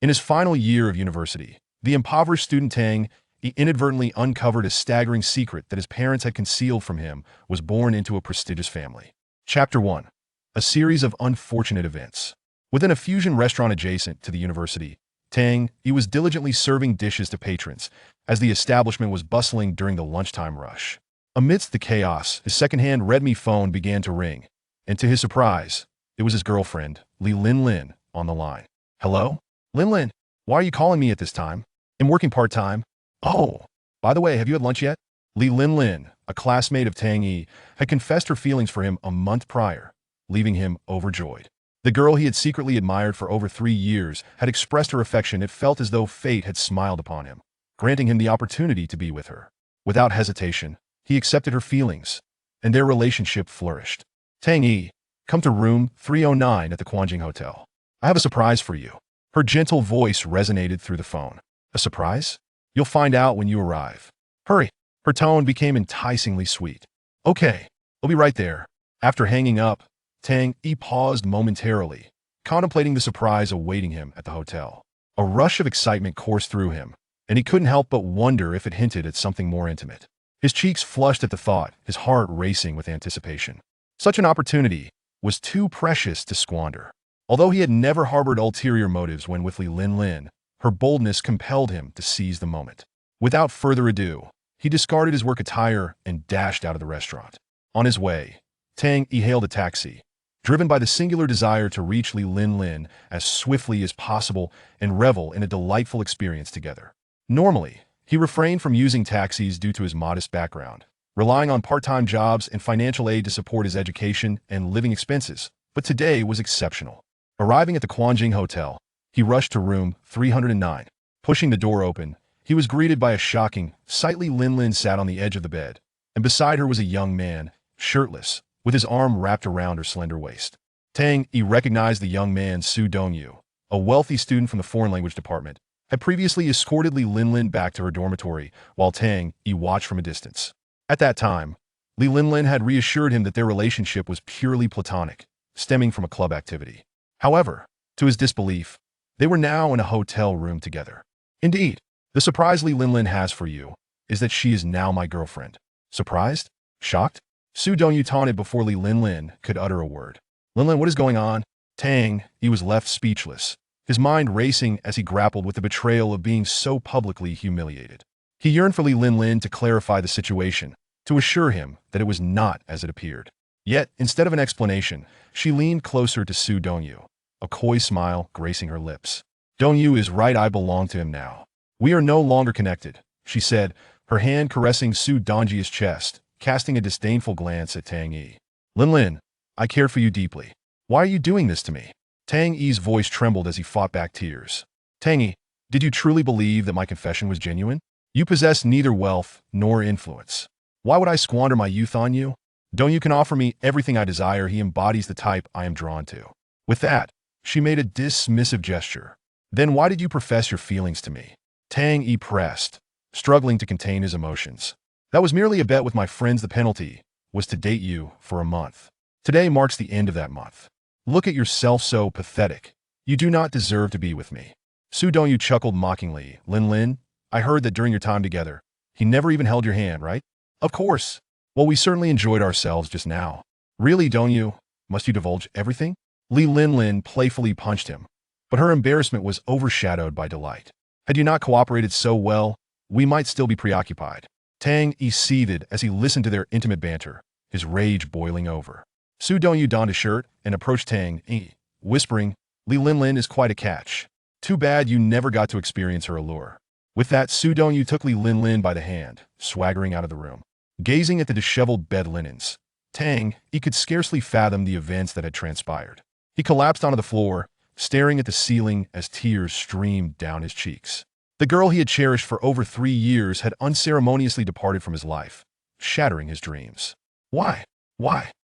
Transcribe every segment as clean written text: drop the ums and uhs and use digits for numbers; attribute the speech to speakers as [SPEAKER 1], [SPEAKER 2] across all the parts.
[SPEAKER 1] In his final year of university, the impoverished student Tang Yi inadvertently uncovered a staggering secret that his parents had concealed from him. Was born into a prestigious family. Chapter 1. A series of unfortunate events. Within a fusion restaurant adjacent to the university, Tang Yi was diligently serving dishes to patrons as the establishment was bustling during the lunchtime rush. Amidst the chaos, his second-hand Redmi phone began to ring, and to his surprise, it was his girlfriend, Li Lin, on the line. "Hello? Lin, why are you calling me at this time? I'm working part-time." "Oh, by the way, have you had lunch yet?" Li Lin, a classmate of Tang Yi, had confessed her feelings for him a month prior, leaving him overjoyed. The girl he had secretly admired for over 3 years had expressed her affection. It felt as though fate had smiled upon him, granting him the opportunity to be with her. Without hesitation, he accepted her feelings, and their relationship flourished. "Tang Yi, come to room 309 at the Quanjing Hotel. I have a surprise for you." Her gentle voice resonated through the phone. "A surprise? You'll find out when you arrive. Hurry." Her tone became enticingly sweet. "Okay, I'll be right there." After hanging up, Tang Yi paused momentarily, contemplating the surprise awaiting him at the hotel. A rush of excitement coursed through him, and he couldn't help but wonder if it hinted at something more intimate. His cheeks flushed at the thought, his heart racing with anticipation. Such an opportunity was too precious to squander. Although he had never harbored ulterior motives when with Li Lin, her boldness compelled him to seize the moment. Without further ado, he discarded his work attire and dashed out of the restaurant. On his way, Tang Yi hailed a taxi, driven by the singular desire to reach Li Lin as swiftly as possible and revel in a delightful experience together. Normally, he refrained from using taxis due to his modest background, relying on part-time jobs and financial aid to support his education and living expenses, but today was exceptional. Arriving at the Quanjing Hotel, he rushed to room 309. Pushing the door open, he was greeted by a shocking sight. Li Lin sat on the edge of the bed, and beside her was a young man, shirtless, with his arm wrapped around her slender waist. Tang Yi recognized the young man. Su Dongyu, a wealthy student from the foreign language department, had previously escorted Li Lin back to her dormitory while Tang Yi watched from a distance. At that time, Li Lin had reassured him that their relationship was purely platonic, stemming from a club activity. However, to his disbelief, they were now in a hotel room together. "Indeed, the surprise Li Lin has for you is that she is now my girlfriend." Surprised? Shocked? Su Dongyu taunted before Li Lin could utter a word. "Lin, what is going on?" Tang Yi was left speechless, his mind racing as he grappled with the betrayal of being so publicly humiliated. He yearned for Li Lin to clarify the situation, to assure him that it was not as it appeared. Yet, instead of an explanation, she leaned closer to Su Dongyu, a coy smile gracing her lips. "Dongyu is right, I belong to him now. We are no longer connected," she said, her hand caressing Su Dongyu's chest, casting a disdainful glance at Tang Yi. "Lin, I care for you deeply. Why are you doing this to me?" Tang Yi's voice trembled as he fought back tears. "Tang Yi, did you truly believe that my confession was genuine? You possess neither wealth nor influence. Why would I squander my youth on you? Dongyu can offer me everything I desire. He embodies the type I am drawn to." With that, she made a dismissive gesture. "Then why did you profess your feelings to me?" Tang Yi pressed, struggling to contain his emotions. "That was merely a bet with my friends. The penalty was to date you for a month. Today marks the end of that month. Look at yourself, so pathetic. You do not deserve to be with me." Su Dongyu chuckled mockingly. Lin, I heard that during your time together, he never even held your hand, right?" "Of course. Well, we certainly enjoyed ourselves just now." "Really, Dongyu? Must you divulge everything?" Li Lin playfully punched him, but her embarrassment was overshadowed by delight. "Had you not cooperated so well, we might still be preoccupied." Tang Yi seethed as he listened to their intimate banter, his rage boiling over. Su Dongyu donned a shirt and approached Tang Yi, whispering, "Li Lin is quite a catch. Too bad you never got to experience her allure." With that, Su Dongyu took Li Lin by the hand, swaggering out of the room. Gazing at the disheveled bed linens, Tang Yi could scarcely fathom the events that had transpired. He collapsed onto the floor, staring at the ceiling as tears streamed down his cheeks. The girl he had cherished for over 3 years had unceremoniously departed from his life, shattering his dreams. Why?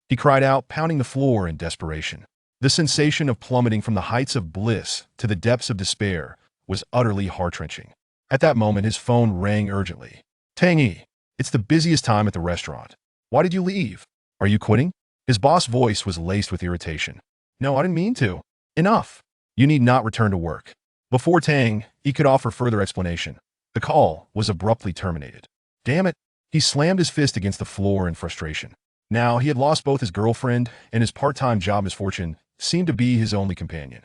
[SPEAKER 1] He cried out, pounding the floor in desperation. The sensation of plummeting from the heights of bliss to the depths of despair was utterly heart-wrenching. At that moment, his phone rang urgently. "Tang Yi, it's the busiest time at the restaurant. Why did you leave? Are you quitting?" His boss voice was laced with irritation. "No, I didn't mean to. Enough. You need not return to work." Before Tang Yi could offer further explanation, the call was abruptly terminated. Damn it! He slammed his fist against the floor in frustration. Now he had lost both his girlfriend and his part-time job misfortune seemed to be his only companion.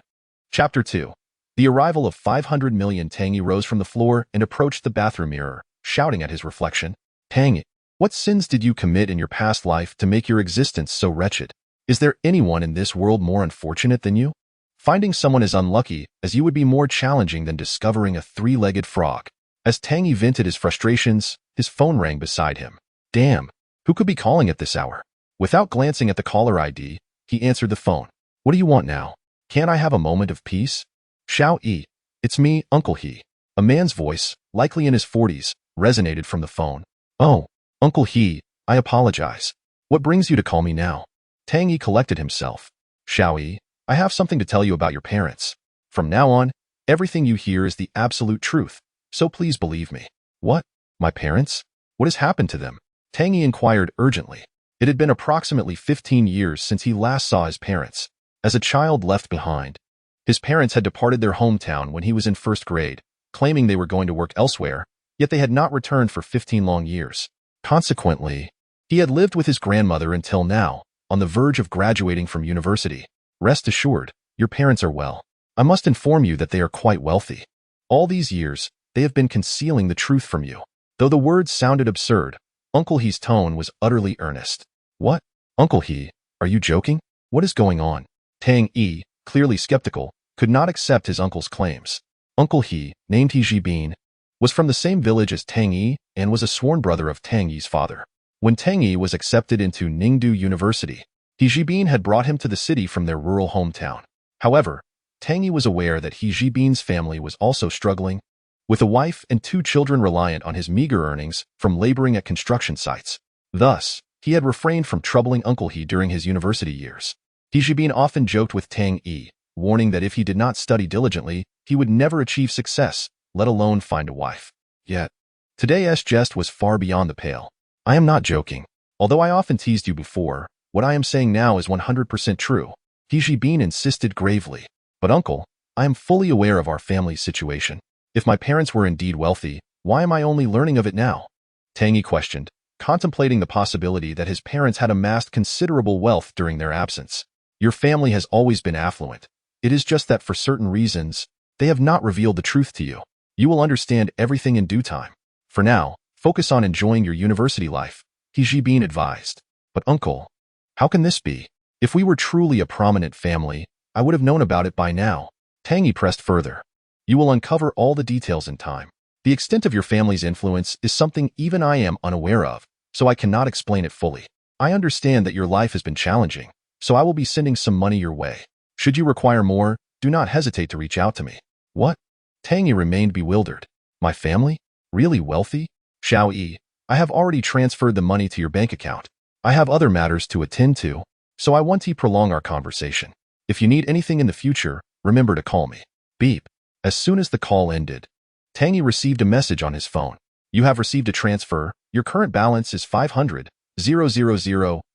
[SPEAKER 1] Chapter 2. The arrival of 500 million. Tang Yi rose from the floor and approached the bathroom mirror, shouting at his reflection. Tang Yi, what sins did you commit in your past life to make your existence so wretched? Is there anyone in this world more unfortunate than you? Finding someone as unlucky as you would be more challenging than discovering a three-legged frog. As Tang Yi vented his frustrations, his phone rang beside him. Damn, who could be calling at this hour? Without glancing at the caller ID, he answered the phone. What do you want now? Can't I have a moment of peace? Xiao Yi, it's me, Uncle He. A man's voice, likely in his 40s, resonated from the phone. Oh, Uncle He, I apologize. What brings you to call me now? Tang Yi collected himself. Xiao Yi, I have something to tell you about your parents. From now on, everything you hear is the absolute truth, so please believe me. What? My parents? What has happened to them? Tang Yi inquired urgently. It had been approximately 15 years since he last saw his parents. As a child left behind, his parents had departed their hometown when he was in first grade, claiming they were going to work elsewhere, yet they had not returned for 15 long years. Consequently, he had lived with his grandmother until now, on the verge of graduating from university. Rest assured, your parents are well. I must inform you that they are quite wealthy. All these years, they have been concealing the truth from you. Though the words sounded absurd, Uncle He's tone was utterly earnest. What? Uncle He, are you joking? What is going on? Tang Yi, clearly skeptical, could not accept his uncle's claims. Uncle He, named He Jibin, was from the same village as Tang Yi and was a sworn brother of Tang Yi's father. When Tang Yi was accepted into Ningdu University, He Jibin had brought him to the city from their rural hometown. However, Tang Yi was aware that He Jibin's family was also struggling, with a wife and 2 children reliant on his meager earnings from laboring at construction sites. Thus, he had refrained from troubling Uncle He during his university years. He Jibin often joked with Tang Yi, warning that if he did not study diligently, he would never achieve success, let alone find a wife. Yet, today's jest was far beyond the pale. I am not joking. Although I often teased you before, what I am saying now is 100% true. He Jibin insisted gravely. But uncle, I am fully aware of our family's situation. If my parents were indeed wealthy, why am I only learning of it now? Tang Yi questioned, contemplating the possibility that his parents had amassed considerable wealth during their absence. Your family has always been affluent. It is just that for certain reasons, they have not revealed the truth to you. You will understand everything in due time. For now, focus on enjoying your university life, He Jibin advised. But uncle, how can this be? If we were truly a prominent family, I would have known about it by now. Tang Yi pressed further. You will uncover all the details in time. The extent of your family's influence is something even I am unaware of, so I cannot explain it fully. I understand that your life has been challenging, so I will be sending some money your way. Should you require more, do not hesitate to reach out to me. What? Tang Yi remained bewildered. My family? Really wealthy? Xiao Yi, I have already transferred the money to your bank account. I have other matters to attend to, so I want to prolong our conversation. If you need anything in the future, remember to call me. Beep. As soon as the call ended, Tang Yi received a message on his phone. You have received a transfer. Your current balance is 500, 000,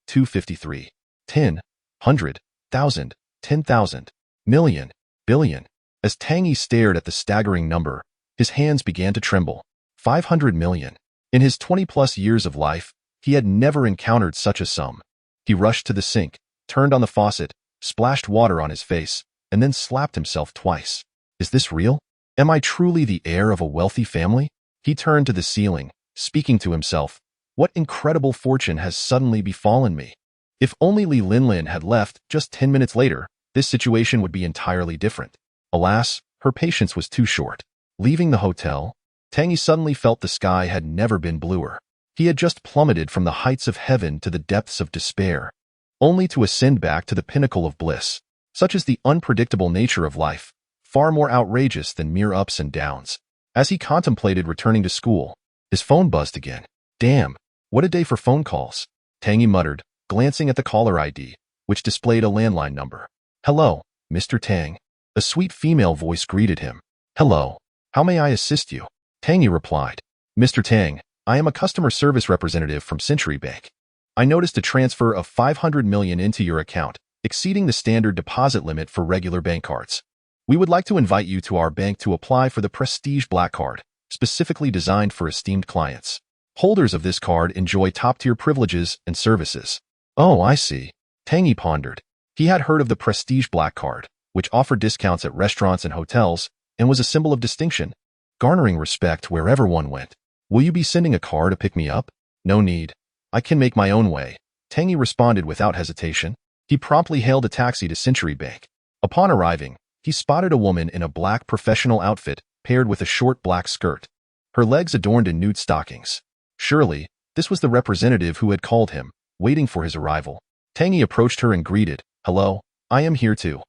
[SPEAKER 1] 253, 10, 100, 1,000, 10,000, million, billion. As Tang Yi stared at the staggering number, his hands began to tremble. 500 million. In his 20-plus years of life, he had never encountered such a sum. He rushed to the sink, turned on the faucet, splashed water on his face, and then slapped himself twice. Is this real? Am I truly the heir of a wealthy family? He turned to the ceiling, speaking to himself. What incredible fortune has suddenly befallen me? If only Li Linlin had left just 10 minutes later, this situation would be entirely different. Alas, her patience was too short. Leaving the hotel, Tang Yi suddenly felt the sky had never been bluer. He had just plummeted from the heights of heaven to the depths of despair, only to ascend back to the pinnacle of bliss. Such is the unpredictable nature of life, far more outrageous than mere ups and downs. As he contemplated returning to school, his phone buzzed again. Damn, what a day for phone calls, Tang Yi muttered, glancing at the caller ID, which displayed a landline number. Hello, Mr. Tang. A sweet female voice greeted him. Hello, how may I assist you? Tang Yi replied. Mr. Tang, I am a customer service representative from Century Bank. I noticed a transfer of 500 million into your account, exceeding the standard deposit limit for regular bank cards. We would like to invite you to our bank to apply for the Prestige Black Card, specifically designed for esteemed clients. Holders of this card enjoy top-tier privileges and services. Oh, I see. Tang Yi pondered. He had heard of the Prestige Black Card, which offered discounts at restaurants and hotels, and was a symbol of distinction, garnering respect wherever one went. Will you be sending a car to pick me up? No need. I can make my own way. Tang Yi responded without hesitation. He promptly hailed a taxi to Century Bank. Upon arriving, he spotted a woman in a black professional outfit paired with a short black skirt, her legs adorned in nude stockings. Surely, this was the representative who had called him, waiting for his arrival. Tang Yi approached her and greeted, "Hello, I am here to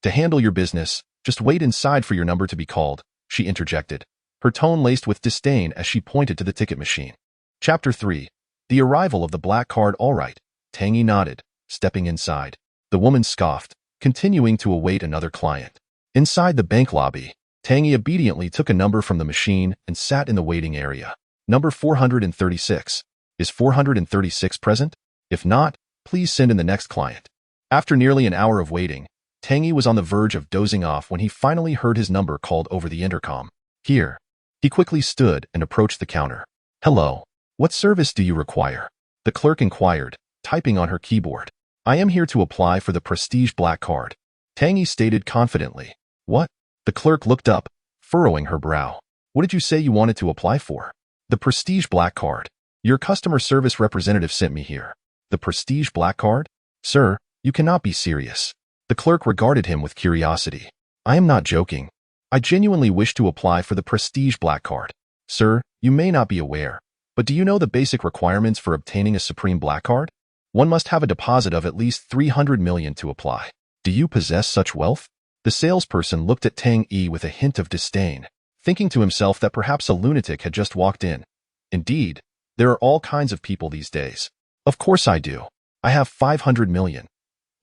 [SPEAKER 1] handle your business. Just wait inside for your number to be called," she interjected, her tone laced with disdain as she pointed to the ticket machine. Chapter 3. The arrival of the black card. All right, Tang Yi nodded, stepping inside. The woman scoffed, continuing to await another client. Inside the bank lobby, Tang Yi obediently took a number from the machine and sat in the waiting area. Number 436. Is 436 present? If not, please send in the next client. After nearly an hour of waiting, Tang Yi was on the verge of dozing off when he finally heard his number called over the intercom. Here. He quickly stood and approached the counter. "Hello. What service do you require?" the clerk inquired, typing on her keyboard. "I am here to apply for the Prestige Black Card," Tang Yi stated confidently. "What?" The clerk looked up, furrowing her brow. "What did you say you wanted to apply for?" "The Prestige Black Card. Your customer service representative sent me here." "The Prestige Black Card? Sir, you cannot be serious." The clerk regarded him with curiosity. "I am not joking. I genuinely wish to apply for the Prestige Black Card. Sir, you may not be aware, but do you know the basic requirements for obtaining a Supreme Black Card? One must have a deposit of at least 300 million to apply. Do you possess such wealth?" The salesperson looked at Tang Yi with a hint of disdain, thinking to himself that perhaps a lunatic had just walked in. Indeed, there are all kinds of people these days. "Of course I do. I have 500 million.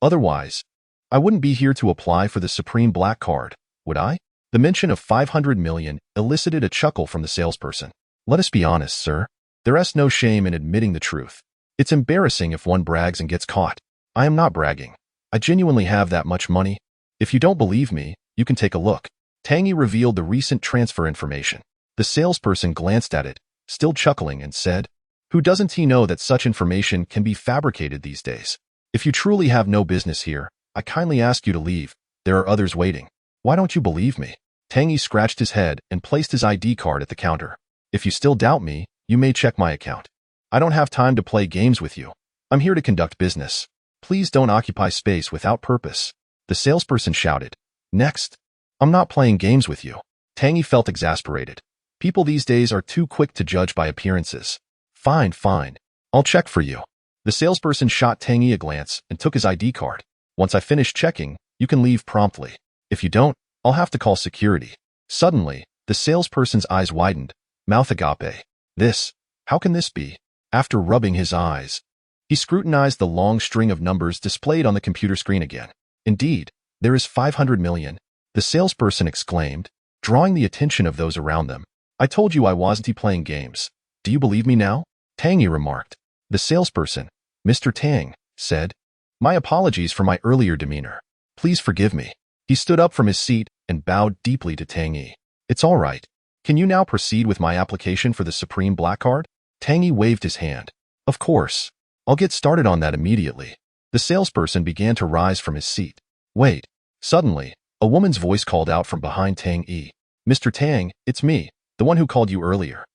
[SPEAKER 1] Otherwise, I wouldn't be here to apply for the Supreme Black Card, would I?" The mention of 500 million elicited a chuckle from the salesperson. "Let us be honest, sir. There is no shame in admitting the truth. It's embarrassing if one brags and gets caught. I am not bragging. I genuinely have that much money. If you don't believe me, you can take a look." Tang Yi revealed the recent transfer information. The salesperson glanced at it, still chuckling, and said, "Who doesn't he know that such information can be fabricated these days? If you truly have no business here, I kindly ask you to leave. There are others waiting." "Why don't you believe me?" Tang Yi scratched his head and placed his ID card at the counter. "If you still doubt me, you may check my account. I don't have time to play games with you. I'm here to conduct business. Please don't occupy space without purpose." The salesperson shouted. "Next." "I'm not playing games with you." Tang Yi felt exasperated. People these days are too quick to judge by appearances. Fine. I'll check for you." The salesperson shot Tang Yi a glance and took his ID card. "Once I finish checking, you can leave promptly. If you don't, I'll have to call security." Suddenly, the salesperson's eyes widened, mouth agape. How can this be? After rubbing his eyes, he scrutinized the long string of numbers displayed on the computer screen again. "Indeed, there is 500 million, the salesperson exclaimed, drawing the attention of those around them. "I told you I wasn't playing games. Do you believe me now?" Tang Yi remarked. The salesperson, "Mr. Tang," said, "My apologies for my earlier demeanor. Please forgive me." He stood up from his seat and bowed deeply to Tang Yi. "It's all right. Can you now proceed with my application for the Supreme Black Card?" Tang Yi waved his hand. "Of course. I'll get started on that immediately." The salesperson began to rise from his seat. "Wait." Suddenly, a woman's voice called out from behind Tang Yi. "Mr. Tang, it's me, the one who called you earlier."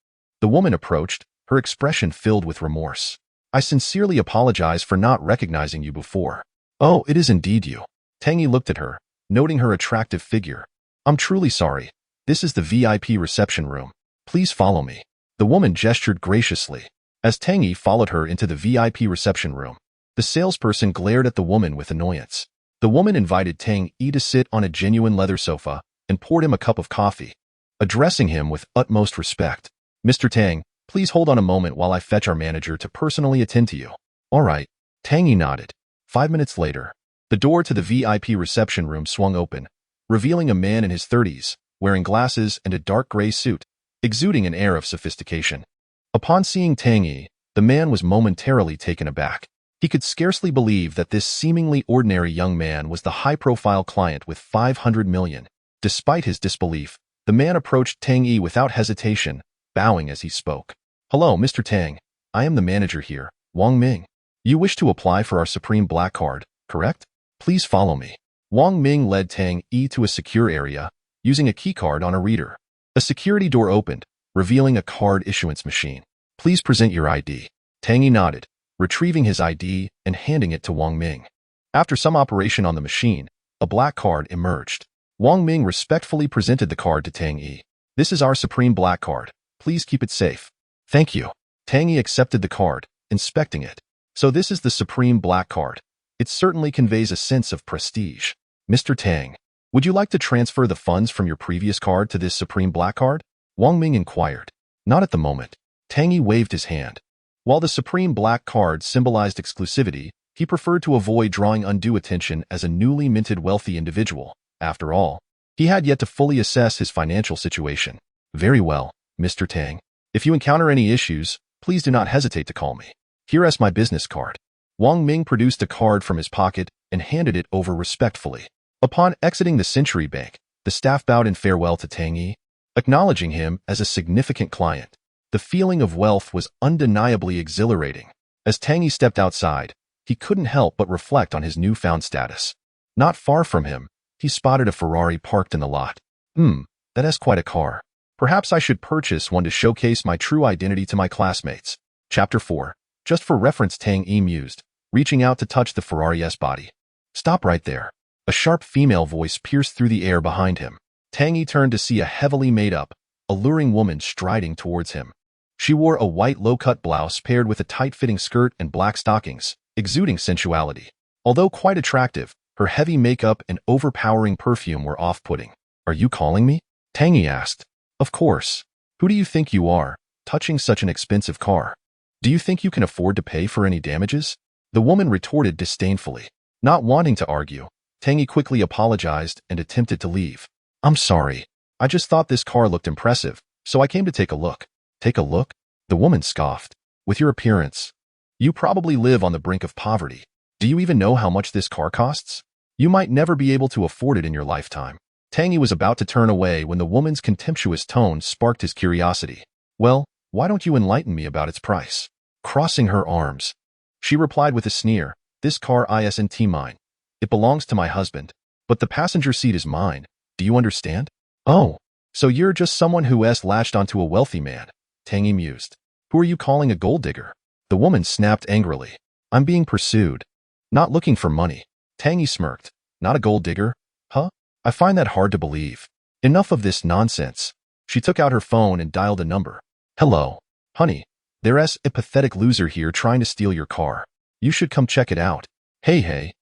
[SPEAKER 1] The woman approached, her expression filled with remorse. "I sincerely apologize for not recognizing you before." "Oh, it is indeed you." Tang Yi looked at her, noting her attractive figure. "I'm truly sorry. This is the VIP reception room. Please follow me." The woman gestured graciously. As Tang Yi followed her into the VIP reception room, the salesperson glared at the woman with annoyance. The woman invited Tang Yi to sit on a genuine leather sofa and poured him a cup of coffee, addressing him with utmost respect. "Mr. Tang, please hold on a moment while I fetch our manager to personally attend to you." "All right." Tang Yi nodded. 5 minutes later, the door to the VIP reception room swung open, revealing a man in his 30s, wearing glasses and a dark gray suit, exuding an air of sophistication. Upon seeing Tang Yi, the man was momentarily taken aback. He could scarcely believe that this seemingly ordinary young man was the high-profile client with 500 million. Despite his disbelief, the man approached Tang Yi without hesitation, bowing as he spoke. "Hello, Mr. Tang. I am the manager here, Wang Ming. You wish to apply for our Supreme Black Card, correct? Please follow me." Wang Ming led Tang Yi to a secure area, using a keycard on a reader. A security door opened, revealing a card issuance machine. "Please present your ID." Tang Yi nodded, retrieving his ID and handing it to Wang Ming. After some operation on the machine, a black card emerged. Wang Ming respectfully presented the card to Tang Yi. "This is our Supreme Black Card. Please keep it safe." "Thank you." Tang Yi accepted the card, inspecting it. "So this is the Supreme Black Card. It certainly conveys a sense of prestige. Mr. Tang, would you like to transfer the funds from your previous card to this Supreme Black Card?" Wang Ming inquired. "Not at the moment." Tang Yi waved his hand. While the Supreme Black Card symbolized exclusivity, he preferred to avoid drawing undue attention as a newly minted wealthy individual. After all, he had yet to fully assess his financial situation. "Very well, Mr. Tang. If you encounter any issues, please do not hesitate to call me. Here is my business card." Wang Ming produced a card from his pocket and handed it over respectfully. Upon exiting the Century Bank, the staff bowed in farewell to Tang Yi, acknowledging him as a significant client. The feeling of wealth was undeniably exhilarating. As Tang Yi stepped outside, he couldn't help but reflect on his newfound status. Not far from him, he spotted a Ferrari parked in the lot. That is quite a car. Perhaps I should purchase one to showcase my true identity to my classmates." Chapter 4. Just for reference, Tang Yi mused, reaching out to touch the Ferrari's body. "Stop right there." A sharp female voice pierced through the air behind him. Tang Yi turned to see a heavily made-up, alluring woman striding towards him. She wore a white low-cut blouse paired with a tight-fitting skirt and black stockings, exuding sensuality. Although quite attractive, her heavy makeup and overpowering perfume were off-putting. "Are you calling me?" Tang Yi asked. "Of course. Who do you think you are, touching such an expensive car? Do you think you can afford to pay for any damages?" The woman retorted disdainfully. Not wanting to argue, Tang Yi quickly apologized and attempted to leave. "I'm sorry. I just thought this car looked impressive, so I came to take a look." "Take a look?" The woman scoffed. "With your appearance, you probably live on the brink of poverty. Do you even know how much this car costs? You might never be able to afford it in your lifetime." Tang Yi was about to turn away when the woman's contemptuous tone sparked his curiosity. "Well, why don't you enlighten me about its price?" Crossing her arms, she replied with a sneer, "This car isn't mine. It belongs to my husband, but the passenger seat is mine. Do you understand?" "Oh, so you're just someone who's latched onto a wealthy man," Tang Yi mused. "Who are you calling a gold digger?" The woman snapped angrily. "I'm being pursued. Not looking for money." Tang Yi smirked. "Not a gold digger? Huh? I find that hard to believe. Enough of this nonsense." She took out her phone and dialed a number. "Hello, honey. There's a pathetic loser here trying to steal your car. You should come check it out." Hey,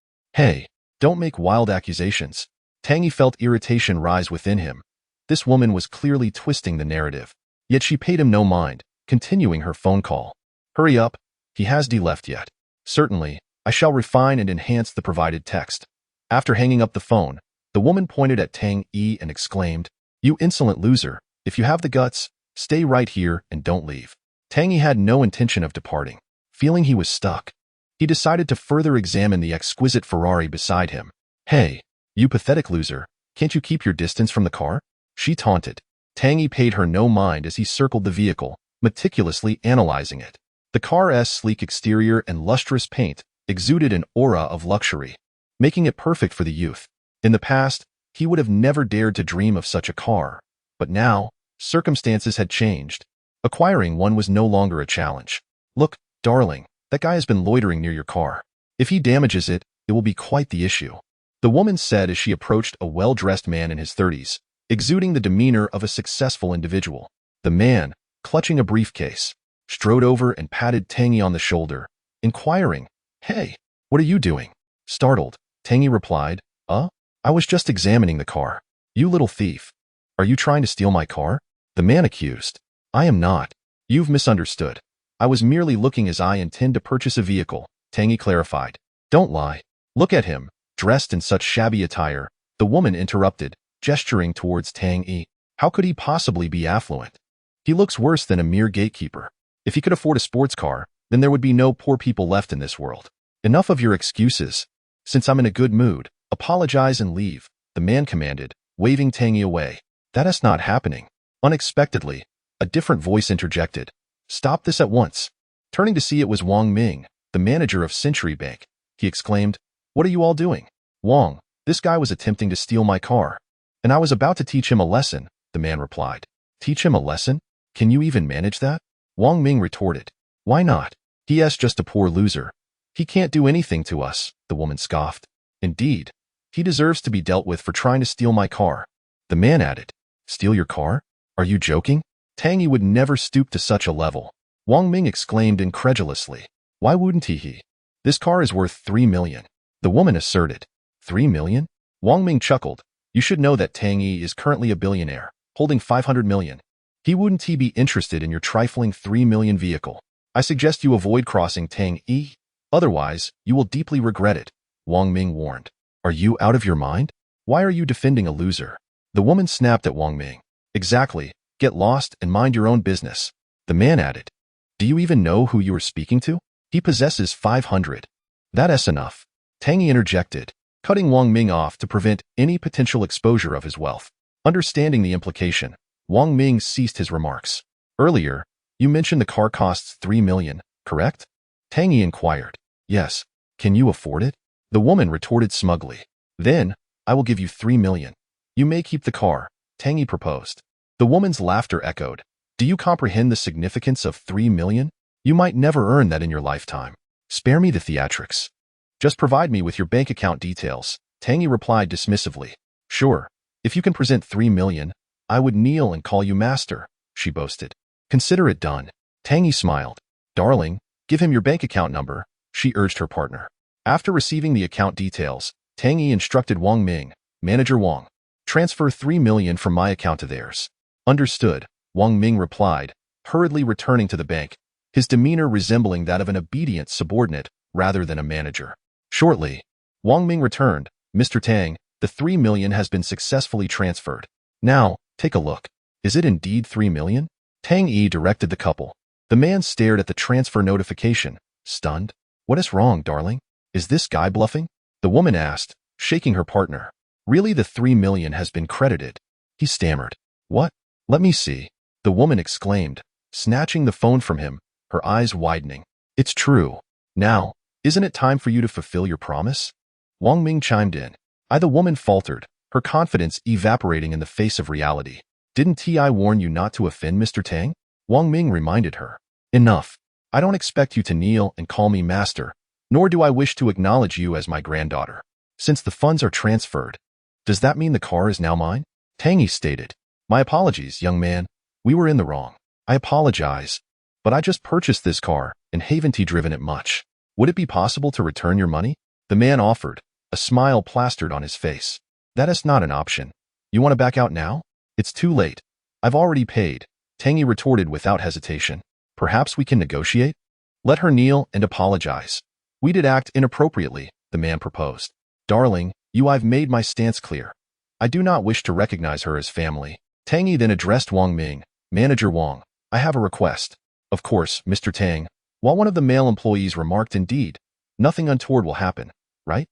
[SPEAKER 1] don't make wild accusations." Tang Yi felt irritation rise within him. This woman was clearly twisting the narrative. Yet she paid him no mind, continuing her phone call. "Hurry up. He hasn't left yet." "Certainly, I shall refine and enhance the provided text." After hanging up the phone, the woman pointed at Tang Yi and exclaimed, "You insolent loser, if you have the guts, stay right here and don't leave." Tang Yi had no intention of departing. Feeling he was stuck, he decided to further examine the exquisite Ferrari beside him. "Hey, you pathetic loser, can't you keep your distance from the car?" she taunted. Tang Yi paid her no mind as he circled the vehicle, meticulously analyzing it. The car's sleek exterior and lustrous paint exuded an aura of luxury, making it perfect for the youth. In the past, he would have never dared to dream of such a car, but now, circumstances had changed. Acquiring one was no longer a challenge. "Look, darling, that guy has been loitering near your car. If he damages it, it will be quite the issue," the woman said as she approached a well-dressed man in his 30s, exuding the demeanor of a successful individual. The man, clutching a briefcase, strode over and patted Tang Yi on the shoulder, inquiring, "Hey, what are you doing?" Startled, Tang Yi replied, I was just examining the car." "You little thief. Are you trying to steal my car?" the man accused. "I am not. You've misunderstood. I was merely looking as I intend to purchase a vehicle," Tang Yi clarified. "Don't lie. Look at him, dressed in such shabby attire," the woman interrupted, gesturing towards Tang Yi. "How could he possibly be affluent? He looks worse than a mere gatekeeper. If he could afford a sports car, then there would be no poor people left in this world." Enough of your excuses. Since I'm in a good mood, apologize and leave, the man commanded, waving Tang Yi away. That is not happening. Unexpectedly, a different voice interjected. Stop this at once. Turning to see it was Wang Ming, the manager of Century Bank, he exclaimed, What are you all doing? Wang, this guy was attempting to steal my car. And I was about to teach him a lesson, the man replied. Teach him a lesson? Can you even manage that? Wang Ming retorted. Why not? He is just a poor loser. He can't do anything to us, the woman scoffed. Indeed, he deserves to be dealt with for trying to steal my car. The man added. Steal your car? Are you joking? Tang Yi would never stoop to such a level. Wang Ming exclaimed incredulously. Why wouldn't he? This car is worth 3 million. The woman asserted. 3 million? Wang Ming chuckled. You should know that Tang Yi is currently a billionaire, holding 500 million. He wouldn't be interested in your trifling 3 million vehicle. I suggest you avoid crossing Tang Yi. Otherwise, you will deeply regret it, Wang Ming warned. Are you out of your mind? Why are you defending a loser? The woman snapped at Wang Ming. Exactly. Get lost and mind your own business. The man added. Do you even know who you are speaking to? He possesses 500. That is enough. Tang Yi interjected, cutting Wang Ming off to prevent any potential exposure of his wealth. Understanding the implication, Wang Ming ceased his remarks. Earlier, you mentioned the car costs 3 million, correct? Tang Yi inquired. Yes. Can you afford it? The woman retorted smugly. Then, I will give you 3 million. You may keep the car, Tang Yi proposed. The woman's laughter echoed. Do you comprehend the significance of 3 million? You might never earn that in your lifetime. Spare me the theatrics. Just provide me with your bank account details, Tang Yi replied dismissively. Sure. If you can present 3 million, I would kneel and call you master, she boasted. Consider it done. Tang Yi smiled. Darling, give him your bank account number, she urged her partner. After receiving the account details, Tang Yi instructed Wang Ming, Manager Wang, transfer 3 million from my account to theirs. Understood, Wang Ming replied, hurriedly returning to the bank, his demeanor resembling that of an obedient subordinate rather than a manager. Shortly, Wang Ming returned. Mr. Tang, the 3 million has been successfully transferred. Now, take a look. Is it indeed 3 million? Tang Yi directed the couple. The man stared at the transfer notification, stunned. What is wrong, darling? Is this guy bluffing? The woman asked, shaking her partner. Really, the 3 million has been credited. He stammered. What? Let me see. The woman exclaimed, snatching the phone from him, her eyes widening. It's true. Now, isn't it time for you to fulfill your promise? Wang Ming chimed in. The woman faltered, her confidence evaporating in the face of reality. Didn't I warn you not to offend Mr. Tang? Wang Ming reminded her. Enough. I don't expect you to kneel and call me master, nor do I wish to acknowledge you as my granddaughter. Since the funds are transferred, does that mean the car is now mine? Tang Yi stated. My apologies, young man. We were in the wrong. I apologize. But I just purchased this car and haven't driven it much. Would it be possible to return your money? The man offered, a smile plastered on his face. That is not an option. You want to back out now? It's too late. I've already paid, Tang Yi retorted without hesitation. Perhaps we can negotiate? Let her kneel and apologize. We did act inappropriately, the man proposed. Darling, I've made my stance clear. I do not wish to recognize her as family. Tang Yi then addressed Wang Ming. Manager Wang, I have a request. Of course, Mr. Tang. While one of the male employees remarked, indeed, nothing untoward will happen, right?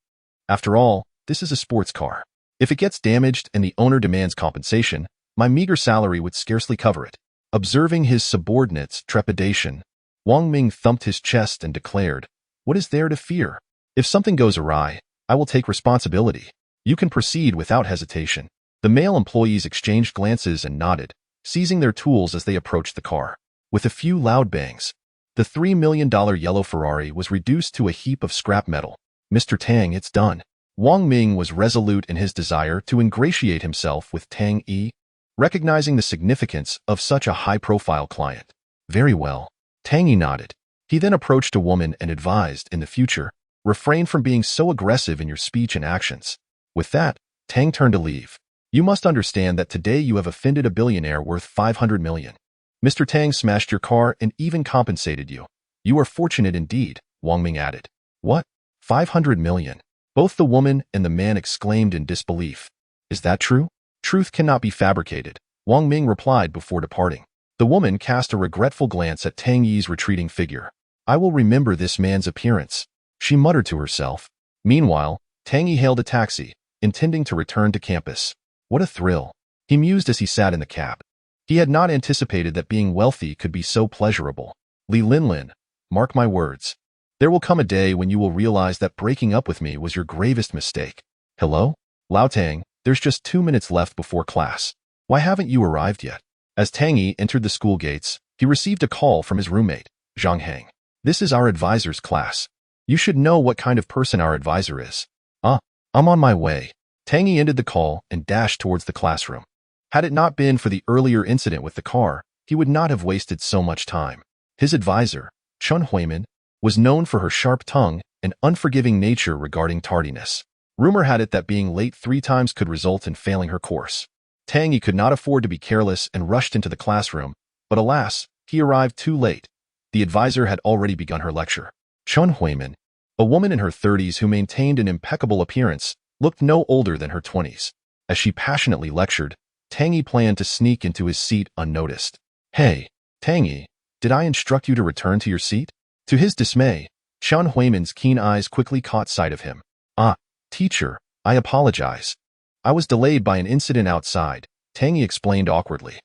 [SPEAKER 1] After all, this is a sports car. If it gets damaged and the owner demands compensation, my meager salary would scarcely cover it. Observing his subordinate's trepidation, Wang Ming thumped his chest and declared, What is there to fear? If something goes awry, I will take responsibility. You can proceed without hesitation. The male employees exchanged glances and nodded, seizing their tools as they approached the car. With a few loud bangs, the $3 million yellow Ferrari was reduced to a heap of scrap metal. Mr. Tang, it's done. Wang Ming was resolute in his desire to ingratiate himself with Tang Yi, recognizing the significance of such a high-profile client. Very well. Tang Yi nodded. He then approached a woman and advised, in the future, refrain from being so aggressive in your speech and actions. With that, Tang turned to leave. You must understand that today you have offended a billionaire worth 500 million. Mr. Tang smashed your car and even compensated you. You are fortunate indeed, Wang Ming added. What? 500 million? Both the woman and the man exclaimed in disbelief. Is that true? Truth cannot be fabricated, Wang Ming replied before departing. The woman cast a regretful glance at Tang Yi's retreating figure. I will remember this man's appearance. she muttered to herself. Meanwhile, Tang Yi hailed a taxi, intending to return to campus. What a thrill, he mused as he sat in the cab. He had not anticipated that being wealthy could be so pleasurable. Li Linlin, mark my words. There will come a day when you will realize that breaking up with me was your gravest mistake. Hello? Lao Tang, there's just 2 minutes left before class. Why haven't you arrived yet? As Tang Yi entered the school gates, he received a call from his roommate, Zhang Heng. This is our advisor's class. You should know what kind of person our advisor is. I'm on my way. Tang Yi ended the call and dashed towards the classroom. Had it not been for the earlier incident with the car, he would not have wasted so much time. His advisor, Chun Huimin, was known for her sharp tongue and unforgiving nature regarding tardiness. Rumor had it that being late 3 times could result in failing her course. Tang Yi could not afford to be careless and rushed into the classroom, but alas, he arrived too late. The advisor had already begun her lecture. Chun Huimin, a woman in her 30s who maintained an impeccable appearance, looked no older than her 20s. As she passionately lectured, Tang Yi planned to sneak into his seat unnoticed. Hey, Tang Yi, did I instruct you to return to your seat? To his dismay, Chun Huimin's keen eyes quickly caught sight of him. Teacher, I apologize. I was delayed by an incident outside, Tang Yi explained awkwardly.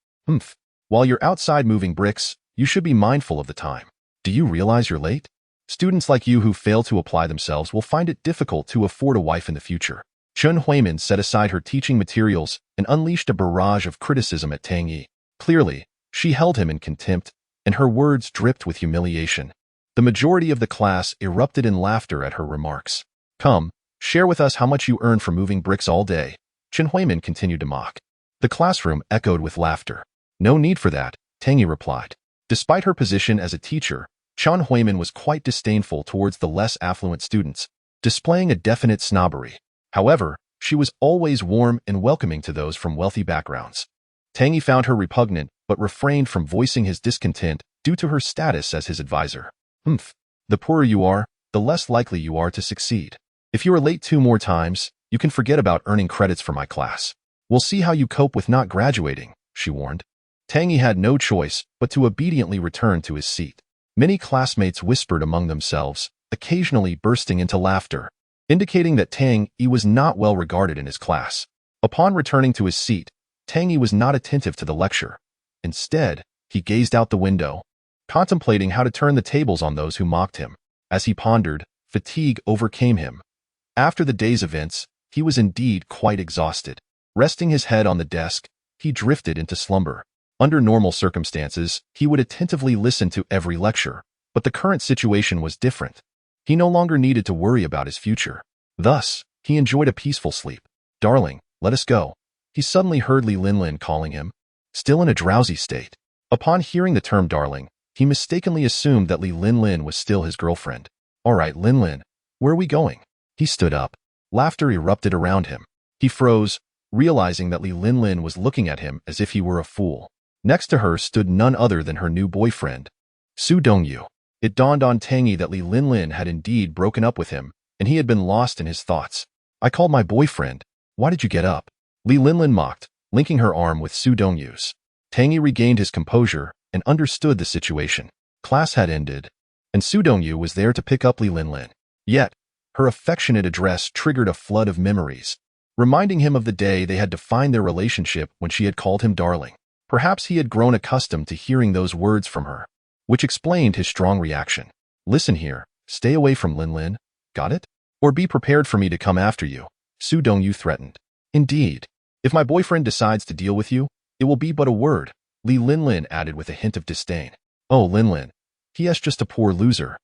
[SPEAKER 1] While you're outside moving bricks, you should be mindful of the time. Do you realize you're late? Students like you who fail to apply themselves will find it difficult to afford a wife in the future. Chun Huimin set aside her teaching materials and unleashed a barrage of criticism at Tang Yi. Clearly, she held him in contempt, and her words dripped with humiliation. The majority of the class erupted in laughter at her remarks. Come, share with us how much you earn for moving bricks all day, Chun Huimin continued to mock. The classroom echoed with laughter. No need for that, Tang Yi replied. Despite her position as a teacher, Chun Huimin was quite disdainful towards the less affluent students, displaying a definite snobbery. However, she was always warm and welcoming to those from wealthy backgrounds. Tang Yi found her repugnant, but refrained from voicing his discontent due to her status as his advisor. The poorer you are, the less likely you are to succeed. If you are late 2 more times, you can forget about earning credits for my class. We'll see how you cope with not graduating, she warned. Tang Yi had no choice but to obediently return to his seat. Many classmates whispered among themselves, occasionally bursting into laughter, indicating that Tang Yi was not well regarded in his class. Upon returning to his seat, Tang Yi was not attentive to the lecture. Instead, he gazed out the window, contemplating how to turn the tables on those who mocked him. As he pondered, fatigue overcame him. After the day's events, he was indeed quite exhausted. Resting his head on the desk, he drifted into slumber. Under normal circumstances, he would attentively listen to every lecture, but the current situation was different. He no longer needed to worry about his future. Thus, he enjoyed a peaceful sleep. Darling, let us go. He suddenly heard Li Linlin calling him, still in a drowsy state. Upon hearing the term darling, he mistakenly assumed that Li Linlin was still his girlfriend. All right, Linlin, where are we going? He stood up. Laughter erupted around him. He froze, realizing that Li Linlin was looking at him as if he were a fool. Next to her stood none other than her new boyfriend, Su Dongyu. It dawned on Tang Yi that Li Linlin had indeed broken up with him, and he had been lost in his thoughts. I called my boyfriend. Why did you get up? Li Linlin mocked, linking her arm with Su Dongyu's. Tang Yi regained his composure and understood the situation. Class had ended, and Su Dongyu was there to pick up Li Linlin. Yet, her affectionate address triggered a flood of memories, reminding him of the day they had defined their relationship when she had called him darling. Perhaps he had grown accustomed to hearing those words from her, which explained his strong reaction. Listen here, stay away from Linlin, got it? Or be prepared for me to come after you, Su Dongyu threatened. Indeed, if my boyfriend decides to deal with you, it will be but a word, Li Linlin added with a hint of disdain. Oh, Linlin, he is just a poor loser.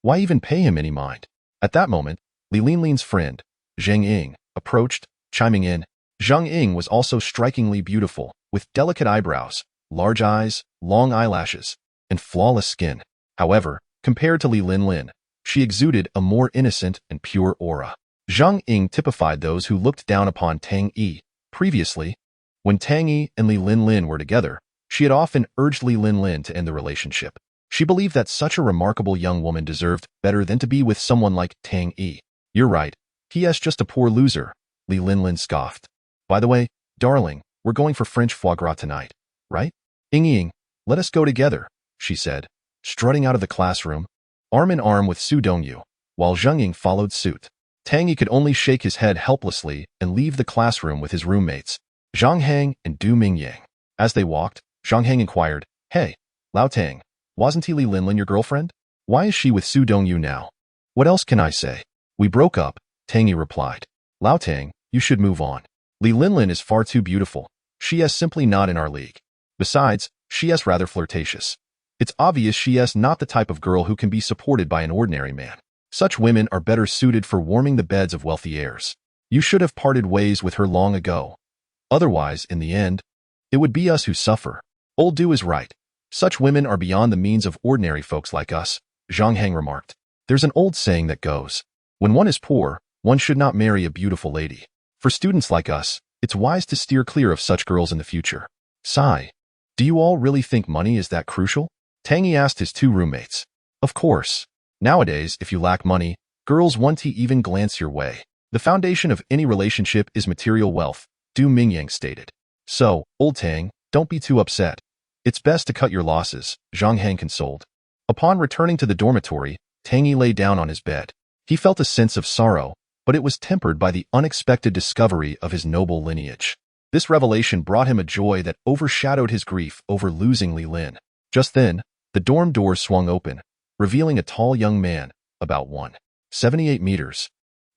[SPEAKER 1] Why even pay him any mind? At that moment, Li Linlin's friend, Zhang Ying, approached, chiming in. Zhang Ying was also strikingly beautiful, with delicate eyebrows, large eyes, long eyelashes, and flawless skin. However, compared to Li Linlin, she exuded a more innocent and pure aura. Zhang Ying typified those who looked down upon Tang Yi. Previously, when Tang Yi and Li Linlin were together, she had often urged Li Linlin to end the relationship. She believed that such a remarkable young woman deserved better than to be with someone like Tang Yi. You're right, he is just a poor loser, Li Linlin scoffed. By the way, darling, we're going for French foie gras tonight, right? Ying, let us go together, she said, strutting out of the classroom, arm in arm with Su Dongyu. while Zheng Ying followed suit. Tang Yi could only shake his head helplessly and leave the classroom with his roommates, Zhang Hang and Du Mingyang. As they walked, Zhang Hang inquired, "Hey, Lao Tang, wasn't Li Linlin your girlfriend? Why is she with Su Dongyu now?" "What else can I say? We broke up," Tang Yi replied. "Lao Tang, you should move on. Li Linlin is far too beautiful. She is simply not in our league. Besides, she is rather flirtatious. It's obvious she is not the type of girl who can be supported by an ordinary man. Such women are better suited for warming the beds of wealthy heirs. You should have parted ways with her long ago. Otherwise, in the end, it would be us who suffer." "Old Du is right. Such women are beyond the means of ordinary folks like us," Zhang Hang remarked. "There's an old saying that goes, when one is poor, one should not marry a beautiful lady. For students like us, it's wise to steer clear of such girls in the future." Sigh. "Do you all really think money is that crucial?" Tang Yi asked his two roommates. "Of course. Nowadays, if you lack money, girls won't even glance your way. The foundation of any relationship is material wealth," Du Mingyang stated. "So, old Tang, don't be too upset. It's best to cut your losses," Zhang Hang consoled. Upon returning to the dormitory, Tang Yi lay down on his bed. He felt a sense of sorrow, but it was tempered by the unexpected discovery of his noble lineage. This revelation brought him a joy that overshadowed his grief over losing Li Lin. Just then, the dorm door swung open, revealing a tall young man, about 178 meters,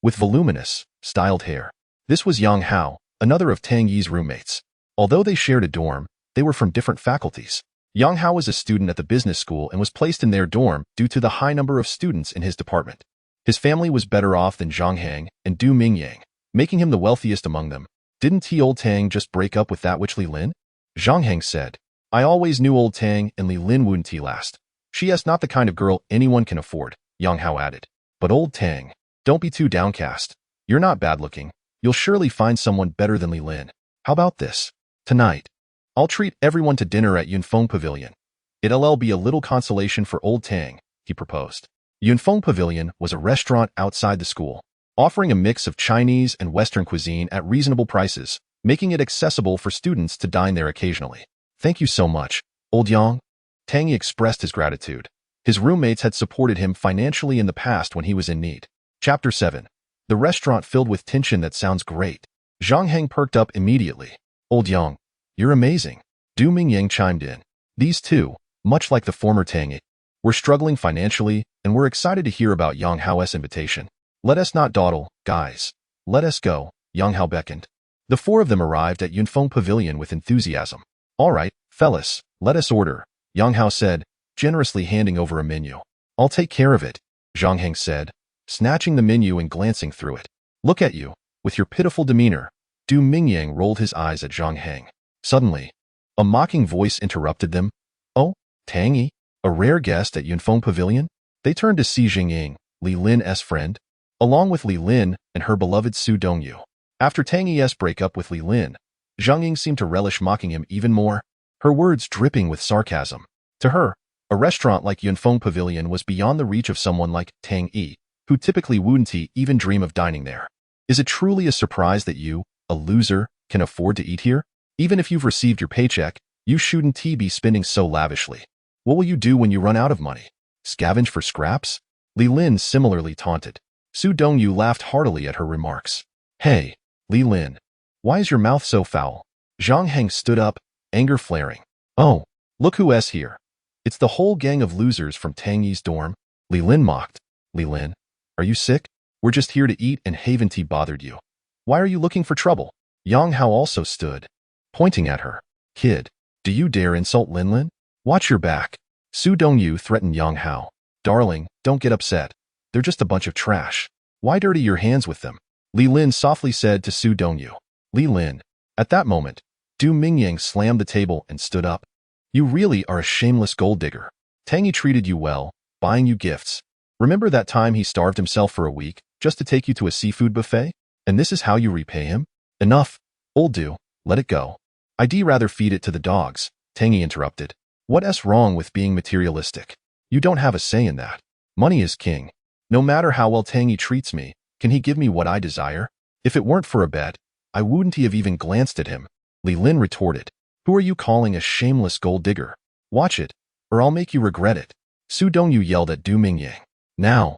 [SPEAKER 1] with voluminous, styled hair. This was Yang Hao, another of Tang Yi's roommates. Although they shared a dorm, they were from different faculties. Yang Hao was a student at the business school and was placed in their dorm due to the high number of students in his department. His family was better off than Zhang Hang and Du Mingyang, making him the wealthiest among them. "Didn't old Tang just break up with that witch Li Lin?" Zhang Hang said. "I always knew old Tang and Li Lin wouldn't last. She is not the kind of girl anyone can afford," Yang Hao added. "But old Tang, don't be too downcast. You're not bad looking. You'll surely find someone better than Li Lin. How about this? Tonight, I'll treat everyone to dinner at Yunfeng Pavilion. It'll be a little consolation for old Tang," he proposed. Yunfeng Pavilion was a restaurant outside the school, offering a mix of Chinese and Western cuisine at reasonable prices, making it accessible for students to dine there occasionally. "Thank you so much, old Yang." Tang Yi expressed his gratitude. His roommates had supported him financially in the past when he was in need. Chapter 7. The restaurant filled with tension. "That sounds great." Zhang Heng perked up immediately. "Old Yang, you're amazing." Du Mingyang chimed in. These two, much like the former Tang Yi, were struggling financially and were excited to hear about Yang Hao's invitation. "Let us not dawdle, guys. Let us go," Yang Hao beckoned. The four of them arrived at Yunfeng Pavilion with enthusiasm. "All right, fellas, let us order," Yang Hao said, generously handing over a menu. "I'll take care of it," Zhang Heng said, snatching the menu and glancing through it. "Look at you, with your pitiful demeanor." Du Mingyang rolled his eyes at Zhang Heng. Suddenly, a mocking voice interrupted them. "Oh, Tang Yi, a rare guest at Yunfeng Pavilion?" They turned to Xi Jingying, Li Lin's friend, along with Li Lin and her beloved Su Dongyu. After Tang Yi's breakup with Li Lin, Zhang Ying seemed to relish mocking him even more, her words dripping with sarcasm. To her, a restaurant like Yunfeng Pavilion was beyond the reach of someone like Tang Yi, who typically wouldn't even dream of dining there. "Is it truly a surprise that you, a loser, can afford to eat here? Even if you've received your paycheck, you shouldn't be spending so lavishly. What will you do when you run out of money? Scavenge for scraps?" Li Lin similarly taunted. Su Dongyu laughed heartily at her remarks. "Hey, Li Lin, why is your mouth so foul?" Zhang Heng stood up, anger flaring. "Oh, look who's here. It's the whole gang of losers from Tang Yi's dorm." Li Lin mocked. "Li Lin, are you sick? We're just here to eat and haven't bothered you. Why are you looking for trouble?" Yang Hao also stood, pointing at her. "Kid, do you dare insult Linlin? Watch your back." Su Dongyu threatened Yang Hao. "Darling, don't get upset. They're just a bunch of trash. Why dirty your hands with them?" Li Lin softly said to Su Dongyu. "Li Lin." At that moment, Du Mingyang slammed the table and stood up. "You really are a shameless gold digger. Tang Yi treated you well, buying you gifts. Remember that time he starved himself for a week just to take you to a seafood buffet? And this is how you repay him?" "Enough, old Du, let it go." "I'd rather feed it to the dogs," Tang Yi interrupted. "What's wrong with being materialistic? You don't have a say in that. Money is king. No matter how well Tang Yi treats me, can he give me what I desire? If it weren't for a bet, I wouldn't have even glanced at him." Li Lin retorted. "Who are you calling a shameless gold digger? Watch it, or I'll make you regret it." Su Dongyu yelled at Du Mingyang. "Now,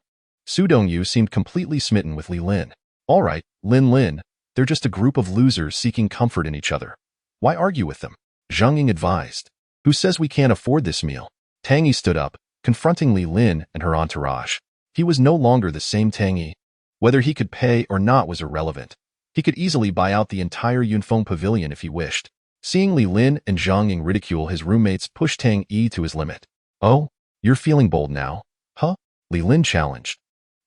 [SPEAKER 1] Su Dongyu seemed completely smitten with Li Lin. All right, Lin, they're just a group of losers seeking comfort in each other. Why argue with them? Zhang Ying advised. Who says we can't afford this meal? Tang Yi stood up, confronting Li Lin and her entourage. He was no longer the same Tang Yi. Whether he could pay or not was irrelevant. He could easily buy out the entire Yunfeng pavilion if he wished. Seeing Li Lin and Zhang Ying ridicule his roommates pushed Tang Yi to his limit. Oh, you're feeling bold now, huh? Li Lin challenged.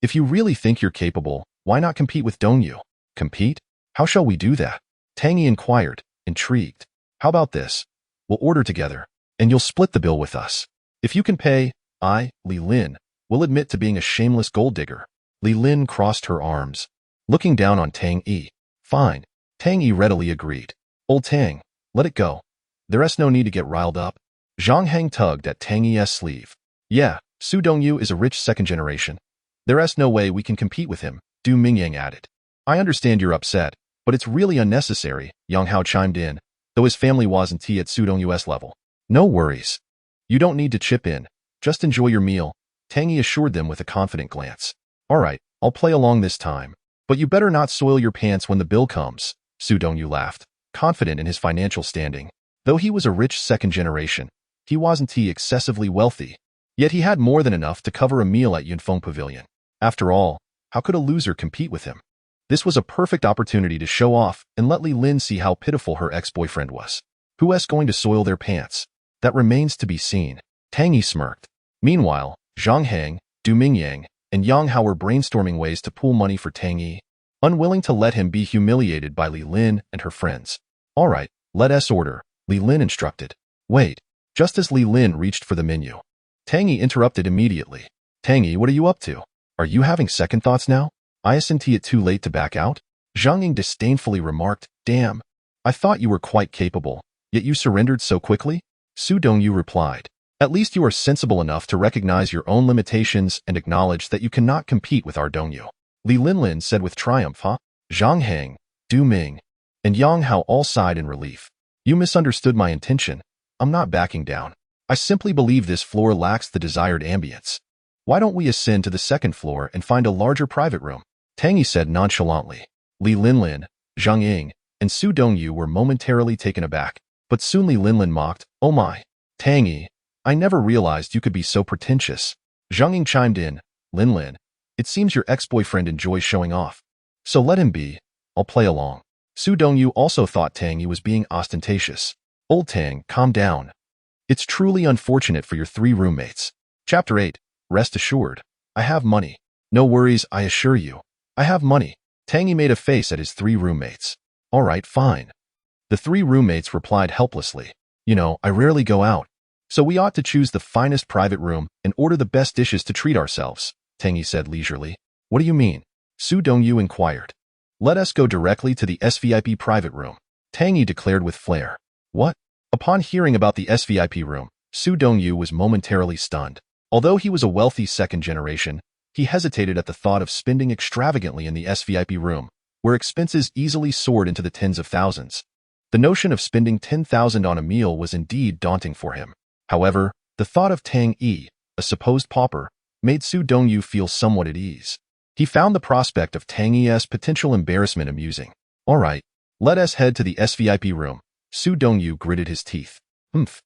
[SPEAKER 1] If you really think you're capable, why not compete with Dongyu? Compete? How shall we do that? Tang Yi inquired, intrigued. How about this? We'll order together, and you'll split the bill with us. If you can pay, I, Li Lin, will admit to being a shameless gold digger. Li Lin crossed her arms, looking down on Tang Yi. Fine. Tang Yi readily agreed. Old Tang, let it go. There's no need to get riled up. Zhang Heng tugged at Tang Yi's sleeve. Yeah, Su Dongyu is a rich second generation. There's no way we can compete with him, Du Mingyang added. I understand you're upset, but it's really unnecessary, Yang Hao chimed in, though his family wasn't at Su Dongyu's level. No worries. You don't need to chip in. Just enjoy your meal, Tang Yi assured them with a confident glance. All right, I'll play along this time. But you better not soil your pants when the bill comes, Su Dongyu laughed, confident in his financial standing. Though he was a rich second generation, he wasn't excessively wealthy. Yet he had more than enough to cover a meal at Yunfeng Pavilion. After all, how could a loser compete with him? This was a perfect opportunity to show off and let Li Lin see how pitiful her ex-boyfriend was. Who else going to soil their pants? That remains to be seen. Tang Yi smirked. Meanwhile, Zhang Heng, Du Mingyang, and Yang Hao were brainstorming ways to pool money for Tang Yi, unwilling to let him be humiliated by Li Lin and her friends. All right, let us order, Li Lin instructed. Wait. Just as Li Lin reached for the menu, Tang Yi interrupted immediately. Tang Yi, what are you up to? Are you having second thoughts now? Isn't it too late to back out? Zhang Ying disdainfully remarked. Damn. I thought you were quite capable, yet you surrendered so quickly? Su Dongyu replied. At least you are sensible enough to recognize your own limitations and acknowledge that you cannot compete with our Dongyu. Li Linlin said with triumph, huh? Zhang Heng, Du Ming, and Yang Hao all sighed in relief. You misunderstood my intention. I'm not backing down. I simply believe this floor lacks the desired ambience. Why don't we ascend to the second floor and find a larger private room? Tang Yi said nonchalantly. Li Linlin, Zhang Ying, and Su Dongyu were momentarily taken aback, but soon Li Linlin mocked, Oh my, Tang Yi, I never realized you could be so pretentious. Zhang Ying chimed in, Linlin, it seems your ex-boyfriend enjoys showing off. So let him be. I'll play along. Su Dongyu also thought Tang Yi was being ostentatious. Old Tang, calm down. It's truly unfortunate for your three roommates. Chapter 8. Rest assured. I have money. No worries, I assure you. I have money. Tang Yi made a face at his three roommates. All right, fine. The three roommates replied helplessly. You know, I rarely go out. So we ought to choose the finest private room and order the best dishes to treat ourselves, Tang Yi said leisurely. What do you mean? Su Dongyu inquired. Let us go directly to the SVIP private room, Tang Yi declared with flair. What? Upon hearing about the SVIP room, Su Dongyu was momentarily stunned. Although he was a wealthy second generation, he hesitated at the thought of spending extravagantly in the SVIP room, where expenses easily soared into the tens of thousands. The notion of spending 10,000 on a meal was indeed daunting for him. However, the thought of Tang Yi, a supposed pauper, made Su Dongyu feel somewhat at ease. He found the prospect of Tang Yi's potential embarrassment amusing. All right, let us head to the SVIP room. Su Dongyu gritted his teeth. Humph.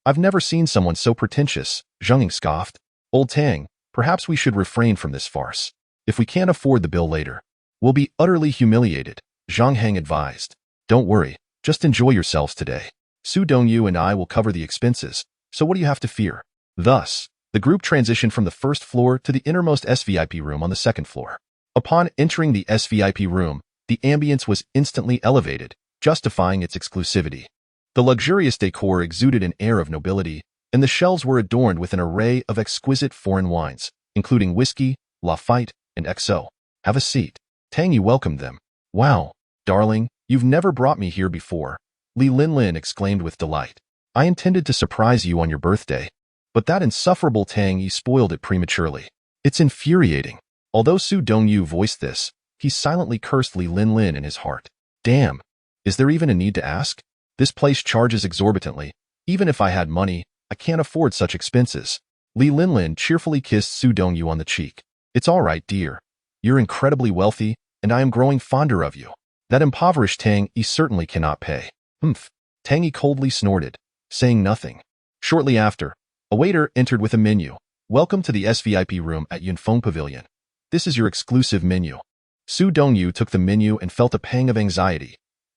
[SPEAKER 1] I've never seen someone so pretentious, Zhang Ying scoffed. Old Tang, perhaps we should refrain from this farce. If we can't afford the bill later, we'll be utterly humiliated, Zhang Heng advised. Don't worry, just enjoy yourselves today. Su Dongyu and I will cover the expenses, so what do you have to fear? Thus, the group transitioned from the first floor to the innermost SVIP room on the second floor. Upon entering the SVIP room, the ambience was instantly elevated, justifying its exclusivity. The luxurious decor exuded an air of nobility, and the shelves were adorned with an array of exquisite foreign wines, including whiskey, Lafite, and XO. Have a seat. Tang Yi welcomed them. Wow, darling, you've never brought me here before, Li Linlin exclaimed with delight. I intended to surprise you on your birthday, but that insufferable Tang Yi spoiled it prematurely. It's infuriating. Although Su Dongyu voiced this, he silently cursed Li Linlin in his heart. Damn, is there even a need to ask? This place charges exorbitantly. Even if I had money, I can't afford such expenses. Li Linlin cheerfully kissed Su Dongyu on the cheek. It's all right, dear. You're incredibly wealthy, and I am growing fonder of you. That impoverished Tang Yi certainly cannot pay. Humph. Tang Yi coldly snorted, saying nothing. Shortly after, a waiter entered with a menu. Welcome to the SVIP room at Yunfeng Pavilion. This is your exclusive menu. Su Dongyu took the menu and felt a pang of anxiety.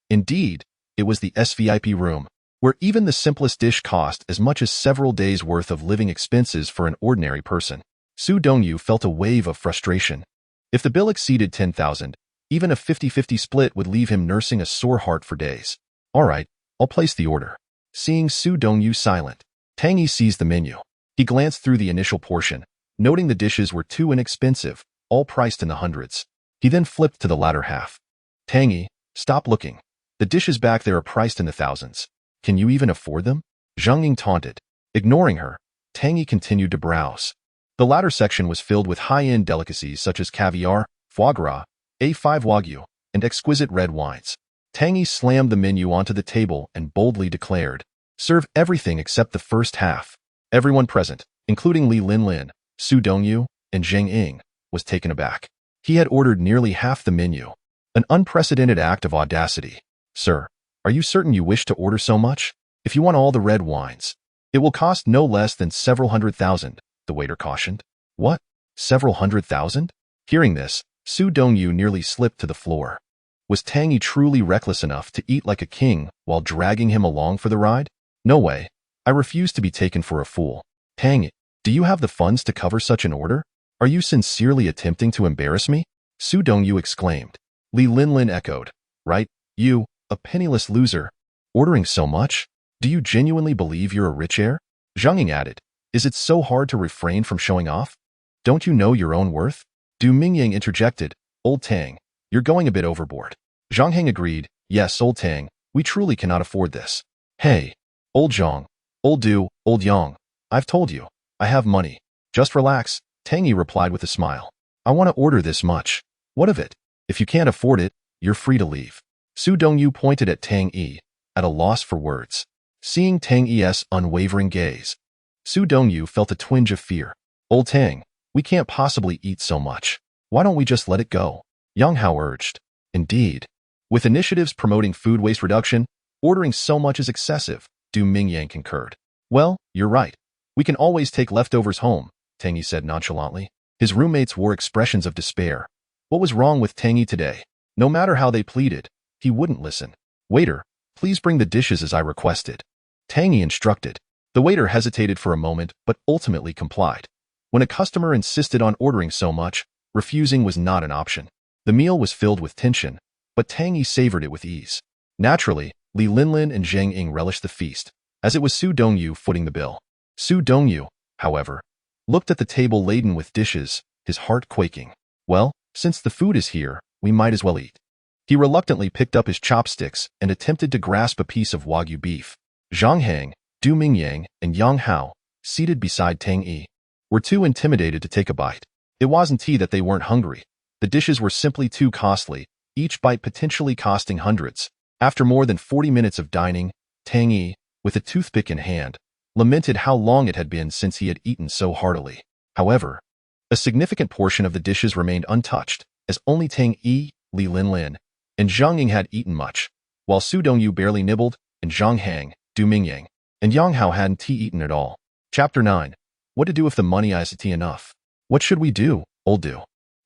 [SPEAKER 1] Indeed, it was the SVIP room, where even the simplest dish cost as much as several days' worth of living expenses for an ordinary person. Su Dongyu felt a wave of frustration. If the bill exceeded 10,000, even a 50-50 split would leave him nursing a sore heart for days. All right, I'll place the order. Seeing Su Dongyu silent, Tang Yi seized the menu. He glanced through the initial portion, noting the dishes were too inexpensive, all priced in the hundreds. He then flipped to the latter half. Tang Yi, stop looking. The dishes back there are priced in the thousands. Can you even afford them? Zhang Ying taunted. Ignoring her, Tang Yi continued to browse. The latter section was filled with high-end delicacies such as caviar, foie gras, A5 Wagyu, and exquisite red wines. Tang Yi slammed the menu onto the table and boldly declared, "Serve everything except the first half." Everyone present, including Li Linlin, Su Dongyu, and Zheng Ying, was taken aback. He had ordered nearly half the menu. An unprecedented act of audacity. Sir, are you certain you wish to order so much? If you want all the red wines, it will cost no less than several 100,000, the waiter cautioned. What? Several 100,000? Hearing this, Su Dongyu nearly slipped to the floor. Was Tang Yi truly reckless enough to eat like a king while dragging him along for the ride? No way. I refuse to be taken for a fool. Tang Yi, do you have the funds to cover such an order? Are you sincerely attempting to embarrass me? Su Dongyu exclaimed. Li Linlin echoed. Right, you, a penniless loser, ordering so much? Do you genuinely believe you're a rich heir? Zhang Ying added. Is it so hard to refrain from showing off? Don't you know your own worth? Du Mingyang interjected. Old Tang, you're going a bit overboard. Zhang Heng agreed. Yes, old Tang, we truly cannot afford this. Hey, old Zhang, old Du, old Yang, I've told you, I have money. Just relax, Tang Yi replied with a smile. I want to order this much. What of it? If you can't afford it, you're free to leave. Su Dongyu pointed at Tang Yi, at a loss for words. Seeing Tang Yi's unwavering gaze, Su Dongyu felt a twinge of fear. Old Tang, we can't possibly eat so much. Why don't we just let it go? Yang Hao urged. Indeed. With initiatives promoting food waste reduction, ordering so much is excessive, Du Mingyang concurred. Well, you're right. We can always take leftovers home, Tang Yi said nonchalantly. His roommates wore expressions of despair. What was wrong with Tang Yi today? No matter how they pleaded, he wouldn't listen. Waiter, please bring the dishes as I requested. Tang Yi instructed. The waiter hesitated for a moment, but ultimately complied. When a customer insisted on ordering so much, refusing was not an option. The meal was filled with tension, but Tang Yi savored it with ease. Naturally, Li Linlin and Zheng Ying relished the feast, as it was Su Dongyu footing the bill. Su Dongyu, however, looked at the table laden with dishes, his heart quaking. Well, since the food is here, we might as well eat. He reluctantly picked up his chopsticks and attempted to grasp a piece of Wagyu beef. Zhang Heng, Du Mingyang, and Yang Hao, seated beside Tang Yi, were too intimidated to take a bite. It wasn't that they weren't hungry. The dishes were simply too costly, each bite potentially costing hundreds. After more than 40 minutes of dining, Tang Yi, with a toothpick in hand, lamented how long it had been since he had eaten so heartily. However, a significant portion of the dishes remained untouched, as only Tang Yi, Li Linlin, and Zhang Ying had eaten much, while Su Dongyu barely nibbled, and Zhang Heng, Du Mingyang, and Yang Hao hadn't eaten at all. Chapter 9. What to do if the money isn't enough? What should we do, old Du?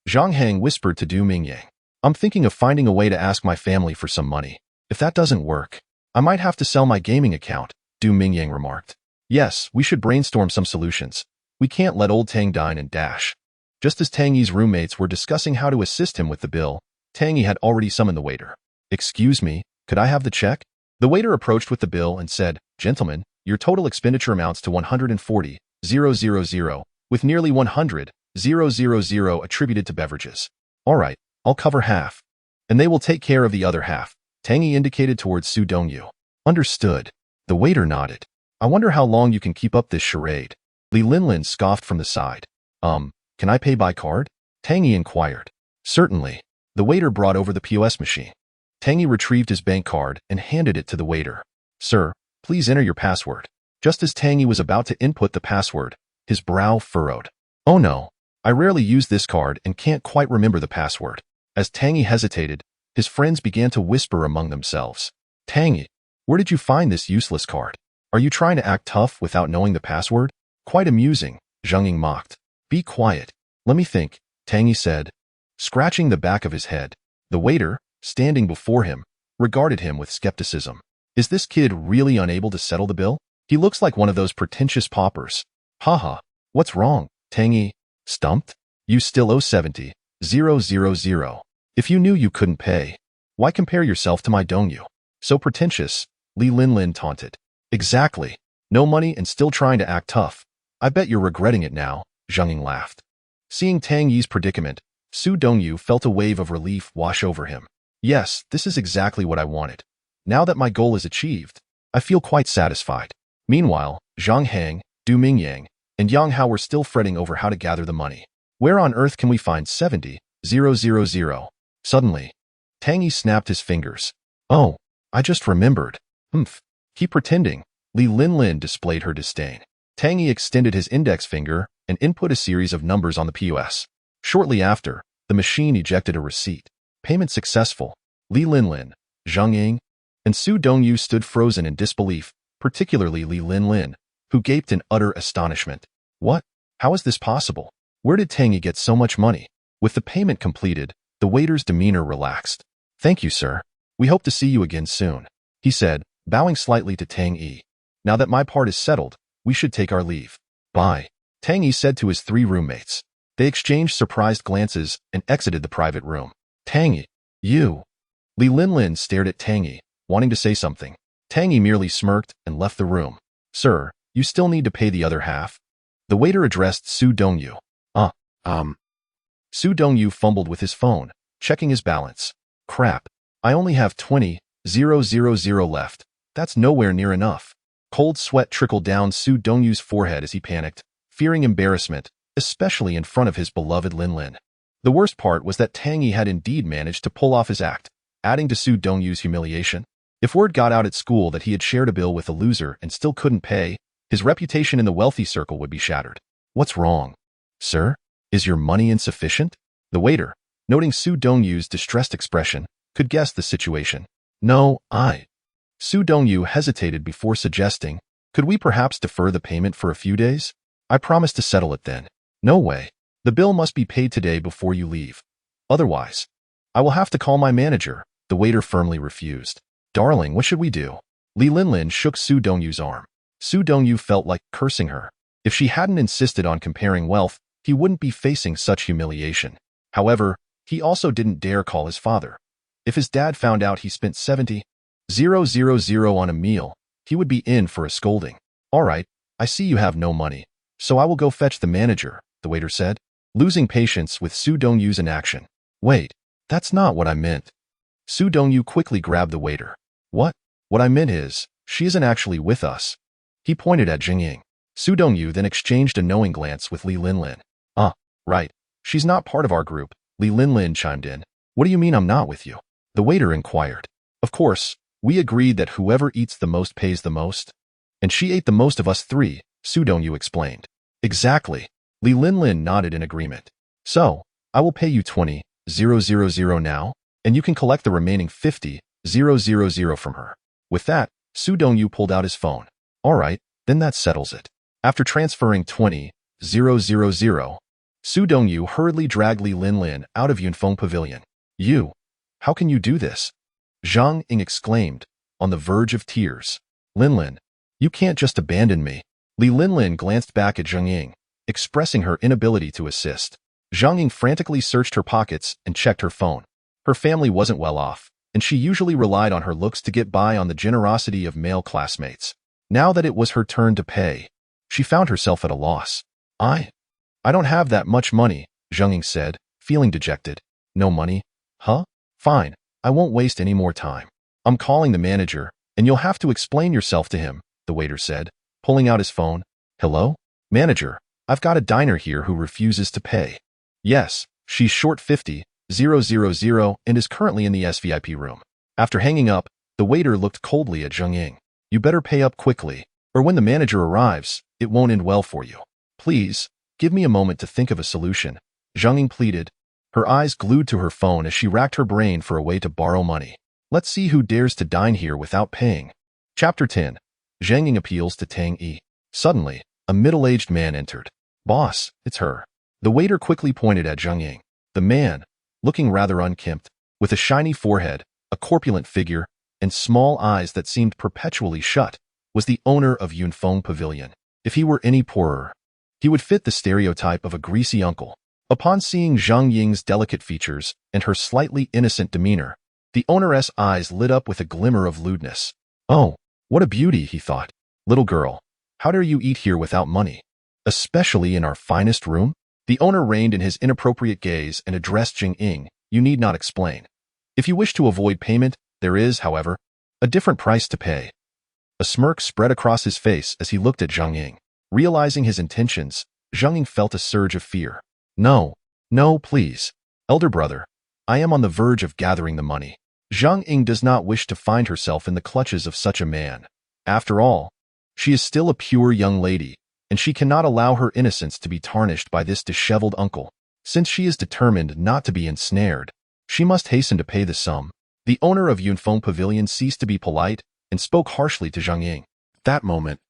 [SPEAKER 1] Zhang Heng whispered to Du Mingyang. I'm thinking of finding a way to ask my family for some money. If that doesn't work, I might have to sell my gaming account, Du Mingyang remarked. Yes, we should brainstorm some solutions. We can't let old Tang dine and dash. Just as Tang Yi's roommates were discussing how to assist him with the bill, Tang Yi had already summoned the waiter. Excuse me, could I have the check? The waiter approached with the bill and said, Gentlemen, your total expenditure amounts to 140,000, with nearly 100,000 attributed to beverages. All right, I'll cover half, and they will take care of the other half. Tang Yi indicated towards Su Dongyu. Understood. The waiter nodded. I wonder how long you can keep up this charade. Li Linlin scoffed from the side. Can I pay by card? Tang Yi inquired. Certainly. The waiter brought over the POS machine. Tang Yi retrieved his bank card and handed it to the waiter. Sir, please enter your password. Just as Tang Yi was about to input the password, his brow furrowed. Oh no. I rarely use this card and can't quite remember the password. As Tang Yi hesitated, his friends began to whisper among themselves. Tang Yi, where did you find this useless card? Are you trying to act tough without knowing the password? Quite amusing, Zheng Ying mocked. Be quiet. Let me think, Tang Yi said, scratching the back of his head. The waiter, standing before him, regarded him with skepticism. Is this kid really unable to settle the bill? He looks like one of those pretentious paupers. Haha, what's wrong, Tang Yi? Stumped? You still owe 70,000. If you knew you couldn't pay, why compare yourself to my Dongyu? So pretentious, Li Linlin taunted. Exactly. No money and still trying to act tough. I bet you're regretting it now, Zheng Ying laughed. Seeing Tang Yi's predicament, Su Dongyu felt a wave of relief wash over him. Yes, this is exactly what I wanted. Now that my goal is achieved, I feel quite satisfied. Meanwhile, Zhang Hang, Du Mingyang, and Yang Hao were still fretting over how to gather the money. Where on earth can we find 70,000? Suddenly, Tang Yi snapped his fingers. Oh, I just remembered. Keep pretending. Li Linlin displayed her disdain. Tang Yi extended his index finger and input a series of numbers on the POS. Shortly after, the machine ejected a receipt. Payment successful. Li Linlin, Zhang Ying, and Su Dongyu stood frozen in disbelief, particularly Li Linlin, who gaped in utter astonishment. What? How is this possible? Where did Tang Yi get so much money? With the payment completed, the waiter's demeanor relaxed. Thank you, sir. We hope to see you again soon, he said, bowing slightly to Tang Yi. Now that my part is settled, we should take our leave. Bye, Tang Yi said to his 3 roommates. They exchanged surprised glances and exited the private room. Tang Yi, you. Li Linlin stared at Tang Yi, wanting to say something. Tang Yi merely smirked and left the room. Sir, you still need to pay the other half? The waiter addressed Su Dongyu. Su Dongyu fumbled with his phone, checking his balance. Crap, I only have 20,000 left. That's nowhere near enough. Cold sweat trickled down Su Dongyu's forehead as he panicked, fearing embarrassment, especially in front of his beloved Linlin. The worst part was that Tang Yi had indeed managed to pull off his act, adding to Su Dongyu's humiliation. If word got out at school that he had shared a bill with a loser and still couldn't pay, his reputation in the wealthy circle would be shattered. What's wrong? Sir, is your money insufficient? The waiter, noting Su Dongyu's distressed expression, could guess the situation. No, Su Dongyu hesitated before suggesting, could we perhaps defer the payment for a few days? I promise to settle it then. No way. The bill must be paid today before you leave. Otherwise, I will have to call my manager, the waiter firmly refused. Darling, what should we do? Li Linlin shook Su Dongyu's arm. Su Dongyu felt like cursing her. If she hadn't insisted on comparing wealth, he wouldn't be facing such humiliation. However, he also didn't dare call his father. If his dad found out he spent 70,000 on a meal, he would be in for a scolding. All right, I see you have no money, so I will go fetch the manager, the waiter said, losing patience with Su Dongyu's inaction. Wait, that's not what I meant. Su Dongyu quickly grabbed the waiter. What? What I meant is, she isn't actually with us. He pointed at Zheng Ying. Su Dongyu then exchanged a knowing glance with Li Linlin. Right. She's not part of our group, Li Linlin chimed in. What do you mean I'm not with you? The waiter inquired. Of course, we agreed that whoever eats the most pays the most. And she ate the most of us 3, Su Dongyu explained. Exactly. Li Linlin nodded in agreement. So, I will pay you 20,000 now, and you can collect the remaining 50,000 from her. With that, Su Dongyu pulled out his phone. All right, then that settles it. After transferring 20,000, Su Dongyu hurriedly dragged Li Linlin out of Yunfeng Pavilion. You, how can you do this? Zhang Ying exclaimed, on the verge of tears. Linlin, you can't just abandon me. Li Linlin glanced back at Zhang Ying, expressing her inability to assist. Zhang Ying frantically searched her pockets and checked her phone. Her family wasn't well off, and she usually relied on her looks to get by on the generosity of male classmates. Now that it was her turn to pay, she found herself at a loss. I don't have that much money, Zheng Ying said, feeling dejected. No money? Huh? Fine, I won't waste any more time. I'm calling the manager, and you'll have to explain yourself to him, the waiter said, pulling out his phone. Hello? Manager, I've got a diner here who refuses to pay. Yes, she's short 50,000 and is currently in the SVIP room. After hanging up, the waiter looked coldly at Zheng Ying. You better pay up quickly, or when the manager arrives, it won't end well for you. Please, Give me a moment to think of a solution, Zhang Ying pleaded, her eyes glued to her phone as she racked her brain for a way to borrow money. Let's see who dares to dine here without paying. Chapter 10. Zhang Ying appeals to Tang Yi. Suddenly, a middle-aged man entered. Boss, it's her. The waiter quickly pointed at Zhang Ying. The man, looking rather unkempt, with a shiny forehead, a corpulent figure, and small eyes that seemed perpetually shut, was the owner of Yunfeng Pavilion. If he were any poorer, he would fit the stereotype of a greasy uncle. Upon seeing Zhang Ying's delicate features and her slightly innocent demeanor, the owner's eyes lit up with a glimmer of lewdness. Oh, what a beauty, he thought. Little girl, how dare you eat here without money? Especially in our finest room? The owner reined in his inappropriate gaze and addressed Zhang Ying. You need not explain. If you wish to avoid payment, there is, however, a different price to pay. A smirk spread across his face as he looked at Zhang Ying. Realizing his intentions, Zhang Ying felt a surge of fear. No, please. Elder brother, I am on the verge of gathering the money. Zhang Ying does not wish to find herself in the clutches of such a man. After all, she is still a pure young lady, and she cannot allow her innocence to be tarnished by this disheveled uncle. Since she is determined not to be ensnared, she must hasten to pay the sum. The owner of Yunfeng Pavilion ceased to be polite and spoke harshly to Zhang Ying. At that moment,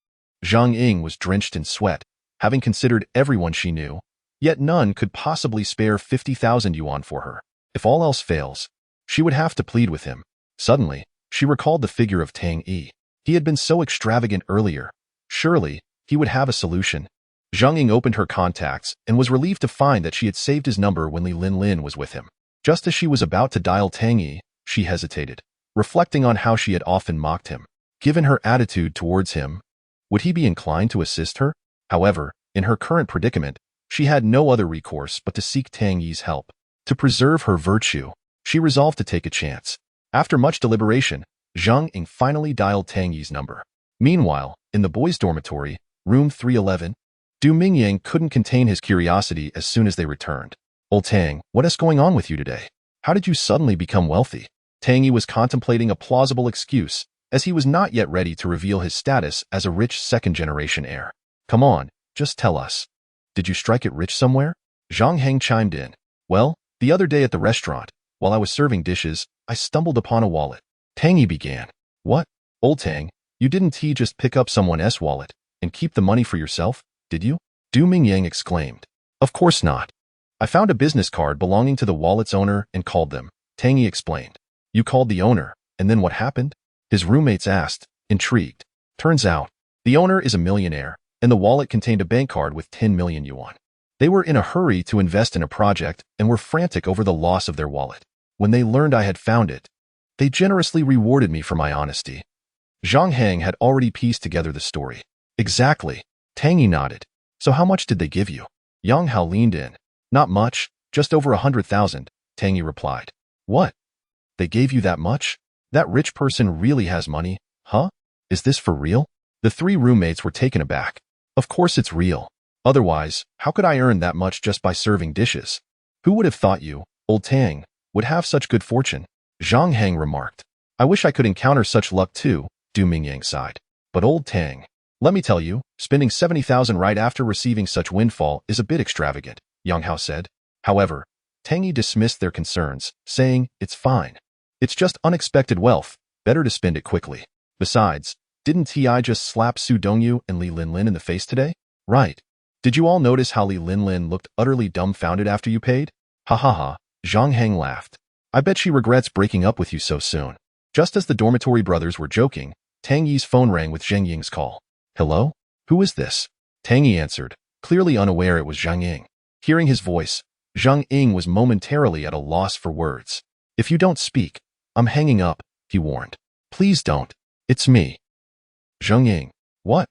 [SPEAKER 1] Zhang Ying was drenched in sweat, having considered everyone she knew, yet none could possibly spare 50,000 yuan for her. If all else fails, she would have to plead with him. Suddenly, she recalled the figure of Tang Yi. He had been so extravagant earlier. Surely, he would have a solution. Zhang Ying opened her contacts and was relieved to find that she had saved his number when Li Linlin was with him. Just as she was about to dial Tang Yi, she hesitated, reflecting on how she had often mocked him. Given her attitude towards him, would he be inclined to assist her? However, in her current predicament, she had no other recourse but to seek Tang Yi's help. To preserve her virtue, she resolved to take a chance. After much deliberation, Zhang Ying finally dialed Tang Yi's number. Meanwhile, in the boys' dormitory, room 311, Du Mingyang couldn't contain his curiosity as soon as they returned. Old Tang, what is going on with you today? How did you suddenly become wealthy? Tang Yi was contemplating a plausible excuse, as he was not yet ready to reveal his status as a rich second-generation heir. Come on, just tell us. Did you strike it rich somewhere? Zhang Heng chimed in. Well, the other day at the restaurant, while I was serving dishes, I stumbled upon a wallet. Tang Yi began. What? Old Tang, you didn't just pick up someone else's wallet and keep the money for yourself, did you? Du Mingyang exclaimed. Of course not. I found a business card belonging to the wallet's owner and called them. Tang Yi explained. You called the owner, and then what happened? His roommates asked, intrigued. Turns out, the owner is a millionaire, and the wallet contained a bank card with 10 million yuan. They were in a hurry to invest in a project and were frantic over the loss of their wallet. When they learned I had found it, they generously rewarded me for my honesty. Zhang Heng had already pieced together the story. Exactly. Tang Yi nodded. So how much did they give you? Yang Hao leaned in. Not much, just over 100,000, Tang Yi replied. What? They gave you that much? That rich person really has money, huh? Is this for real? The three roommates were taken aback. Of course it's real. Otherwise, how could I earn that much just by serving dishes? Who would have thought you, old Tang, would have such good fortune? Zhang Heng remarked. I wish I could encounter such luck too, Du Mingyang sighed. But old Tang, let me tell you, spending 70,000 right after receiving such windfall is a bit extravagant, Yang Hao said. However, Tang Yi dismissed their concerns, saying, it's fine. It's just unexpected wealth, better to spend it quickly. Besides, didn't Ti just slap Su Dongyu and Li Linlin in the face today? Right. Did you all notice how Li Linlin looked utterly dumbfounded after you paid? Ha ha ha, Zhang Heng laughed. I bet she regrets breaking up with you so soon. Just as the dormitory brothers were joking, Tang Yi's phone rang with Zhang Ying's call. Hello? Who is this? Tang Yi answered, clearly unaware it was Zhang Ying. Hearing his voice, Zhang Ying was momentarily at a loss for words. If you don't speak, I'm hanging up, he warned. Please don't. It's me. Zhang Ying. What?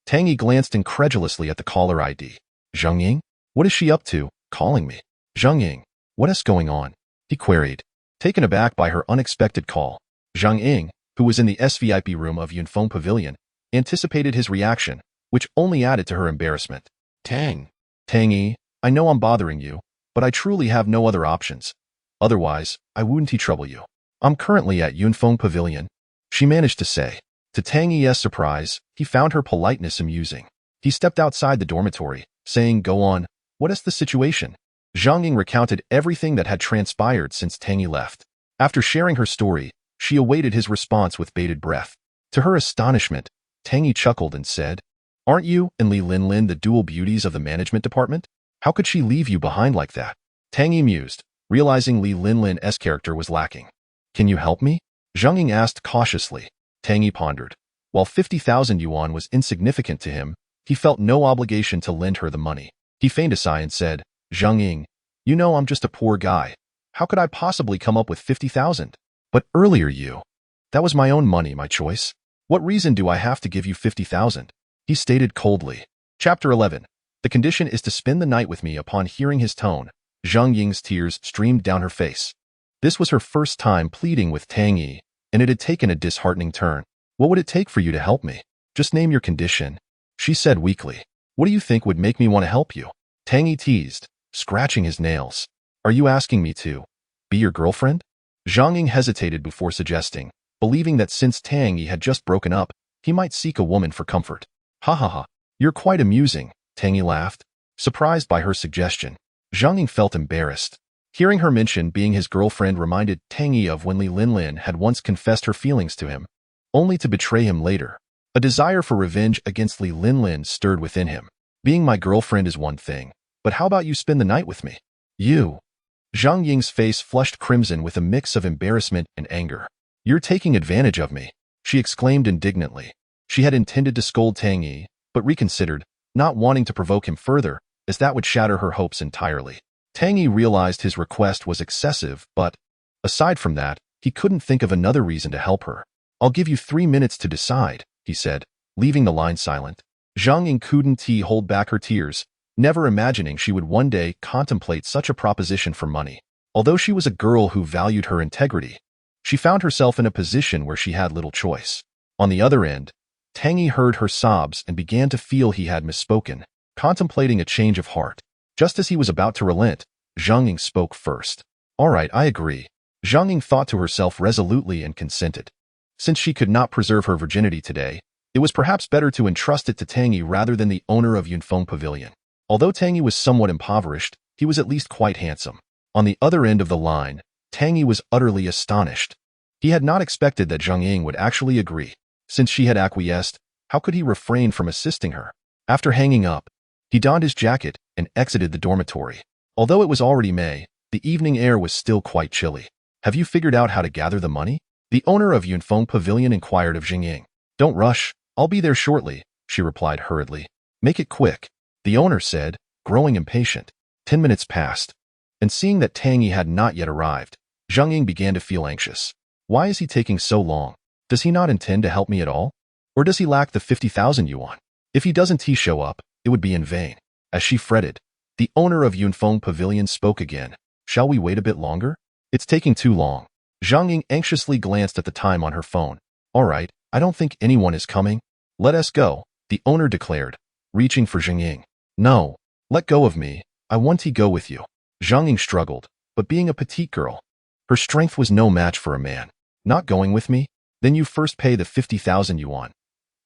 [SPEAKER 1] Tang Yi glanced incredulously at the caller ID. Zhang Ying? What is she up to, calling me? Zhang Ying. What is going on? He queried, taken aback by her unexpected call. Zhang Ying, who was in the SVIP room of Yunfeng Pavilion, anticipated his reaction, which only added to her embarrassment. Tang Yi, I know I'm bothering you, but I truly have no other options. Otherwise, I wouldn't trouble you. I'm currently at Yunfeng Pavilion, she managed to say. To Tang Yi's surprise, he found her politeness amusing. He stepped outside the dormitory, saying, "Go on, what is the situation?" Zhang Ying recounted everything that had transpired since Tang Yi left. After sharing her story, she awaited his response with bated breath. To her astonishment, Tang Yi chuckled and said, "Aren't you and Li Linlin the dual beauties of the management department? How could she leave you behind like that?" Tang Yi mused, realizing Li Linlin's character was lacking. "Can you help me?" Zhang Ying asked cautiously. Tang Yi pondered. While 50,000 yuan was insignificant to him, he felt no obligation to lend her the money. He feigned a sigh and said, "Zhang Ying, you know I'm just a poor guy. How could I possibly come up with 50,000? But earlier that was my own money, my choice. What reason do I have to give you 50,000? He stated coldly. Chapter 11. The condition is to spend the night with me. Upon hearing his tone, Zhang Ying's tears streamed down her face. This was her first time pleading with Tang Yi, and it had taken a disheartening turn. "What would it take for you to help me? Just name your condition," she said weakly. "What do you think would make me want to help you?" Tang Yi teased, scratching his nails. "Are you asking me to be your girlfriend?" Zhang Ying hesitated before suggesting, believing that since Tang Yi had just broken up, he might seek a woman for comfort. "Ha ha ha, you're quite amusing," Tang Yi laughed, surprised by her suggestion. Zhang Ying felt embarrassed. Hearing her mention being his girlfriend reminded Tang Yi of when Li Linlin had once confessed her feelings to him, only to betray him later. A desire for revenge against Li Linlin stirred within him. "Being my girlfriend is one thing, but how about you spend the night with me?" "You?" Zhang Ying's face flushed crimson with a mix of embarrassment and anger. "You're taking advantage of me," she exclaimed indignantly. She had intended to scold Tang Yi, but reconsidered, not wanting to provoke him further, as that would shatter her hopes entirely. Tang Yi realized his request was excessive, but, aside from that, he couldn't think of another reason to help her. "I'll give you 3 minutes to decide," he said, leaving the line silent. Zhang Ying couldn't hold back her tears, never imagining she would one day contemplate such a proposition for money. Although she was a girl who valued her integrity, she found herself in a position where she had little choice. On the other end, Tang Yi heard her sobs and began to feel he had misspoken, contemplating a change of heart. Just as he was about to relent, Zhang Ying spoke first. "All right, I agree." Zhang Ying thought to herself resolutely and consented. Since she could not preserve her virginity today, it was perhaps better to entrust it to Tang Yi rather than the owner of Yunfeng Pavilion. Although Tang Yi was somewhat impoverished, he was at least quite handsome. On the other end of the line, Tang Yi was utterly astonished. He had not expected that Zhang Ying would actually agree. Since she had acquiesced, how could he refrain from assisting her? After hanging up, he donned his jacket and exited the dormitory. Although it was already May, the evening air was still quite chilly. "Have you figured out how to gather the money?" the owner of Yunfeng Pavilion inquired of Zhang Ying. "Don't rush, I'll be there shortly," she replied hurriedly. "Make it quick," the owner said, growing impatient. 10 minutes passed, and seeing that Tang Yi had not yet arrived, Zhang Ying began to feel anxious. Why is he taking so long? Does he not intend to help me at all? Or does he lack the 50,000 yuan? If he doesn't show up, it would be in vain. As she fretted, the owner of Yunfeng Pavilion spoke again. "Shall we wait a bit longer? It's taking too long." Zhang Ying anxiously glanced at the time on her phone. "All right, I don't think anyone is coming. Let us go," the owner declared, reaching for Zhang Ying. "No, let go of me. I want to go with you." Zhang Ying struggled, but being a petite girl, her strength was no match for a man. "Not going with me? Then you first pay the 50,000 yuan.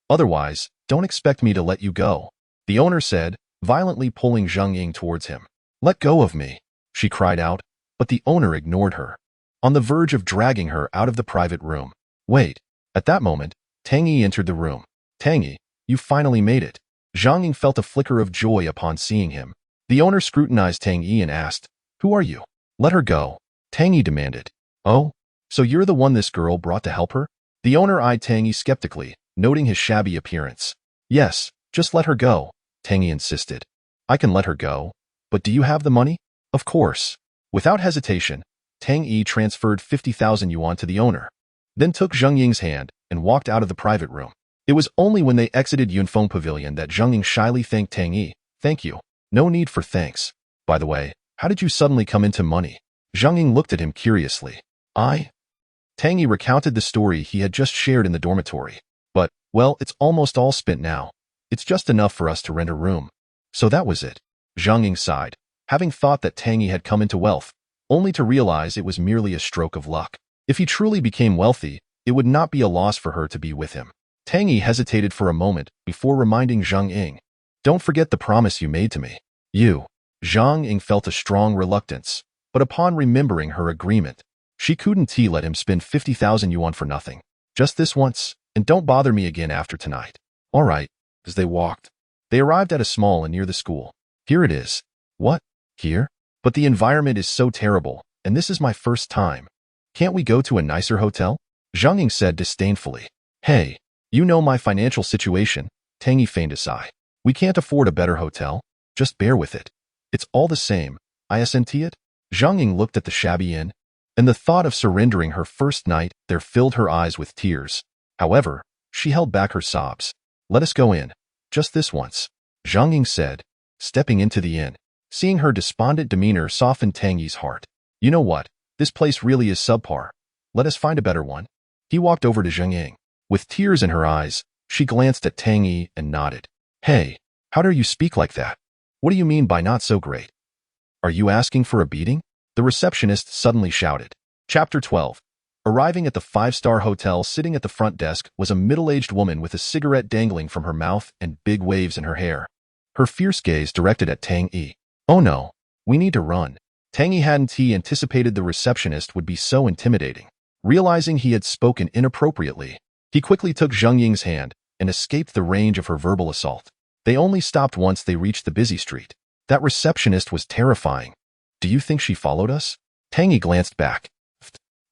[SPEAKER 1] Otherwise, don't expect me to let you go," the owner said, violently pulling Zhang Ying towards him. "Let go of me," she cried out, but the owner ignored her, on the verge of dragging her out of the private room. "Wait." At that moment, Tang Yi entered the room. "Tang Yi, you finally made it." Zhang Ying felt a flicker of joy upon seeing him. The owner scrutinized Tang Yi and asked, "Who are you?" "Let her go," Tang Yi demanded. "Oh, so you're the one this girl brought to help her?" The owner eyed Tang Yi skeptically, noting his shabby appearance. "Yes, just let her go," Tang Yi insisted. "I can let her go, but do you have the money?" "Of course." Without hesitation, Tang Yi transferred 50,000 yuan to the owner, then took Zhang Ying's hand and walked out of the private room. It was only when they exited Yunfeng Pavilion that Zhang Ying shyly thanked Tang Yi. "Thank you." "No need for thanks. By the way, how did you suddenly come into money?" Zhang Ying looked at him curiously. Tang Yi recounted the story he had just shared in the dormitory. "But, well, it's almost all spent now. It's just enough for us to rent a room." "So that was it." Zhang Ying sighed, having thought that Tang Yi had come into wealth, only to realize it was merely a stroke of luck. If he truly became wealthy, it would not be a loss for her to be with him. Tang Yi hesitated for a moment before reminding Zhang Ying, Don't forget the promise you made to me. You. Zhang Ying felt a strong reluctance, but upon remembering her agreement, she couldn't let him spend 50,000 yuan for nothing. Just this once, and don't bother me again after tonight. All right. As they walked, they arrived at a small inn near the school. Here it is. What? Here? But the environment is so terrible, and this is my first time. Can't we go to a nicer hotel? Zhang Ying said disdainfully. Hey, you know my financial situation. Tang Yi feigned a sigh. We can't afford a better hotel. Just bear with it. It's all the same. Isn't it? Zhang Ying looked at the shabby inn, and the thought of surrendering her first night there filled her eyes with tears. However, she held back her sobs. Let us go in. Just this once, Zhang Ying said, stepping into the inn. Seeing her despondent demeanor softened Tang Yi's heart. You know what? This place really is subpar. Let us find a better one. He walked over to Zhang Ying. With tears in her eyes, she glanced at Tang Yi and nodded. Hey, how dare you speak like that? What do you mean by not so great? Are you asking for a beating? The receptionist suddenly shouted. Chapter 12. Arriving at the five-star hotel, sitting at the front desk was a middle-aged woman with a cigarette dangling from her mouth and big waves in her hair. Her fierce gaze directed at Tang Yi. Oh no, we need to run. Tang Yi hadn't anticipated the receptionist would be so intimidating. Realizing he had spoken inappropriately, he quickly took Zhang Ying's hand and escaped the range of her verbal assault. They only stopped once they reached the busy street. That receptionist was terrifying. Do you think she followed us? Tang Yi glanced back.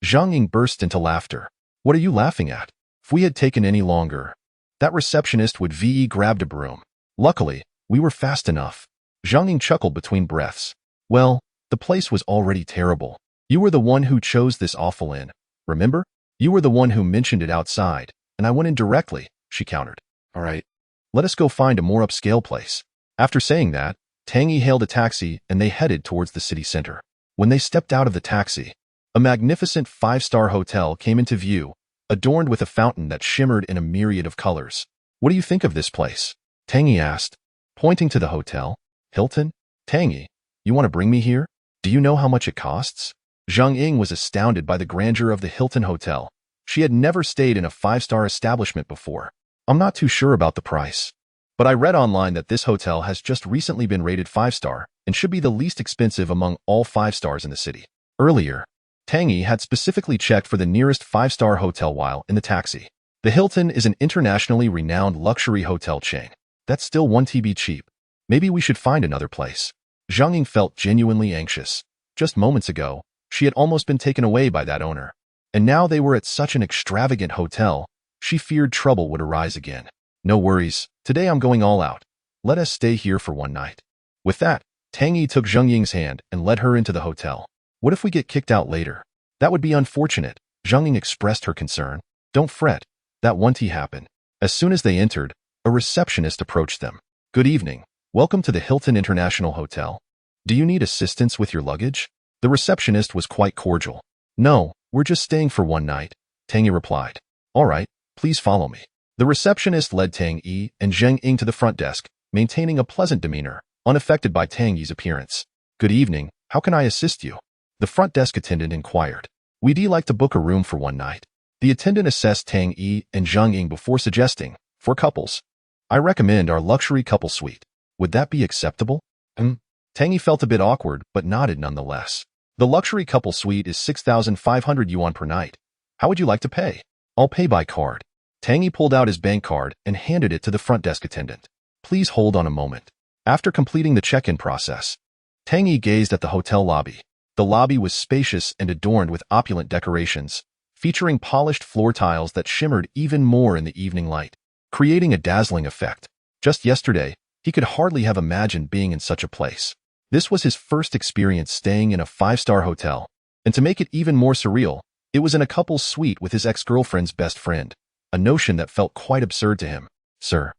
[SPEAKER 1] Zhang Ying burst into laughter. What are you laughing at? If we had taken any longer, that receptionist would grabbed a broom. Luckily, we were fast enough. Zhang Ying chuckled between breaths. Well, the place was already terrible. You were the one who chose this awful inn. Remember? You were the one who mentioned it outside, and I went in directly, she countered. All right. Let us go find a more upscale place. After saying that, Tang Yi hailed a taxi and they headed towards the city center. When they stepped out of the taxi, a magnificent five-star hotel came into view, adorned with a fountain that shimmered in a myriad of colors. What do you think of this place? Tang Yi asked, pointing to the hotel. Hilton? Tang Yi, you want to bring me here? Do you know how much it costs? Zhang Ying was astounded by the grandeur of the Hilton Hotel. She had never stayed in a five-star establishment before. I'm not too sure about the price, but I read online that this hotel has just recently been rated 5-star and should be the least expensive among all 5 stars in the city. Earlier, Tang Yi had specifically checked for the nearest 5-star hotel while in the taxi. The Hilton is an internationally renowned luxury hotel chain. That's still 1 TB cheap. Maybe we should find another place. Zhang Ying felt genuinely anxious. Just moments ago, she had almost been taken away by that owner. And now they were at such an extravagant hotel, she feared trouble would arise again. No worries, today I'm going all out. Let us stay here for one night. With that, Tang Yi took Zhang Ying's hand and led her into the hotel. What if we get kicked out later? That would be unfortunate. Zhang Ying expressed her concern. Don't fret. That won't happen. As soon as they entered, a receptionist approached them. Good evening. Welcome to the Hilton International Hotel. Do you need assistance with your luggage? The receptionist was quite cordial. No, we're just staying for one night, Tang Yi replied. All right, please follow me. The receptionist led Tang Yi and Zhang Ying to the front desk, maintaining a pleasant demeanor, unaffected by Tang Yi's appearance. Good evening, how can I assist you? The front desk attendant inquired. We'd like to book a room for one night. The attendant assessed Tang Yi and Zhang Ying before suggesting, for couples, I recommend our luxury couple suite. Would that be acceptable? Tang Yi felt a bit awkward, but nodded nonetheless. The luxury couple suite is 6,500 yuan per night. How would you like to pay? I'll pay by card. Tang Yi pulled out his bank card and handed it to the front desk attendant. Please hold on a moment. After completing the check-in process, Tang Yi gazed at the hotel lobby. The lobby was spacious and adorned with opulent decorations, featuring polished floor tiles that shimmered even more in the evening light, creating a dazzling effect. Just yesterday, he could hardly have imagined being in such a place. This was his first experience staying in a 5-star hotel, and to make it even more surreal, it was in a couple's suite with his ex-girlfriend's best friend, a notion that felt quite absurd to him. Sir,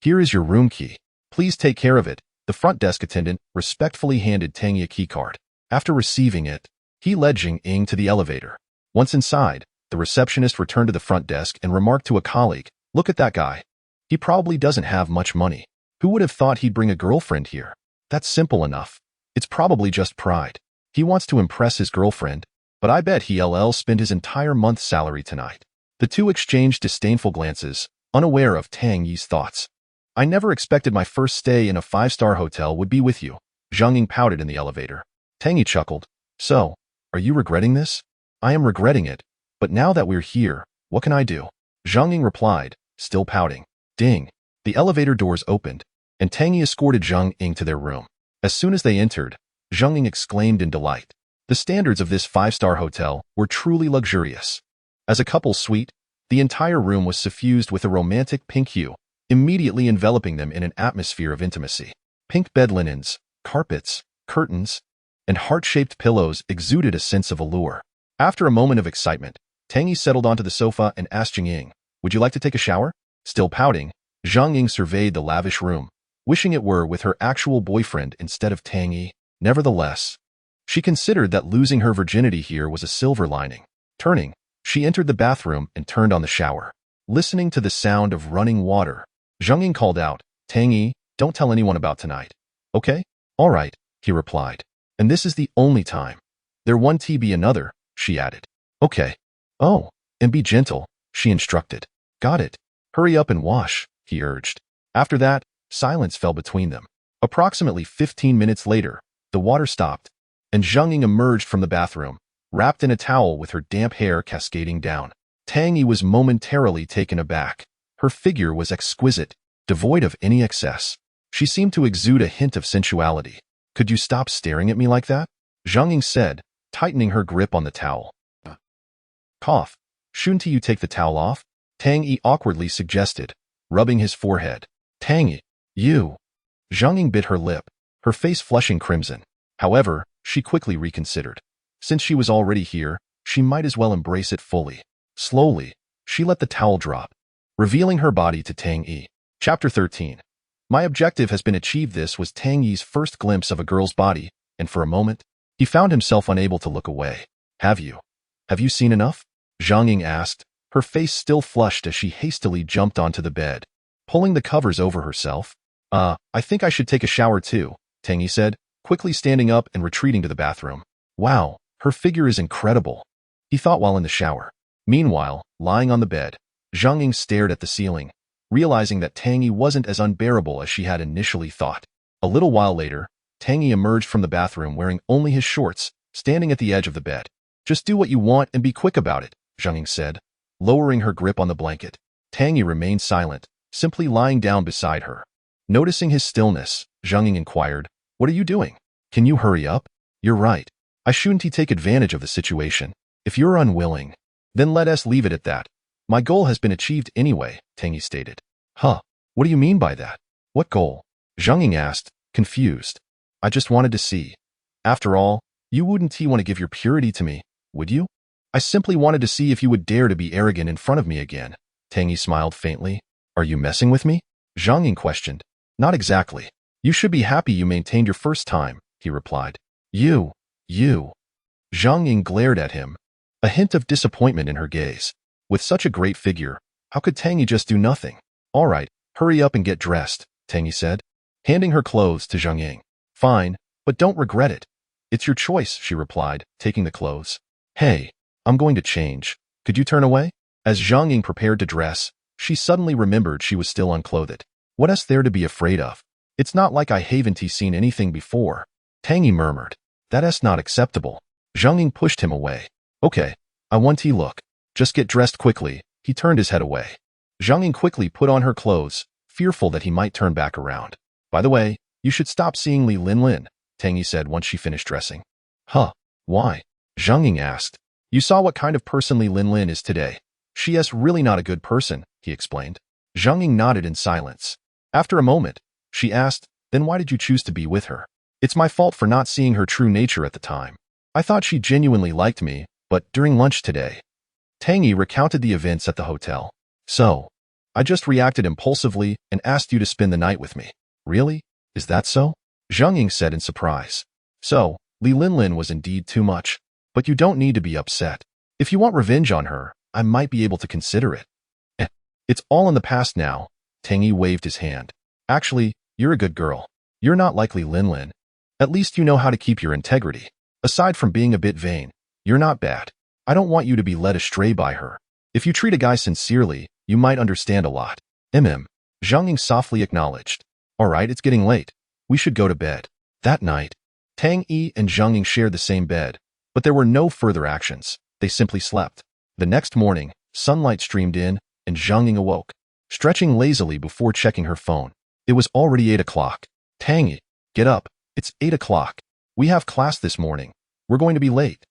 [SPEAKER 1] here is your room key. Please take care of it. The front desk attendant respectfully handed Tang Yi a key card. After receiving it, he led Zhang Ying to the elevator. Once inside, the receptionist returned to the front desk and remarked to a colleague, look at that guy. He probably doesn't have much money. Who would have thought he'd bring a girlfriend here? That's simple enough. It's probably just pride. He wants to impress his girlfriend, but I bet he'll spend his entire month's salary tonight. The two exchanged disdainful glances, unaware of Tang Yi's thoughts. I never expected my first stay in a five-star hotel would be with you. Zhang Ying pouted in the elevator. Tang Yi chuckled. So, are you regretting this? I am regretting it, but now that we're here, what can I do? Zhang Ying replied, still pouting. Ding. The elevator doors opened, and Tang Yi escorted Zhang Ying to their room. As soon as they entered, Zhang Ying exclaimed in delight. The standards of this five-star hotel were truly luxurious. As a couple's suite, the entire room was suffused with a romantic pink hue, immediately enveloping them in an atmosphere of intimacy. Pink bed linens, carpets, curtains, and heart-shaped pillows exuded a sense of allure. After a moment of excitement, Tang Yi settled onto the sofa and asked Zhang Ying, would you like to take a shower? Still pouting, Zhang Ying surveyed the lavish room, wishing it were with her actual boyfriend instead of Tang Yi. Nevertheless, she considered that losing her virginity here was a silver lining. Turning, she entered the bathroom and turned on the shower. Listening to the sound of running water, Zhang Ying called out, Tang Yi, don't tell anyone about tonight. Okay? All right, he replied. And this is the only time. There one tea be another, she added. Okay. Oh, and be gentle, she instructed. Got it. Hurry up and wash, he urged. After that, silence fell between them. Approximately 15 minutes later, the water stopped, and Zhang Ying emerged from the bathroom, wrapped in a towel with her damp hair cascading down. Tang Yi was momentarily taken aback. Her figure was exquisite, devoid of any excess. She seemed to exude a hint of sensuality. Could you stop staring at me like that? Zhang Ying said, tightening her grip on the towel. Cough. Shouldn't you take the towel off? Tang Yi awkwardly suggested, rubbing his forehead. Tang Yi, you. Zhang Ying bit her lip, her face flushing crimson. However, she quickly reconsidered. Since she was already here, she might as well embrace it fully. Slowly, she let the towel drop, revealing her body to Tang Yi. Chapter 13. My objective has been achieved. This was Tang Yi's first glimpse of a girl's body, and for a moment, he found himself unable to look away. Have you seen enough? Zhang Ying asked, her face still flushed as she hastily jumped onto the bed, pulling the covers over herself. I think I should take a shower too, Tang Yi said, quickly standing up and retreating to the bathroom. Wow, her figure is incredible, he thought while in the shower. Meanwhile, lying on the bed, Zhang Ying stared at the ceiling, realizing that Tang Yi wasn't as unbearable as she had initially thought. A little while later, Tang Yi emerged from the bathroom wearing only his shorts, standing at the edge of the bed. Just do what you want and be quick about it, Zhang Ying said, lowering her grip on the blanket. Tang Yi remained silent, simply lying down beside her. Noticing his stillness, Zhang Ying inquired, what are you doing? Can you hurry up? You're right. I shouldn't take advantage of the situation. If you're unwilling, then let us leave it at that. My goal has been achieved anyway, Tang Yi stated. Huh? What do you mean by that? What goal? Zhang Ying asked, confused. I just wanted to see. After all, you wouldn't want to give your purity to me, would you? I simply wanted to see if you would dare to be arrogant in front of me again. Tang Yi smiled faintly. Are you messing with me? Zhang Ying questioned. Not exactly. You should be happy you maintained your first time, he replied. You. Zhang Ying glared at him, a hint of disappointment in her gaze. With such a great figure, how could Tang Yi just do nothing? All right, hurry up and get dressed, Tang Yi said, handing her clothes to Zhang Ying. Fine, but don't regret it. It's your choice, she replied, taking the clothes. Hey, I'm going to change. Could you turn away? As Zhang Ying prepared to dress, she suddenly remembered she was still unclothed. What is there to be afraid of? It's not like I haven't seen anything before. Tang Yi murmured. That's not acceptable. Zhang Ying pushed him away. Okay, I want to look. Just get dressed quickly. He turned his head away. Zhang Ying quickly put on her clothes, fearful that he might turn back around. By the way, you should stop seeing Li Linlin, Tang Yi said once she finished dressing. Huh? Why? Zhang Ying asked. You saw what kind of person Li Linlin is today. She is really not a good person, he explained. Zhang Ying nodded in silence. After a moment, she asked, then why did you choose to be with her? It's my fault for not seeing her true nature at the time. I thought she genuinely liked me, but during lunch today. Tang Yi recounted the events at the hotel. So, I just reacted impulsively and asked you to spend the night with me. Really? Is that so? Zhang Ying said in surprise. So, Li Linlin was indeed too much. But you don't need to be upset. If you want revenge on her, I might be able to consider it. It's all in the past now. Tang Yi waved his hand. Actually, you're a good girl. You're not like Li Linlin. At least you know how to keep your integrity. Aside from being a bit vain, you're not bad. I don't want you to be led astray by her. If you treat a guy sincerely, you might understand a lot. Zhang Ying softly acknowledged. All right, it's getting late. We should go to bed. That night, Tang Yi and Zhang Ying shared the same bed, but there were no further actions. They simply slept. The next morning, sunlight streamed in, and Zhang Ying awoke, stretching lazily before checking her phone. It was already 8 o'clock. Tang Yi, get up. It's 8 o'clock. We have class this morning. We're going to be late.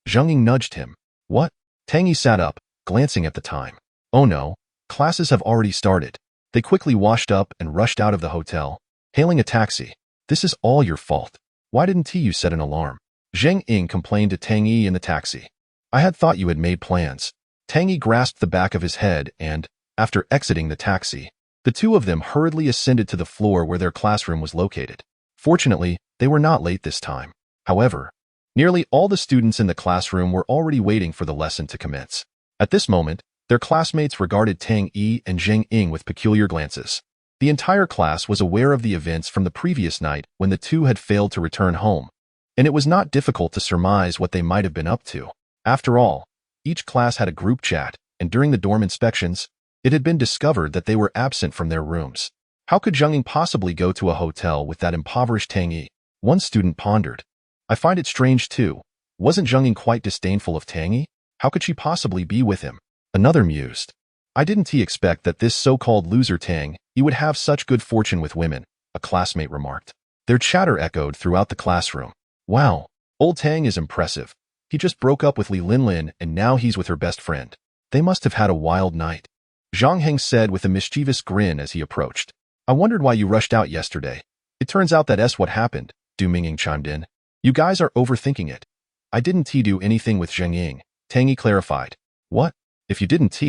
[SPEAKER 1] Zhang Ying nudged him. What? Tang Yi sat up, glancing at the time. Oh no, classes have already started. They quickly washed up and rushed out of the hotel, hailing a taxi. This is all your fault. Why didn't you set an alarm? Zhang Ying complained to Tang Yi in the taxi. I had thought you had made plans. Tang Yi grasped the back of his head and, after exiting the taxi, the two of them hurriedly ascended to the floor where their classroom was located. Fortunately, they were not late this time. However, nearly all the students in the classroom were already waiting for the lesson to commence. At this moment, their classmates regarded Tang Yi and Zhang Ying with peculiar glances. The entire class was aware of the events from the previous night when the two had failed to return home, and it was not difficult to surmise what they might have been up to. After all, each class had a group chat, and during the dorm inspections, it had been discovered that they were absent from their rooms. How could Zhang Ying possibly go to a hotel with that impoverished Tang Yi? One student pondered. I find it strange too. Wasn't Zhang Ying quite disdainful of Tang Yi? How could she possibly be with him? Another mused. I didn't expect that this so-called loser Tang Yi would have such good fortune with women, a classmate remarked. Their chatter echoed throughout the classroom. Wow, old Tang is impressive. He just broke up with Li Linlin and now he's with her best friend. They must have had a wild night. Zhang Heng said with a mischievous grin as he approached. I wondered why you rushed out yesterday. It turns out that's what happened, Du Mingying chimed in. You guys are overthinking it. I didn't do anything with Zheng Ying, Tang Yi clarified. What? If you didn't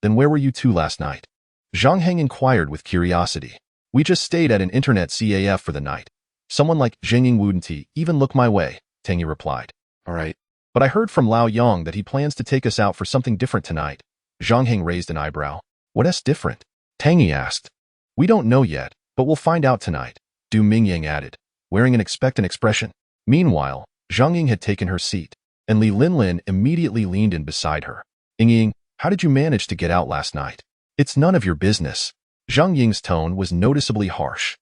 [SPEAKER 1] then where were you two last night? Zhang Heng inquired with curiosity. We just stayed at an internet CAF for the night. Someone like Zheng Ying wouldn't even look my way, Tang Yi replied. All right. But I heard from Lao Yang that he plans to take us out for something different tonight. Zhang Heng raised an eyebrow. What's different? Tang Yi asked. We don't know yet, but we'll find out tonight, Du Mingying added, wearing an expectant expression. Meanwhile, Zhang Ying had taken her seat, and Li Linlin immediately leaned in beside her. Ying, how did you manage to get out last night? It's none of your business. Zhang Ying's tone was noticeably harsh.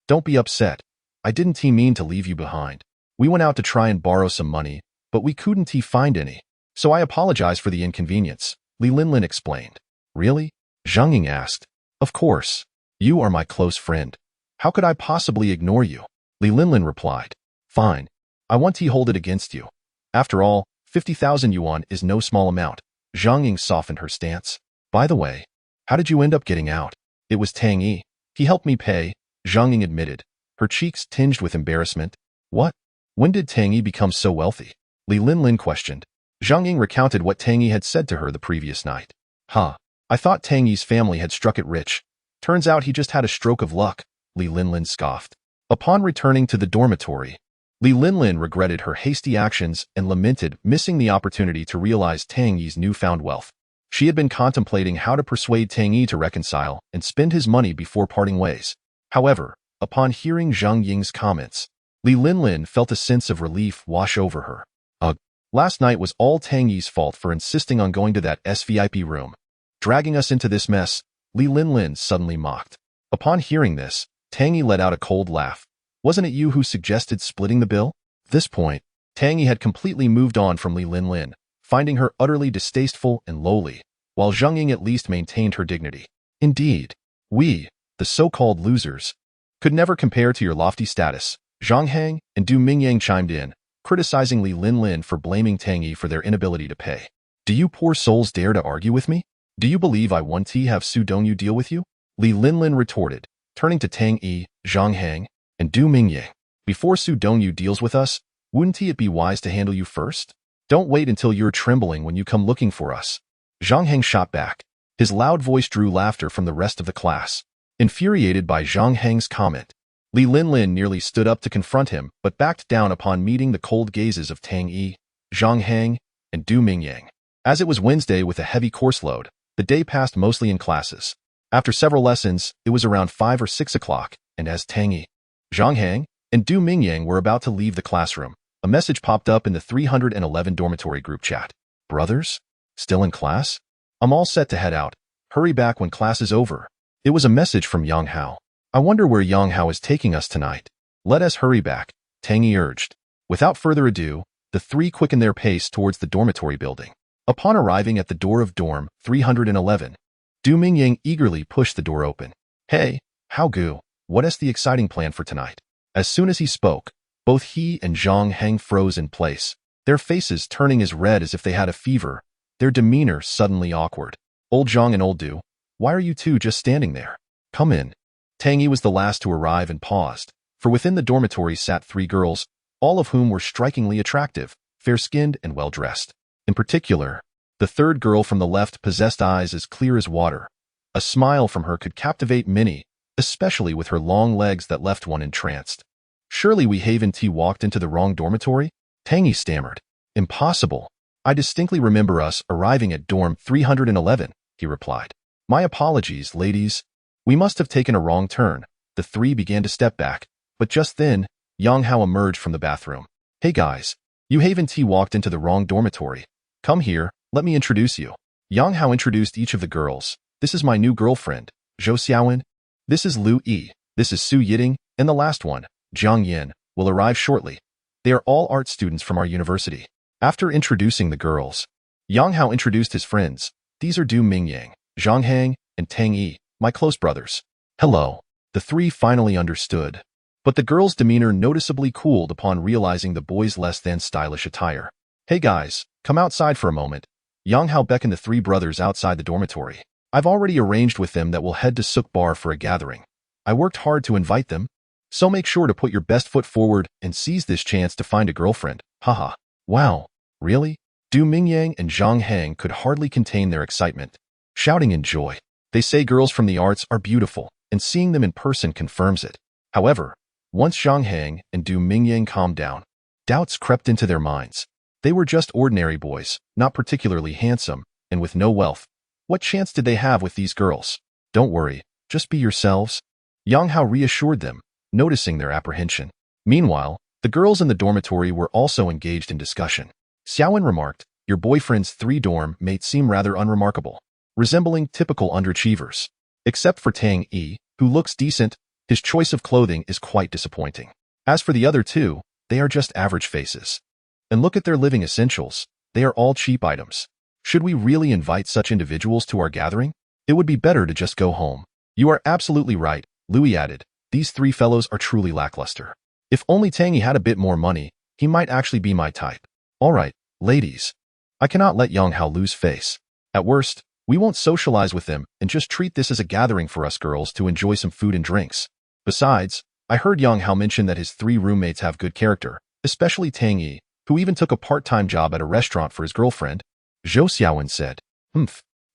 [SPEAKER 1] Don't be upset. I didn't mean to leave you behind. We went out to try and borrow some money, but we couldn't find any. So I apologize for the inconvenience, Li Linlin explained. Really? Zhang Ying asked. Of course. You are my close friend. How could I possibly ignore you? Li Linlin replied. Fine. I won't hold it against you. After all, 50,000 yuan is no small amount. Zhang Ying softened her stance. By the way, how did you end up getting out? It was Tang Yi. He helped me pay, Zhang Ying admitted, her cheeks tinged with embarrassment. What? When did Tang Yi become so wealthy? Li Linlin questioned. Zhang Ying recounted what Tang Yi had said to her the previous night. I thought Tang Yi's family had struck it rich. Turns out he just had a stroke of luck, Li Linlin scoffed. Upon returning to the dormitory, Li Linlin regretted her hasty actions and lamented missing the opportunity to realize Tang Yi's newfound wealth. She had been contemplating how to persuade Tang Yi to reconcile and spend his money before parting ways. However, upon hearing Zhang Ying's comments, Li Linlin felt a sense of relief wash over her. Last night was all Tang Yi's fault for insisting on going to that SVIP room. Dragging us into this mess, Li Linlin suddenly mocked. Upon hearing this, Tang Yi let out a cold laugh. Wasn't it you who suggested splitting the bill? At this point, Tang Yi had completely moved on from Li Linlin, finding her utterly distasteful and lowly, while Zhang Ying at least maintained her dignity. Indeed, we, the so-called losers, could never compare to your lofty status. Zhang Heng and Du Mingying chimed in, criticizing Li Linlin for blaming Tang Yi for their inability to pay. Do you poor souls dare to argue with me? Do you believe I want to have Su Dongyu deal with you? Li Linlin retorted, turning to Tang Yi, Zhang Heng, and Du Mingying. Before Su Dongyu deals with us, wouldn't it be wise to handle you first? Don't wait until you're trembling when you come looking for us. Zhang Heng shot back. His loud voice drew laughter from the rest of the class. Infuriated by Zhang Heng's comment, Li Linlin nearly stood up to confront him but backed down upon meeting the cold gazes of Tang Yi, Zhang Heng, and Du Mingying. As it was Wednesday with a heavy course load, the day passed mostly in classes. After several lessons, it was around 5 or 6 o'clock, and as Tang Yi, Zhang Heng, and Du Mingying were about to leave the classroom, a message popped up in the 311 dormitory group chat. Brothers? Still in class? I'm all set to head out. Hurry back when class is over. It was a message from Yang Hao. I wonder where Yang Hao is taking us tonight. Let us hurry back, Tang Yi urged. Without further ado, the three quickened their pace towards the dormitory building. Upon arriving at the door of dorm 311, Du Mingyang eagerly pushed the door open. Hey, Hao Gu, what is the exciting plan for tonight? As soon as he spoke, both he and Zhang Heng froze in place, their faces turning as red as if they had a fever, their demeanor suddenly awkward. Old Zhang and old Du, why are you two just standing there? Come in. Tang Yi was the last to arrive and paused, for within the dormitory sat three girls, all of whom were strikingly attractive, fair-skinned and well-dressed. In particular, the third girl from the left possessed eyes as clear as water. A smile from her could captivate many, especially with her long legs that left one entranced. Surely we haven't walked into the wrong dormitory? Tang Yi stammered. Impossible. I distinctly remember us arriving at dorm 311, he replied. My apologies, ladies. We must have taken a wrong turn. The three began to step back, but just then, Yang Hao emerged from the bathroom. Hey guys, you haven't walked into the wrong dormitory. Come here, let me introduce you. Yang Hao introduced each of the girls. This is my new girlfriend, Zhou Xiaowen. This is Lu Yi. This is Su Yiting, and the last one, Jiang Yin, will arrive shortly. They are all art students from our university. After introducing the girls, Yang Hao introduced his friends. These are Du Mingyang, Zhang Heng, and Tang Yi, my close brothers. Hello. The three finally understood. But the girls' demeanor noticeably cooled upon realizing the boys' less than stylish attire. Hey guys, come outside for a moment. Yang Hao beckoned the three brothers outside the dormitory. I've already arranged with them that we'll head to Suk Bar for a gathering. I worked hard to invite them, so make sure to put your best foot forward and seize this chance to find a girlfriend. Haha. Wow. Really? Du Mingyang and Zhang Heng could hardly contain their excitement, shouting in joy. They say girls from the arts are beautiful, and seeing them in person confirms it. However, once Zhang Heng and Du Mingyang calmed down, doubts crept into their minds. They were just ordinary boys, not particularly handsome, and with no wealth. What chance did they have with these girls? Don't worry, just be yourselves. Yang Hao reassured them, noticing their apprehension. Meanwhile, the girls in the dormitory were also engaged in discussion. Xiaowen remarked, your boyfriend's three dorm mates seem rather unremarkable, resembling typical underachievers. Except for Tang Yi, who looks decent, his choice of clothing is quite disappointing. As for the other two, they are just average faces. And look at their living essentials, they are all cheap items. Should we really invite such individuals to our gathering? It would be better to just go home. You are absolutely right, Louis added. These three fellows are truly lackluster. If only Tang Yi had a bit more money, he might actually be my type. All right, ladies. I cannot let Yang Hao lose face. At worst, we won't socialize with them and just treat this as a gathering for us girls to enjoy some food and drinks. Besides, I heard Yang Hao mention that his three roommates have good character, especially Tang Yi, who even took a part-time job at a restaurant for his girlfriend. Zhou Xiaowen said.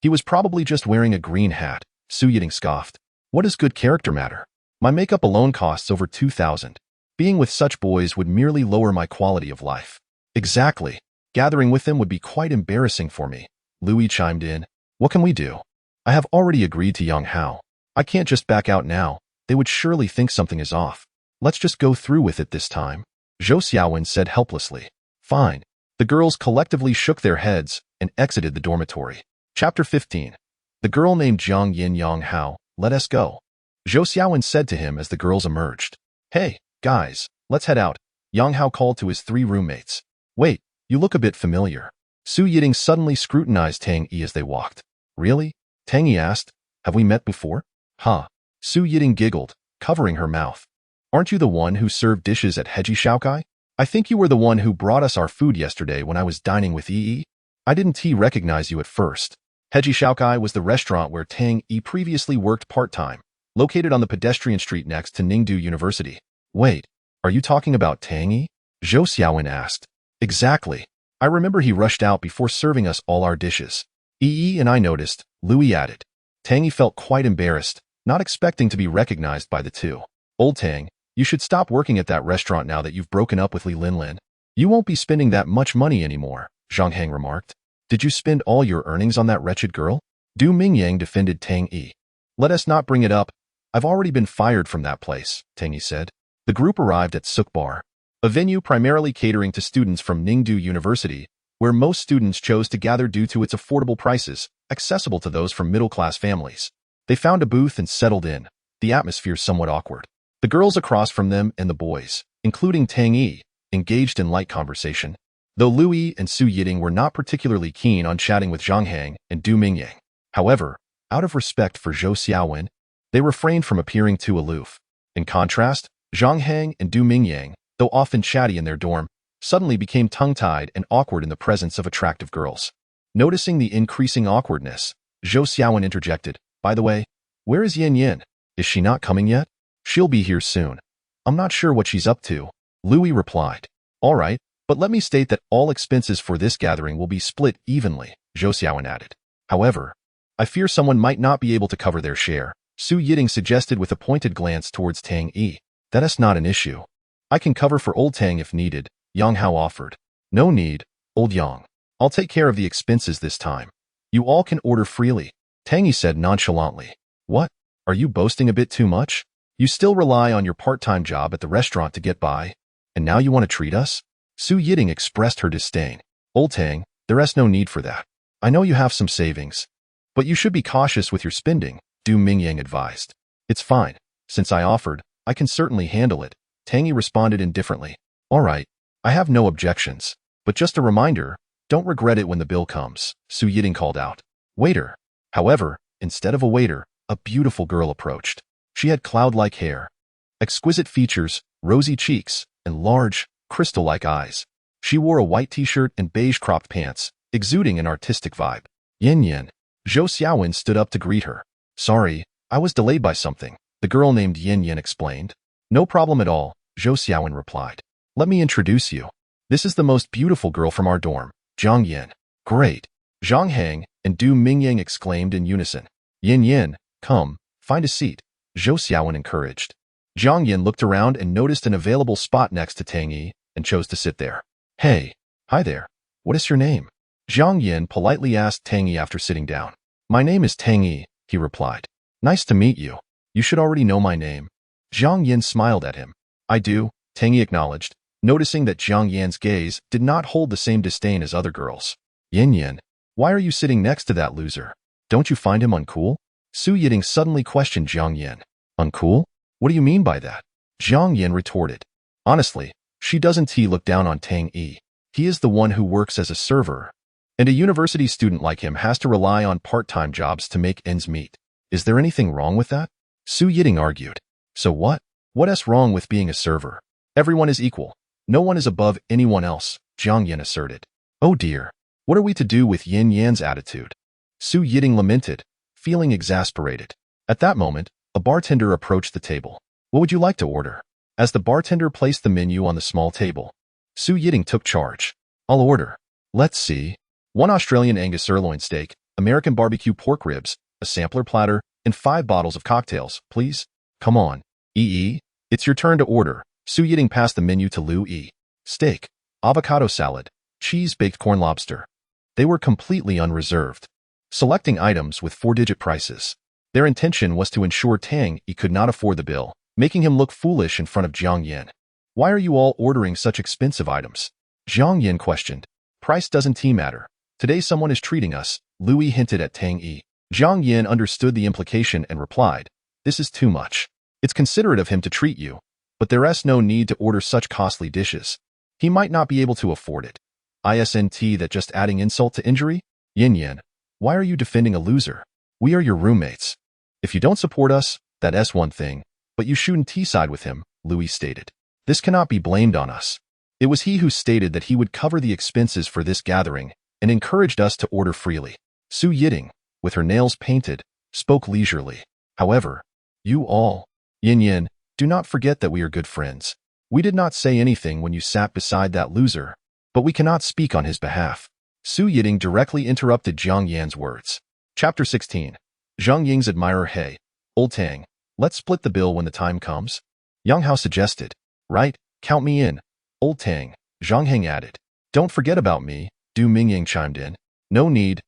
[SPEAKER 1] He was probably just wearing a green hat, Su Yiting scoffed. What does good character matter? My makeup alone costs over 2,000. Being with such boys would merely lower my quality of life. Exactly. Gathering with them would be quite embarrassing for me. Louis chimed in. What can we do? I have already agreed to Yang Hao. I can't just back out now. They would surely think something is off. Let's just go through with it this time. Zhou Xiaowen said helplessly. Fine. The girls collectively shook their heads and exited the dormitory. Chapter 15. The girl named Jiang Yin Yang Hao, let us go. Zhou Xiaowen said to him as the girls emerged. Hey, guys, let's head out. Yang Hao called to his three roommates. Wait, you look a bit familiar. Su Yiting suddenly scrutinized Tang Yi as they walked. Really? Tang Yi asked. Have we met before? Huh. Su Yiting giggled, covering her mouth. Aren't you the one who served dishes at Heji Shaokai? I think you were the one who brought us our food yesterday when I was dining with Yi. I didn't recognize you at first. Heji Shaokai was the restaurant where Tang Yi previously worked part-time, located on the pedestrian street next to Ningdu University. Wait, are you talking about Tang Yi? Zhou Xiaowen asked. Exactly. I remember he rushed out before serving us all our dishes. Yi and I noticed, Louis added. Tang Yi felt quite embarrassed, not expecting to be recognized by the two. Old Tang, you should stop working at that restaurant now that you've broken up with Li Linlin. You won't be spending that much money anymore, Zhang Heng remarked. Did you spend all your earnings on that wretched girl? Du Mingyang defended Tang Yi. Let us not bring it up. I've already been fired from that place, Tang Yi said. The group arrived at Suk Bar, a venue primarily catering to students from Ningdu University, where most students chose to gather due to its affordable prices, accessible to those from middle-class families. They found a booth and settled in, the atmosphere somewhat awkward. The girls across from them and the boys, including Tang Yi, engaged in light conversation, though Lui and Su Yiting were not particularly keen on chatting with Zhang Hang and Du Mingyang. However, out of respect for Zhou Xiaowen, they refrained from appearing too aloof. In contrast, Zhang Hang and Du Mingyang, though often chatty in their dorm, suddenly became tongue-tied and awkward in the presence of attractive girls. Noticing the increasing awkwardness, Zhou Xiaowen interjected, "By the way, where is Yin Yin? Is she not coming yet? She'll be here soon. I'm not sure what she's up to." Lui replied, "All right, but let me state that all expenses for this gathering will be split evenly," Zhou Xiaowen added. "However, I fear someone might not be able to cover their share," Su Yiting suggested with a pointed glance towards Tang Yi. "That is not an issue. I can cover for old Tang if needed," Yang Hao offered. "No need, old Yang. I'll take care of the expenses this time. You all can order freely," Tang Yi said nonchalantly. "What? Are you boasting a bit too much? You still rely on your part-time job at the restaurant to get by, and now you want to treat us?" Su Yiting expressed her disdain. "Old Tang, there is no need for that. I know you have some savings, but you should be cautious with your spending," Du Mingyang advised. "It's fine. Since I offered, I can certainly handle it," Tang Yi responded indifferently. "All right, I have no objections, but just a reminder, don't regret it when the bill comes," Su Yiting called out. "Waiter." However, instead of a waiter, a beautiful girl approached. She had cloud-like hair, exquisite features, rosy cheeks, and large, crystal-like eyes. She wore a white t-shirt and beige cropped pants, exuding an artistic vibe. "Yin Yin." Zhou Xiaowen stood up to greet her. "Sorry, I was delayed by something," the girl named Yin Yin explained. "No problem at all," Zhou Xiaowen replied. "Let me introduce you. This is the most beautiful girl from our dorm, Zhang Yin." "Great!" Zhang Hang and Du Mingyang exclaimed in unison. "Yin Yin, come, find a seat," Zhou Xiaowen encouraged. Zhang Yin looked around and noticed an available spot next to Tang Yi and chose to sit there. "Hey, hi there. What is your name?" Zhang Yin politely asked Tang Yi after sitting down. "My name is Tang Yi," he replied. "Nice to meet you. You should already know my name." Zhang Yin smiled at him. "I do," Tang Yi acknowledged, noticing that Zhang Yin's gaze did not hold the same disdain as other girls. "Yin Yin, why are you sitting next to that loser? Don't you find him uncool?" Su Yiting suddenly questioned Zhang Yin. "Uncool? What do you mean by that?" Zhang Yin retorted. "Honestly, she doesn't look down on Tang Yi. He is the one who works as a server, and a university student like him has to rely on part-time jobs to make ends meet. Is there anything wrong with that?" Su Yiting argued. "So what? What's wrong with being a server? Everyone is equal. No one is above anyone else," Zhang Yin asserted. "Oh dear. What are we to do with Yin Yan's attitude?" Su Yiting lamented, feeling exasperated. At that moment, a bartender approached the table. "What would you like to order?" As the bartender placed the menu on the small table, Su Yiting took charge. "I'll order. Let's see. 1 Australian Angus sirloin steak, American barbecue pork ribs, a sampler platter, and 5 bottles of cocktails, please." "Come on, Yi, it's your turn to order." Su Yiting passed the menu to Lu Yi. Steak, avocado salad, cheese-baked corn lobster. They were completely unreserved, selecting items with 4-digit prices. Their intention was to ensure Tang Yi could not afford the bill, making him look foolish in front of Zhang Yin. "Why are you all ordering such expensive items?" Zhang Yin questioned. "Price doesn't matter. Today someone is treating us," Lu Yi hinted at Tang Yi. Zhang Yin understood the implication and replied, "This is too much. It's considerate of him to treat you, but there is no need to order such costly dishes. He might not be able to afford it. Isn't that just adding insult to injury?" "Yin Yin, why are you defending a loser? We are your roommates. If you don't support us, that's one thing, but you shouldn't side with him," Louis stated. "This cannot be blamed on us. It was he who stated that he would cover the expenses for this gathering and encouraged us to order freely." Su Yiting, with her nails painted, spoke leisurely. "However, you all, Yin Yin, do not forget that we are good friends. We did not say anything when you sat beside that loser, but we cannot speak on his behalf." Su Yiting directly interrupted Zhang Yan's words. Chapter 16. Zhang Ying's admirer. "Hey, old Tang, let's split the bill when the time comes," Yang Hao suggested. "Right, count me in, old Tang," Zhang Heng added. "Don't forget about me," Du Mingyang chimed in. No need,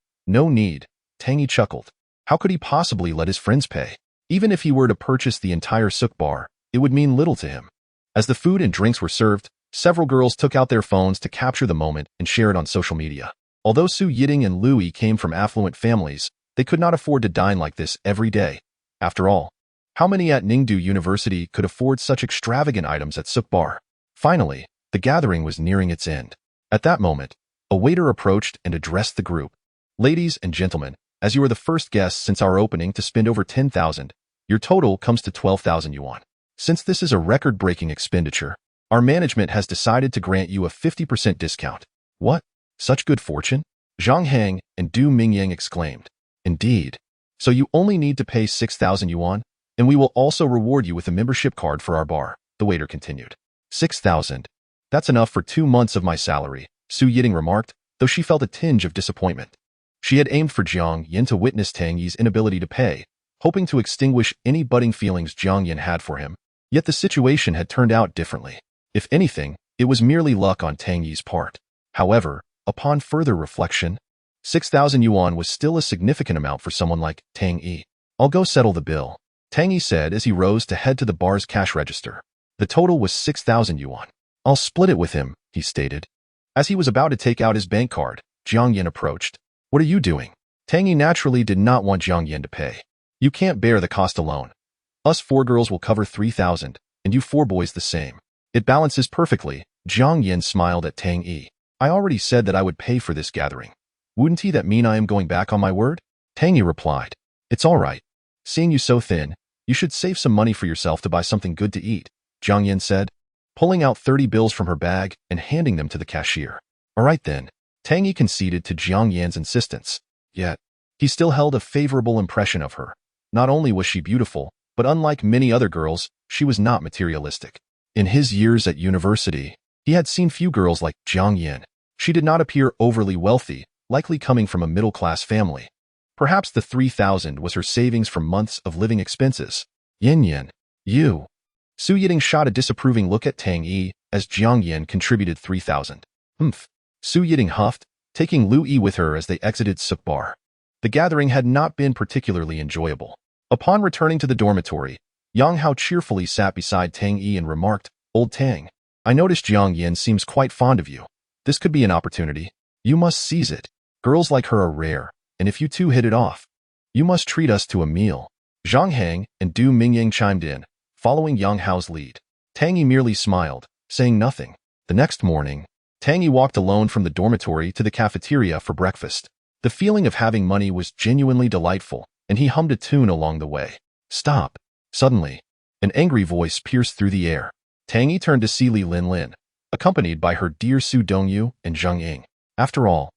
[SPEAKER 1] Tang Yi chuckled. How could he possibly let his friends pay? Even if he were to purchase the entire souk bar, it would mean little to him. As the food and drinks were served, several girls took out their phones to capture the moment and share it on social media. Although Su Yiting and Lui came from affluent families, they could not afford to dine like this every day. After all, how many at Ningdu University could afford such extravagant items at Suk Bar? Finally, the gathering was nearing its end. At that moment, a waiter approached and addressed the group. Ladies and gentlemen, as you are the first guests since our opening to spend over 10,000, your total comes to 12,000 yuan. Since this is a record-breaking expenditure, our management has decided to grant you a 50% discount. What? Such good fortune? Zhang Heng and Du Mingyang exclaimed. Indeed. So you only need to pay 6,000 yuan, and we will also reward you with a membership card for our bar, the waiter continued. 6,000. That's enough for 2 months of my salary, Su Yiting remarked, though she felt a tinge of disappointment. She had aimed for Jiang Yin to witness Tang Yi's inability to pay, hoping to extinguish any budding feelings Jiang Yin had for him. Yet the situation had turned out differently. If anything, it was merely luck on Tang Yi's part. However, upon further reflection, 6,000 yuan was still a significant amount for someone like Tang Yi. I'll go settle the bill, Tang Yi said as he rose to head to the bar's cash register. The total was 6,000 yuan. I'll split it with him, he stated. As he was about to take out his bank card, Jiang Yin approached. What are you doing? Tang Yi naturally did not want Jiang Yin to pay. You can't bear the cost alone. Us 4 girls will cover 3,000, and you 4 boys the same. It balances perfectly, Jiang Yin smiled at Tang Yi. I already said that I would pay for this gathering. Wouldn't that mean I am going back on my word? Tang Yi replied. It's all right. Seeing you so thin, you should save some money for yourself to buy something good to eat, Jiang Yin said, pulling out 30 bills from her bag and handing them to the cashier. All right then, Tang Yi conceded to Jiang Yan's insistence. Yet, he still held a favorable impression of her. Not only was she beautiful, but unlike many other girls, she was not materialistic. In his years at university, he had seen few girls like Jiang Yin. She did not appear overly wealthy, likely coming from a middle-class family. Perhaps the 3,000 was her savings from months of living expenses. Yin, you. Su Yiting shot a disapproving look at Tang Yi as Jiang Yin contributed 3,000. Su Yiting huffed, taking Lu Yi with her as they exited Suk Bar. The gathering had not been particularly enjoyable. Upon returning to the dormitory, Yang Hao cheerfully sat beside Tang Yi and remarked, Old Tang, I noticed Jiang Yin seems quite fond of you. This could be an opportunity. You must seize it. Girls like her are rare, and if you two hit it off, you must treat us to a meal. Zhang Heng and Du Mingyang chimed in, following Yang Hao's lead. Tang Yi merely smiled, saying nothing. The next morning, Tang Yi walked alone from the dormitory to the cafeteria for breakfast. The feeling of having money was genuinely delightful, and he hummed a tune along the way. Stop. Suddenly, an angry voice pierced through the air. Tang Yi turned to see Li Linlin, accompanied by her dear Su Dongyu and Zhang Ying. After all,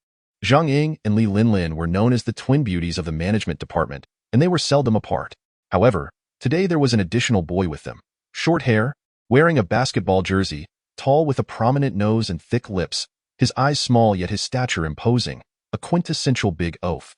[SPEAKER 1] Zhang Ying and Li Linlin were known as the twin beauties of the management department, and they were seldom apart. However, today there was an additional boy with them. Short hair, wearing a basketball jersey, tall with a prominent nose and thick lips, his eyes small yet his stature imposing, a quintessential big oaf.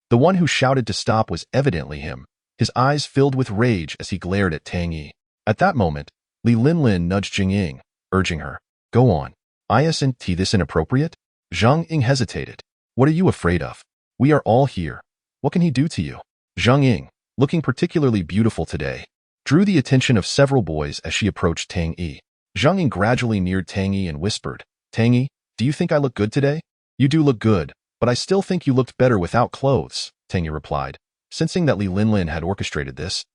[SPEAKER 1] The one who shouted to stop was evidently him, his eyes filled with rage as he glared at Tang Yi. At that moment, Li Linlin nudged Jing Ying, urging her, Go on. Isn't this inappropriate? Zhang Ying hesitated. What are you afraid of? We are all here. What can he do to you? Zhang Ying, looking particularly beautiful today, drew the attention of several boys as she approached Tang Yi. Zhang Ying gradually neared Tang Yi and whispered, Tang Yi, do you think I look good today? You do look good, but I still think you looked better without clothes, Tang Yi replied, sensing that Li Linlin had orchestrated this.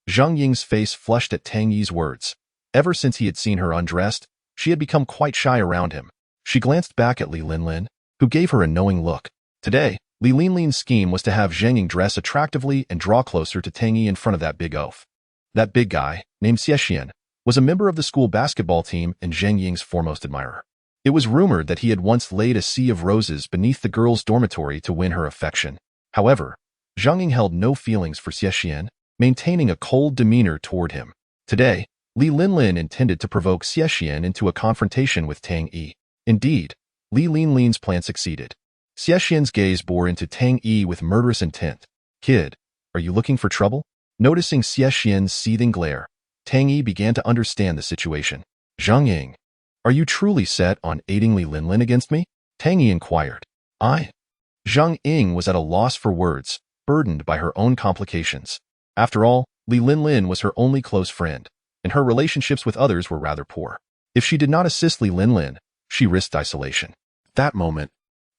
[SPEAKER 1] Zhang Ying's face flushed at Tang Yi's words. Ever since he had seen her undressed, she had become quite shy around him. She glanced back at Li Linlin, who gave her a knowing look. Today, Li Linlin's scheme was to have Zhang Ying dress attractively and draw closer to Tang Yi in front of that big oaf. That big guy, named Xie was a member of the school basketball team and Zhang Ying's foremost admirer. It was rumored that he had once laid a sea of roses beneath the girls' dormitory to win her affection. However, Zhang Ying held no feelings for Xie, maintaining a cold demeanor toward him. Today, Li Linlin intended to provoke Xie into a confrontation with Tang Yi. Indeed, Li Linlin's plan succeeded. Xie's gaze bore into Tang Yi with murderous intent. Kid, are you looking for trouble? Noticing Xie's seething glare, Tang Yi began to understand the situation. Zhang Ying, are you truly set on aiding Li Linlin against me? Tang Yi inquired. Zhang Ying was at a loss for words, burdened by her own complications. After all, Li Linlin was her only close friend, and her relationships with others were rather poor. If she did not assist Li Linlin, she risked isolation. At that moment,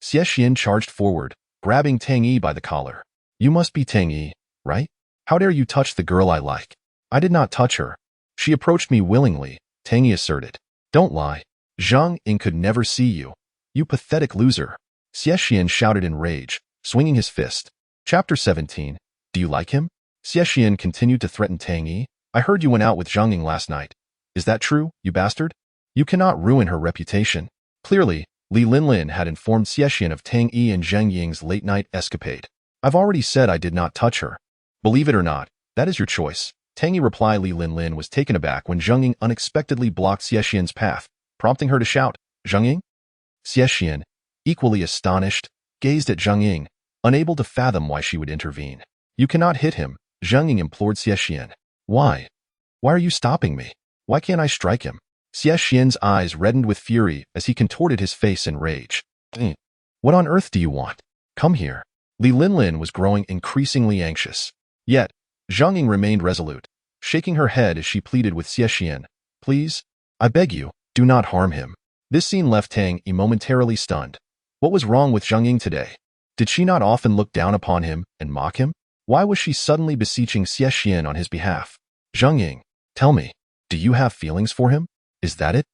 [SPEAKER 1] Xie charged forward, grabbing Tang Yi by the collar. You must be Tang Yi, right? How dare you touch the girl I like? I did not touch her. She approached me willingly, Tang Yi asserted. Don't lie. Zhang Ying could never see you. You pathetic loser. Xie Xian shouted in rage, swinging his fist. Chapter 17. Do you like him? Xie Xian continued to threaten Tang Yi. I heard you went out with Zhang Ying last night. Is that true, you bastard? You cannot ruin her reputation. Clearly, Li Linlin had informed Xie Xian of Tang Yi and Zhang Ying's late-night escapade. I've already said I did not touch her. Believe it or not, that is your choice. Tang Yi replied. Li Linlin was taken aback when Zhang Ying unexpectedly blocked Xie Xian's path, prompting her to shout, Zhang Ying? Xie Xian, equally astonished, gazed at Zhang Ying, unable to fathom why she would intervene. You cannot hit him, Zhang Ying implored Xie Xian. Why? Why are you stopping me? Why can't I strike him? Xie Xian's eyes reddened with fury as he contorted his face in rage. What on earth do you want? Come here. Li Linlin was growing increasingly anxious. Yet, Zhang Ying remained resolute, shaking her head as she pleaded with Xie Xian. Please, I beg you, do not harm him. This scene left Tang Yi momentarily stunned. What was wrong with Zhang Ying today? Did she not often look down upon him and mock him? Why was she suddenly beseeching Xie Xian on his behalf? Zhang Ying, tell me, do you have feelings for him? Is that it?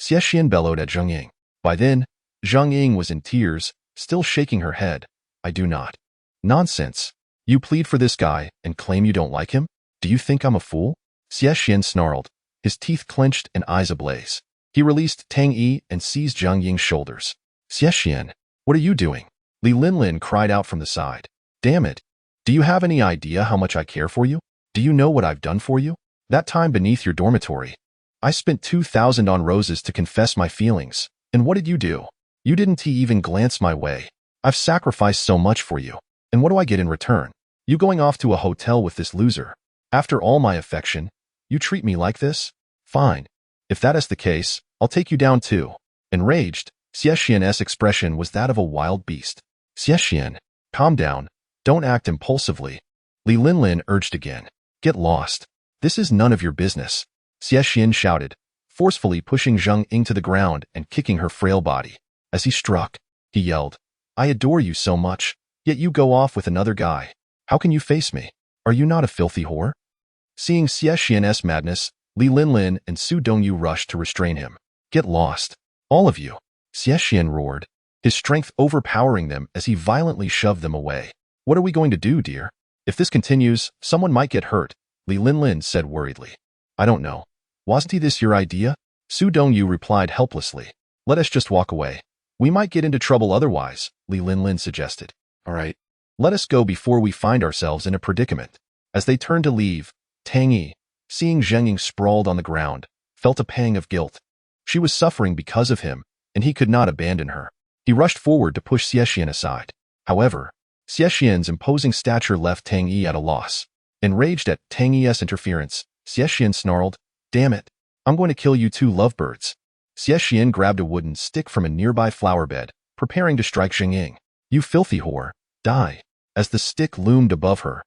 [SPEAKER 1] Xie Xian bellowed at Zhang Ying. By then, Zhang Ying was in tears, still shaking her head. I do not. Nonsense. You plead for this guy and claim you don't like him? Do you think I'm a fool? Xie Xian snarled, his teeth clenched and eyes ablaze. He released Tang Yi and seized Zhang Ying's shoulders. Xie Xian, what are you doing? Li Linlin cried out from the side. Damn it. Do you have any idea how much I care for you? Do you know what I've done for you? That time beneath your dormitory, I spent 2,000 on roses to confess my feelings. And what did you do? You didn't even glance my way. I've sacrificed so much for you. And what do I get in return? You going off to a hotel with this loser. After all my affection, you treat me like this? Fine. If that is the case, I'll take you down too. Enraged, Xie Xian's expression was that of a wild beast. Xie Xian, calm down. Don't act impulsively. Li Linlin urged again. Get lost. This is none of your business. Xie Xian shouted, forcefully pushing Zhang Ying to the ground and kicking her frail body. As he struck, he yelled, I adore you so much, yet you go off with another guy. How can you face me? Are you not a filthy whore? Seeing Xie Xian's madness, Li Linlin and Su Dongyu rushed to restrain him. Get lost. All of you. Xie Xian roared, his strength overpowering them as he violently shoved them away. What are we going to do, dear? If this continues, someone might get hurt, Li Linlin said worriedly. I don't know. Wasn't this your idea? Su Dongyu replied helplessly. Let us just walk away. We might get into trouble otherwise, Li Linlin suggested. All right. Let us go before we find ourselves in a predicament. As they turned to leave, Tang Yi, seeing Zhang Ying sprawled on the ground, felt a pang of guilt. She was suffering because of him, and he could not abandon her. He rushed forward to push Xie Xian aside. However, Xie Xian's imposing stature left Tang Yi at a loss. Enraged at Tang Yi's interference, Xie Xian snarled, Damn it, I'm going to kill you two lovebirds. Xie Xian grabbed a wooden stick from a nearby flower bed, preparing to strike Zhang Ying. You filthy whore, die. As the stick loomed above her,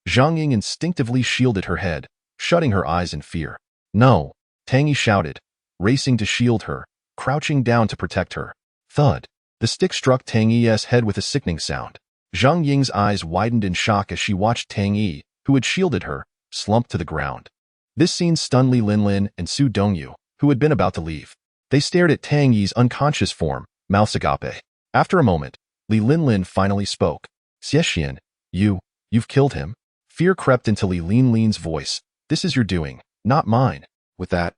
[SPEAKER 1] Zhang Ying instinctively shielded her head, shutting her eyes in fear. No, Tang Yi shouted, racing to shield her, crouching down to protect her. Thud. The stick struck Tang Yi's head with a sickening sound. Zhang Ying's eyes widened in shock as she watched Tang Yi, who had shielded her, slump to the ground. This scene stunned Li Linlin and Su Dongyu, who had been about to leave. They stared at Tang Yi's unconscious form, mouths agape. After a moment, Li Linlin finally spoke. Xie Xian, you've killed him. Fear crept into Li Linlin's voice. This is your doing, not mine. With that,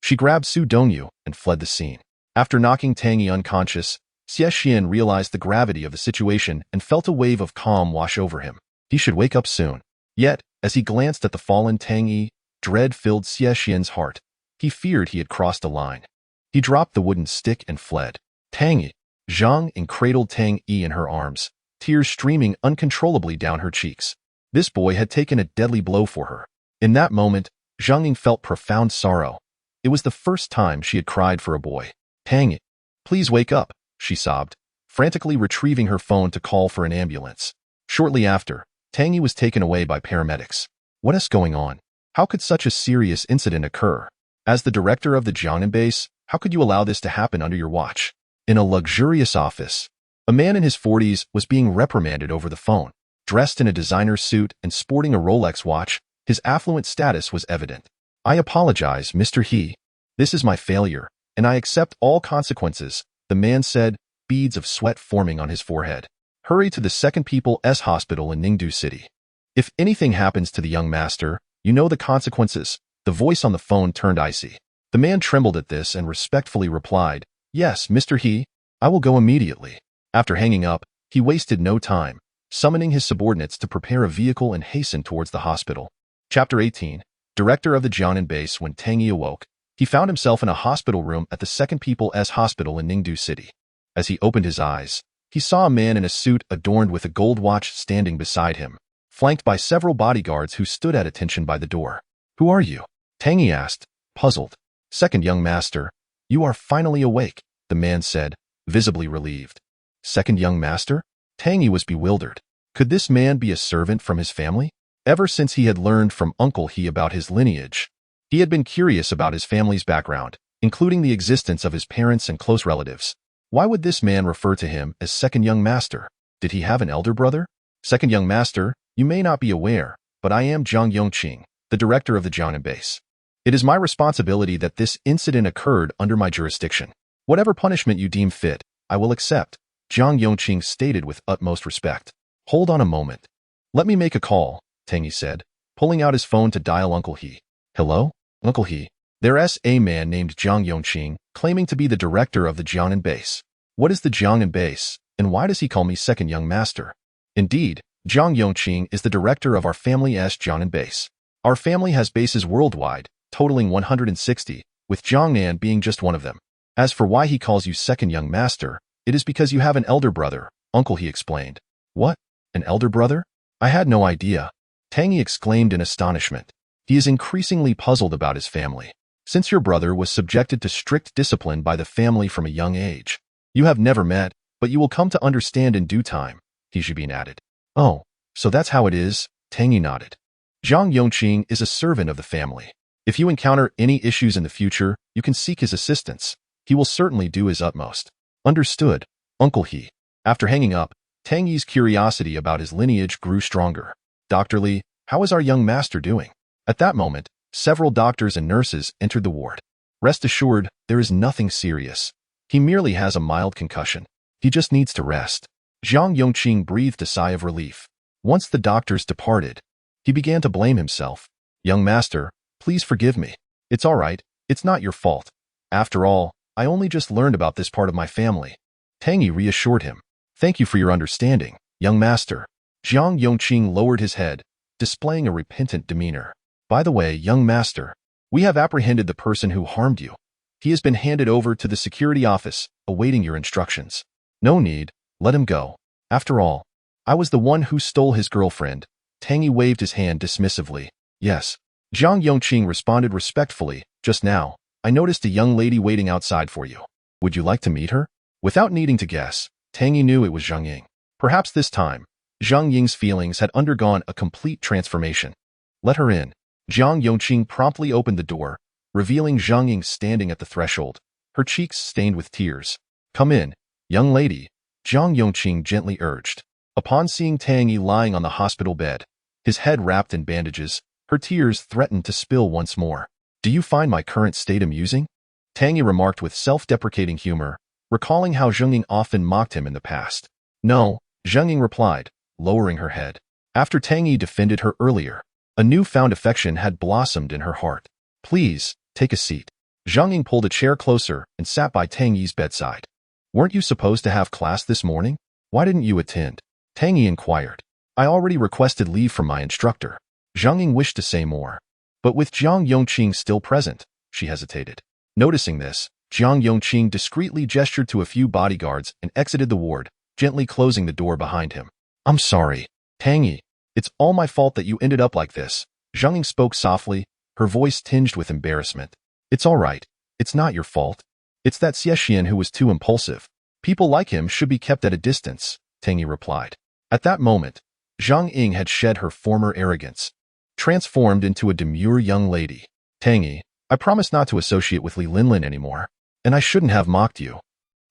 [SPEAKER 1] she grabbed Su Dongyu and fled the scene. After knocking Tang Yi unconscious, Xie Xian realized the gravity of the situation and felt a wave of calm wash over him. He should wake up soon. Yet, as he glanced at the fallen Tang Yi, dread filled Xie Xian's heart. He feared he had crossed a line. He dropped the wooden stick and fled. Tang Yi. Zhang Ying cradled Tang Yi in her arms, tears streaming uncontrollably down her cheeks. This boy had taken a deadly blow for her. In that moment, Zhang Ying felt profound sorrow. It was the first time she had cried for a boy. Tang Yi, please wake up, she sobbed, frantically retrieving her phone to call for an ambulance. Shortly after, Tang Yi was taken away by paramedics. What is going on? How could such a serious incident occur? As the director of the Jiangnan base, how could you allow this to happen under your watch? In a luxurious office, a man in his 40s was being reprimanded over the phone. Dressed in a designer suit and sporting a Rolex watch, his affluent status was evident. "I apologize, Mr. He. This is my failure, and I accept all consequences," the man said, beads of sweat forming on his forehead. "Hurry to the Second People's Hospital in Ningdu City. If anything happens to the young master, you know the consequences." The voice on the phone turned icy. The man trembled at this and respectfully replied, "Yes, Mr. He, I will go immediately." After hanging up, he wasted no time, summoning his subordinates to prepare a vehicle and hasten towards the hospital. Chapter 18. Director of the Jiangnan base. When Tang Yi awoke, he found himself in a hospital room at the Second People's Hospital in Ningdu City. As he opened his eyes, he saw a man in a suit adorned with a gold watch standing beside him, flanked by several bodyguards who stood at attention by the door. "Who are you?" Tang Yi asked, puzzled. "Second young master, you are finally awake," the man said, visibly relieved. Second young master? Tang Yi was bewildered. Could this man be a servant from his family? Ever since he had learned from Uncle He about his lineage, he had been curious about his family's background, including the existence of his parents and close relatives. Why would this man refer to him as second young master? Did he have an elder brother? "Second young master, you may not be aware, but I am Zhang Yongqing, the director of the Jiangnan base. It is my responsibility that this incident occurred under my jurisdiction. Whatever punishment you deem fit, I will accept," Zhang Yongqing stated with utmost respect. "Hold on a moment. Let me make a call," Tang Yi said, pulling out his phone to dial Uncle He. "Hello, Uncle He. There's a man named Zhang Yongqing, claiming to be the director of the Jiangnan base. What is the Jiangnan base, and why does he call me second young master?" "Indeed, Zhang Yongqing is the director of our family's Jiangnan base. Our family has bases worldwide, totaling 160, with Jiangnan being just one of them. As for why he calls you second young master, it is because you have an elder brother," Uncle He explained. "What? An elder brother? I had no idea," Tang Yi exclaimed in astonishment. He is increasingly puzzled about his family. "Since your brother was subjected to strict discipline by the family from a young age, you have never met, but you will come to understand in due time," He Zhibin added. "Oh, so that's how it is," Tang Yi nodded. "Zhang Yongqing is a servant of the family. If you encounter any issues in the future, you can seek his assistance. He will certainly do his utmost." "Understood, Uncle He." After hanging up, Tang Yi's curiosity about his lineage grew stronger. "Dr. Li, how is our young master doing?" At that moment, several doctors and nurses entered the ward. "Rest assured, there is nothing serious. He merely has a mild concussion. He just needs to rest." Zhang Yongqing breathed a sigh of relief. Once the doctors departed, he began to blame himself. "Young master, please forgive me. It's all right. It's not your fault. After all, I only just learned about this part of my family." Tang Yi reassured him. "Thank you for your understanding, young master." Zhang Yongqing lowered his head, displaying a repentant demeanor. "By the way, young master, we have apprehended the person who harmed you. He has been handed over to the security office, awaiting your instructions." "No need, let him go. After all, I was the one who stole his girlfriend." Tang Yi waved his hand dismissively. "Yes." Zhang Yongqing responded respectfully. "Just now, I noticed a young lady waiting outside for you. Would you like to meet her?" Without needing to guess, Tang Yi knew it was Zhang Ying. Perhaps this time, Zhang Ying's feelings had undergone a complete transformation. "Let her in." Zhang Yongqing promptly opened the door, revealing Zhang Ying standing at the threshold, her cheeks stained with tears. "Come in, young lady," Zhang Yongqing gently urged. Upon seeing Tang Yi lying on the hospital bed, his head wrapped in bandages, her tears threatened to spill once more. "Do you find my current state amusing?" Tang Yi remarked with self-deprecating humor, recalling how Zhang Ying often mocked him in the past. "No," Zhang Ying replied, lowering her head. After Tang Yi defended her earlier, a newfound affection had blossomed in her heart. "Please, take a seat." Zhang Ying pulled a chair closer and sat by Tang Yi's bedside. "Weren't you supposed to have class this morning? Why didn't you attend?" Tang Yi inquired. "I already requested leave from my instructor." Zhang Ying wished to say more, but with Zhang Yongqing still present, she hesitated. Noticing this, Zhang Yongqing discreetly gestured to a few bodyguards and exited the ward, gently closing the door behind him. "I'm sorry, Tang Yi. It's all my fault that you ended up like this." Zhang Ying spoke softly, her voice tinged with embarrassment. "It's all right. It's not your fault. It's that Xiexian who was too impulsive. People like him should be kept at a distance," Tang Yi replied. At that moment, Zhang Ying had shed her former arrogance, transformed into a demure young lady. "Tang Yi, I promise not to associate with Li Linlin anymore, and I shouldn't have mocked you.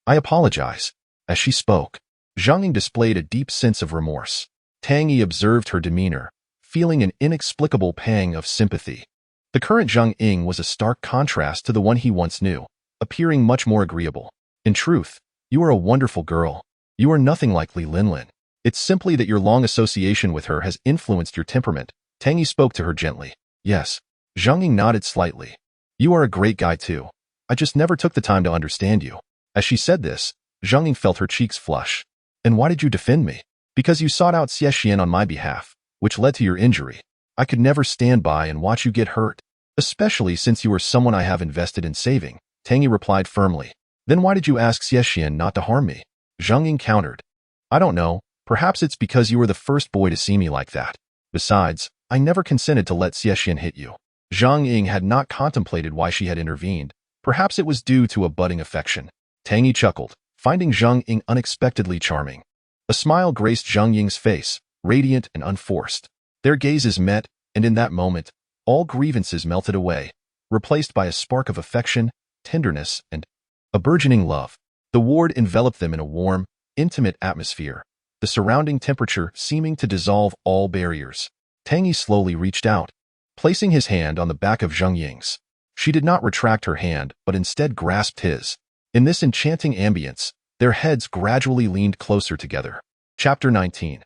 [SPEAKER 1] I apologize." As she spoke, Zhang Ying displayed a deep sense of remorse. Tang Yi observed her demeanor, feeling an inexplicable pang of sympathy. The current Zhang Ying was a stark contrast to the one he once knew, appearing much more agreeable. In truth, you are a wonderful girl. You are nothing like Li Linlin. It's simply that your long association with her has influenced your temperament. Tang Yi spoke to her gently. Yes. Zhang Ying nodded slightly. You are a great guy too. I just never took the time to understand you. As she said this, Zhang Ying felt her cheeks flush. And why did you defend me? Because you sought out Xie Xian on my behalf, which led to your injury. I could never stand by and watch you get hurt, especially since you are someone I have invested in saving, Tang Yi replied firmly. Then why did you ask Xie Xian not to harm me? Zhang Ying countered. I don't know, perhaps it's because you were the first boy to see me like that. Besides, I never consented to let Xie Xian hit you. Zhang Ying had not contemplated why she had intervened. Perhaps it was due to a budding affection. Tang Yi chuckled, finding Zhang Ying unexpectedly charming. A smile graced Zhang Ying's face, radiant and unforced. Their gazes met, and in that moment, all grievances melted away, replaced by a spark of affection, tenderness, and a burgeoning love. The ward enveloped them in a warm, intimate atmosphere, the surrounding temperature seeming to dissolve all barriers. Tang Yi slowly reached out, placing his hand on the back of Zhang Ying's. She did not retract her hand, but instead grasped his. In this enchanting ambience, their heads gradually leaned closer together. Chapter 19.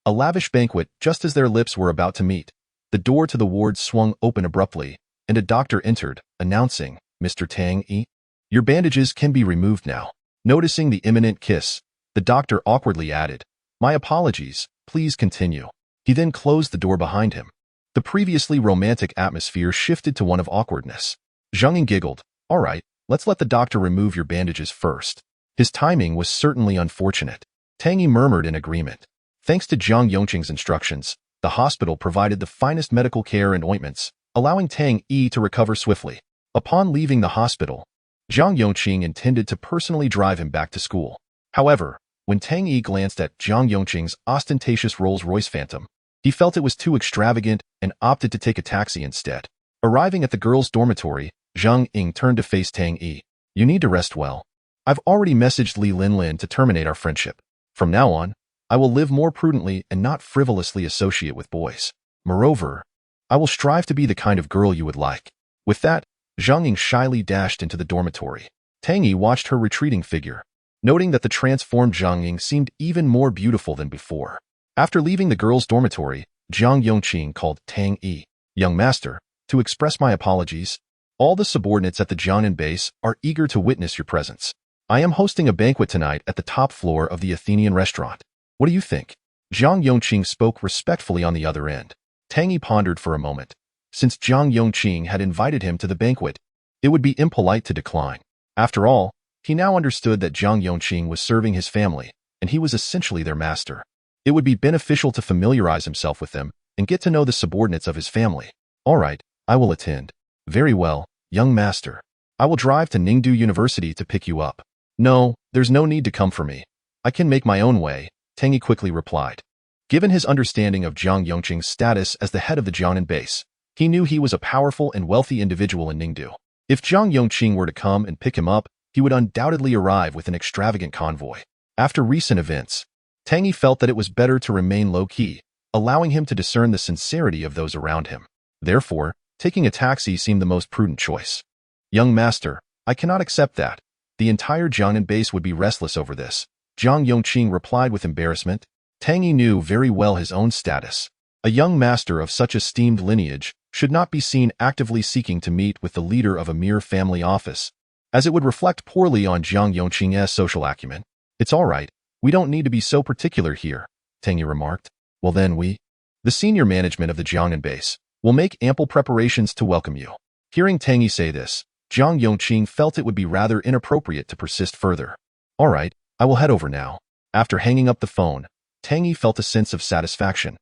[SPEAKER 1] A lavish banquet. Just as their lips were about to meet, the door to the ward swung open abruptly, and a doctor entered, announcing, Mr. Tang Yi, your bandages can be removed now. Noticing the imminent kiss, the doctor awkwardly added, my apologies, please continue. He then closed the door behind him. The previously romantic atmosphere shifted to one of awkwardness. Zhang Ying giggled, all right, let's let the doctor remove your bandages first. His timing was certainly unfortunate. Tang Yi murmured in agreement. Thanks to Jiang Yongqing's instructions, the hospital provided the finest medical care and ointments, allowing Tang Yi to recover swiftly. Upon leaving the hospital, Jiang Yongqing intended to personally drive him back to school. However, when Tang Yi glanced at Jiang Yongqing's ostentatious Rolls-Royce Phantom, he felt it was too extravagant and opted to take a taxi instead. Arriving at the girls' dormitory, Zhang Ying turned to face Tang Yi. You need to rest well. I've already messaged Li Linlin to terminate our friendship. From now on, I will live more prudently and not frivolously associate with boys. Moreover, I will strive to be the kind of girl you would like. With that, Zhang Ying shyly dashed into the dormitory. Tang Yi watched her retreating figure, noting that the transformed Zhang Ying seemed even more beautiful than before. After leaving the girls' dormitory, Jiang Yongqing called Tang Yi, young master, to express my apologies. All the subordinates at the Jiangnan base are eager to witness your presence. I am hosting a banquet tonight at the top floor of the Athenian restaurant. What do you think? Jiang Yongqing spoke respectfully on the other end. Tang Yi pondered for a moment. Since Jiang Yongqing had invited him to the banquet, it would be impolite to decline. After all, he now understood that Jiang Yongqing was serving his family, and he was essentially their master. It would be beneficial to familiarize himself with them and get to know the subordinates of his family. All right, I will attend. Very well, young master. I will drive to Ningdu University to pick you up. No, there's no need to come for me. I can make my own way, Tang Yi quickly replied. Given his understanding of Jiang Yongqing's status as the head of the Jiangnan base, he knew he was a powerful and wealthy individual in Ningdu. If Jiang Yongqing were to come and pick him up, he would undoubtedly arrive with an extravagant convoy. After recent events, Tang Yi felt that it was better to remain low-key, allowing him to discern the sincerity of those around him. Therefore, taking a taxi seemed the most prudent choice. Young master, I cannot accept that. The entire Jiangnan base would be restless over this. Jiang Yongqing replied with embarrassment. Tang Yi knew very well his own status. A young master of such esteemed lineage should not be seen actively seeking to meet with the leader of a mere family office, as it would reflect poorly on Jiang Yongqing's social acumen. It's all right. We don't need to be so particular here, Tang Yi remarked. Well then the senior management of the Jiangnan base, will make ample preparations to welcome you. Hearing Tang Yi say this, Jiang Yongqing felt it would be rather inappropriate to persist further. All right, I will head over now. After hanging up the phone, Tang Yi felt a sense of satisfaction.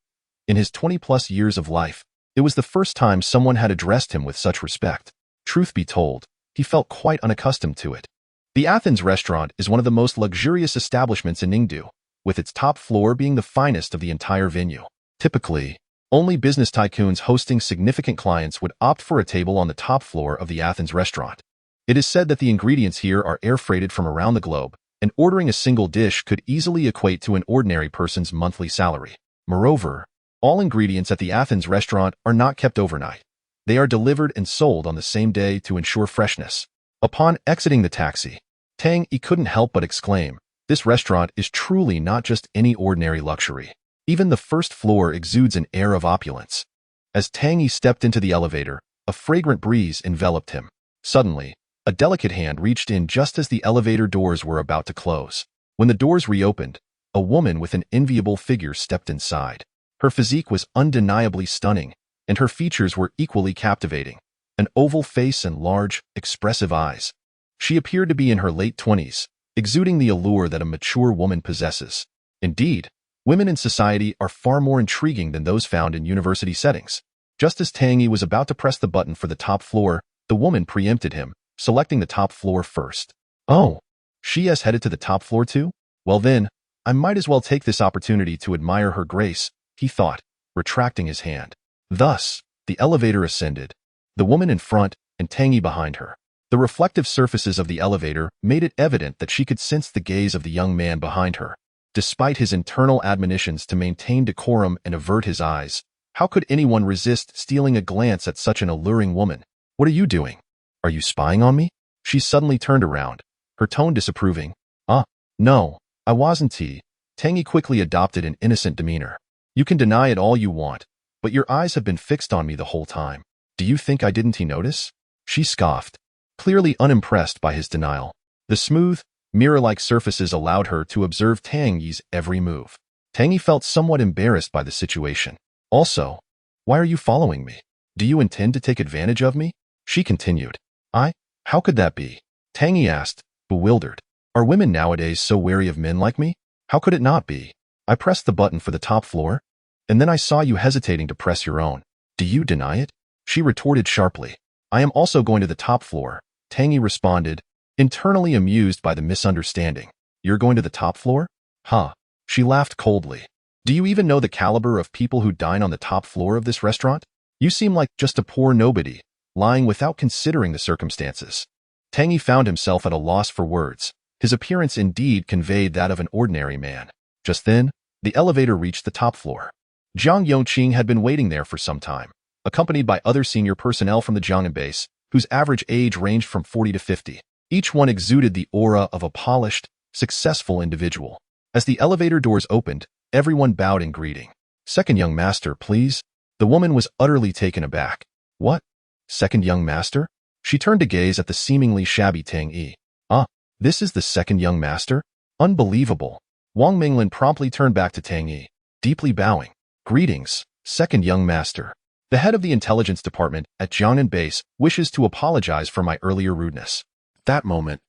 [SPEAKER 1] In his 20-plus years of life, it was the first time someone had addressed him with such respect. Truth be told, he felt quite unaccustomed to it. The Athens restaurant is one of the most luxurious establishments in Ningdu, with its top floor being the finest of the entire venue. Typically, only business tycoons hosting significant clients would opt for a table on the top floor of the Athens restaurant. It is said that the ingredients here are air-freighted from around the globe, and ordering a single dish could easily equate to an ordinary person's monthly salary. Moreover, all ingredients at the Athens restaurant are not kept overnight. They are delivered and sold on the same day to ensure freshness. Upon exiting the taxi, Tang Yi couldn't help but exclaim, "This restaurant is truly not just any ordinary luxury. Even the first floor exudes an air of opulence." As Tang Yi stepped into the elevator, a fragrant breeze enveloped him. Suddenly, a delicate hand reached in just as the elevator doors were about to close. When the doors reopened, a woman with an enviable figure stepped inside. Her physique was undeniably stunning, and her features were equally captivating. An oval face and large, expressive eyes. She appeared to be in her late 20s, exuding the allure that a mature woman possesses. Indeed, women in society are far more intriguing than those found in university settings. Just as Tang Yi was about to press the button for the top floor, the woman preempted him, selecting the top floor first. "Oh, she has headed to the top floor too? Well then, I might as well take this opportunity to admire her grace," he thought, retracting his hand. Thus, the elevator ascended, the woman in front and Tang Yi behind her. The reflective surfaces of the elevator made it evident that she could sense the gaze of the young man behind her. Despite his internal admonitions to maintain decorum and avert his eyes, how could anyone resist stealing a glance at such an alluring woman? "What are you doing? Are you spying on me?" She suddenly turned around, her tone disapproving. No, I wasn't." Tang Yi quickly adopted an innocent demeanor. "You can deny it all you want, but your eyes have been fixed on me the whole time. Do you think I didn't notice?" She scoffed, clearly unimpressed by his denial. The smooth, mirror-like surfaces allowed her to observe Tang Yi's every move. Tang Yi felt somewhat embarrassed by the situation. "Also, why are you following me? Do you intend to take advantage of me?" She continued. How could that be?" Tang Yi asked, bewildered. "Are women nowadays so wary of men like me? How could it not be? I pressed the button for the top floor, and then I saw you hesitating to press your own. Do you deny it?" She retorted sharply. "I am also going to the top floor," Tang Yi responded, internally amused by the misunderstanding. "You're going to the top floor?" "Huh." She laughed coldly. "Do you even know the caliber of people who dine on the top floor of this restaurant? You seem like just a poor nobody, lying without considering the circumstances." Tang Yi found himself at a loss for words. His appearance indeed conveyed that of an ordinary man. Just then, the elevator reached the top floor. Jiang Yongqing had been waiting there for some time, accompanied by other senior personnel from the Jiangnan base, whose average age ranged from 40 to 50. Each one exuded the aura of a polished, successful individual. As the elevator doors opened, everyone bowed in greeting. "Second young master, please." The woman was utterly taken aback. "What? Second young master?" She turned to gaze at the seemingly shabby Tang Yi. This is the second young master? Unbelievable." Wang Minglin promptly turned back to Tang Yi, deeply bowing. "Greetings, second young master. The head of the intelligence department at Jiangnan base wishes to apologize for my earlier rudeness." At that moment,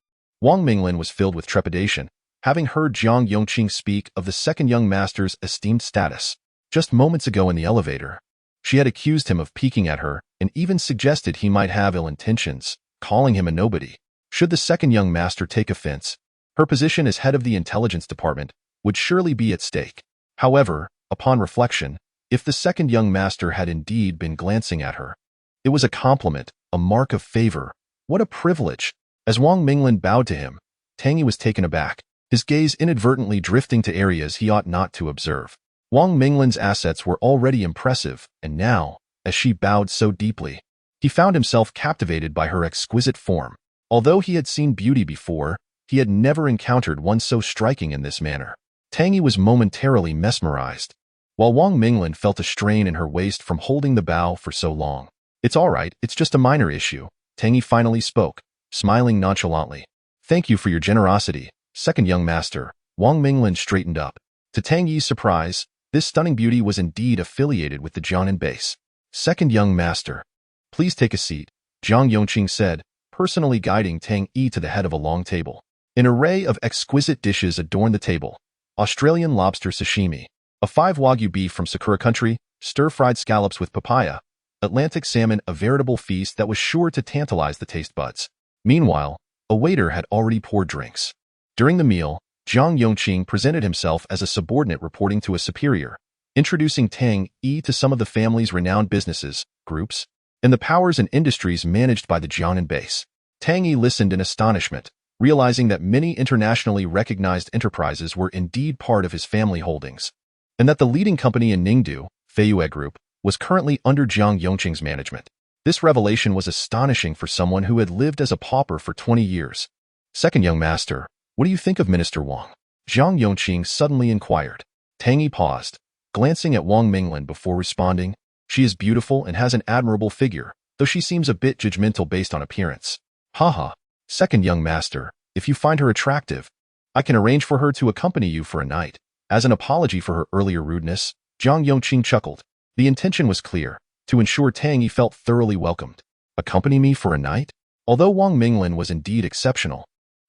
[SPEAKER 1] Wang Minglin was filled with trepidation, having heard Jiang Yongqing speak of the second young master's esteemed status. Just moments ago in the elevator, she had accused him of peeking at her and even suggested he might have ill intentions, calling him a nobody. Should the second young master take offense, her position as head of the intelligence department would surely be at stake. However, upon reflection, if the second young master had indeed been glancing at her, it was a compliment, a mark of favor. What a privilege! As Wang Minglin bowed to him, Tang Yi was taken aback, his gaze inadvertently drifting to areas he ought not to observe. Wang Minglin's assets were already impressive, and now, as she bowed so deeply, he found himself captivated by her exquisite form. Although he had seen beauty before, he had never encountered one so striking in this manner. Tang Yi was momentarily mesmerized, while Wang Minglin felt a strain in her waist from holding the bow for so long. "It's all right, it's just a minor issue," Tang Yi finally spoke, smiling nonchalantly. "Thank you for your generosity, second young master." Wang Minglin straightened up. To Tang Yi's surprise, this stunning beauty was indeed affiliated with the Jiangnan base. "Second young master, please take a seat," Jiang Yongqing said, personally guiding Tang Yi to the head of a long table. An array of exquisite dishes adorned the table. Australian lobster sashimi, a 5 Wagyu beef from Sakura country, stir-fried scallops with papaya, Atlantic salmon, a veritable feast that was sure to tantalize the taste buds. Meanwhile, a waiter had already poured drinks. During the meal, Jiang Yongqing presented himself as a subordinate reporting to a superior, introducing Tang Yi to some of the family's renowned businesses, groups, and the powers and industries managed by the Jiangnan base. Tang Yi listened in astonishment, realizing that many internationally recognized enterprises were indeed part of his family holdings. and that the leading company in Ningdu, Feiyue Group, was currently under Jiang Yongqing's management. This revelation was astonishing for someone who had lived as a pauper for 20 years. Second young master, what do you think of Minister Wang? Jiang Yongqing suddenly inquired. Tang Yi paused, glancing at Wang Minglin before responding. She is beautiful and has an admirable figure, though she seems a bit judgmental based on appearance. Haha. Second young master, if you find her attractive, I can arrange for her to accompany you for a night. As an apology for her earlier rudeness, Jiang Yongqing chuckled. The intention was clear, to ensure Tang Yi felt thoroughly welcomed. Accompany me for a night? Although Wang Minglin was indeed exceptional,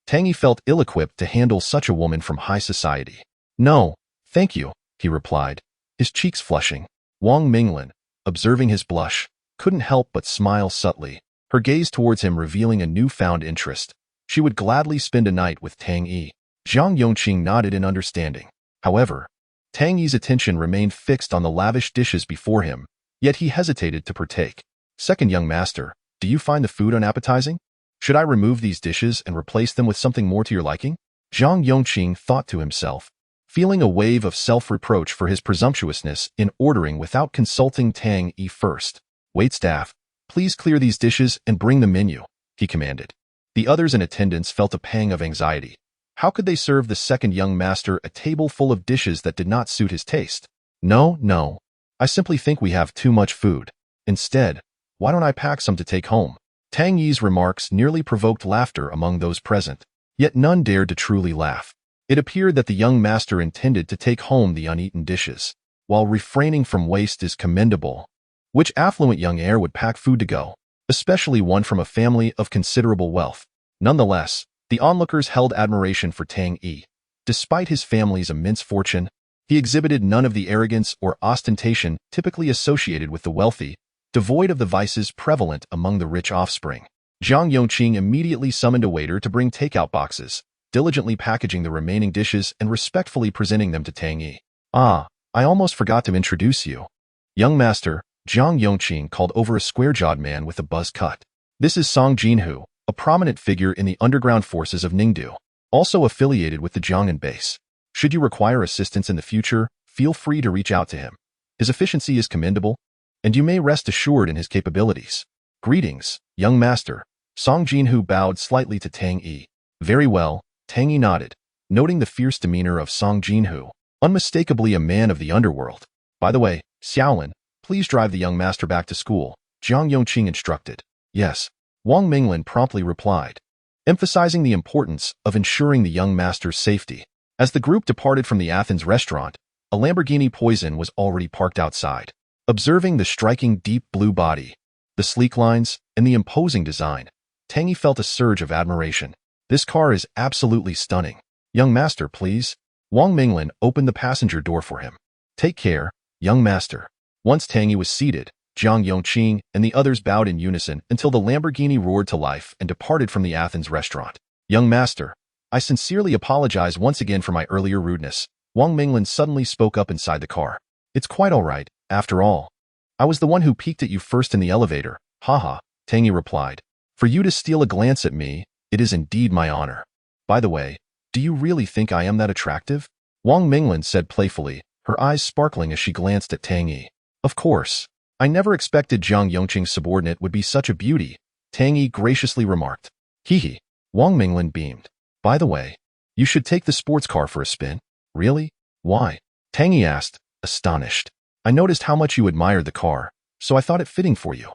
[SPEAKER 1] Tang Yi felt ill-equipped to handle such a woman from high society. No, thank you, he replied, his cheeks flushing. Wang Minglin, observing his blush, couldn't help but smile subtly, her gaze towards him revealing a newfound interest. She would gladly spend a night with Tang Yi. Jiang Yongqing nodded in understanding. However, Tang Yi's attention remained fixed on the lavish dishes before him, yet he hesitated to partake. Second young master, do you find the food unappetizing? Should I remove these dishes and replace them with something more to your liking? Jiang Yongqing thought to himself, feeling a wave of self-reproach for his presumptuousness in ordering without consulting Tang Yi first. Waitstaff, please clear these dishes and bring the menu, he commanded. The others in attendance felt a pang of anxiety. How could they serve the second young master a table full of dishes that did not suit his taste? No. I simply think we have too much food. Instead, why don't I pack some to take home? Tang Yi's remarks nearly provoked laughter among those present, yet none dared to truly laugh. It appeared that the young master intended to take home the uneaten dishes. While refraining from waste is commendable, which affluent young heir would pack food to go, especially one from a family of considerable wealth? Nonetheless, the onlookers held admiration for Tang Yi. Despite his family's immense fortune, he exhibited none of the arrogance or ostentation typically associated with the wealthy, devoid of the vices prevalent among the rich offspring. Jiang Yongqing immediately summoned a waiter to bring takeout boxes, diligently packaging the remaining dishes and respectfully presenting them to Tang Yi. Ah, I almost forgot to introduce you. Young master, Jiang Yongqing called over a square-jawed man with a buzz cut. This is Song Jinhu, a prominent figure in the underground forces of Ningdu, also affiliated with the Jiangnan base. Should you require assistance in the future, feel free to reach out to him. His efficiency is commendable, and you may rest assured in his capabilities. Greetings, young master. Song Jinhu bowed slightly to Tang Yi. Very well, Tang Yi nodded, noting the fierce demeanor of Song Jinhu, unmistakably a man of the underworld. By the way, Xiaolin, please drive the young master back to school, Jiang Yongqing instructed. Yes, Wang Minglin promptly replied, emphasizing the importance of ensuring the young master's safety. As the group departed from the Athens restaurant, a Lamborghini Poison was already parked outside. Observing the striking deep blue body, the sleek lines, and the imposing design, Tang Yi felt a surge of admiration. This car is absolutely stunning. Young master, please. Wang Minglin opened the passenger door for him. Take care, young master. Once Tang Yi was seated, Jiang Yongqing and the others bowed in unison until the Lamborghini roared to life and departed from the Athens restaurant. Young master, I sincerely apologize once again for my earlier rudeness. Wang Minglin suddenly spoke up inside the car. It's quite all right, after all. I was the one who peeked at you first in the elevator. Haha, Tang Yi replied. For you to steal a glance at me, it is indeed my honor. By the way, do you really think I am that attractive? Wang Minglin said playfully, her eyes sparkling as she glanced at Tang Yi. Of course. I never expected Jiang Yongqing's subordinate would be such a beauty, Tang Yi graciously remarked. Hee. Wang Minglin beamed. By the way, you should take the sports car for a spin. Really? Why? Tang Yi asked, astonished. I noticed how much you admired the car, so I thought it fitting for you.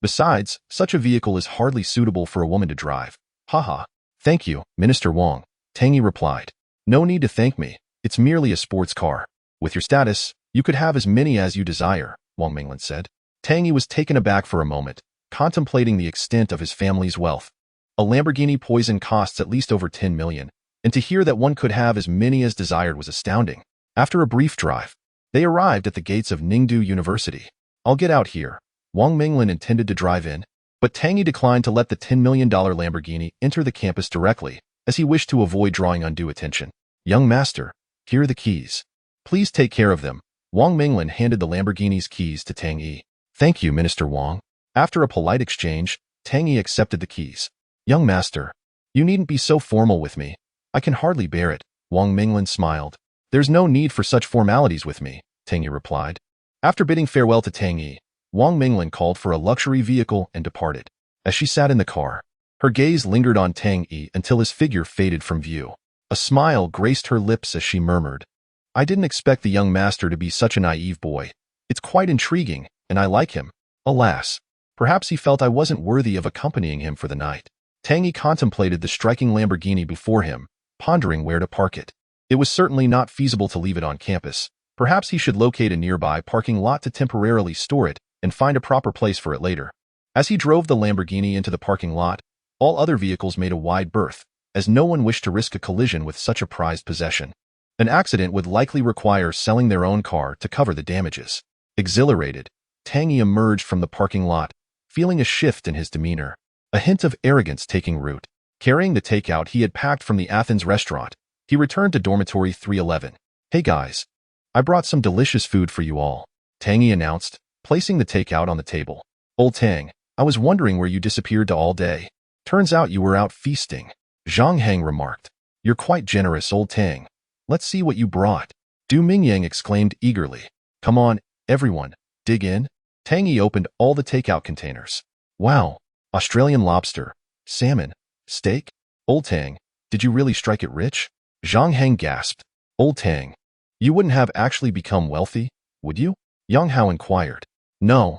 [SPEAKER 1] Besides, such a vehicle is hardly suitable for a woman to drive. Haha. Thank you, Minister Wang, Tang Yi replied. No need to thank me. It's merely a sports car. With your status, you could have as many as you desire, Wang Minglin said. Tang Yi was taken aback for a moment, contemplating the extent of his family's wealth. A Lamborghini Poison costs at least over 10 million, and to hear that one could have as many as desired was astounding. After a brief drive, they arrived at the gates of Ningdu University. I'll get out here. Wang Minglin intended to drive in, but Tang Yi declined to let the $10 million Lamborghini enter the campus directly, as he wished to avoid drawing undue attention. Young master, here are the keys. Please take care of them. Wang Minglin handed the Lamborghini's keys to Tang Yi. Thank you, Minister Wang. After a polite exchange, Tang Yi accepted the keys. Young master, you needn't be so formal with me. I can hardly bear it, Wang Minglin smiled. There's no need for such formalities with me, Tang Yi replied. After bidding farewell to Tang Yi, Wang Minglin called for a luxury vehicle and departed. As she sat in the car, her gaze lingered on Tang Yi until his figure faded from view. A smile graced her lips as she murmured, I didn't expect the young master to be such a naive boy. It's quite intriguing, and I like him. Alas, perhaps he felt I wasn't worthy of accompanying him for the night. Tang Yi contemplated the striking Lamborghini before him, pondering where to park it. It was certainly not feasible to leave it on campus. Perhaps he should locate a nearby parking lot to temporarily store it and find a proper place for it later. As he drove the Lamborghini into the parking lot, all other vehicles made a wide berth, as no one wished to risk a collision with such a prized possession. An accident would likely require selling their own car to cover the damages. Exhilarated, Tang Yi emerged from the parking lot, feeling a shift in his demeanor, a hint of arrogance taking root. Carrying the takeout he had packed from the Athens restaurant, he returned to dormitory 311. Hey guys, I brought some delicious food for you all, Tang Yi announced, placing the takeout on the table. Old Tang, I was wondering where you disappeared to all day. Turns out you were out feasting, Zhang Heng remarked. You're quite generous, Old Tang. Let's see what you brought. Du Mingyang exclaimed eagerly. Come on, everyone, dig in. Tang Yi opened all the takeout containers. Wow, Australian lobster, salmon, steak? Old Tang, did you really strike it rich? Zhang Heng gasped. Old Tang, you wouldn't have actually become wealthy, would you? Yang Hao inquired. No,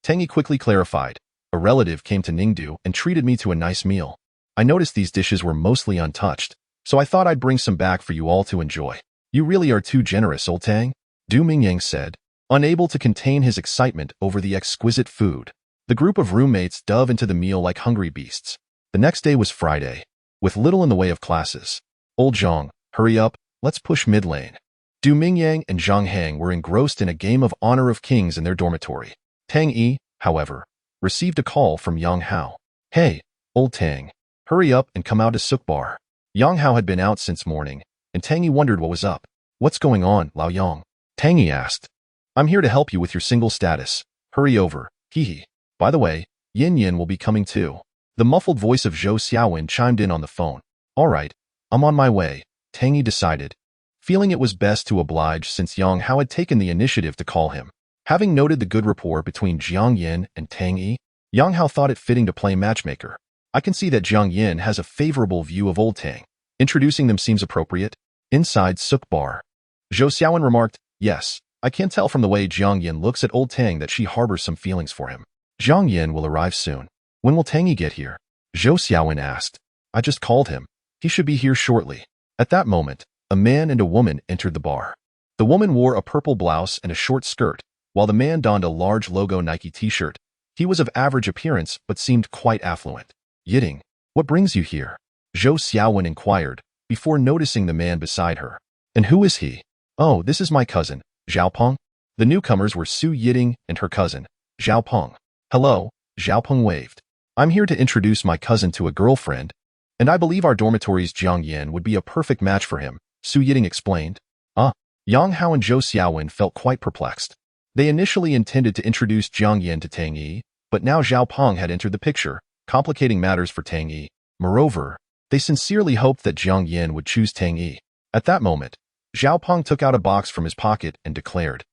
[SPEAKER 1] Tang Yi quickly clarified. A relative came to Ningdu and treated me to a nice meal. I noticed these dishes were mostly untouched, so I thought I'd bring some back for you all to enjoy. You really are too generous, Old Tang, Du Mingyang said, unable to contain his excitement over the exquisite food. The group of roommates dove into the meal like hungry beasts. The next day was Friday, with little in the way of classes. Old Zhang, hurry up, let's push mid-lane. Du Mingyang and Zhang Heng were engrossed in a game of Honor of Kings in their dormitory. Tang Yi, however, received a call from Yang Hao. Hey, Old Tang, hurry up and come out to Suk Bar. Yang Hao had been out since morning, and Tang Yi wondered what was up. What's going on, Lao Yang? Tang Yi asked. I'm here to help you with your single status. Hurry over, hee. By the way, Yin Yin will be coming too. The muffled voice of Zhou Xiaowen chimed in on the phone. All right, I'm on my way, Tang Yi decided, feeling it was best to oblige since Yang Hao had taken the initiative to call him. Having noted the good rapport between Jiang Yin and Tang Yi, Yang Hao thought it fitting to play matchmaker. I can see that Jiang Yin has a favorable view of Old Tang. Introducing them seems appropriate. Inside Suk Bar, Zhou Xiaowen remarked, yes, I can tell from the way Jiang Yin looks at Old Tang that she harbors some feelings for him. Jiang Yin will arrive soon. When will Tang Yi get here? Zhou Xiaowen asked. I just called him. He should be here shortly. At that moment, a man and a woman entered the bar. The woman wore a purple blouse and a short skirt, while the man donned a large logo Nike t-shirt. He was of average appearance but seemed quite affluent. Yiting, what brings you here? Zhou Xiaowen inquired, before noticing the man beside her. And who is he? Oh, this is my cousin, Xiaopeng. The newcomers were Su Yiting and her cousin, Xiaopeng. Hello, Xiaopeng waved. I'm here to introduce my cousin to a girlfriend, and I believe our dormitory's Jiang Yin would be a perfect match for him, Su Yiting explained. Yang Hao and Zhou Xiaowen felt quite perplexed. They initially intended to introduce Jiang Yin to Tang Yi, but now Xiaopeng had entered the picture, complicating matters for Tang Yi. Moreover, they sincerely hoped that Jiang Yin would choose Tang Yi. At that moment, Xiaopeng took out a box from his pocket and declared,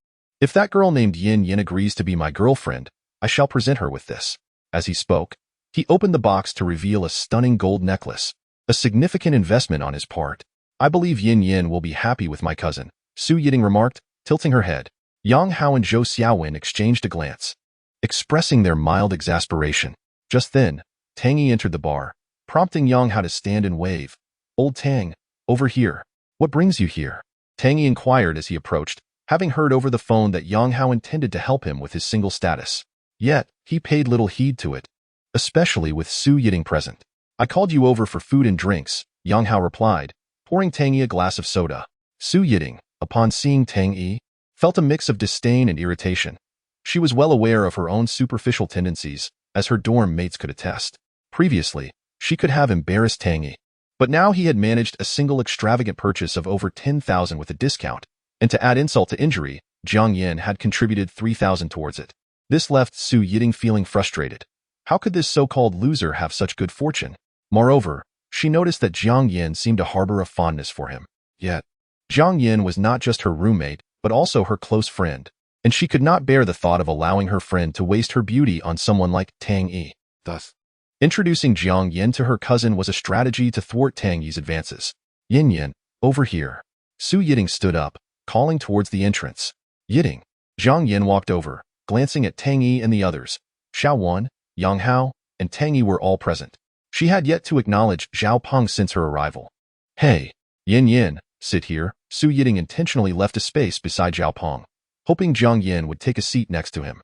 [SPEAKER 1] if that girl named Yin Yin agrees to be my girlfriend, I shall present her with this. As he spoke, he opened the box to reveal a stunning gold necklace, a significant investment on his part. I believe Yin Yin will be happy with my cousin, Su Yiting remarked, tilting her head. Yang Hao and Zhou Xiaowen exchanged a glance, expressing their mild exasperation. Just then, Tang Yi entered the bar, prompting Yang Hao to stand and wave. Old Tang, over here. What brings you here? Tang Yi inquired as he approached, having heard over the phone that Yang Hao intended to help him with his single status. Yet, he paid little heed to it, especially with Su Yiting present. I called you over for food and drinks, Yang Hao replied, pouring Tang Yi a glass of soda. Su Yiting, upon seeing Tang Yi, felt a mix of disdain and irritation. She was well aware of her own superficial tendencies, as her dorm mates could attest. Previously, she could have embarrassed Tang Yi, but now he had managed a single extravagant purchase of over 10,000 with a discount, and to add insult to injury, Jiang Yin had contributed 3,000 towards it. This left Su Yiting feeling frustrated. How could this so-called loser have such good fortune? Moreover, she noticed that Jiang Yin seemed to harbor a fondness for him. Yet, Jiang Yin was not just her roommate, but also her close friend, and she could not bear the thought of allowing her friend to waste her beauty on someone like Tang Yi. Thus, introducing Jiang Yin to her cousin was a strategy to thwart Tang Yi's advances. Yin Yin, over here. Su Yiting stood up, calling towards the entrance. Yiting. Jiang Yin walked over, glancing at Tang Yi and the others. Xiao Wan, Yang Hao, and Tang Yi were all present. She had yet to acknowledge Zhao Peng since her arrival. Hey, Yin Yin, sit here. Su Yiting intentionally left a space beside Zhao Peng, hoping Jiang Yin would take a seat next to him.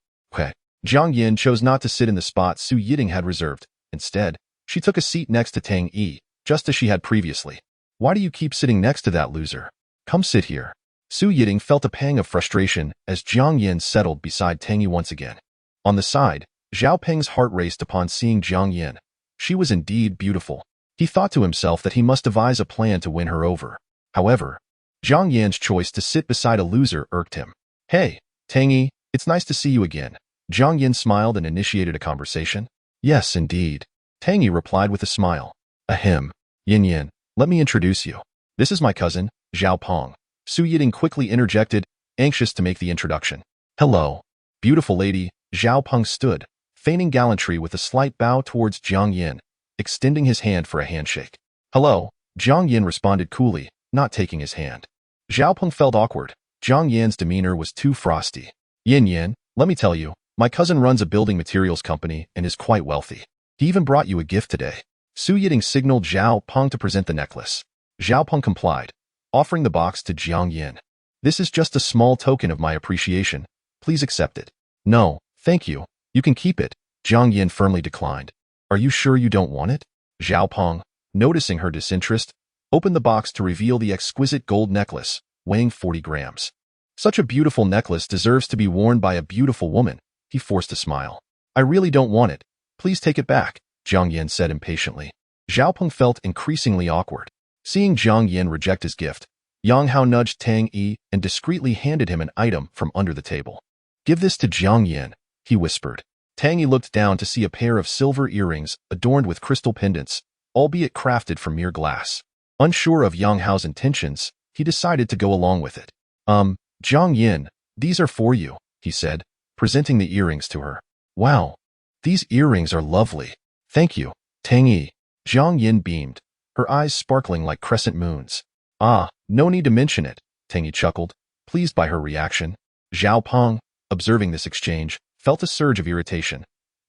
[SPEAKER 1] Jiang Yin chose not to sit in the spot Su Yiting had reserved. Instead, she took a seat next to Tang Yi, just as she had previously. Why do you keep sitting next to that loser? Come sit here. Su Yiting felt a pang of frustration as Jiang Yin settled beside Tang Yi once again. On the side, Zhao Peng's heart raced upon seeing Jiang Yin. She was indeed beautiful. He thought to himself that he must devise a plan to win her over. However, Jiang Yin's choice to sit beside a loser irked him. Hey, Tang Yi, it's nice to see you again. Jiang Yin smiled and initiated a conversation. Yes, indeed. Tang Yi replied with a smile. Ahem. Yin Yin, let me introduce you. This is my cousin, Zhao Peng. Su Yiting quickly interjected, anxious to make the introduction. Hello. Beautiful lady, Zhao Peng stood, feigning gallantry with a slight bow towards Jiang Yin, extending his hand for a handshake. Hello, Jiang Yin responded coolly, not taking his hand. Zhao Peng felt awkward. Jiang Yin's demeanor was too frosty. Yin Yin, let me tell you, my cousin runs a building materials company and is quite wealthy. He even brought you a gift today. Su Yiting signaled Zhao Peng to present the necklace. Zhao Peng complied, offering the box to Jiang Yin. This is just a small token of my appreciation. Please accept it. No, thank you. You can keep it. Jiang Yin firmly declined. Are you sure you don't want it? Zhao Peng, noticing her disinterest, opened the box to reveal the exquisite gold necklace, weighing 40 grams. Such a beautiful necklace deserves to be worn by a beautiful woman. He forced a smile. I really don't want it. Please take it back, Jiang Yin said impatiently. Zhao Peng felt increasingly awkward. Seeing Jiang Yin reject his gift, Yang Hao nudged Tang Yi and discreetly handed him an item from under the table. Give this to Jiang Yin, he whispered. Tang Yi looked down to see a pair of silver earrings adorned with crystal pendants, albeit crafted from mere glass. Unsure of Yang Hao's intentions, he decided to go along with it. Jiang Yin, these are for you, he said, presenting the earrings to her. Wow, these earrings are lovely. Thank you, Tang Yi. Jiang Yin beamed, her eyes sparkling like crescent moons. Ah, no need to mention it, Tang Yi chuckled, pleased by her reaction. Zhao Peng, observing this exchange, felt a surge of irritation.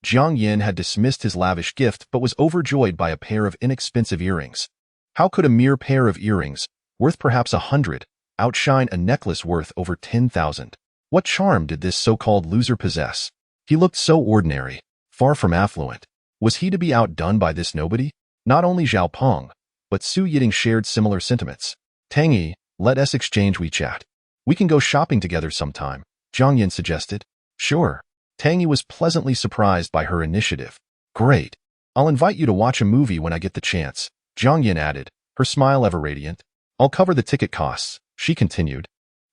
[SPEAKER 1] Jiang Yin had dismissed his lavish gift but was overjoyed by a pair of inexpensive earrings. How could a mere pair of earrings, worth perhaps 100, outshine a necklace worth over 10,000? What charm did this so-called loser possess? He looked so ordinary, far from affluent. Was he to be outdone by this nobody? Not only Zhao Peng, but Su Yiting shared similar sentiments. Tang Yi, let us exchange WeChat. We can go shopping together sometime, Jiang Yin suggested. Sure. Tang Yi was pleasantly surprised by her initiative. Great. I'll invite you to watch a movie when I get the chance, Jiang Yin added, her smile ever radiant. I'll cover the ticket costs, she continued.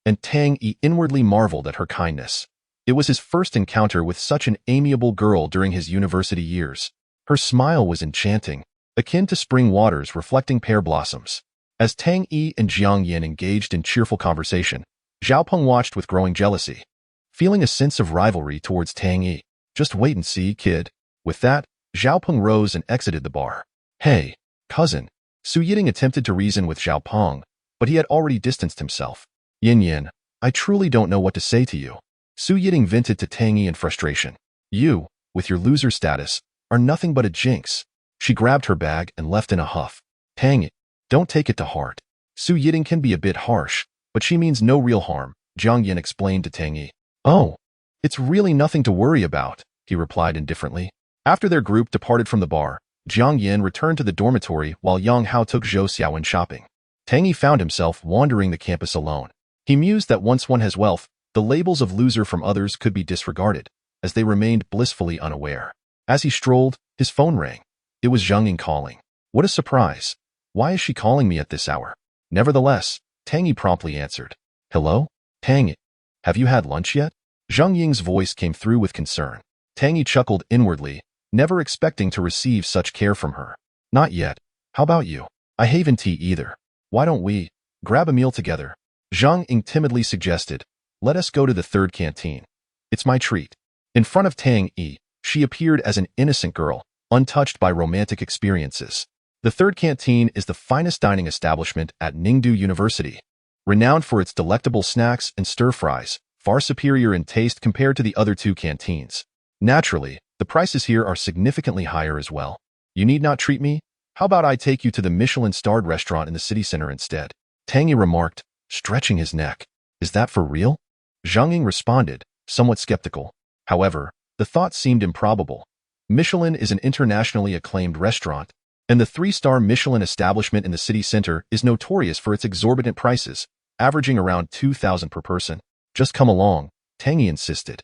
[SPEAKER 1] And Tang Yi inwardly marveled at her kindness. It was his first encounter with such an amiable girl during his university years. Her smile was enchanting, akin to spring waters reflecting pear blossoms. As Tang Yi and Jiang Yin engaged in cheerful conversation, Zhao Peng watched with growing jealousy, feeling a sense of rivalry towards Tang Yi. Just wait and see, kid. With that, Zhao Peng rose and exited the bar. Hey, cousin. Su Yiting attempted to reason with Zhao Peng, but he had already distanced himself. Yin Yin, I truly don't know what to say to you. Su Yiting vented to Tang Yi in frustration. You, with your loser status, are nothing but a jinx. She grabbed her bag and left in a huff. Tang Yi, don't take it to heart. Su Yiting can be a bit harsh, but she means no real harm, Jiang Yin explained to Tang Yi. Oh, it's really nothing to worry about, he replied indifferently. After their group departed from the bar, Jiang Yin returned to the dormitory while Yang Hao took Zhou Xiaowen shopping. Tang Yi found himself wandering the campus alone. He mused that once one has wealth, the labels of loser from others could be disregarded, as they remained blissfully unaware. As he strolled, his phone rang. It was Zheng Ying calling. What a surprise. Why is she calling me at this hour? Nevertheless, Tang Yi promptly answered. Hello? Tang Yi, have you had lunch yet? Zheng Ying's voice came through with concern. Tang Yi chuckled inwardly, never expecting to receive such care from her. Not yet. How about you? I haven't tea either. Why don't we? grab a meal together. Zhang Ying timidly suggested, let us go to the third canteen. It's my treat. In front of Tang Yi, she appeared as an innocent girl, untouched by romantic experiences. The third canteen is the finest dining establishment at Ningdu University, renowned for its delectable snacks and stir-fries, far superior in taste compared to the other two canteens. Naturally, the prices here are significantly higher as well. You need not treat me? How about I take you to the Michelin-starred restaurant in the city center instead? Tang Yi remarked, stretching his neck. Is that for real? Zhang Ying responded, somewhat skeptical. However, the thought seemed improbable. Michelin is an internationally acclaimed restaurant, and the 3-star Michelin establishment in the city center is notorious for its exorbitant prices, averaging around 2,000 per person. Just come along, Tang Yi insisted.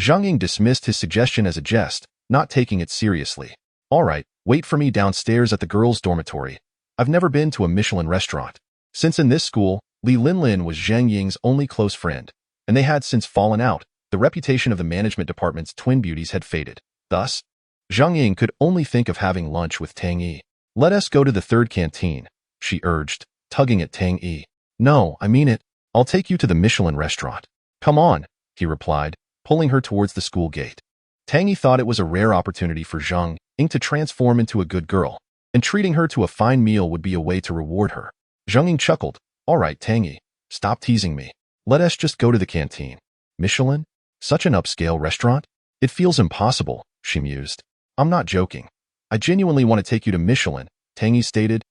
[SPEAKER 1] Zhang Ying dismissed his suggestion as a jest, not taking it seriously. All right, wait for me downstairs at the girls' dormitory. I've never been to a Michelin restaurant. Since in this school, Li Linlin was Zhang Ying's only close friend, and they had since fallen out, the reputation of the management department's twin beauties had faded. Thus, Zhang Ying could only think of having lunch with Tang Yi. Let us go to the third canteen, she urged, tugging at Tang Yi. No, I mean it. I'll take you to the Michelin restaurant. Come on, he replied, pulling her towards the school gate. Tang Yi thought it was a rare opportunity for Zhang Ying to transform into a good girl, and treating her to a fine meal would be a way to reward her. Zhang Ying chuckled. All right, Tang Yi, stop teasing me. Let us just go to the canteen. Michelin? Such an upscale restaurant? It feels impossible, she mused. I'm not joking. I genuinely want to take you to Michelin, Tang Yi stated,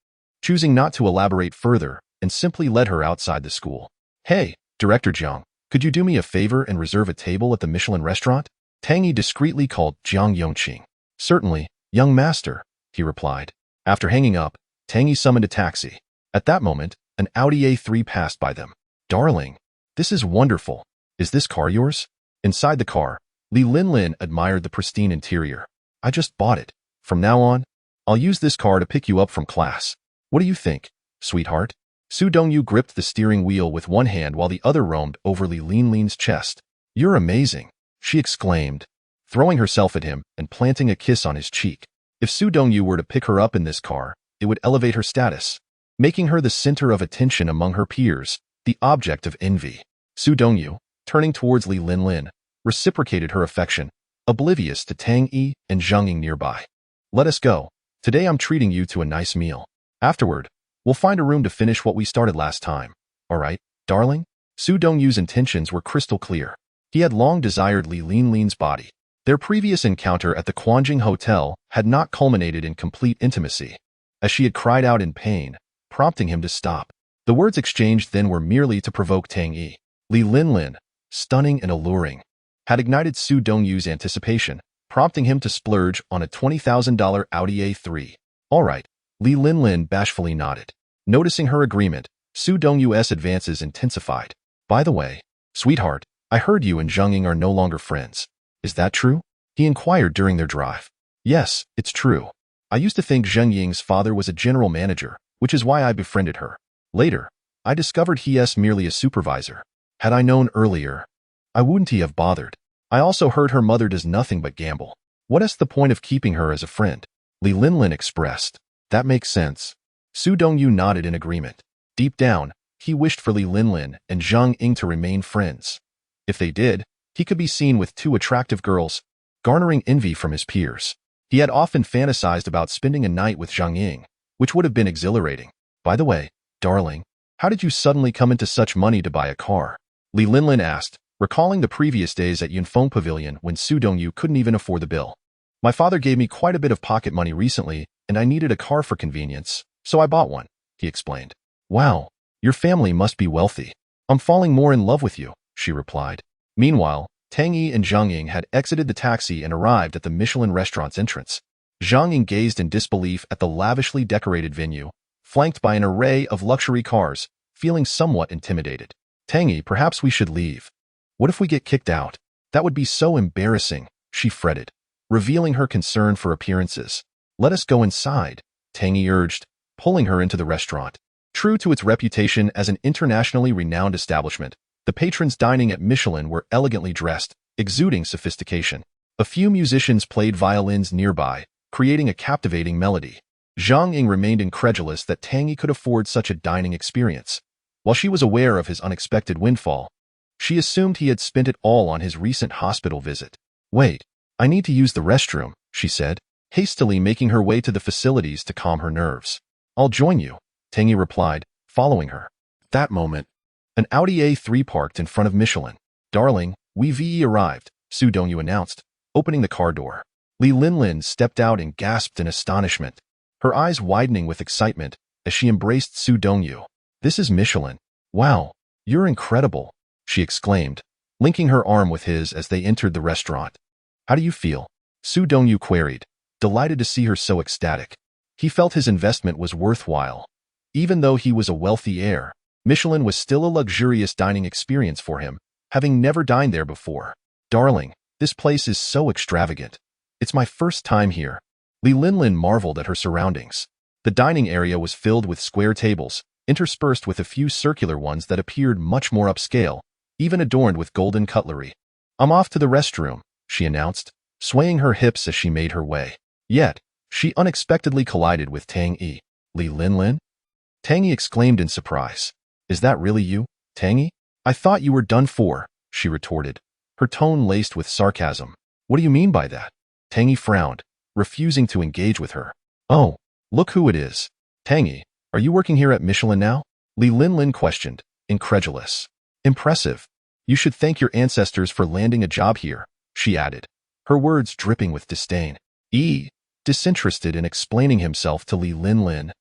[SPEAKER 1] choosing not to elaborate further and simply led her outside the school. Hey, Director Jiang, could you do me a favor and reserve a table at the Michelin restaurant? Tang Yi discreetly called Jiang Yongqing. Certainly, young master, he replied. After hanging up, Tang Yi summoned a taxi. At that moment, an Audi A3 passed by them. Darling, this is wonderful. Is this car yours? Inside the car, Li Linlin admired the pristine interior. I just bought it. From now on, I'll use this car to pick you up from class. What do you think, sweetheart? Su Dongyu gripped the steering wheel with one hand while the other roamed over Li Linlin's chest. You're amazing, she exclaimed, throwing herself at him and planting a kiss on his cheek. If Su Dongyu were to pick her up in this car, it would elevate her status, making her the center of attention among her peers, the object of envy. Su Dongyu, turning towards Li Linlin, reciprocated her affection, oblivious to Tang Yi and Zhang Ying nearby. Let us go. Today I'm treating you to a nice meal. Afterward, we'll find a room to finish what we started last time. All right, darling? Su Dongyu's intentions were crystal clear. He had long desired Li Linlin's body. Their previous encounter at the Quanjing Hotel had not culminated in complete intimacy, as she had cried out in pain, prompting him to stop. The words exchanged then were merely to provoke Tang Yi. Li Linlin, stunning and alluring, had ignited Su Dongyu's anticipation, prompting him to splurge on a $20,000 Audi A3. All right, Li Linlin bashfully nodded. Noticing her agreement, Su Dongyu's advances intensified. By the way, sweetheart, I heard you and Zhang Ying are no longer friends. Is that true? He inquired during their drive. Yes, it's true. I used to think Zhang Ying's father was a general manager, which is why I befriended her. Later, I discovered he's merely a supervisor. Had I known earlier, I wouldn't have bothered. I also heard her mother does nothing but gamble. What is the point of keeping her as a friend? Li Linlin expressed. That makes sense. Su Dongyu nodded in agreement. Deep down, he wished for Li Linlin and Zhang Ying to remain friends. If they did, he could be seen with two attractive girls, garnering envy from his peers. He had often fantasized about spending a night with Zhang Ying, which would have been exhilarating. By the way, darling, how did you suddenly come into such money to buy a car? Li Linlin asked, recalling the previous days at Yunfeng Pavilion when Su Dongyu couldn't even afford the bill. My father gave me quite a bit of pocket money recently, and I needed a car for convenience, so I bought one, he explained. Wow, your family must be wealthy. I'm falling more in love with you, she replied. Meanwhile, Tang Yi and Zhang Ying had exited the taxi and arrived at the Michelin restaurant's entrance. Zhang Ying gazed in disbelief at the lavishly decorated venue, flanked by an array of luxury cars, feeling somewhat intimidated. Tang Yi, perhaps we should leave. What if we get kicked out? That would be so embarrassing, she fretted, revealing her concern for appearances. Let us go inside, Tang Yi urged, pulling her into the restaurant. True to its reputation as an internationally renowned establishment, the patrons dining at Michelin were elegantly dressed, exuding sophistication. A few musicians played violins nearby, creating a captivating melody. Zhang Ying remained incredulous that Tang Yi could afford such a dining experience. While she was aware of his unexpected windfall, she assumed he had spent it all on his recent hospital visit. "Wait, I need to use the restroom," she said, hastily making her way to the facilities to calm her nerves. "I'll join you," Tang Yi replied, following her. At that moment, an Audi A3 parked in front of Michelin. "Darling, we've arrived," Su Dongyu announced, opening the car door. Li Linlin stepped out and gasped in astonishment, her eyes widening with excitement as she embraced Su Dongyu. "This is Michelin. Wow, you're incredible," she exclaimed, linking her arm with his as they entered the restaurant. "How do you feel?" Su Dongyu queried, delighted to see her so ecstatic. He felt his investment was worthwhile. Even though he was a wealthy heir, Michelin was still a luxurious dining experience for him, having never dined there before. "Darling, this place is so extravagant. It's my first time here." Li Linlin marveled at her surroundings. The dining area was filled with square tables, interspersed with a few circular ones that appeared much more upscale, even adorned with golden cutlery. "I'm off to the restroom," she announced, swaying her hips as she made her way. Yet, she unexpectedly collided with Tang Yi. "Li Linlin?" Tang Yi exclaimed in surprise. "Is that really you, Tang Yi? I thought you were done for," she retorted, her tone laced with sarcasm. "What do you mean by that?" Tang Yi frowned, refusing to engage with her. "Oh, look who it is. Tang Yi, are you working here at Michelin now?" Li Linlin questioned, incredulous. "Impressive. You should thank your ancestors for landing a job here," she added, her words dripping with disdain. Disinterested in explaining himself to Li Linlin,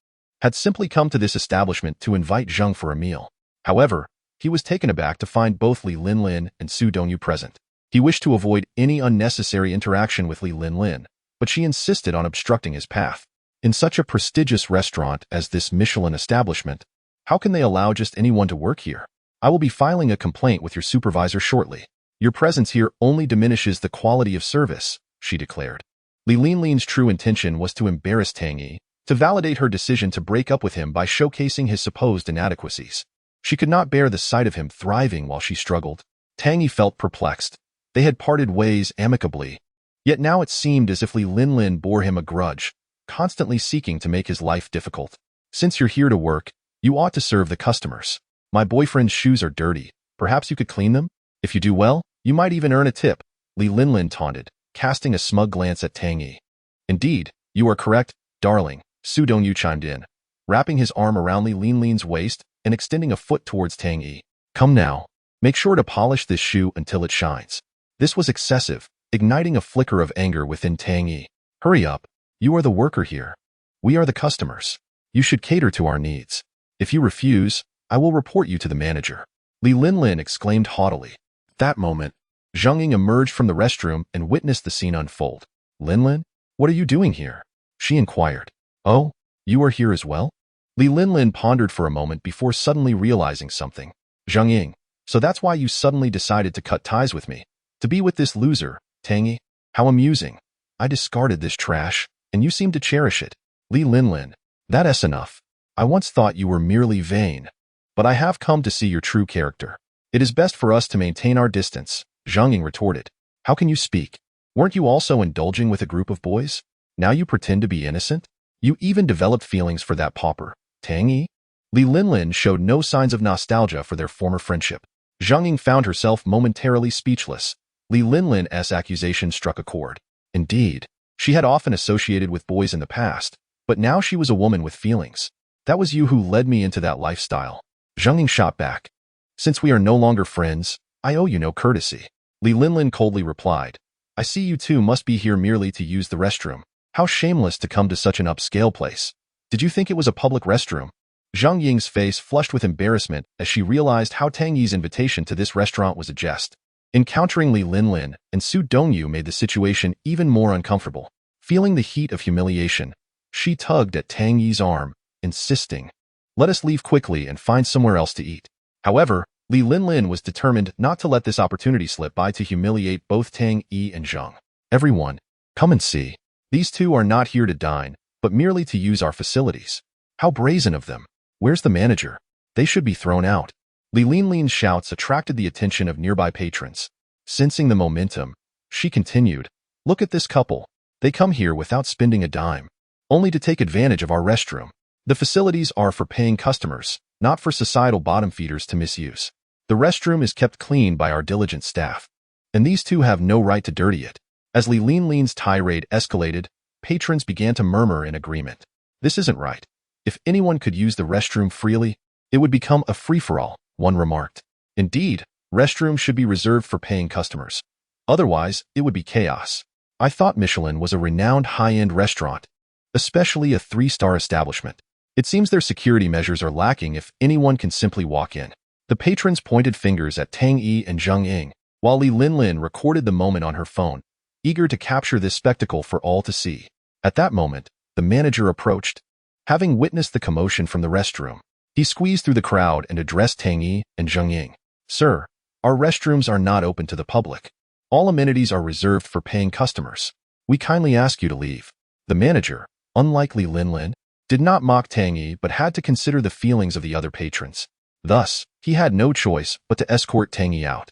[SPEAKER 1] had simply come to this establishment to invite Zheng for a meal. However, he was taken aback to find both Li Linlin and Su Dongyu present. He wished to avoid any unnecessary interaction with Li Linlin, but she insisted on obstructing his path. In such a prestigious restaurant as this Michelin establishment, how can they allow just anyone to work here? "I will be filing a complaint with your supervisor shortly. Your presence here only diminishes the quality of service," she declared. Li Linlin's true intention was to embarrass Tang Yi, to validate her decision to break up with him by showcasing his supposed inadequacies. She could not bear the sight of him thriving while she struggled. Tang Yi felt perplexed. They had parted ways amicably, yet now it seemed as if Li Linlin bore him a grudge, constantly seeking to make his life difficult. "Since you're here to work, you ought to serve the customers. My boyfriend's shoes are dirty. Perhaps you could clean them? If you do well, you might even earn a tip," Li Linlin taunted, casting a smug glance at Tang Yi. "Indeed, you are correct, darling," Su Dongyu chimed in, wrapping his arm around Li Linlin's waist and extending a foot towards Tang Yi. "Come now, make sure to polish this shoe until it shines." This was excessive, igniting a flicker of anger within Tang Yi. "Hurry up, you are the worker here. We are the customers. You should cater to our needs. If you refuse, I will report you to the manager," Li Linlin exclaimed haughtily. At that moment, Zheng Ying emerged from the restroom and witnessed the scene unfold. "Linlin, what are you doing here?" she inquired. "Oh, you are here as well?" Li Linlin pondered for a moment before suddenly realizing something. "Zheng Ying, so that's why you suddenly decided to cut ties with me, to be with this loser, Tang Yi? How amusing. I discarded this trash, and you seem to cherish it." "Li Linlin, that's enough. I once thought you were merely vain, but I have come to see your true character. It is best for us to maintain our distance," Zheng Ying retorted. "How can you speak? Weren't you also indulging with a group of boys? Now you pretend to be innocent? You even developed feelings for that pauper, Tang Yi?" Li Linlin showed no signs of nostalgia for their former friendship. Zheng Ying found herself momentarily speechless. Li Linlin's accusation struck a chord. Indeed, she had often associated with boys in the past, but now she was a woman with feelings. "That was you who led me into that lifestyle," Zheng Ying shot back. "Since we are no longer friends, I owe you no courtesy," Li Linlin coldly replied. "I see you two must be here merely to use the restroom. How shameless to come to such an upscale place. Did you think it was a public restroom?" Zheng Ying's face flushed with embarrassment as she realized how Tang Yi's invitation to this restaurant was a jest. Encountering Li Linlin and Su Dongyu made the situation even more uncomfortable. Feeling the heat of humiliation, she tugged at Tang Yi's arm, insisting, "Let us leave quickly and find somewhere else to eat." However, Li Linlin was determined not to let this opportunity slip by to humiliate both Tang Yi and Zheng. "Everyone, come and see. These two are not here to dine, but merely to use our facilities. How brazen of them. Where's the manager? They should be thrown out." Li Linlin's shouts attracted the attention of nearby patrons. Sensing the momentum, she continued, "Look at this couple. They come here without spending a dime, only to take advantage of our restroom. The facilities are for paying customers, not for societal bottom feeders to misuse. The restroom is kept clean by our diligent staff, and these two have no right to dirty it. As Li Linlin's tirade escalated, patrons began to murmur in agreement. This isn't right. If anyone could use the restroom freely, it would become a free-for-all, one remarked. Indeed, restrooms should be reserved for paying customers. Otherwise, it would be chaos. I thought Michelin was a renowned high-end restaurant, especially a 3-star establishment. It seems their security measures are lacking if anyone can simply walk in. The patrons pointed fingers at Tang Yi and Zheng Ying, while Li Linlin recorded the moment on her phone, eager to capture this spectacle for all to see. At that moment, the manager approached. Having witnessed the commotion from the restroom, he squeezed through the crowd and addressed Tang Yi and Zheng Ying. Sir, our restrooms are not open to the public. All amenities are reserved for paying customers. We kindly ask you to leave. The manager, unlike Li Linlin, did not mock Tang Yi but had to consider the feelings of the other patrons. Thus, he had no choice but to escort Tang Yi out.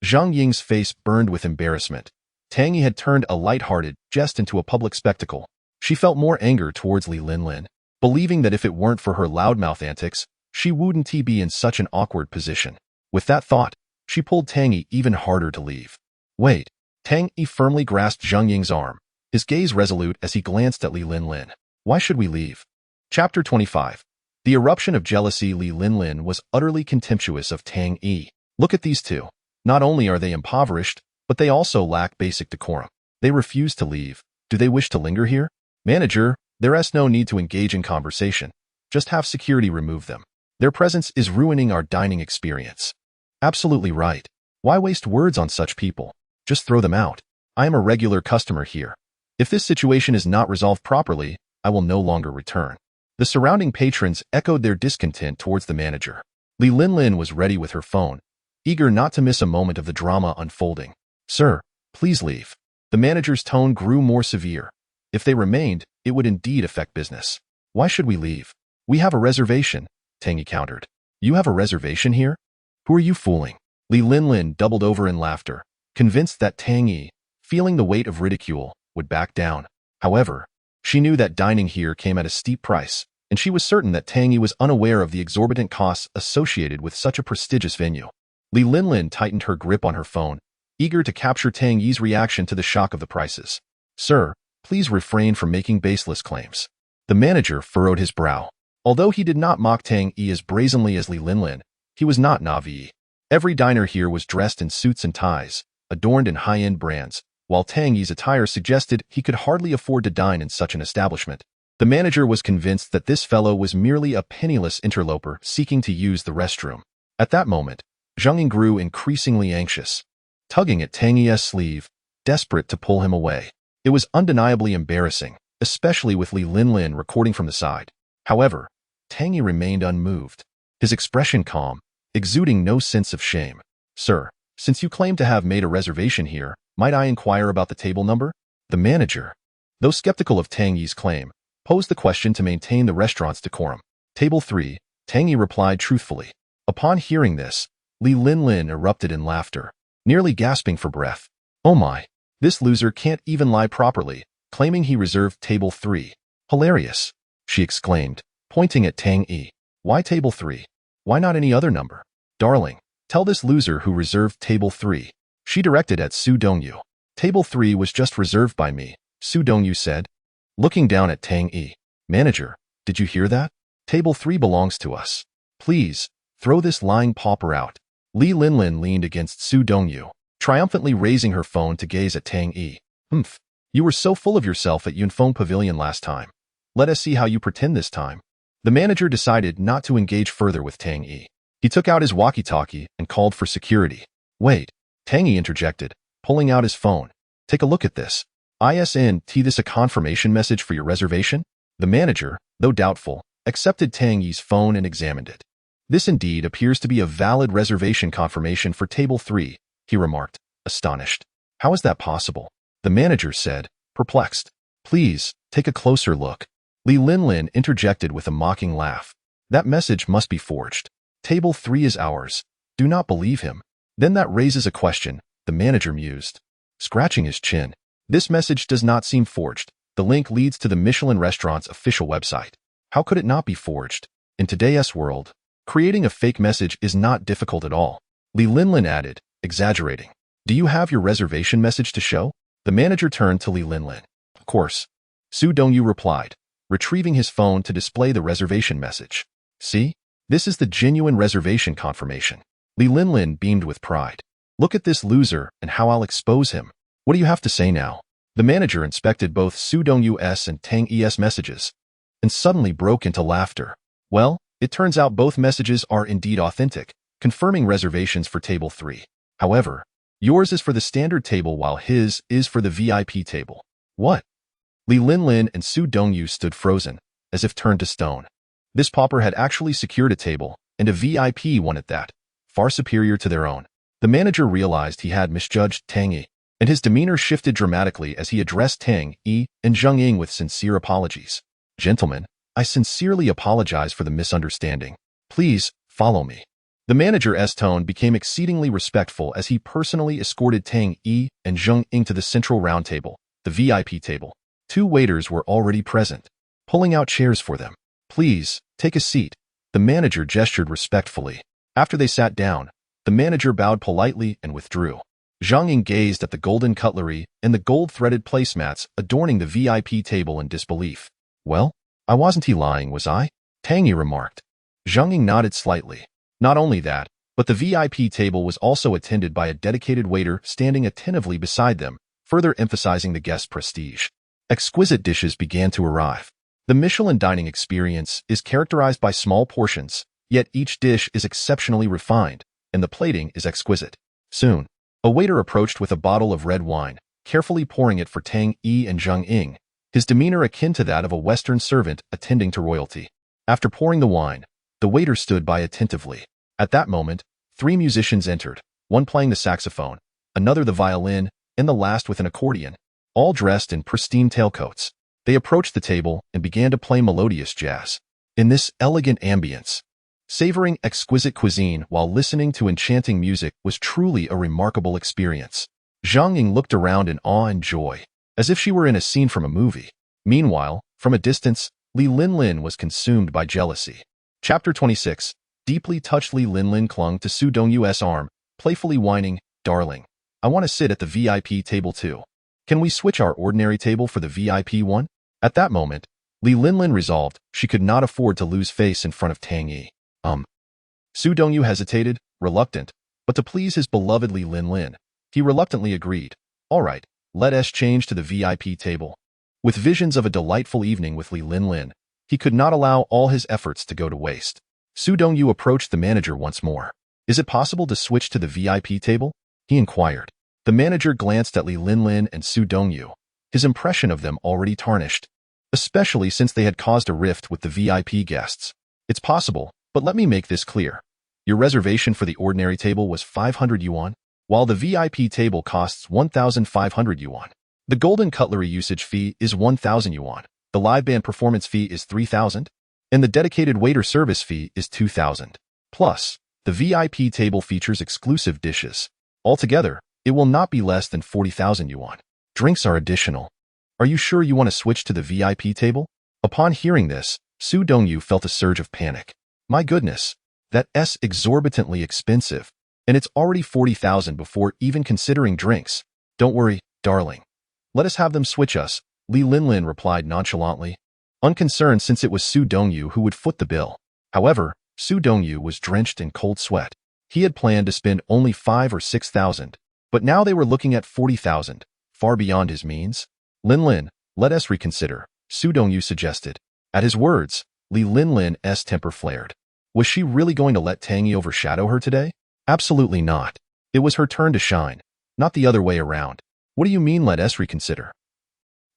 [SPEAKER 1] Zhang Ying's face burned with embarrassment. Tang Yi had turned a light-hearted jest into a public spectacle. She felt more anger towards Li Linlin, believing that if it weren't for her loudmouth antics, she wouldn't be in such an awkward position. With that thought, she pulled Tang Yi even harder to leave. Wait. Tang Yi firmly grasped Zhang Ying's arm, his gaze resolute as he glanced at Li Linlin. Why should we leave? Chapter 25. The eruption of jealousy. Li Linlin was utterly contemptuous of Tang Yi. Look at these two. Not only are they impoverished, but they also lack basic decorum. They refuse to leave. Do they wish to linger here? Manager, there is no need to engage in conversation. Just have security remove them. Their presence is ruining our dining experience. Absolutely right. Why waste words on such people? Just throw them out. I am a regular customer here. If this situation is not resolved properly, I will no longer return. The surrounding patrons echoed their discontent towards the manager. Li Linlin was ready with her phone, eager not to miss a moment of the drama unfolding. Sir, please leave. The manager's tone grew more severe. If they remained, it would indeed affect business. Why should we leave? We have a reservation, Tang Yi countered. You have a reservation here? Who are you fooling? Li Linlin doubled over in laughter, convinced that Tang Yi, feeling the weight of ridicule, would back down. However, she knew that dining here came at a steep price, and she was certain that Tang Yi was unaware of the exorbitant costs associated with such a prestigious venue. Li Linlin tightened her grip on her phone, eager to capture Tang Yi's reaction to the shock of the prices. Sir, please refrain from making baseless claims. The manager furrowed his brow. Although he did not mock Tang Yi as brazenly as Li Linlin, he was not naive. Every diner here was dressed in suits and ties, adorned in high-end brands, while Tang Yi's attire suggested he could hardly afford to dine in such an establishment. The manager was convinced that this fellow was merely a penniless interloper seeking to use the restroom. At that moment, Zhang Ying grew increasingly anxious, tugging at Tang Yi's sleeve, desperate to pull him away. It was undeniably embarrassing, especially with Li Linlin recording from the side. However, Tang Yi remained unmoved, his expression calm, exuding no sense of shame. Sir, since you claim to have made a reservation here, might I inquire about the table number? The manager, though skeptical of Tang Yi's claim, posed the question to maintain the restaurant's decorum. Table 3, Tang Yi replied truthfully. Upon hearing this, Li Linlin erupted in laughter, nearly gasping for breath. Oh my, this loser can't even lie properly, claiming he reserved table 3. Hilarious, she exclaimed, pointing at Tang Yi. Why table 3? Why not any other number? Darling, tell this loser who reserved table 3. She directed at Su Dongyu. Table 3 was just reserved by me, Su Dongyu said, looking down at Tang Yi. Manager, did you hear that? Table 3 belongs to us. Please, throw this lying pauper out. Li Linlin leaned against Su Dongyu, triumphantly raising her phone to gaze at Tang Yi. Humph, you were so full of yourself at Yunfeng Pavilion last time. Let us see how you pretend this time. The manager decided not to engage further with Tang Yi. He took out his walkie-talkie and called for security. Wait, Tang Yi interjected, pulling out his phone. Take a look at this. Isn't this a confirmation message for your reservation? The manager, though doubtful, accepted Tang Yi's phone and examined it. This indeed appears to be a valid reservation confirmation for table 3, he remarked, astonished. How is that possible? The manager said, perplexed. Please, take a closer look. Li Linlin interjected with a mocking laugh. That message must be forged. Table 3 is ours. Do not believe him. Then that raises a question, the manager mused, scratching his chin. This message does not seem forged. The link leads to the Michelin restaurant's official website. How could it not be forged? In today's world, Creating a fake message is not difficult at all. Li Linlin added, exaggerating. Do you have your reservation message to show? The manager turned to Li Linlin. Of course. Su Dongyu replied, retrieving his phone to display the reservation message. See? This is the genuine reservation confirmation. Li Linlin beamed with pride. Look at this loser and how I'll expose him. What do you have to say now? The manager inspected both Su Dongyu's and Tang Yi's messages and suddenly broke into laughter. Well, it turns out both messages are indeed authentic, confirming reservations for table 3. However, yours is for the standard table while his is for the VIP table. What? Li Linlin and Su Dongyu stood frozen, as if turned to stone. This pauper had actually secured a table, and a VIP one at that, far superior to their own. The manager realized he had misjudged Tang Yi, and his demeanor shifted dramatically as he addressed Tang Yi and Zheng Ying with sincere apologies. Gentlemen, I sincerely apologize for the misunderstanding. Please, follow me. The manager's tone became exceedingly respectful as he personally escorted Tang Yi and Zheng Ying to the central round table, the VIP table. 2 waiters were already present, pulling out chairs for them. Please, take a seat. The manager gestured respectfully. After they sat down, the manager bowed politely and withdrew. Zhang Ying gazed at the golden cutlery and the gold-threaded placemats adorning the VIP table in disbelief. Well, I wasn't lying, was I? Tang Yi remarked. Zhang Ying nodded slightly. Not only that, but the VIP table was also attended by a dedicated waiter standing attentively beside them, further emphasizing the guest's prestige. Exquisite dishes began to arrive. The Michelin dining experience is characterized by small portions, yet each dish is exceptionally refined, and the plating is exquisite. Soon, a waiter approached with a bottle of red wine, carefully pouring it for Tang Yi and Zheng Ying, his demeanor akin to that of a Western servant attending to royalty. After pouring the wine, the waiter stood by attentively. At that moment, 3 musicians entered, one playing the saxophone, another the violin, and the last with an accordion, all dressed in pristine tailcoats. They approached the table and began to play melodious jazz. In this elegant ambience, savoring exquisite cuisine while listening to enchanting music was truly a remarkable experience. Zhang Ying looked around in awe and joy, as if she were in a scene from a movie. Meanwhile, from a distance, Li Linlin was consumed by jealousy. Chapter 26. Deeply touched, Li Linlin clung to Su Dongyu's arm, playfully whining, "Darling, I want to sit at the VIP table too. Can we switch our ordinary table for the VIP one?" At that moment, Li Linlin resolved she could not afford to lose face in front of Tang Yi. Su Dongyu hesitated, reluctant, but to please his beloved Li Linlin, he reluctantly agreed. All right, let us change to the VIP table. With visions of a delightful evening with Li Linlin, he could not allow all his efforts to go to waste. Su Dongyu approached the manager once more. Is it possible to switch to the VIP table? He inquired. The manager glanced at Li Linlin and Su Dongyu, his impression of them already tarnished, especially since they had caused a rift with the VIP guests. It's possible, but let me make this clear. Your reservation for the ordinary table was 500 yuan, while the VIP table costs 1,500 yuan. The golden cutlery usage fee is 1,000 yuan, the live band performance fee is 3,000, and the dedicated waiter service fee is 2,000. Plus, the VIP table features exclusive dishes. Altogether, it will not be less than 40,000 yuan. Drinks are additional. Are you sure you want to switch to the VIP table? Upon hearing this, Su Dongyu felt a surge of panic. My goodness, that's exorbitantly expensive, and it's already 40,000 before even considering drinks. Don't worry, darling. Let us have them switch us, Li Linlin replied nonchalantly, unconcerned since it was Su Dongyu who would foot the bill. However, Su Dongyu was drenched in cold sweat. He had planned to spend only 5,000 or 6,000, but now they were looking at 40,000, far beyond his means. Linlin, let us reconsider, Su Dongyu suggested. At his words, Li Linlin's temper flared. Was she really going to let Tang Yi overshadow her today? Absolutely not. It was her turn to shine, not the other way around. What do you mean let us reconsider?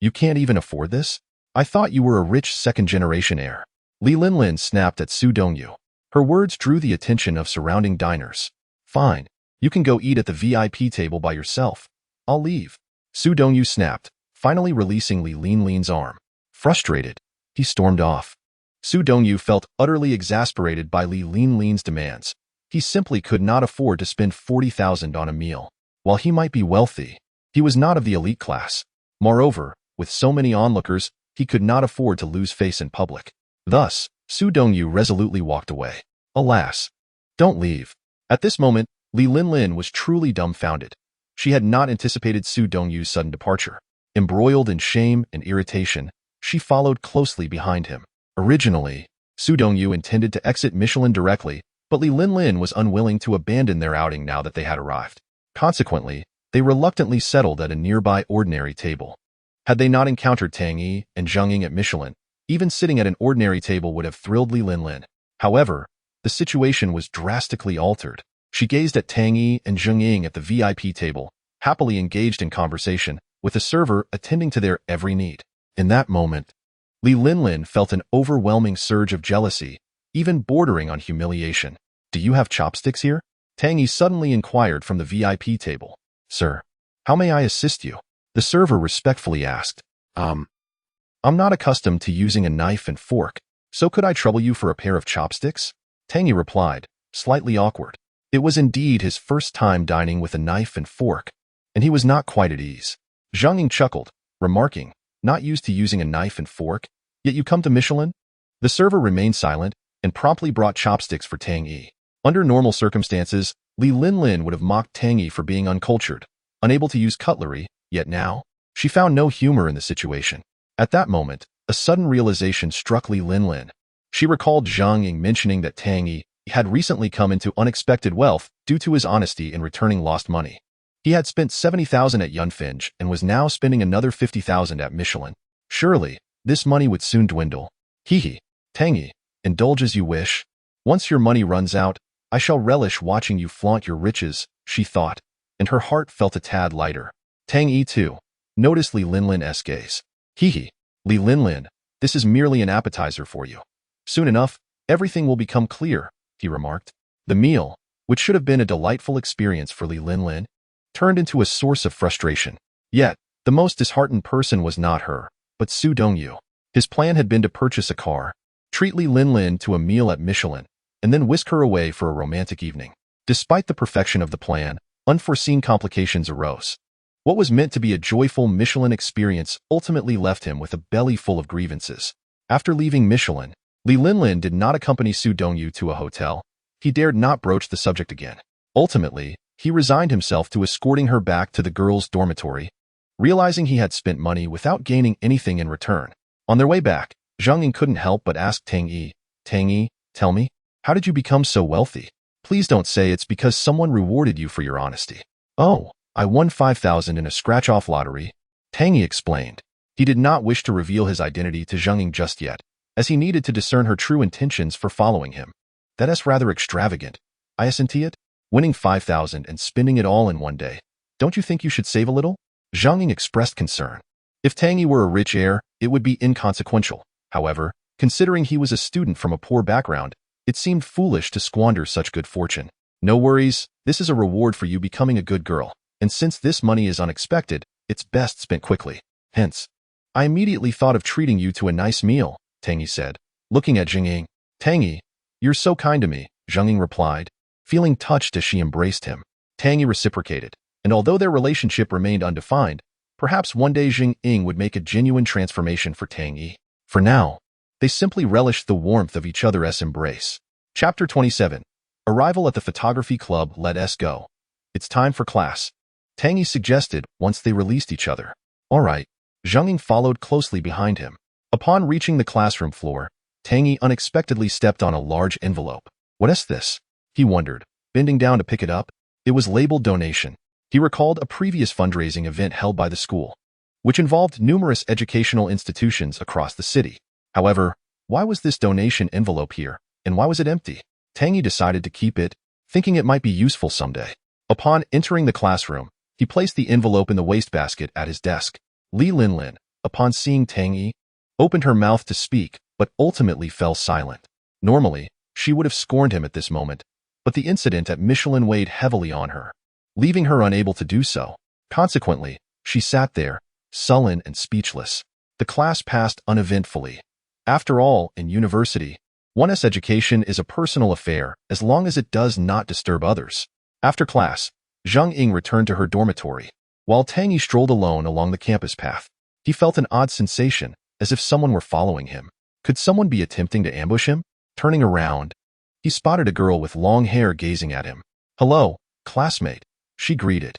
[SPEAKER 1] You can't even afford this? I thought you were a rich second-generation heir. Li Linlin snapped at Su Dongyu. Her words drew the attention of surrounding diners. Fine, you can go eat at the VIP table by yourself. I'll leave. Su Dongyu snapped, finally releasing Li Linlin's arm. Frustrated, he stormed off. Su Dongyu felt utterly exasperated by Li Linlin's demands. He simply could not afford to spend 40,000 on a meal. While he might be wealthy, he was not of the elite class. Moreover, with so many onlookers, he could not afford to lose face in public. Thus, Su Dongyu resolutely walked away. Alas. Don't leave. At this moment, Li Linlin was truly dumbfounded. She had not anticipated Su Dongyu's sudden departure. Embroiled in shame and irritation, she followed closely behind him. Originally, Su Dongyu intended to exit Michelin directly, but Li Linlin was unwilling to abandon their outing now that they had arrived. Consequently, they reluctantly settled at a nearby ordinary table. Had they not encountered Tang Yi and Zhang Ying at Michelin, even sitting at an ordinary table would have thrilled Li Linlin. However, the situation was drastically altered. She gazed at Tang Yi and Zhang Ying at the VIP table, happily engaged in conversation, with a server attending to their every need. In that moment, Li Linlin felt an overwhelming surge of jealousy, even bordering on humiliation. "Do you have chopsticks here?" Tang Yi suddenly inquired from the VIP table. "Sir, how may I assist you?" The server respectfully asked. I'm not accustomed to using a knife and fork, so could I trouble you for a pair of chopsticks?" Tang Yi replied, slightly awkward. It was indeed his first time dining with a knife and fork, and he was not quite at ease. Zhang Ying chuckled, remarking, "Not used to using a knife and fork, yet you come to Michelin?" The server remained silent and promptly brought chopsticks for Tang Yi. Under normal circumstances, Li Linlin would have mocked Tang Yi for being uncultured, unable to use cutlery, yet now, she found no humor in the situation. At that moment, a sudden realization struck Li Linlin. She recalled Zhang Ying mentioning that Tang Yi had recently come into unexpected wealth due to his honesty in returning lost money. He had spent 70,000 at Yunfinge and was now spending another 50,000 at Michelin. Surely, this money would soon dwindle. Hee. Tang Yi, indulge as you wish. Once your money runs out, I shall relish watching you flaunt your riches, she thought, and her heart felt a tad lighter. Tang Yi too noticed Li Linlin's gaze. Hee. Li Linlin, this is merely an appetizer for you. Soon enough, everything will become clear, he remarked. The meal, which should have been a delightful experience for Li Linlin, turned into a source of frustration. Yet, the most disheartened person was not her, but Su Dongyu. His plan had been to purchase a car, treat Li Linlin to a meal at Michelin, and then whisk her away for a romantic evening. Despite the perfection of the plan, unforeseen complications arose. What was meant to be a joyful Michelin experience ultimately left him with a belly full of grievances. After leaving Michelin, Li Linlin did not accompany Su Dongyu to a hotel. He dared not broach the subject again. Ultimately, he resigned himself to escorting her back to the girls' dormitory, realizing he had spent money without gaining anything in return. On their way back, Zhang Ying couldn't help but ask Tang Yi, "Tang Yi, tell me, how did you become so wealthy? Please don't say it's because someone rewarded you for your honesty." "Oh, I won 5,000 in a scratch-off lottery," Tang Yi explained. He did not wish to reveal his identity to Zhang Ying just yet, as he needed to discern her true intentions for following him. "That's rather extravagant. I assent it? Winning 5,000 and spending it all in one day. Don't you think you should save a little?" Zhang Ying expressed concern. If Tang Yi were a rich heir, it would be inconsequential. However, considering he was a student from a poor background, it seemed foolish to squander such good fortune. "No worries, this is a reward for you becoming a good girl, and since this money is unexpected, it's best spent quickly. Hence, I immediately thought of treating you to a nice meal," Tang Yi said, looking at Zhang Ying. "Tang Yi, you're so kind to me," Zhang Ying replied, feeling touched as she embraced him. Tang Yi reciprocated, and although their relationship remained undefined, perhaps one day Zhang Ying would make a genuine transformation for Tang Yi. For now, they simply relished the warmth of each other's embrace. Chapter 27. Arrival at the photography club. Let us go. It's time for class, Tang Yi suggested once they released each other. All right. Zhang Ying followed closely behind him. Upon reaching the classroom floor, Tang Yi unexpectedly stepped on a large envelope. "What is this?" he wondered, bending down to pick it up. It was labeled donation. He recalled a previous fundraising event held by the school, which involved numerous educational institutions across the city. However, why was this donation envelope here, and why was it empty? Tang Yi decided to keep it, thinking it might be useful someday. Upon entering the classroom, he placed the envelope in the wastebasket at his desk. Li Linlin, upon seeing Tang Yi, opened her mouth to speak, but ultimately fell silent. Normally, she would have scorned him at this moment, but the incident at Michelin weighed heavily on her, leaving her unable to do so. Consequently, she sat there, sullen and speechless. The class passed uneventfully. After all, in university, one's education is a personal affair as long as it does not disturb others. After class, Zhang Ying returned to her dormitory, while Tang Yi strolled alone along the campus path. He felt an odd sensation, as if someone were following him. Could someone be attempting to ambush him? Turning around, he spotted a girl with long hair gazing at him. "Hello, classmate," she greeted.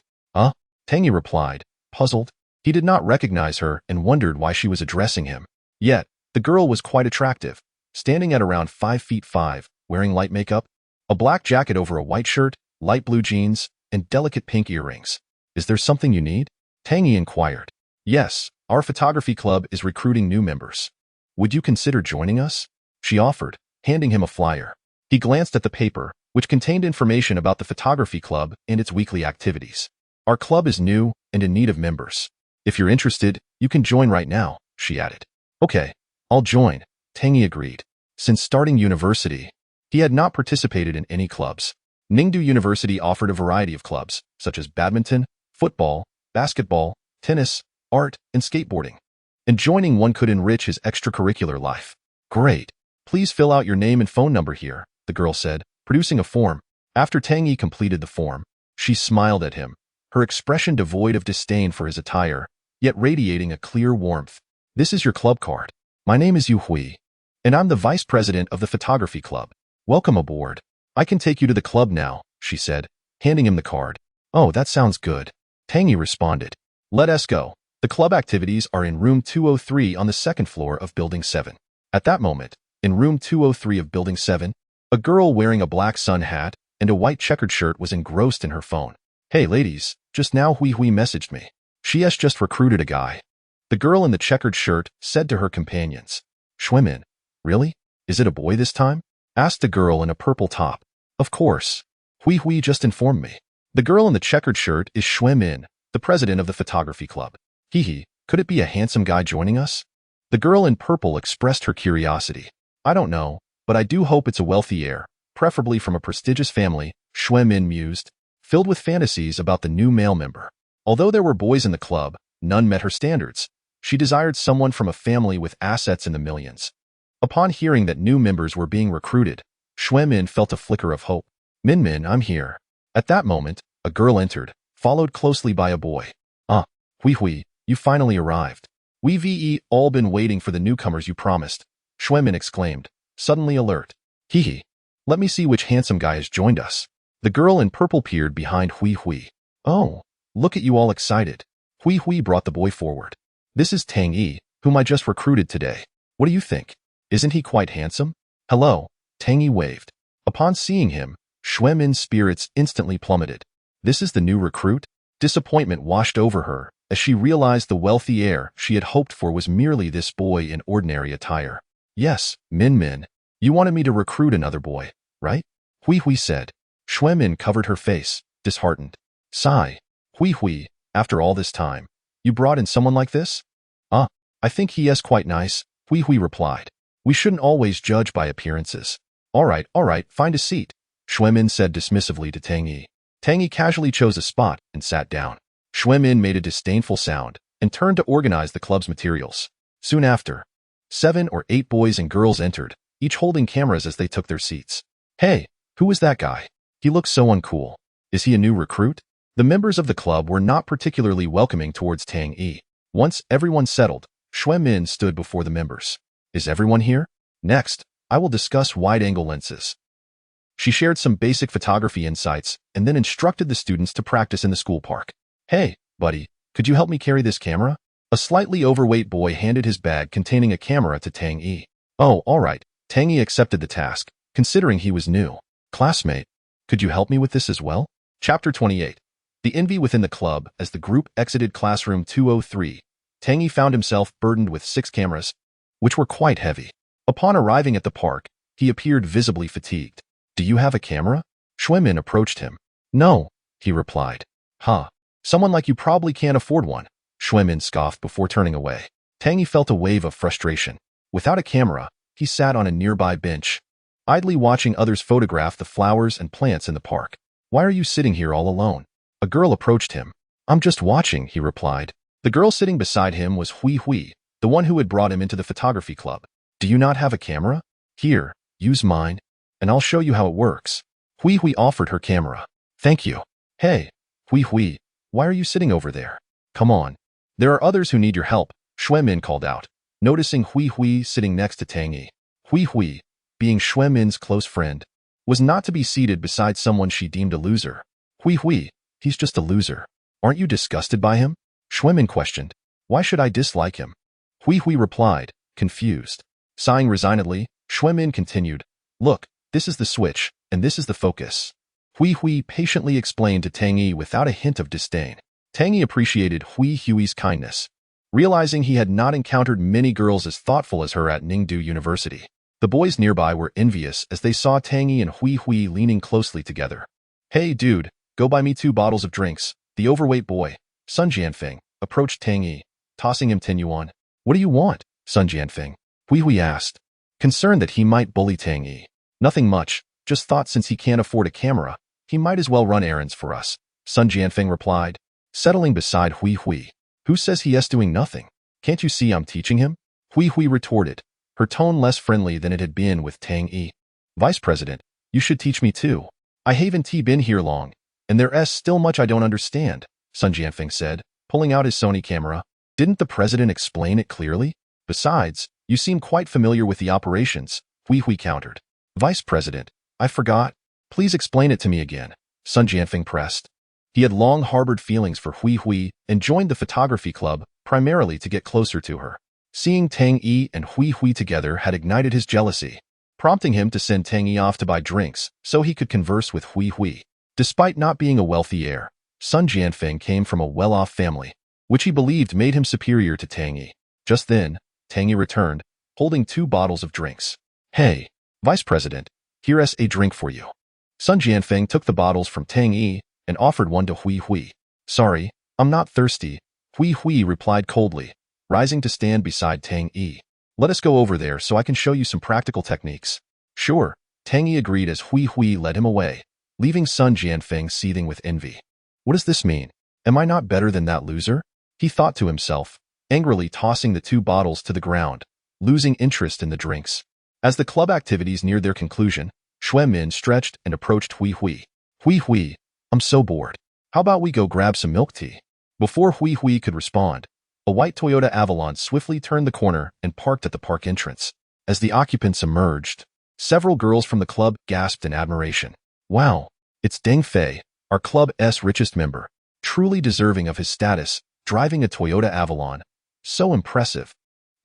[SPEAKER 1] Tang Yi replied, puzzled. He did not recognize her and wondered why she was addressing him. Yet, the girl was quite attractive, standing at around 5 feet 5, wearing light makeup, a black jacket over a white shirt, light blue jeans, and delicate pink earrings. "Is there something you need?" Tang Yi inquired. "Yes, our photography club is recruiting new members. Would you consider joining us?" she offered, handing him a flyer. He glanced at the paper, which contained information about the photography club and its weekly activities. "Our club is new and in need of members. If you're interested, you can join right now," she added. "Okay, I'll join," Tang Yi agreed. Since starting university, he had not participated in any clubs. Ningdu University offered a variety of clubs, such as badminton, football, basketball, tennis, art, and skateboarding. And joining one could enrich his extracurricular life. "Great. Please fill out your name and phone number here," the girl said, producing a form. After Tang Yi completed the form, she smiled at him, her expression devoid of disdain for his attire, yet radiating a clear warmth. "This is your club card. My name is Yu Hui, and I'm the vice president of the photography club. Welcome aboard. I can take you to the club now," she said, handing him the card. "Oh, that sounds good," Tang Yi responded. "Let us go. The club activities are in room 203 on the second floor of Building 7. At that moment, in room 203 of Building 7, a girl wearing a black sun hat and a white checkered shirt was engrossed in her phone. "Hey ladies, just now Hui Hui messaged me. She has just recruited a guy," the girl in the checkered shirt said to her companions. "Xuemin, really? Is it a boy this time?" asked the girl in a purple top. "Of course. Hui Hui just informed me. The girl in the checkered shirt is Xuemin, the president of the photography club. Hee, could it be a handsome guy joining us?" The girl in purple expressed her curiosity. "I don't know, but I do hope it's a wealthy heir, preferably from a prestigious family," Xuemin mused, filled with fantasies about the new male member. Although there were boys in the club, none met her standards. She desired someone from a family with assets in the millions. Upon hearing that new members were being recruited, Xuemin felt a flicker of hope. "Min, I'm here." At that moment, a girl entered, followed closely by a boy. Hui, you finally arrived. We've all been waiting for the newcomers you promised," Xuemin exclaimed, suddenly alert. "Hee, let me see which handsome guy has joined us." The girl in purple peered behind Hui. "Oh, look at you all excited." Hui brought the boy forward. "This is Tang Yi, whom I just recruited today. What do you think? Isn't he quite handsome?" "Hello," Tang Yi waved. Upon seeing him, Xuemin's spirits instantly plummeted. This is the new recruit? Disappointment washed over her as she realized the wealthy heir she had hoped for was merely this boy in ordinary attire. "Yes, Min, you wanted me to recruit another boy, right?" Hui said. Xuemin covered her face, disheartened. Sigh. "Hui, after all this time, you brought in someone like this?" I think he is quite nice," Hui replied. "We shouldn't always judge by appearances." All right, find a seat," Xuemin said dismissively to Tang Yi. Tang Yi casually chose a spot and sat down. Xuemin made a disdainful sound and turned to organize the club's materials. Soon after, 7 or 8 boys and girls entered, each holding cameras as they took their seats. "Hey, who is that guy? He looks so uncool. Is he a new recruit?" The members of the club were not particularly welcoming towards Tang Yi. Once everyone settled, Xuemin stood before the members. "Is everyone here? Next, I will discuss wide-angle lenses." She shared some basic photography insights and then instructed the students to practice in the school park. "Hey, buddy, could you help me carry this camera?" A slightly overweight boy handed his bag containing a camera to Tang Yi. "Oh, all right." Tang Yi accepted the task, considering he was new. "Classmate, could you help me with this as well?" Chapter 28. The envy within the club. As the group exited classroom 203, Tang Yi found himself burdened with 6 cameras, which were quite heavy. Upon arriving at the park, he appeared visibly fatigued. "Do you have a camera?" Xuemin approached him. "No," he replied. Someone like you probably can't afford one," Xuemin scoffed before turning away. Tang Yi felt a wave of frustration. Without a camera, he sat on a nearby bench, idly watching others photograph the flowers and plants in the park. "Why are you sitting here all alone?" A girl approached him. "I'm just watching," he replied. The girl sitting beside him was Hui, the one who had brought him into the photography club. "Do you not have a camera? Here, use mine, and I'll show you how it works." Hui offered her camera. "Thank you." "Hey, Hui, why are you sitting over there? Come on. There are others who need your help," Xuemin called out, noticing Hui sitting next to Tang Yi. Hui, being Xuemin's close friend, was not to be seated beside someone she deemed a loser. Hui, he's just a loser. Aren't you disgusted by him? Xuemin questioned. Why should I dislike him? Hui replied, confused. Sighing resignedly, Xuemin continued, Look, this is the switch, and this is the focus. Hui patiently explained to Tang Yi without a hint of disdain. Tang Yi appreciated Hui's kindness, realizing he had not encountered many girls as thoughtful as her at Ningdu University. The boys nearby were envious as they saw Tang Yi and Hui leaning closely together. Hey dude, go buy me 2 bottles of drinks. The overweight boy, Sun Jianfeng, approached Tang Yi, tossing him 10 yuan. What do you want? Sun Jianfeng. Hui asked, concerned that he might bully Tang Yi. Nothing much, just thought since he can't afford a camera, he might as well run errands for us, Sun Jianfeng replied, settling beside Hui. Who says he is doing nothing? Can't you see I'm teaching him? Hui retorted, her tone less friendly than it had been with Tang Yi. Vice President, you should teach me too. I haven't been here long, and there's still much I don't understand, Sun Jianfeng said, pulling out his Sony camera. Didn't the president explain it clearly? Besides, you seem quite familiar with the operations, Hui countered. Vice President, I forgot. Please explain it to me again, Sun Jianfeng pressed. He had long harbored feelings for Hui and joined the photography club primarily to get closer to her. Seeing Tang Yi and Hui together had ignited his jealousy, prompting him to send Tang Yi off to buy drinks so he could converse with Hui. Despite not being a wealthy heir, Sun Jianfeng came from a well-off family, which he believed made him superior to Tang Yi. Just then, Tang Yi returned, holding 2 bottles of drinks. Hey, Vice President, here's a drink for you. Sun Jianfeng took the bottles from Tang Yi and offered one to Hui. Sorry, I'm not thirsty, Hui replied coldly, rising to stand beside Tang Yi. Let us go over there so I can show you some practical techniques. Sure, Tang Yi agreed as Hui led him away, leaving Sun Jianfeng seething with envy. What does this mean? Am I not better than that loser? He thought to himself, angrily tossing the 2 bottles to the ground, losing interest in the drinks. As the club activities neared their conclusion, Xuemin stretched and approached Hui. Hui, I'm so bored. How about we go grab some milk tea? Before Hui could respond, a white Toyota Avalon swiftly turned the corner and parked at the park entrance. As the occupants emerged, several girls from the club gasped in admiration. Wow, it's Deng Fei, our club's richest member, truly deserving of his status, driving a Toyota Avalon. So impressive.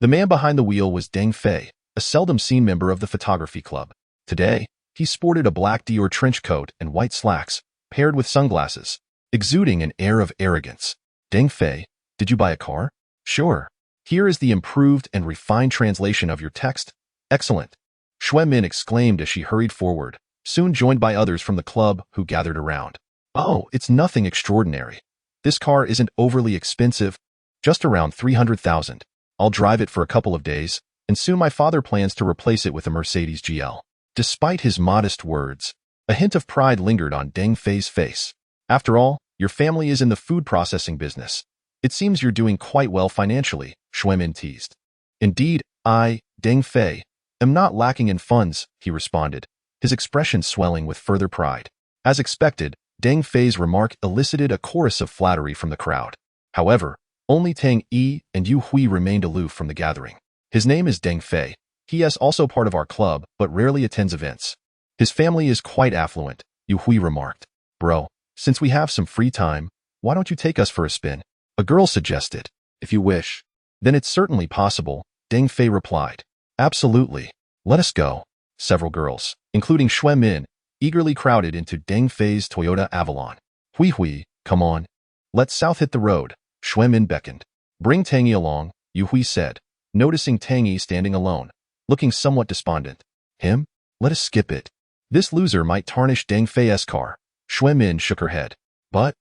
[SPEAKER 1] The man behind the wheel was Deng Fei, a seldom-seen member of the photography club. Today, he sported a black Dior trench coat and white slacks, paired with sunglasses, exuding an air of arrogance. Deng Fei, did you buy a car? Sure. Here is the improved and refined translation of your text. Excellent. Xuemin exclaimed as she hurried forward, soon joined by others from the club who gathered around. Oh, it's nothing extraordinary. This car isn't overly expensive, just around 300,000. I'll drive it for a couple of days, and soon my father plans to replace it with a Mercedes GL. Despite his modest words, a hint of pride lingered on Deng Fei's face. After all, your family is in the food processing business. It seems you're doing quite well financially, Xuemin teased. Indeed, I, Deng Fei, am not lacking in funds, he responded, his expression swelling with further pride. As expected, Deng Fei's remark elicited a chorus of flattery from the crowd. However, only Tang Yi and Hui remained aloof from the gathering. His name is Deng Fei. He is also part of our club, but rarely attends events. His family is quite affluent, Hui remarked. Bro, since we have some free time, why don't you take us for a spin? A girl suggested. If you wish. Then it's certainly possible, Deng Fei replied. Absolutely. Let us go. Several girls, including Xuemin, eagerly crowded into Deng Fei's Toyota Avalon. Hui, come on. Let's south hit the road, Xuemin beckoned. Bring Tang Yi along, Hui said, noticing Tang Yi standing alone, looking somewhat despondent. Him? Let us skip it. This loser might tarnish Deng Fei's car. Xuemin shook her head. But?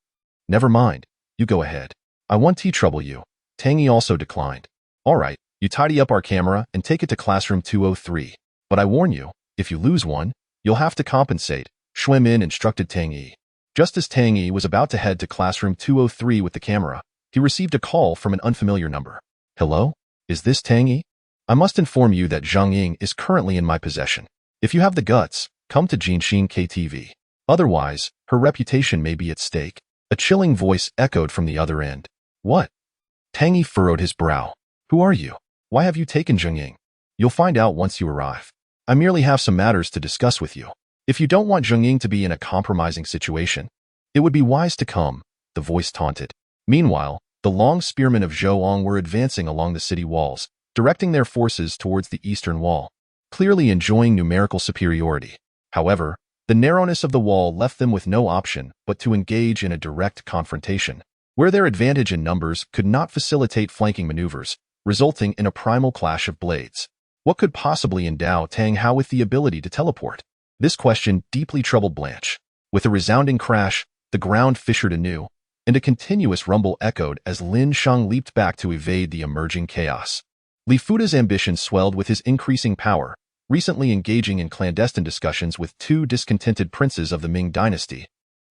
[SPEAKER 1] Never mind. You go ahead. I won't trouble you. Tang Yi also declined. All right, you tidy up our camera and take it to classroom 203. But I warn you, if you lose one, you'll have to compensate, Xuemin instructed Tang Yi. Just as Tang Yi was about to head to classroom 203 with the camera, he received a call from an unfamiliar number. Hello? Is this Tang Yi? I must inform you that Zhang Ying is currently in my possession. If you have the guts, come to Jinshin KTV. Otherwise, her reputation may be at stake. A chilling voice echoed from the other end. What? Tang Yi furrowed his brow. Who are you? Why have you taken Zhang Ying? You'll find out once you arrive. I merely have some matters to discuss with you. If you don't want Zheng Ying to be in a compromising situation, it would be wise to come, the voice taunted. Meanwhile, the long spearmen of Zhouang were advancing along the city walls, directing their forces towards the eastern wall, clearly enjoying numerical superiority. However, the narrowness of the wall left them with no option but to engage in a direct confrontation, where their advantage in numbers could not facilitate flanking maneuvers, resulting in a primal clash of blades. What could possibly endow Tang Yi with the ability to teleport? This question deeply troubled Blanche. With a resounding crash, the ground fissured anew, and a continuous rumble echoed as Lin Shang leaped back to evade the emerging chaos. Li Fuda's ambition swelled with his increasing power, recently engaging in clandestine discussions with two discontented princes of the Ming dynasty,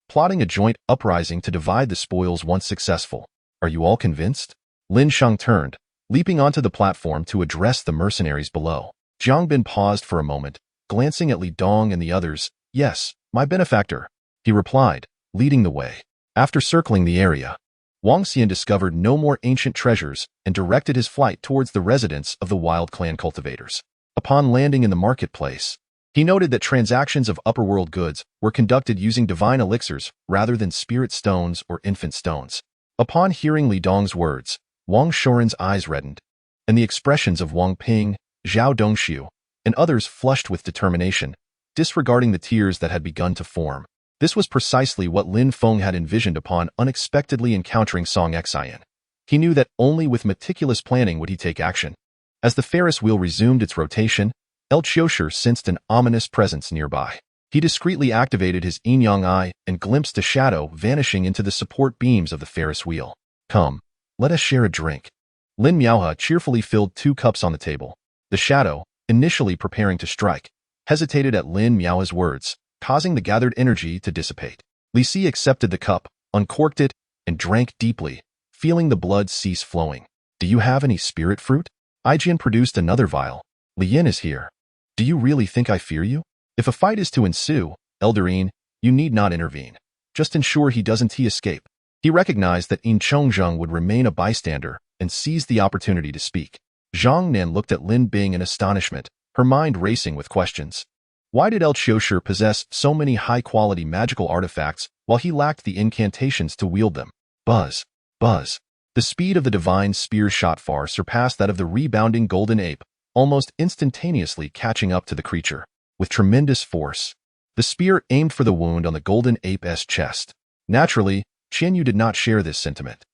[SPEAKER 1] plotting a joint uprising to divide the spoils once successful. Are you all convinced? Lin Shang turned, leaping onto the platform to address the mercenaries below. Jiang Bin paused for a moment, glancing at Li Dong and the others. Yes, my benefactor, he replied, leading the way. After circling the area, Wang Xian discovered no more ancient treasures and directed his flight towards the residence of the Wild Clan cultivators. Upon landing in the marketplace, he noted that transactions of upperworld goods were conducted using divine elixirs rather than spirit stones or infant stones. Upon hearing Li Dong's words, Wang Shoren's eyes reddened, and the expressions of Wang Ping, Zhao Dongxiu, and others flushed with determination, disregarding the tears that had begun to form. This was precisely what Lin Feng had envisioned upon unexpectedly encountering Song Xian. He knew that only with meticulous planning would he take action. As the Ferris wheel resumed its rotation, El Chiosher sensed an ominous presence nearby. He discreetly activated his yin-yang eye and glimpsed a shadow vanishing into the support beams of the Ferris wheel. Come, let us share a drink. Lin Miaohe cheerfully filled 2 cups on the table. The shadow, initially preparing to strike, hesitated at Lin Miaohe's words, causing the gathered energy to dissipate. Li Si accepted the cup, uncorked it, and drank deeply, feeling the blood cease flowing. Do you have any spirit fruit? Aijian produced another vial. Li Yin is here. Do you really think I fear you? If a fight is to ensue, Elderine, you need not intervene. Just ensure he doesn't escape. He recognized that Yin Chongzheng would remain a bystander and seized the opportunity to speak. Zhang Nan looked at Lin Bing in astonishment, her mind racing with questions. Why did El Chiosher possess so many high-quality magical artifacts while he lacked the incantations to wield them? Buzz, buzz. The speed of the divine spear's shot far surpassed that of the rebounding golden ape, almost instantaneously catching up to the creature. With tremendous force, the spear aimed for the wound on the golden ape's chest. Naturally, Qian Yu did not share this sentiment.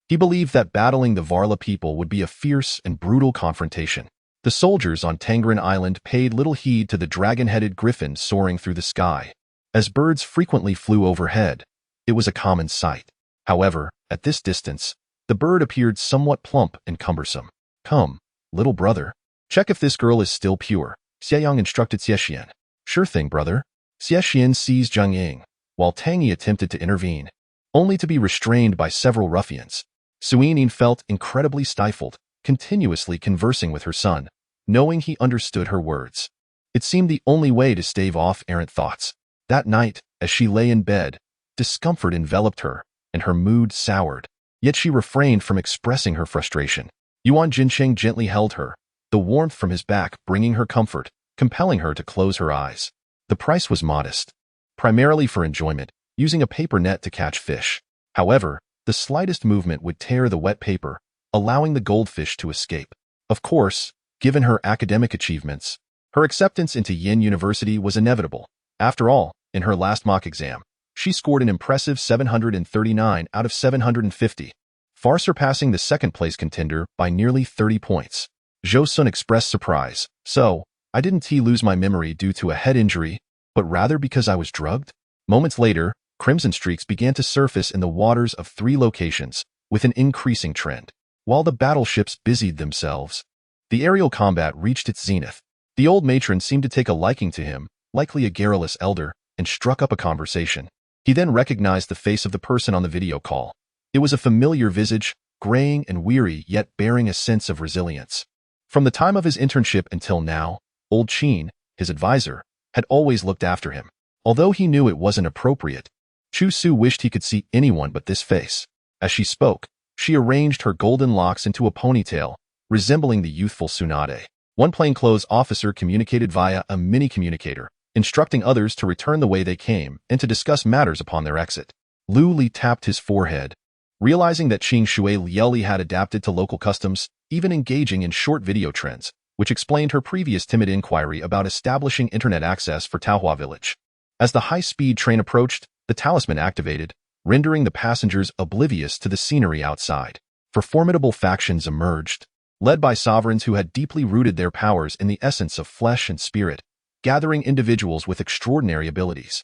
[SPEAKER 1] He believed that battling the Varla people would be a fierce and brutal confrontation. The soldiers on Tangarin Island paid little heed to the dragon-headed griffin soaring through the sky. As birds frequently flew overhead, it was a common sight. However, at this distance, the bird appeared somewhat plump and cumbersome. Come, little brother, check if this girl is still pure, Xieyang instructed Xiexian. Sure thing, brother. Xiexian seized Zheng Ying, while Tang Yi attempted to intervene, only to be restrained by several ruffians. Suinin felt incredibly stifled, continuously conversing with her son, knowing he understood her words. It seemed the only way to stave off errant thoughts. That night, as she lay in bed, discomfort enveloped her, and her mood soured. Yet she refrained from expressing her frustration. Yuan Jincheng gently held her, the warmth from his back bringing her comfort, compelling her to close her eyes. The price was modest, primarily for enjoyment, using a paper net to catch fish. However, the slightest movement would tear the wet paper, allowing the goldfish to escape. Of course, given her academic achievements, her acceptance into Yin University was inevitable. After all, in her last mock exam, she scored an impressive 739 out of 750, far surpassing the second-place contender by nearly 30 points. Zhou Sun expressed surprise. So, I didn't lose my memory due to a head injury, but rather because I was drugged? Moments later, crimson streaks began to surface in the waters of 3 locations, with an increasing trend. While the battleships busied themselves, the aerial combat reached its zenith. The old matron seemed to take a liking to him, likely a garrulous elder, and struck up a conversation. He then recognized the face of the person on the video call. It was a familiar visage, graying and weary yet bearing a sense of resilience. From the time of his internship until now, old Qin, his advisor, had always looked after him. Although he knew it wasn't appropriate, Chu Su wished he could see anyone but this face. As she spoke, she arranged her golden locks into a ponytail, resembling the youthful Tsunade. One plainclothes officer communicated via a mini-communicator, instructing others to return the way they came and to discuss matters upon their exit. Lu Li tapped his forehead, realizing that Qing Shui Lieli had adapted to local customs, even engaging in short video trends, which explained her previous timid inquiry about establishing internet access for Taohua Village. As the high-speed train approached, the talisman activated, rendering the passengers oblivious to the scenery outside. For formidable factions emerged, led by sovereigns who had deeply rooted their powers in the essence of flesh and spirit, gathering individuals with extraordinary abilities.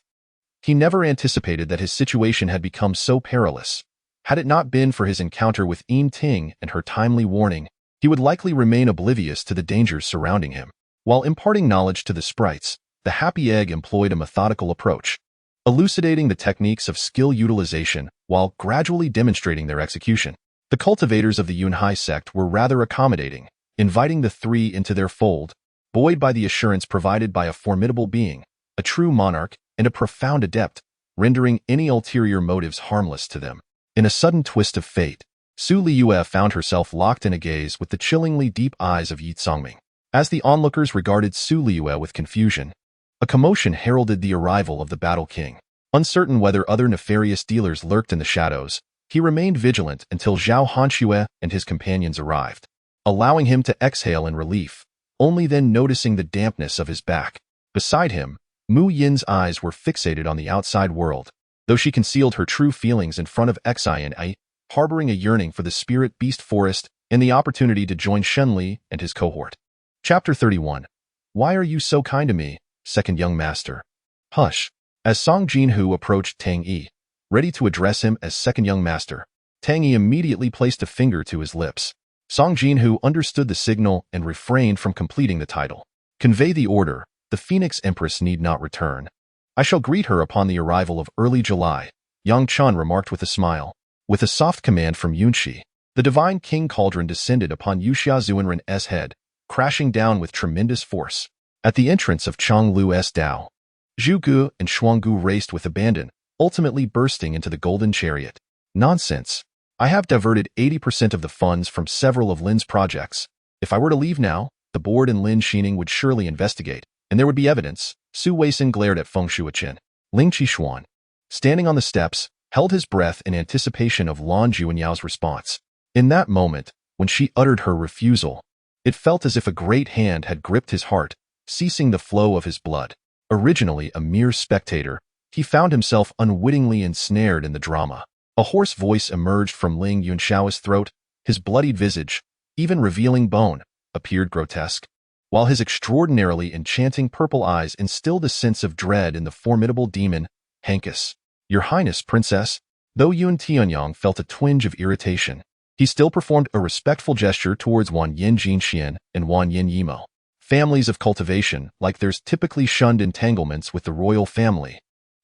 [SPEAKER 1] He never anticipated that his situation had become so perilous. Had it not been for his encounter with Yin Ting and her timely warning, he would likely remain oblivious to the dangers surrounding him. While imparting knowledge to the sprites, the Happy Egg employed a methodical approach, elucidating the techniques of skill utilization while gradually demonstrating their execution. The cultivators of the Yunhai sect were rather accommodating, inviting the three into their fold, buoyed by the assurance provided by a formidable being, a true monarch, and a profound adept, rendering any ulterior motives harmless to them. In a sudden twist of fate, Su Liyue found herself locked in a gaze with the chillingly deep eyes of Yi Tsongming. As the onlookers regarded Su Liyue with confusion, a commotion heralded the arrival of the Battle King. Uncertain whether other nefarious dealers lurked in the shadows, he remained vigilant until Zhao Hanxue and his companions arrived, allowing him to exhale in relief, only then noticing the dampness of his back. Beside him, Mu Yin's eyes were fixated on the outside world, though she concealed her true feelings in front of Xi, harboring a yearning for the spirit beast forest and the opportunity to join Shenli and his cohort. Chapter 31. Why are you so kind to me, second young master? Hush. As Song Jinhu approached Tang Yi, ready to address him as second young master, Tang Yi immediately placed a finger to his lips. Song Jinhu understood the signal and refrained from completing the title. Convey the order, the Phoenix Empress need not return. I shall greet her upon the arrival of early July, Yang Chun remarked with a smile. With a soft command from Yunshi, the divine king cauldron descended upon Yuxia Zuanren's head, crashing down with tremendous force. At the entrance of Chonglu's Dao, Zhu Gu and Shuanggu raced with abandon, ultimately bursting into the golden chariot. Nonsense. I have diverted 80% of the funds from several of Lin's projects. If I were to leave now, the board and Lin Xining would surely investigate, and there would be evidence. Su Weisin glared at Feng Shuichen. Ling Qishuan, standing on the steps, held his breath in anticipation of Lan Juanyao's response. In that moment, when she uttered her refusal, it felt as if a great hand had gripped his heart, ceasing the flow of his blood. Originally a mere spectator, he found himself unwittingly ensnared in the drama. A hoarse voice emerged from Ling Yunshao's throat, his bloodied visage, even revealing bone, appeared grotesque, while his extraordinarily enchanting purple eyes instilled a sense of dread in the formidable demon, Hankus. Your Highness, Princess. Though Yun Tianyang felt a twinge of irritation, he still performed a respectful gesture towards Wan Yin Jinxian and Wan Yin Yimo. Families of cultivation, like theirs, typically shunned entanglements with the royal family.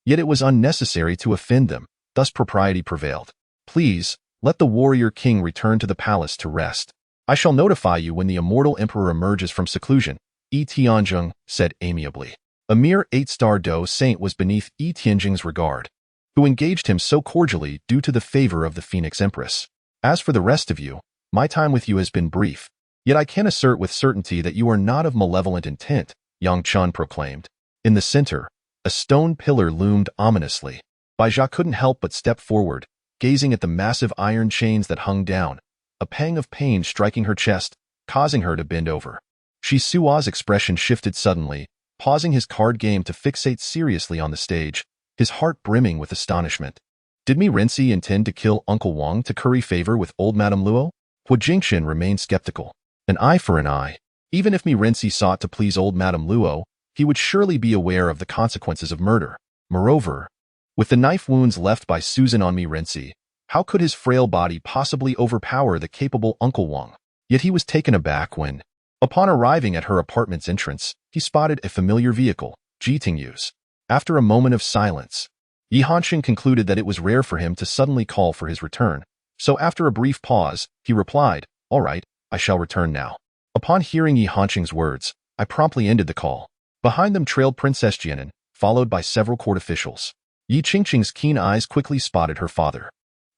[SPEAKER 1] Yet it was unnecessary to offend them, thus propriety prevailed. Please, let the warrior king return to the palace to rest. I shall notify you when the immortal emperor emerges from seclusion, Yi Tianzheng said amiably. A mere 8-star Do saint was beneath Yi Tianzheng's regard, who engaged him so cordially due to the favor of the Phoenix Empress. As for the rest of you, my time with you has been brief, yet I can assert with certainty that you are not of malevolent intent, Yang Chun proclaimed. In the center, a stone pillar loomed ominously. Bai Jia couldn't help but step forward, gazing at the massive iron chains that hung down, a pang of pain striking her chest, causing her to bend over. Shi Sua's expression shifted suddenly, pausing his card game to fixate seriously on the stage, his heart brimming with astonishment. Did Mi Renzi intend to kill Uncle Wang to curry favor with old Madame Luo? Hu Jingxin remained skeptical. An eye for an eye. Even if Mi Renzi sought to please old Madame Luo, he would surely be aware of the consequences of murder. Moreover, with the knife wounds left by Susan on Mi Renzi, how could his frail body possibly overpower the capable Uncle Wang? Yet he was taken aback when, upon arriving at her apartment's entrance, he spotted a familiar vehicle, Ji Tingyu's. After a moment of silence, Yi Hanxing concluded that it was rare for him to suddenly call for his return, so after a brief pause, he replied, "All right, I shall return now." Upon hearing Yi Hanxing's words, I promptly ended the call. Behind them trailed Princess Jianan, followed by several court officials. Yi Qingqing's keen eyes quickly spotted her father.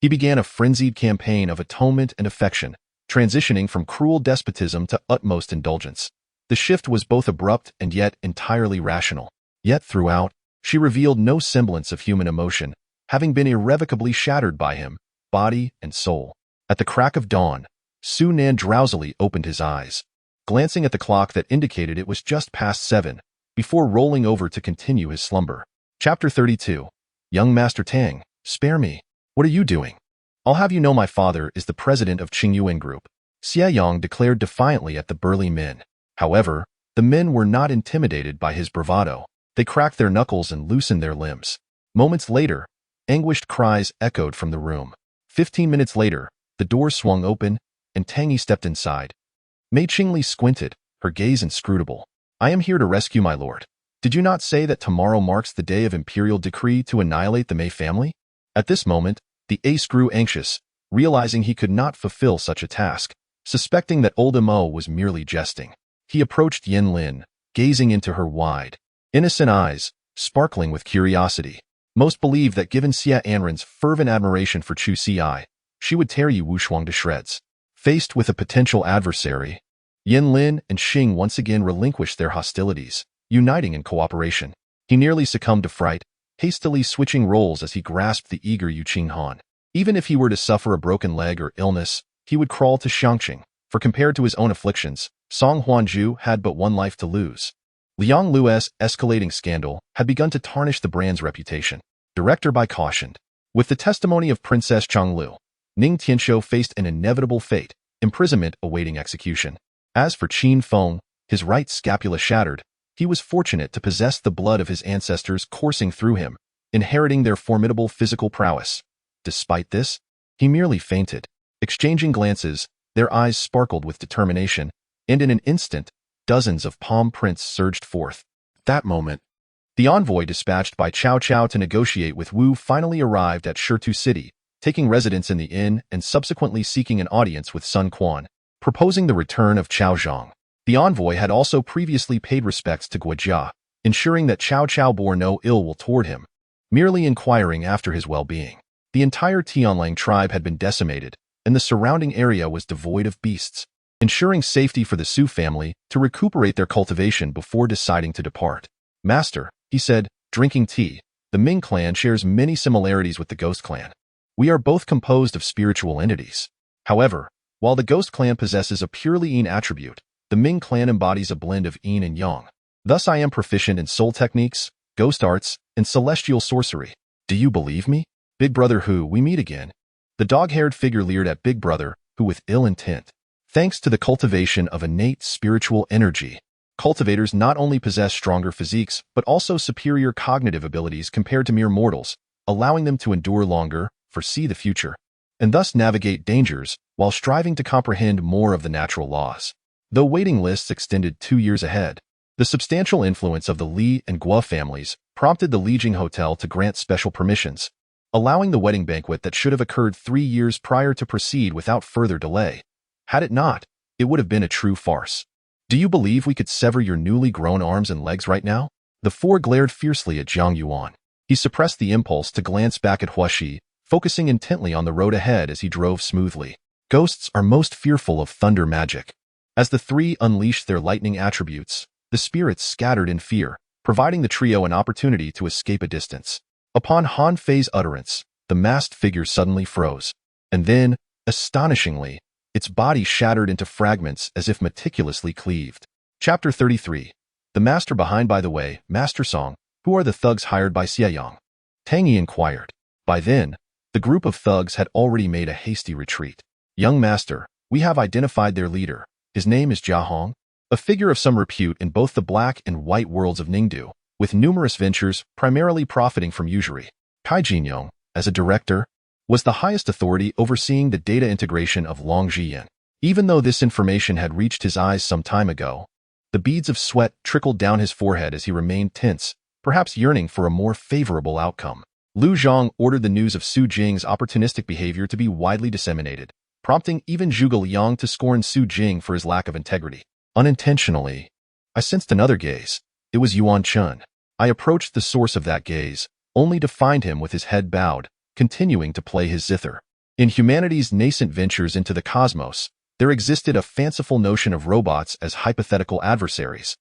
[SPEAKER 1] He began a frenzied campaign of atonement and affection, transitioning from cruel despotism to utmost indulgence. The shift was both abrupt and yet entirely rational. Yet throughout, she revealed no semblance of human emotion, having been irrevocably shattered by him, body and soul. At the crack of dawn, Su Nan drowsily opened his eyes, glancing at the clock that indicated it was just past 7, before rolling over to continue his slumber. Chapter 32. Young Master Tang, spare me. What are you doing? I'll have you know my father is the president of Qingyuan Group, Xie Yang declared defiantly at the burly men. However, the men were not intimidated by his bravado. They cracked their knuckles and loosened their limbs. Moments later, anguished cries echoed from the room. 15 minutes later, the door swung open, and Tang Yi stepped inside. Mei Qingli squinted, her gaze inscrutable. I am here to rescue my lord. Did you not say that tomorrow marks the day of imperial decree to annihilate the Mei family? At this moment, the ace grew anxious, realizing he could not fulfill such a task. Suspecting that old Mo was merely jesting, he approached Yin Lin, gazing into her wide, innocent eyes, sparkling with curiosity. Most believed that given Xia Anren's fervent admiration for Chu Ci, she would tear Yi Wushuang to shreds. Faced with a potential adversary, Yin Lin and Xing once again relinquished their hostilities, uniting in cooperation. He nearly succumbed to fright, hastily switching roles as he grasped the eager Yu Qinghan. Even if he were to suffer a broken leg or illness, he would crawl to Xiangqing, for compared to his own afflictions, Song Huanzhu had but one life to lose. Liang Lu's escalating scandal had begun to tarnish the brand's reputation. Director Bai cautioned. With the testimony of Princess Changlu, Ning Tianshou faced an inevitable fate, imprisonment awaiting execution. As for Qin Feng, his right scapula shattered, he was fortunate to possess the blood of his ancestors coursing through him, inheriting their formidable physical prowess. Despite this, he merely fainted. Exchanging glances, their eyes sparkled with determination, and in an instant, dozens of palm prints surged forth. At that moment, the envoy dispatched by Cao Cao to negotiate with Wu finally arrived at Shirtu City, taking residence in the inn and subsequently seeking an audience with Sun Quan, proposing the return of Cao Zhang. The envoy had also previously paid respects to Guojia, ensuring that Cao Cao bore no ill will toward him, merely inquiring after his well-being. The entire Tianlang tribe had been decimated, and the surrounding area was devoid of beasts, ensuring safety for the Su family to recuperate their cultivation before deciding to depart. Master, he said, drinking tea, the Ming clan shares many similarities with the Ghost clan. We are both composed of spiritual entities. However, while the Ghost clan possesses a purely Yin attribute, the Ming clan embodies a blend of Yin and Yang. Thus I am proficient in soul techniques, ghost arts, and celestial sorcery. Do you believe me? Big Brother Hu, we meet again. The dog-haired figure leered at Big Brother, who with ill intent. Thanks to the cultivation of innate spiritual energy, cultivators not only possess stronger physiques but also superior cognitive abilities compared to mere mortals, allowing them to endure longer, foresee the future, and thus navigate dangers while striving to comprehend more of the natural laws. Though waiting lists extended 2 years ahead, the substantial influence of the Li and Guo families prompted the Lijing Hotel to grant special permissions, allowing the wedding banquet that should have occurred 3 years prior to proceed without further delay. Had it not, it would have been a true farce. Do you believe we could sever your newly grown arms and legs right now? The four glared fiercely at Zhang Yuan. He suppressed the impulse to glance back at Huaxi, focusing intently on the road ahead as he drove smoothly. Ghosts are most fearful of thunder magic. As the three unleashed their lightning attributes, the spirits scattered in fear, providing the trio an opportunity to escape a distance. Upon Han Fei's utterance, the masked figure suddenly froze, and then, astonishingly, its body shattered into fragments as if meticulously cleaved. Chapter 33. The master behind. By the way, Master Song, who are the thugs hired by Xie Yang? Tang Yi inquired. By then, the group of thugs had already made a hasty retreat. Young master, we have identified their leader. His name is Jia Hong, a figure of some repute in both the black and white worlds of Ningdu, with numerous ventures primarily profiting from usury. Kai Jinyong, as a director, was the highest authority overseeing the data integration of Long Jiyan. Even though this information had reached his eyes some time ago, the beads of sweat trickled down his forehead as he remained tense, perhaps yearning for a more favorable outcome. Lu Zhang ordered the news of Su Jing's opportunistic behavior to be widely disseminated, prompting even Zhuge Liang to scorn Su Jing for his lack of integrity. Unintentionally, I sensed another gaze. It was Yuan Chun. I approached the source of that gaze, only to find him with his head bowed, continuing to play his zither. In humanity's nascent ventures into the cosmos, there existed a fanciful notion of robots as hypothetical adversaries.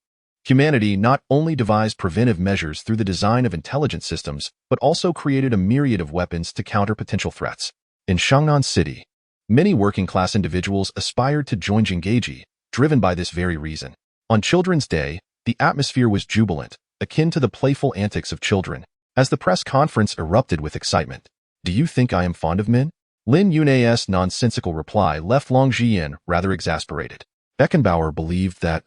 [SPEAKER 1] Humanity not only devised preventive measures through the design of intelligent systems, but also created a myriad of weapons to counter potential threats. In Shangnan City, many working-class individuals aspired to join Jinggeji, driven by this very reason. On Children's Day, the atmosphere was jubilant, akin to the playful antics of children, as the press conference erupted with excitement. "Do you think I am fond of men?" Lin Yun's nonsensical reply left Long Jian rather exasperated. Beckenbauer believed that,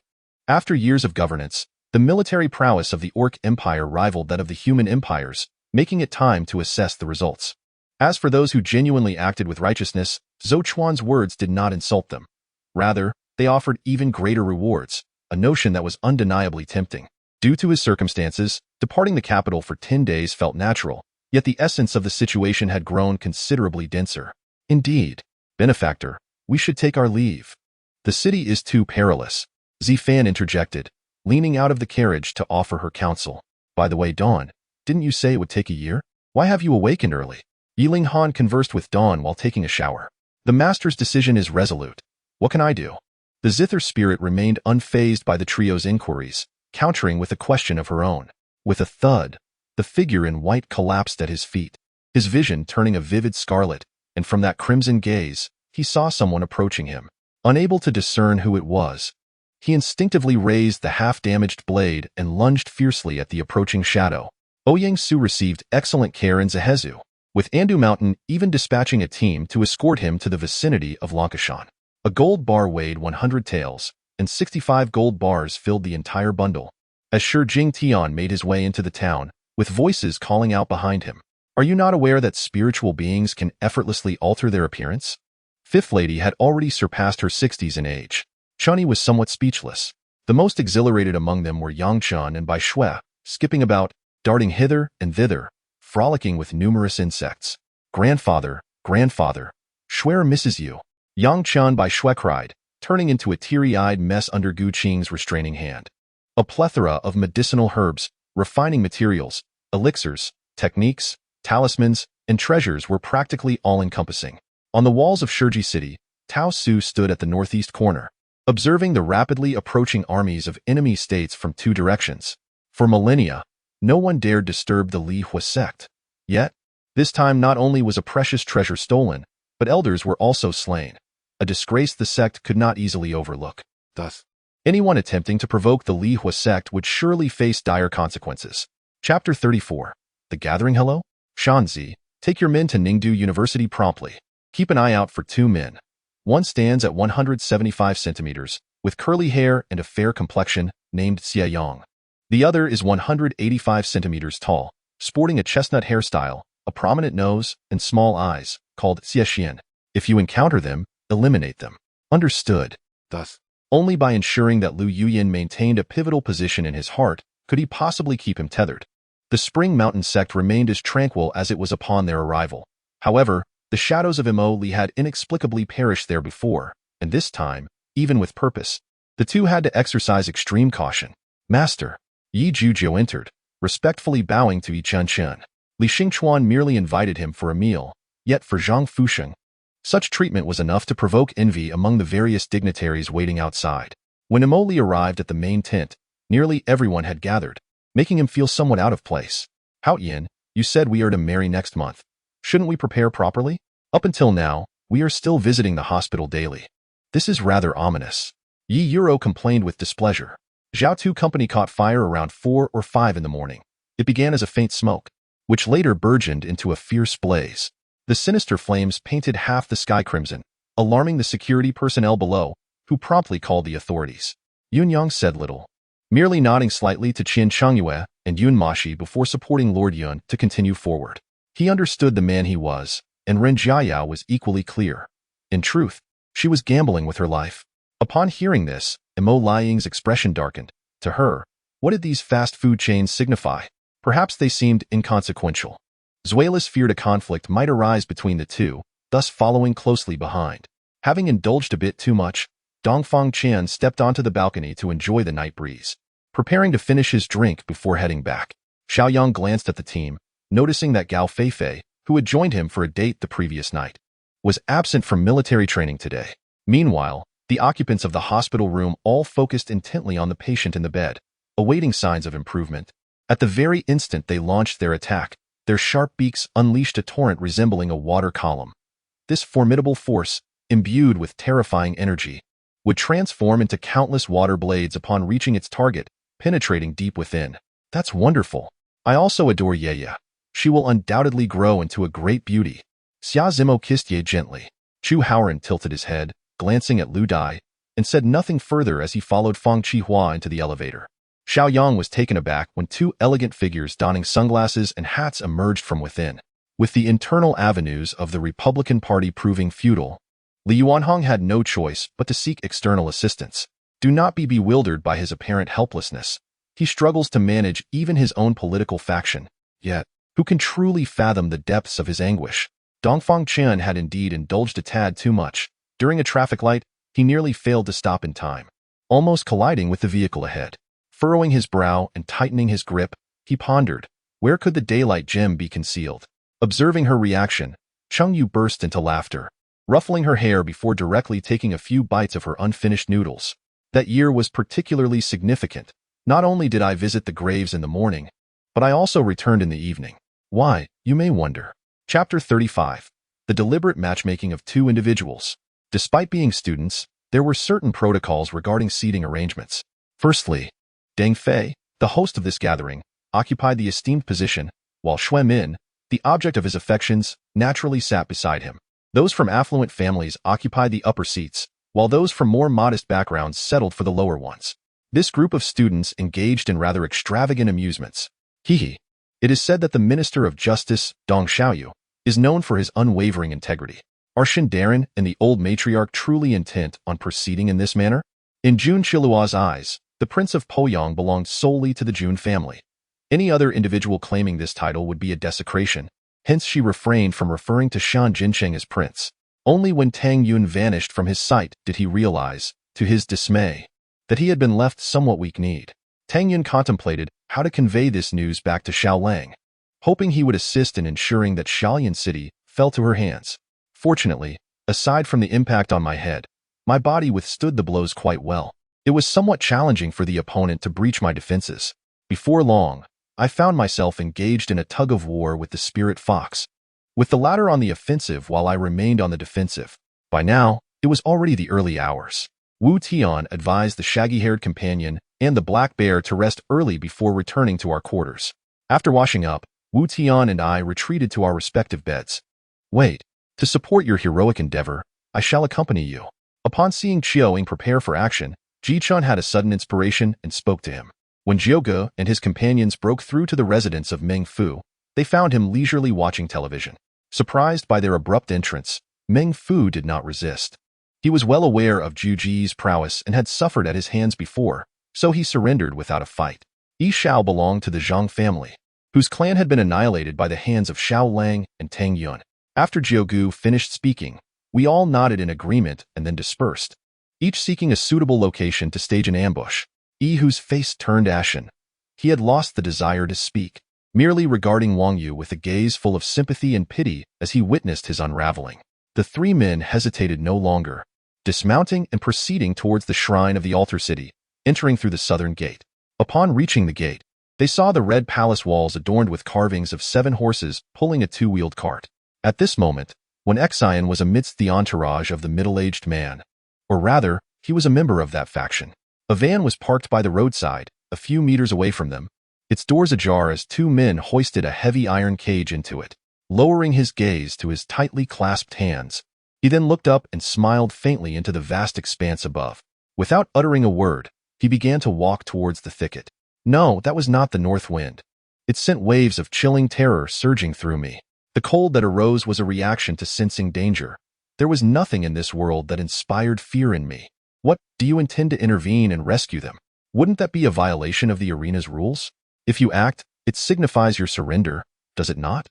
[SPEAKER 1] after years of governance, the military prowess of the Orc Empire rivaled that of the human empires, making it time to assess the results. As for those who genuinely acted with righteousness, Zhou Chuan's words did not insult them. Rather, they offered even greater rewards, a notion that was undeniably tempting. Due to his circumstances, departing the capital for 10 days felt natural, yet the essence of the situation had grown considerably denser. "Indeed, benefactor, we should take our leave. The city is too perilous," Zifan interjected, leaning out of the carriage to offer her counsel. "By the way, Dawn, didn't you say it would take a year? Why have you awakened early?" Yiling Han conversed with Dawn while taking a shower. "The master's decision is resolute. What can I do?" The zither spirit remained unfazed by the trio's inquiries, countering with a question of her own. With a thud, the figure in white collapsed at his feet, his vision turning a vivid scarlet, and from that crimson gaze, he saw someone approaching him. Unable to discern who it was, he instinctively raised the half-damaged blade and lunged fiercely at the approaching shadow. Ouyang Su received excellent care in Zehezu, with Andu Mountain even dispatching a team to escort him to the vicinity of Lancashan. A gold bar weighed 100 taels, and 65 gold bars filled the entire bundle. As Shi Jingtian made his way into the town, with voices calling out behind him, "Are you not aware that spiritual beings can effortlessly alter their appearance?" Fifth Lady had already surpassed her 60s in age. Chunyi was somewhat speechless. The most exhilarated among them were Yangchun and Bai Shui, skipping about, darting hither and thither, frolicking with numerous insects. Grandfather, Shuer misses you," Yangchun Bai Shui cried, turning into a teary-eyed mess under Gu Qing's restraining hand. A plethora of medicinal herbs, refining materials, elixirs, techniques, talismans, and treasures were practically all-encompassing. On the walls of Shiji City, Tao Su stood at the northeast corner, observing the rapidly approaching armies of enemy states from 2 directions. For millennia, no one dared disturb the Li Hua sect. Yet, this time not only was a precious treasure stolen, but elders were also slain, a disgrace the sect could not easily overlook. Thus, anyone attempting to provoke the Li Hua sect would surely face dire consequences. Chapter 34. The Gathering. Hello? Shanzi, take your men to Ningdu University promptly. Keep an eye out for 2 men. One stands at 175 centimeters, with curly hair and a fair complexion, named Xia Yang. The other is 185 centimeters tall, sporting a chestnut hairstyle, a prominent nose, and small eyes, called Xia Xian. If you encounter them, eliminate them. Understood. Thus, only by ensuring that Lu Yuyin maintained a pivotal position in his heart could he possibly keep him tethered. The Spring Mountain sect remained as tranquil as it was upon their arrival. However, the shadows of Mo Li had inexplicably perished there before, and this time, even with purpose, the two had to exercise extreme caution. "Master." Yi Zhujiu entered, respectfully bowing to Yi Chen. Li Xingchuan merely invited him for a meal, yet for Zhang Fusheng, such treatment was enough to provoke envy among the various dignitaries waiting outside. When Mo Li arrived at the main tent, nearly everyone had gathered, making him feel somewhat out of place. "Haoyin, you said we are to marry next month. Shouldn't we prepare properly? Up until now, we are still visiting the hospital daily. This is rather ominous." Yi Euro complained with displeasure. Zhao Company caught fire around 4 or 5 in the morning. It began as a faint smoke, which later burgeoned into a fierce blaze. The sinister flames painted half the sky crimson, alarming the security personnel below, who promptly called the authorities. Yun Yang said little, merely nodding slightly to Qian Changyue and Yun Mashi before supporting Lord Yun to continue forward. He understood the man he was, and Ren Jiayao was equally clear. In truth, she was gambling with her life. Upon hearing this, Mo Liying's expression darkened. To her, what did these fast food chains signify? Perhaps they seemed inconsequential. Zuelis feared a conflict might arise between the two, thus following closely behind. Having indulged a bit too much, Dongfang Qian stepped onto the balcony to enjoy the night breeze, preparing to finish his drink before heading back. Xiaoyang glanced at the team, noticing that Gao Feifei, who had joined him for a date the previous night, was absent from military training today. Meanwhile, the occupants of the hospital room all focused intently on the patient in the bed, awaiting signs of improvement. At the very instant they launched their attack, their sharp beaks unleashed a torrent resembling a water column. This formidable force, imbued with terrifying energy, would transform into countless water blades upon reaching its target, penetrating deep within. That's wonderful. I also adore Yeya. She will undoubtedly grow into a great beauty. Xia Zimo kissed Ye gently. Chu Haoran tilted his head, glancing at Lu Dai, and said nothing further as he followed Feng Qihua into the elevator. Xiao Yang was taken aback when two elegant figures donning sunglasses and hats emerged from within. With the internal avenues of the Republican Party proving futile, Li Yuanhong had no choice but to seek external assistance. Do not be bewildered by his apparent helplessness. He struggles to manage even his own political faction. Yet, who can truly fathom the depths of his anguish? Dongfang Chen had indeed indulged a tad too much. During a traffic light, he nearly failed to stop in time, almost colliding with the vehicle ahead. Furrowing his brow and tightening his grip, he pondered, where could the daylight gem be concealed? Observing her reaction, Cheng Yu burst into laughter, ruffling her hair before directly taking a few bites of her unfinished noodles. That year was particularly significant. Not only did I visit the graves in the morning, but I also returned in the evening. Why, you may wonder. Chapter 35. The deliberate matchmaking of two individuals. Despite being students, there were certain protocols regarding seating arrangements. Firstly, Deng Fei, the host of this gathering, occupied the esteemed position, while Xue Min, the object of his affections, naturally sat beside him. Those from affluent families occupied the upper seats, while those from more modest backgrounds settled for the lower ones. This group of students engaged in rather extravagant amusements. It is said that the Minister of Justice, Dong Xiaoyu, is known for his unwavering integrity. Are Shindarin and the old matriarch truly intent on proceeding in this manner? In Jun Qilua's eyes, the Prince of Poyang belonged solely to the Jun family. Any other individual claiming this title would be a desecration, hence she refrained from referring to Shan Jincheng as prince. Only when Tang Yun vanished from his sight did he realize, to his dismay, that he had been left somewhat weak-kneed. Tang Yun contemplated how to convey this news back to Xiao Lang, hoping he would assist in ensuring that Xiaoyan City fell to her hands. Fortunately, aside from the impact on my head, my body withstood the blows quite well. It was somewhat challenging for the opponent to breach my defenses. Before long, I found myself engaged in a tug-of-war with the spirit fox, with the latter on the offensive while I remained on the defensive. By now, it was already the early hours. Wu Tian advised the shaggy-haired companion and the black bear to rest early before returning to our quarters. After washing up, Wu Tian and I retreated to our respective beds. Wait, to support your heroic endeavor, I shall accompany you. Upon seeing Qiao Ying prepare for action, Ji Chun had a sudden inspiration and spoke to him. When Jiuge and his companions broke through to the residence of Meng Fu, they found him leisurely watching television. Surprised by their abrupt entrance, Meng Fu did not resist. He was well aware of Zhu Ji's prowess and had suffered at his hands before, so he surrendered without a fight. Yi Shao belonged to the Zhang family, whose clan had been annihilated by the hands of Xiao Lang and Tang Yun. After Jiugu finished speaking, we all nodded in agreement and then dispersed, each seeking a suitable location to stage an ambush. Yi, whose face turned ashen, he had lost the desire to speak, merely regarding Wang Yu with a gaze full of sympathy and pity as he witnessed his unraveling. The three men hesitated no longer, dismounting and proceeding towards the shrine of the altar city, entering through the southern gate. Upon reaching the gate, they saw the red palace walls adorned with carvings of 7 horses pulling a 2-wheeled cart. At this moment, when Xian was amidst the entourage of the middle-aged man, or rather, he was a member of that faction. A van was parked by the roadside, a few meters away from them, its doors ajar as 2 men hoisted a heavy iron cage into it. Lowering his gaze to his tightly clasped hands, he then looked up and smiled faintly into the vast expanse above. Without uttering a word, he began to walk towards the thicket. No, that was not the north wind. It sent waves of chilling terror surging through me. The cold that arose was a reaction to sensing danger. There was nothing in this world that inspired fear in me. What, do you intend to intervene and rescue them? Wouldn't that be a violation of the arena's rules? If you act, it signifies your surrender, does it not?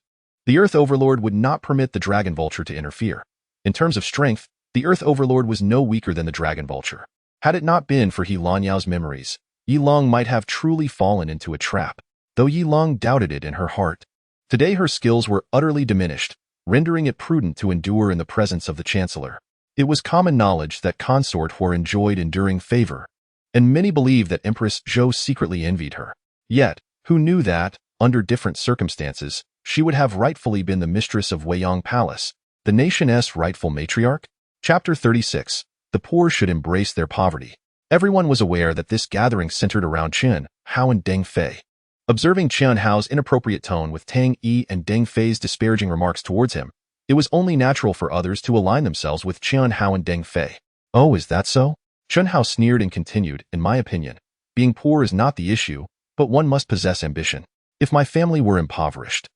[SPEAKER 1] The Earth Overlord would not permit the Dragon Vulture to interfere. In terms of strength, the Earth Overlord was no weaker than the Dragon Vulture. Had it not been for He Lanyao's memories, Yi Long might have truly fallen into a trap, though Yi Long doubted it in her heart. Today her skills were utterly diminished, rendering it prudent to endure in the presence of the Chancellor. It was common knowledge that consort Hor enjoyed enduring favor, and many believed that Empress Zhou secretly envied her. Yet, who knew that, under different circumstances, she would have rightfully been the mistress of Weiyang Palace, the nation's rightful matriarch? Chapter 36. The poor should embrace their poverty. Everyone was aware that this gathering centered around Chen Hao and Deng Fei. Observing Chen Hao's inappropriate tone with Tang Yi and Deng Fei's disparaging remarks towards him, it was only natural for others to align themselves with Chen Hao and Deng Fei. Oh, is that so? Chen Hao sneered and continued, in my opinion, being poor is not the issue, but one must possess ambition. If my family were impoverished.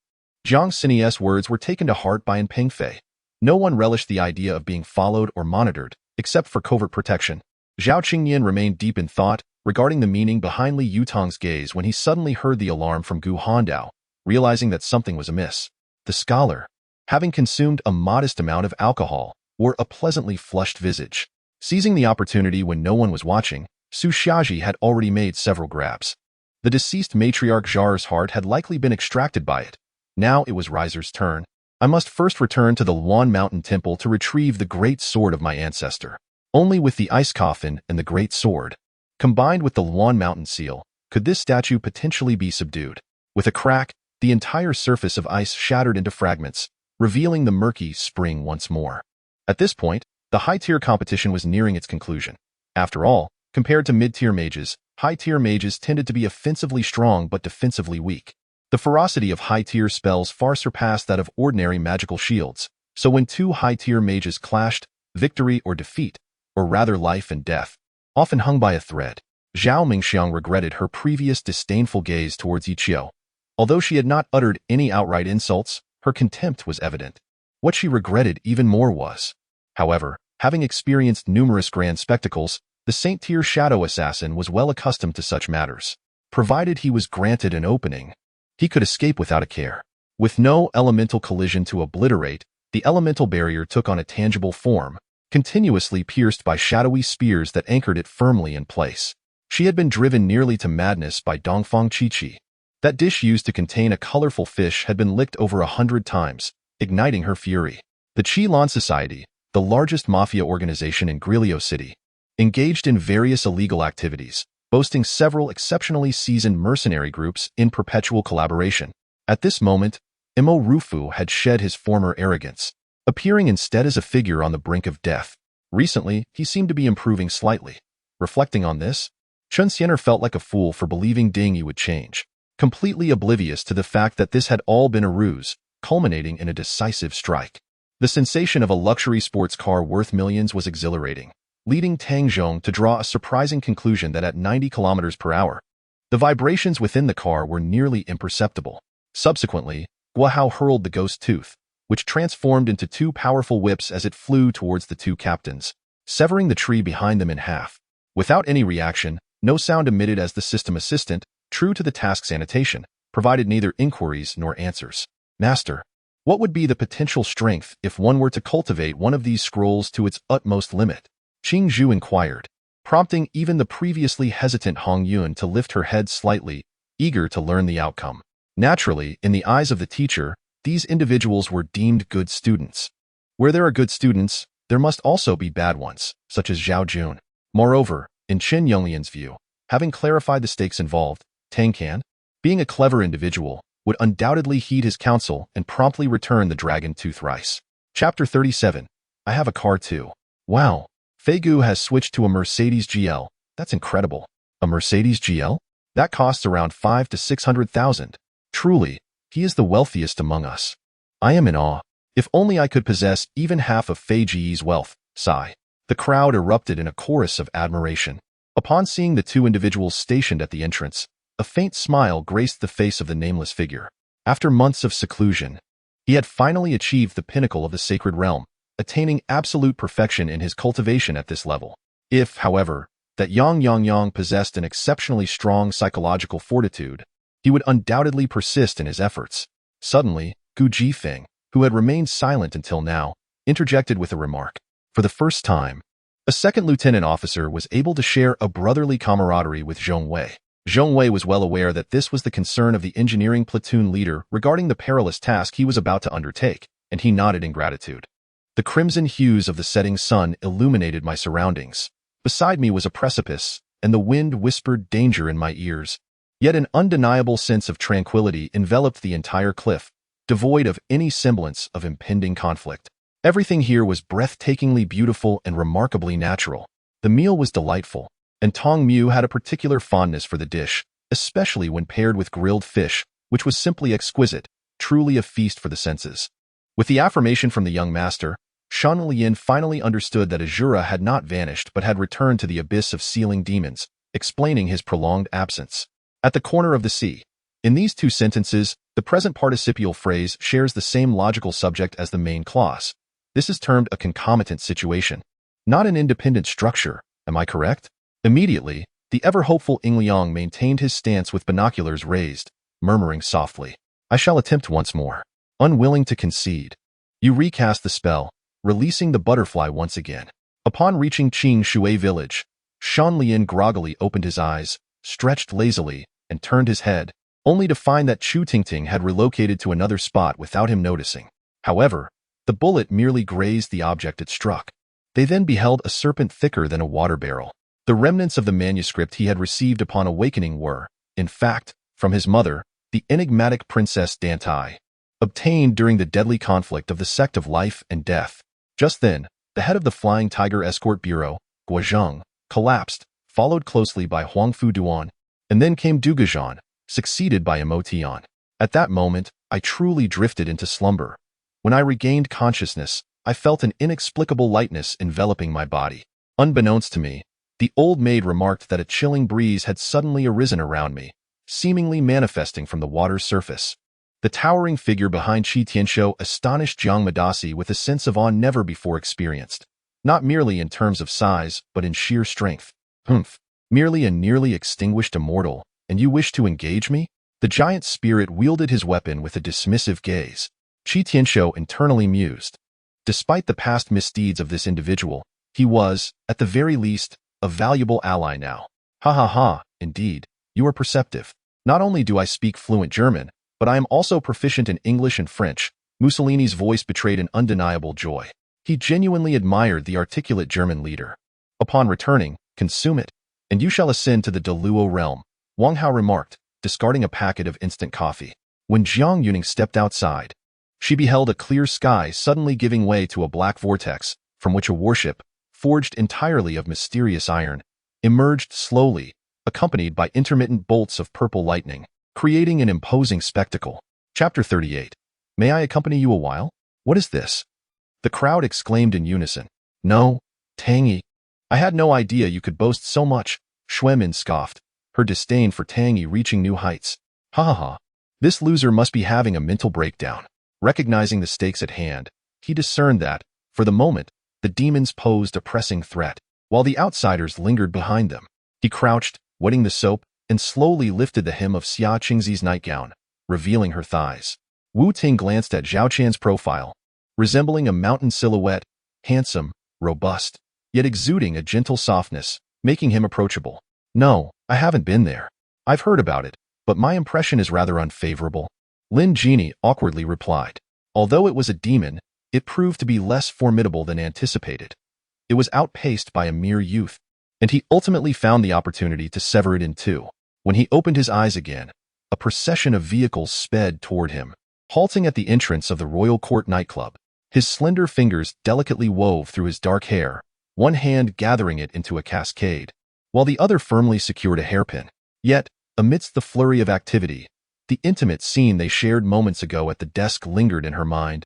[SPEAKER 1] Jiang Xinyi's words were taken to heart by Peng Fei. No one relished the idea of being followed or monitored, except for covert protection. Zhao Qingyan remained deep in thought regarding the meaning behind Li Yutong's gaze when he suddenly heard the alarm from Gu Hondao, realizing that something was amiss. The scholar, having consumed a modest amount of alcohol, wore a pleasantly flushed visage. Seizing the opportunity when no one was watching, Su Xiaji had already made several grabs. The deceased matriarch Zhar's heart had likely been extracted by it. Now it was Riser's turn. I must first return to the Luan Mountain Temple to retrieve the great sword of my ancestor. Only with the ice coffin and the great sword, combined with the Luan Mountain seal, could this statue potentially be subdued. With a crack, the entire surface of ice shattered into fragments, revealing the murky spring once more. At this point, the high-tier competition was nearing its conclusion. After all, compared to mid-tier mages, high-tier mages tended to be offensively strong but defensively weak. The ferocity of high-tier spells far surpassed that of ordinary magical shields, so when two high-tier mages clashed, victory or defeat, or rather life and death, often hung by a thread. Zhao Mingxiang regretted her previous disdainful gaze towards Yiqiu. Although she had not uttered any outright insults, her contempt was evident. What she regretted even more was, however, having experienced numerous grand spectacles, the Saint-tier shadow assassin was well accustomed to such matters. Provided he was granted an opening, he could escape without a care. With no elemental collision to obliterate, the elemental barrier took on a tangible form, continuously pierced by shadowy spears that anchored it firmly in place. She had been driven nearly to madness by Dongfang Qiqi. That dish used to contain a colorful fish had been licked over 100 times, igniting her fury. The Qilin Society, the largest mafia organization in Grilio City, engaged in various illegal activities, boasting several exceptionally seasoned mercenary groups in perpetual collaboration. At this moment, Imo Rufu had shed his former arrogance, appearing instead as a figure on the brink of death. Recently, he seemed to be improving slightly. Reflecting on this, Chen Xianer felt like a fool for believing Tang Yi would change, completely oblivious to the fact that this had all been a ruse, culminating in a decisive strike. The sensation of a luxury sports car worth millions was exhilarating, leading Tang Zhong to draw a surprising conclusion that at 90 kilometers per hour, the vibrations within the car were nearly imperceptible. Subsequently, Guahao hurled the ghost tooth, which transformed into two powerful whips as it flew towards the two captains, severing the tree behind them in half. Without any reaction, no sound emitted as the system assistant, true to the task's annotation, provided neither inquiries nor answers. Master, what would be the potential strength if one were to cultivate one of these scrolls to its utmost limit? Qing Zhu inquired, prompting even the previously hesitant Hong Yun to lift her head slightly, eager to learn the outcome. Naturally, in the eyes of the teacher, these individuals were deemed good students. Where there are good students, there must also be bad ones, such as Zhao Jun. Moreover, in Chen Yonglian's view, having clarified the stakes involved, Tang Can, being a clever individual, would undoubtedly heed his counsel and promptly return the dragon tooth rice. Chapter 37. I have a car too. Wow. Fei Gu has switched to a Mercedes GL. That's incredible. A Mercedes GL? That costs around 5 to 600,000. Truly, he is the wealthiest among us. I am in awe. If only I could possess even half of Fei Ji's wealth. Sigh. The crowd erupted in a chorus of admiration. Upon seeing the two individuals stationed at the entrance, a faint smile graced the face of the nameless figure. After months of seclusion, he had finally achieved the pinnacle of the sacred realm, attaining absolute perfection in his cultivation at this level. If, however, that Yang possessed an exceptionally strong psychological fortitude, he would undoubtedly persist in his efforts. Suddenly, Gu Jifeng, who had remained silent until now, interjected with a remark. For the first time, a second lieutenant officer was able to share a brotherly camaraderie with Zhong Wei. Zhong Wei was well aware that this was the concern of the engineering platoon leader regarding the perilous task he was about to undertake, and he nodded in gratitude. The crimson hues of the setting sun illuminated my surroundings. Beside me was a precipice, and the wind whispered danger in my ears. Yet an undeniable sense of tranquility enveloped the entire cliff, devoid of any semblance of impending conflict. Everything here was breathtakingly beautiful and remarkably natural. The meal was delightful, and Tang Yi had a particular fondness for the dish, especially when paired with grilled fish, which was simply exquisite, truly a feast for the senses. With the affirmation from the young master, Shan Lian finally understood that Azura had not vanished but had returned to the abyss of sealing demons, explaining his prolonged absence. At the corner of the sea. In these two sentences, the present participial phrase shares the same logical subject as the main clause. This is termed a concomitant situation, not an independent structure, am I correct? Immediately, the ever-hopeful Ing Liang maintained his stance with binoculars raised, murmuring softly, "I shall attempt once more." Unwilling to concede, you recast the spell, releasing the butterfly once again. Upon reaching Qing Shui village, Shan Lian groggily opened his eyes, stretched lazily, and turned his head, only to find that Chu Tingting had relocated to another spot without him noticing. However, the bullet merely grazed the object it struck. They then beheld a serpent thicker than a water barrel. The remnants of the manuscript he had received upon awakening were, in fact, from his mother, the enigmatic Princess Dantai, obtained during the deadly conflict of the sect of life and death. Just then, the head of the Flying Tiger Escort Bureau, Guozheng, collapsed, followed closely by Huangfu Duan, and then came Du Guozhan, succeeded by Imo Tian. At that moment, I truly drifted into slumber. When I regained consciousness, I felt an inexplicable lightness enveloping my body. Unbeknownst to me, the old maid remarked that a chilling breeze had suddenly arisen around me, seemingly manifesting from the water's surface. The towering figure behind Qi Tianshou astonished Jiang Madasi with a sense of awe never before experienced, not merely in terms of size, but in sheer strength. Humph, merely a nearly extinguished immortal, and you wish to engage me? The giant spirit wielded his weapon with a dismissive gaze. Qi Tianshou internally mused. Despite the past misdeeds of this individual, he was, at the very least, a valuable ally now. Ha ha ha, indeed, you are perceptive. Not only do I speak fluent German, but I am also proficient in English and French. Mussolini's voice betrayed an undeniable joy. He genuinely admired the articulate German leader. Upon returning, consume it, and you shall ascend to the Deluo realm, Wang Hao remarked, discarding a packet of instant coffee. When Jiang Yuning stepped outside, she beheld a clear sky suddenly giving way to a black vortex, from which a warship, forged entirely of mysterious iron, emerged slowly, accompanied by intermittent bolts of purple lightning, creating an imposing spectacle. Chapter 38. May I accompany you a while? What is this? The crowd exclaimed in unison. No, Tang Yi. I had no idea you could boast so much, Xuemin scoffed, her disdain for Tang Yi reaching new heights. Ha ha ha. This loser must be having a mental breakdown. Recognizing the stakes at hand, he discerned that, for the moment, the demons posed a pressing threat, while the outsiders lingered behind them. He crouched, wetting the soap, and slowly lifted the hem of Xia Qingzi's nightgown, revealing her thighs. Wu Ting glanced at Zhao Qian's profile, resembling a mountain silhouette, handsome, robust, yet exuding a gentle softness, making him approachable. No, I haven't been there. I've heard about it, but my impression is rather unfavorable. Lin Genie awkwardly replied. Although it was a demon, it proved to be less formidable than anticipated. It was outpaced by a mere youth, and he ultimately found the opportunity to sever it in two. When he opened his eyes again, a procession of vehicles sped toward him, halting at the entrance of the Royal Court nightclub. His slender fingers delicately wove through his dark hair, one hand gathering it into a cascade, while the other firmly secured a hairpin. Yet, amidst the flurry of activity, the intimate scene they shared moments ago at the desk lingered in her mind,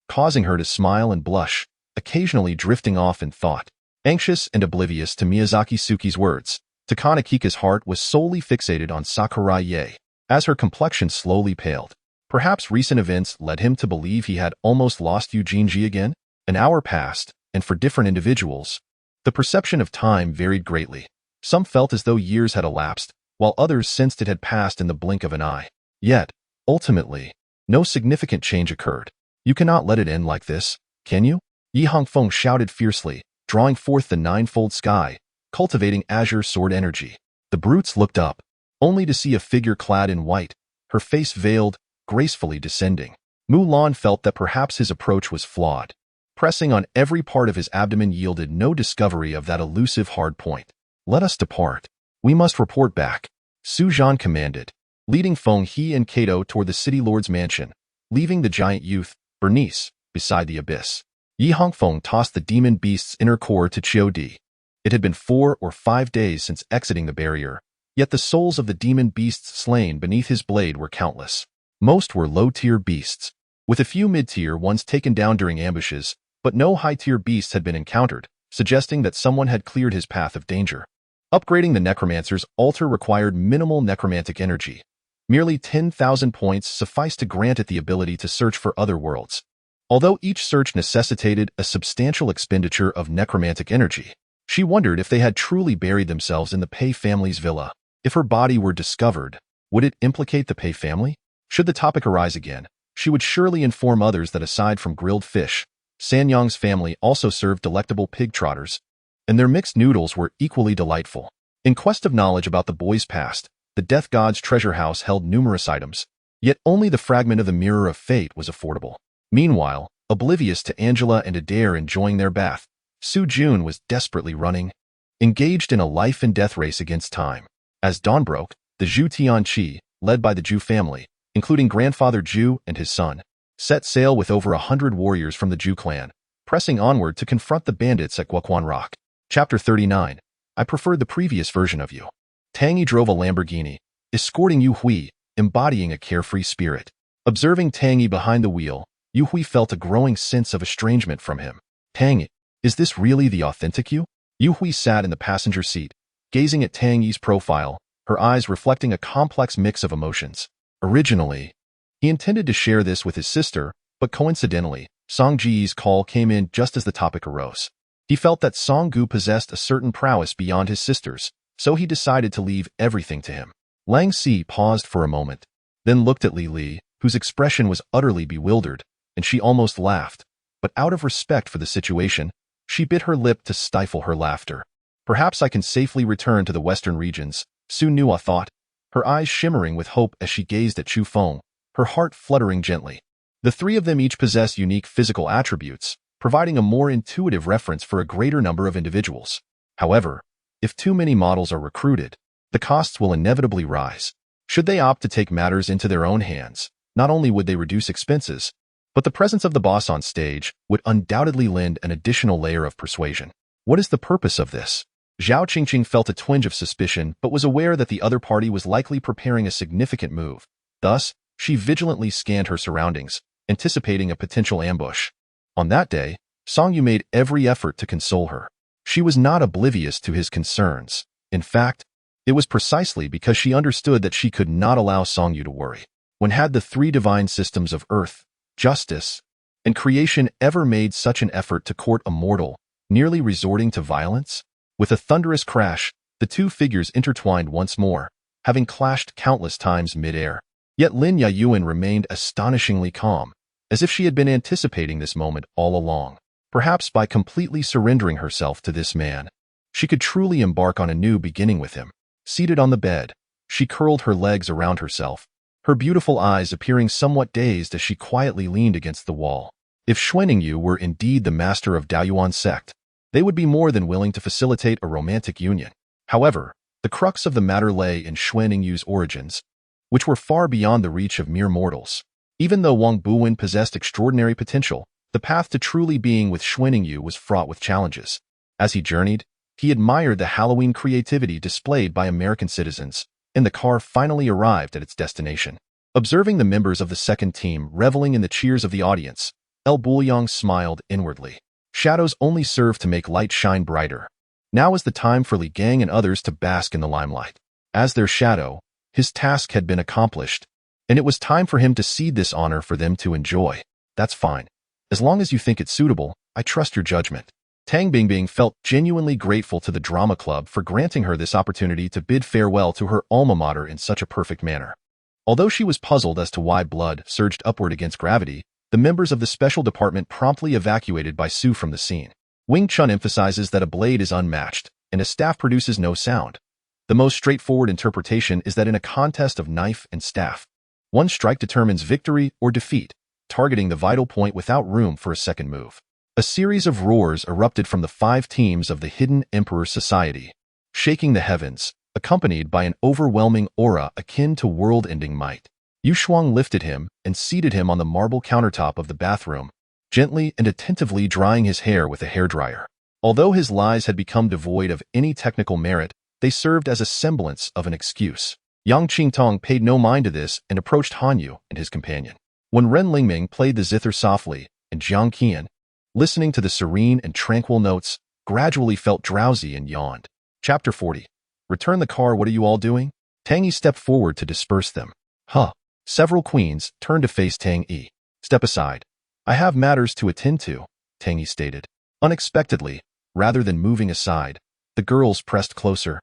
[SPEAKER 1] causing her to smile and blush, occasionally drifting off in thought. Anxious and oblivious to Miyazaki Suki's words, Takana Kika's heart was solely fixated on Sakurai Ye. As her complexion slowly paled, perhaps recent events led him to believe he had almost lost Eugene Ji again. An hour passed, and for different individuals, the perception of time varied greatly. Some felt as though years had elapsed, while others sensed it had passed in the blink of an eye. Yet, ultimately, no significant change occurred. You cannot let it end like this, can you? Yi Hongfeng shouted fiercely, drawing forth the ninefold sky, cultivating azure sword energy. The brutes looked up, only to see a figure clad in white, her face veiled, gracefully descending. Mulan felt that perhaps his approach was flawed. Pressing on every part of his abdomen yielded no discovery of that elusive hard point. Let us depart. We must report back, Su Zhan commanded, leading Feng He and Kato toward the city lord's mansion, leaving the giant youth, Bernice, beside the abyss. Yi Hongfeng tossed the demon beast's inner core to Qiu Di. It had been 4 or 5 days since exiting the barrier, yet the souls of the demon beasts slain beneath his blade were countless. Most were low-tier beasts, with a few mid-tier ones taken down during ambushes, but no high-tier beasts had been encountered, suggesting that someone had cleared his path of danger. Upgrading the necromancer's altar required minimal necromantic energy. Merely 10,000 points sufficed to grant it the ability to search for other worlds. Although each search necessitated a substantial expenditure of necromantic energy, she wondered if they had truly buried themselves in the Pei family's villa. If her body were discovered, would it implicate the Pei family? Should the topic arise again, she would surely inform others that aside from grilled fish, Sanyang's family also served delectable pig trotters, and their mixed noodles were equally delightful. In quest of knowledge about the boy's past, the Death God's treasure house held numerous items, yet only the fragment of the Mirror of Fate was affordable. Meanwhile, oblivious to Angela and Adair enjoying their bath, Su Jun was desperately running, engaged in a life-and-death race against time. As dawn broke, the Zhu Tianqi, led by the Zhu family, including grandfather Zhu and his son, set sail with over 100 warriors from the Zhu clan, pressing onward to confront the bandits at Guaquan Rock. Chapter 39. I preferred the previous version of you. Tang Yi drove a Lamborghini, escorting Yu Hui, embodying a carefree spirit. Observing Tang Yi behind the wheel, Yu Hui felt a growing sense of estrangement from him. Tang Yi, is this really the authentic you? Yu Hui sat in the passenger seat, gazing at Tang Yi's profile, her eyes reflecting a complex mix of emotions. Originally, he intended to share this with his sister, but coincidentally, Song Ji's call came in just as the topic arose. He felt that Song Gu possessed a certain prowess beyond his sister's, so he decided to leave everything to him. Lang Si paused for a moment, then looked at Li Li, whose expression was utterly bewildered, and she almost laughed, but out of respect for the situation, she bit her lip to stifle her laughter. Perhaps I can safely return to the western regions, Su Nua thought, her eyes shimmering with hope as she gazed at Chu Feng, her heart fluttering gently. The three of them each possess unique physical attributes, providing a more intuitive reference for a greater number of individuals. However, if too many models are recruited, the costs will inevitably rise. Should they opt to take matters into their own hands, not only would they reduce expenses, but the presence of the boss on stage would undoubtedly lend an additional layer of persuasion. What is the purpose of this? Zhao Qingqing felt a twinge of suspicion but was aware that the other party was likely preparing a significant move. Thus, she vigilantly scanned her surroundings, anticipating a potential ambush. On that day, Song Yu made every effort to console her. She was not oblivious to his concerns. In fact, it was precisely because she understood that she could not allow Song Yu to worry. When had the three divine systems of earth, justice, and creation ever made such an effort to court a mortal, nearly resorting to violence? With a thunderous crash, the two figures intertwined once more, having clashed countless times mid-air. Yet Lin Yayuan remained astonishingly calm, as if she had been anticipating this moment all along. Perhaps by completely surrendering herself to this man, she could truly embark on a new beginning with him. Seated on the bed, she curled her legs around herself, her beautiful eyes appearing somewhat dazed as she quietly leaned against the wall. If Xuaningyu were indeed the master of Daoyuan sect, they would be more than willing to facilitate a romantic union. However, the crux of the matter lay in Xuaningyu's origins, which were far beyond the reach of mere mortals. Even though Wang Buwen possessed extraordinary potential, the path to truly being with Xuaningyu was fraught with challenges. As he journeyed, he admired the Halloween creativity displayed by American citizens, and the car finally arrived at its destination. Observing the members of the second team reveling in the cheers of the audience, El Bouillon smiled inwardly. Shadows only serve to make light shine brighter. Now is the time for Li Gang and others to bask in the limelight. As their shadow, his task had been accomplished, and it was time for him to cede this honor for them to enjoy. That's fine. As long as you think it's suitable, I trust your judgment. Tang Bingbing felt genuinely grateful to the drama club for granting her this opportunity to bid farewell to her alma mater in such a perfect manner. Although she was puzzled as to why blood surged upward against gravity, the members of the special department promptly evacuated by Su from the scene. Wing Chun emphasizes that a blade is unmatched, and a staff produces no sound. The most straightforward interpretation is that in a contest of knife and staff, one strike determines victory or defeat, targeting the vital point without room for a second move. A series of roars erupted from the 5 teams of the Hidden Emperor Society. Shaking the heavens, accompanied by an overwhelming aura akin to world-ending might. Yu Shuang lifted him and seated him on the marble countertop of the bathroom, gently and attentively drying his hair with a hairdryer. Although his lies had become devoid of any technical merit, they served as a semblance of an excuse. Yang Qingtong paid no mind to this and approached Han Yu and his companion. When Ren Lingming played the zither softly, and Jiang Qian, listening to the serene and tranquil notes, gradually felt drowsy and yawned. Chapter 40. Return the car. What are you all doing? Tang Yi stepped forward to disperse them. Huh. Several queens turned to face Tang Yi. Step aside. I have matters to attend to, Tang Yi stated. Unexpectedly, rather than moving aside, the girls pressed closer.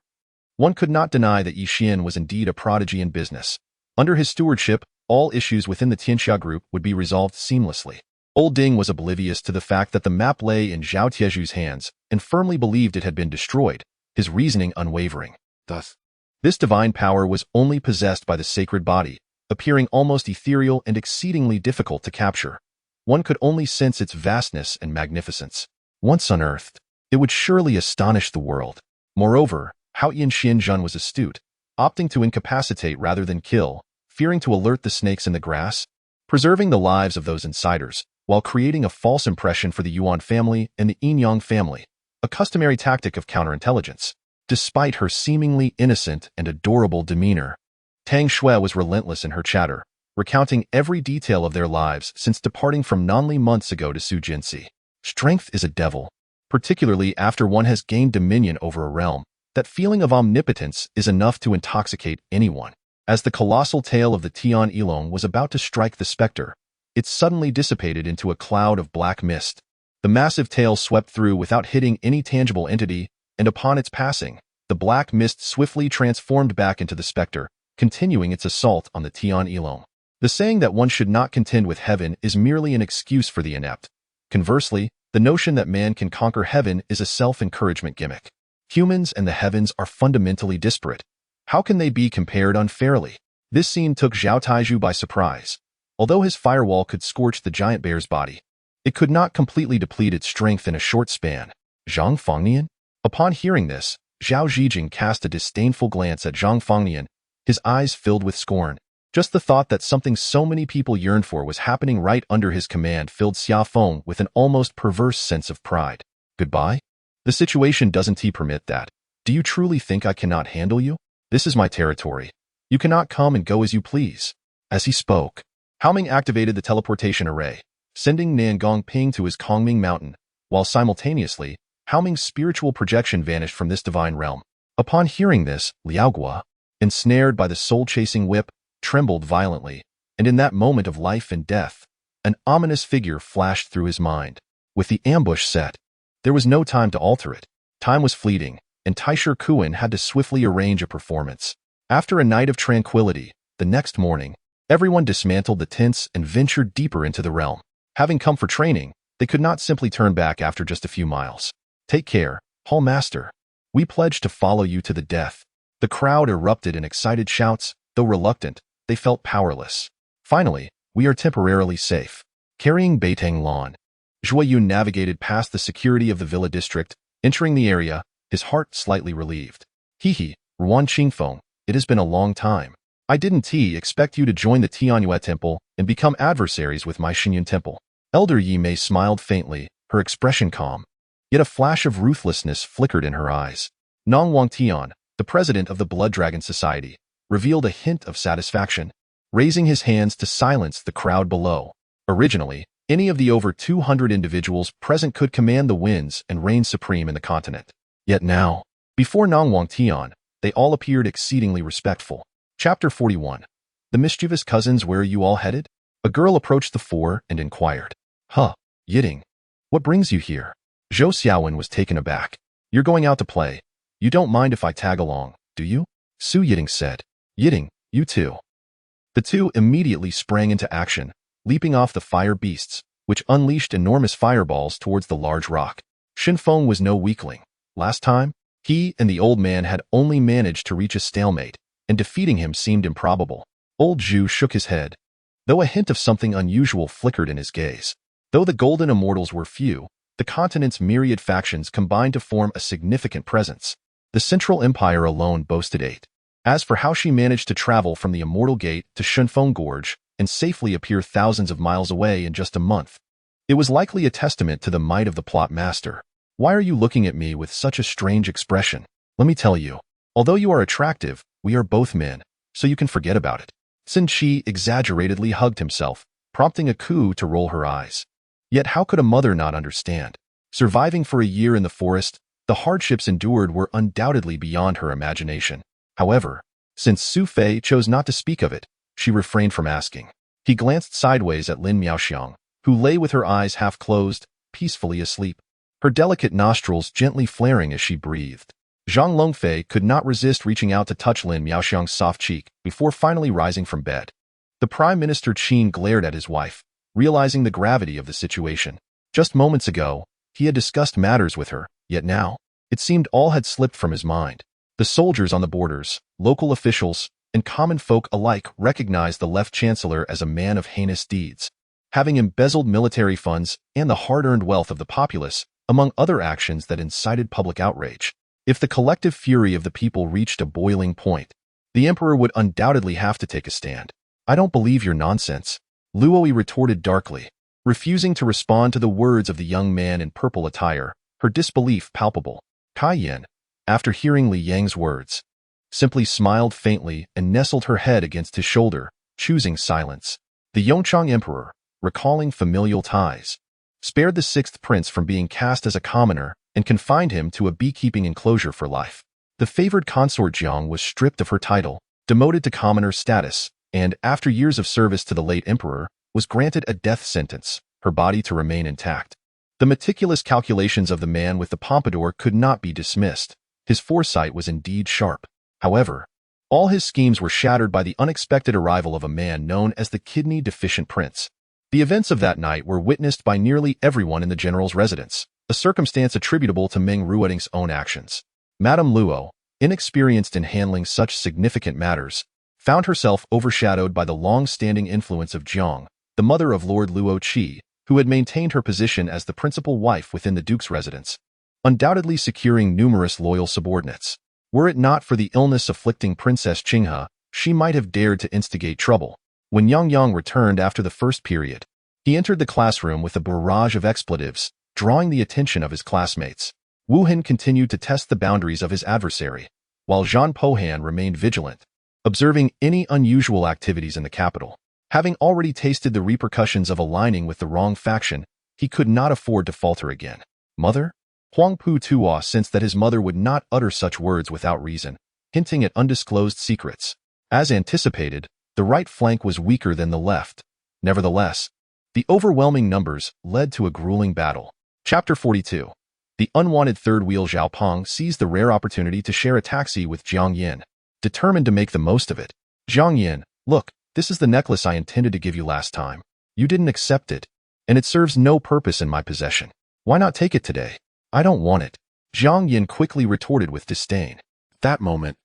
[SPEAKER 1] One could not deny that Yi Xian was indeed a prodigy in business. Under his stewardship, all issues within the Tianxia group would be resolved seamlessly. Old Ding was oblivious to the fact that the map lay in Zhao Tieju's hands and firmly believed it had been destroyed, his reasoning unwavering. Thus, this divine power was only possessed by the sacred body, appearing almost ethereal and exceedingly difficult to capture. One could only sense its vastness and magnificence. Once unearthed, it would surely astonish the world. Moreover, Hao Yin Xianzhen was astute, opting to incapacitate rather than kill, fearing to alert the snakes in the grass, preserving the lives of those insiders, while creating a false impression for the Yuan family and the Yin family, a customary tactic of counterintelligence. Despite her seemingly innocent and adorable demeanor, Tang Shui was relentless in her chatter, recounting every detail of their lives since departing from Nanli months ago to Su Jinsi. Strength is a devil, particularly after one has gained dominion over a realm. That feeling of omnipotence is enough to intoxicate anyone. As the colossal tail of the Tian Yilong was about to strike the specter, it suddenly dissipated into a cloud of black mist. The massive tail swept through without hitting any tangible entity, and upon its passing, the black mist swiftly transformed back into the specter, continuing its assault on the Tian Yilong. The saying that one should not contend with heaven is merely an excuse for the inept. Conversely, the notion that man can conquer heaven is a self-encouragement gimmick. Humans and the heavens are fundamentally disparate. How can they be compared unfairly? This scene took Zhao Taiju by surprise. Although his firewall could scorch the giant bear's body, it could not completely deplete its strength in a short span. Zhang Fangnian? Upon hearing this, Zhao Zijing cast a disdainful glance at Zhang Fangnian, his eyes filled with scorn. Just the thought that something so many people yearned for was happening right under his command filled Xia Feng with an almost perverse sense of pride. Goodbye? The situation doesn't permit that. Do you truly think I cannot handle you? This is my territory. You cannot come and go as you please. As he spoke, Hao Ming activated the teleportation array, sending Nangong Ping to his Kongming mountain, while simultaneously, Hao Ming's spiritual projection vanished from this divine realm. Upon hearing this, Liao Gua, ensnared by the soul-chasing whip, trembled violently, and in that moment of life and death, an ominous figure flashed through his mind. With the ambush set, there was no time to alter it. Time was fleeting, and Taisher Kuan had to swiftly arrange a performance. After a night of tranquility, the next morning, everyone dismantled the tents and ventured deeper into the realm. Having come for training, they could not simply turn back after just a few miles. Take care, Hall Master. We pledge to follow you to the death. The crowd erupted in excited shouts. Though reluctant, they felt powerless. Finally, we are temporarily safe. Carrying Beitang Lan, Zhuo Yun navigated past the security of the villa district, entering the area, his heart slightly relieved. Hehe, Ruan Qingfeng, it has been a long time. I didn't expect you to join the Tianyue Temple and become adversaries with my Xinyun Temple. Elder Yi Mei smiled faintly, her expression calm. Yet a flash of ruthlessness flickered in her eyes. Nong Wangtian, the president of the Blood Dragon Society, revealed a hint of satisfaction, raising his hands to silence the crowd below. Originally, any of the over 200 individuals present could command the winds and reign supreme in the continent. Yet now, before Nong Wangtian, they all appeared exceedingly respectful. Chapter 41. The mischievous cousins, where are you all headed? A girl approached the four and inquired. Huh, Yiting, what brings you here? Zhou Xiaowen was taken aback. You're going out to play. You don't mind if I tag along, do you? Su Yiting said. Yiting, you too. The two immediately sprang into action, leaping off the fire beasts, which unleashed enormous fireballs towards the large rock. Shinfeng was no weakling. Last time, he and the old man had only managed to reach a stalemate, and defeating him seemed improbable. Old Zhu shook his head, though a hint of something unusual flickered in his gaze. Though the golden immortals were few, the continent's myriad factions combined to form a significant presence. The Central Empire alone boasted 8. As for how she managed to travel from the Immortal Gate to Shunfeng Gorge and safely appear thousands of miles away in just a month, it was likely a testament to the might of the plot master. Why are you looking at me with such a strange expression? Let me tell you, although you are attractive, we are both men, so you can forget about it. Xin Qi exaggeratedly hugged himself, prompting a Ku to roll her eyes. Yet how could a mother not understand? Surviving for a year in the forest, the hardships endured were undoubtedly beyond her imagination. However, since Su Fei chose not to speak of it, she refrained from asking. He glanced sideways at Lin Miaoxiang, who lay with her eyes half closed, peacefully asleep, her delicate nostrils gently flaring as she breathed. Zhang Longfei could not resist reaching out to touch Lin Miaoxiang's soft cheek before finally rising from bed. The Prime Minister Qin glared at his wife, realizing the gravity of the situation. Just moments ago, he had discussed matters with her, yet now, it seemed all had slipped from his mind. The soldiers on the borders, local officials, and common folk alike recognized the left chancellor as a man of heinous deeds, having embezzled military funds and the hard-earned wealth of the populace, among other actions that incited public outrage. If the collective fury of the people reached a boiling point, the emperor would undoubtedly have to take a stand. I don't believe your nonsense, Luo Yi retorted darkly, refusing to respond to the words of the young man in purple attire, her disbelief palpable. Kai Yin, after hearing Li Yang's words, simply smiled faintly and nestled her head against his shoulder, choosing silence. The Yongchang emperor, recalling familial ties, spared the 6th prince from being cast as a commoner and confined him to a beekeeping enclosure for life. The favored consort Jiang was stripped of her title, demoted to commoner status, and, after years of service to the late emperor, was granted a death sentence, her body to remain intact. The meticulous calculations of the man with the pompadour could not be dismissed. His foresight was indeed sharp. However, all his schemes were shattered by the unexpected arrival of a man known as the kidney-deficient prince. The events of that night were witnessed by nearly everyone in the general's residence, a circumstance attributable to Meng Ruoding's own actions. Madame Luo, inexperienced in handling such significant matters, found herself overshadowed by the long-standing influence of Jiang, the mother of Lord Luo Qi, who had maintained her position as the principal wife within the duke's residence, undoubtedly securing numerous loyal subordinates. Were it not for the illness afflicting Princess Qinghe, she might have dared to instigate trouble. When Yang Yang returned after the first period, he entered the classroom with a barrage of expletives, drawing the attention of his classmates. Wu Hin continued to test the boundaries of his adversary, while Zhan Pohan remained vigilant, observing any unusual activities in the capital. Having already tasted the repercussions of aligning with the wrong faction, he could not afford to falter again. Mother? Huang Pu Tuo sensed that his mother would not utter such words without reason, hinting at undisclosed secrets. As anticipated, the right flank was weaker than the left. Nevertheless, the overwhelming numbers led to a grueling battle. Chapter 42. The unwanted third wheel Zhao Peng seized the rare opportunity to share a taxi with Jiang Yin, determined to make the most of it. Jiang Yin, look, this is the necklace I intended to give you last time. You didn't accept it, and it serves no purpose in my possession. Why not take it today? I don't want it. Jiang Yin quickly retorted with disdain. At that moment,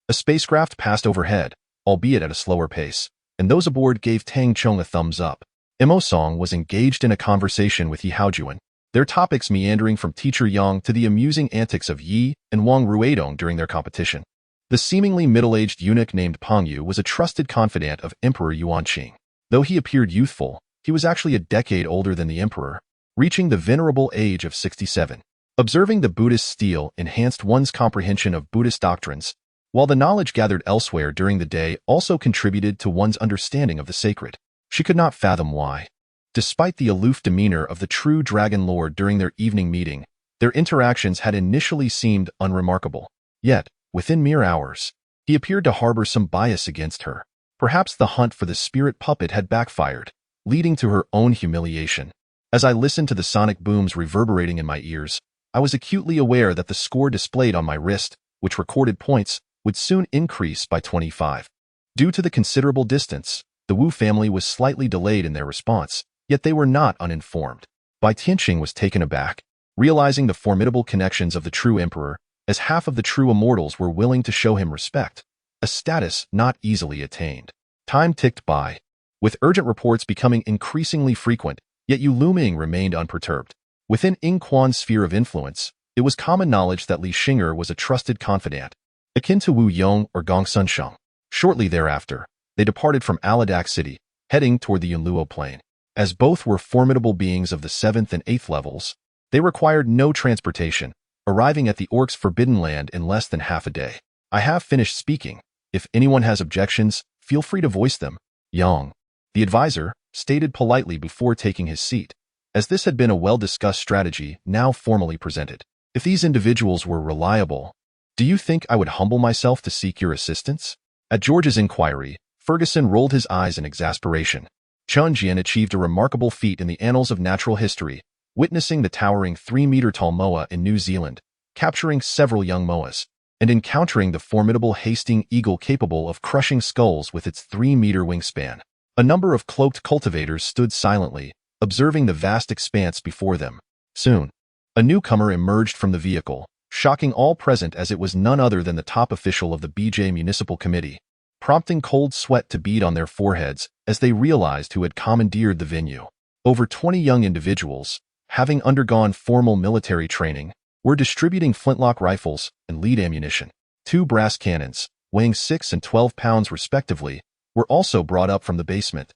[SPEAKER 1] a spacecraft passed overhead, albeit at a slower pace, and those aboard gave Tang Chong a thumbs up. Mo Song was engaged in a conversation with Yi Haojuan, their topics meandering from Teacher Yang to the amusing antics of Yi and Wang Ruidong during their competition. The seemingly middle-aged eunuch named Pang Yu was a trusted confidant of Emperor Yuanqing. Though he appeared youthful, he was actually a decade older than the emperor, reaching the venerable age of 67. Observing the Buddhist stele enhanced one's comprehension of Buddhist doctrines, while the knowledge gathered elsewhere during the day also contributed to one's understanding of the sacred. She could not fathom why. Despite the aloof demeanor of the true Dragon Lord during their evening meeting, their interactions had initially seemed unremarkable. Yet, within mere hours, he appeared to harbor some bias against her. Perhaps the hunt for the spirit puppet had backfired, leading to her own humiliation. As I listened to the sonic booms reverberating in my ears, I was acutely aware that the score displayed on my wrist, which recorded points, would soon increase by 25. Due to the considerable distance, the Wu family was slightly delayed in their response, yet they were not uninformed. Bai Tianqing was taken aback, realizing the formidable connections of the true emperor, as half of the true immortals were willing to show him respect, a status not easily attained. Time ticked by, with urgent reports becoming increasingly frequent, yet Yu Luming remained unperturbed. Within Ying Quan's sphere of influence, It was common knowledge that Li Xing'er was a trusted confidant, akin to Wu Yong or Gong Sunsheng. Shortly thereafter, they departed from Aladak City, heading toward the Yunluo Plain. As both were formidable beings of the 7th and 8th levels, they required no transportation, arriving at the Orc's Forbidden Land in less than half a day. I have finished speaking. If anyone has objections, feel free to voice them. Yang, the advisor, stated politely before taking his seat, as this had been a well-discussed strategy now formally presented. If these individuals were reliable, do you think I would humble myself to seek your assistance? At George's inquiry, Ferguson rolled his eyes in exasperation. Chun Jian achieved a remarkable feat in the annals of natural history, witnessing the towering 3-meter-tall moa in New Zealand, capturing several young moas, and encountering the formidable hasting eagle capable of crushing skulls with its 3-meter wingspan. A number of cloaked cultivators stood silently, observing the vast expanse before them. Soon, a newcomer emerged from the vehicle, shocking all present as it was none other than the top official of the BJ Municipal Committee, prompting cold sweat to bead on their foreheads as they realized who had commandeered the venue. Over 20 young individuals, having undergone formal military training, were distributing flintlock rifles and lead ammunition. 2 brass cannons, weighing 6 and 12 pounds respectively, were also brought up from the basement,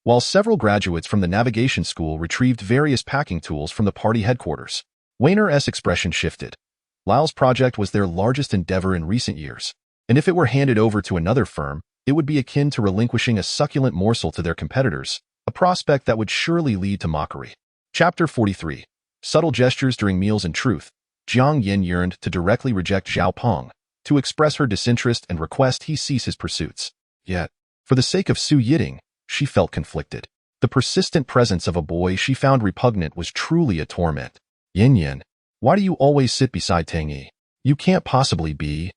[SPEAKER 1] while several graduates from the navigation school retrieved various packing tools from the party headquarters. Wayner's expression shifted. Lyle's project was their largest endeavor in recent years, and if it were handed over to another firm, it would be akin to relinquishing a succulent morsel to their competitors, a prospect that would surely lead to mockery. Chapter 43. Subtle Gestures During Meals. In truth, Jiang Yin yearned to directly reject Zhao Peng, to express her disinterest and request he cease his pursuits. Yet, for the sake of Su Yiting, she felt conflicted. The persistent presence of a boy she found repugnant was truly a torment. Yin, why do you always sit beside Tang Yi? You can't possibly be.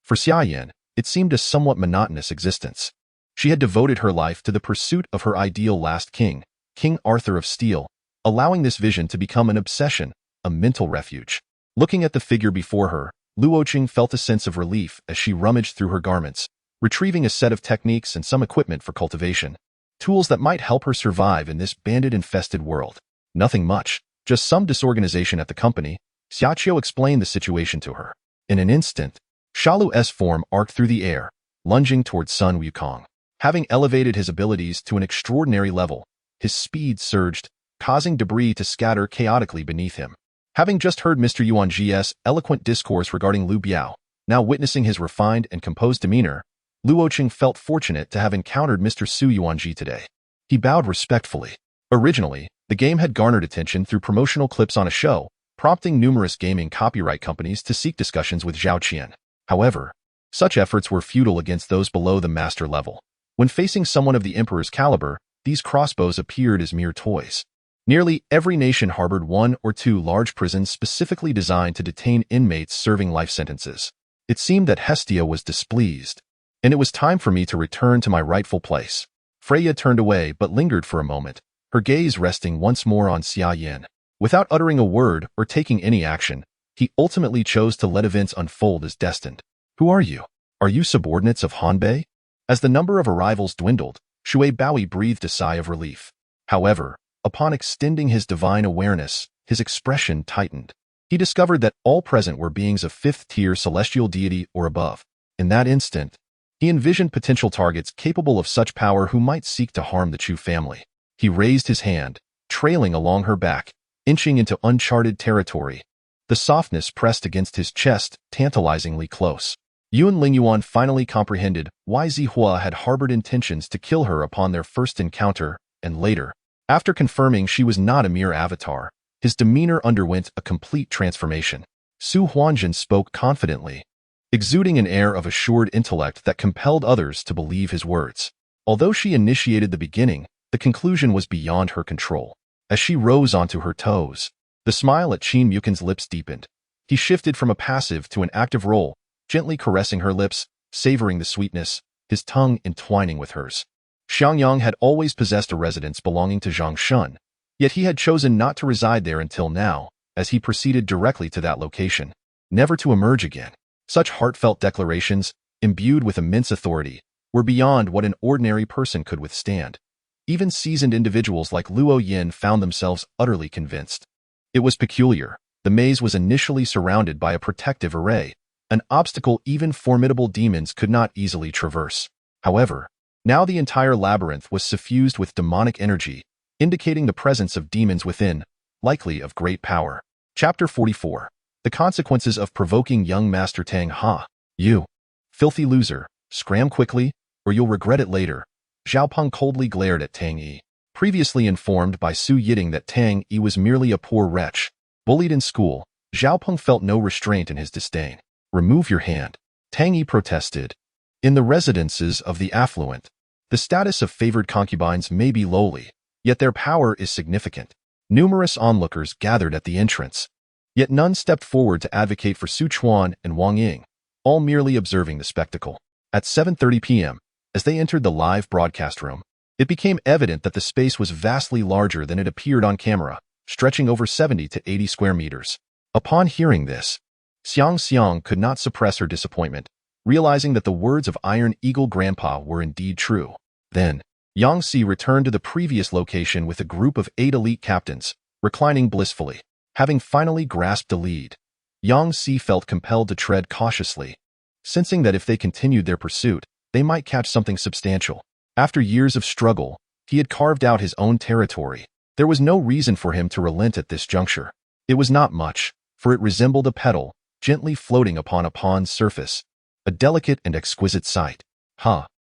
[SPEAKER 1] For Xia Yin, it seemed a somewhat monotonous existence. She had devoted her life to the pursuit of her ideal last king, King Arthur of Steel, allowing this vision to become an obsession, a mental refuge. Looking at the figure before her, Luo Qing felt a sense of relief as she rummaged through her garments, retrieving a set of techniques and some equipment for cultivation, tools that might help her survive in this bandit-infested world. Nothing much, just some disorganization at the company. Xiaqiu explained the situation to her. In an instant, Shalu's form arced through the air, lunging towards Sun Wukong. Having elevated his abilities to an extraordinary level, his speed surged, causing debris to scatter chaotically beneath him. Having just heard Mr. Yuanji's eloquent discourse regarding Lu Biao, now witnessing his refined and composed demeanor, Luo Qing felt fortunate to have encountered Mr. Su Yuanji today. He bowed respectfully. Originally, the game had garnered attention through promotional clips on a show, prompting numerous gaming copyright companies to seek discussions with Zhao Qian. However, such efforts were futile against those below the master level. When facing someone of the Emperor's caliber, these crossbows appeared as mere toys. Nearly every nation harbored 1 or 2 large prisons specifically designed to detain inmates serving life sentences. It seemed that Hestia was displeased, and it was time for me to return to my rightful place. Freya turned away but lingered for a moment, her gaze resting once more on Xia Yin. Without uttering a word or taking any action, he ultimately chose to let events unfold as destined. Who are you? Are you subordinates of Hanbei? As the number of arrivals dwindled, Shui Baoi breathed a sigh of relief. However, upon extending his divine awareness, his expression tightened. He discovered that all present were beings of 5th-tier celestial deity or above. In that instant, he envisioned potential targets capable of such power who might seek to harm the Chu family. He raised his hand, trailing along her back, inching into uncharted territory. The softness pressed against his chest tantalizingly close. Yuan Lingyuan finally comprehended why Zihua had harbored intentions to kill her upon their first encounter, and later, after confirming she was not a mere avatar, his demeanor underwent a complete transformation. Su Huanjin spoke confidently, exuding an air of assured intellect that compelled others to believe his words. Although she initiated the beginning, the conclusion was beyond her control. As she rose onto her toes, the smile at Qin Mukin's lips deepened. He shifted from a passive to an active role, gently caressing her lips, savoring the sweetness, his tongue entwining with hers. Xiangyang had always possessed a residence belonging to Zhang Shun, yet he had chosen not to reside there until now, as he proceeded directly to that location, never to emerge again. Such heartfelt declarations, imbued with immense authority, were beyond what an ordinary person could withstand. Even seasoned individuals like Luo Yin found themselves utterly convinced. It was peculiar, The maze was initially surrounded by a protective array, an obstacle even formidable demons could not easily traverse. However, now the entire labyrinth was suffused with demonic energy, indicating the presence of demons within, likely of great power. Chapter 44. The Consequences of Provoking Young Master Tang Ha. You, filthy loser, scram quickly, or you'll regret it later. Xiaopeng coldly glared at Tang Yi. Previously informed by Su Yiting that Tang Yi was merely a poor wretch, bullied in school, Xiaopeng felt no restraint in his disdain. Remove your hand, Tang Yi protested. In the residences of the affluent, the status of favored concubines may be lowly, yet their power is significant. Numerous onlookers gathered at the entrance, yet none stepped forward to advocate for Su Chuan and Wang Ying, all merely observing the spectacle. At 7:30 p.m., as they entered the live broadcast room, it became evident that the space was vastly larger than it appeared on camera, stretching over 70 to 80 square meters. Upon hearing this, Xiang could not suppress her disappointment, realizing that the words of Iron Eagle Grandpa were indeed true. Then, Yangxi returned to the previous location with a group of 8 elite captains, reclining blissfully. Having finally grasped the lead, Yangxi felt compelled to tread cautiously, sensing that if they continued their pursuit, they might catch something substantial. After years of struggle, he had carved out his own territory. There was no reason for him to relent at this juncture. It was not much, for it resembled a petal, gently floating upon a pond's surface, a delicate and exquisite sight.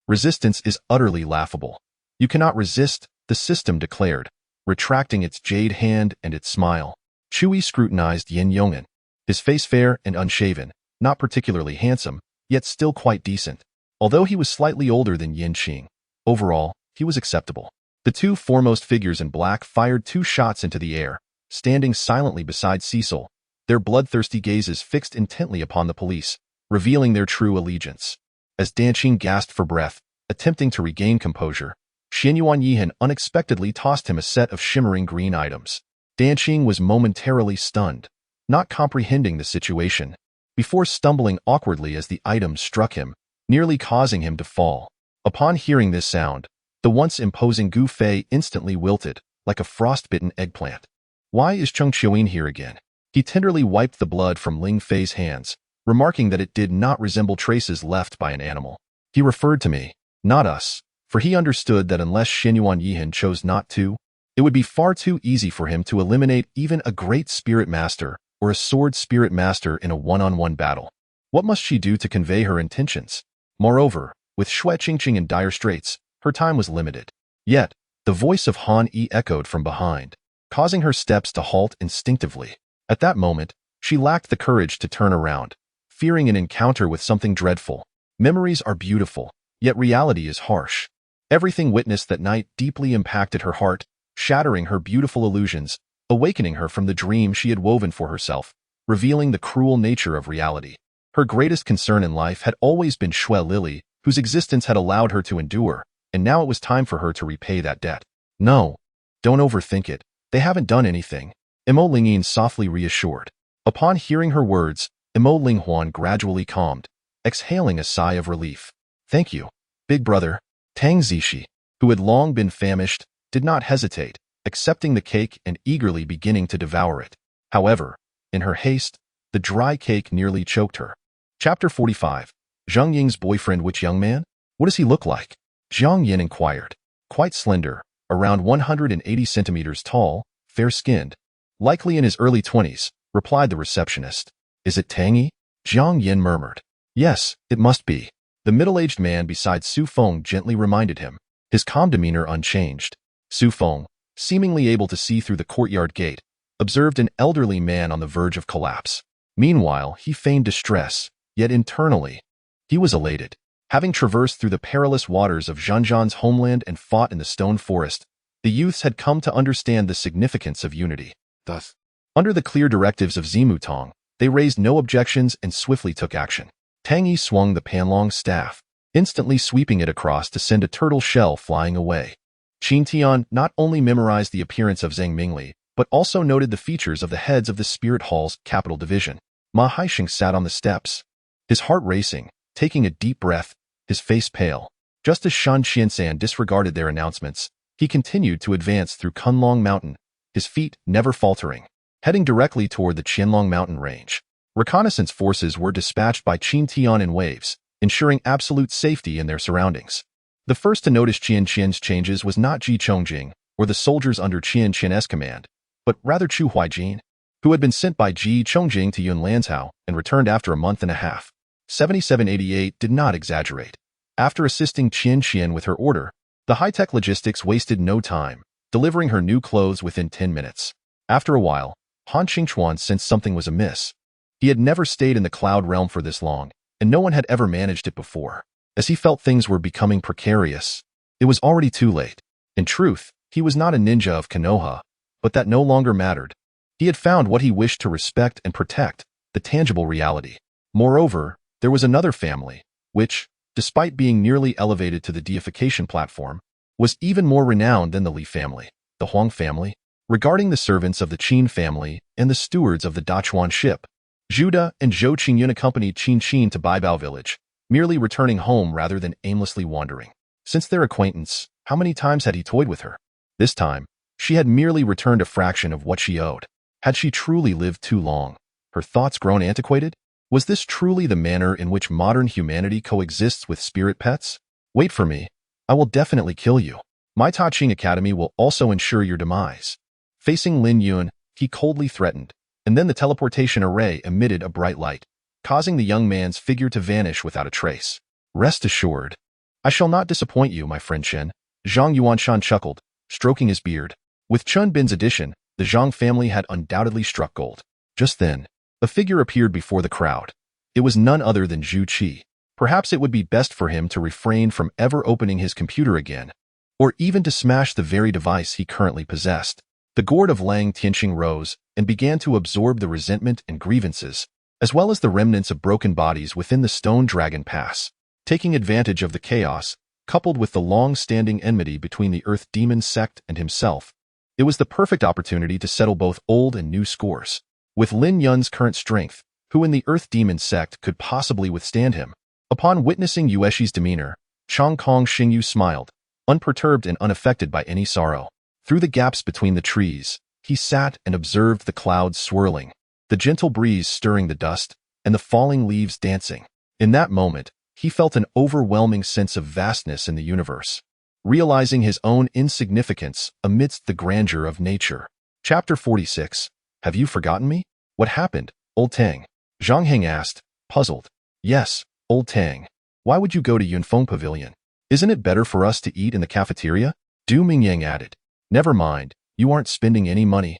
[SPEAKER 1] Resistance is utterly laughable. You cannot resist, the system declared, retracting its jade hand and its smile. Chui scrutinized Yin Yong'an, his face fair and unshaven, not particularly handsome, yet still quite decent. Although he was slightly older than Yin Qing, overall, he was acceptable. The 2 foremost figures in black fired 2 shots into the air, standing silently beside Cecil, their bloodthirsty gazes fixed intently upon the police, revealing their true allegiance. As Danqing gasped for breath, attempting to regain composure, Xianyuan Yihan unexpectedly tossed him a set of shimmering green items. Danqing was momentarily stunned, not comprehending the situation, before stumbling awkwardly as the items struck him, nearly causing him to fall. Upon hearing this sound, the once imposing Gu Fei instantly wilted, like a frostbitten eggplant. Why is Cheng Qiuyin here again? He tenderly wiped the blood from Ling Fei's hands, remarking that it did not resemble traces left by an animal. He referred to me, not us, for he understood that unless Xianyuan Yihan chose not to, it would be far too easy for him to eliminate even a great spirit master or a sword spirit master in a one-on-one battle. What must she do to convey her intentions? Moreover, with Xue Qingqing in dire straits, her time was limited. Yet, the voice of Han Yi echoed from behind, causing her steps to halt instinctively. At that moment, she lacked the courage to turn around, fearing an encounter with something dreadful. Memories are beautiful, yet reality is harsh. Everything witnessed that night deeply impacted her heart, shattering her beautiful illusions, awakening her from the dream she had woven for herself, revealing the cruel nature of reality. Her greatest concern in life had always been Xue Lili, whose existence had allowed her to endure, and now it was time for her to repay that debt. No, don't overthink it. They haven't done anything, Imo Lingyin softly reassured. Upon hearing her words, Imo Linghuan gradually calmed, exhaling a sigh of relief. Thank you, big brother. Tang Zishi, who had long been famished, did not hesitate, accepting the cake and eagerly beginning to devour it. However, in her haste, the dry cake nearly choked her. Chapter 45. Zheng Ying's boyfriend. Which young man? What does he look like? Zhang Yin inquired. Quite slender, around 180 centimeters tall, fair-skinned. Likely in his early 20s, replied the receptionist. Is it Tang Yi? Zhang Yin murmured. Yes, it must be. The middle-aged man beside Su Feng gently reminded him, his calm demeanor unchanged. Su Feng, seemingly able to see through the courtyard gate, observed an elderly man on the verge of collapse. Meanwhile, he feigned distress, yet internally, he was elated. Having traversed through the perilous waters of Zhanzhan's homeland and fought in the stone forest, the youths had come to understand the significance of unity. Thus, under the clear directives of Zimutong, they raised no objections and swiftly took action. Tang Yi swung the panlong staff, instantly sweeping it across to send a turtle shell flying away. Qin Tian not only memorized the appearance of Zhang Mingli, but also noted the features of the heads of the Spirit Hall's capital division. Ma Haixing sat on the steps, his heart racing, taking a deep breath, his face pale. Just as Shan Qiansan disregarded their announcements, he continued to advance through Kunlong Mountain, his feet never faltering. heading directly toward the Qianlong mountain range. Reconnaissance forces were dispatched by Qin Tian in waves, ensuring absolute safety in their surroundings. The first to notice Qian Qian's changes was not Ji Chongjing or the soldiers under Qian Qian's command, but rather Chu Huaijin, who had been sent by Ji Chongjing to Yun Lanzhou and returned after a month and a half. 7788 did not exaggerate. After assisting Qian Qian with her order, the high-tech logistics wasted no time, delivering her new clothes within 10 minutes. After a while, Han Qingchuan sensed something was amiss. He had never stayed in the cloud realm for this long, and no one had ever managed it before. As he felt things were becoming precarious, it was already too late. In truth, he was not a ninja of Konoha, but that no longer mattered. He had found what he wished to respect and protect, the tangible reality. Moreover, there was another family, which, despite being nearly elevated to the deification platform, was even more renowned than the Li family, the Huang family. Regarding the servants of the Qin family and the stewards of the Dachuan ship, Zhu De and Zhou Qingyun accompanied Qin Qin to Baibao village, merely returning home rather than aimlessly wandering. Since their acquaintance, how many times had he toyed with her? This time, she had merely returned a fraction of what she owed. Had she truly lived too long? Her thoughts grown antiquated? Was this truly the manner in which modern humanity coexists with spirit pets? Wait for me. I will definitely kill you. My Ta Ching Academy will also ensure your demise. Facing Lin Yun, he coldly threatened, and then the teleportation array emitted a bright light, causing the young man's figure to vanish without a trace. Rest assured, I shall not disappoint you, my friend Chen. Zhang Yuanshan chuckled, stroking his beard. With Chun Bin's addition, the Zhang family had undoubtedly struck gold. Just then, a figure appeared before the crowd. It was none other than Zhu Qi. Perhaps it would be best for him to refrain from ever opening his computer again, or even to smash the very device he currently possessed. The gourd of Lang Tianqing rose and began to absorb the resentment and grievances, as well as the remnants of broken bodies within the Stone Dragon Pass. Taking advantage of the chaos, coupled with the long-standing enmity between the Earth Demon sect and himself, it was the perfect opportunity to settle both old and new scores. With Lin Yun's current strength, who in the Earth Demon sect could possibly withstand him? Upon witnessing Yueshi's demeanor, Chong Kong Xingyu smiled, unperturbed and unaffected by any sorrow. Through the gaps between the trees, he sat and observed the clouds swirling, the gentle breeze stirring the dust, and the falling leaves dancing. In that moment, he felt an overwhelming sense of vastness in the universe, realizing his own insignificance amidst the grandeur of nature. Chapter 46. Have you forgotten me? What happened, old Tang? Zhang Heng asked, puzzled. Yes, old Tang. Why would you go to Yunfeng Pavilion? Isn't it better for us to eat in the cafeteria? Du Mingyang added. Never mind, you aren't spending any money.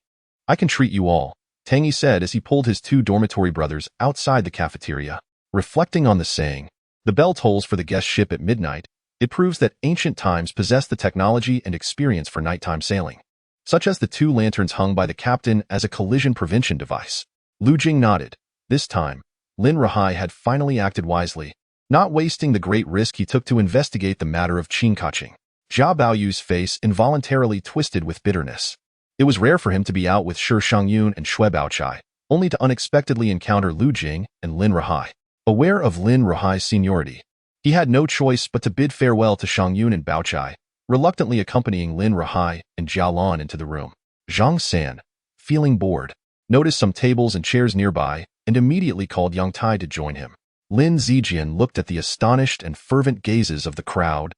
[SPEAKER 1] I can treat you all, Tang Yi said as he pulled his two dormitory brothers outside the cafeteria. Reflecting on the saying, the bell tolls for the guest ship at midnight, it proves that ancient times possessed the technology and experience for nighttime sailing, such as the two lanterns hung by the captain as a collision prevention device. Lu Jing nodded. This time, Lin Rahai had finally acted wisely, not wasting the great risk he took to investigate the matter of Qin Kaching. Jia Baoyu's face involuntarily twisted with bitterness. It was rare for him to be out with Shi Shangyun and Xue Baochai, only to unexpectedly encounter Lu Jing and Lin Rahai. Aware of Lin Rahai's seniority, he had no choice but to bid farewell to Shangyun and Baochai, reluctantly accompanying Lin Rahai and Jiao Lan into the room. Zhang San, feeling bored, noticed some tables and chairs nearby and immediately called Yang Tai to join him. Lin Zijian looked at the astonished and fervent gazes of the crowd,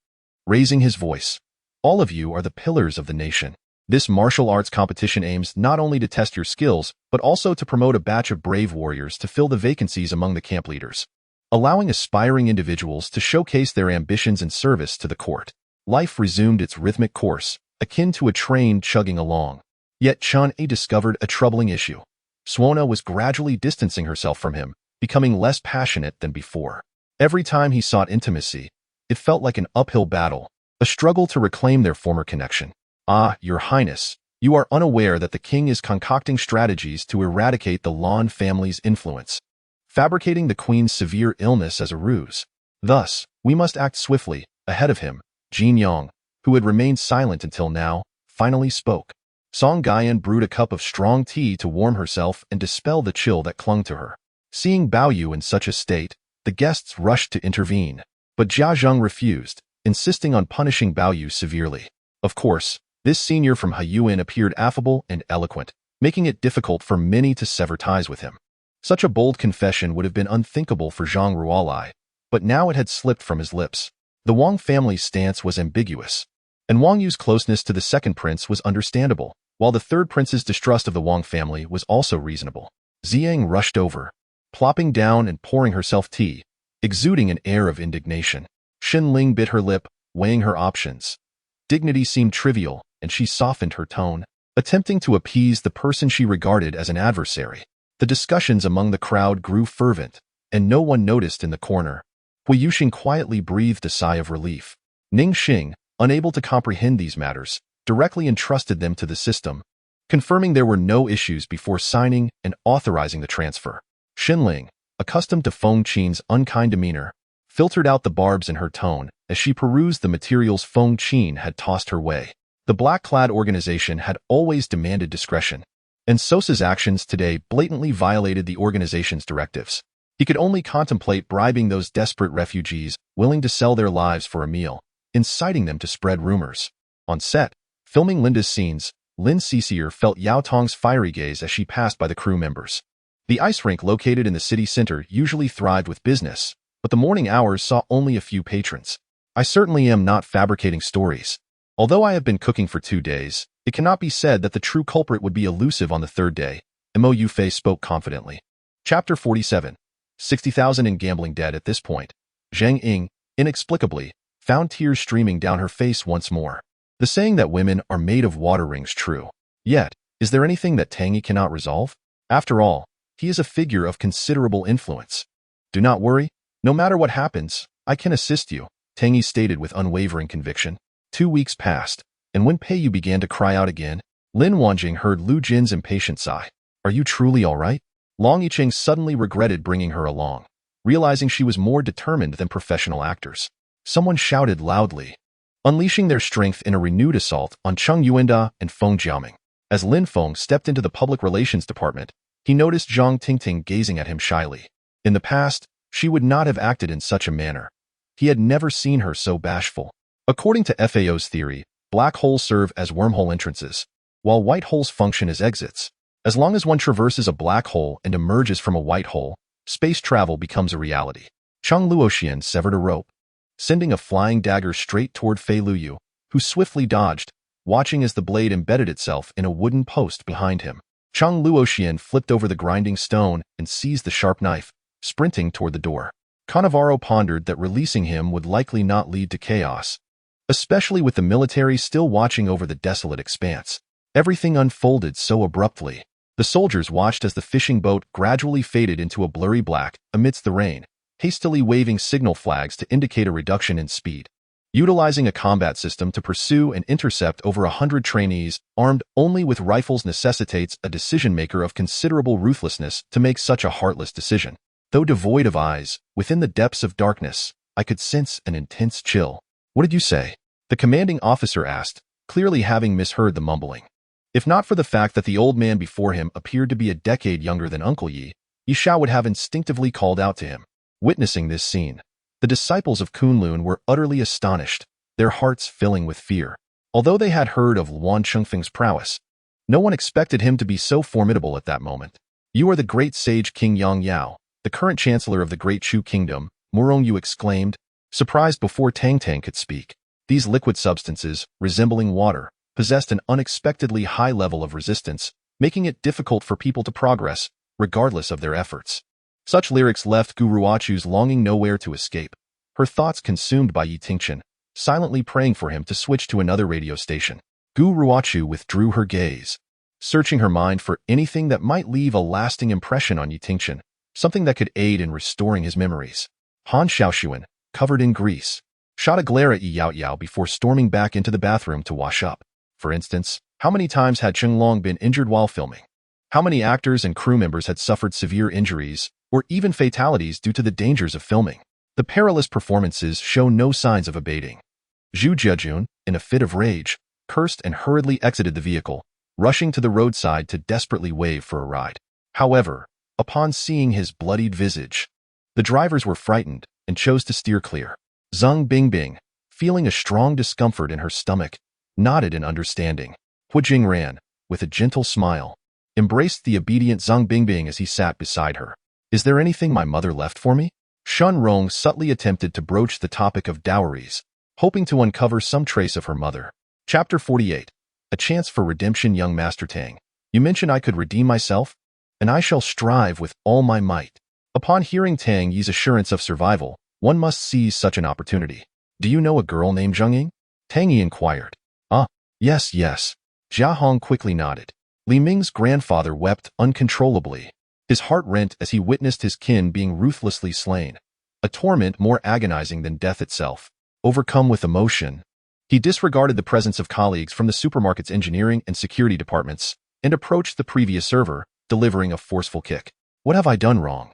[SPEAKER 1] raising his voice. All of you are the pillars of the nation. This martial arts competition aims not only to test your skills, but also to promote a batch of brave warriors to fill the vacancies among the camp leaders, allowing aspiring individuals to showcase their ambitions in service to the court. Life resumed its rhythmic course, akin to a train chugging along. Yet Chun-A discovered a troubling issue. Suona was gradually distancing herself from him, becoming less passionate than before. Every time he sought intimacy, it felt like an uphill battle, a struggle to reclaim their former connection. Ah, Your Highness, you are unaware that the king is concocting strategies to eradicate the Lan family's influence, fabricating the queen's severe illness as a ruse. Thus, we must act swiftly. Ahead of him, Jin Yang, who had remained silent until now, finally spoke. Song Gaian brewed a cup of strong tea to warm herself and dispel the chill that clung to her. Seeing Bao Yu in such a state, the guests rushed to intervene. But Jia Zheng refused, insisting on punishing Bao Yu severely. Of course, this senior from Haiyuan appeared affable and eloquent, making it difficult for many to sever ties with him. Such a bold confession would have been unthinkable for Zhang Ruolai, but now it had slipped from his lips. The Wang family's stance was ambiguous, and Wang Yu's closeness to the second prince was understandable, while the third prince's distrust of the Wang family was also reasonable. Xiang rushed over, plopping down and pouring herself tea, exuding an air of indignation. Xin Ling bit her lip, weighing her options. Dignity seemed trivial, and she softened her tone, attempting to appease the person she regarded as an adversary. The discussions among the crowd grew fervent, and no one noticed in the corner. Hui Yuxing quietly breathed a sigh of relief. Ning Xing, unable to comprehend these matters, directly entrusted them to the system, confirming there were no issues before signing and authorizing the transfer. Xinling, accustomed to Feng Qin's unkind demeanor, filtered out the barbs in her tone as she perused the materials Feng Qin had tossed her way. The black-clad organization had always demanded discretion, and Sosa's actions today blatantly violated the organization's directives. He could only contemplate bribing those desperate refugees willing to sell their lives for a meal, inciting them to spread rumors. On set, filming Linda's scenes, Lin Cicier felt Yao Tong's fiery gaze as she passed by the crew members. The ice rink located in the city center usually thrived with business, but the morning hours saw only a few patrons. I certainly am not fabricating stories. Although I have been cooking for 2 days, it cannot be said that the true culprit would be elusive on the third day, Mo Yufei spoke confidently. Chapter 47. 60,000 in gambling debt. At this point, Zhang Ying, inexplicably, found tears streaming down her face once more. The saying that women are made of water rings true. Yet, is there anything that Tang Yi cannot resolve? After all, he is a figure of considerable influence. Do not worry, no matter what happens, I can assist you, Tang Yi stated with unwavering conviction. 2 weeks passed, and when Pei Yu began to cry out again, Lin Wanjing heard Lu Jin's impatient sigh. Are you truly all right? Long Yicheng suddenly regretted bringing her along, realizing she was more determined than professional actors. Someone shouted loudly, unleashing their strength in a renewed assault on Cheng Yuanda and Feng Jiaming. As Lin Feng stepped into the public relations department, he noticed Zhang Tingting gazing at him shyly. In the past, she would not have acted in such a manner. He had never seen her so bashful. According to FAO's theory, black holes serve as wormhole entrances, while white holes function as exits. As long as one traverses a black hole and emerges from a white hole, space travel becomes a reality. Cheng Luoxian severed a rope, sending a flying dagger straight toward Fei Luyu, who swiftly dodged, watching as the blade embedded itself in a wooden post behind him. Cheng Luoxian flipped over the grinding stone and seized the sharp knife, sprinting toward the door. Cannavaro pondered that releasing him would likely not lead to chaos, especially with the military still watching over the desolate expanse. Everything unfolded so abruptly. The soldiers watched as the fishing boat gradually faded into a blurry black amidst the rain, hastily waving signal flags to indicate a reduction in speed. Utilizing a combat system to pursue and intercept over 100 trainees armed only with rifles necessitates a decision-maker of considerable ruthlessness to make such a heartless decision. Though devoid of eyes, within the depths of darkness, I could sense an intense chill. What did you say? The commanding officer asked, clearly having misheard the mumbling. If not for the fact that the old man before him appeared to be a decade younger than Uncle Yi, Yishao would have instinctively called out to him. Witnessing this scene, the disciples of Kunlun were utterly astonished, their hearts filling with fear. Although they had heard of Luan Chengfeng's prowess, no one expected him to be so formidable at that moment. You are the great sage King Yang Yao, the current chancellor of the Great Chu Kingdom, Murong Yu exclaimed, surprised before Tang Tang could speak. These liquid substances, resembling water, possessed an unexpectedly high level of resistance, making it difficult for people to progress, regardless of their efforts. Such lyrics left Gu Ruochu's longing nowhere to escape, her thoughts consumed by Yi Tingchen, silently praying for him to switch to another radio station. Gu Ruochu withdrew her gaze, searching her mind for anything that might leave a lasting impression on Yi Tingchen, something that could aid in restoring his memories. Han Xiaoxuan, covered in grease, shot a glare at Yi Yao Yao before storming back into the bathroom to wash up. For instance, how many times had Cheng Long been injured while filming? How many actors and crew members had suffered severe injuries, or even fatalities due to the dangers of filming? The perilous performances show no signs of abating. Zhu Jiajun, in a fit of rage, cursed and hurriedly exited the vehicle, rushing to the roadside to desperately wave for a ride. However, upon seeing his bloodied visage, the drivers were frightened and chose to steer clear. Zhang Bingbing, feeling a strong discomfort in her stomach, nodded in understanding. Hu Jing ran, with a gentle smile, embraced the obedient Zhang Bingbing as he sat beside her. Is there anything my mother left for me? Shun Rong subtly attempted to broach the topic of dowries, hoping to uncover some trace of her mother. Chapter 48. A chance for redemption. Young Master Tang, you mentioned I could redeem myself, and I shall strive with all my might. Upon hearing Tang Yi's assurance of survival, one must seize such an opportunity. Do you know a girl named Zhang Ying? Tang Yi inquired. Ah, yes. Jia Hong quickly nodded. Li Ming's grandfather wept uncontrollably. His heart rent as he witnessed his kin being ruthlessly slain, a torment more agonizing than death itself. Overcome with emotion, he disregarded the presence of colleagues from the supermarket's engineering and security departments and approached the previous server, delivering a forceful kick. What have I done wrong?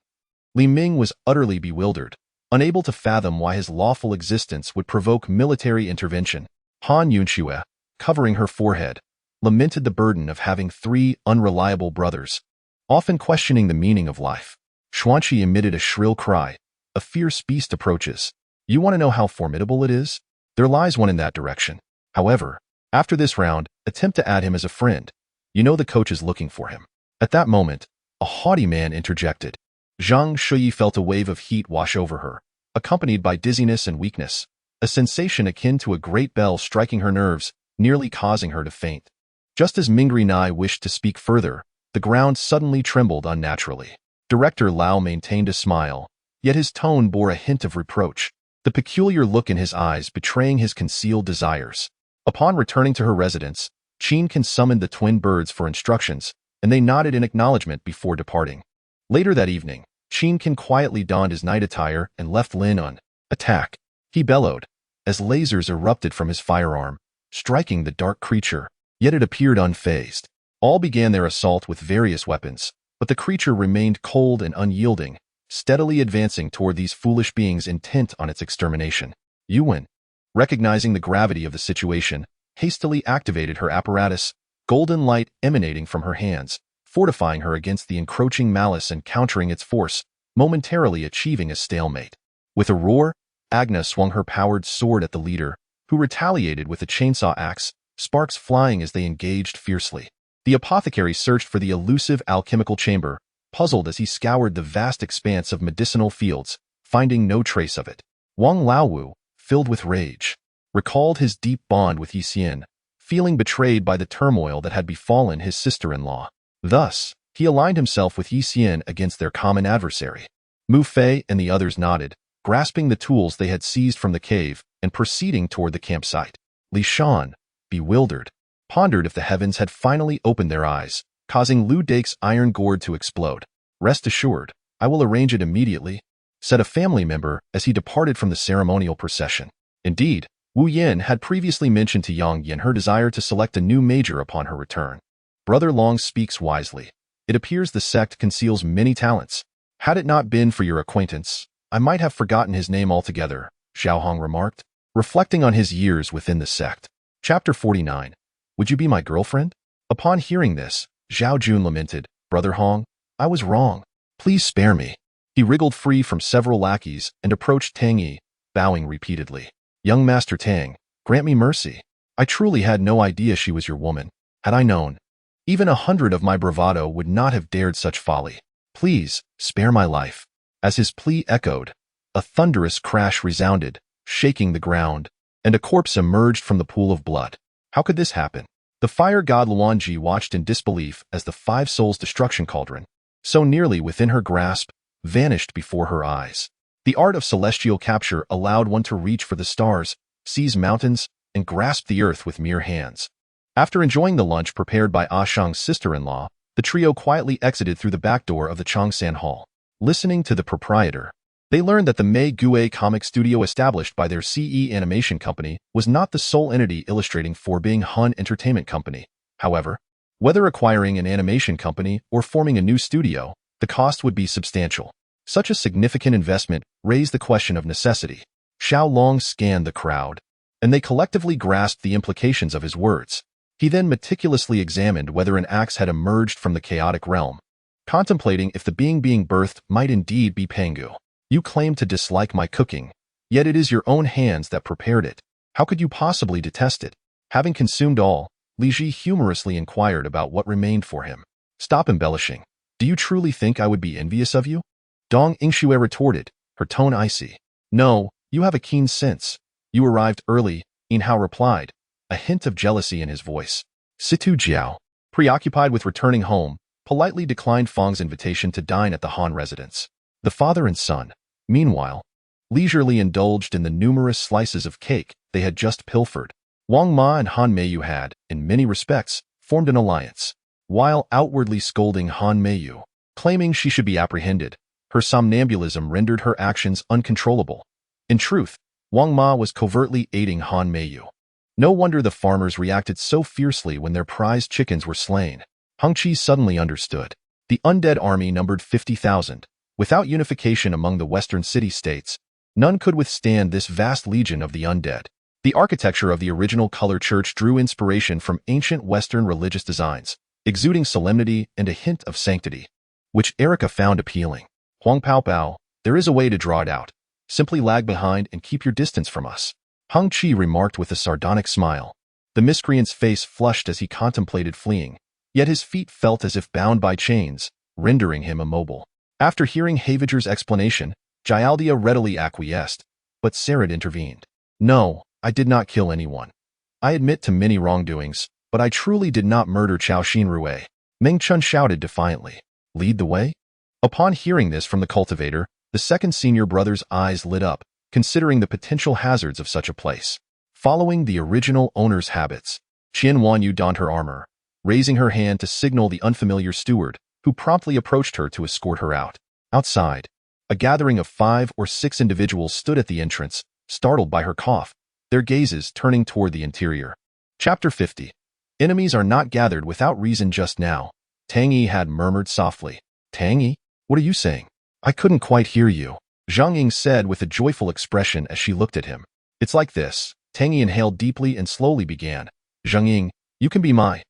[SPEAKER 1] Li Ming was utterly bewildered, unable to fathom why his lawful existence would provoke military intervention. Han Yunxue, covering her forehead, lamented the burden of having 3 unreliable brothers, often questioning the meaning of life. Xuanqi emitted a shrill cry. A fierce beast approaches. You want to know how formidable it is? There lies one in that direction. However, after this round, attempt to add him as a friend. You know the coach is looking for him. At that moment, a haughty man interjected. Zhang Shuyi felt a wave of heat wash over her, accompanied by dizziness and weakness, a sensation akin to a great bell striking her nerves, nearly causing her to faint. Just as Mingri Nai wished to speak further, the ground suddenly trembled unnaturally. Director Lao maintained a smile, yet his tone bore a hint of reproach, the peculiar look in his eyes betraying his concealed desires. Upon returning to her residence, Qin summoned the twin birds for instructions, and they nodded in acknowledgement before departing. Later that evening, Qin quietly donned his night attire and left Lin on attack. He bellowed, as lasers erupted from his firearm, striking the dark creature, yet it appeared unfazed. All began their assault with various weapons, but the creature remained cold and unyielding, steadily advancing toward these foolish beings intent on its extermination. Yuan, recognizing the gravity of the situation, hastily activated her apparatus, golden light emanating from her hands, fortifying her against the encroaching malice and countering its force, momentarily achieving a stalemate. With a roar, Agna swung her powered sword at the leader, who retaliated with a chainsaw axe, sparks flying as they engaged fiercely. The apothecary searched for the elusive alchemical chamber, puzzled as he scoured the vast expanse of medicinal fields, finding no trace of it. Wang Laowu, filled with rage, recalled his deep bond with Yi Xian, feeling betrayed by the turmoil that had befallen his sister-in-law. Thus, he aligned himself with Yi Xian against their common adversary. Mu Fei and the others nodded, grasping the tools they had seized from the cave and proceeding toward the campsite. Li Shan, bewildered, pondered if the heavens had finally opened their eyes, causing Lu Dake's iron gourd to explode. Rest assured, I will arrange it immediately, said a family member as he departed from the ceremonial procession. Indeed, Wu Yin had previously mentioned to Yang Yin her desire to select a new major upon her return. Brother Long speaks wisely. It appears the sect conceals many talents. Had it not been for your acquaintance, I might have forgotten his name altogether, Xiao Hong remarked, reflecting on his years within the sect. Chapter 49. Would you be my girlfriend? Upon hearing this, Zhao Jun lamented, Brother Hong, I was wrong. Please spare me. He wriggled free from several lackeys and approached Tang Yi, bowing repeatedly. Young Master Tang, grant me mercy. I truly had no idea she was your woman. Had I known, even 100 of my bravado would not have dared such folly. Please, spare my life. As his plea echoed, a thunderous crash resounded, shaking the ground, and a corpse emerged from the pool of blood. How could this happen? The fire god Luanji watched in disbelief as the Five Souls destruction cauldron, so nearly within her grasp, vanished before her eyes. The art of celestial capture allowed one to reach for the stars, seize mountains, and grasp the earth with mere hands. After enjoying the lunch prepared by Ah Shang's sister-in-law, the trio quietly exited through the back door of the Changsan Hall. Listening to the proprietor, they learned that the Mei Gue comic studio established by their CE animation company was not the sole entity illustrating for Bing Hun Entertainment Company. However, whether acquiring an animation company or forming a new studio, the cost would be substantial. Such a significant investment raised the question of necessity. Xiao Long scanned the crowd, and they collectively grasped the implications of his words. He then meticulously examined whether an axe had emerged from the chaotic realm, contemplating if the being birthed might indeed be Pangu. You claim to dislike my cooking, yet it is your own hands that prepared it. How could you possibly detest it? Having consumed all, Li Ji humorously inquired about what remained for him. Stop embellishing. Do you truly think I would be envious of you? Dong Yingxue retorted, her tone icy. No, you have a keen sense. You arrived early, Yin Hao replied, a hint of jealousy in his voice. Situ Jiao, preoccupied with returning home, politely declined Fang's invitation to dine at the Han residence. The father and son, meanwhile, leisurely indulged in the numerous slices of cake they had just pilfered. Wang Ma and Han Meiyu had, in many respects, formed an alliance. While outwardly scolding Han Meiyu, claiming she should be apprehended, her somnambulism rendered her actions uncontrollable. In truth, Wang Ma was covertly aiding Han Meiyu. No wonder the farmers reacted so fiercely when their prized chickens were slain. Hung Chi suddenly understood. The undead army numbered 50,000. Without unification among the western city-states, none could withstand this vast legion of the undead. The architecture of the original color church drew inspiration from ancient Western religious designs, exuding solemnity and a hint of sanctity, which Erica found appealing. Huang Pao Pao, there is a way to draw it out. Simply lag behind and keep your distance from us. Hung Chi remarked with a sardonic smile. The miscreant's face flushed as he contemplated fleeing, yet his feet felt as if bound by chains, rendering him immobile. After hearing Haviger's explanation, Gialdia readily acquiesced, but Sarah intervened. No, I did not kill anyone. I admit to many wrongdoings, but I truly did not murder Chao Xinrue. Meng Chun shouted defiantly. Lead the way? Upon hearing this from the cultivator, the second senior brother's eyes lit up, considering the potential hazards of such a place. Following the original owner's habits, Qian Wanyu donned her armor, raising her hand to signal the unfamiliar steward, who promptly approached her to escort her out. Outside, a gathering of 5 or 6 individuals stood at the entrance, startled by her cough, their gazes turning toward the interior. Chapter 50. Enemies are not gathered without reason just now, Tang Yi had murmured softly. Tang Yi, what are you saying? I couldn't quite hear you, Zhang Ying said with a joyful expression as she looked at him. It's like this. Tang Yi inhaled deeply and slowly began. Zhang Ying, you can be my.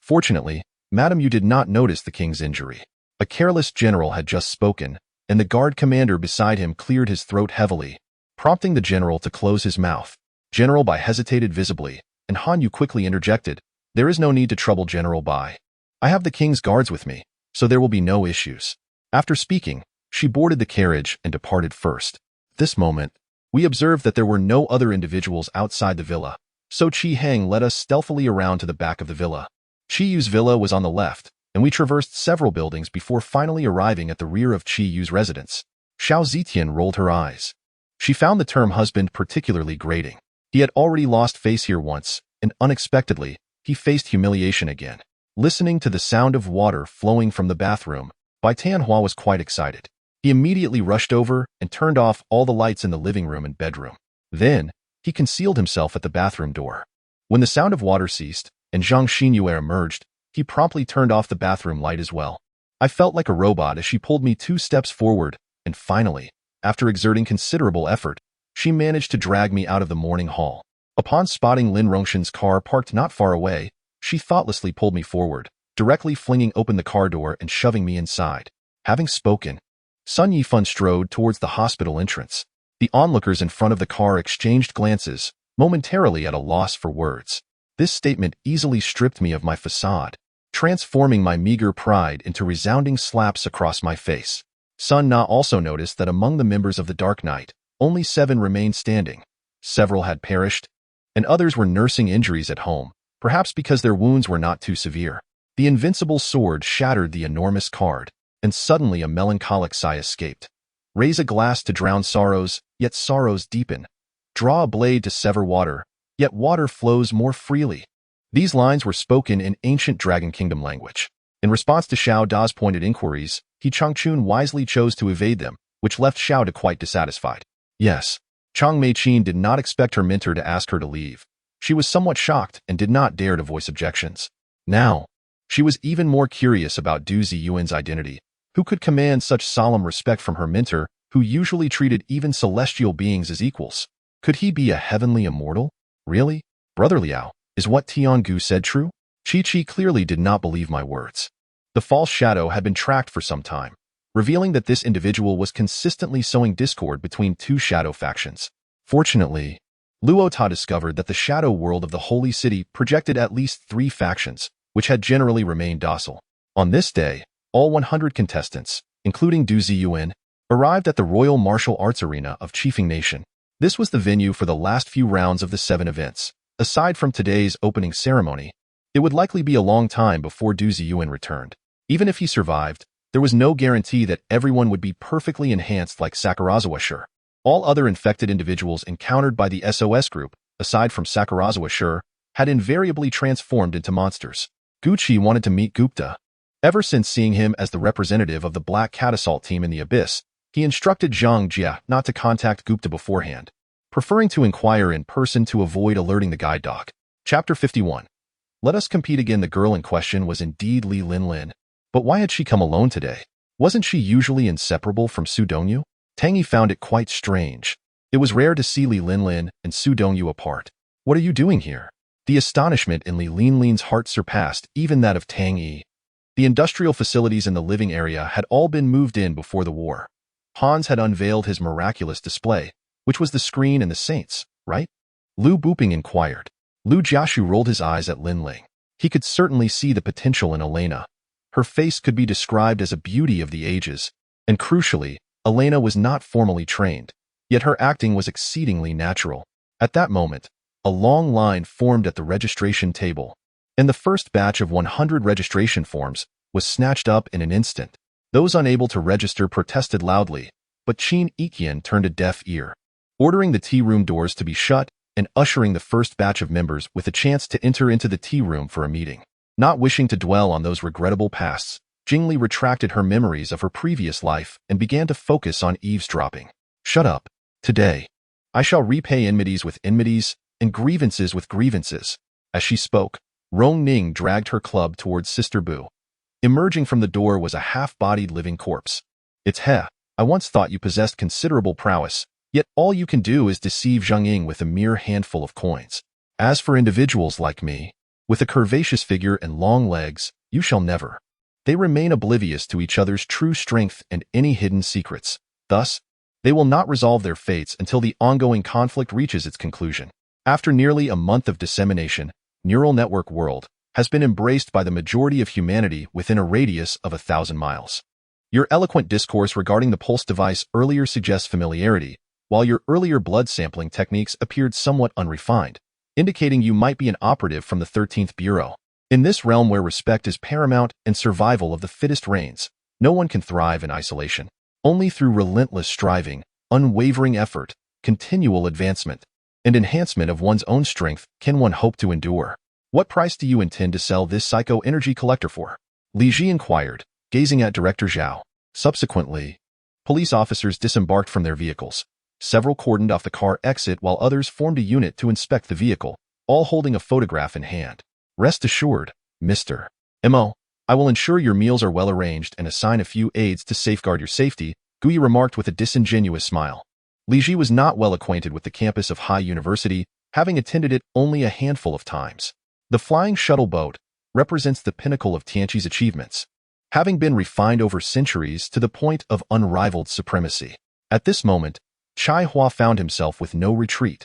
[SPEAKER 1] Fortunately, Madam, you did not notice the king's injury. A careless general had just spoken, and the guard commander beside him cleared his throat heavily, prompting the general to close his mouth. General Bai hesitated visibly, and Han Yu quickly interjected. There is no need to trouble General Bai. I have the king's guards with me, so there will be no issues. After speaking, she boarded the carriage and departed first. At this moment, we observed that there were no other individuals outside the villa, so Chi Heng led us stealthily around to the back of the villa. Chi Yu's villa was on the left, and we traversed several buildings before finally arriving at the rear of Chi Yu's residence. Xiao Zitian rolled her eyes. She found the term husband particularly grating. He had already lost face here once, and unexpectedly, he faced humiliation again. Listening to the sound of water flowing from the bathroom, Bai Tianhua was quite excited. He immediately rushed over and turned off all the lights in the living room and bedroom. Then, he concealed himself at the bathroom door. When the sound of water ceased and Zhang Xinyue emerged, he promptly turned off the bathroom light as well. I felt like a robot as she pulled me 2 steps forward, and finally, after exerting considerable effort, she managed to drag me out of the morning hall. Upon spotting Lin Rongshan's car parked not far away, she thoughtlessly pulled me forward, directly flinging open the car door and shoving me inside. Having spoken, Sun Yifan strode towards the hospital entrance. The onlookers in front of the car exchanged glances, momentarily at a loss for words. This statement easily stripped me of my facade, transforming my meager pride into resounding slaps across my face. Sun Na also noticed that among the members of the Dark Knight, only 7 remained standing. Several had perished, and others were nursing injuries at home, perhaps because their wounds were not too severe. The invincible sword shattered the enormous card, and suddenly a melancholic sigh escaped. Raise a glass to drown sorrows, yet sorrows deepen. Draw a blade to sever water, yet water flows more freely. These lines were spoken in ancient Dragon Kingdom language. In response to Xiao Da's pointed inquiries, He Changchun wisely chose to evade them, which left Xiao Da quite dissatisfied. Yes, Chang Mei-chin did not expect her mentor to ask her to leave. She was somewhat shocked and did not dare to voice objections. Now, she was even more curious about Du Ziyuan's identity. Who could command such solemn respect from her mentor, who usually treated even celestial beings as equals? Could he be a heavenly immortal? Really? Brother Liao, is what Tiangu said true? Chi clearly did not believe my words. The false shadow had been tracked for some time, revealing that this individual was consistently sowing discord between 2 shadow factions. Fortunately, Luota discovered that the shadow world of the Holy City projected at least 3 factions, which had generally remained docile. On this day, all 100 contestants, including Du Ziyuan, arrived at the Royal Martial Arts Arena of Chiefing Nation. This was the venue for the last few rounds of the 7 events. Aside from today's opening ceremony, it would likely be a long time before Du Ziyuan returned. Even if he survived, there was no guarantee that everyone would be perfectly enhanced like Sakurazawa Sure. All other infected individuals encountered by the SOS group, aside from Sakurazawa Sure, had invariably transformed into monsters. Gucci wanted to meet Gupta. Ever since seeing him as the representative of the Black Cat Assault team in the Abyss, he instructed Zhang Jia not to contact Gupta beforehand, preferring to inquire in person to avoid alerting the guide dog. Chapter 51. Let us compete again. The girl in question was indeed Li Linlin, but why had she come alone today? Wasn't she usually inseparable from Su Dongyu? Tang Yi found it quite strange. It was rare to see Li Linlin and Su Dongyu apart. What are you doing here? The astonishment in Li Linlin's heart surpassed even that of Tang Yi. The industrial facilities in the living area had all been moved in before the war. Hans had unveiled his miraculous display, which was the screen and the saints, right? Lu Buping inquired. Lu Jiashu rolled his eyes at Linling. He could certainly see the potential in Elena. Her face could be described as a beauty of the ages, and crucially, Elena was not formally trained, yet her acting was exceedingly natural. At that moment, a long line formed at the registration table, and the first batch of 100 registration forms was snatched up in an instant. Those unable to register protested loudly, but Qin Iqian turned a deaf ear, ordering the tea room doors to be shut and ushering the first batch of members with a chance to enter into the tea room for a meeting. Not wishing to dwell on those regrettable pasts, Jingli retracted her memories of her previous life and began to focus on eavesdropping. Shut up. Today, I shall repay enmities with enmities and grievances with grievances. As she spoke, Rong Ning dragged her club towards Sister Bu. Emerging from the door was a half-bodied living corpse. It's I once thought you possessed considerable prowess, yet all you can do is deceive Zhang Ying with a mere handful of coins. As for individuals like me, with a curvaceous figure and long legs, you shall never. They remain oblivious to each other's true strength and any hidden secrets. Thus, they will not resolve their fates until the ongoing conflict reaches its conclusion. After nearly a month of dissemination, Neural Network World has been embraced by the majority of humanity within a radius of 1,000 miles. Your eloquent discourse regarding the pulse device earlier suggests familiarity, while your earlier blood sampling techniques appeared somewhat unrefined, indicating you might be an operative from the 13th Bureau. In this realm where respect is paramount and survival of the fittest reigns, no one can thrive in isolation. Only through relentless striving, unwavering effort, continual advancement, and enhancement of one's own strength can one hope to endure. What price do you intend to sell this psycho-energy collector for? Li Ji inquired, gazing at Director Zhao. Subsequently, police officers disembarked from their vehicles. Several cordoned off the car exit while others formed a unit to inspect the vehicle, all holding a photograph in hand. Rest assured, Mr. M.O., I will ensure your meals are well arranged and assign a few aides to safeguard your safety, Guyi remarked with a disingenuous smile. Li Ji was not well acquainted with the campus of High University, having attended it only a handful of times. The flying shuttle boat represents the pinnacle of Tianqi's achievements, having been refined over centuries to the point of unrivaled supremacy. At this moment, Chai Hua found himself with no retreat.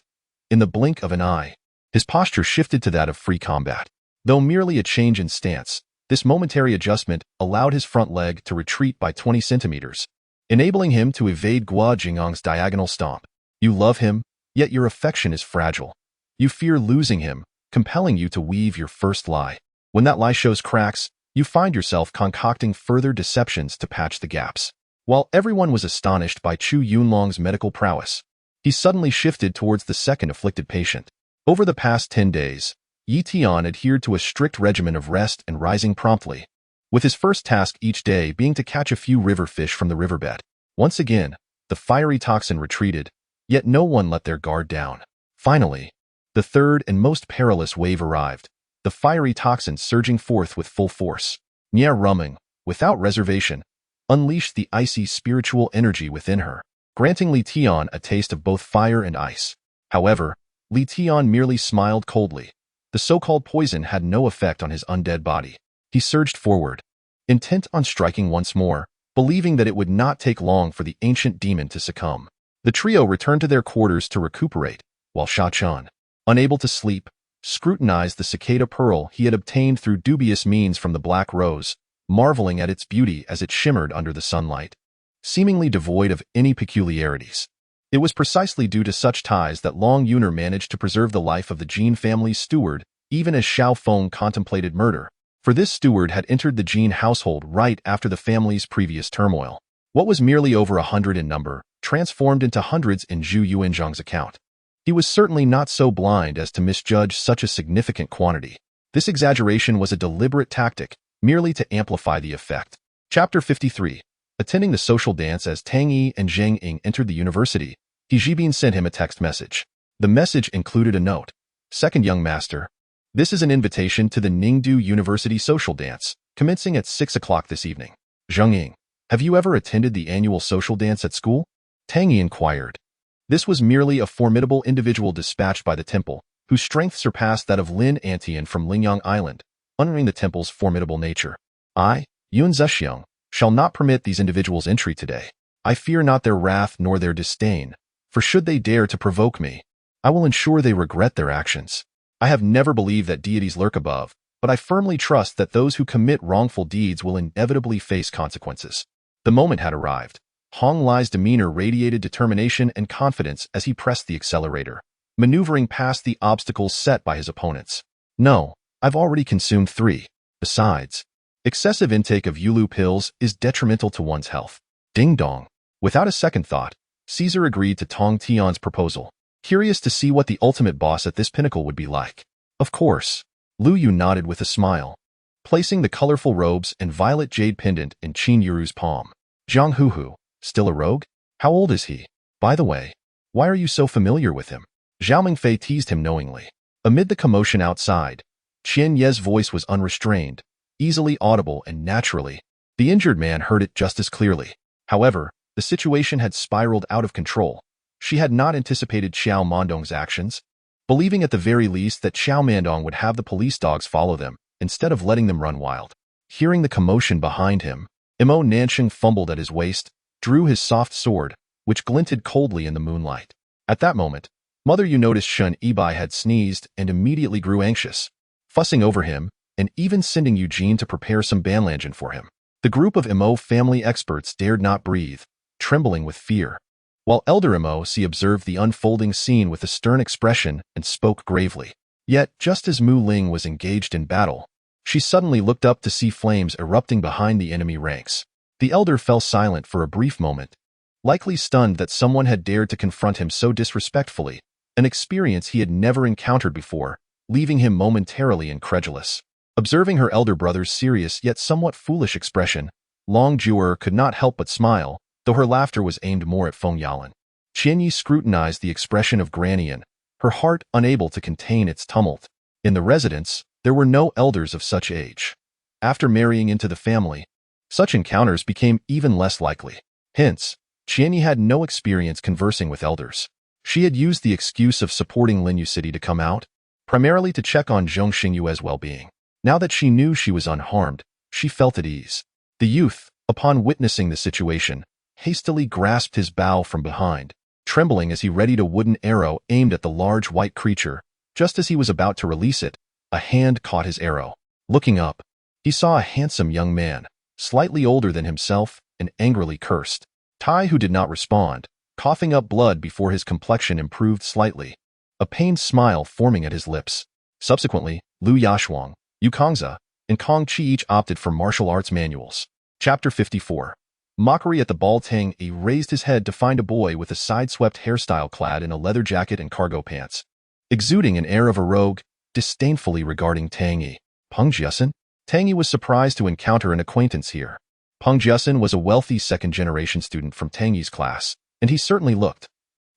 [SPEAKER 1] In the blink of an eye, his posture shifted to that of free combat. Though merely a change in stance, this momentary adjustment allowed his front leg to retreat by 20 centimeters, enabling him to evade Gua Jingang's diagonal stomp. You love him, yet your affection is fragile. You fear losing him, compelling you to weave your first lie. When that lie shows cracks, you find yourself concocting further deceptions to patch the gaps. While everyone was astonished by Chu Yunlong's medical prowess, he suddenly shifted towards the second afflicted patient. Over the past 10 days, Yi Tian adhered to a strict regimen of rest and rising promptly, with his first task each day being to catch a few river fish from the riverbed. Once again, the fiery toxin retreated, yet no one let their guard down. Finally, the third and most perilous wave arrived, the fiery toxin surging forth with full force. Nia Rumming, without reservation, unleashed the icy spiritual energy within her, granting Li Tian a taste of both fire and ice. However, Li Tian merely smiled coldly. The so-called poison had no effect on his undead body. He surged forward, intent on striking once more, believing that it would not take long for the ancient demon to succumb. The trio returned to their quarters to recuperate, while Sha Chun, unable to sleep, scrutinized the cicada pearl he had obtained through dubious means from the Black Rose, marveling at its beauty as it shimmered under the sunlight, seemingly devoid of any peculiarities. It was precisely due to such ties that Long Yuner managed to preserve the life of the Jin family's steward, even as Xiao Feng contemplated murder. For this steward had entered the Jin household right after the family's previous turmoil. What was merely over 100 in number transformed into hundreds in Zhu Yuanzhang's account. He was certainly not so blind as to misjudge such a significant quantity. This exaggeration was a deliberate tactic, merely to amplify the effect. Chapter 53. Attending the social dance as Tang Yi and Zheng Ying entered the university, He Zhibin sent him a text message. The message included a note. Second young master, this is an invitation to the Ningdu University social dance, commencing at 6 o'clock this evening. Zheng Ying, have you ever attended the annual social dance at school? Tang Yi inquired. This was merely a formidable individual dispatched by the temple, whose strength surpassed that of Lin Antian from Lingyang Island, honoring the temple's formidable nature. I, Yun Zhexiong, shall not permit these individuals entry today. I fear not their wrath nor their disdain, for should they dare to provoke me, I will ensure they regret their actions. I have never believed that deities lurk above, but I firmly trust that those who commit wrongful deeds will inevitably face consequences. The moment had arrived. Hong Lai's demeanor radiated determination and confidence as he pressed the accelerator, maneuvering past the obstacles set by his opponents. No, I've already consumed 3. Besides, excessive intake of Yulu pills is detrimental to one's health. Ding dong. Without a second thought, Caesar agreed to Tong Tian's proposal, curious to see what the ultimate boss at this pinnacle would be like. Of course. Lu Yu nodded with a smile, placing the colorful robes and violet jade pendant in Qin Yuru's palm. Zhang Huhu, still a rogue? How old is he? By the way, why are you so familiar with him? Zhao Mingfei teased him knowingly. Amid the commotion outside, Qian Ye's voice was unrestrained, easily audible, and naturally, the injured man heard it just as clearly. However, the situation had spiraled out of control. She had not anticipated Xiao Mandong's actions, believing at the very least that Xiao Mandong would have the police dogs follow them, instead of letting them run wild. Hearing the commotion behind him, Imo Nansheng fumbled at his waist, drew his soft sword, which glinted coldly in the moonlight. At that moment, Mother Yu noticed Shun Ibai had sneezed and immediately grew anxious, fussing over him, and even sending Eugene to prepare some banlangen for him. The group of Imo family experts dared not breathe, trembling with fear, while Elder Imo observed the unfolding scene with a stern expression and spoke gravely. Yet, just as Mu Ling was engaged in battle, she suddenly looked up to see flames erupting behind the enemy ranks. The elder fell silent for a brief moment, likely stunned that someone had dared to confront him so disrespectfully, an experience he had never encountered before, leaving him momentarily incredulous. Observing her elder brother's serious yet somewhat foolish expression, Long Juer could not help but smile, though her laughter was aimed more at Feng Yalan. Qian Yi scrutinized the expression of Granian, her heart unable to contain its tumult. In the residence, there were no elders of such age. After marrying into the family, such encounters became even less likely. Hence, Qian Yi had no experience conversing with elders. She had used the excuse of supporting Lin Yu City to come out, primarily to check on Zhong Xingyue's well-being. Now that she knew she was unharmed, she felt at ease. The youth, upon witnessing the situation, hastily grasped his bow from behind, trembling as he readied a wooden arrow aimed at the large white creature. Just as he was about to release it, a hand caught his arrow. Looking up, he saw a handsome young man, slightly older than himself, and angrily cursed. Tai, who did not respond, coughing up blood before his complexion improved slightly, a pained smile forming at his lips. Subsequently, Lu Yashuang, Yu Kongza, and Kong Qi each opted for martial arts manuals. Chapter 54. Mockery at the ball. Tang Yi raised his head to find a boy with a side-swept hairstyle clad in a leather jacket and cargo pants, exuding an air of a rogue, disdainfully regarding Tang Yi. Peng Jiasen? Tang Yi was surprised to encounter an acquaintance here. Peng Jiasen was a wealthy second-generation student from Tang Yi's class, and he certainly looked.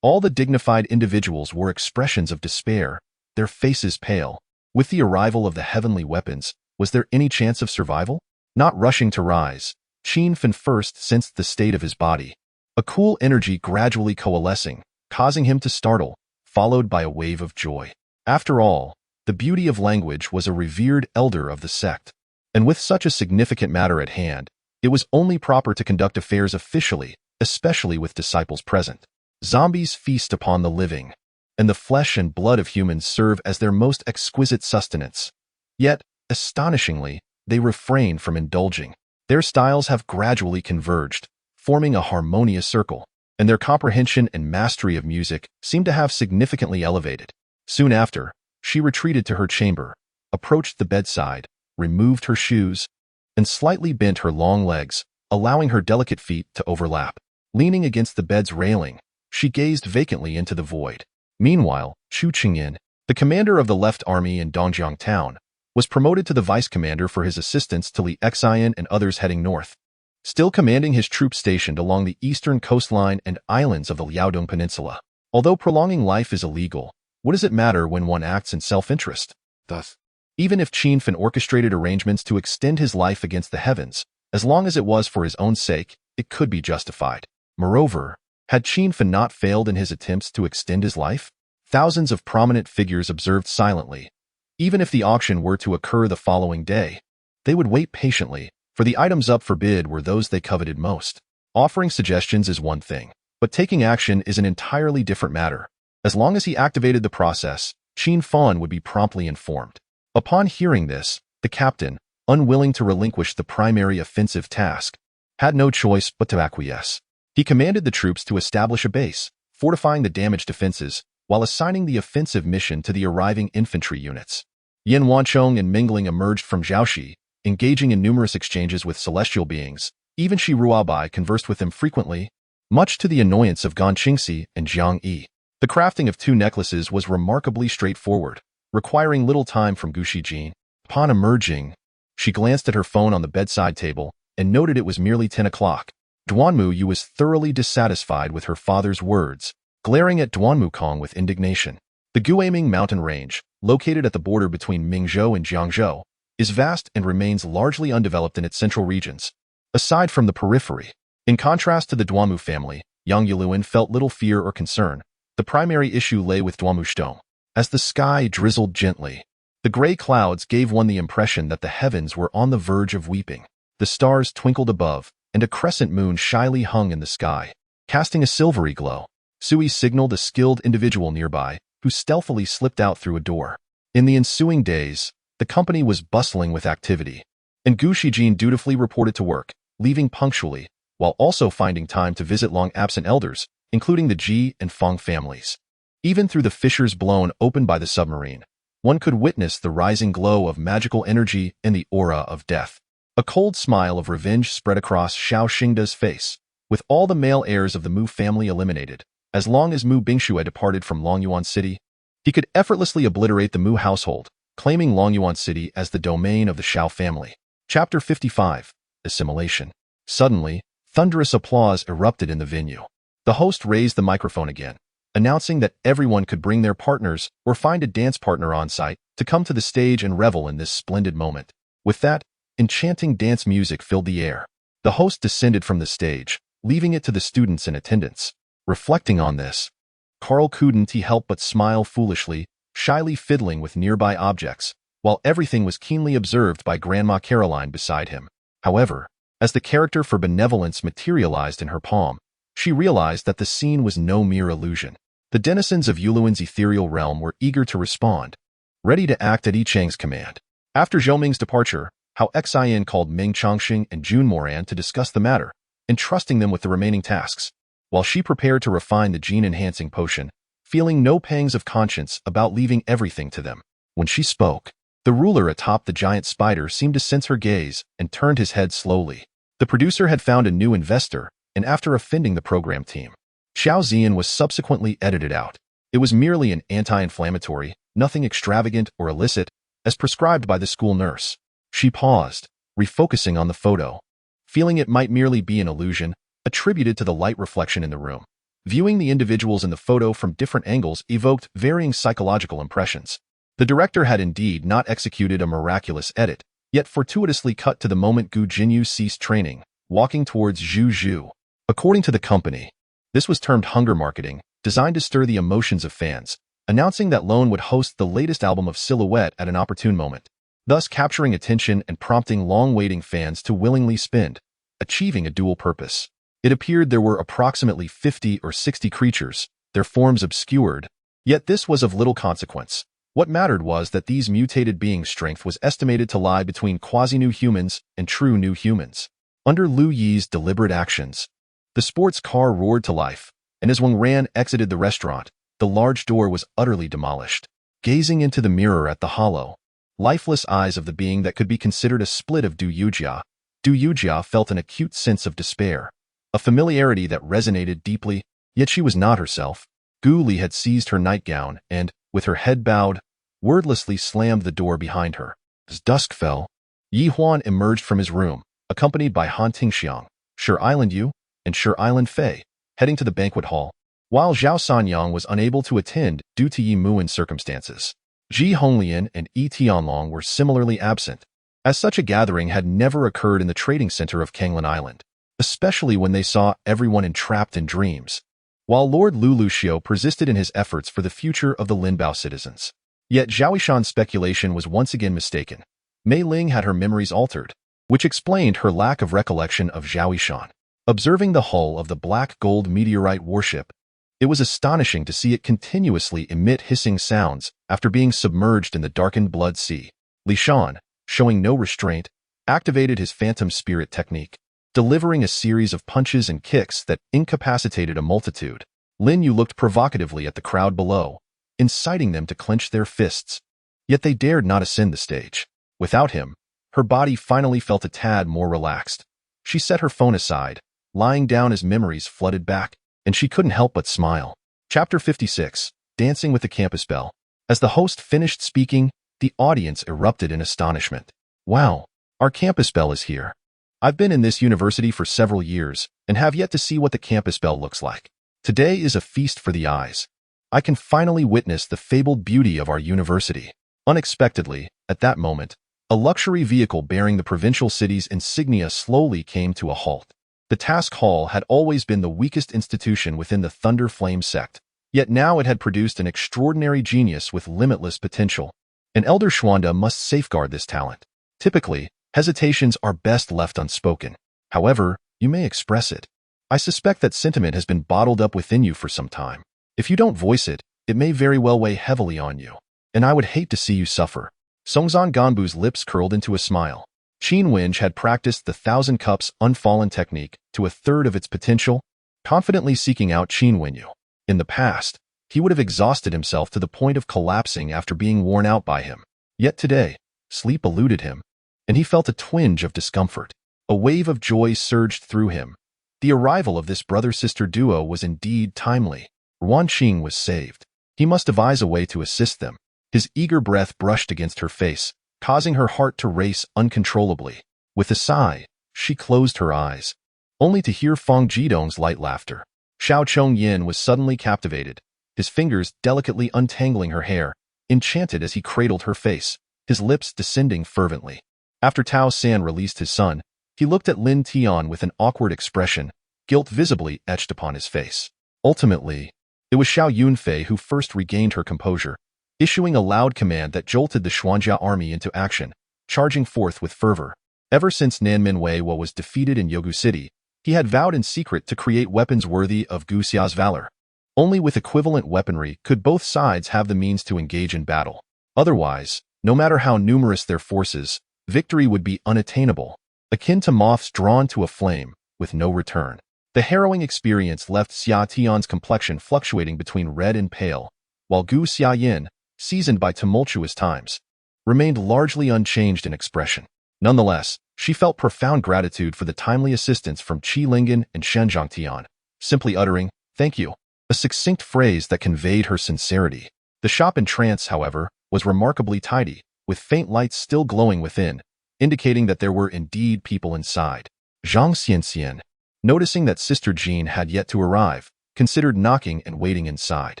[SPEAKER 1] All the dignified individuals wore expressions of despair, their faces pale. With the arrival of the heavenly weapons, was there any chance of survival? Not rushing to rise, Qin Fan first sensed the state of his body, a cool energy gradually coalescing, causing him to startle, followed by a wave of joy. After all, the beauty of language was a revered elder of the sect, and with such a significant matter at hand, it was only proper to conduct affairs officially, especially with disciples present. Zombies feast upon the living, and the flesh and blood of humans serve as their most exquisite sustenance. Yet, astonishingly, they refrain from indulging. Their styles have gradually converged, forming a harmonious circle, and their comprehension and mastery of music seem to have significantly elevated. Soon after, she retreated to her chamber, approached the bedside, removed her shoes, and slightly bent her long legs, allowing her delicate feet to overlap. Leaning against the bed's railing, she gazed vacantly into the void. Meanwhile, Chu Qingyin, the commander of the Left Army in Dongjiang Town, was promoted to the vice commander for his assistance to Li Xian and others heading north. Still commanding his troops stationed along the eastern coastline and islands of the Liaodong Peninsula. Although prolonging life is illegal, what does it matter when one acts in self-interest? Thus, even if Qin Fan orchestrated arrangements to extend his life against the heavens, as long as it was for his own sake, it could be justified. Moreover, had Qin Fan not failed in his attempts to extend his life? Thousands of prominent figures observed silently. Even if the auction were to occur the following day, they would wait patiently, for the items up for bid were those they coveted most. Offering suggestions is one thing, but taking action is an entirely different matter. As long as he activated the process, Qin Fan would be promptly informed. Upon hearing this, the captain, unwilling to relinquish the primary offensive task, had no choice but to acquiesce. He commanded the troops to establish a base, fortifying the damaged defenses, while assigning the offensive mission to the arriving infantry units. Yin Wanchong and Mingling emerged from Zhaoxi, engaging in numerous exchanges with celestial beings. Even Shi Ruabai conversed with them frequently, much to the annoyance of Gan Qingxi and Jiang Yi. The crafting of two necklaces was remarkably straightforward, requiring little time from Gu Shijin. Upon emerging, she glanced at her phone on the bedside table and noted it was merely 10 o'clock. Duanmu Yu was thoroughly dissatisfied with her father's words, glaring at Duanmu Kong with indignation. The Guaming mountain range, located at the border between Mingzhou and Jiangzhou, is vast and remains largely undeveloped in its central regions, aside from the periphery. In contrast to the Duanmu family, Yang Yiluan felt little fear or concern. The primary issue lay with Duanmu Shtong. As the sky drizzled gently, the gray clouds gave one the impression that the heavens were on the verge of weeping. The stars twinkled above, and a crescent moon shyly hung in the sky, casting a silvery glow. Sui signaled a skilled individual nearby, who stealthily slipped out through a door. In the ensuing days, the company was bustling with activity, and Gu Shijin dutifully reported to work, leaving punctually, while also finding time to visit long-absent elders, including the Ji and Feng families. Even through the fissures blown open by the submarine, one could witness the rising glow of magical energy and the aura of death. A cold smile of revenge spread across Xiao Xingda's face. With all the male heirs of the Mu family eliminated, as long as Mu Bingshu had departed from Longyuan City, he could effortlessly obliterate the Mu household, claiming Longyuan City as the domain of the Xiao family. Chapter 55. Assimilation. Suddenly, thunderous applause erupted in the venue. The host raised the microphone again, announcing that everyone could bring their partners or find a dance partner on site to come to the stage and revel in this splendid moment. With that, enchanting dance music filled the air. The host descended from the stage, leaving it to the students in attendance. Reflecting on this, Carl couldn't help but smile foolishly, shyly fiddling with nearby objects, while everything was keenly observed by Grandma Caroline beside him. However, as the character for benevolence materialized in her palm, she realized that the scene was no mere illusion. The denizens of Yuluan's ethereal realm were eager to respond, ready to act at Yi Chang's command. After Zhou Ming's departure, Hao Xian called Ming Chongqing and Jun Moran to discuss the matter, entrusting them with the remaining tasks, while she prepared to refine the gene-enhancing potion, feeling no pangs of conscience about leaving everything to them. When she spoke, the ruler atop the giant spider seemed to sense her gaze and turned his head slowly. The producer had found a new investor, and after offending the program team, Xiao Zian was subsequently edited out. It was merely an anti-inflammatory, nothing extravagant or illicit, as prescribed by the school nurse. She paused, refocusing on the photo, feeling it might merely be an illusion, attributed to the light reflection in the room. Viewing the individuals in the photo from different angles evoked varying psychological impressions. The director had indeed not executed a miraculous edit, yet fortuitously cut to the moment Gu Jinyu ceased training, walking towards Zhu Zhu. According to the company, this was termed hunger marketing, designed to stir the emotions of fans, announcing that Lone would host the latest album of Silhouette at an opportune moment, thus capturing attention and prompting long-waiting fans to willingly spend, achieving a dual purpose. It appeared there were approximately 50 or 60 creatures, their forms obscured, yet this was of little consequence. What mattered was that these mutated beings' strength was estimated to lie between quasi-new humans and true new humans. under Lu Yi's deliberate actions. The sports car roared to life, and as Wang Ran exited the restaurant, the large door was utterly demolished. Gazing into the mirror at the hollow, lifeless eyes of the being that could be considered a split of Du Yujia felt an acute sense of despair, a familiarity that resonated deeply, yet she was not herself. Gu Li had seized her nightgown and, with her head bowed, wordlessly slammed the door behind her. As dusk fell, Yi Huan emerged from his room, accompanied by Han Tingxiang, Shi Island Yu, and Shi Island Fei, heading to the banquet hall, while Zhao Sanyang was unable to attend due to Yi Muin's circumstances. Ji Honglian and Yi Tianlong were similarly absent, as such a gathering had never occurred in the trading center of Kanglin Island, especially when they saw everyone entrapped in dreams, while Lord Lulu Xiu persisted in his efforts for the future of the Linbao citizens. Yet Zhaoishan's speculation was once again mistaken. Mei Ling had her memories altered, which explained her lack of recollection of Zhaoishan. Observing the hull of the black gold meteorite warship, it was astonishing to see it continuously emit hissing sounds after being submerged in the darkened blood sea. Li Shan, showing no restraint, activated his phantom spirit technique, delivering a series of punches and kicks that incapacitated a multitude. Lin Yu looked provocatively at the crowd below, inciting them to clench their fists. Yet they dared not ascend the stage. Without him, her body finally felt a tad more relaxed. She set her phone aside, lying down as memories flooded back, and she couldn't help but smile. Chapter 56, Dancing with the Campus Bell. As the host finished speaking, the audience erupted in astonishment. Wow, our campus bell is here. I've been in this university for several years and have yet to see what the campus bell looks like. Today is a feast for the eyes. I can finally witness the fabled beauty of our university. Unexpectedly, at that moment, a luxury vehicle bearing the provincial city's insignia slowly came to a halt. The task hall had always been the weakest institution within the Thunder Flame sect, yet now it had produced an extraordinary genius with limitless potential. An elder Xuanda must safeguard this talent. Typically, hesitations are best left unspoken. However, you may express it. I suspect that sentiment has been bottled up within you for some time. If you don't voice it, it may very well weigh heavily on you, and I would hate to see you suffer. Songzan Ganbu's lips curled into a smile. Qin Wenj had practiced the Thousand Cups Unfallen technique to a third of its potential, confidently seeking out Qin Wenyu. In the past, he would have exhausted himself to the point of collapsing after being worn out by him. Yet today, sleep eluded him, and he felt a twinge of discomfort. A wave of joy surged through him. The arrival of this brother-sister duo was indeed timely. Wan Qing was saved. He must devise a way to assist them. His eager breath brushed against her face, causing her heart to race uncontrollably. With a sigh, she closed her eyes, only to hear Fang Jidong's light laughter. Xiao Chongyin was suddenly captivated, his fingers delicately untangling her hair, enchanted as he cradled her face, his lips descending fervently. After Tao San released his son, he looked at Lin Tian with an awkward expression, guilt visibly etched upon his face. Ultimately, it was Xiao Yunfei who first regained her composure, issuing a loud command that jolted the Xuanjia army into action, charging forth with fervor. Ever since Nanmin Weiwo was defeated in Yogu City, he had vowed in secret to create weapons worthy of Gu Xia's valor. Only with equivalent weaponry could both sides have the means to engage in battle. Otherwise, no matter how numerous their forces, victory would be unattainable, akin to moths drawn to a flame, with no return. The harrowing experience left Xia Tian's complexion fluctuating between red and pale, while Gu Xiayin, seasoned by tumultuous times, remained largely unchanged in expression. Nonetheless, she felt profound gratitude for the timely assistance from Qi Lingen and Shenjiang Tian, simply uttering, "Thank you," a succinct phrase that conveyed her sincerity. The shop in trance, however, was remarkably tidy, with faint lights still glowing within, indicating that there were indeed people inside. Zhang Xianxian, noticing that Sister Jean had yet to arrive, considered knocking and waiting inside.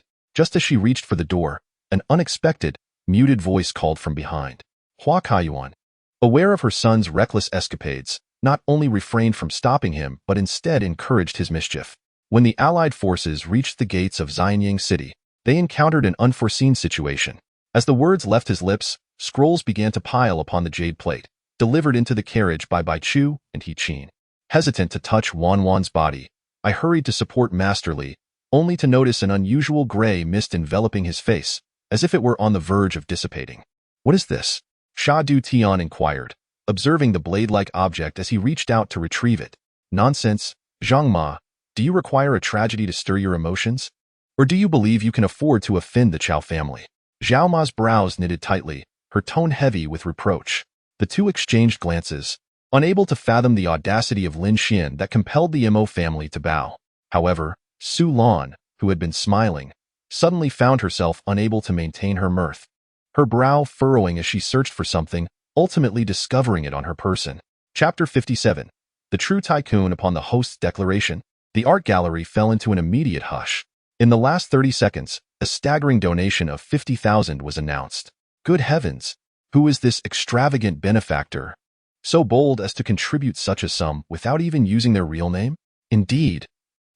[SPEAKER 1] Just as she reached for the door, an unexpected, muted voice called from behind. Hua Kaiyuan, aware of her son's reckless escapades, not only refrained from stopping him but instead encouraged his mischief. When the Allied forces reached the gates of Xianyang City, they encountered an unforeseen situation. As the words left his lips, scrolls began to pile upon the jade plate, delivered into the carriage by Bai Chu and He Qin. Hesitant to touch Wan Wan's body, I hurried to support Master Li, only to notice an unusual gray mist enveloping his face, as if it were on the verge of dissipating. "What is this?" Sha Du Tian inquired, observing the blade-like object as he reached out to retrieve it. Nonsense, Zhang Ma. Do you require a tragedy to stir your emotions? Or do you believe you can afford to offend the Chao family? Zhao Ma's brows knitted tightly, her tone heavy with reproach. The two exchanged glances, unable to fathom the audacity of Lin Xian that compelled the Mo family to bow. However, Su Lan, who had been smiling, suddenly found herself unable to maintain her mirth, her brow furrowing as she searched for something, ultimately discovering it on her person. Chapter 57. The True Tycoon. Upon the host's declaration, the art gallery fell into an immediate hush. In the last 30 seconds, a staggering donation of 50,000 was announced. Good heavens! Who is this extravagant benefactor, so bold as to contribute such a sum without even using their real name? Indeed,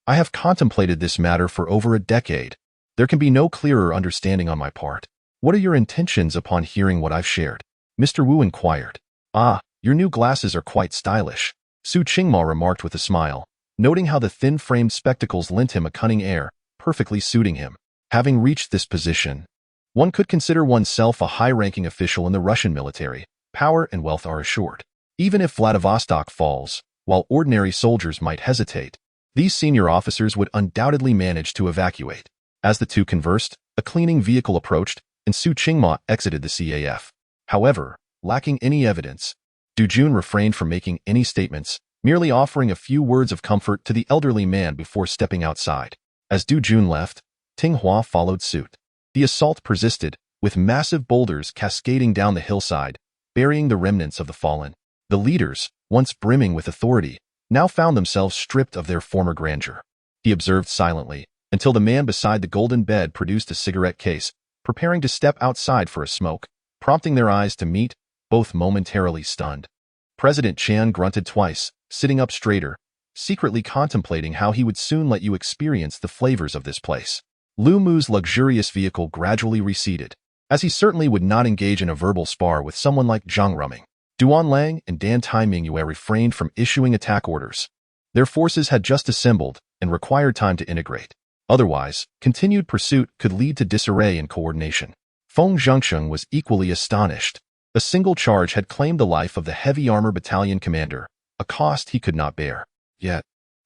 [SPEAKER 1] I have contemplated this matter for over a decade. There can be no clearer understanding on my part. What are your intentions upon hearing what I've shared? Mr. Wu inquired. Ah, your new glasses are quite stylish, Su Qingma remarked with a smile, noting how the thin-framed spectacles lent him a cunning air, perfectly suiting him. Having reached this position, one could consider oneself a high-ranking official in the Russian military. Power and wealth are assured. Even if Vladivostok falls, while ordinary soldiers might hesitate, these senior officers would undoubtedly manage to evacuate. As the two conversed, a cleaning vehicle approached, and Su Qingma exited the CAF. However, lacking any evidence, Du Jun refrained from making any statements, merely offering a few words of comfort to the elderly man before stepping outside. As Du Jun left, Ting Hua followed suit. The assault persisted, with massive boulders cascading down the hillside, burying the remnants of the fallen. The leaders, once brimming with authority, now found themselves stripped of their former grandeur. He observed silently, until the man beside the golden bed produced a cigarette case, preparing to step outside for a smoke, prompting their eyes to meet, both momentarily stunned. President Chan grunted twice, sitting up straighter, secretly contemplating how he would soon let you experience the flavors of this place. Lu Mu's luxurious vehicle gradually receded, as he certainly would not engage in a verbal spar with someone like Zhang Ruming. Duan Lang and Dan Taimingyu refrained from issuing attack orders. Their forces had just assembled and required time to integrate. Otherwise, continued pursuit could lead to disarray in coordination. Feng Zhengsheng was equally astonished. A single charge had claimed the life of the heavy armor battalion commander, a cost he could not bear. Yet,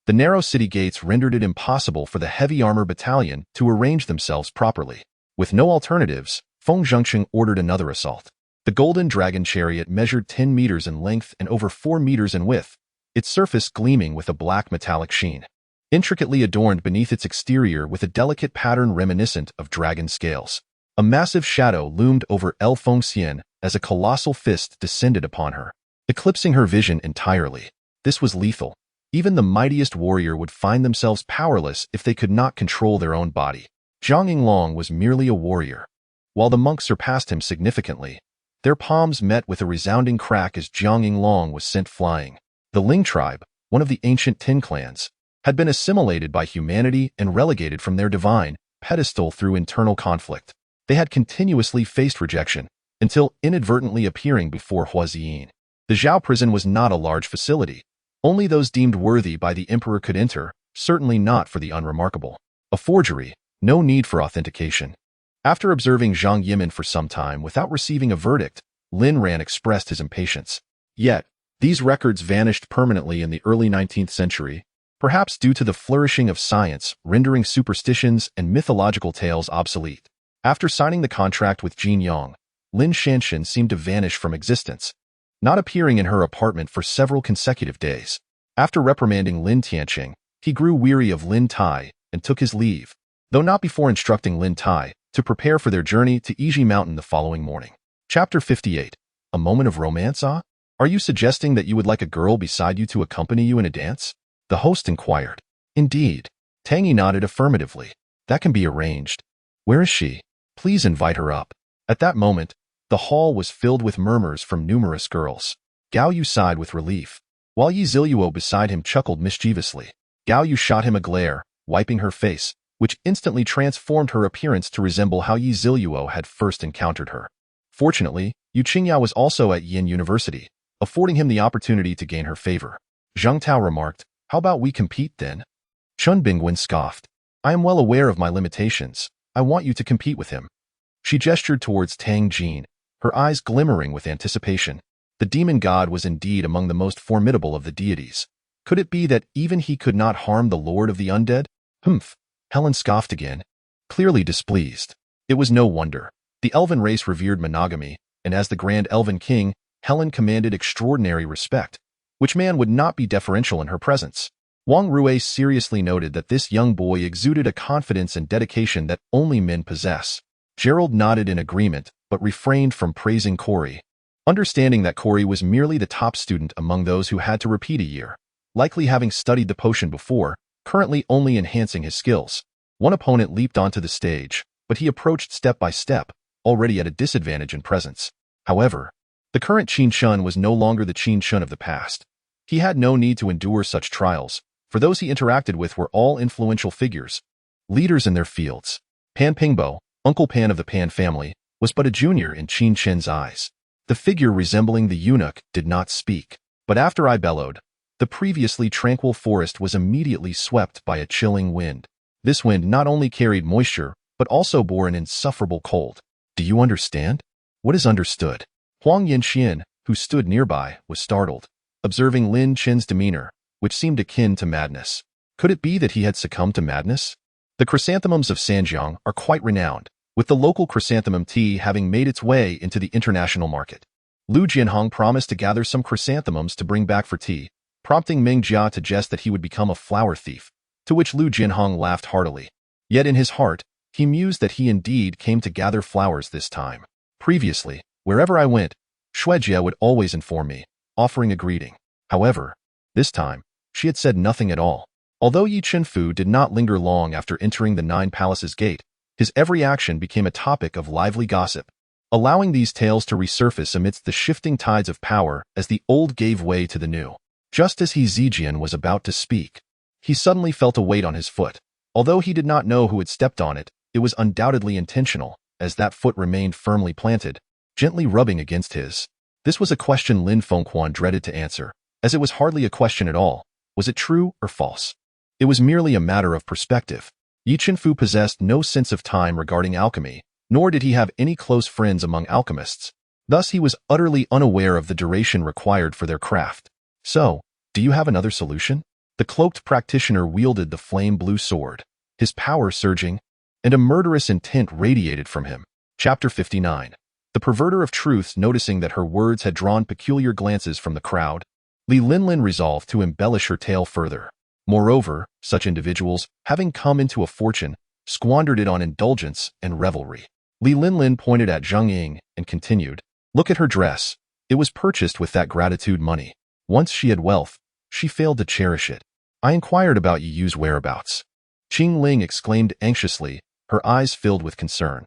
[SPEAKER 1] the narrow city gates rendered it impossible for the heavy armor battalion to arrange themselves properly. With no alternatives, Feng Zhengsheng ordered another assault. The Golden Dragon chariot measured 10 meters in length and over 4 meters in width, its surface gleaming with a black metallic sheen, intricately adorned beneath its exterior with a delicate pattern reminiscent of dragon scales. A massive shadow loomed over El Fengxian as a colossal fist descended upon her, eclipsing her vision entirely. This was lethal. Even the mightiest warrior would find themselves powerless if they could not control their own body. Zhang Yinglong was merely a warrior. While the monk surpassed him significantly, their palms met with a resounding crack as Zhang Yinglong was sent flying. The Ling tribe, one of the ancient Tin clans, had been assimilated by humanity and relegated from their divine pedestal through internal conflict. They had continuously faced rejection, until inadvertently appearing before Huaziyin. The Zhao prison was not a large facility. Only those deemed worthy by the emperor could enter, certainly not for the unremarkable. A forgery, no need for authentication. After observing Zhang Yimin for some time without receiving a verdict, Lin Ran expressed his impatience. Yet, these records vanished permanently in the early 19th century, perhaps due to the flourishing of science, rendering superstitions and mythological tales obsolete. After signing the contract with Jin Yang, Lin Shanshan seemed to vanish from existence, not appearing in her apartment for several consecutive days. After reprimanding Lin Tianqing, he grew weary of Lin Tai and took his leave, though not before instructing Lin Tai to prepare for their journey to Yiji Mountain the following morning. Chapter 58. A moment of romance, ah? Are you suggesting that you would like a girl beside you to accompany you in a dance? The host inquired. Indeed. Tang Yi nodded affirmatively. That can be arranged. Where is she? Please invite her up. At that moment, the hall was filled with murmurs from numerous girls. Gao Yu sighed with relief, while Yi Ziluo beside him chuckled mischievously. Gao Yu shot him a glare, wiping her face, which instantly transformed her appearance to resemble how Yi Ziluo had first encountered her. Fortunately, Yu Qingya was also at Yin University, affording him the opportunity to gain her favor. Zhang Tao remarked, "How about we compete then?" Chun Bingwen scoffed. "I am well aware of my limitations. I want you to compete with him." She gestured towards Tang Jin, her eyes glimmering with anticipation. The demon god was indeed among the most formidable of the deities. Could it be that even he could not harm the lord of the undead? Humph! Helen scoffed again, clearly displeased. It was no wonder. The elven race revered monogamy, and as the grand elven king, Helen commanded extraordinary respect. Which man would not be deferential in her presence? Wang Rui seriously noted that this young boy exuded a confidence and dedication that only men possess. Gerald nodded in agreement, but refrained from praising Corey, understanding that Corey was merely the top student among those who had to repeat a year, likely having studied the potion before, currently only enhancing his skills. One opponent leaped onto the stage, but he approached step by step, already at a disadvantage in presence. However, the current Qin Shun was no longer the Qin Shun of the past. He had no need to endure such trials, for those he interacted with were all influential figures, leaders in their fields. Pan Pingbo, Uncle Pan of the Pan family, was but a junior in Qin Shen's eyes. The figure resembling the eunuch did not speak, but after I bellowed, the previously tranquil forest was immediately swept by a chilling wind. This wind not only carried moisture, but also bore an insufferable cold. Do you understand? What is understood? Huang Yanxian, who stood nearby, was startled, observing Lin Chen's demeanor, which seemed akin to madness. Could it be that he had succumbed to madness? The chrysanthemums of Sanjiang are quite renowned, with the local chrysanthemum tea having made its way into the international market. Lu Jianhong promised to gather some chrysanthemums to bring back for tea, prompting Ming Jia to jest that he would become a flower thief, to which Lu Jianhong laughed heartily. Yet in his heart, he mused that he indeed came to gather flowers this time. Previously, wherever I went, Shuejia would always inform me, offering a greeting. However, this time, she had said nothing at all. Although Yi Chenfu did not linger long after entering the Nine Palaces gate, his every action became a topic of lively gossip, allowing these tales to resurface amidst the shifting tides of power as the old gave way to the new. Just as He Zijian was about to speak, he suddenly felt a weight on his foot. Although he did not know who had stepped on it, it was undoubtedly intentional, as that foot remained firmly planted, gently rubbing against his. This was a question Lin Fengquan dreaded to answer, as it was hardly a question at all. Was it true or false? It was merely a matter of perspective. Yi Chenfu possessed no sense of time regarding alchemy, nor did he have any close friends among alchemists. Thus he was utterly unaware of the duration required for their craft. So, do you have another solution? The cloaked practitioner wielded the flame-blue sword, his power surging, and a murderous intent radiated from him. Chapter 59. The perverter of truths, noticing that her words had drawn peculiar glances from the crowd, Li Linlin resolved to embellish her tale further. Moreover, such individuals, having come into a fortune, squandered it on indulgence and revelry. Li Linlin pointed at Zhang Ying and continued, "Look at her dress. It was purchased with that gratitude money. Once she had wealth, she failed to cherish it. I inquired about Yi Yu's whereabouts." Qing Ling exclaimed anxiously, her eyes filled with concern.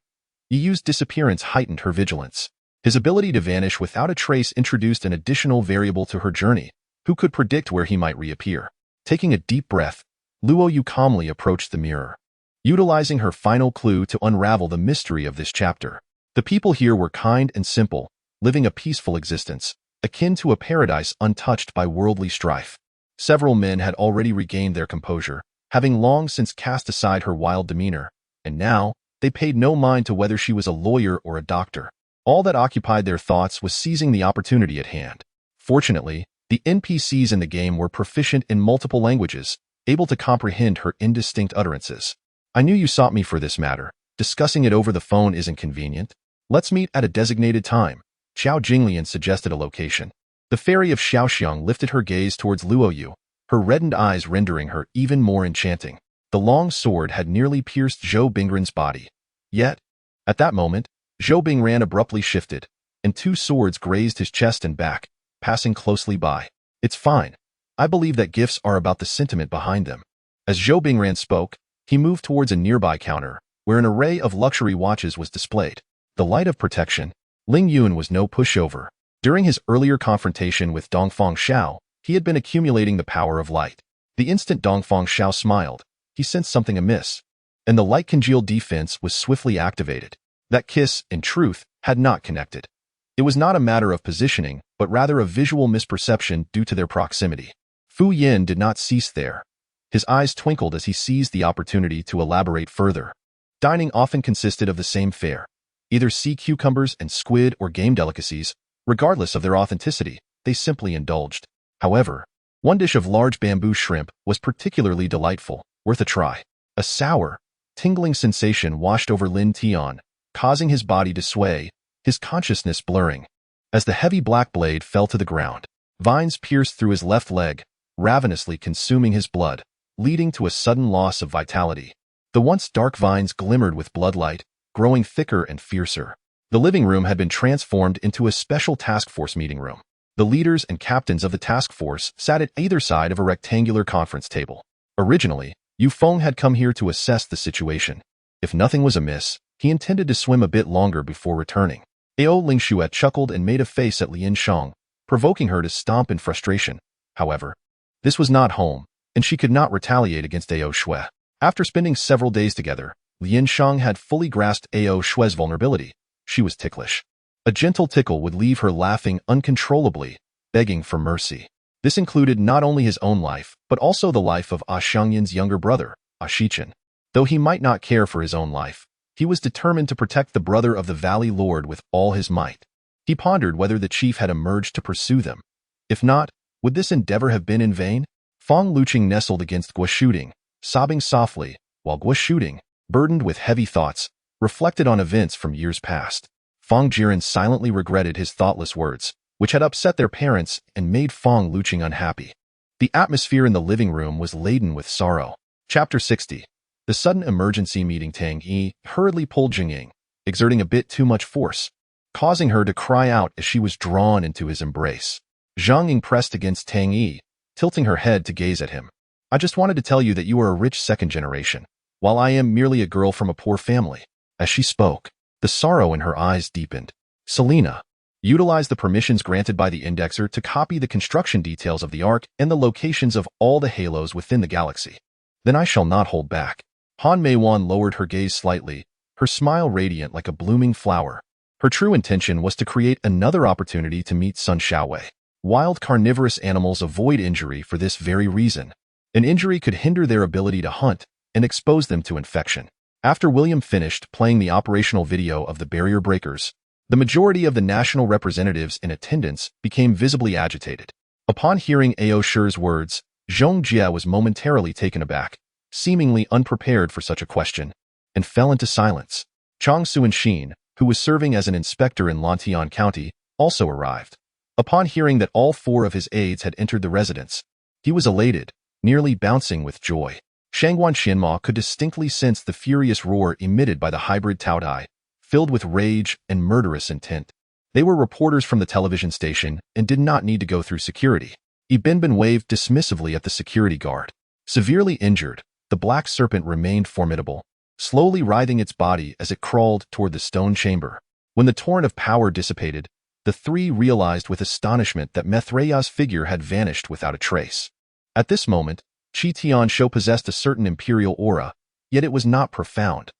[SPEAKER 1] Yi Yu's disappearance heightened her vigilance. His ability to vanish without a trace introduced an additional variable to her journey. Who could predict where he might reappear? Taking a deep breath, Luo Yu calmly approached the mirror, utilizing her final clue to unravel the mystery of this chapter. The people here were kind and simple, living a peaceful existence, akin to a paradise untouched by worldly strife. Several men had already regained their composure, having long since cast aside her wild demeanor, and now they paid no mind to whether she was a lawyer or a doctor. All that occupied their thoughts was seizing the opportunity at hand. Fortunately, the NPCs in the game were proficient in multiple languages, able to comprehend her indistinct utterances. "I knew you sought me for this matter. Discussing it over the phone isn't convenient. Let's meet at a designated time." Xiao Jinglian suggested a location. The fairy of Xiaoxiang lifted her gaze towards Luo Yu, her reddened eyes rendering her even more enchanting. The long sword had nearly pierced Zhou Bingran's body. Yet, at that moment, Zhou Bingran abruptly shifted, and two swords grazed his chest and back, passing closely by. "It's fine. I believe that gifts are about the sentiment behind them." As Zhou Bingran spoke, he moved towards a nearby counter, where an array of luxury watches was displayed. The light of protection. Ling Yun was no pushover. During his earlier confrontation with Dongfang Xiao, he had been accumulating the power of light. The instant Dongfang Xiao smiled, he sensed something amiss, and the light-congealed defense was swiftly activated. That kiss, in truth, had not connected. It was not a matter of positioning, but rather a visual misperception due to their proximity. Fu Yin did not cease there. His eyes twinkled as he seized the opportunity to elaborate further. Dining often consisted of the same fare, either sea cucumbers and squid or game delicacies, Regardless of their authenticity, they simply indulged. However, one dish of large bamboo shrimp was particularly delightful, worth a try. A sour, tingling sensation washed over Lin Tian, causing his body to sway, his consciousness blurring. As the heavy black blade fell to the ground, vines pierced through his left leg, ravenously consuming his blood, leading to a sudden loss of vitality. The once dark vines glimmered with bloodlight, growing thicker and fiercer. The living room had been transformed into a special task force meeting room. The leaders and captains of the task force sat at either side of a rectangular conference table. Originally, Yu Feng had come here to assess the situation. If nothing was amiss, he intended to swim a bit longer before returning. Ao Lingshuet chuckled and made a face at Lin Shang, provoking her to stomp in frustration. However, this was not home, and she could not retaliate against Ao Shui. After spending several days together, Lin Shang had fully grasped Ao Shui's vulnerability. She was ticklish. A gentle tickle would leave her laughing uncontrollably, begging for mercy. This included not only his own life, but also the life of Ah Xiangyan's younger brother, Ah Shichen. Though he might not care for his own life, he was determined to protect the brother of the Valley Lord with all his might. He pondered whether the chief had emerged to pursue them. If not, would this endeavor have been in vain? Fang Luqing nestled against Guo Shooting, sobbing softly, while Guo Shooting, burdened with heavy thoughts, reflected on events from years past. Fang Jiren silently regretted his thoughtless words, which had upset their parents and made Fang Luqing unhappy. The atmosphere in the living room was laden with sorrow. Chapter 60. The sudden emergency meeting. Tang Yi hurriedly pulled Jingying, exerting a bit too much force, causing her to cry out as she was drawn into his embrace. Zhang Ying pressed against Tang Yi, tilting her head to gaze at him. I just wanted to tell you that you are a rich second generation, while I am merely a girl from a poor family. As she spoke, the sorrow in her eyes deepened. Selena, utilize the permissions granted by the indexer to copy the construction details of the Ark and the locations of all the halos within the galaxy. Then I shall not hold back. Han Meiwan lowered her gaze slightly, her smile radiant like a blooming flower. Her true intention was to create another opportunity to meet Sun Xiaowei. Wild carnivorous animals avoid injury for this very reason. An injury could hinder their ability to hunt and expose them to infection. After William finished playing the operational video of the barrier breakers, the majority of the national representatives in attendance became visibly agitated. Upon hearing Ao Shi's words, Zhong Jie was momentarily taken aback, seemingly unprepared for such a question, and fell into silence. Chang Suanxin, who was serving as an inspector in Lantian County, also arrived. Upon hearing that all 4 of his aides had entered the residence, he was elated, nearly bouncing with joy. Shangguan Xianma could distinctly sense the furious roar emitted by the hybrid Taodai, filled with rage and murderous intent. They were reporters from the television station and did not need to go through security. Ibinbin waved dismissively at the security guard. Severely injured, the black serpent remained formidable, slowly writhing its body as it crawled toward the stone chamber. When the torrent of power dissipated, the 3 realized with astonishment that Methraya's figure had vanished without a trace. At this moment, Qi Tianshou possessed a certain imperial aura, yet it was not profound.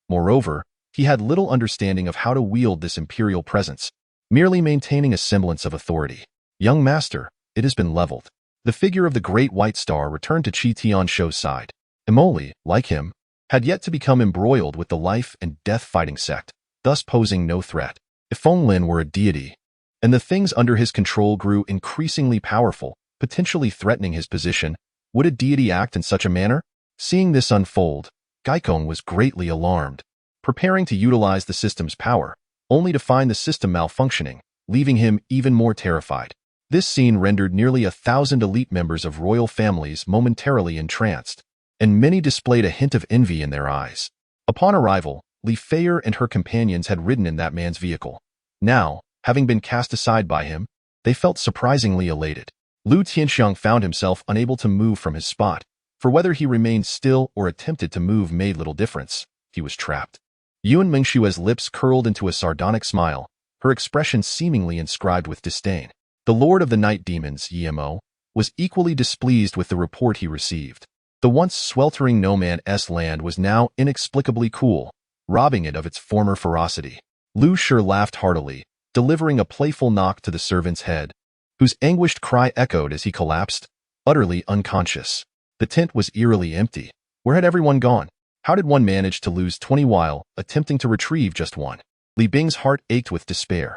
[SPEAKER 1] Moreover, he had little understanding of how to wield this imperial presence, merely maintaining a semblance of authority. Young master, it has been leveled. The figure of the great white star returned to Qi Tianshou's side. Emoli, like him, had yet to become embroiled with the life and death fighting sect, thus posing no threat. If Feng Lin were a deity, and the things under his control grew increasingly powerful, potentially threatening his position, would a deity act in such a manner? Seeing this unfold, Gaikong was greatly alarmed, preparing to utilize the system's power, only to find the system malfunctioning, leaving him even more terrified. This scene rendered nearly 1,000 elite members of royal families momentarily entranced, and many displayed a hint of envy in their eyes. Upon arrival, Li Feier and her companions had ridden in that man's vehicle. Now, having been cast aside by him, they felt surprisingly elated. Lu Tianxiang found himself unable to move from his spot, for whether he remained still or attempted to move made little difference. He was trapped. Yuan Mingshua's lips curled into a sardonic smile, her expression seemingly inscribed with disdain. The Lord of the Night Demons, Yimo, was equally displeased with the report he received. The once sweltering No Man's Land was now inexplicably cool, robbing it of its former ferocity. Lu Shi laughed heartily, delivering a playful knock to the servant's head, whose anguished cry echoed as he collapsed, utterly unconscious. The tent was eerily empty. Where had everyone gone? How did one manage to lose 20 while attempting to retrieve just one? Li Bing's heart ached with despair.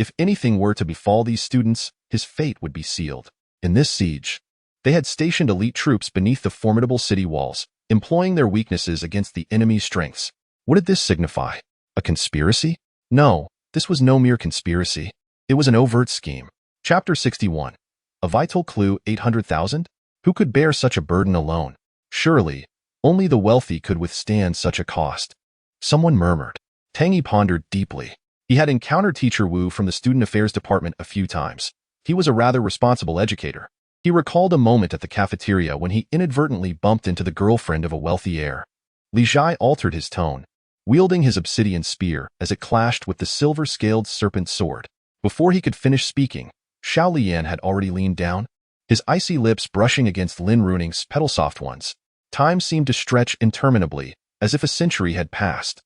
[SPEAKER 1] If anything were to befall these students, his fate would be sealed. In this siege, they had stationed elite troops beneath the formidable city walls, employing their weaknesses against the enemy's strengths. What did this signify? A conspiracy? No, this was no mere conspiracy. It was an overt scheme. Chapter 61. A vital clue, 800,000? Who could bear such a burden alone? Surely, only the wealthy could withstand such a cost. Someone murmured. Tang Yi pondered deeply. He had encountered Teacher Wu from the Student Affairs Department a few times. He was a rather responsible educator. He recalled a moment at the cafeteria when he inadvertently bumped into the girlfriend of a wealthy heir. Li Zhai altered his tone, wielding his obsidian spear as it clashed with the silver-scaled serpent sword. Before he could finish speaking, Xiao Lian had already leaned down, his icy lips brushing against Lin Runing's petal-soft ones. Time seemed to stretch interminably, as if a century had passed.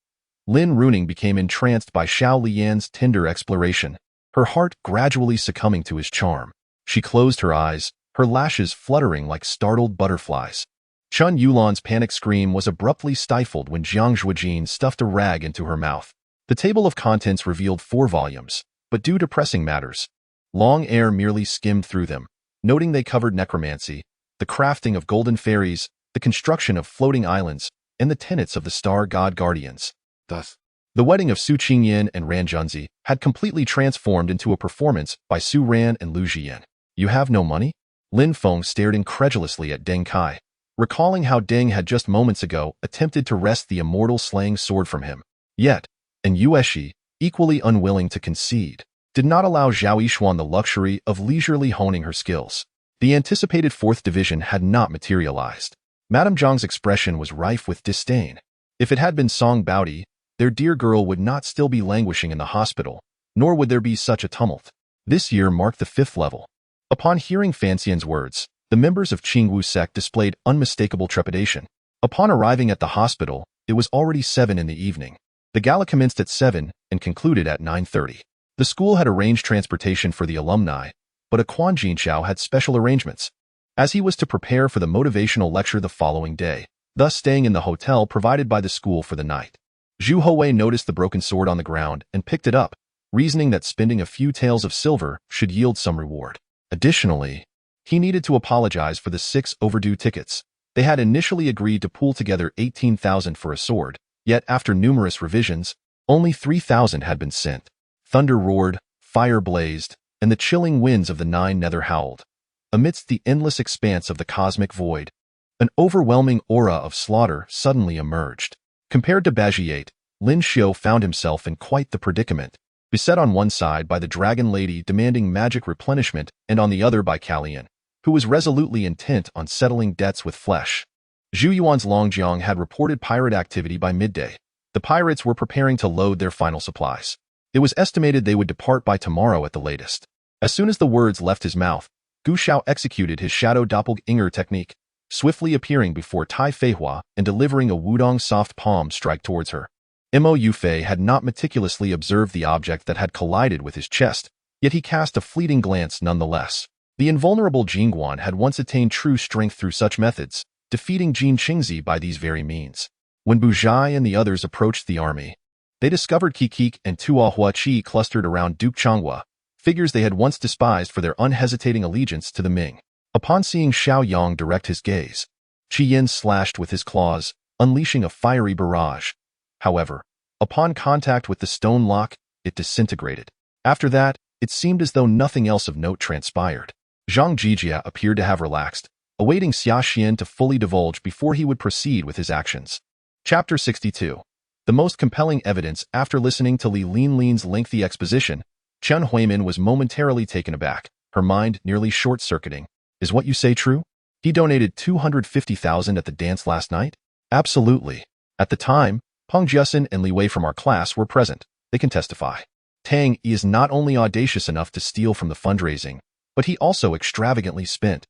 [SPEAKER 1] Lin Runing became entranced by Xiao Lian's tender exploration, her heart gradually succumbing to his charm. She closed her eyes, her lashes fluttering like startled butterflies. Chun Yulan's panic scream was abruptly stifled when Jiang Zhuojin stuffed a rag into her mouth. The table of contents revealed 4 volumes, but due to pressing matters, Long Air merely skimmed through them, noting they covered necromancy, the crafting of golden fairies, the construction of floating islands, and the tenets of the star god guardians. Thus, the wedding of Su Qingyan and Ran Junzi had completely transformed into a performance by Su Ran and Lu Jian. You have no money? Lin Feng stared incredulously at Deng Kai, recalling how Deng had just moments ago attempted to wrest the immortal slaying sword from him. Yet, and Yueshi, equally unwilling to concede, did not allow Zhao Yishuan the luxury of leisurely honing her skills. The anticipated 4th division had not materialized. Madame Zhang's expression was rife with disdain. If it had been Song Baodi, their dear girl would not still be languishing in the hospital, nor would there be such a tumult. This year marked the 5th level. Upon hearing Fan Xian's words, the members of Qingwu sect displayed unmistakable trepidation. Upon arriving at the hospital, it was already 7 in the evening. The gala commenced at 7 and concluded at 9:30. The school had arranged transportation for the alumni, but a Quan Jinxiao had special arrangements, as he was to prepare for the motivational lecture the following day, thus staying in the hotel provided by the school for the night. Zhu Houwei noticed the broken sword on the ground and picked it up, reasoning that spending a few taels of silver should yield some reward. Additionally, he needed to apologize for the 6 overdue tickets. They had initially agreed to pool together 18,000 for a sword, yet after numerous revisions, only 3,000 had been sent. Thunder roared, fire blazed, and the chilling winds of the 9 nether howled. Amidst the endless expanse of the cosmic void, an overwhelming aura of slaughter suddenly emerged. Compared to Bagiate, Lin Xiu found himself in quite the predicament, beset on one side by the Dragon Lady demanding magic replenishment and on the other by Kalian, who was resolutely intent on settling debts with flesh. Zhu Yuan's Longjiang had reported pirate activity by midday. The pirates were preparing to load their final supplies. It was estimated they would depart by tomorrow at the latest. As soon as the words left his mouth, Gu Shao executed his shadow doppelganger technique, swiftly appearing before Tai Feihua and delivering a Wudong soft palm strike towards her. Mo Yufei had not meticulously observed the object that had collided with his chest, yet he cast a fleeting glance nonetheless. The invulnerable Jingguan had once attained true strength through such methods, defeating Jin Qingzi by these very means. When Buzhai and the others approached the army, they discovered Kikik and Tua Huachi clustered around Duke Changhua, figures they had once despised for their unhesitating allegiance to the Ming. Upon seeing Xiao Yang direct his gaze, Qi Yin slashed with his claws, unleashing a fiery barrage. However, upon contact with the stone lock, it disintegrated. After that, it seemed as though nothing else of note transpired. Zhang Jijia appeared to have relaxed, awaiting Xia Xian to fully divulge before he would proceed with his actions. Chapter 62. The most compelling evidence. After listening to Li Linlin's lengthy exposition, Chen Huimin was momentarily taken aback, her mind nearly short-circuiting. Is what you say true? He donated 250,000 at the dance last night? Absolutely. At the time, Peng Jiasin and Li Wei from our class were present. They can testify. Tang Yi is not only audacious enough to steal from the fundraising, but he also extravagantly spent.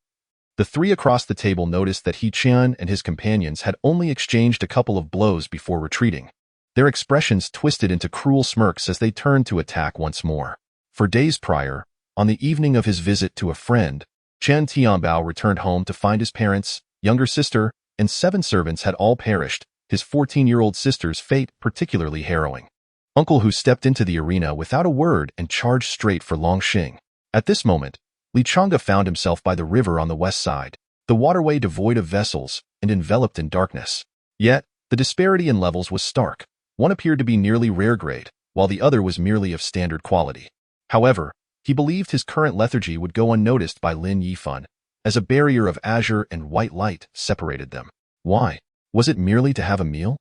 [SPEAKER 1] The 3 across the table noticed that He Qian and his companions had only exchanged a couple of blows before retreating. Their expressions twisted into cruel smirks as they turned to attack once more. For days prior, on the evening of his visit to a friend, Chen Tianbao returned home to find his parents, younger sister, and 7 servants had all perished, his 14-year-old sister's fate particularly harrowing. Uncle Hu stepped into the arena without a word and charged straight for Longxing. At this moment, Li Changge found himself by the river on the west side, the waterway devoid of vessels and enveloped in darkness. Yet, the disparity in levels was stark. One appeared to be nearly rare grade, while the other was merely of standard quality. However, he believed his current lethargy would go unnoticed by Lin Yifan, as a barrier of azure and white light separated them. Why? Was it merely to have a meal?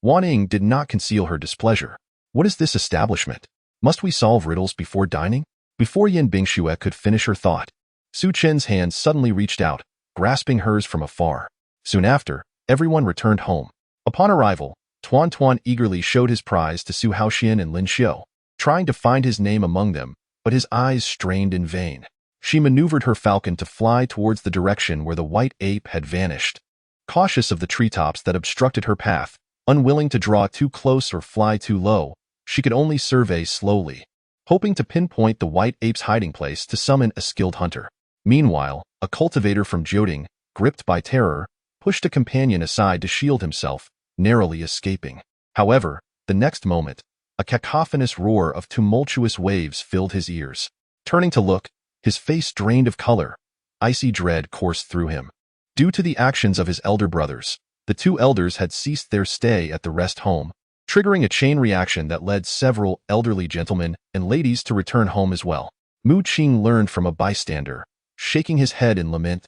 [SPEAKER 1] Wan Ying did not conceal her displeasure. What is this establishment? Must we solve riddles before dining? Before Yin Bingxue could finish her thought, Su Chen's hand suddenly reached out, grasping hers from afar. Soon after, everyone returned home. Upon arrival, Tuan Tuan eagerly showed his prize to Su Haoxian and Lin Xiu, trying to find his name among them, but his eyes strained in vain. She maneuvered her falcon to fly towards the direction where the white ape had vanished. Cautious of the treetops that obstructed her path, unwilling to draw too close or fly too low, she could only survey slowly, hoping to pinpoint the white ape's hiding place to summon a skilled hunter. Meanwhile, a cultivator from Jioding, gripped by terror, pushed a companion aside to shield himself, narrowly escaping. However, the next moment, a cacophonous roar of tumultuous waves filled his ears. Turning to look, his face drained of color. Icy dread coursed through him. Due to the actions of his elder brothers, the two elders had ceased their stay at the rest home, triggering a chain reaction that led several elderly gentlemen and ladies to return home as well. Mu Qing learned from a bystander, shaking his head in lament,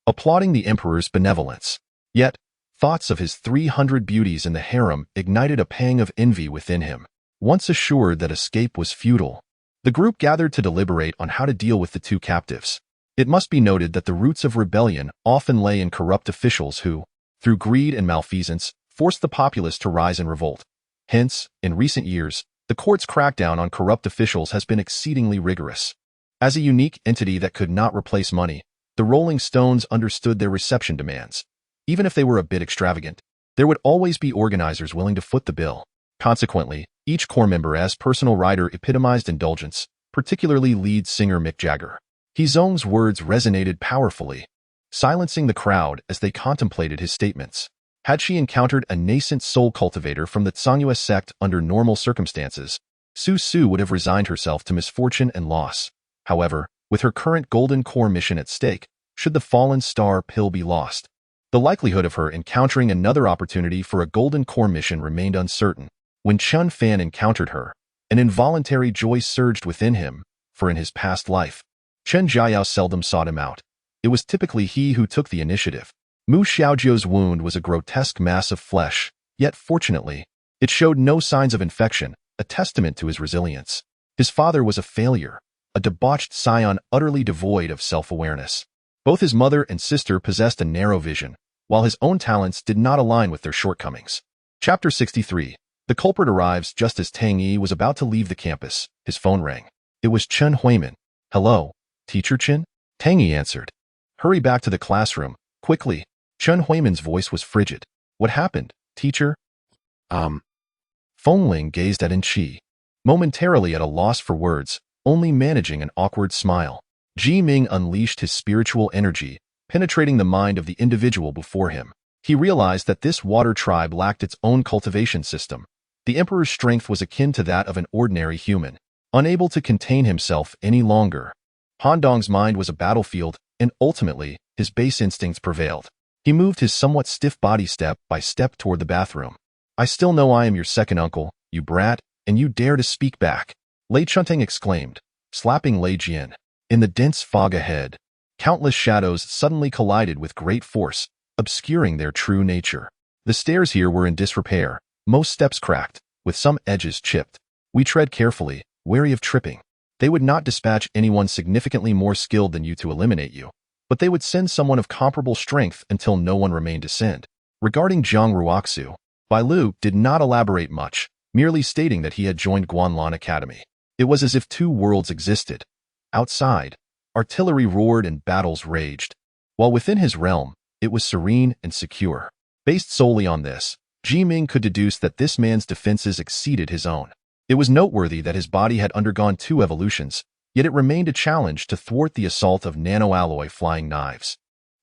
[SPEAKER 1] applauding the emperor's benevolence. Yet, thoughts of his 300 beauties in the harem ignited a pang of envy within him. Once assured that escape was futile, the group gathered to deliberate on how to deal with the two captives. It must be noted that the roots of rebellion often lay in corrupt officials who, through greed and malfeasance, forced the populace to rise in revolt. Hence, in recent years, the court's crackdown on corrupt officials has been exceedingly rigorous. As a unique entity that could not replace money, the Rolling Stones understood their reception demands. Even if they were a bit extravagant, there would always be organizers willing to foot the bill. Consequently, each core member's personal rider epitomized indulgence, particularly lead singer Mick Jagger. Hezong's words resonated powerfully, silencing the crowd as they contemplated his statements. Had she encountered a nascent soul cultivator from the Tsangyue sect under normal circumstances, Su Su would have resigned herself to misfortune and loss. However, with her current golden core mission at stake, should the fallen star pill be lost, the likelihood of her encountering another opportunity for a golden core mission remained uncertain. When Chun Fan encountered her, an involuntary joy surged within him, for in his past life, Chen Jiayao seldom sought him out. It was typically he who took the initiative. Mu Xiaojiu's wound was a grotesque mass of flesh, yet fortunately, it showed no signs of infection, a testament to his resilience. His father was a failure, a debauched scion utterly devoid of self-awareness. Both his mother and sister possessed a narrow vision, while his own talents did not align with their shortcomings. Chapter 63. The culprit arrives just as Tang Yi was about to leave the campus. His phone rang. It was Chen Huimin. Hello, Teacher Chen? Tang Yi answered. Hurry back to the classroom, quickly. Chen Huimin's voice was frigid. What happened, teacher? Fengling gazed at Enqi, momentarily at a loss for words, only managing an awkward smile. Ji Ming unleashed his spiritual energy, penetrating the mind of the individual before him. He realized that this water tribe lacked its own cultivation system. The emperor's strength was akin to that of an ordinary human, unable to contain himself any longer. Han Dong's mind was a battlefield, and ultimately, his base instincts prevailed. He moved his somewhat stiff body step by step toward the bathroom. I still know I am your second uncle, you brat, and you dare to speak back, Lei Chunteng exclaimed, slapping Lei Jian. In the dense fog ahead, countless shadows suddenly collided with great force, obscuring their true nature. The stairs here were in disrepair, most steps cracked, with some edges chipped. We tread carefully, wary of tripping. They would not dispatch anyone significantly more skilled than you to eliminate you, but they would send someone of comparable strength until no one remained to send. Regarding Jiang Ruoxu, Bai Lu did not elaborate much, merely stating that he had joined Guanlan Academy. It was as if two worlds existed. Outside, artillery roared and battles raged, while within his realm, it was serene and secure. Based solely on this, Ji Ming could deduce that this man's defenses exceeded his own. It was noteworthy that his body had undergone 2 evolutions, yet it remained a challenge to thwart the assault of nanoalloy flying knives.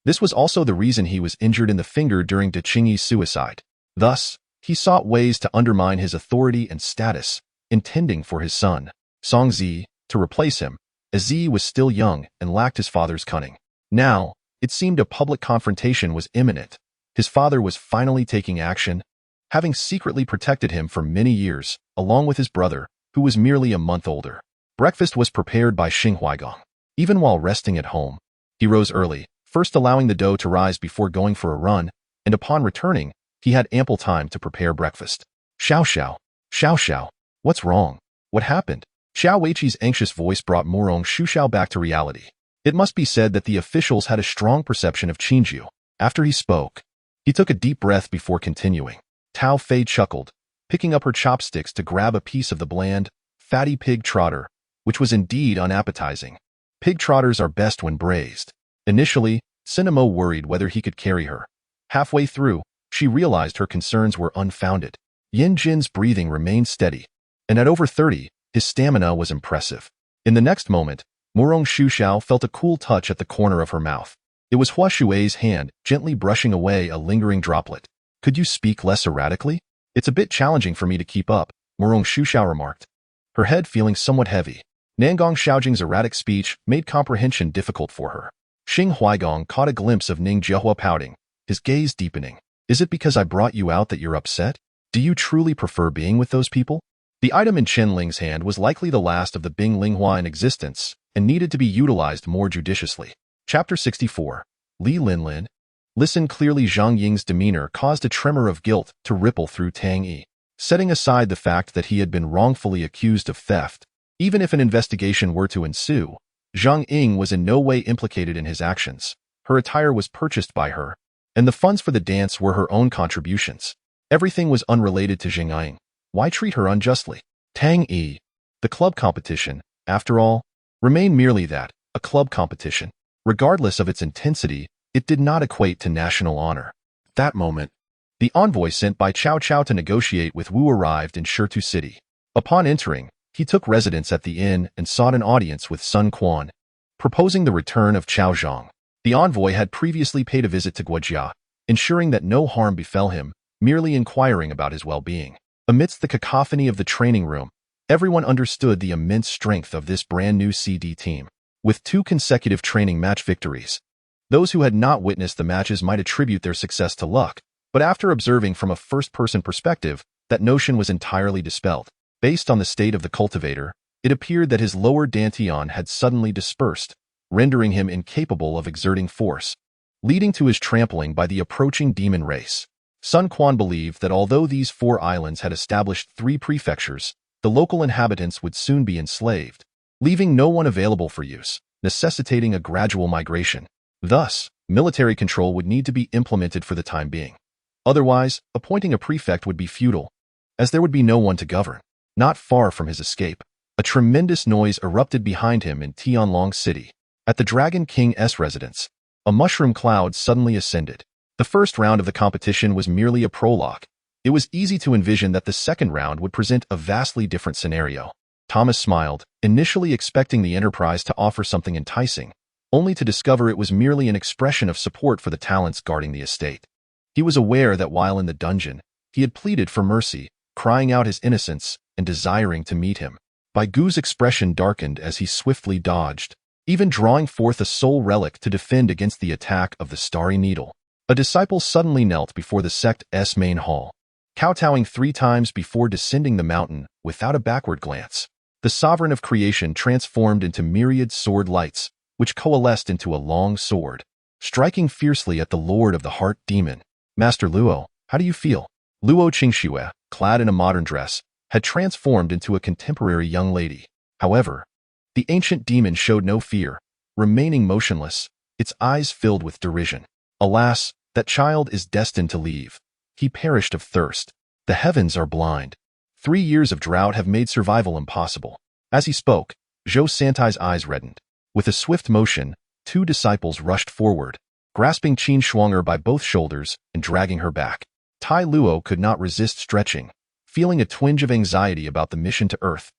[SPEAKER 1] This was also the reason he was injured in the finger during De Qingyi's suicide. Thus, he sought ways to undermine his authority and status, intending for his son, Tang Yi, to replace him, as Yi was still young and lacked his father's cunning. Now, it seemed a public confrontation was imminent. His father was finally taking action, having secretly protected him for many years, along with his brother, who was merely a month older. Breakfast was prepared by Xing Huaigong. Even while resting at home, he rose early, first allowing the dough to rise before going for a run, and upon returning, he had ample time to prepare breakfast. Xiao Xiao, Xiao Xiao, what's wrong? What happened? Xiao Weiqi's anxious voice brought Murong Shuxiao back to reality. It must be said that the officials had a strong perception of Qinju. After he spoke, he took a deep breath before continuing. Tao Fei chuckled, picking up her chopsticks to grab a piece of the bland, fatty pig trotter, which was indeed unappetizing. Pig trotters are best when braised. Initially, Cinemo worried whether he could carry her. Halfway through, she realized her concerns were unfounded. Yin Jin's breathing remained steady, and at over 30, his stamina was impressive. In the next moment, Murong Shuxiao felt a cool touch at the corner of her mouth. It was Hua Shui's hand gently brushing away a lingering droplet. Could you speak less erratically? It's a bit challenging for me to keep up, Murong Shuxiao remarked, her head feeling somewhat heavy. Nangong Xiaojing's erratic speech made comprehension difficult for her. Xing Huaigong caught a glimpse of Ning Jiehua pouting, his gaze deepening. Is it because I brought you out that you're upset? Do you truly prefer being with those people? The item in Chen Ling's hand was likely the last of the Bing Linghua in existence and needed to be utilized more judiciously. Chapter 64. Li Linlin. Listen clearly. Zhang Ying's demeanor caused a tremor of guilt to ripple through Tang Yi. Setting aside the fact that he had been wrongfully accused of theft, even if an investigation were to ensue, Zhang Ying was in no way implicated in his actions. Her attire was purchased by her, and the funds for the dance were her own contributions. Everything was unrelated to Zhang Ying. Why treat her unjustly? Tang Yi. The club competition, after all, remained merely that, a club competition. Regardless of its intensity, it did not equate to national honor. At that moment, the envoy sent by Cao Cao to negotiate with Wu arrived in Shirtu City. Upon entering, he took residence at the inn and sought an audience with Sun Quan, proposing the return of Cao Zhang. The envoy had previously paid a visit to Guojia, ensuring that no harm befell him, merely inquiring about his well-being. Amidst the cacophony of the training room, everyone understood the immense strength of this brand-new CD team. With 2 consecutive training match victories, those who had not witnessed the matches might attribute their success to luck, but after observing from a first-person perspective, that notion was entirely dispelled. Based on the state of the cultivator, it appeared that his lower dantian had suddenly dispersed, rendering him incapable of exerting force, leading to his trampling by the approaching demon race. Sun Quan believed that although these 4 islands had established 3 prefectures, the local inhabitants would soon be enslaved, leaving no one available for use, necessitating a gradual migration. Thus, military control would need to be implemented for the time being. Otherwise, appointing a prefect would be futile, as there would be no one to govern. Not far from his escape, a tremendous noise erupted behind him in Tianlong City. At the Dragon King's residence, a mushroom cloud suddenly ascended. The first round of the competition was merely a prologue. It was easy to envision that the second round would present a vastly different scenario. Thomas smiled, initially expecting the enterprise to offer something enticing, only to discover it was merely an expression of support for the talents guarding the estate. He was aware that while in the dungeon, he had pleaded for mercy, crying out his innocence and desiring to meet him. Bai Gu's expression darkened as he swiftly dodged, even drawing forth a soul relic to defend against the attack of the Starry Needle. A disciple suddenly knelt before the sect's main hall, kowtowing 3 times before descending the mountain without a backward glance. The sovereign of creation transformed into myriad sword lights, which coalesced into a long sword, striking fiercely at the Lord of the Heart Demon. Master Luo, how do you feel? Luo Qingxue, clad in a modern dress, had transformed into a contemporary young lady. However, the ancient demon showed no fear, remaining motionless, its eyes filled with derision. Alas, that child is destined to leave. He perished of thirst. The heavens are blind. 3 years of drought have made survival impossible. As he spoke, Zhou Santai's eyes reddened. With a swift motion, 2 disciples rushed forward, grasping Qin Shuang'er by both shoulders and dragging her back. Tai Luo could not resist stretching, feeling a twinge of anxiety about the mission to Earth,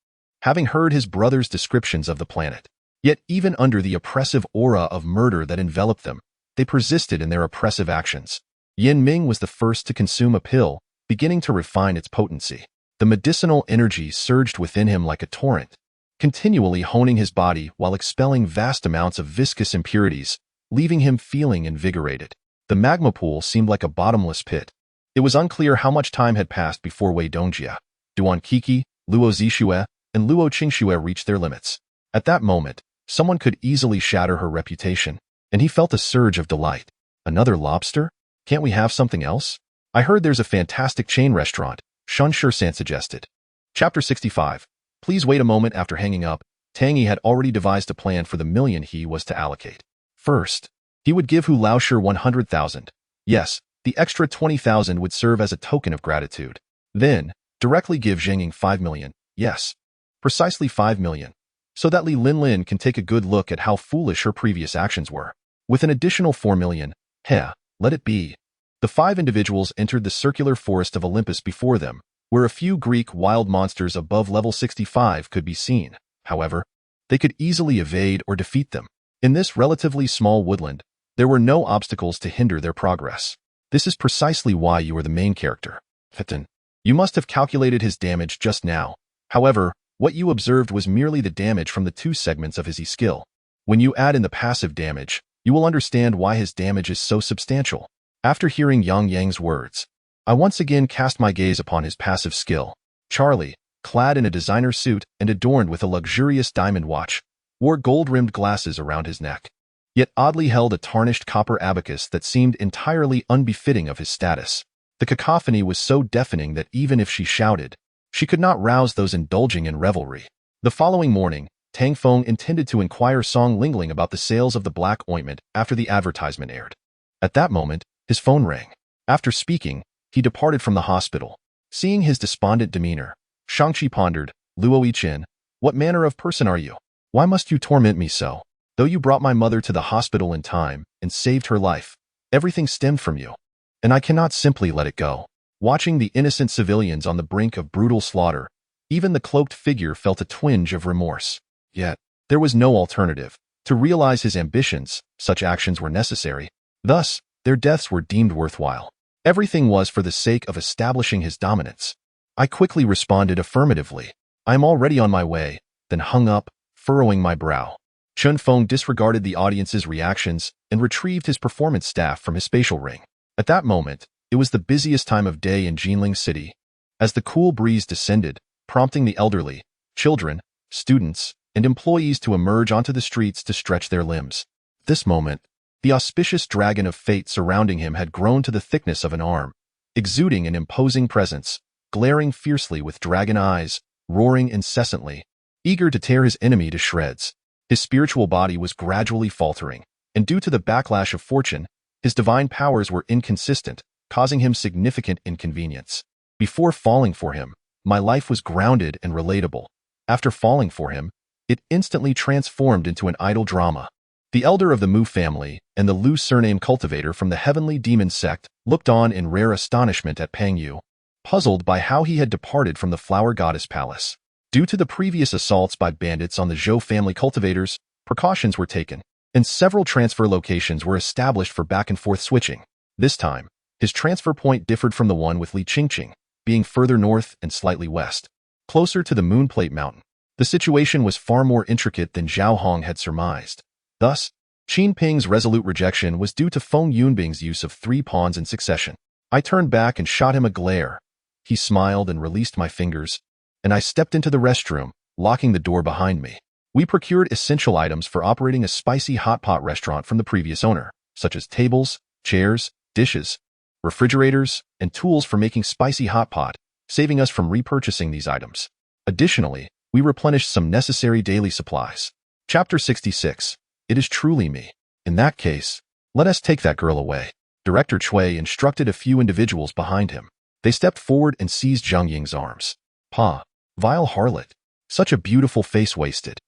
[SPEAKER 1] having heard his brother's descriptions of the planet. Yet even under the oppressive aura of murder that enveloped them, they persisted in their oppressive actions. Yin Ming was the first to consume a pill, beginning to refine its potency. The medicinal energy surged within him like a torrent, continually honing his body while expelling vast amounts of viscous impurities, leaving him feeling invigorated. The magma pool seemed like a bottomless pit. It was unclear how much time had passed before Wei Dongjia, Duan Kiki, Luo Zixue, and Luo Qingxue reached their limits. At that moment, someone could easily shatter her reputation, and he felt a surge of delight. Another lobster? Can't we have something else? I heard there's a fantastic chain restaurant, Shun San suggested. Chapter 65. Please wait a moment. After hanging up, Tang Yi had already devised a plan for the million he was to allocate. First, he would give Hu Laoshi 100,000. Yes, the extra 20,000 would serve as a token of gratitude. Then, directly give Zheng Ying 5 million. Yes, precisely 5 million. So that Li Linlin can take a good look at how foolish her previous actions were. With an additional 4 million, let it be. The 5 individuals entered the circular forest of Olympus before them, where a few Greek wild monsters above level 65 could be seen. However, they could easily evade or defeat them. In this relatively small woodland, there were no obstacles to hinder their progress. This is precisely why you are the main character. Fitin. You must have calculated his damage just now. However, what you observed was merely the damage from the 2 segments of his E-skill. When you add in the passive damage, you will understand why his damage is so substantial. After hearing Yang Yang's words, I once again cast my gaze upon his passive skill. Charlie, clad in a designer suit and adorned with a luxurious diamond watch, wore gold-rimmed glasses around his neck, yet oddly held a tarnished copper abacus that seemed entirely unbefitting of his status. The cacophony was so deafening that even if she shouted, she could not rouse those indulging in revelry. The following morning, Tang Feng intended to inquire Song Lingling about the sales of the black ointment after the advertisement aired. At that moment, his phone rang. After speaking, he departed from the hospital. Seeing his despondent demeanor, Shangqi pondered, Luo Yiqin, what manner of person are you? Why must you torment me so? Though you brought my mother to the hospital in time and saved her life, everything stemmed from you, and I cannot simply let it go. Watching the innocent civilians on the brink of brutal slaughter, even the cloaked figure felt a twinge of remorse. Yet, there was no alternative. To realize his ambitions, such actions were necessary. Thus, their deaths were deemed worthwhile. Everything was for the sake of establishing his dominance. I quickly responded affirmatively. I am already on my way, then hung up, furrowing my brow. Chun Feng disregarded the audience's reactions and retrieved his performance staff from his spatial ring. At that moment, it was the busiest time of day in Jinling City. As the cool breeze descended, prompting the elderly, children, students, and employees to emerge onto the streets to stretch their limbs. At this moment, the auspicious dragon of fate surrounding him had grown to the thickness of an arm, exuding an imposing presence, glaring fiercely with dragon eyes, roaring incessantly, eager to tear his enemy to shreds. His spiritual body was gradually faltering, and due to the backlash of fortune, his divine powers were inconsistent, causing him significant inconvenience. Before falling for him, my life was grounded and relatable. After falling for him, it instantly transformed into an idle drama. The elder of the Mu family and the Lu surname cultivator from the heavenly demon sect looked on in rare astonishment at Pang Yu, puzzled by how he had departed from the flower goddess palace. Due to the previous assaults by bandits on the Zhou family cultivators, precautions were taken, and several transfer locations were established for back-and-forth switching. This time, his transfer point differed from the one with Li Qingqing, being further north and slightly west, closer to the Moonplate Mountain. The situation was far more intricate than Zhao Hong had surmised. Thus, Qin Ping's resolute rejection was due to Feng Yunbing's use of 3 pawns in succession. I turned back and shot him a glare. He smiled and released my fingers, and I stepped into the restroom, locking the door behind me. We procured essential items for operating a spicy hot pot restaurant from the previous owner, such as tables, chairs, dishes, refrigerators, and tools for making spicy hot pot, saving us from repurchasing these items. Additionally, we replenished some necessary daily supplies. Chapter 66. It is truly me. In that case, let us take that girl away. Director Cui instructed a few individuals behind him. They stepped forward and seized Zheng Ying's arms. Pa, vile harlot, such a beautiful face wasted.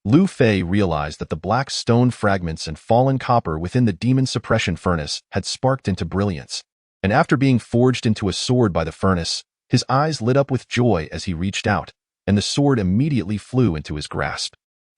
[SPEAKER 1] Lu Fei realized that the black stone fragments and fallen copper within the demon suppression furnace had sparked into brilliance, and after being forged into a sword by the furnace, his eyes lit up with joy as he reached out, and the sword immediately flew into his grasp.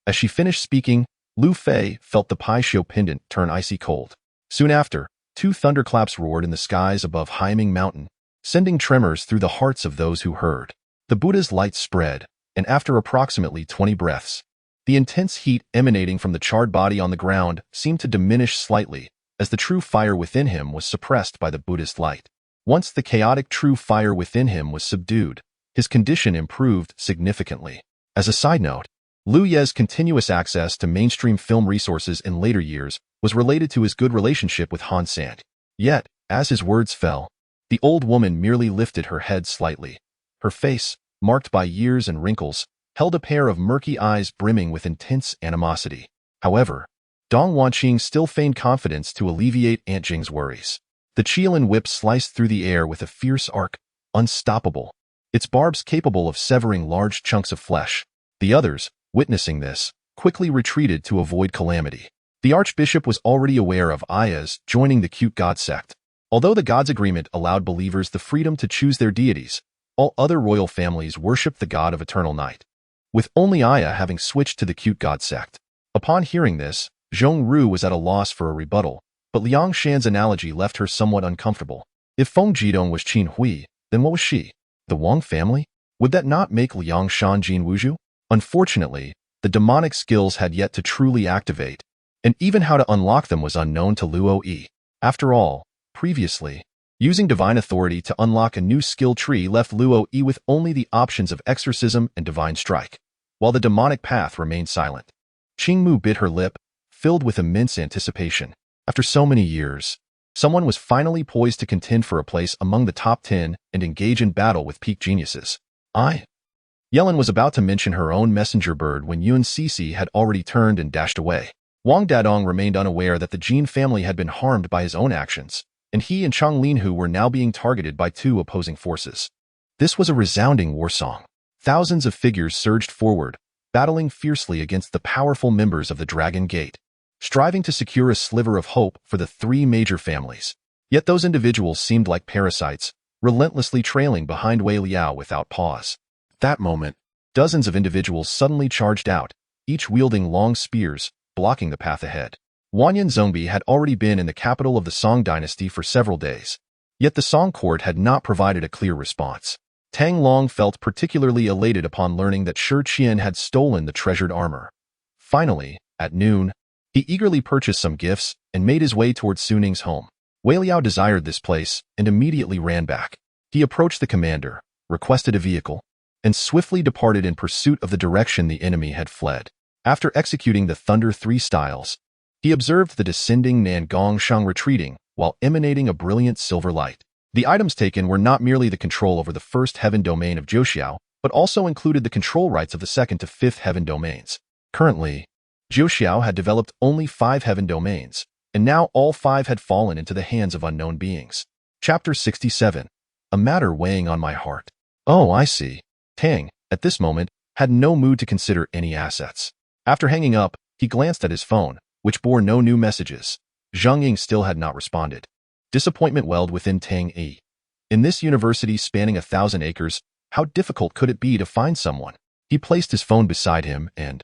[SPEAKER 1] As she finished speaking, Lu Fei felt the Pai Xiu pendant turn icy cold. Soon after, 2 thunderclaps roared in the skies above Haiming Mountain, sending tremors through the hearts of those who heard. The Buddha's light spread, and after approximately 20 breaths, the intense heat emanating from the charred body on the ground seemed to diminish slightly, as the true fire within him was suppressed by the Buddhist light. Once the chaotic true fire within him was subdued, his condition improved significantly. As a side note, Liu Ye's continuous access to mainstream film resources in later years was related to his good relationship with Han San. Yet, as his words fell, the old woman merely lifted her head slightly. Her face, marked by years and wrinkles, held a pair of murky eyes brimming with intense animosity. However, Dong Wanqing still feigned confidence to alleviate Aunt Jing's worries. The Qianlin whip sliced through the air with a fierce arc, unstoppable, its barbs capable of severing large chunks of flesh. The others, witnessing this, quickly retreated to avoid calamity. The archbishop was already aware of Aya's joining the cute god sect. Although the gods' agreement allowed believers the freedom to choose their deities, all other royal families worshipped the god of eternal night, with only Aya having switched to the cute god sect. Upon hearing this, Zhong Ru was at a loss for a rebuttal, but Liang Shan's analogy left her somewhat uncomfortable. If Feng Jidong was Qin Hui, then what was she? The Wang family? Would that not make Liang Shan Jin Wuzhu? Unfortunately, the demonic skills had yet to truly activate, and even how to unlock them was unknown to Luo Yi. After all, previously, using divine authority to unlock a new skill tree left Luo Yi with only the options of exorcism and divine strike, while the demonic path remained silent. Qingmu bit her lip, filled with immense anticipation. After so many years, someone was finally poised to contend for a place among the top 10 and engage in battle with peak geniuses. Yellen was about to mention her own messenger bird when Yun Cece had already turned and dashed away. Wang Dadong remained unaware that the Jin family had been harmed by his own actions, and he and Chang Linhu were now being targeted by two opposing forces. This was a resounding war song. Thousands of figures surged forward, battling fiercely against the powerful members of the Dragon Gate, striving to secure a sliver of hope for the three major families. Yet those individuals seemed like parasites, relentlessly trailing behind Wei Liao without pause. At that moment, dozens of individuals suddenly charged out, each wielding long spears, blocking the path ahead. Wanyan Zongbi had already been in the capital of the Song dynasty for several days, yet the Song court had not provided a clear response. Tang Long felt particularly elated upon learning that Shi Qian had stolen the treasured armor. Finally, at noon, he eagerly purchased some gifts and made his way towards Su Ning's home. Wei Liao desired this place and immediately ran back. He approached the commander, requested a vehicle, and swiftly departed in pursuit of the direction the enemy had fled. After executing the Thunder 3 styles, he observed the descending Nangong Shang retreating while emanating a brilliant silver light. The items taken were not merely the control over the first heaven domain of Jiuxiao, but also included the control rights of the second to fifth heaven domains. Currently, Jiuxiao had developed only 5 heaven domains, and now all 5 had fallen into the hands of unknown beings. Chapter 67. A matter weighing on my heart. Oh, I see. Tang, at this moment, had no mood to consider any assets. After hanging up, he glanced at his phone, which bore no new messages. Zhang Ying still had not responded. Disappointment welled within Tang Yi. In this university spanning 1,000 acres, how difficult could it be to find someone? He placed his phone beside him and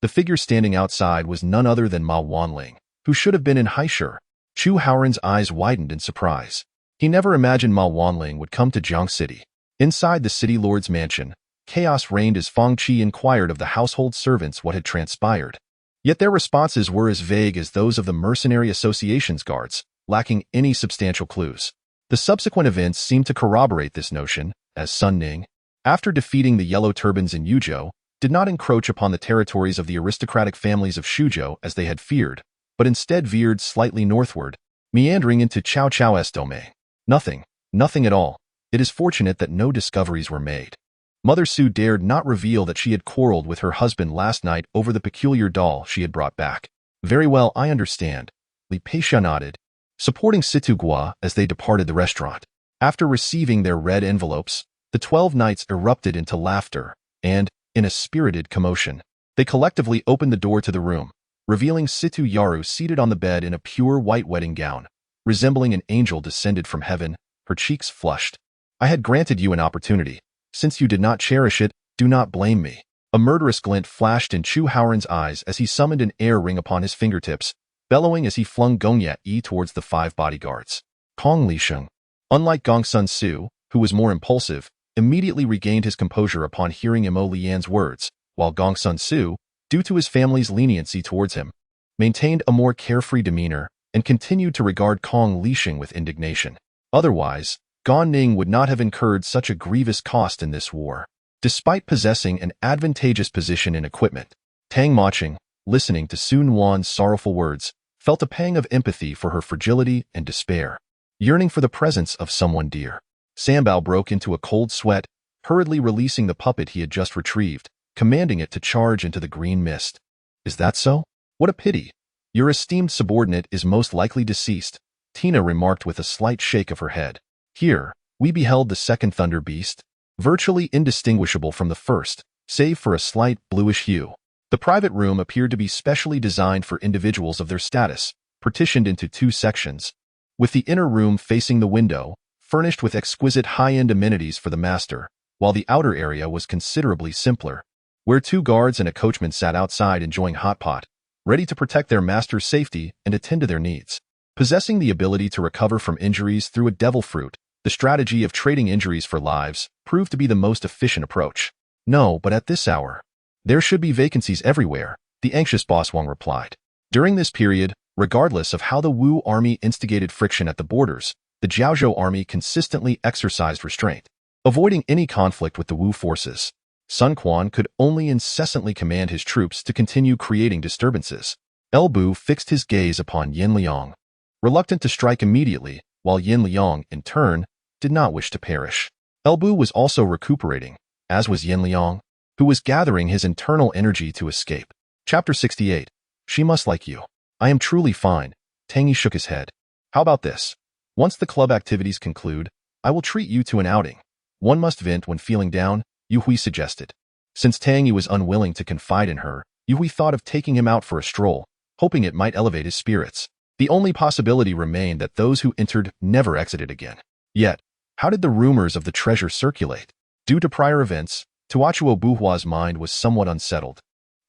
[SPEAKER 1] the figure standing outside was none other than Ma Wanling, who should have been in Haishur. Chu Haoran's eyes widened in surprise. He never imagined Ma Wanling would come to Jiang City. Inside the city lord's mansion, chaos reigned as Fang Qi inquired of the household servants what had transpired. Yet their responses were as vague as those of the Mercenary Association's guards, lacking any substantial clues. The subsequent events seemed to corroborate this notion, as Sun Ning, after defeating the Yellow Turbans in Yuzhou, did not encroach upon the territories of the aristocratic families of Shuzhou as they had feared, but instead veered slightly northward, meandering into Cao Cao's domain. Nothing at all. It is fortunate that no discoveries were made. Mother Su dared not reveal that she had quarreled with her husband last night over the peculiar doll she had brought back. Very well, I understand. Li Peixia nodded, supporting Situ Gua as they departed the restaurant. After receiving their red envelopes, the 12 knights erupted into laughter, and, in a spirited commotion, they collectively opened the door to the room, revealing Situ Yaru seated on the bed in a pure white wedding gown, resembling an angel descended from heaven, her cheeks flushed. I had granted you an opportunity. Since you did not cherish it, do not blame me. A murderous glint flashed in Chu Haoran's eyes as he summoned an air ring upon his fingertips, bellowing as he flung Gongya Yi towards the 5 bodyguards. Kong Lisheng. Unlike Gongsun Su, who was more impulsive, immediately regained his composure upon hearing Imo Lian's words, while Gong Sun Su, due to his family's leniency towards him, maintained a more carefree demeanor and continued to regard Kong Lixing with indignation. Otherwise, Gan Ning would not have incurred such a grievous cost in this war. Despite possessing an advantageous position in equipment, Tang Maching, listening to Sun Wan's sorrowful words, felt a pang of empathy for her fragility and despair, yearning for the presence of someone dear. Sambao broke into a cold sweat, hurriedly releasing the puppet he had just retrieved, commanding it to charge into the green mist. Is that so? What a pity. Your esteemed subordinate is most likely deceased, Tina remarked with a slight shake of her head. Here, we beheld the second thunder beast, virtually indistinguishable from the first, save for a slight bluish hue. The private room appeared to be specially designed for individuals of their status, partitioned into two sections, with the inner room facing the window, furnished with exquisite high-end amenities for the master, while the outer area was considerably simpler, where two guards and a coachman sat outside enjoying hot pot, ready to protect their master's safety and attend to their needs. Possessing the ability to recover from injuries through a devil fruit, the strategy of trading injuries for lives proved to be the most efficient approach. No, but at this hour, there should be vacancies everywhere, the anxious boss Wang replied. During this period, regardless of how the Wu army instigated friction at the borders, the Jiaozhou army consistently exercised restraint, avoiding any conflict with the Wu forces. Sun Quan could only incessantly command his troops to continue creating disturbances. El Bu fixed his gaze upon Yin Liang, reluctant to strike immediately, while Yin Liang, in turn, did not wish to perish. El Bu was also recuperating, as was Yin Liang, who was gathering his internal energy to escape. Chapter 68. She must like you. I am truly fine. Tang Yi shook his head. How about this? Once the club activities conclude, I will treat you to an outing. One must vent when feeling down, Yu Hui suggested. Since Tang Yi was unwilling to confide in her, Yu Hui thought of taking him out for a stroll, hoping it might elevate his spirits. The only possibility remained that those who entered never exited again. Yet, how did the rumors of the treasure circulate? Due to prior events, Tuachuo Buhua's mind was somewhat unsettled.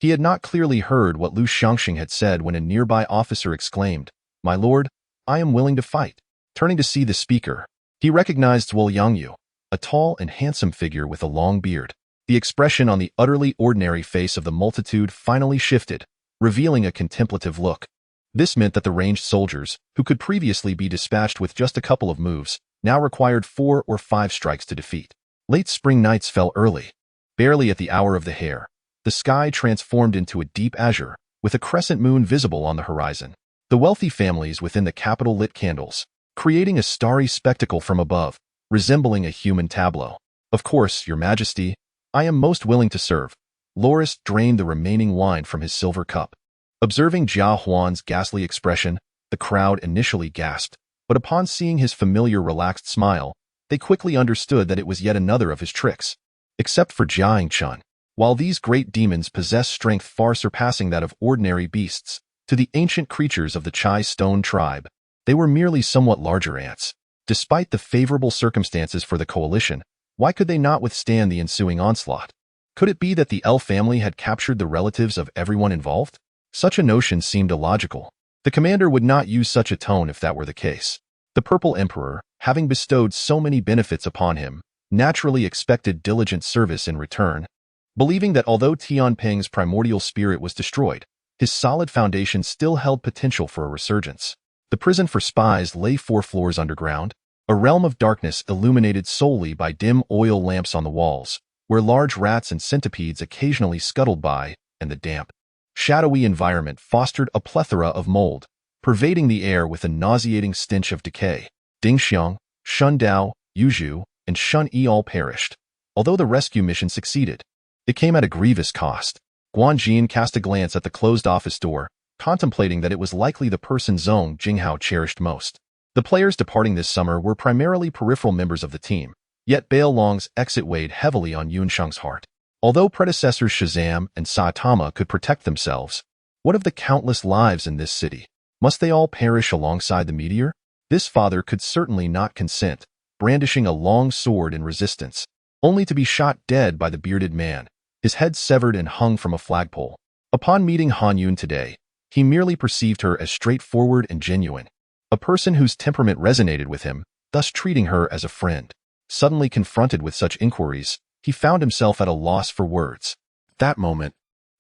[SPEAKER 1] He had not clearly heard what Lu Xiangxing had said when a nearby officer exclaimed, "My lord, I am willing to fight." Turning to see the speaker, he recognized Zuo Yangyu, a tall and handsome figure with a long beard. The expression on the utterly ordinary face of the multitude finally shifted, revealing a contemplative look. This meant that the ranged soldiers, who could previously be dispatched with just a couple of moves, now required 4 or 5 strikes to defeat. Late spring nights fell early. Barely at the hour of the hare, the sky transformed into a deep azure, with a crescent moon visible on the horizon. The wealthy families within the capital lit candles, creating a starry spectacle from above, resembling a human tableau. Of course, your majesty, I am most willing to serve. Loris drained the remaining wine from his silver cup. Observing Jia Huan's ghastly expression, the crowd initially gasped, but upon seeing his familiar relaxed smile, they quickly understood that it was yet another of his tricks. Except for Jiang Chun, while these great demons possess strength far surpassing that of ordinary beasts, to the ancient creatures of the Chai Stone tribe, they were merely somewhat larger ants. Despite the favorable circumstances for the coalition, why could they not withstand the ensuing onslaught? Could it be that the L family had captured the relatives of everyone involved? Such a notion seemed illogical. The commander would not use such a tone if that were the case. The Purple Emperor, having bestowed so many benefits upon him, naturally expected diligent service in return, believing that although Tian Peng's primordial spirit was destroyed, his solid foundation still held potential for a resurgence. The prison for spies lay 4 floors underground, a realm of darkness illuminated solely by dim oil lamps on the walls, where large rats and centipedes occasionally scuttled by, and the damp, shadowy environment fostered a plethora of mold, pervading the air with a nauseating stench of decay. Ding Xiang, Shun Dao, Yu Zhu, and Shun Yi all perished. Although the rescue mission succeeded, it came at a grievous cost. Guanjin cast a glance at the closed office door, contemplating that it was likely the person Zhong Jinghao cherished most. The players departing this summer were primarily peripheral members of the team, yet Bail Long's exit weighed heavily on Yunsheng's heart. Although predecessors Shazam and Saitama could protect themselves, what of the countless lives in this city? Must they all perish alongside the meteor? This father could certainly not consent, brandishing a long sword in resistance, only to be shot dead by the bearded man, his head severed and hung from a flagpole. Upon meeting Han Yun today, he merely perceived her as straightforward and genuine, a person whose temperament resonated with him, thus treating her as a friend. Suddenly confronted with such inquiries, he found himself at a loss for words. That moment,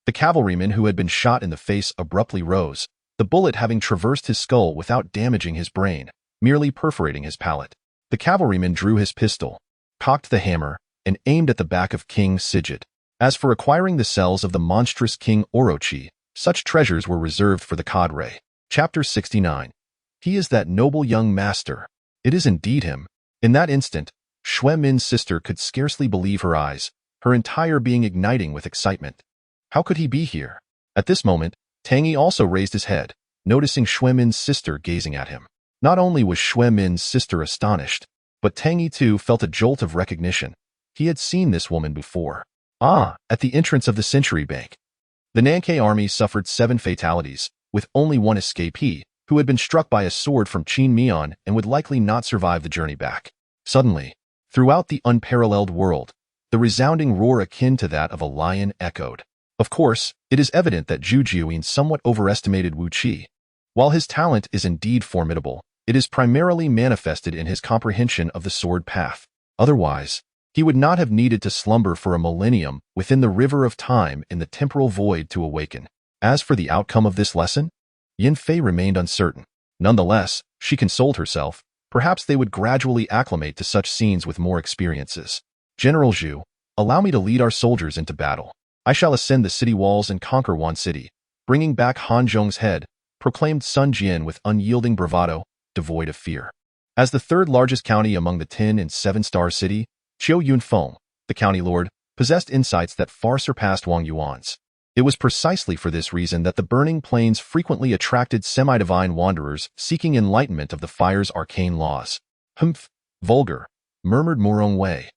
[SPEAKER 1] the cavalryman who had been shot in the face abruptly rose, the bullet having traversed his skull without damaging his brain, merely perforating his palate. The cavalryman drew his pistol, cocked the hammer, and aimed at the back of King Sigit. As for acquiring the cells of the monstrous King Orochi, such treasures were reserved for the cadre. Chapter 69. He is that noble young master. It is indeed him. In that instant, Xue Min's sister could scarcely believe her eyes, her entire being igniting with excitement. How could he be here? At this moment, Tang Yi also raised his head, noticing Xue Min's sister gazing at him. Not only was Xue Min's sister astonished, but Tang Yi too felt a jolt of recognition. He had seen this woman before. At the entrance of the Century Bank. The Nankai army suffered 7 fatalities, with only one escapee, who had been struck by a sword from Qin Mian and would likely not survive the journey back. Suddenly, throughout the unparalleled world, the resounding roar akin to that of a lion echoed. Of course, it is evident that Zhu Jiuyin somewhat overestimated Wu Qi. While his talent is indeed formidable, it is primarily manifested in his comprehension of the sword path. Otherwise, he would not have needed to slumber for a millennium within the river of time in the temporal void to awaken. As for the outcome of this lesson, Yin Fei remained uncertain. Nonetheless, she consoled herself, perhaps they would gradually acclimate to such scenes with more experiences. General Zhu, allow me to lead our soldiers into battle. I shall ascend the city walls and conquer Wan City. Bringing back Han Zhong's head, proclaimed Sun Jian with unyielding bravado, devoid of fear. As the 3rd largest county among the 10 and 7-star city, Qiu Yunfeng, the county lord, possessed insights that far surpassed Wang Yuan's. It was precisely for this reason that the burning plains frequently attracted semi-divine wanderers seeking enlightenment of the fire's arcane laws. Humph, vulgar, murmured Morong Wei.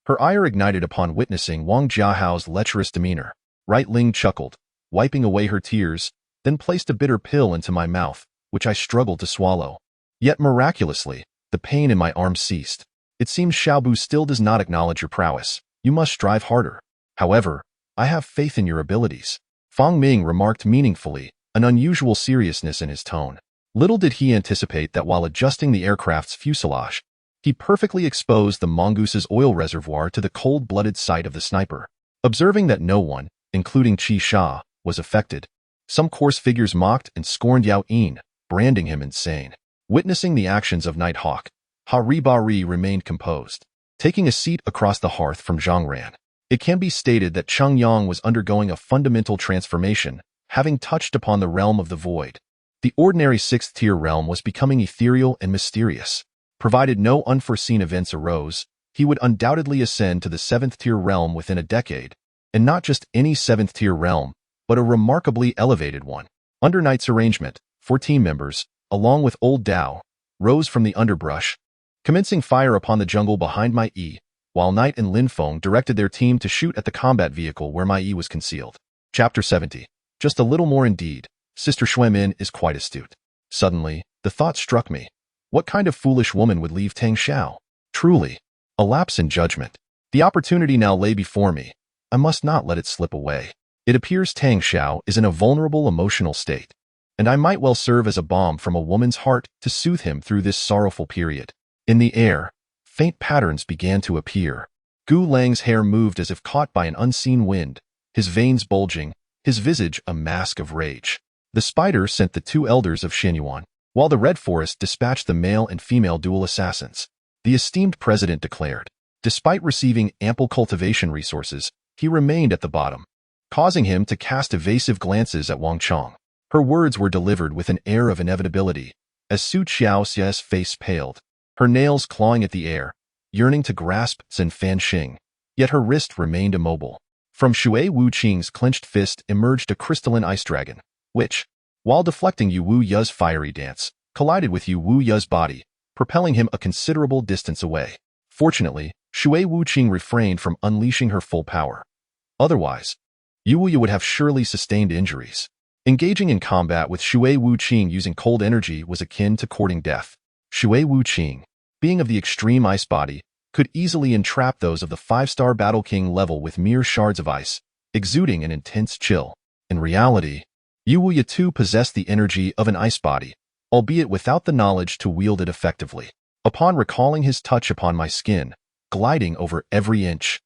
[SPEAKER 1] Her ire ignited upon witnessing Wang Jiahao's lecherous demeanor. Right Ling chuckled, wiping away her tears, then placed a bitter pill into my mouth, which I struggled to swallow. Yet miraculously, the pain in my arm ceased. It seems Xiaobu still does not acknowledge your prowess. You must strive harder. However, I have faith in your abilities. Fang Ming remarked meaningfully, an unusual seriousness in his tone. Little did he anticipate that while adjusting the aircraft's fuselage, he perfectly exposed the mongoose's oil reservoir to the cold-blooded sight of the sniper. Observing that no one, including Qi Sha, was affected, some coarse figures mocked and scorned Yao Yin, branding him insane. Witnessing the actions of Nighthawk, Bari remained composed, taking a seat across the hearth from Zhang Ran. It can be stated that Cheng Yang was undergoing a fundamental transformation, having touched upon the realm of the void. The ordinary 6th-tier realm was becoming ethereal and mysterious. Provided no unforeseen events arose, he would undoubtedly ascend to the 7th-tier realm within a decade, and not just any 7th-tier realm, but a remarkably elevated one. Under Knight's arrangement, 14 members, along with Old Dao, rose from the underbrush, commencing fire upon the jungle behind Mai Yi, while Knight and Lin Feng directed their team to shoot at the combat vehicle where Mai Yi was concealed. Chapter 70. Just a little more indeed. Sister Xue Min is quite astute. Suddenly, the thought struck me. What kind of foolish woman would leave Tang Xiao? Truly, a lapse in judgment. The opportunity now lay before me. I must not let it slip away. It appears Tang Xiao is in a vulnerable emotional state, and I might well serve as a balm from a woman's heart to soothe him through this sorrowful period. In the air, faint patterns began to appear. Gu Lang's hair moved as if caught by an unseen wind, his veins bulging, his visage a mask of rage. The spider sent the 2 elders of Xinyuan, while the Red Forest dispatched the male and female dual assassins. The esteemed president declared, despite receiving ample cultivation resources, he remained at the bottom, causing him to cast evasive glances at Wang Chong. Her words were delivered with an air of inevitability, as Su Xiaoxia's face paled, her nails clawing at the air, yearning to grasp Zhen Fanxing. Yet her wrist remained immobile. From Shui Wuqing's clenched fist emerged a crystalline ice dragon, which, while deflecting Yu Wu Ya's fiery dance, collided with Yu Wu Ya's body, propelling him a considerable distance away. Fortunately, Shui Wuqing refrained from unleashing her full power. Otherwise, Yu Wu Ya would have surely sustained injuries. Engaging in combat with Shui Wuqing using cold energy was akin to courting death. Shui Wuqing, being of the extreme ice body, could easily entrap those of the 5-star Battle King level with mere shards of ice, exuding an intense chill. In reality, Yu Wu Ya too possessed the energy of an ice body, albeit without the knowledge to wield it effectively. Upon recalling his touch upon my skin, gliding over every inch.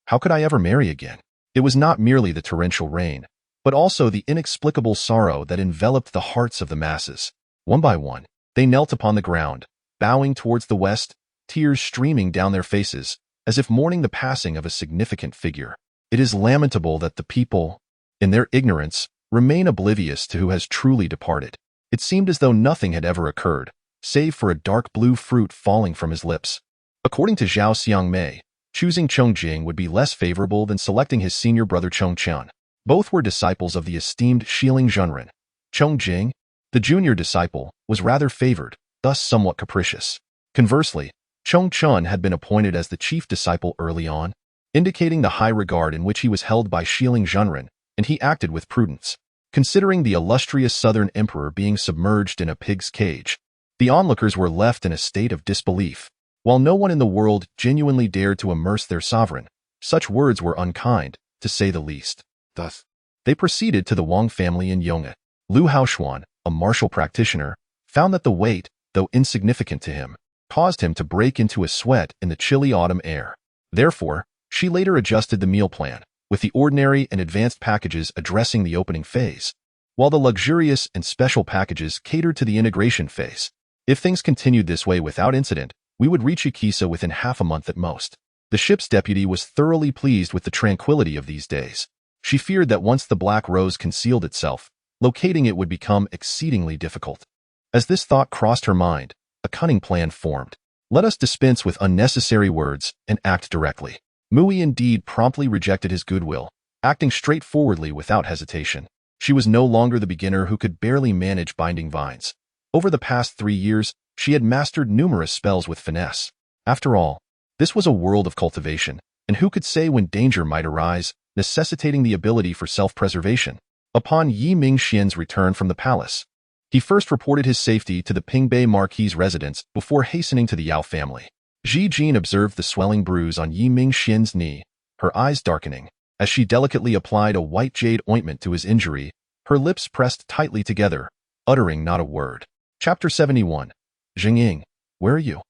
[SPEAKER 1] How could I ever marry again? It was not merely the torrential rain, but also the inexplicable sorrow that enveloped the hearts of the masses. One by one, they knelt upon the ground, bowing towards the west, tears streaming down their faces, as if mourning the passing of a significant figure. It is lamentable that the people, in their ignorance, remain oblivious to who has truly departed. It seemed as though nothing had ever occurred, save for a dark blue fruit falling from his lips. According to Zhao Xiangmei, choosing Chongjing would be less favorable than selecting his senior brother Chongqian. Both were disciples of the esteemed Xiling Zhenren. Chongjing, the junior disciple, was rather favored, thus somewhat capricious. Conversely, Chongqian had been appointed as the chief disciple early on, indicating the high regard in which he was held by Xiling Zhenren, and he acted with prudence. Considering the illustrious southern emperor being submerged in a pig's cage, the onlookers were left in a state of disbelief. While no one in the world genuinely dared to immerse their sovereign, such words were unkind, to say the least. Thus, they proceeded to the Wang family in Yonghe. Lu Haoshuan, a martial practitioner, found that the weight, though insignificant to him, caused him to break into a sweat in the chilly autumn air. Therefore, she later adjusted the meal plan, with the ordinary and advanced packages addressing the opening phase, while the luxurious and special packages catered to the integration phase. If things continued this way without incident, we would reach Ikisa within half a month at most. The ship's deputy was thoroughly pleased with the tranquility of these days. She feared that once the Black Rose concealed itself, locating it would become exceedingly difficult. As this thought crossed her mind, a cunning plan formed. Let us dispense with unnecessary words and act directly. Mui indeed promptly rejected his goodwill, acting straightforwardly without hesitation. She was no longer the beginner who could barely manage binding vines. Over the past 3 years, she had mastered numerous spells with finesse. After all, this was a world of cultivation, and who could say when danger might arise, necessitating the ability for self-preservation? Upon Yi Mingxian's return from the palace, he first reported his safety to the Pingbei Marquis's residence before hastening to the Yao family. Ji Jin observed the swelling bruise on Yi Mingxian's knee, her eyes darkening. As she delicately applied a white jade ointment to his injury, her lips pressed tightly together, uttering not a word. Chapter 71. Jingying, where are you?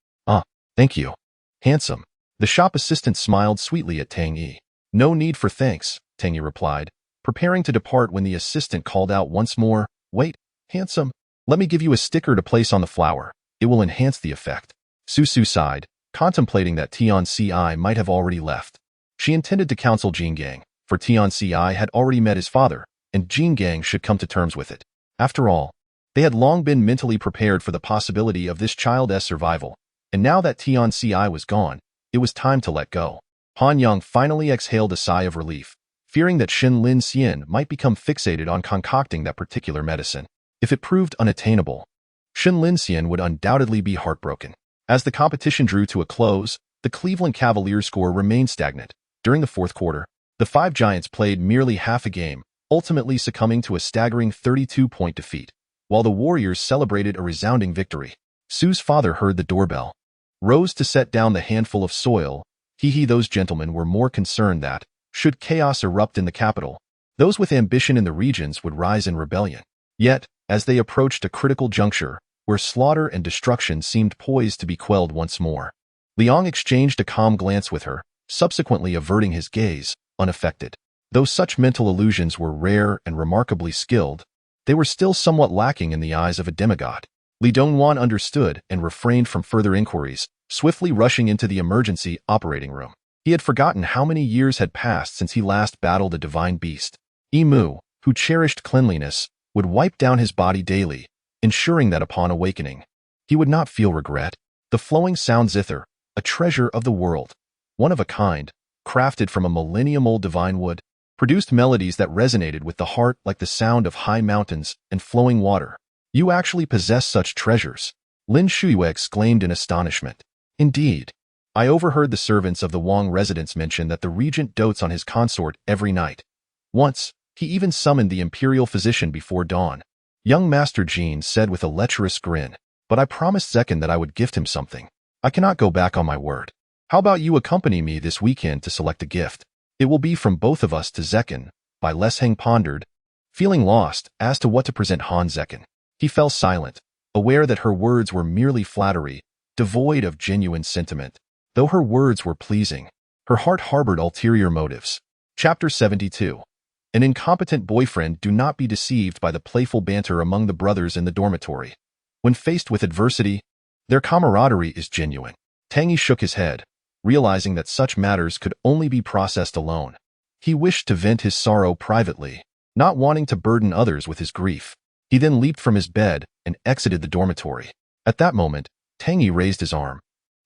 [SPEAKER 1] Thank you. Handsome. The shop assistant smiled sweetly at Tang Yi. No need for thanks, Tang Yi replied, preparing to depart when the assistant called out once more, Wait, handsome, let me give you a sticker to place on the flower. It will enhance the effect. Su sighed, contemplating that Tian Ci might have already left. She intended to counsel Jingang, for Tian Ci had already met his father, and Jingang should come to terms with it. After all, they had long been mentally prepared for the possibility of this child's survival, and now that Tian Ci was gone, it was time to let go. Han Yang finally exhaled a sigh of relief, fearing that Xin Lin Xian might become fixated on concocting that particular medicine. If it proved unattainable, Xin Lin Xian would undoubtedly be heartbroken. As the competition drew to a close, the Cleveland Cavaliers' score remained stagnant. During the fourth quarter, the five Giants played merely half a game, ultimately succumbing to a staggering 32-point defeat, while the Warriors celebrated a resounding victory. Sue's father heard the doorbell, rose to set down the handful of soil. Those gentlemen were more concerned that, should chaos erupt in the capital, those with ambition in the regions would rise in rebellion. Yet, as they approached a critical juncture, where slaughter and destruction seemed poised to be quelled once more, Liang exchanged a calm glance with her, subsequently averting his gaze, unaffected. Though such mental illusions were rare and remarkably skilled, they were still somewhat lacking in the eyes of a demigod. Li Dongwan understood and refrained from further inquiries, swiftly rushing into the emergency operating room. He had forgotten how many years had passed since he last battled a divine beast. Mu, who cherished cleanliness, would wipe down his body daily, ensuring that upon awakening, he would not feel regret. The flowing sound zither, a treasure of the world, one of a kind, crafted from a millennium-old divine wood, produced melodies that resonated with the heart like the sound of high mountains and flowing water. You actually possess such treasures, Lin Shuiyue exclaimed in astonishment. Indeed. I overheard the servants of the Wang residence mention that the regent dotes on his consort every night. Once, he even summoned the imperial physician before dawn. Young Master Jean said with a lecherous grin, but I promised Zekin that I would gift him something. I cannot go back on my word. How about you accompany me this weekend to select a gift? It will be from both of us to Zekin. Bai Lesheng pondered, feeling lost as to what to present Han Zekin. He fell silent, aware that her words were merely flattery, devoid of genuine sentiment. Though her words were pleasing, her heart harbored ulterior motives. Chapter 72. An incompetent boyfriend. Do not be deceived by the playful banter among the brothers in the dormitory. When faced with adversity, their camaraderie is genuine. Tang Yi shook his head, realizing that such matters could only be processed alone. He wished to vent his sorrow privately, not wanting to burden others with his grief. He then leaped from his bed and exited the dormitory. At that moment, Tang Yi raised his arm.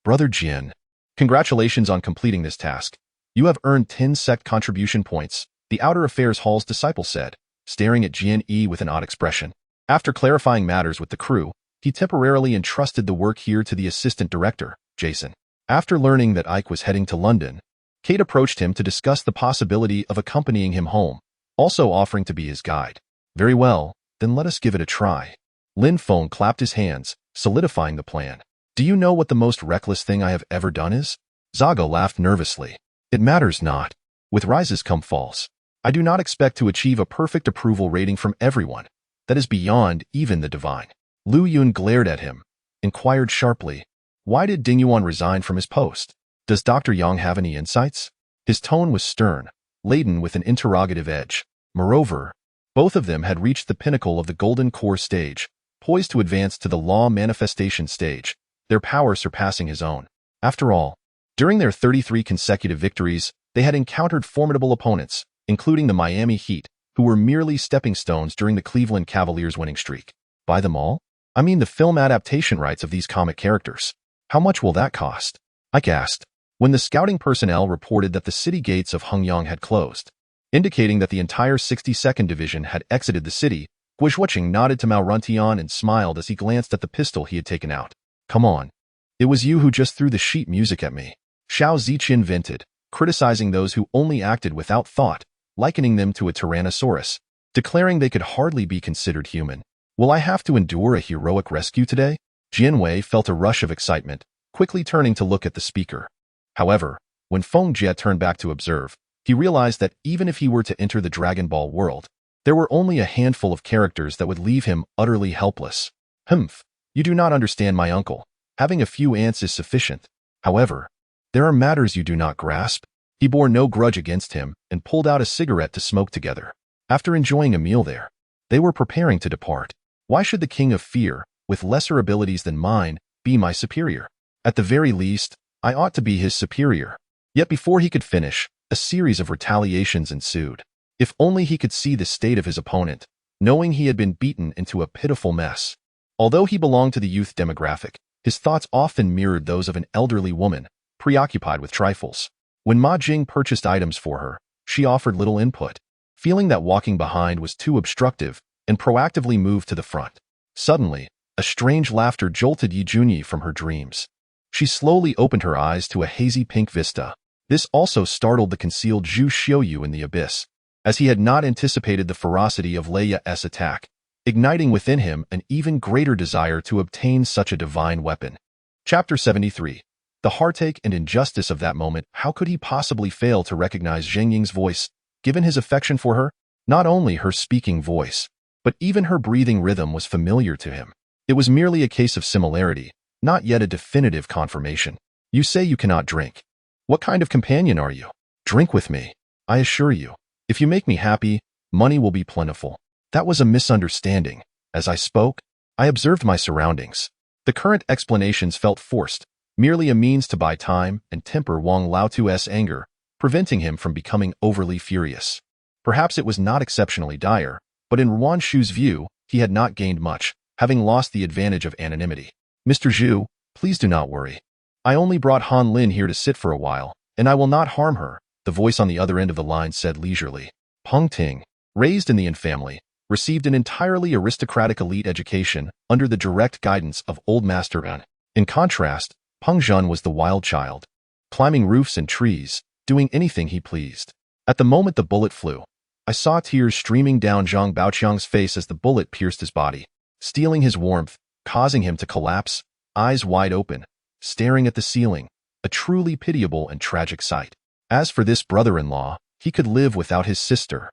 [SPEAKER 1] Brother Jian, congratulations on completing this task. You have earned 10 sect contribution points, the Outer Affairs Hall's disciple said, staring at Jian Yi with an odd expression. After clarifying matters with the crew, he temporarily entrusted the work here to the assistant director, Jason. After learning that Ike was heading to London, Kate approached him to discuss the possibility of accompanying him home, also offering to be his guide. Very well, then let us give it a try. Lin Feng clapped his hands, solidifying the plan. Do you know what the most reckless thing I have ever done is? Zaga laughed nervously. It matters not. With rises come falls. I do not expect to achieve a perfect approval rating from everyone. That is beyond even the divine. Lu Yun glared at him, inquired sharply, why did Ding Yuan resign from his post? Does Dr. Yang have any insights? His tone was stern, laden with an interrogative edge. Moreover, both of them had reached the pinnacle of the Golden Core stage, poised to advance to the Law Manifestation stage, their power surpassing his own. After all, during their 33 consecutive victories, they had encountered formidable opponents, including the Miami Heat, who were merely stepping stones during the Cleveland Cavaliers' winning streak. Buy them all? I mean the film adaptation rights of these comic characters. How much will that cost? Ike asked, when the scouting personnel reported that the city gates of Hengyang had closed, indicating that the entire 62nd Division had exited the city. Guizhuoqing nodded to Mao Runtian and smiled as he glanced at the pistol he had taken out. Come on. It was you who just threw the sheet music at me. Xiao Ziqian vented, criticizing those who only acted without thought, likening them to a tyrannosaurus, declaring they could hardly be considered human. Will I have to endure a heroic rescue today? Jianwei felt a rush of excitement, quickly turning to look at the speaker. However, when Feng Jie turned back to observe, he realized that even if he were to enter the Dragon Ball world, there were only a handful of characters that would leave him utterly helpless. Humph, you do not understand, my uncle. Having a few ants is sufficient. However, there are matters you do not grasp. He bore no grudge against him and pulled out a cigarette to smoke together. After enjoying a meal there, they were preparing to depart. Why should the King of Fear, with lesser abilities than mine, be my superior? At the very least, I ought to be his superior. Yet before he could finish, a series of retaliations ensued. If only he could see the state of his opponent, knowing he had been beaten into a pitiful mess. Although he belonged to the youth demographic, his thoughts often mirrored those of an elderly woman, preoccupied with trifles. When Ma Jing purchased items for her, she offered little input, feeling that walking behind was too obstructive, and proactively moved to the front. Suddenly, a strange laughter jolted Yi Junyi from her dreams. She slowly opened her eyes to a hazy pink vista. This also startled the concealed Zhu Xiuyu in the abyss, as he had not anticipated the ferocity of Leia's attack, igniting within him an even greater desire to obtain such a divine weapon. Chapter 73. The heartache and injustice of that moment. How could he possibly fail to recognize Zheng Ying's voice, given his affection for her? Not only her speaking voice, but even her breathing rhythm was familiar to him. It was merely a case of similarity, not yet a definitive confirmation. You say you cannot drink. What kind of companion are you? Drink with me. I assure you, if you make me happy, money will be plentiful. That was a misunderstanding. As I spoke, I observed my surroundings. The current explanations felt forced, merely a means to buy time and temper Wang Laotu's anger, preventing him from becoming overly furious. Perhaps it was not exceptionally dire, but in Ruan Shu's view, he had not gained much, having lost the advantage of anonymity. Mr. Zhu, please do not worry. I only brought Han Lin here to sit for a while, and I will not harm her, the voice on the other end of the line said leisurely. Peng Ting, raised in the Yin family, received an entirely aristocratic elite education under the direct guidance of Old Master An. In contrast, Peng Zhen was the wild child, climbing roofs and trees, doing anything he pleased. At the moment the bullet flew, I saw tears streaming down Zhang Baoqiang's face as the bullet pierced his body, stealing his warmth, causing him to collapse, eyes wide open, staring at the ceiling, a truly pitiable and tragic sight. As for this brother-in-law, he could live without his sister.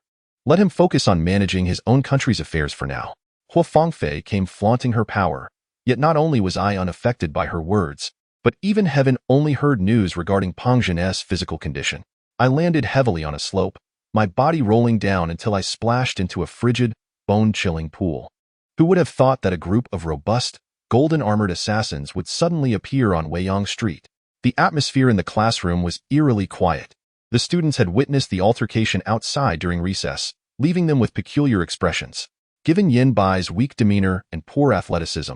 [SPEAKER 1] Let him focus on managing his own country's affairs for now. Hua Fangfei came flaunting her power, yet not only was I unaffected by her words, But even heaven only heard news regarding Pang Zhen's physical condition. I landed heavily on a slope, my body rolling down until I splashed into a frigid, bone-chilling pool. Who would have thought that a group of robust, golden-armored assassins would suddenly appear on Weiyang Street? The atmosphere in the classroom was eerily quiet. The students had witnessed the altercation outside during recess, leaving them with peculiar expressions. Given Yin Bai's weak demeanor and poor athleticism,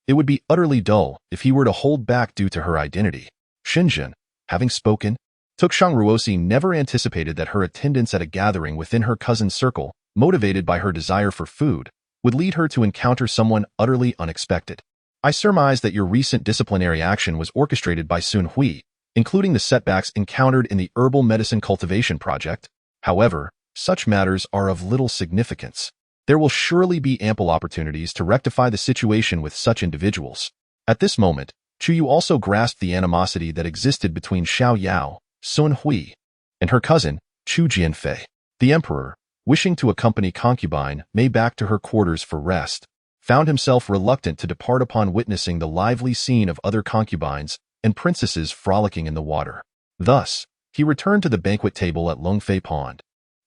[SPEAKER 1] it would be utterly dull if he were to hold back due to her identity. Xinjun, having spoken, Tukshan Ruosi never anticipated that her attendance at a gathering within her cousin's circle, motivated by her desire for food, would lead her to encounter someone utterly unexpected. I surmise that your recent disciplinary action was orchestrated by Sun Hui, including the setbacks encountered in the herbal medicine cultivation project. However, such matters are of little significance. There will surely be ample opportunities to rectify the situation with such individuals. At this moment, Chu Yu also grasped the animosity that existed between Xiao Yao, Sun Hui, and her cousin, Chu Jianfei. The emperor, wishing to accompany concubine Mei back to her quarters for rest, found himself reluctant to depart upon witnessing the lively scene of other concubines and princesses frolicking in the water. Thus, he returned to the banquet table at Longfei Pond,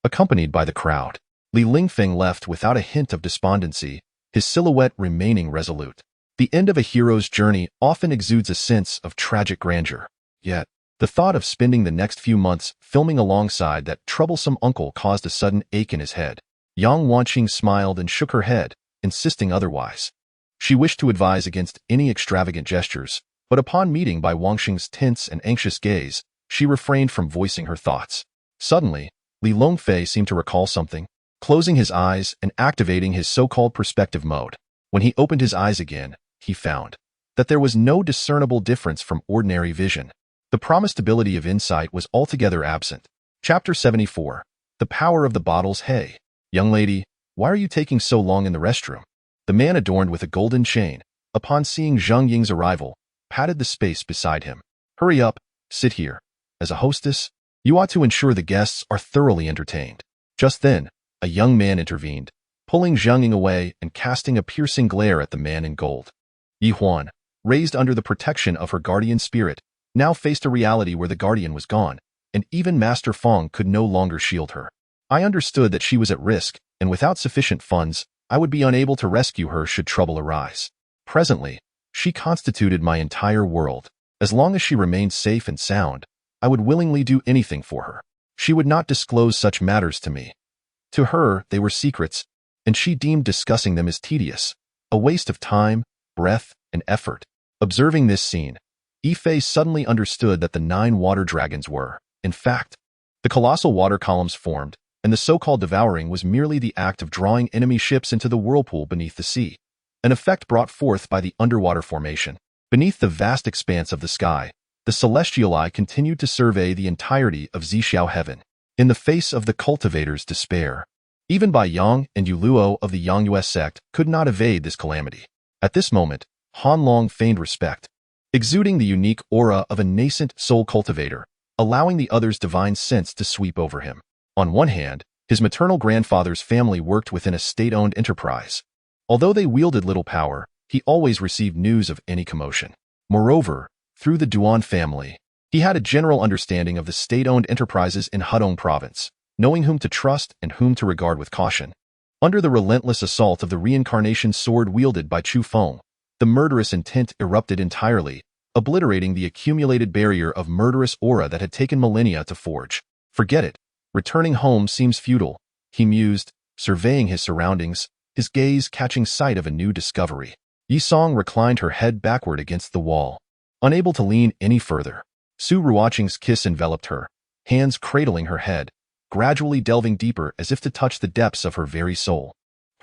[SPEAKER 1] accompanied by the crowd. Li Lingfeng left without a hint of despondency, his silhouette remaining resolute. The end of a hero's journey often exudes a sense of tragic grandeur. Yet, the thought of spending the next few months filming alongside that troublesome uncle caused a sudden ache in his head. Yang Wanqing smiled and shook her head, insisting otherwise. She wished to advise against any extravagant gestures, but upon meeting by Wanqing's tense and anxious gaze, she refrained from voicing her thoughts. Suddenly, Li Longfei seemed to recall something, closing his eyes and activating his so-called perspective mode. When he opened his eyes again, he found that there was no discernible difference from ordinary vision. The promised ability of insight was altogether absent. Chapter 74. The Power of the Bottles. Hey, young lady, why are you taking so long in the restroom? The man adorned with a golden chain, upon seeing Zhang Ying's arrival, patted the space beside him. Hurry up, sit here. As a hostess, you ought to ensure the guests are thoroughly entertained. Just then, a young man intervened, pulling Zhang Ying away and casting a piercing glare at the man in gold. Yi Huan, raised under the protection of her guardian spirit, now faced a reality where the guardian was gone, and even Master Fong could no longer shield her. I understood that she was at risk, and without sufficient funds, I would be unable to rescue her should trouble arise. Presently, she constituted my entire world. As long as she remained safe and sound, I would willingly do anything for her. She would not disclose such matters to me. To her, they were secrets, and she deemed discussing them as tedious, a waste of time, breath, and effort. Observing this scene, Yifei suddenly understood that the 9 water dragons were, in fact, the colossal water columns formed, and the so-called devouring was merely the act of drawing enemy ships into the whirlpool beneath the sea, an effect brought forth by the underwater formation. Beneath the vast expanse of the sky, the celestial eye continued to survey the entirety of Zixiao heaven. In the face of the cultivator's despair, even Bai Yang and Yu Luo of the Yangyue sect could not evade this calamity. At this moment, Han Long feigned respect, exuding the unique aura of a nascent soul cultivator, allowing the other's divine sense to sweep over him. On one hand, his maternal grandfather's family worked within a state-owned enterprise. Although they wielded little power, he always received news of any commotion. Moreover, through the Duan family, he had a general understanding of the state-owned enterprises in Hudong province, knowing whom to trust and whom to regard with caution. Under the relentless assault of the reincarnation sword wielded by Chu Feng, the murderous intent erupted entirely, obliterating the accumulated barrier of murderous aura that had taken millennia to forge. Forget it. Returning home seems futile, he mused, surveying his surroundings, his gaze catching sight of a new discovery. Yi Song reclined her head backward against the wall, unable to lean any further. Su Ruoqing's kiss enveloped her, hands cradling her head, gradually delving deeper as if to touch the depths of her very soul.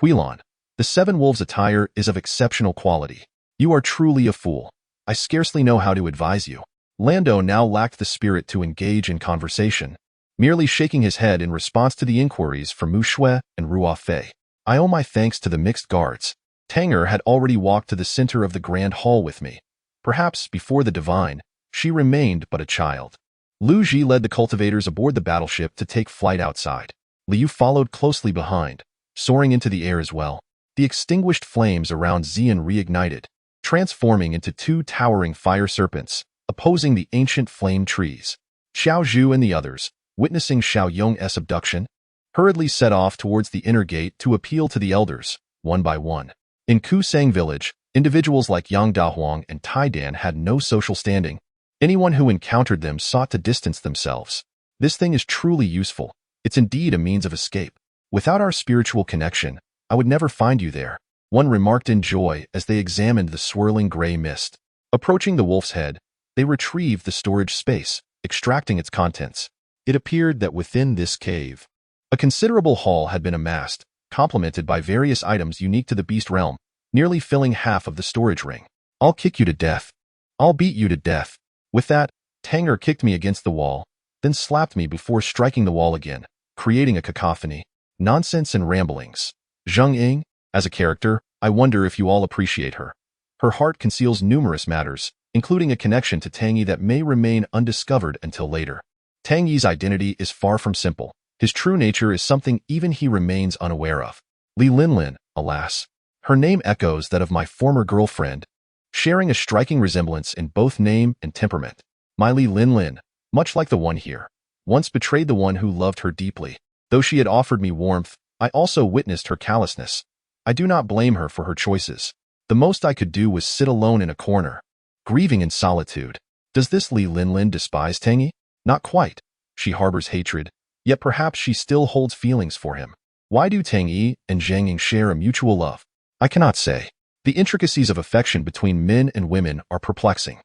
[SPEAKER 1] Huilan, the 7 Wolves attire is of exceptional quality. You are truly a fool. I scarcely know how to advise you. Lando now lacked the spirit to engage in conversation, merely shaking his head in response to the inquiries from Mu Shui and Ruo Fei. I owe my thanks to the mixed guards. Tanger had already walked to the center of the grand hall with me. Perhaps before the divine, she remained but a child. Lu Ji led the cultivators aboard the battleship to take flight outside. Liu followed closely behind, soaring into the air as well. The extinguished flames around Xian reignited, transforming into two towering fire serpents, opposing the ancient flame trees. Xiao Zhu and the others, witnessing Xiao Yong's abduction, hurriedly set off towards the inner gate to appeal to the elders, one by one. In Kusang village, individuals like Yang Dahuang and Tai Dan had no social standing. Anyone who encountered them sought to distance themselves. This thing is truly useful. It's indeed a means of escape. Without our spiritual connection, I would never find you there, one remarked in joy as they examined the swirling gray mist. Approaching the wolf's head, they retrieved the storage space, extracting its contents. It appeared that within this cave, a considerable haul had been amassed, complemented by various items unique to the beast realm, nearly filling half of the storage ring. I'll kick you to death. I'll beat you to death. With that, Tanger kicked me against the wall, then slapped me before striking the wall again, creating a cacophony. Nonsense and ramblings. Zheng Ying, as a character, I wonder if you all appreciate her. Her heart conceals numerous matters, including a connection to Tang Yi that may remain undiscovered until later. Tang Yi's identity is far from simple. His true nature is something even he remains unaware of. Li Linlin, alas. Her name echoes that of my former girlfriend, sharing a striking resemblance in both name and temperament. My Li Linlin, much like the one here, once betrayed the one who loved her deeply. Though she had offered me warmth, I also witnessed her callousness. I do not blame her for her choices. The most I could do was sit alone in a corner, grieving in solitude. Does this Li Linlin despise Tang Yi? Not quite. She harbors hatred, yet perhaps she still holds feelings for him. Why do Tang Yi and Zheng Ying share a mutual love? I cannot say. The intricacies of affection between men and women are perplexing.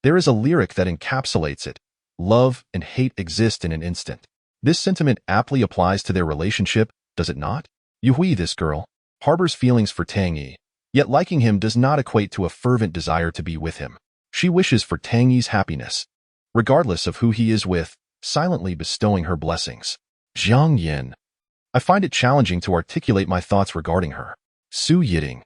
[SPEAKER 1] There is a lyric that encapsulates it. Love and hate exist in an instant. This sentiment aptly applies to their relationship, does it not? Yuhui, this girl, harbors feelings for Tang Yi, yet liking him does not equate to a fervent desire to be with him. She wishes for Tang Yi's happiness, regardless of who he is with, silently bestowing her blessings. Zhang Yin. I find it challenging to articulate my thoughts regarding her. Su Yiting.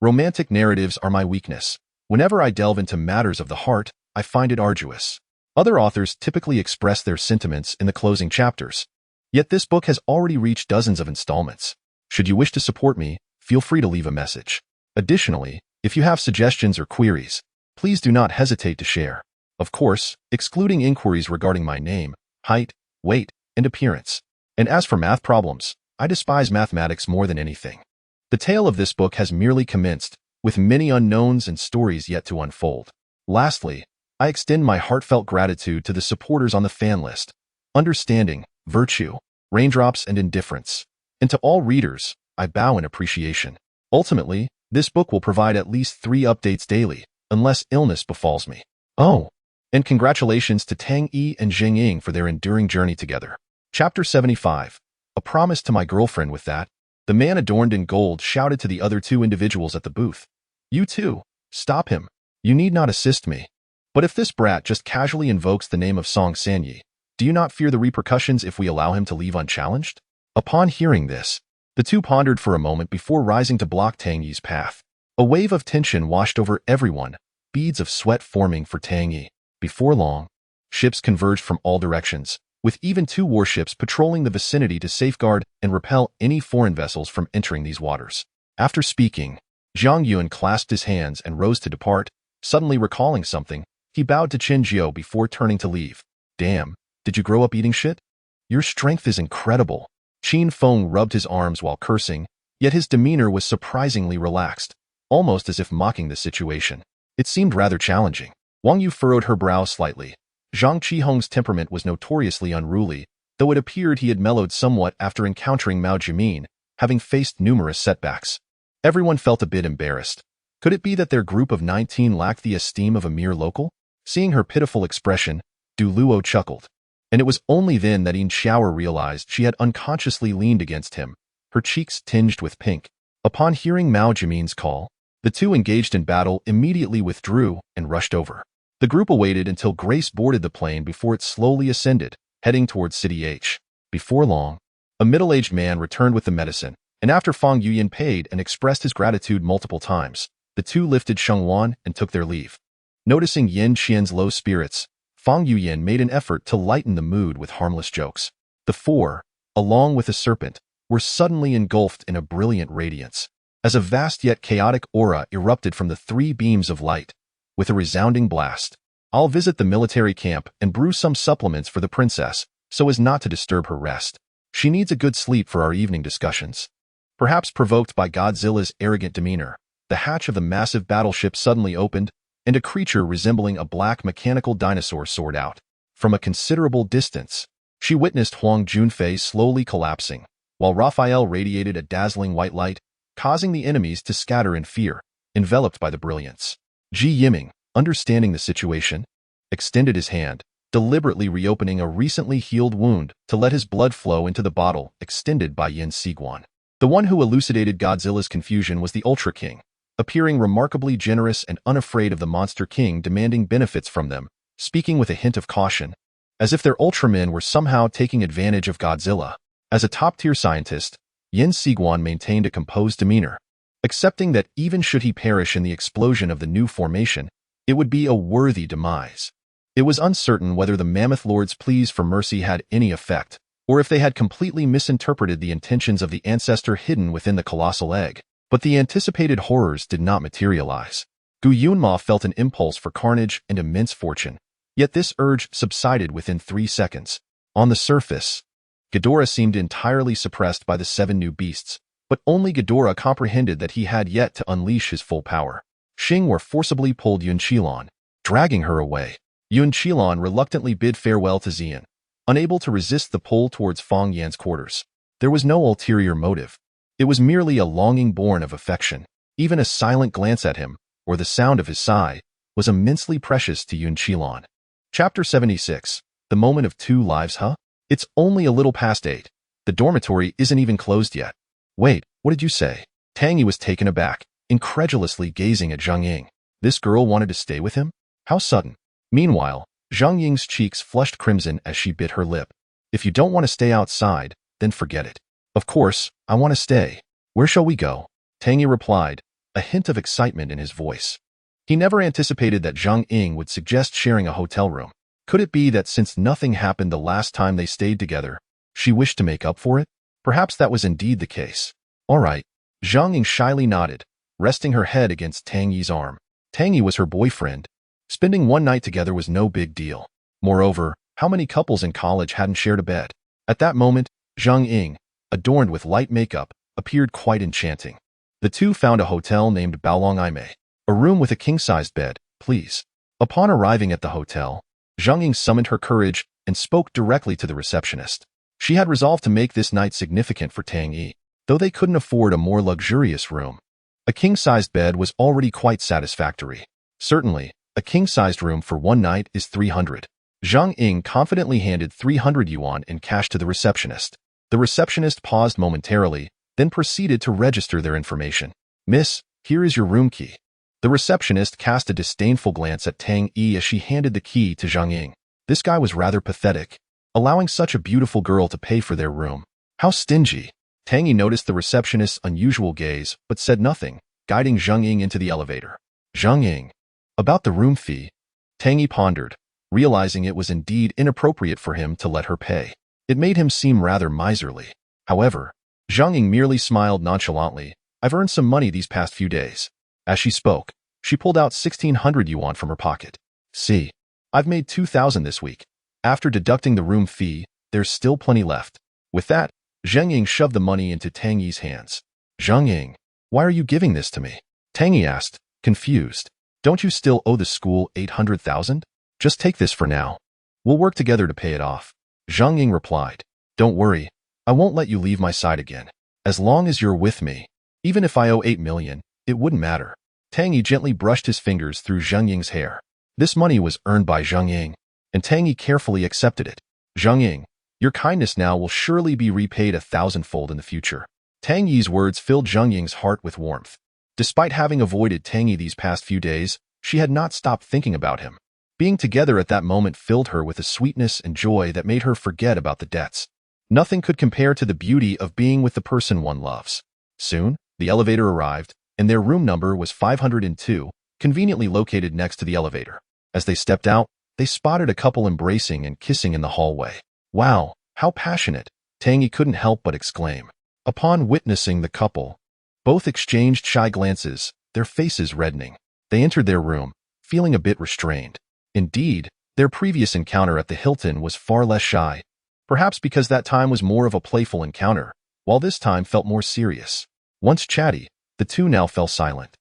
[SPEAKER 1] Romantic narratives are my weakness. Whenever I delve into matters of the heart, I find it arduous. Other authors typically express their sentiments in the closing chapters. Yet this book has already reached dozens of installments. Should you wish to support me, feel free to leave a message. Additionally, if you have suggestions or queries, please do not hesitate to share. Of course, excluding inquiries regarding my name, height, weight, and appearance. And as for math problems, I despise mathematics more than anything. The tale of this book has merely commenced, with many unknowns and stories yet to unfold. Lastly, I extend my heartfelt gratitude to the supporters on the fan list, Understanding, Virtue, Raindrops, and Indifference. And to all readers, I bow in appreciation. Ultimately, this book will provide at least 3 updates daily, unless illness befalls me. Oh, and congratulations to Tang Yi and Zheng Ying for their enduring journey together. Chapter 75. A promise to my girlfriend. With that, the man adorned in gold shouted to the other 2 individuals at the booth. You too, stop him. You need not assist me. But if this brat just casually invokes the name of Song Sanyi, do you not fear the repercussions if we allow him to leave unchallenged? Upon hearing this, the 2 pondered for a moment before rising to block Tang Yi's path. A wave of tension washed over everyone, beads of sweat forming for Tang Yi. Before long, ships converged from all directions, with even 2 warships patrolling the vicinity to safeguard and repel any foreign vessels from entering these waters. After speaking, Zhang Yuan clasped his hands and rose to depart. Suddenly recalling something, he bowed to Chen Jiao before turning to leave. Damn, did you grow up eating shit? Your strength is incredible. Qin Feng rubbed his arms while cursing, yet his demeanor was surprisingly relaxed, almost as if mocking the situation. It seemed rather challenging. Wang Yu furrowed her brow slightly. Zhang Qihong's temperament was notoriously unruly, though it appeared he had mellowed somewhat after encountering Mao Jimin, having faced numerous setbacks. Everyone felt a bit embarrassed. Could it be that their group of 19 lacked the esteem of a mere local? Seeing her pitiful expression, Du Luo chuckled. And it was only then that Yin Xiaoer realized she had unconsciously leaned against him, her cheeks tinged with pink. Upon hearing Mao Jimin's call, the 2 engaged in battle immediately withdrew and rushed over. The group awaited until Grace boarded the plane before it slowly ascended, heading towards City H. Before long, a middle-aged man returned with the medicine, and after Fang Yuyan paid and expressed his gratitude multiple times, the 2 lifted Sheng Wan and took their leave. Noticing Yin Qian's low spirits, Fang Yuyan made an effort to lighten the mood with harmless jokes. The 4, along with the serpent, were suddenly engulfed in a brilliant radiance. as a vast yet chaotic aura erupted from the three beams of light. With a resounding blast, "I'll visit the military camp and brew some supplements for the princess, so as not to disturb her rest. She needs a good sleep for our evening discussions." Perhaps provoked by Godzilla's arrogant demeanor, the hatch of the massive battleship suddenly opened, and a creature resembling a black mechanical dinosaur soared out. From a considerable distance, she witnessed Huang Junfei slowly collapsing, while Raphael radiated a dazzling white light, causing the enemies to scatter in fear, enveloped by the brilliance. Ji Yiming, understanding the situation, extended his hand, deliberately reopening a recently healed wound to let his blood flow into the bottle extended by Yin Siguan. The one who elucidated Godzilla's confusion was the Ultra King, appearing remarkably generous and unafraid of the Monster King demanding benefits from them, speaking with a hint of caution, as if their Ultramen were somehow taking advantage of Godzilla. As a top-tier scientist, Yin Siguan maintained a composed demeanor, accepting that even should he perish in the explosion of the new formation, it would be a worthy demise. It was uncertain whether the Mammoth Lord's pleas for mercy had any effect, or if they had completely misinterpreted the intentions of the ancestor hidden within the colossal egg. But the anticipated horrors did not materialize. Gu Yunma felt an impulse for carnage and immense fortune, yet this urge subsided within 3 seconds. On the surface, Ghidorah seemed entirely suppressed by the 7 new beasts, but only Ghidorah comprehended that he had yet to unleash his full power. Xingwe forcibly pulled Yun Qilan, dragging her away. Yun Qilan reluctantly bid farewell to Xian, unable to resist the pull towards Feng Yan's quarters. There was no ulterior motive. It was merely a longing born of affection. Even a silent glance at him, or the sound of his sigh, was immensely precious to Yun Qilan. Chapter 76. The Moment of Two Lives, huh? It's only a little past 8. The dormitory isn't even closed yet. Wait, what did you say? Tang Yi was taken aback, incredulously gazing at Zhang Ying. This girl wanted to stay with him? How sudden. Meanwhile, Zhang Ying's cheeks flushed crimson as she bit her lip. If you don't want to stay outside, then forget it. Of course, I want to stay. Where shall we go? Tang Yi replied, a hint of excitement in his voice. He never anticipated that Zhang Ying would suggest sharing a hotel room. Could it be that since nothing happened the last time they stayed together, she wished to make up for it? Perhaps that was indeed the case. All right. Zhang Ying shyly nodded, resting her head against Tang Yi's arm. Tang Yi was her boyfriend. Spending one night together was no big deal. Moreover, how many couples in college hadn't shared a bed? At that moment, Zhang Ying, adorned with light makeup, appeared quite enchanting. The two found a hotel named Baolong Aime. A room with a king-sized bed, please. Upon arriving at the hotel, Zhang Ying summoned her courage and spoke directly to the receptionist. She had resolved to make this night significant for Tang Yi, though they couldn't afford a more luxurious room. A king-sized bed was already quite satisfactory. Certainly, a king-sized room for one night is 300. Zhang Ying confidently handed 300 yuan in cash to the receptionist. The receptionist paused momentarily, then proceeded to register their information. Miss, here is your room key. The receptionist cast a disdainful glance at Tang Yi as she handed the key to Zhang Ying. This guy was rather pathetic, allowing such a beautiful girl to pay for their room. How stingy. Tang Yi noticed the receptionist's unusual gaze, but said nothing, guiding Zhang Ying into the elevator. Zhang Ying. About the room fee, Tang Yi pondered, realizing it was indeed inappropriate for him to let her pay. It made him seem rather miserly. However, Zhang Ying merely smiled nonchalantly. I've earned some money these past few days. As she spoke, she pulled out 1,600 yuan from her pocket. See, I've made 2,000 this week. After deducting the room fee, there's still plenty left. With that, Zhang Ying shoved the money into Tang Yi's hands. Zhang Ying, why are you giving this to me? Tang Yi asked, confused. Don't you still owe the school 800,000? Just take this for now. We'll work together to pay it off. Zhang Ying replied. Don't worry, I won't let you leave my side again. As long as you're with me, even if I owe 8 million, it wouldn't matter. Tang Yi gently brushed his fingers through Zhang Ying's hair. This money was earned by Zhang Ying, and Tang Yi carefully accepted it. Zhang Ying, your kindness now will surely be repaid 1,000-fold in the future. Tang Yi's words filled Zhang Ying's heart with warmth. Despite having avoided Tang Yi these past few days, she had not stopped thinking about him. Being together at that moment filled her with a sweetness and joy that made her forget about the debts. Nothing could compare to the beauty of being with the person one loves. Soon, the elevator arrived, and their room number was 502, conveniently located next to the elevator. As they stepped out, they spotted a couple embracing and kissing in the hallway. Wow, how passionate, Tang Yi couldn't help but exclaim. Upon witnessing the couple, Both exchanged shy glances, their faces reddening. They entered their room, feeling a bit restrained. Indeed, their previous encounter at the Hilton was far less shy, perhaps because that time was more of a playful encounter, while this time felt more serious. Once chatty, the two now fell silent.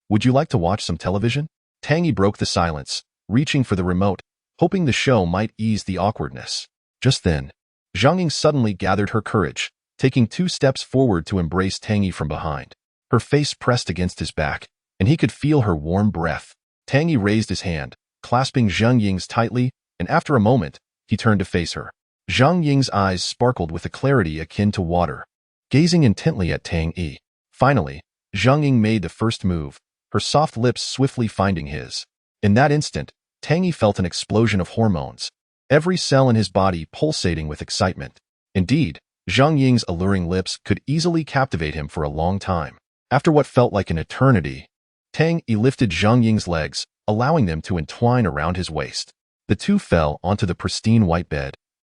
[SPEAKER 1] Would you like to watch some television? Tang Yi broke the silence, reaching for the remote, hoping the show might ease the awkwardness. Just then, Zhang Ying suddenly gathered her courage, taking 2 steps forward to embrace Tang Yi from behind. Her face pressed against his back, and he could feel her warm breath. Tang Yi raised his hand, clasping Zhang Ying's tightly, and after a moment, he turned to face her. Zhang Ying's eyes sparkled with a clarity akin to water, gazing intently at Tang Yi. Finally, Zhang Ying made the first move, her soft lips swiftly finding his. In that instant, Tang Yi felt an explosion of hormones, every cell in his body pulsating with excitement. Indeed, Zhang Ying's alluring lips could easily captivate him for a long time. After what felt like an eternity, Tang Yi lifted Zhang Ying's legs, allowing them to entwine around his waist. The two fell onto the pristine white bed.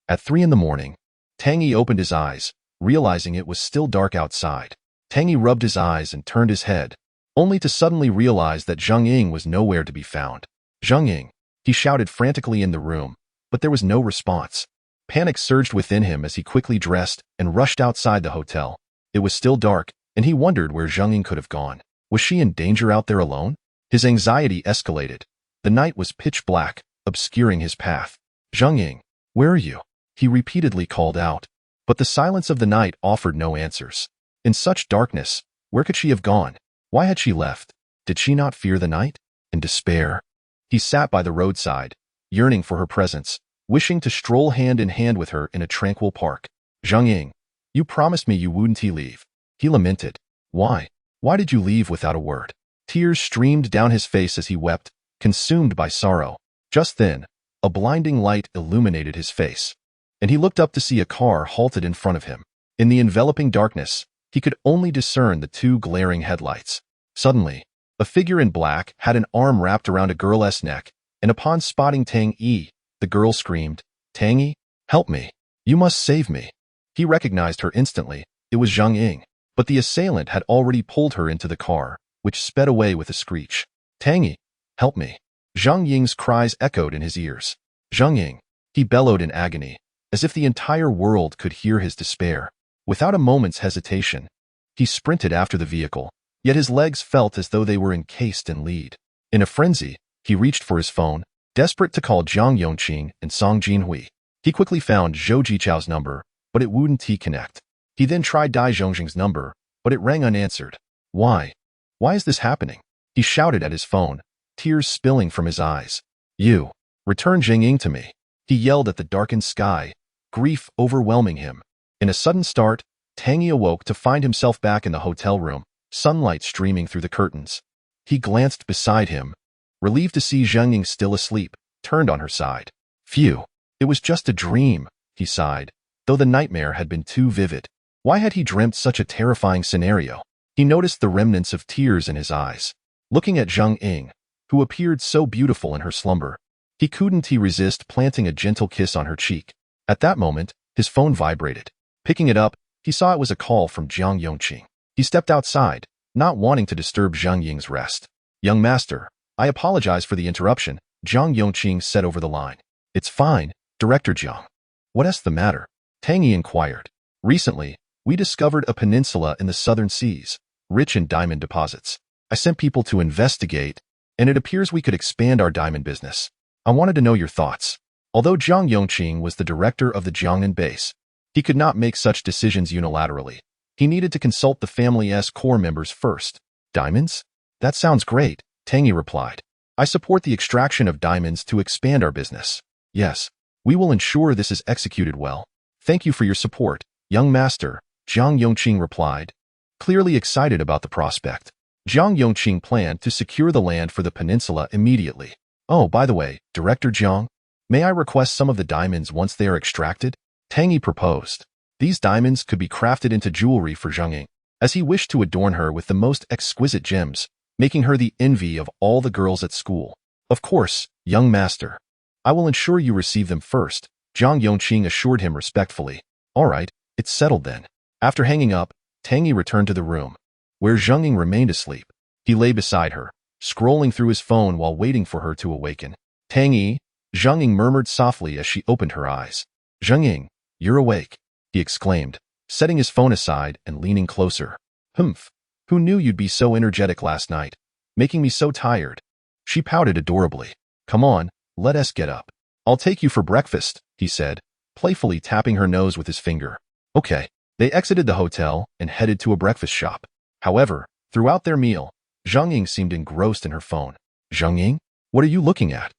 [SPEAKER 1] At 3 in the morning, Tang Yi opened his eyes, realizing it was still dark outside. Tang Yi rubbed his eyes and turned his head, only to suddenly realize that Zhang Ying was nowhere to be found. Zhang Ying, he shouted frantically in the room, but there was no response. Panic surged within him as he quickly dressed and rushed outside the hotel. It was still dark, and he wondered where Zhang Ying could have gone. Was she in danger out there alone? His anxiety escalated. The night was pitch black, obscuring his path. Zhang Ying, where are you? He repeatedly called out. But the silence of the night offered no answers. In such darkness, where could she have gone? Why had she left? Did she not fear the night? In despair, he sat by the roadside, yearning for her presence, wishing to stroll hand in hand with her in a tranquil park. Zhang Ying, you promised me you wouldn't leave. He lamented. Why? Why did you leave without a word? Tears streamed down his face as he wept, consumed by sorrow. Just then, a blinding light illuminated his face, and he looked up to see a car halted in front of him. In the enveloping darkness, he could only discern the 2 glaring headlights. Suddenly, a figure in black had an arm wrapped around a girl's neck, and upon spotting Tang Yi, the girl screamed, Tang Yi, help me. You must save me. He recognized her instantly. It was Zhang Ying, but the assailant had already pulled her into the car, which sped away with a screech. Tang Yi, help me. Zhang Ying's cries echoed in his ears. Zhang Ying, he bellowed in agony, as if the entire world could hear his despair. Without a moment's hesitation, he sprinted after the vehicle, yet his legs felt as though they were encased in lead. In a frenzy, he reached for his phone, desperate to call Zhang Yongqing and Song Jinhui. He quickly found Zhou Jichao's number, but it wouldn't connect. He then tried Dai Zhongxing's number, but it rang unanswered. Why? Why is this happening? He shouted at his phone, tears spilling from his eyes. You, return Zhang Ying to me. He yelled at the darkened sky, grief overwhelming him. In a sudden start, Tang Yi awoke to find himself back in the hotel room, sunlight streaming through the curtains. He glanced beside him, relieved to see Zhang Ying still asleep, turned on her side. Phew, it was just a dream, he sighed, though the nightmare had been too vivid. Why had he dreamt such a terrifying scenario? He noticed the remnants of tears in his eyes. Looking at Zhang Ying, who appeared so beautiful in her slumber, he couldn't resist planting a gentle kiss on her cheek. At that moment, his phone vibrated. Picking it up, he saw it was a call from Zhang Yongqing. He stepped outside, not wanting to disturb Zhang Ying's rest. Young master, I apologize for the interruption, Zhang Yongqing said over the line. It's fine, Director Zhang. What's the matter? Tang Yi inquired. Recently, we discovered a peninsula in the southern seas, rich in diamond deposits. I sent people to investigate, and it appears we could expand our diamond business. I wanted to know your thoughts. Although Zhang Yongqing was the director of the Jiangnan base, he could not make such decisions unilaterally. He needed to consult the family's core members first. Diamonds? That sounds great, Tang Yi replied. I support the extraction of diamonds to expand our business. Yes, we will ensure this is executed well. Thank you for your support, young master, Zhang Yongqing replied, clearly excited about the prospect. Zhang Yongqing planned to secure the land for the peninsula immediately. Oh, by the way, Director Zhang, may I request some of the diamonds once they are extracted? Tang Yi proposed. These diamonds could be crafted into jewelry for Zhang Ying, as he wished to adorn her with the most exquisite gems, making her the envy of all the girls at school. Of course, young master. I will ensure you receive them first, Zhang Yongqing assured him respectfully. All right, it's settled then. After hanging up, Tang Yi returned to the room, where Zhang Ying remained asleep. He lay beside her, scrolling through his phone while waiting for her to awaken. Tang Yi, Zhang Ying murmured softly as she opened her eyes. Zhang Ying, you're awake, he exclaimed, setting his phone aside and leaning closer. Humph, who knew you'd be so energetic last night, making me so tired? She pouted adorably. Come on, let us get up. I'll take you for breakfast, he said, playfully tapping her nose with his finger. Okay. They exited the hotel and headed to a breakfast shop. However, throughout their meal, Zhang Ying seemed engrossed in her phone. Zhang Ying, what are you looking at?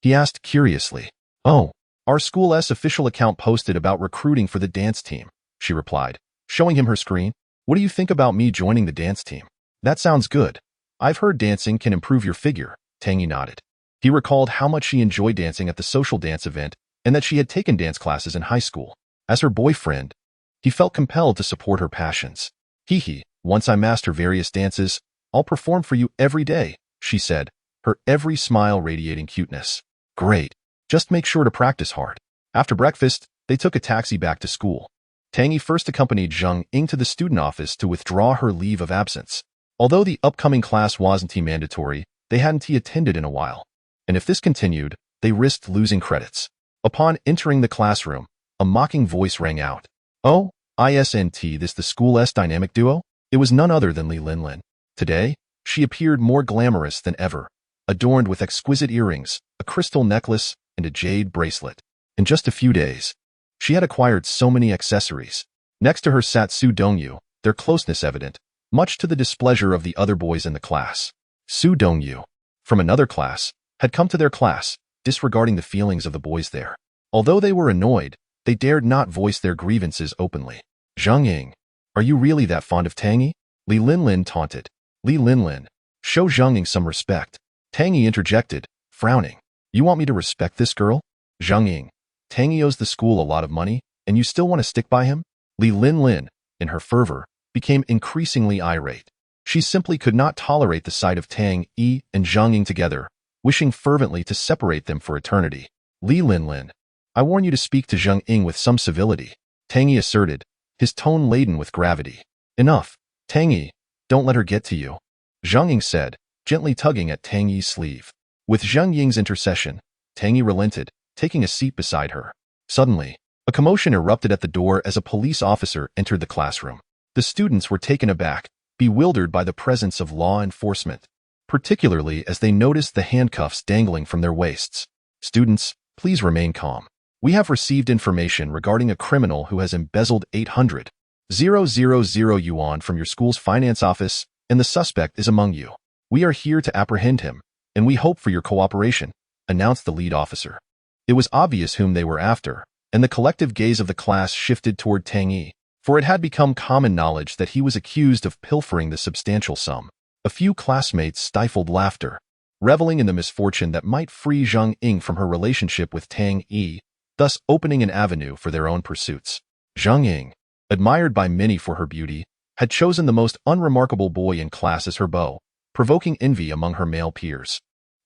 [SPEAKER 1] He asked curiously. Oh, our school's official account posted about recruiting for the dance team, she replied, showing him her screen. What do you think about me joining the dance team? That sounds good. I've heard dancing can improve your figure, Tang Yi nodded. He recalled how much she enjoyed dancing at the social dance event and that she had taken dance classes in high school. As her boyfriend, he felt compelled to support her passions. Hee, once I master various dances, I'll perform for you every day, she said, her every smile radiating cuteness. Great. Just make sure to practice hard. After breakfast, they took a taxi back to school. Tang Yi first accompanied Zhang Ying to the student office to withdraw her leave of absence. Although the upcoming class wasn't mandatory, they hadn't attended in a while. And if this continued, they risked losing credits. Upon entering the classroom, a mocking voice rang out. Oh, isn't this the school's dynamic duo? It was none other than Li Linlin. Today, she appeared more glamorous than ever, adorned with exquisite earrings, a crystal necklace, and a jade bracelet. In just a few days, she had acquired so many accessories. Next to her sat Su Dongyu, their closeness evident, much to the displeasure of the other boys in the class. Su Dongyu, from another class, had come to their class, disregarding the feelings of the boys there. Although they were annoyed, they dared not voice their grievances openly. Zhang Ying, are you really that fond of Tang Yi? Li Linlin taunted. Li Linlin, show Zhang Ying some respect. Tang Yi interjected, frowning. You want me to respect this girl? Zhang Ying, Tang Yi owes the school a lot of money, and you still want to stick by him? Li Linlin, in her fervor, became increasingly irate. She simply could not tolerate the sight of Tang Yi and Zhang Ying together, wishing fervently to separate them for eternity. Li Linlin, I warn you to speak to Zhang Ying with some civility, Tang Yi asserted, his tone laden with gravity. Enough, Tang Yi, don't let her get to you, Zhang Ying said, gently tugging at Tang Yi's sleeve. With Zhang Ying's intercession, Tang Yi relented, taking a seat beside her. Suddenly, a commotion erupted at the door as a police officer entered the classroom. The students were taken aback, bewildered by the presence of law enforcement, particularly as they noticed the handcuffs dangling from their waists. Students, please remain calm. We have received information regarding a criminal who has embezzled 800,000 yuan from your school's finance office, and the suspect is among you. We are here to apprehend him, and we hope for your cooperation, announced the lead officer. It was obvious whom they were after, and the collective gaze of the class shifted toward Tang Yi, for it had become common knowledge that he was accused of pilfering the substantial sum. A few classmates stifled laughter, reveling in the misfortune that might free Zhang Ying from her relationship with Tang Yi, thus opening an avenue for their own pursuits. Zhang Ying, admired by many for her beauty, had chosen the most unremarkable boy in class as her beau, provoking envy among her male peers.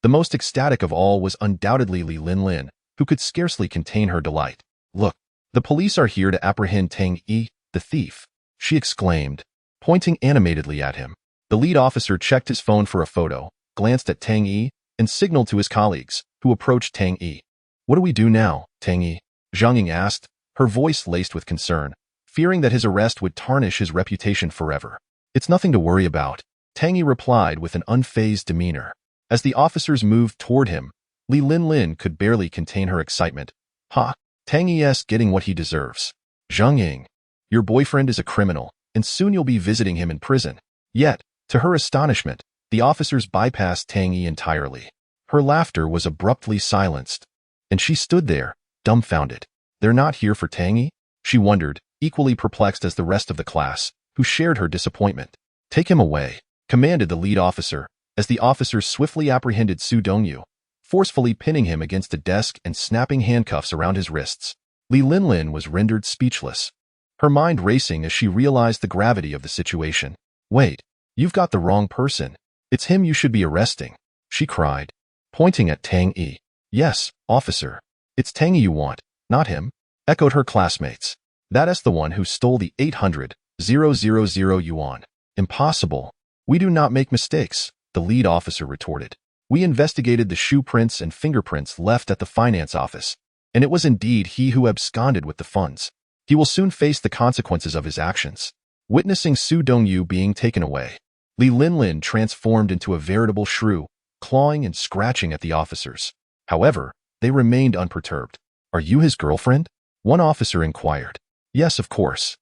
[SPEAKER 1] The most ecstatic of all was undoubtedly Li Linlin, who could scarcely contain her delight. Look, the police are here to apprehend Tang Yi, the thief, she exclaimed, pointing animatedly at him. The lead officer checked his phone for a photo, glanced at Tang Yi, and signaled to his colleagues, who approached Tang Yi. What do we do now, Tang Yi? Zhang Ying asked, her voice laced with concern, fearing that his arrest would tarnish his reputation forever. It's nothing to worry about, Tang Yi replied with an unfazed demeanor. As the officers moved toward him, Li Linlin could barely contain her excitement. Ha! Tang Yi's getting what he deserves. Zhang Ying, your boyfriend is a criminal, and soon you'll be visiting him in prison. Yet, to her astonishment, the officers bypassed Tang Yi entirely. Her laughter was abruptly silenced, and she stood there, dumbfounded. They're not here for Tang Yi? She wondered, equally perplexed as the rest of the class, who shared her disappointment. Take him away, commanded the lead officer, as the officers swiftly apprehended Su Dongyu, forcefully pinning him against a desk and snapping handcuffs around his wrists. Li Linlin was rendered speechless, her mind racing as she realized the gravity of the situation. Wait, you've got the wrong person. It's him you should be arresting, she cried, pointing at Tang Yi. Yes, officer. It's Tang Yi you want, not him, echoed her classmates. That is the one who stole the 800,000 000 yuan. Impossible. We do not make mistakes, the lead officer retorted. We investigated the shoe prints and fingerprints left at the finance office, and it was indeed he who absconded with the funds. He will soon face the consequences of his actions. Witnessing Su Dongyu being taken away, Li Linlin transformed into a veritable shrew, clawing and scratching at the officers. However, they remained unperturbed. Are you his girlfriend? One officer inquired. Yes, of course.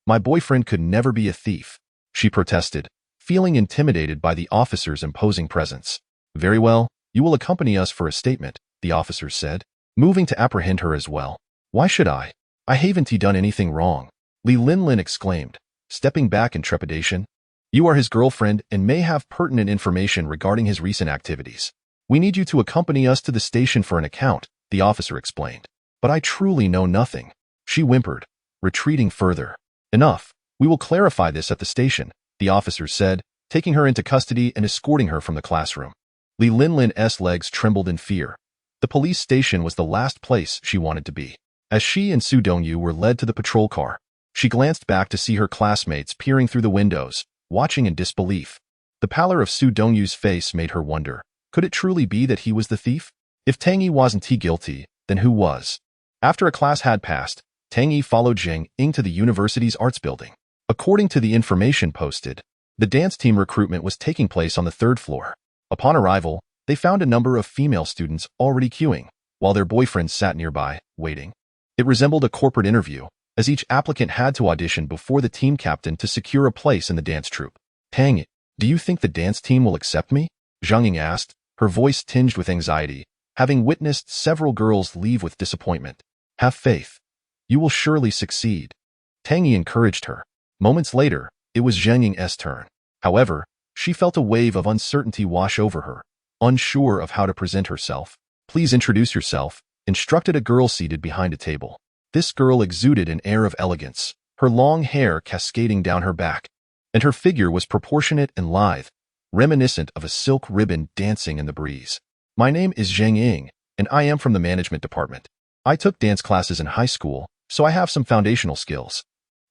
[SPEAKER 1] My boyfriend could never be a thief, she protested, feeling intimidated by the officer's imposing presence. Very well, you will accompany us for a statement, the officer said, moving to apprehend her as well. Why should I? I haven't done anything wrong, Li Linlin exclaimed, stepping back in trepidation. You are his girlfriend and may have pertinent information regarding his recent activities. We need you to accompany us to the station for an account, the officer explained. But I truly know nothing, she whimpered, retreating further. Enough, we will clarify this at the station, the officer said, taking her into custody and escorting her from the classroom. Li Linlin's legs trembled in fear. The police station was the last place she wanted to be. As she and Su Dongyu were led to the patrol car, she glanced back to see her classmates peering through the windows, watching in disbelief. The pallor of Su Dongyu's face made her wonder, could it truly be that he was the thief? If Tang Yi wasn't guilty, then who was? After a class had passed, Tang Yi followed Zheng Ying to the university's arts building. According to the information posted, the dance team recruitment was taking place on the 3rd floor. Upon arrival, they found a number of female students already queuing, while their boyfriends sat nearby, waiting. It resembled a corporate interview, as each applicant had to audition before the team captain to secure a place in the dance troupe. Tang Yi, do you think the dance team will accept me? Zheng Ying asked, her voice tinged with anxiety, having witnessed several girls leave with disappointment. Have faith. You will surely succeed. Tang Yi encouraged her. Moments later, it was Zheng Ying's turn. However, she felt a wave of uncertainty wash over her, unsure of how to present herself. Please introduce yourself, instructed a girl seated behind a table. This girl exuded an air of elegance, her long hair cascading down her back, and her figure was proportionate and lithe, reminiscent of a silk ribbon dancing in the breeze. My name is Zheng Ying, and I am from the management department. I took dance classes in high school, so I have some foundational skills.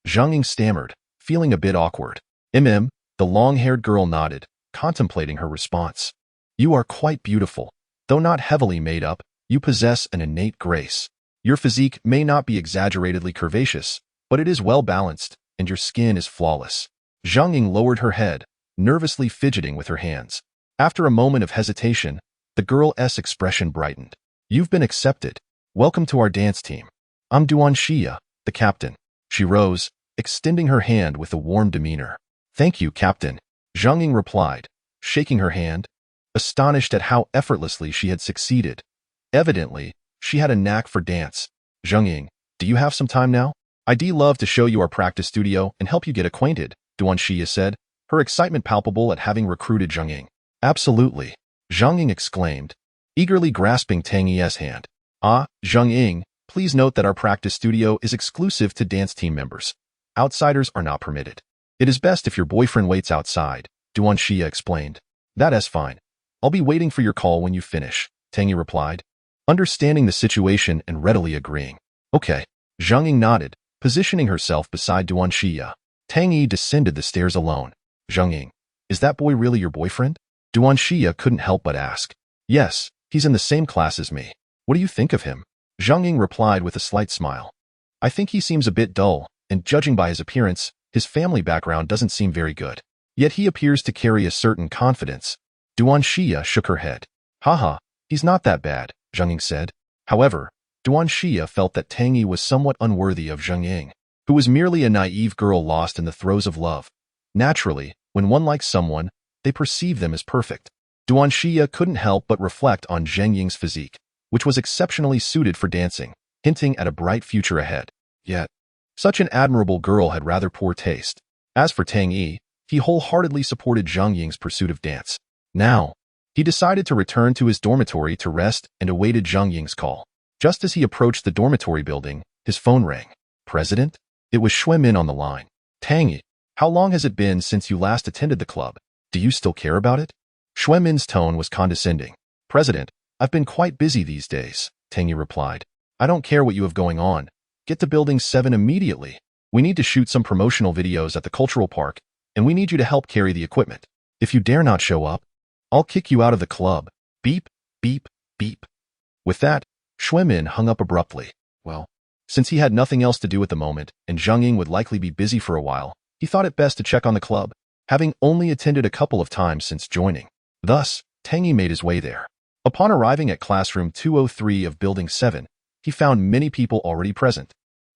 [SPEAKER 1] Zheng Ying stammered, feeling a bit awkward. The long-haired girl nodded, contemplating her response. You are quite beautiful. Though not heavily made up, you possess an innate grace. Your physique may not be exaggeratedly curvaceous, but it is well-balanced, and your skin is flawless. Zheng Ying lowered her head, nervously fidgeting with her hands. After a moment of hesitation, the girl's expression brightened. You've been accepted. Welcome to our dance team. I'm Duan Xia, the captain. She rose, extending her hand with a warm demeanor. Thank you, Captain, Zheng Ying replied, shaking her hand, astonished at how effortlessly she had succeeded. Evidently, she had a knack for dance. Zheng Ying, do you have some time now? I'd love to show you our practice studio and help you get acquainted, Duan Xia said, her excitement palpable at having recruited Zheng Ying. Absolutely, Zheng Ying exclaimed, eagerly grasping Tang Yi's hand. Zheng Ying, please note that our practice studio is exclusive to dance team members. Outsiders are not permitted. It is best if your boyfriend waits outside, Duan Xia explained. That's fine. I'll be waiting for your call when you finish, Tang Yi replied, understanding the situation and readily agreeing. Okay, Zheng Ying nodded, positioning herself beside Duan Xia. Tang Yi descended the stairs alone. Zheng Ying, is that boy really your boyfriend? Duan Xia couldn't help but ask. Yes, he's in the same class as me. What do you think of him? Zheng Ying replied with a slight smile. I think he seems a bit dull, and judging by his appearance, his family background doesn't seem very good. Yet he appears to carry a certain confidence. Duan Xia shook her head. Haha, he's not that bad, Zheng Ying said. However, Duan Xia felt that Tang Yi was somewhat unworthy of Zheng Ying, who was merely a naive girl lost in the throes of love. Naturally, when one likes someone, they perceive them as perfect. Duan Xia couldn't help but reflect on Zheng Ying's physique, which was exceptionally suited for dancing, hinting at a bright future ahead. Yet, such an admirable girl had rather poor taste. As for Tang Yi, he wholeheartedly supported Zheng Ying's pursuit of dance. Now, he decided to return to his dormitory to rest and awaited Zheng Ying's call. Just as he approached the dormitory building, his phone rang. President? It was Xue Min on the line. Tang Yi, how long has it been since you last attended the club? Do you still care about it? Xue Min's tone was condescending. President, I've been quite busy these days, Tang Yi replied. I don't care what you have going on. Get to building 7 immediately. We need to shoot some promotional videos at the cultural park, and we need you to help carry the equipment. If you dare not show up, I'll kick you out of the club. Beep, beep, beep. With that, Xue Min hung up abruptly. Well, since he had nothing else to do at the moment, and Zhang Ying would likely be busy for a while, he thought it best to check on the club, having only attended a couple of times since joining. Thus, Tang Yi made his way there. Upon arriving at classroom 203 of Building 7, he found many people already present.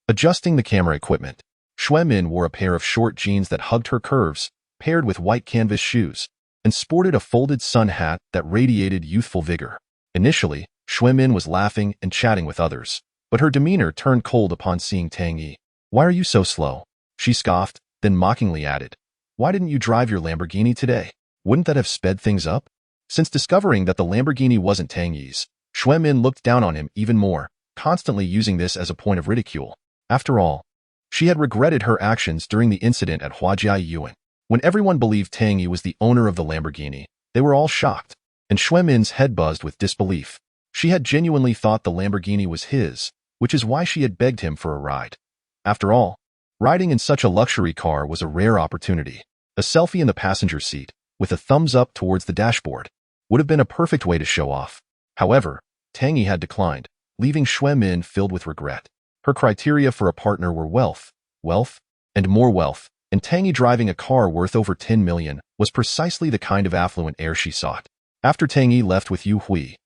[SPEAKER 1] Adjusting the camera equipment, Xue Min wore a pair of short jeans that hugged her curves, paired with white canvas shoes, and sported a folded sun hat that radiated youthful vigor. Initially, Xue Min was laughing and chatting with others, but her demeanor turned cold upon seeing Tang Yi. "Why are you so slow?" She scoffed, then mockingly added, "Why didn't you drive your Lamborghini today? Wouldn't that have sped things up?" Since discovering that the Lamborghini wasn't Tang Yi's, Xue Min looked down on him even more, constantly using this as a point of ridicule. After all, she had regretted her actions during the incident at Huajia Yuan. When everyone believed Tang Yi was the owner of the Lamborghini, they were all shocked, and Xue Min's head buzzed with disbelief. She had genuinely thought the Lamborghini was his, which is why she had begged him for a ride. After all, riding in such a luxury car was a rare opportunity. A selfie in the passenger seat, with a thumbs up towards the dashboard, would have been a perfect way to show off. However, Tang Yi had declined, leaving Xue Min filled with regret. Her criteria for a partner were wealth, and more wealth, and Tang Yi driving a car worth over 10 million was precisely the kind of affluent heir she sought. After Tang Yi left with Yu Hui,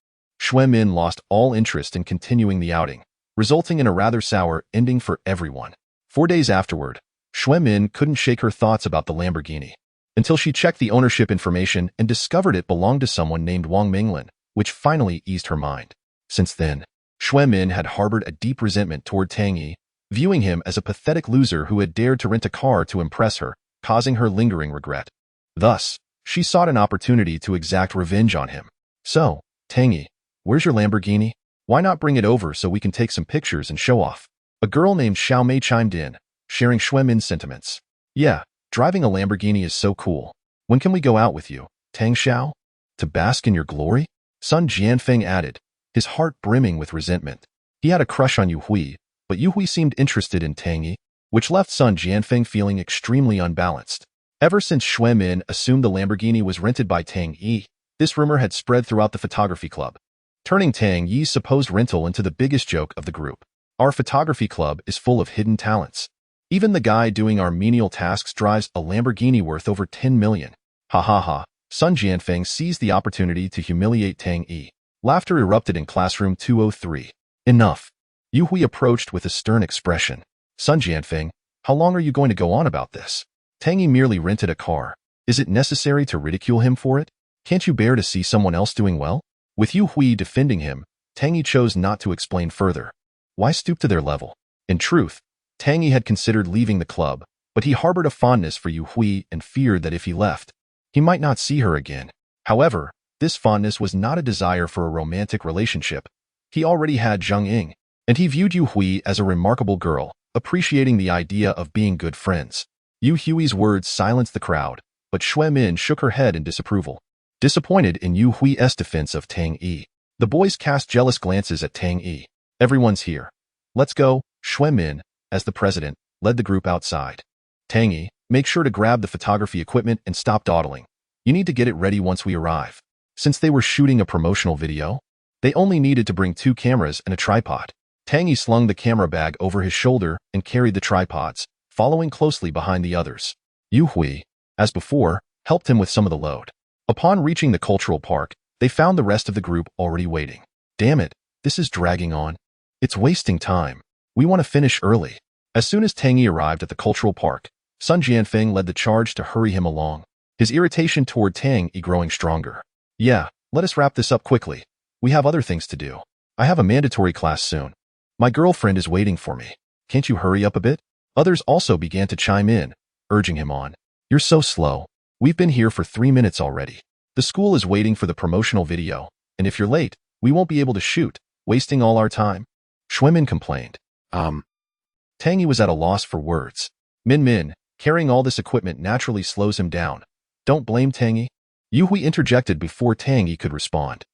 [SPEAKER 1] Xue Min lost all interest in continuing the outing, resulting in a rather sour ending for everyone. 4 days afterward, Xue Min couldn't shake her thoughts about the Lamborghini, until she checked the ownership information and discovered it belonged to someone named Wang Minglin, which finally eased her mind. Since then, Xue Min had harbored a deep resentment toward Tang Yi, viewing him as a pathetic loser who had dared to rent a car to impress her, causing her lingering regret. Thus, she sought an opportunity to exact revenge on him. "So, Tang Yi, where's your Lamborghini? Why not bring it over so we can take some pictures and show off?" A girl named Xiao Mei chimed in, sharing Xue Min's sentiments. "Yeah, driving a Lamborghini is so cool. When can we go out with you, Tang Xiao? To bask in your glory?" Sun Jianfeng added, his heart brimming with resentment. He had a crush on Yu Hui, but Yu Hui seemed interested in Tang Yi, which left Sun Jianfeng feeling extremely unbalanced. Ever since Xue Min assumed the Lamborghini was rented by Tang Yi, this rumor had spread throughout the photography club, turning Tang Yi's supposed rental into the biggest joke of the group. "Our photography club is full of hidden talents. Even the guy doing our menial tasks drives a Lamborghini worth over 10 million. Ha ha ha." Sun Jianfeng seized the opportunity to humiliate Tang Yi. Laughter erupted in classroom 203. "Enough." Yu Hui approached with a stern expression. "Sun Jianfeng, how long are you going to go on about this? Tang Yi merely rented a car. Is it necessary to ridicule him for it? Can't you bear to see someone else doing well?" With Yu Hui defending him, Tang Yi chose not to explain further. Why stoop to their level? In truth, Tang Yi had considered leaving the club, but he harbored a fondness for Yu Hui and feared that if he left, he might not see her again. However, this fondness was not a desire for a romantic relationship. He already had Zhang Ying, and he viewed Yu Hui as a remarkable girl, appreciating the idea of being good friends. Yu Hui's words silenced the crowd, but Xue Min shook her head in disapproval. Disappointed in Yu Hui's defense of Tang Yi, the boys cast jealous glances at Tang Yi. "Everyone's here. Let's go." Xue Min, as the president, led the group outside. "Tang Yi, make sure to grab the photography equipment and stop dawdling. You need to get it ready once we arrive." Since they were shooting a promotional video, they only needed to bring 2 cameras and a tripod. Tang Yi slung the camera bag over his shoulder and carried the tripods, following closely behind the others. Yu Hui, as before, helped him with some of the load. Upon reaching the cultural park, they found the rest of the group already waiting. "Damn it, this is dragging on. It's wasting time. We want to finish early." As soon as Tang Yi arrived at the cultural park, Sun Jianfeng led the charge to hurry him along, his irritation toward Tang Yi growing stronger. "Yeah, let us wrap this up quickly. We have other things to do. I have a mandatory class soon. My girlfriend is waiting for me. Can't you hurry up a bit?" Others also began to chime in, urging him on. "You're so slow. We've been here for 3 minutes already. The school is waiting for the promotional video, and if you're late, we won't be able to shoot, wasting all our time." Xue Min complained. Tang Yi was at a loss for words. Min, carrying all this equipment naturally slows him down. Don't blame Tang Yi." Yu Hui interjected before Tang Yi could respond.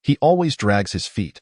[SPEAKER 1] He always drags his feet.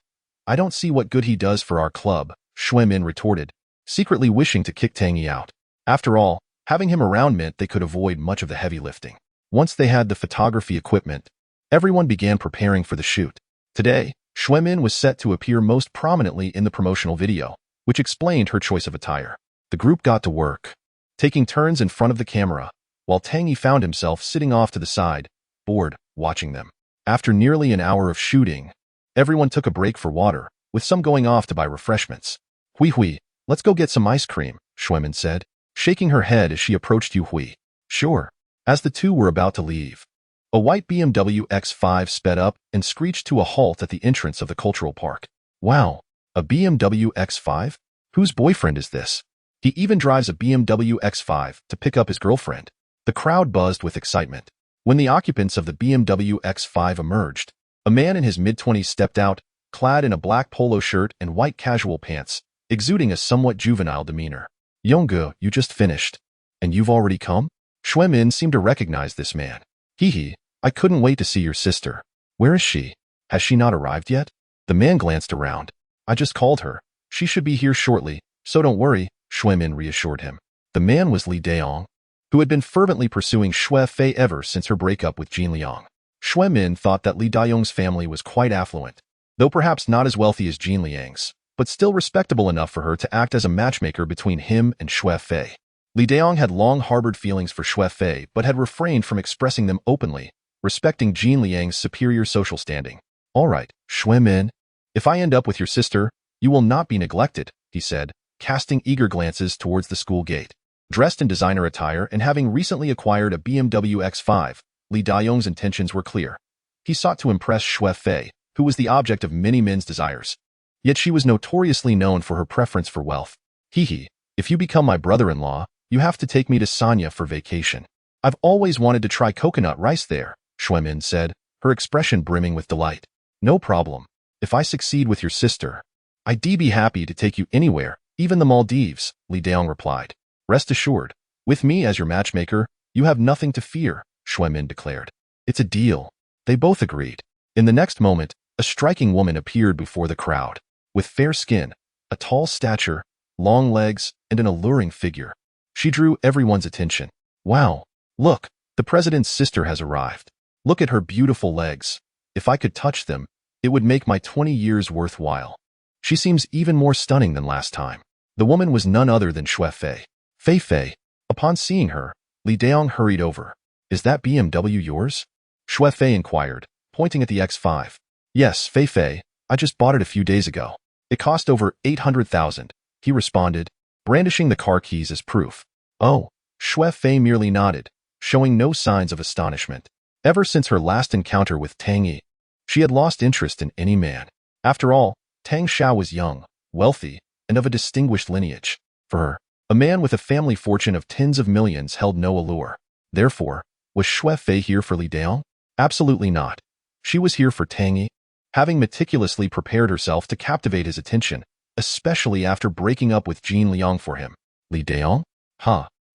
[SPEAKER 1] I don't see what good he does for our club," Xue Min retorted, secretly wishing to kick Tang Yi out. After all, having him around meant they could avoid much of the heavy lifting. Once they had the photography equipment, everyone began preparing for the shoot. Today, Xuemin was set to appear most prominently in the promotional video, which explained her choice of attire. The group got to work, taking turns in front of the camera, while Tang Yi found himself sitting off to the side, bored, watching them. After nearly an hour of shooting, everyone took a break for water, with some going off to buy refreshments. Hui, let's go get some ice cream, Xuemin said, shaking her head as she approached Hui. Sure. As the two were about to leave, a white BMW X5 sped up and screeched to a halt at the entrance of the cultural park. Wow, a BMW X5? Whose boyfriend is this? He even drives a BMW X5 to pick up his girlfriend. The crowd buzzed with excitement. When the occupants of the BMW X5 emerged, a man in his mid-20s stepped out, clad in a black polo shirt and white casual pants, exuding a somewhat juvenile demeanor. Yongge, you just finished. And you've already come? Xuemin seemed to recognize this man. Hee, I couldn't wait to see your sister. Where is she? Has she not arrived yet? The man glanced around. I just called her. She should be here shortly, so don't worry, Xuemin reassured him. The man was Li Daong, who had been fervently pursuing Xue Fei ever since her breakup with Jin Liang. Xuemin thought that Li Daong's family was quite affluent, though perhaps not as wealthy as Jin Liang's, but still respectable enough for her to act as a matchmaker between him and Xue Fei. Li Daong had long harbored feelings for Xue Fei but had refrained from expressing them openly, respecting Jin Liang's superior social standing. All right, Xuemin, if I end up with your sister, you will not be neglected, he said, casting eager glances towards the school gate. Dressed in designer attire and having recently acquired a BMW X5, Li Daong's intentions were clear. He sought to impress Xue Fei, who was the object of many men's desires. Yet she was notoriously known for her preference for wealth. If you become my brother-in-law, you have to take me to Sanya for vacation. I've always wanted to try coconut rice there, Xuemin said, her expression brimming with delight. No problem. If I succeed with your sister, I'd be happy to take you anywhere, even the Maldives, Li Daong replied. Rest assured, with me as your matchmaker, you have nothing to fear, Xuemin declared. It's a deal. They both agreed. In the next moment, a striking woman appeared before the crowd. With fair skin, a tall stature, long legs, and an alluring figure. She drew everyone's attention. Wow, look, the president's sister has arrived. Look at her beautiful legs. If I could touch them, it would make my 20 years worthwhile. She seems even more stunning than last time. The woman was none other than Xue Fei. Fei. Upon seeing her, Li Daong hurried over. Is that BMW yours? Xue Fei inquired, pointing at the X5. Yes, Fei, I just bought it a few days ago. It cost over 800,000, he responded, brandishing the car keys as proof. Oh, Xue Fei merely nodded, showing no signs of astonishment. Ever since her last encounter with Tang Yi, she had lost interest in any man. After all, Tang Xiao was young, wealthy, and of a distinguished lineage. For her, a man with a family fortune of tens of millions held no allure. Therefore, was Xue Fei here for Li Daong? Absolutely not. She was here for Tang Yi, having meticulously prepared herself to captivate his attention, especially after breaking up with Jin Liang for him. Li Daong?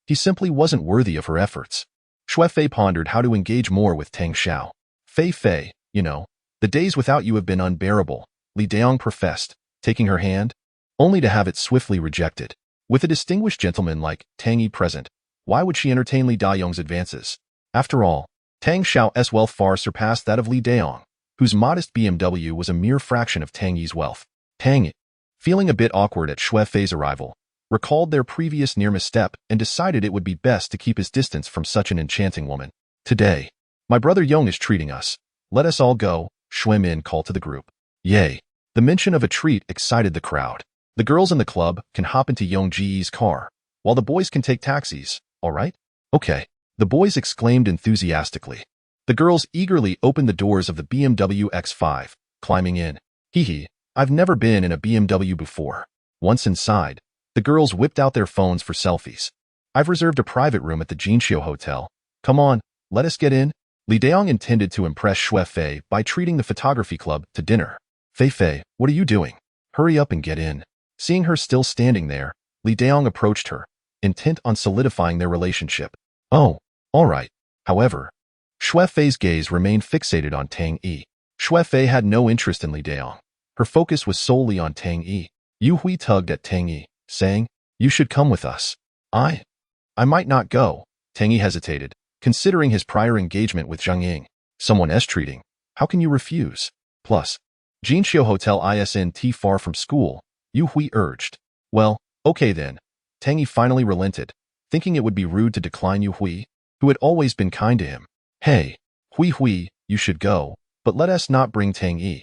[SPEAKER 1] He simply wasn't worthy of her efforts. Xue Fei pondered how to engage more with Tang Xiao. Fei, the days without you have been unbearable, Li Daong professed, taking her hand, only to have it swiftly rejected. With a distinguished gentleman like Tang Yi present, why would she entertain Li Daong's advances? After all, Tang Xiao's wealth far surpassed that of Li Daong, whose modest BMW was a mere fraction of Tang Yi's wealth. Tang Yi, feeling a bit awkward at Xue Fei's arrival, recalled their previous near misstep and decided it would be best to keep his distance from such an enchanting woman. Today, my brother Yong is treating us. Let us all go, Xuemin called to the group. Yay! The mention of a treat excited the crowd. The girls in the club can hop into Yongji's car, while the boys can take taxis, all right? Okay, the boys exclaimed enthusiastically. The girls eagerly opened the doors of the BMW X5, climbing in. I've never been in a BMW before. Once inside, the girls whipped out their phones for selfies. I've reserved a private room at the Jinxiu Hotel. Come on, let us get in. Li Daong intended to impress Xue Fei by treating the photography club to dinner. Fei, what are you doing? Hurry up and get in. Seeing her still standing there, Li Daong approached her, intent on solidifying their relationship. Oh, all right. However, Xue Fei's gaze remained fixated on Tang Yi. Xue Fei had no interest in Li Daong. Her focus was solely on Tang Yi. Yu Hui tugged at Tang Yi, saying, You should come with us. I might not go. Tang Yi hesitated, considering his prior engagement with Zhang Ying. Someone treating. How can you refuse? Plus, Jinxiu Hotel isn't far from school, Yu Hui urged. Well, okay then. Tang Yi finally relented, thinking it would be rude to decline Yu Hui, who had always been kind to him. Hey, Hui, you should go, but let us not bring Tang Yi.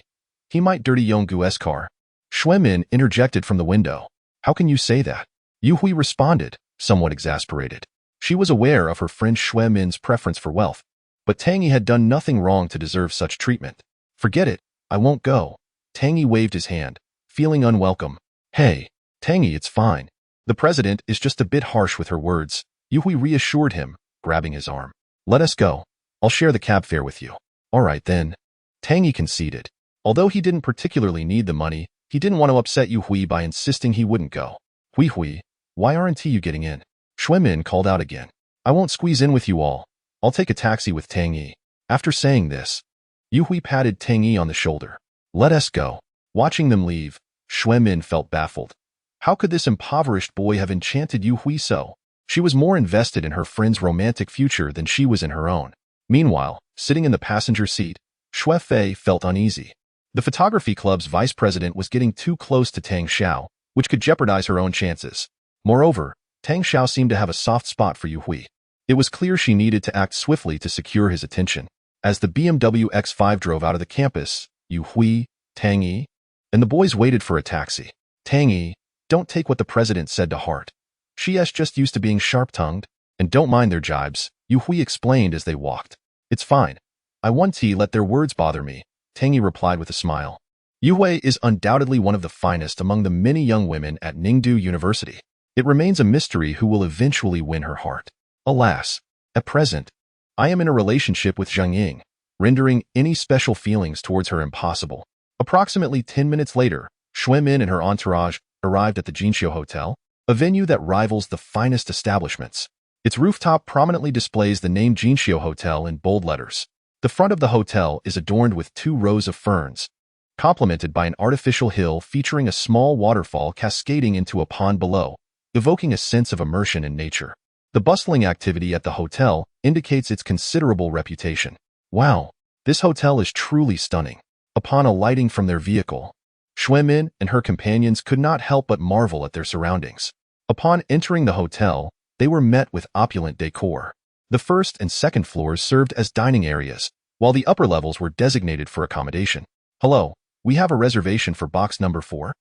[SPEAKER 1] He might dirty Yonggu's car. Xuemin interjected from the window. How can you say that? Yu Hui responded, somewhat exasperated. She was aware of her friend Xuemin's preference for wealth, but Tang Yi had done nothing wrong to deserve such treatment. Forget it, I won't go. Tang Yi waved his hand, feeling unwelcome. Hey, Tang Yi, it's fine. The president is just a bit harsh with her words. Yu Hui reassured him, grabbing his arm. Let us go. I'll share the cab fare with you. All right then. Tang Yi conceded. Although he didn't particularly need the money, he didn't want to upset Yu Hui by insisting he wouldn't go. Hui, why aren't you getting in? Xuemin called out again. I won't squeeze in with you all. I'll take a taxi with Tang Yi. After saying this, Yu Hui patted Tang Yi on the shoulder. Let us go. Watching them leave, Xuemin felt baffled. How could this impoverished boy have enchanted Yu Hui so? She was more invested in her friend's romantic future than she was in her own. Meanwhile, sitting in the passenger seat, Xue Fei felt uneasy. The photography club's vice president was getting too close to Tang Xiao, which could jeopardize her own chances. Moreover, Tang Xiao seemed to have a soft spot for Yu Hui. It was clear she needed to act swiftly to secure his attention. As the BMW X5 drove out of the campus, Yu Hui, Tang Yi, and the boys waited for a taxi. Tang Yi, don't take what the president said to heart. She's just used to being sharp-tongued, and don't mind their jibes, Yu Hui explained as they walked. It's fine. I won't let their words bother me, Tang Yi replied with a smile. Yu Hui is undoubtedly one of the finest among the many young women at Ningdu University. It remains a mystery who will eventually win her heart. Alas, at present, I am in a relationship with Zhang Ying, rendering any special feelings towards her impossible. Approximately 10 minutes later, Xuemin and her entourage arrived at the Jinxiu Hotel, a venue that rivals the finest establishments. Its rooftop prominently displays the name Jinxiu Hotel in bold letters. The front of the hotel is adorned with 2 rows of ferns, complemented by an artificial hill featuring a small waterfall cascading into a pond below, evoking a sense of immersion in nature. The bustling activity at the hotel indicates its considerable reputation. Wow, this hotel is truly stunning. Upon alighting from their vehicle, Xuemin and her companions could not help but marvel at their surroundings. Upon entering the hotel, they were met with opulent decor. The first and second floors served as dining areas, while the upper levels were designated for accommodation. Hello, we have a reservation for box number 4.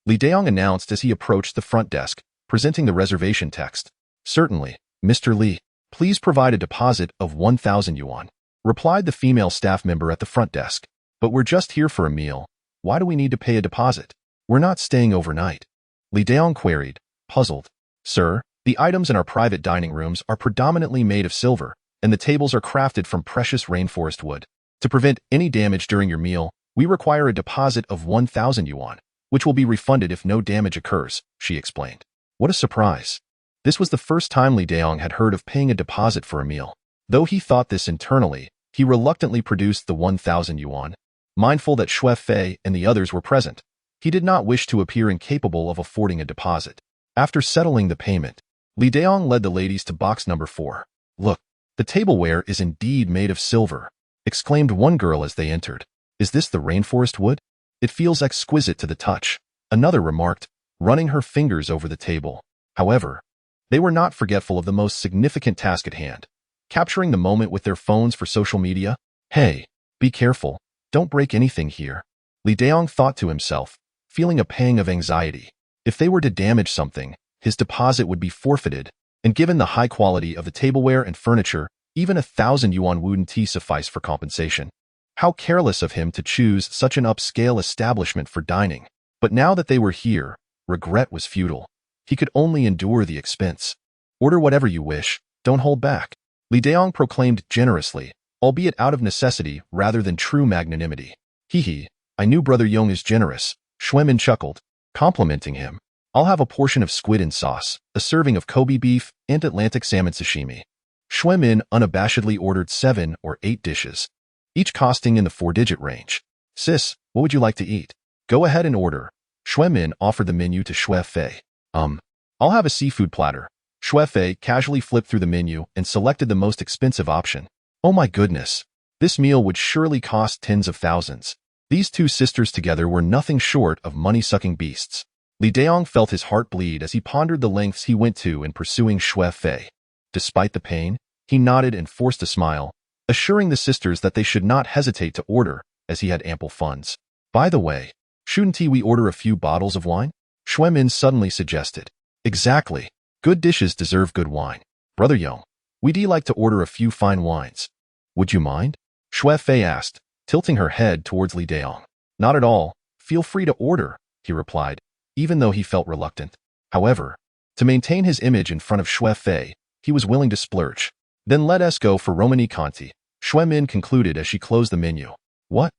[SPEAKER 1] Li Daong announced as he approached the front desk, presenting the reservation text. Certainly, Mr. Li. Please provide a deposit of 1,000 yuan, replied the female staff member at the front desk. But we're just here for a meal. Why do we need to pay a deposit? We're not staying overnight. Li Daong queried, puzzled. Sir, the items in our private dining rooms are predominantly made of silver, and the tables are crafted from precious rainforest wood. To prevent any damage during your meal, we require a deposit of 1,000 yuan, which will be refunded if no damage occurs, she explained. What a surprise. This was the first time Li Daong had heard of paying a deposit for a meal. Though he thought this internally, he reluctantly produced the 1,000 yuan. Mindful that Xue Fei and the others were present, he did not wish to appear incapable of affording a deposit. After settling the payment, Li Daong led the ladies to box number 4. Look, the tableware is indeed made of silver, exclaimed one girl as they entered. Is this the rainforest wood? It feels exquisite to the touch, another remarked, running her fingers over the table. However, they were not forgetful of the most significant task at hand, capturing the moment with their phones for social media. Hey, be careful, don't break anything here. Li Daong thought to himself, feeling a pang of anxiety. If they were to damage something, his deposit would be forfeited, and given the high quality of the tableware and furniture, even 1,000 yuan wouldn't suffice for compensation. How careless of him to choose such an upscale establishment for dining. But now that they were here, regret was futile. He could only endure the expense. Order whatever you wish, don't hold back. Li Daong proclaimed generously, albeit out of necessity rather than true magnanimity. Hee, I knew Brother Yong is generous, Xuemin chuckled, complimenting him. I'll have a portion of squid in sauce, a serving of Kobe beef, and Atlantic salmon sashimi. Xuemin unabashedly ordered 7 or 8 dishes, each costing in the 4-digit range. Sis, what would you like to eat? Go ahead and order. Xuemin offered the menu to Xue Fei. I'll have a seafood platter. Shui Fei casually flipped through the menu and selected the most expensive option. Oh my goodness. This meal would surely cost tens of thousands. These two sisters together were nothing short of money-sucking beasts. Li Daong felt his heart bleed as he pondered the lengths he went to in pursuing Shui Fei. Despite the pain, he nodded and forced a smile, assuring the sisters that they should not hesitate to order, as he had ample funds. By the way, shouldn't we order a few bottles of wine? Shui Min suddenly suggested. Exactly. Good dishes deserve good wine. Brother Yong, we'd like to order a few fine wines. Would you mind? Shui Fei asked, tilting her head towards Li Daong. Not at all. Feel free to order, he replied, even though he felt reluctant. However, to maintain his image in front of Shui Fei, he was willing to splurge. Then let us go for Roman e Conti, Shui Min concluded as she closed the menu. What?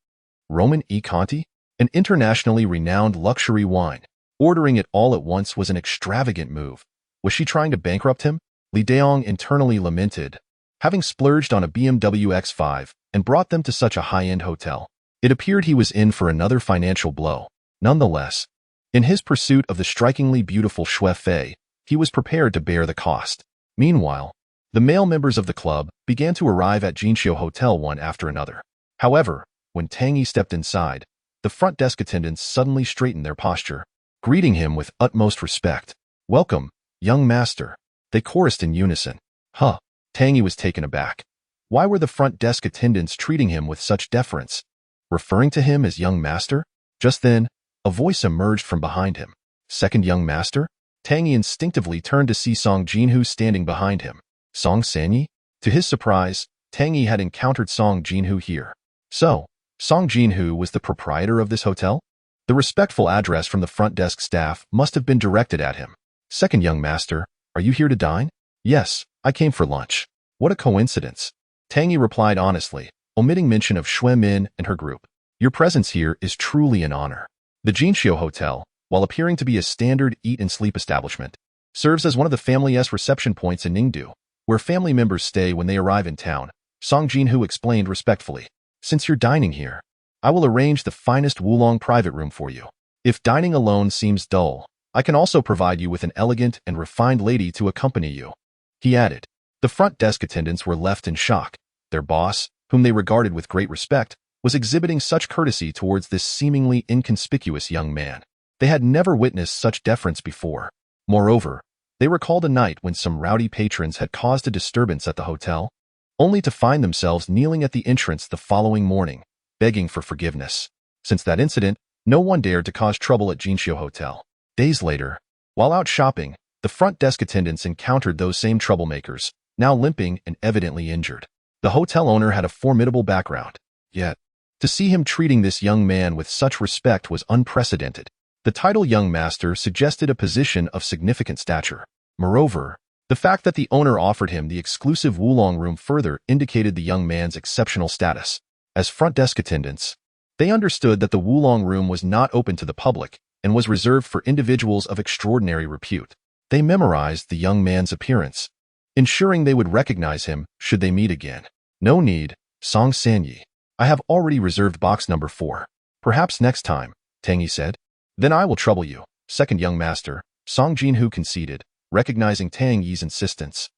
[SPEAKER 1] Roman e Conti? An internationally renowned luxury wine. Ordering it all at once was an extravagant move. Was she trying to bankrupt him? Li Daong internally lamented, having splurged on a BMW X5 and brought them to such a high-end hotel. It appeared he was in for another financial blow. Nonetheless, in his pursuit of the strikingly beautiful Shui Fei, he was prepared to bear the cost. Meanwhile, the male members of the club began to arrive at Jinxiu Hotel one after another. However, when Tang Yi stepped inside, the front desk attendants suddenly straightened their posture, greeting him with utmost respect. Welcome, young master, they chorused in unison. Huh. Tang Yi was taken aback. Why were the front desk attendants treating him with such deference? Referring to him as young master? Just then, a voice emerged from behind him. Second young master? Tang Yi instinctively turned to see Song Jinhu standing behind him. Song Sanyi? To his surprise, Tang Yi had encountered Song Jinhu here. So, Song Jinhu was the proprietor of this hotel? The respectful address from the front desk staff must have been directed at him. Second young master, are you here to dine? Yes, I came for lunch. What a coincidence. Tang Yi replied honestly, omitting mention of Shui Min and her group. Your presence here is truly an honor. The Jinxiu Hotel, while appearing to be a standard eat and sleep establishment, serves as one of the family's reception points in Ningdu, where family members stay when they arrive in town. Song Jinhu explained respectfully. Since you're dining here, I will arrange the finest Wulong private room for you. If dining alone seems dull, I can also provide you with an elegant and refined lady to accompany you. He added. The front desk attendants were left in shock. Their boss, whom they regarded with great respect, was exhibiting such courtesy towards this seemingly inconspicuous young man. They had never witnessed such deference before. Moreover, they recalled a night when some rowdy patrons had caused a disturbance at the hotel, only to find themselves kneeling at the entrance the following morning, begging for forgiveness. Since that incident, no one dared to cause trouble at Jinxiu Hotel. Days later, while out shopping, the front desk attendants encountered those same troublemakers, now limping and evidently injured. The hotel owner had a formidable background, yet, to see him treating this young man with such respect was unprecedented. The title young master suggested a position of significant stature. Moreover, the fact that the owner offered him the exclusive Wulong room further indicated the young man's exceptional status. As front desk attendants, they understood that the Wulong room was not open to the public and was reserved for individuals of extraordinary repute. They memorized the young man's appearance, ensuring they would recognize him should they meet again. No need, Song Sanyi. I have already reserved box number 4. Perhaps next time, Tang Yi said. Then I will trouble you. Second young master, Song Jinhu conceded, recognizing Tang Yi's insistence.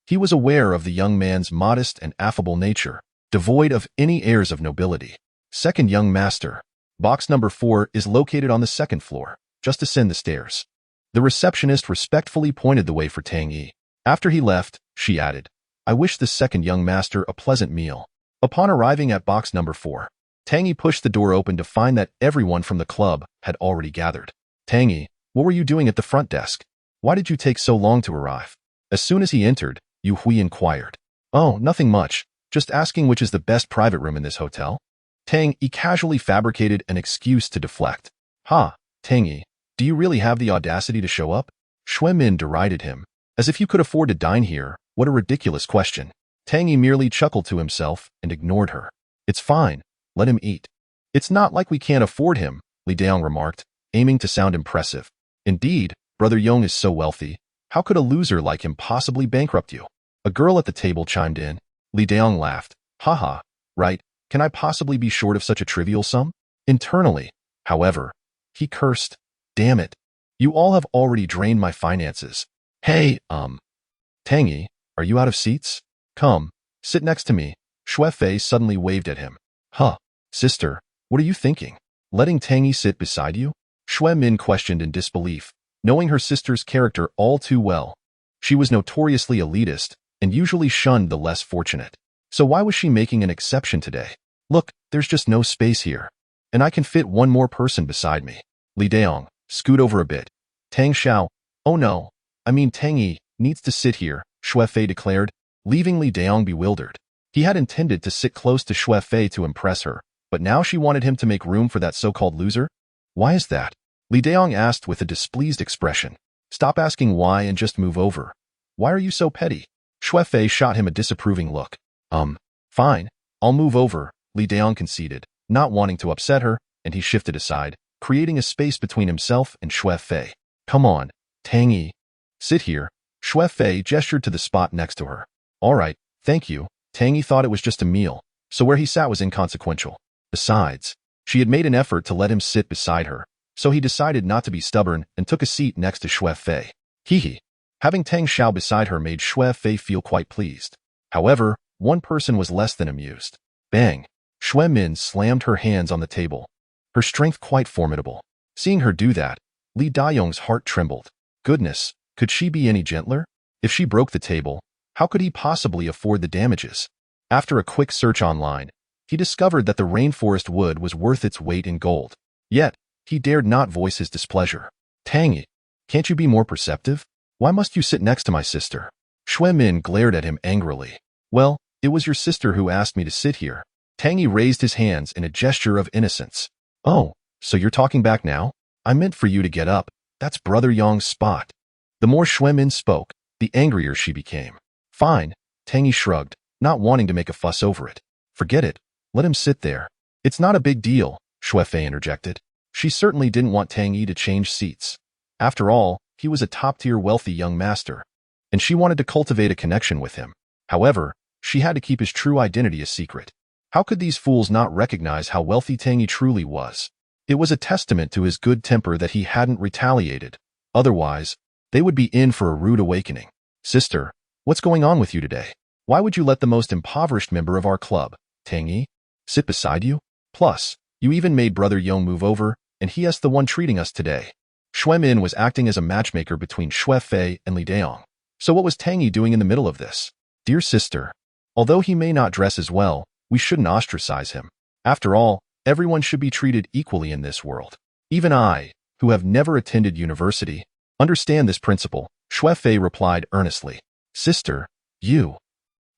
[SPEAKER 1] He was aware of the young man's modest and affable nature, devoid of any airs of nobility. Second young master, box number 4 is located on the second floor. Just ascend the stairs. The receptionist respectfully pointed the way for Tang Yi. After he left, she added, I wish the second young master a pleasant meal. Upon arriving at box number 4, Tang Yi pushed the door open to find that everyone from the club had already gathered. Tang Yi, what were you doing at the front desk? Why did you take so long to arrive? As soon as he entered, Yu Hui inquired. Oh, nothing much. Just asking which is the best private room in this hotel. Tang Yi casually fabricated an excuse to deflect. Ha, Tang Yi, do you really have the audacity to show up? Shui Min derided him. As if you could afford to dine here, what a ridiculous question. Tang Yi merely chuckled to himself and ignored her. It's fine, let him eat. It's not like we can't afford him, Li Daong remarked, aiming to sound impressive. Indeed, Brother Yong is so wealthy, how could a loser like him possibly bankrupt you? A girl at the table chimed in. Li Daong laughed. Haha, right, can I possibly be short of such a trivial sum? Internally, however, he cursed. Damn it. You all have already drained my finances. Hey, Tang Yi, are you out of seats? Come, sit next to me. Xue Fei suddenly waved at him. Huh, sister, what are you thinking? Letting Tang Yi sit beside you? Xue Min questioned in disbelief, knowing her sister's character all too well. She was notoriously elitist and usually shunned the less fortunate. So why was she making an exception today? Look, there's just no space here. And I can fit one more person beside me. Li Daong, scoot over a bit. Tang Xiao, oh no, I mean Tang Yi, needs to sit here, Xue Fei declared, leaving Li Daong bewildered. He had intended to sit close to Xue Fei to impress her, but now she wanted him to make room for that so-called loser? Why is that? Li Daong asked with a displeased expression. Stop asking why and just move over. Why are you so petty? Xue Fei shot him a disapproving look. Fine, I'll move over, Li Daong conceded, not wanting to upset her, and he shifted aside, creating a space between himself and Xue Fei. Come on, Tang Yi. Sit here. Xue Fei gestured to the spot next to her. All right, thank you. Tang Yi thought it was just a meal, so where he sat was inconsequential. Besides, she had made an effort to let him sit beside her, so he decided not to be stubborn and took a seat next to Xue Fei. Hee. Having Tang Xiao beside her made Xue Fei feel quite pleased. However, one person was less than amused. Bang! Xue Min slammed her hands on the table, her strength quite formidable. Seeing her do that, Li Dayong's heart trembled. Goodness, could she be any gentler? If she broke the table, how could he possibly afford the damages? After a quick search online, he discovered that the rainforest wood was worth its weight in gold. Yet, he dared not voice his displeasure. Tang Yi, can't you be more perceptive? Why must you sit next to my sister? Xue Min glared at him angrily. Well, it was your sister who asked me to sit here. Tang Yi raised his hands in a gesture of innocence. Oh, so you're talking back now? I meant for you to get up. That's Brother Yong's spot. The more Xue Min spoke, the angrier she became. Fine, Tang Yi shrugged, not wanting to make a fuss over it. Forget it. Let him sit there. It's not a big deal, Xue Fei interjected. She certainly didn't want Tang Yi to change seats. After all, he was a top-tier wealthy young master, and she wanted to cultivate a connection with him. However, she had to keep his true identity a secret. How could these fools not recognize how wealthy Tang Yi truly was? It was a testament to his good temper that he hadn't retaliated. Otherwise, they would be in for a rude awakening. Sister, what's going on with you today? Why would you let the most impoverished member of our club, Tang Yi, sit beside you? Plus, you even made Brother Yong move over, and he is the one treating us today. Xue Min was acting as a matchmaker between Xue Fei and Li Daong. So what was Tang Yi doing in the middle of this? Dear sister, although he may not dress as well, we shouldn't ostracize him. After all, everyone should be treated equally in this world. Even I, who have never attended university, understand this principle, Xue Fei replied earnestly. Sister, you.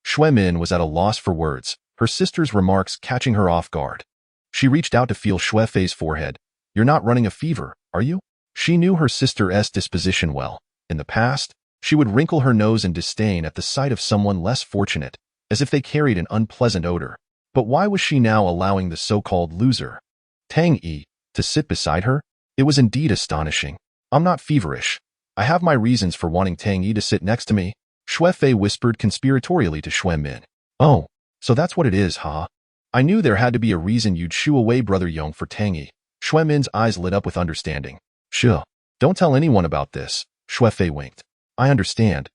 [SPEAKER 1] Xue Min was at a loss for words, her sister's remarks catching her off guard. She reached out to feel Xue Fei's forehead. You're not running a fever, are you? She knew her sister's disposition well. In the past, she would wrinkle her nose in disdain at the sight of someone less fortunate, as if they carried an unpleasant odor. But why was she now allowing the so-called loser, Tang Yi, to sit beside her? It was indeed astonishing. I'm not feverish. I have my reasons for wanting Tang Yi to sit next to me, Xue Fei whispered conspiratorially to Xue Min. Oh, so that's what it is, huh? I knew there had to be a reason you'd shoo away Brother Yong for Tang Yi. Xue Min's eyes lit up with understanding. Sure. Don't tell anyone about this, Xue Fei winked. I understand,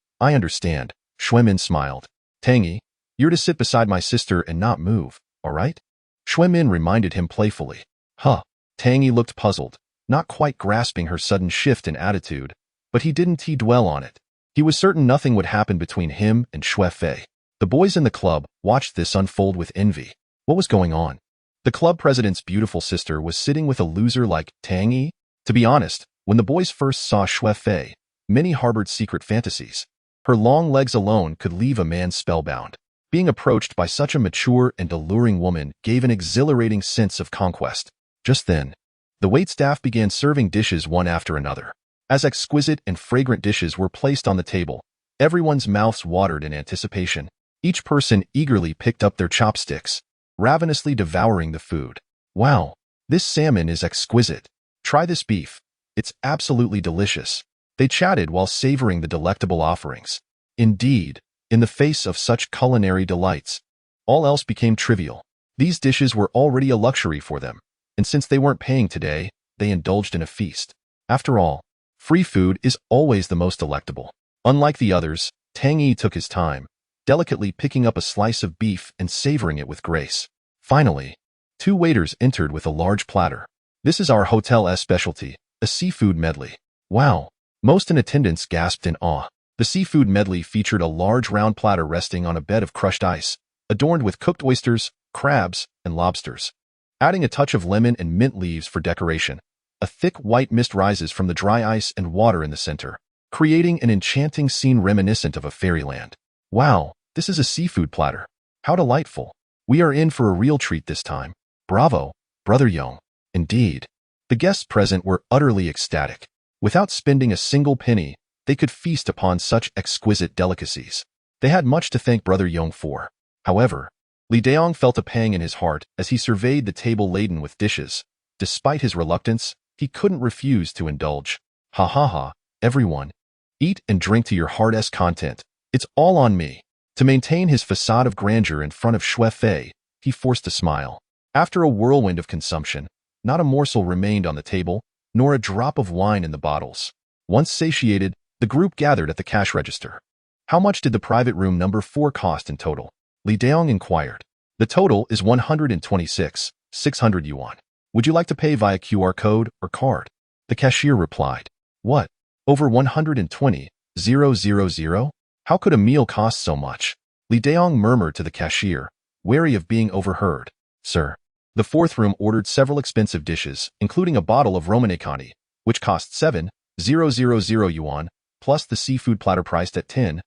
[SPEAKER 1] Xue Min smiled. Tang Yi, you're to sit beside my sister and not move, all right? Xue Min reminded him playfully. Huh. Tang Yi looked puzzled, not quite grasping her sudden shift in attitude, but he didn't dwell on it. He was certain nothing would happen between him and Xue Fei. The boys in the club watched this unfold with envy. What was going on? The club president's beautiful sister was sitting with a loser like Tang Yi? To be honest, when the boys first saw Xue Fei, many harbored secret fantasies. Her long legs alone could leave a man spellbound. Being approached by such a mature and alluring woman gave an exhilarating sense of conquest. Just then, the waitstaff began serving dishes one after another. As exquisite and fragrant dishes were placed on the table, everyone's mouths watered in anticipation. Each person eagerly picked up their chopsticks, ravenously devouring the food. Wow, this salmon is exquisite. Try this beef. It's absolutely delicious. They chatted while savoring the delectable offerings. Indeed, in the face of such culinary delights, all else became trivial. These dishes were already a luxury for them, and since they weren't paying today, they indulged in a feast. After all, Free food is always the most delectable. Unlike the others, Tang Yi took his time, delicately picking up a slice of beef and savoring it with grace. Finally, two waiters entered with a large platter. This is our hotel's specialty, a seafood medley. Wow! Most in attendance gasped in awe. The seafood medley featured a large round platter resting on a bed of crushed ice, adorned with cooked oysters, crabs, and lobsters. Adding a touch of lemon and mint leaves for decoration, a thick white mist rises from the dry ice and water in the center, creating an enchanting scene reminiscent of a fairyland. Wow, this is a seafood platter. How delightful. We are in for a real treat this time. Bravo, Brother Young. Indeed. The guests present were utterly ecstatic. Without spending a single penny, they could feast upon such exquisite delicacies. They had much to thank Brother Young for. However, Li Daong felt a pang in his heart as he surveyed the table laden with dishes. Despite his reluctance, he couldn't refuse to indulge. Ha ha ha, everyone. Eat and drink to your heart's content. It's all on me. To maintain his facade of grandeur in front of Xue Fei, he forced a smile. After a whirlwind of consumption, not a morsel remained on the table, nor a drop of wine in the bottles. Once satiated, the group gathered at the cash register. How much did the private room number 4 cost in total? Li Daong inquired. The total is 126,600 yuan. Would you like to pay via QR code or card? The cashier replied. What? Over 120,000? How could a meal cost so much? Li Daong murmured to the cashier, wary of being overheard. Sir. The fourth room ordered several expensive dishes, including a bottle of Romane Conti, which cost 7,000 yuan, plus the seafood platter priced at 10,000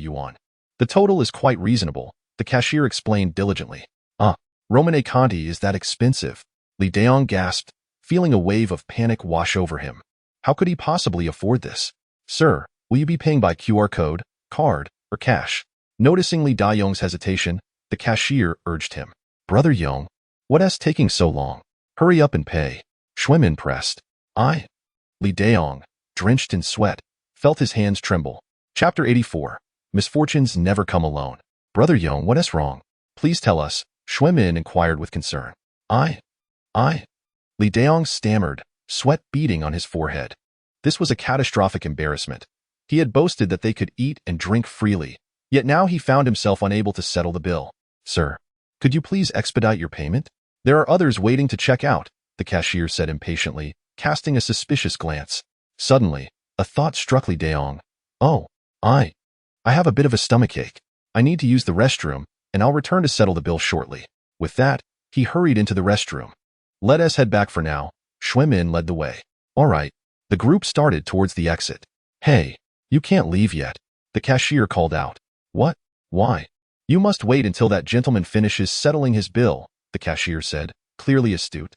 [SPEAKER 1] yuan. The total is quite reasonable, the cashier explained diligently. Romane Conti is that expensive? Li Daong gasped, feeling a wave of panic wash over him. How could he possibly afford this? Sir, will you be paying by QR code, card, or cash? Noticing Li Daong's hesitation, the cashier urged him. Brother Young, what's taking so long? Hurry up and pay. Xuemin pressed. Li Daong, drenched in sweat, felt his hands tremble. Chapter 84. Misfortunes never come alone. Brother Young, what's wrong? Please tell us, Xuemin inquired with concern. Li Daong stammered, sweat beading on his forehead. This was a catastrophic embarrassment. He had boasted that they could eat and drink freely, yet now he found himself unable to settle the bill. Sir, could you please expedite your payment? There are others waiting to check out, the cashier said impatiently, casting a suspicious glance. Suddenly, a thought struck Li Daong. I have a bit of a stomachache. I need to use the restroom, and I'll return to settle the bill shortly. With that, he hurried into the restroom. Let us head back for now. Xuemin led the way. All right. The group started towards the exit. Hey, you can't leave yet. The cashier called out. What? Why? You must wait until that gentleman finishes settling his bill, the cashier said, clearly astute.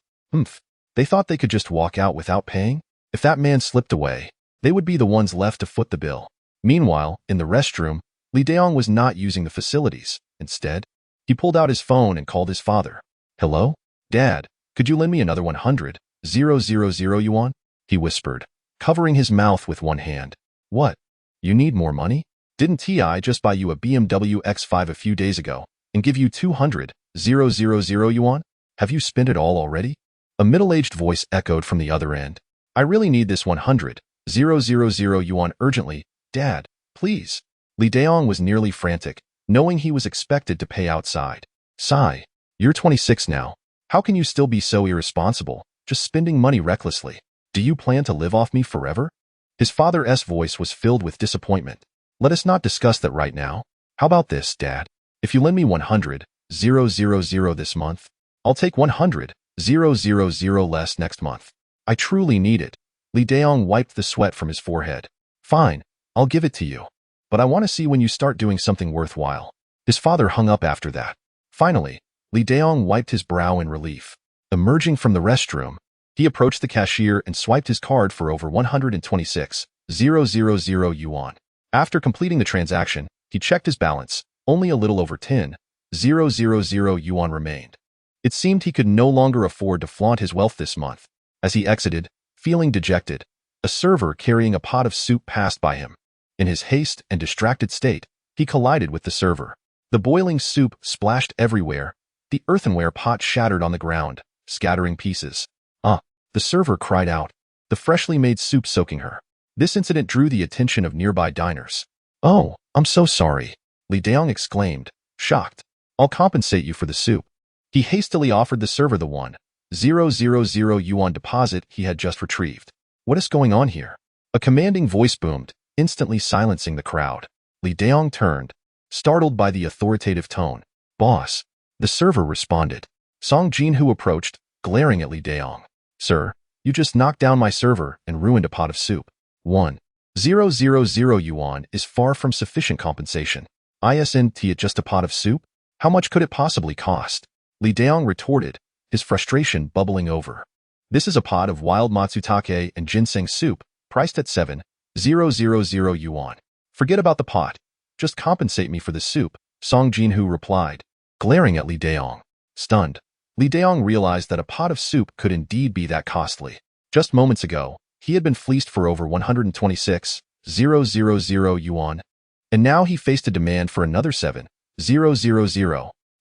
[SPEAKER 1] They thought they could just walk out without paying? If that man slipped away, they would be the ones left to foot the bill. Meanwhile, in the restroom, Li Daong was not using the facilities. Instead, he pulled out his phone and called his father. Hello? Dad, could you lend me another 100,000 yuan? He whispered, covering his mouth with one hand. What? You need more money? Didn't TI just buy you a BMW X5 a few days ago and give you 200,000 yuan? Have you spent it all already? A middle-aged voice echoed from the other end. I really need this 100,000 yuan urgently. Dad, please. Li Daong was nearly frantic, knowing he was expected to pay outside. Sigh, you're 26 now. How can you still be so irresponsible, just spending money recklessly? Do you plan to live off me forever? His father's voice was filled with disappointment. Let us not discuss that right now. How about this, Dad? If you lend me 100,000 this month, I'll take 100,000 less next month. I truly need it. Li Daong wiped the sweat from his forehead. Fine, I'll give it to you. But I want to see when you start doing something worthwhile. His father hung up after that. Finally, Li Daong wiped his brow in relief. Emerging from the restroom, he approached the cashier and swiped his card for over 126,000 yuan. After completing the transaction, he checked his balance. Only a little over 10,000 yuan remained. It seemed he could no longer afford to flaunt his wealth this month. As he exited, feeling dejected, a server carrying a pot of soup passed by him. In his haste and distracted state, he collided with the server. The boiling soup splashed everywhere. The earthenware pot shattered on the ground, scattering pieces. The server cried out. the freshly made soup soaking her. This incident drew the attention of nearby diners. "Oh, I'm so sorry," Li Daong exclaimed, shocked. "I'll compensate you for the soup." He hastily offered the server the 1,000 yuan deposit he had just retrieved. "What is going on here?" A commanding voice boomed, instantly silencing the crowd. Li Daong turned, startled by the authoritative tone. "Boss," the server responded. Song Jinhu approached, glaring at Li Daong. "Sir, you just knocked down my server and ruined a pot of soup. 1,000 yuan is far from sufficient compensation. Isn't it just a pot of soup? How much could it possibly cost?" Li Daong retorted, his frustration bubbling over. "This is a pot of wild matsutake and ginseng soup, priced at 7,000 yuan. Forget about the pot. Just compensate me for the soup," Song Jinhu replied, glaring at Li Daong. Stunned, Li Daong realized that a pot of soup could indeed be that costly. Just moments ago, he had been fleeced for over 126,000 yuan, and now he faced a demand for another 7,000.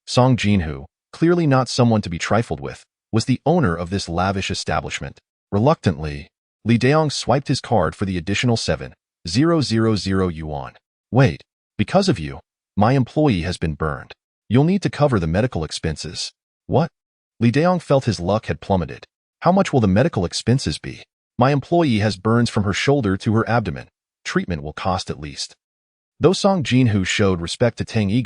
[SPEAKER 1] Song Jinhu, clearly not someone to be trifled with, was the owner of this lavish establishment. Reluctantly, Li Daong swiped his card for the additional 7,000 yuan. "Wait, because of you, my employee has been burned. You'll need to cover the medical expenses." "What?" Li Daong felt his luck had plummeted. "How much will the medical expenses be?" "My employee has burns from her shoulder to her abdomen. Treatment will cost at least." Though Song Jinhu showed respect to Tang Yi,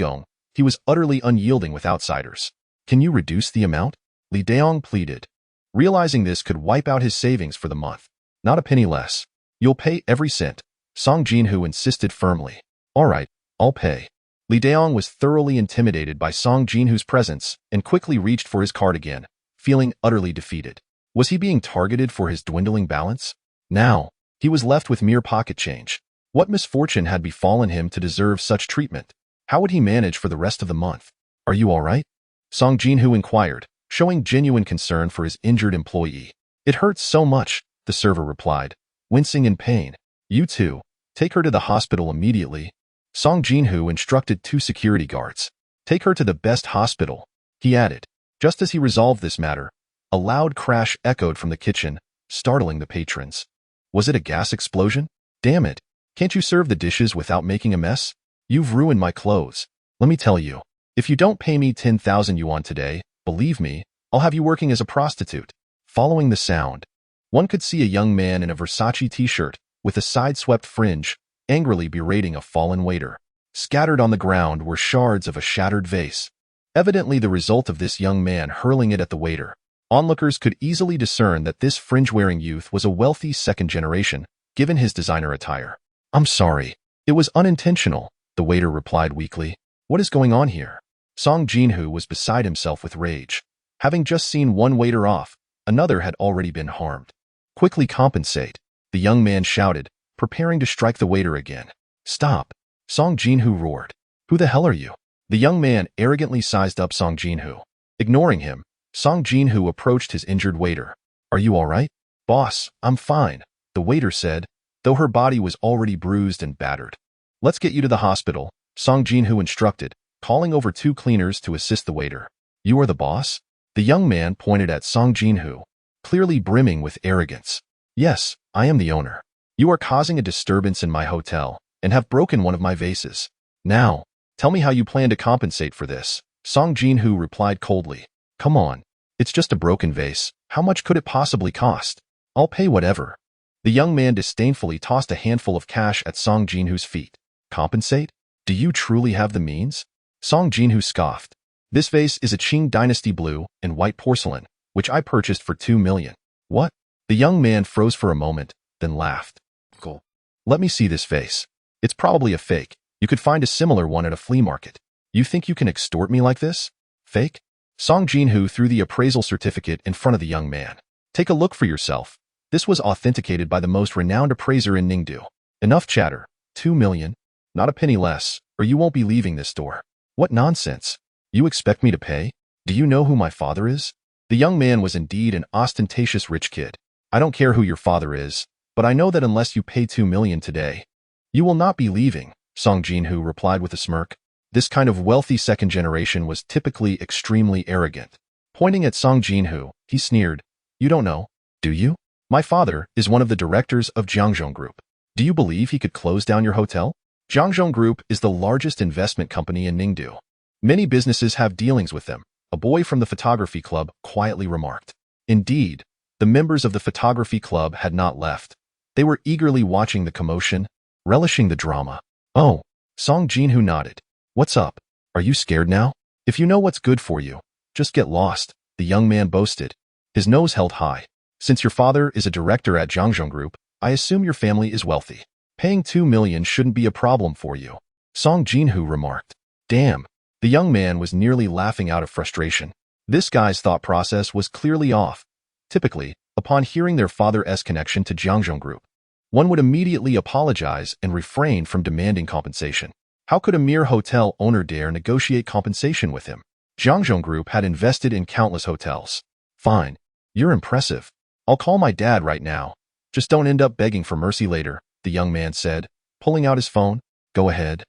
[SPEAKER 1] he was utterly unyielding with outsiders. "Can you reduce the amount?" Li Daong pleaded, realizing this could wipe out his savings for the month. "Not a penny less. You'll pay every cent," Song Jinhu insisted firmly. "All right, I'll pay." Li Daong was thoroughly intimidated by Song Jinhu's presence and quickly reached for his card again, feeling utterly defeated. Was he being targeted for his dwindling balance? Now, he was left with mere pocket change. What misfortune had befallen him to deserve such treatment? How would he manage for the rest of the month? "Are you all right?" Song Jinhu inquired, showing genuine concern for his injured employee. "It hurts so much," the server replied, wincing in pain. "You too. Take her to the hospital immediately." Song Jinhu instructed 2 security guards. "Take her to the best hospital," he added. Just as he resolved this matter, a loud crash echoed from the kitchen, startling the patrons. Was it a gas explosion? "Damn it. Can't you serve the dishes without making a mess? You've ruined my clothes. Let me tell you, if you don't pay me 10,000 yuan today, believe me, I'll have you working as a prostitute." Following the sound, one could see a young man in a Versace t-shirt with a side-swept fringe, angrily berating a fallen waiter. Scattered on the ground were shards of a shattered vase, evidently the result of this young man hurling it at the waiter. Onlookers could easily discern that this fringe-wearing youth was a wealthy second generation, given his designer attire. "I'm sorry. It was unintentional," the waiter replied weakly. "What is going on here?" Song Jinhu was beside himself with rage. Having just seen one waiter off, another had already been harmed. "Quickly compensate," the young man shouted, preparing to strike the waiter again. "Stop," Song Jinhu roared. "Who the hell are you?" The young man arrogantly sized up Song Jinhu. Ignoring him, Song Jinhu approached his injured waiter. "Are you all right?" "Boss, I'm fine," the waiter said, though her body was already bruised and battered. "Let's get you to the hospital," Song Jinhu instructed, calling over 2 cleaners to assist the waiter. "You are the boss?" The young man pointed at Song Jinhu, clearly brimming with arrogance. "Yes, I am the owner. You are causing a disturbance in my hotel and have broken one of my vases. Now, tell me how you plan to compensate for this," Song Jinhu replied coldly. "Come on, it's just a broken vase. How much could it possibly cost? I'll pay whatever." The young man disdainfully tossed a handful of cash at Song Jinhu's feet. "Compensate? Do you truly have the means?" Song Jinhu scoffed. "This vase is a Qing dynasty blue and white porcelain, which I purchased for 2 million. "What?" The young man froze for a moment, then laughed. "Cool. Let me see this vase. It's probably a fake. You could find a similar one at a flea market. You think you can extort me like this? Fake?" Song Jinhu threw the appraisal certificate in front of the young man. "Take a look for yourself. This was authenticated by the most renowned appraiser in Ningdu. Enough chatter. 2 million? Not a penny less, or you won't be leaving this door." "What nonsense. You expect me to pay? Do you know who my father is?" The young man was indeed an ostentatious rich kid. "I don't care who your father is, but I know that unless you pay 2 million today, you will not be leaving," Song Jinhu replied with a smirk. This kind of wealthy second generation was typically extremely arrogant. Pointing at Song Jinhu, he sneered, "You don't know, do you? My father is one of the directors of Jiangzhong Group. Do you believe he could close down your hotel? Jiangzhong Group is the largest investment company in Ningdu. Many businesses have dealings with them, a boy from the photography club quietly remarked. Indeed, the members of the photography club had not left. They were eagerly watching the commotion, relishing the drama. Oh, Song Jinhu nodded. What's up? Are you scared now? If you know what's good for you, just get lost, the young man boasted, his nose held high. Since your father is a director at Jiangzhong Group, I assume your family is wealthy. Paying 2 million shouldn't be a problem for you, Song Jinhu remarked. Damn, the young man was nearly laughing out of frustration. This guy's thought process was clearly off. Typically, upon hearing their father's connection to Jiangzhong Group, one would immediately apologize and refrain from demanding compensation. How could a mere hotel owner dare negotiate compensation with him? Jiangzhong Group had invested in countless hotels. Fine, you're impressive. I'll call my dad right now. Just don't end up begging for mercy later, the young man said, pulling out his phone. Go ahead.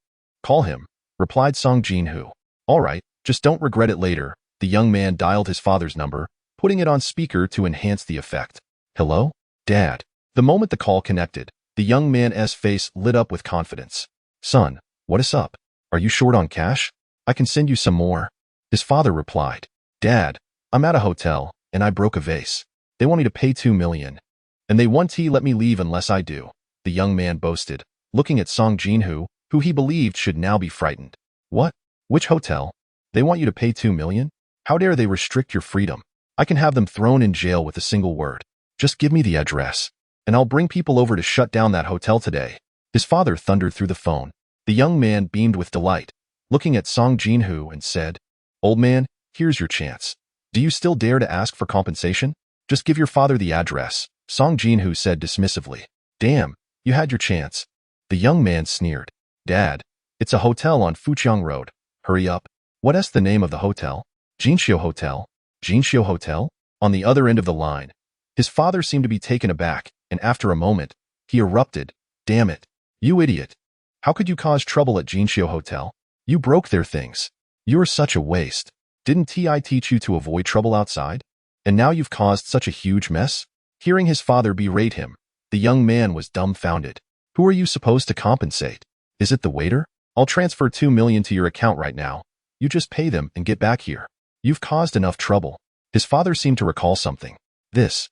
[SPEAKER 1] Call him, replied Song Jinhu. All right, just don't regret it later. The young man dialed his father's number, putting it on speaker to enhance the effect. Hello? Dad. The moment the call connected, the young man's face lit up with confidence. Son, what is up? Are you short on cash? I can send you some more. His father replied. Dad, I'm at a hotel, and I broke a vase. They want me to pay 2 million. And they want to let me leave unless I do, the young man boasted, looking at Song Jinhu, who he believed should now be frightened. What? Which hotel? They want you to pay 2 million? How dare they restrict your freedom? I can have them thrown in jail with a single word. Just give me the address, and I'll bring people over to shut down that hotel today. His father thundered through the phone. The young man beamed with delight, looking at Song Jinhu and said, Old man, here's your chance. Do you still dare to ask for compensation? Just give your father the address, Song Jinhu said dismissively. Damn, you had your chance. The young man sneered. Dad, it's a hotel on Fujiang Road. Hurry up. What's the name of the hotel? Jinxiu Hotel. Jinxiu Hotel? On the other end of the line. His father seemed to be taken aback, and after a moment, he erupted. Damn it. You idiot. How could you cause trouble at Jinxiu Hotel? You broke their things. You're such a waste. Didn't I teach you to avoid trouble outside? And now you've caused such a huge mess? Hearing his father berate him, the young man was dumbfounded. Who are you supposed to compensate? Is it the waiter? I'll transfer 2 million to your account right now. You just pay them and get back here. You've caused enough trouble. His father seemed to recall something. This.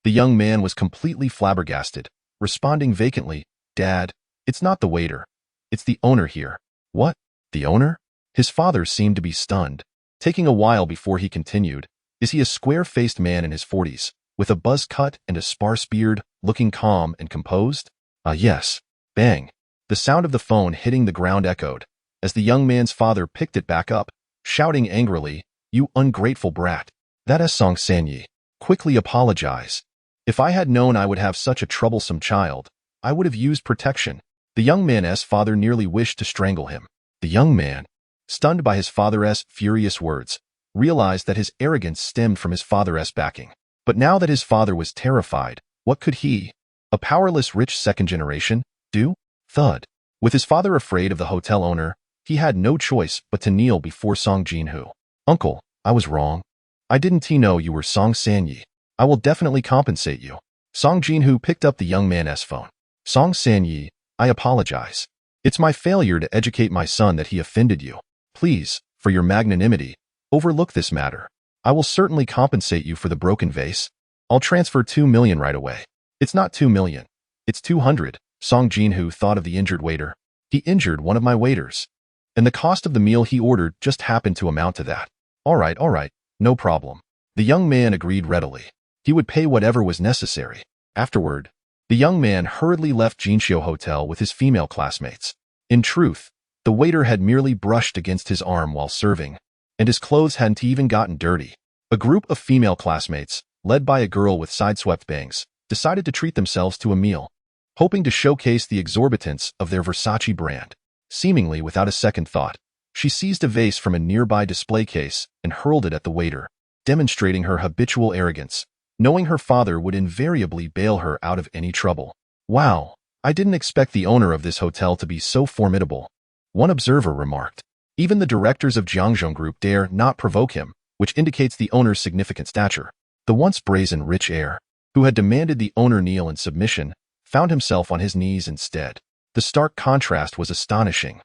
[SPEAKER 1] The young man was completely flabbergasted, responding vacantly, Dad, it's not the waiter. It's the owner here. What? The owner? His father seemed to be stunned, taking a while before he continued. Is he a square-faced man in his 40s, with a buzz cut and a sparse beard, looking calm and composed? Yes. Bang. The sound of the phone hitting the ground echoed, as the young man's father picked it back up, shouting angrily, You ungrateful brat. That is Song Sanyi. Quickly apologize. If I had known I would have such a troublesome child, I would have used protection. The young man's father nearly wished to strangle him. The young man, stunned by his father's furious words, realized that his arrogance stemmed from his father's backing. But now that his father was terrified, what could he, a powerless rich second generation, do? Thud. With his father afraid of the hotel owner, he had no choice but to kneel before Song Jinhu. Uncle, I was wrong. I didn't know you were Song Sanyi. I will definitely compensate you. Song Jinhu picked up the young man's phone. Song Sanyi, I apologize. It's my failure to educate my son that he offended you. Please, for your magnanimity, overlook this matter. I will certainly compensate you for the broken vase. I'll transfer 2 million right away. It's not 2 million. It's 200. Song Jinhu thought of the injured waiter. He injured one of my waiters. And the cost of the meal he ordered just happened to amount to that. All right, no problem. The young man agreed readily. He would pay whatever was necessary. Afterward, the young man hurriedly left Jinxiu Hotel with his female classmates. In truth, the waiter had merely brushed against his arm while serving, and his clothes hadn't even gotten dirty. A group of female classmates, led by a girl with sideswept bangs, decided to treat themselves to a meal, hoping to showcase the exorbitance of their Versace brand. Seemingly without a second thought, she seized a vase from a nearby display case and hurled it at the waiter, demonstrating her habitual arrogance, knowing her father would invariably bail her out of any trouble. Wow, I didn't expect the owner of this hotel to be so formidable, one observer remarked. Even the directors of Jiangzhong Group dare not provoke him, which indicates the owner's significant stature. The once brazen rich heir, who had demanded the owner kneel in submission, found himself on his knees instead. The stark contrast was astonishing.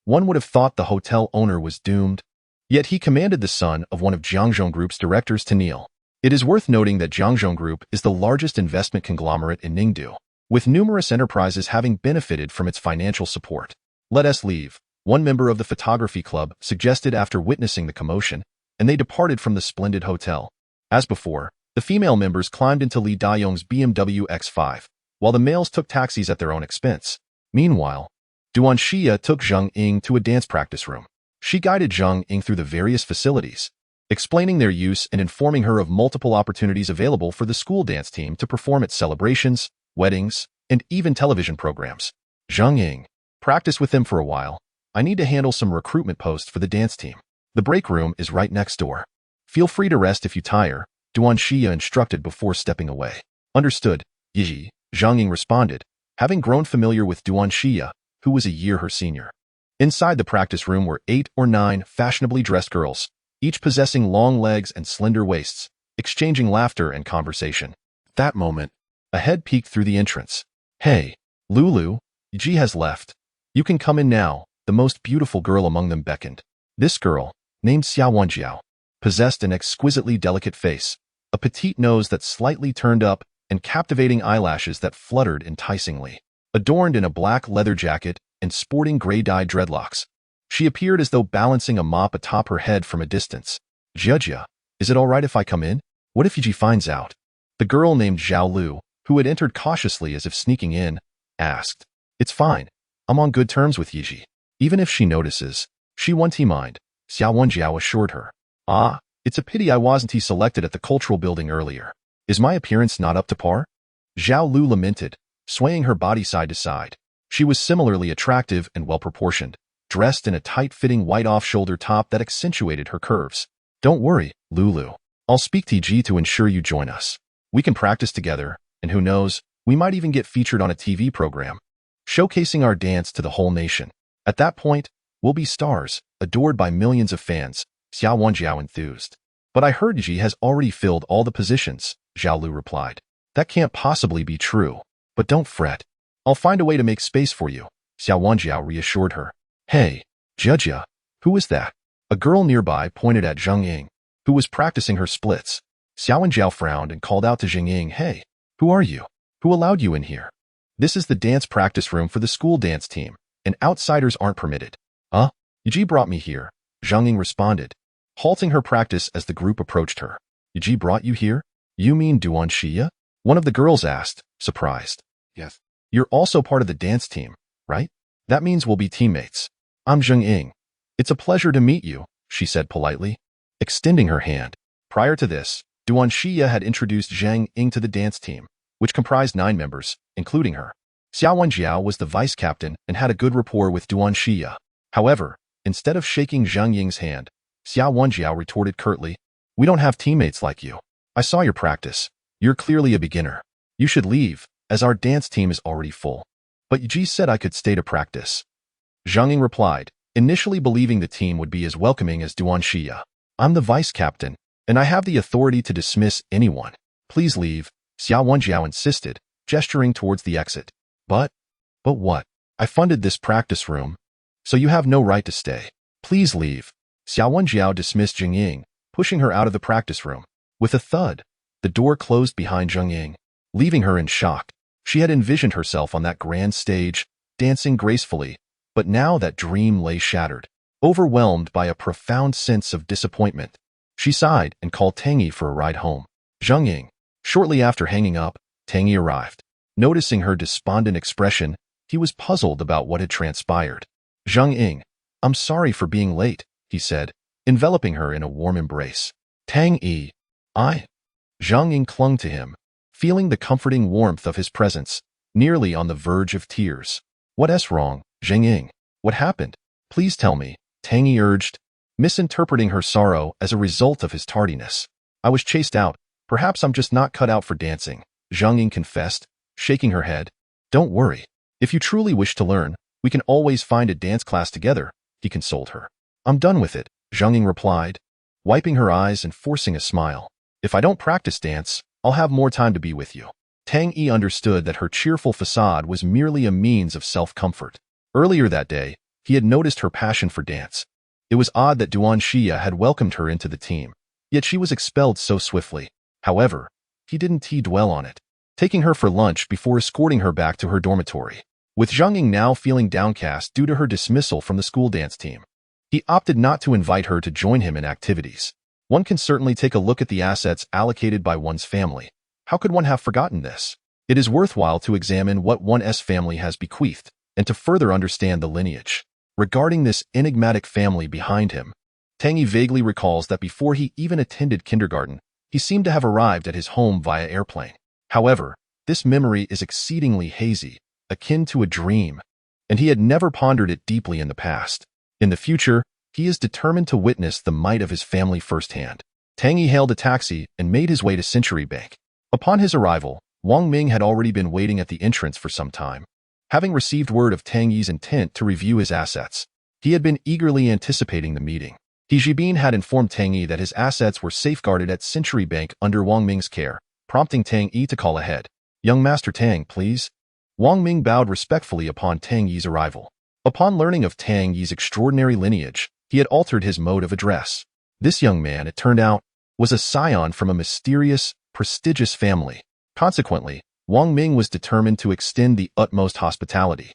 [SPEAKER 1] One would have thought the hotel owner was doomed, yet he commanded the son of one of Jiangzhong Group's directors to kneel. It is worth noting that Jiangzhong Group is the largest investment conglomerate in Ningdu, with numerous enterprises having benefited from its financial support. "Let us leave," one member of the photography club suggested after witnessing the commotion, and they departed from the splendid hotel. As before, the female members climbed into Li Dayong's BMW X5, while the males took taxis at their own expense. Meanwhile, Duan Xia took Zheng Ying to a dance practice room. She guided Zheng Ying through the various facilities, explaining their use and informing her of multiple opportunities available for the school dance team to perform at celebrations, weddings, and even television programs. "Zheng Ying, practice with them for a while. I need to handle some recruitment posts for the dance team. The break room is right next door. Feel free to rest if you tire," Duan Xia instructed before stepping away. "Understood, Yi," Zheng Ying responded, having grown familiar with Duan Xia, who was a year her senior. Inside the practice room were 8 or 9 fashionably dressed girls, each possessing long legs and slender waists, exchanging laughter and conversation. At that moment, a head peeked through the entrance. "Hey, Lulu, Ji has left. You can come in now," the most beautiful girl among them beckoned. This girl, named Xia Wanjiao, possessed an exquisitely delicate face, a petite nose that slightly turned up, and captivating eyelashes that fluttered enticingly. Adorned in a black leather jacket and sporting gray-dyed dreadlocks, she appeared as though balancing a mop atop her head from a distance. "Jia, is it all right if I come in? What if Yi finds out?" The girl named Zhao Lu, who had entered cautiously as if sneaking in, asked. "It's fine. I'm on good terms with Yi. Even if she notices, she won't mind," Xia Wenjiao assured her. "Ah, it's a pity I wasn't selected at the cultural building earlier. Is my appearance not up to par?" Zhao Lu lamented, swaying her body side to side. She was similarly attractive and well-proportioned, dressed in a tight-fitting white off-shoulder top that accentuated her curves. "Don't worry, Lulu. I'll speak to Ji to ensure you join us. We can practice together, and who knows, we might even get featured on a TV program, showcasing our dance to the whole nation. At that point, we'll be stars, adored by millions of fans," Xia Wanjiao enthused. "But I heard Ji has already filled all the positions," Zhao Lu replied. "That can't possibly be true. But don't fret. I'll find a way to make space for you," Xia Wanjiao reassured her. "Hey, Jia, who is that?" A girl nearby pointed at Zheng Ying, who was practicing her splits. Xia Wenjiao frowned and called out to Zheng Ying, "Hey, who are you? Who allowed you in here? This is the dance practice room for the school dance team, and outsiders aren't permitted." "Huh? Yi brought me here," Zheng Ying responded, halting her practice as the group approached her. "Yi brought you here? You mean Duan Xia?" one of the girls asked, surprised. "Yes. You're also part of the dance team, right? That means we'll be teammates." "I'm Zheng Ying. It's a pleasure to meet you," she said politely, extending her hand. Prior to this, Duan Xia had introduced Zheng Ying to the dance team, which comprised 9 members, including her. Xia Wenjiao was the vice captain and had a good rapport with Duan Xia. However, instead of shaking Zheng Ying's hand, Xia Wenjiao retorted curtly, "We don't have teammates like you. I saw your practice. You're clearly a beginner. You should leave, as our dance team is already full." "But Yi said I could stay to practice," Zheng Ying replied, initially believing the team would be as welcoming as Duan Xia. "I'm the vice captain, and I have the authority to dismiss anyone. Please leave," Xia Wenjiao insisted, gesturing towards the exit. But what? I funded this practice room, so you have no right to stay. Please leave." Xia Wenjiao dismissed Zheng Ying, pushing her out of the practice room. With a thud, the door closed behind Zheng Ying, leaving her in shock. She had envisioned herself on that grand stage, dancing gracefully, but now that dream lay shattered. Overwhelmed by a profound sense of disappointment, she sighed and called Tang Yi for a ride home. Zheng Ying. Shortly after hanging up, Tang Yi arrived. Noticing her despondent expression, he was puzzled about what had transpired. "Zheng Ying, I'm sorry for being late," he said, enveloping her in a warm embrace. "Tang Yi, Zheng Ying clung to him, feeling the comforting warmth of his presence, nearly on the verge of tears. "What's wrong, Zheng Ying? What happened? Please tell me," Tang Yi urged, misinterpreting her sorrow as a result of his tardiness. "I was chased out. Perhaps I'm just not cut out for dancing," Zheng Ying confessed, shaking her head. "Don't worry. If you truly wish to learn, we can always find a dance class together," he consoled her. "I'm done with it," Zheng Ying replied, wiping her eyes and forcing a smile. "If I don't practice dance, I'll have more time to be with you. Tang Yi understood that her cheerful facade was merely a means of self-comfort. Earlier that day, he had noticed her passion for dance. It was odd that Duan Xia had welcomed her into the team, yet she was expelled so swiftly. However, he didn't dwell on it, taking her for lunch before escorting her back to her dormitory. With Zhang Ying now feeling downcast due to her dismissal from the school dance team, he opted not to invite her to join him in activities. One can certainly take a look at the assets allocated by one's family. How could one have forgotten this? It is worthwhile to examine what one's family has bequeathed and to further understand the lineage. Regarding this enigmatic family behind him, Tang Yi vaguely recalls that before he even attended kindergarten, he seemed to have arrived at his home via airplane. However, this memory is exceedingly hazy, akin to a dream, and he had never pondered it deeply in the past. In the future, he is determined to witness the might of his family firsthand. Tang Yi hailed a taxi and made his way to Century Bank. Upon his arrival, Wang Ming had already been waiting at the entrance for some time. Having received word of Tang Yi's intent to review his assets, he had been eagerly anticipating the meeting. He Jibin had informed Tang Yi that his assets were safeguarded at Century Bank under Wang Ming's care, prompting Tang Yi to call ahead. "Young Master Tang, please." Wang Ming bowed respectfully upon Tang Yi's arrival. Upon learning of Tang Yi's extraordinary lineage, he had altered his mode of address. This young man, it turned out, was a scion from a mysterious, prestigious family. Consequently, Wang Ming was determined to extend the utmost hospitality.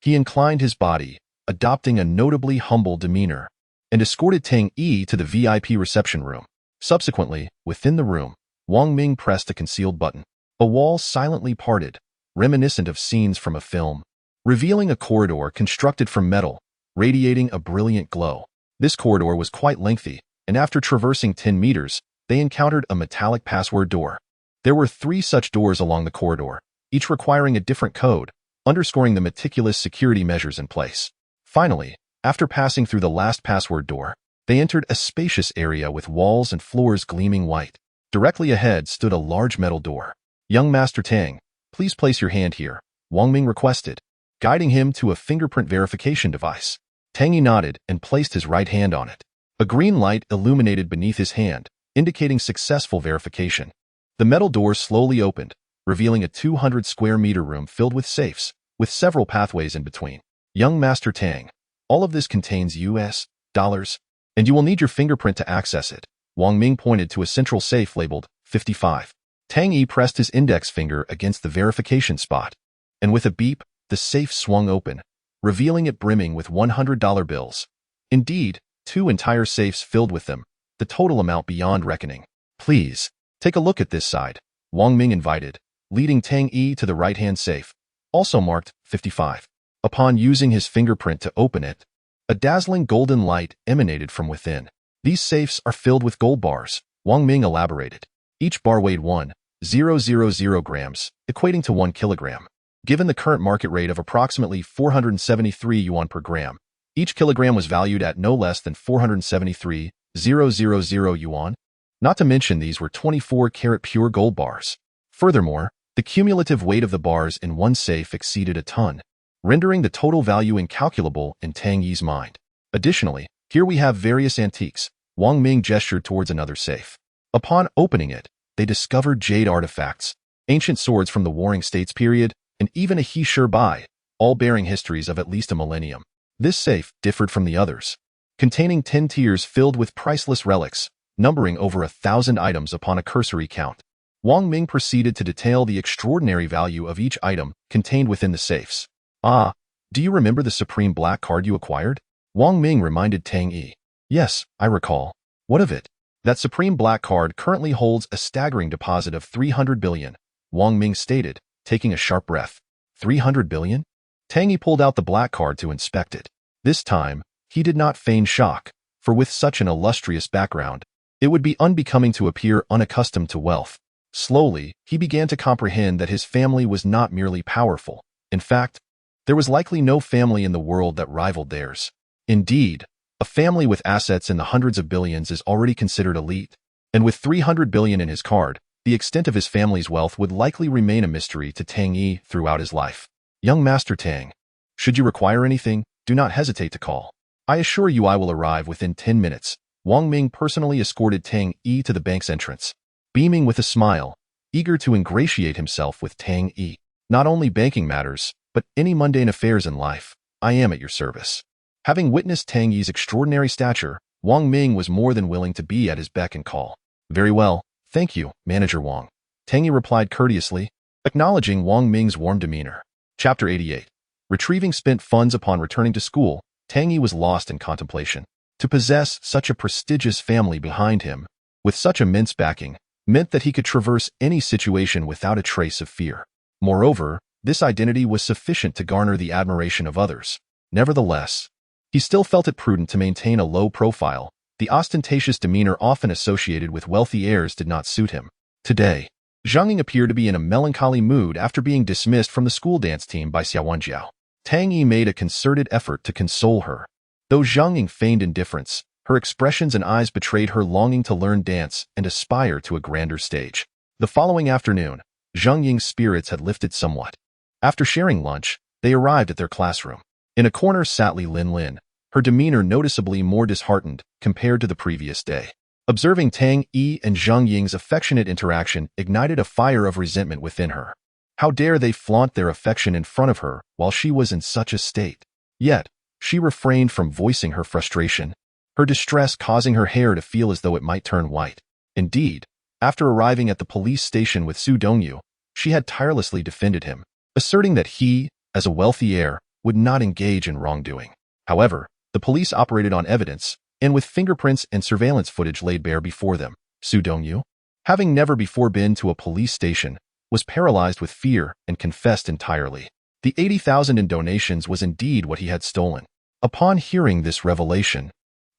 [SPEAKER 1] He inclined his body, adopting a notably humble demeanor, and escorted Tang Yi to the VIP reception room. Subsequently, within the room, Wang Ming pressed a concealed button. A wall silently parted, reminiscent of scenes from a film, revealing a corridor constructed from metal, radiating a brilliant glow. This corridor was quite lengthy, and after traversing 10 meters, they encountered a metallic password door. There were 3 such doors along the corridor, each requiring a different code, underscoring the meticulous security measures in place. Finally, after passing through the last password door, they entered a spacious area with walls and floors gleaming white. Directly ahead stood a large metal door. "Young Master Tang, please place your hand here," Wang Ming requested, guiding him to a fingerprint verification device. Tang Yi nodded and placed his right hand on it. A green light illuminated beneath his hand, indicating successful verification. The metal door slowly opened, revealing a 200 square meter room filled with safes, with several pathways in between. "Young Master Tang, all of this contains US dollars, and you will need your fingerprint to access it." Wang Ming pointed to a central safe labeled 55. Tang Yi pressed his index finger against the verification spot, and with a beep, the safe swung open, revealing it brimming with $100 bills. Indeed, 2 entire safes filled with them, the total amount beyond reckoning. "Please, take a look at this side," Wang Ming invited, leading Tang Yi to the right-hand safe, also marked 55. Upon using his fingerprint to open it, a dazzling golden light emanated from within. "These safes are filled with gold bars," Wang Ming elaborated. Each bar weighed 1,000 grams, equating to 1 kilogram. Given the current market rate of approximately 473 yuan per gram, each kilogram was valued at no less than 473,000 yuan. Not to mention these were 24-karat pure gold bars. Furthermore, the cumulative weight of the bars in one safe exceeded a ton, rendering the total value incalculable in Tang Yi's mind. Additionally, here we have various antiques. Wang Ming gestured towards another safe. Upon opening it, they discovered jade artifacts, ancient swords from the Warring States period, and even a he sure bai, all bearing histories of at least a millennium. This safe differed from the others, containing 10 tiers filled with priceless relics, numbering over 1,000 items upon a cursory count. Wang Ming proceeded to detail the extraordinary value of each item contained within the safes. "Ah, do you remember the supreme black card you acquired?" Wang Ming reminded Tang Yi. "Yes, I recall. What of it?" "That supreme black card currently holds a staggering deposit of 300 billion, Wang Ming stated, taking a sharp breath. 300 billion? Tang Yi pulled out the black card to inspect it. This time, he did not feign shock, for with such an illustrious background, it would be unbecoming to appear unaccustomed to wealth. Slowly, he began to comprehend that his family was not merely powerful. In fact, there was likely no family in the world that rivaled theirs. Indeed, a family with assets in the hundreds of billions is already considered elite, and with 300 billion in his card, the extent of his family's wealth would likely remain a mystery to Tang Yi throughout his life. "Young Master Tang, should you require anything, do not hesitate to call. I assure you I will arrive within 10 minutes. Wang Ming personally escorted Tang Yi to the bank's entrance. Beaming with a smile, eager to ingratiate himself with Tang Yi. Not only banking matters, but any mundane affairs in life, I am at your service. Having witnessed Tang Yi's extraordinary stature, Wang Ming was more than willing to be at his beck and call. Very well, thank you, Manager Wang. Tang Yi replied courteously, acknowledging Wang Ming's warm demeanor. Chapter 88. Retrieving spent funds upon returning to school, Tang Yi was lost in contemplation. To possess such a prestigious family behind him, with such immense backing, meant that he could traverse any situation without a trace of fear. Moreover, this identity was sufficient to garner the admiration of others. Nevertheless, he still felt it prudent to maintain a low profile. The ostentatious demeanor often associated with wealthy heirs did not suit him. Today, Zhang Ying appeared to be in a melancholy mood after being dismissed from the school dance team by Xiao Wenjiao. Tang Yi made a concerted effort to console her. Though Zhang Ying feigned indifference, her expressions and eyes betrayed her longing to learn dance and aspire to a grander stage. The following afternoon, Zhang Ying's spirits had lifted somewhat. After sharing lunch, they arrived at their classroom. In a corner sat Li Linlin, her demeanor noticeably more disheartened compared to the previous day. Observing Tang Yi and Zhang Ying's affectionate interaction ignited a fire of resentment within her. How dare they flaunt their affection in front of her while she was in such a state? Yet, she refrained from voicing her frustration, her distress causing her hair to feel as though it might turn white. Indeed, after arriving at the police station with Su Dongyu, she had tirelessly defended him, asserting that he, as a wealthy heir, would not engage in wrongdoing. However, the police operated on evidence, and with fingerprints and surveillance footage laid bare before them, Su Dongyu, having never before been to a police station, was paralyzed with fear and confessed entirely. The 80,000 in donations was indeed what he had stolen. Upon hearing this revelation,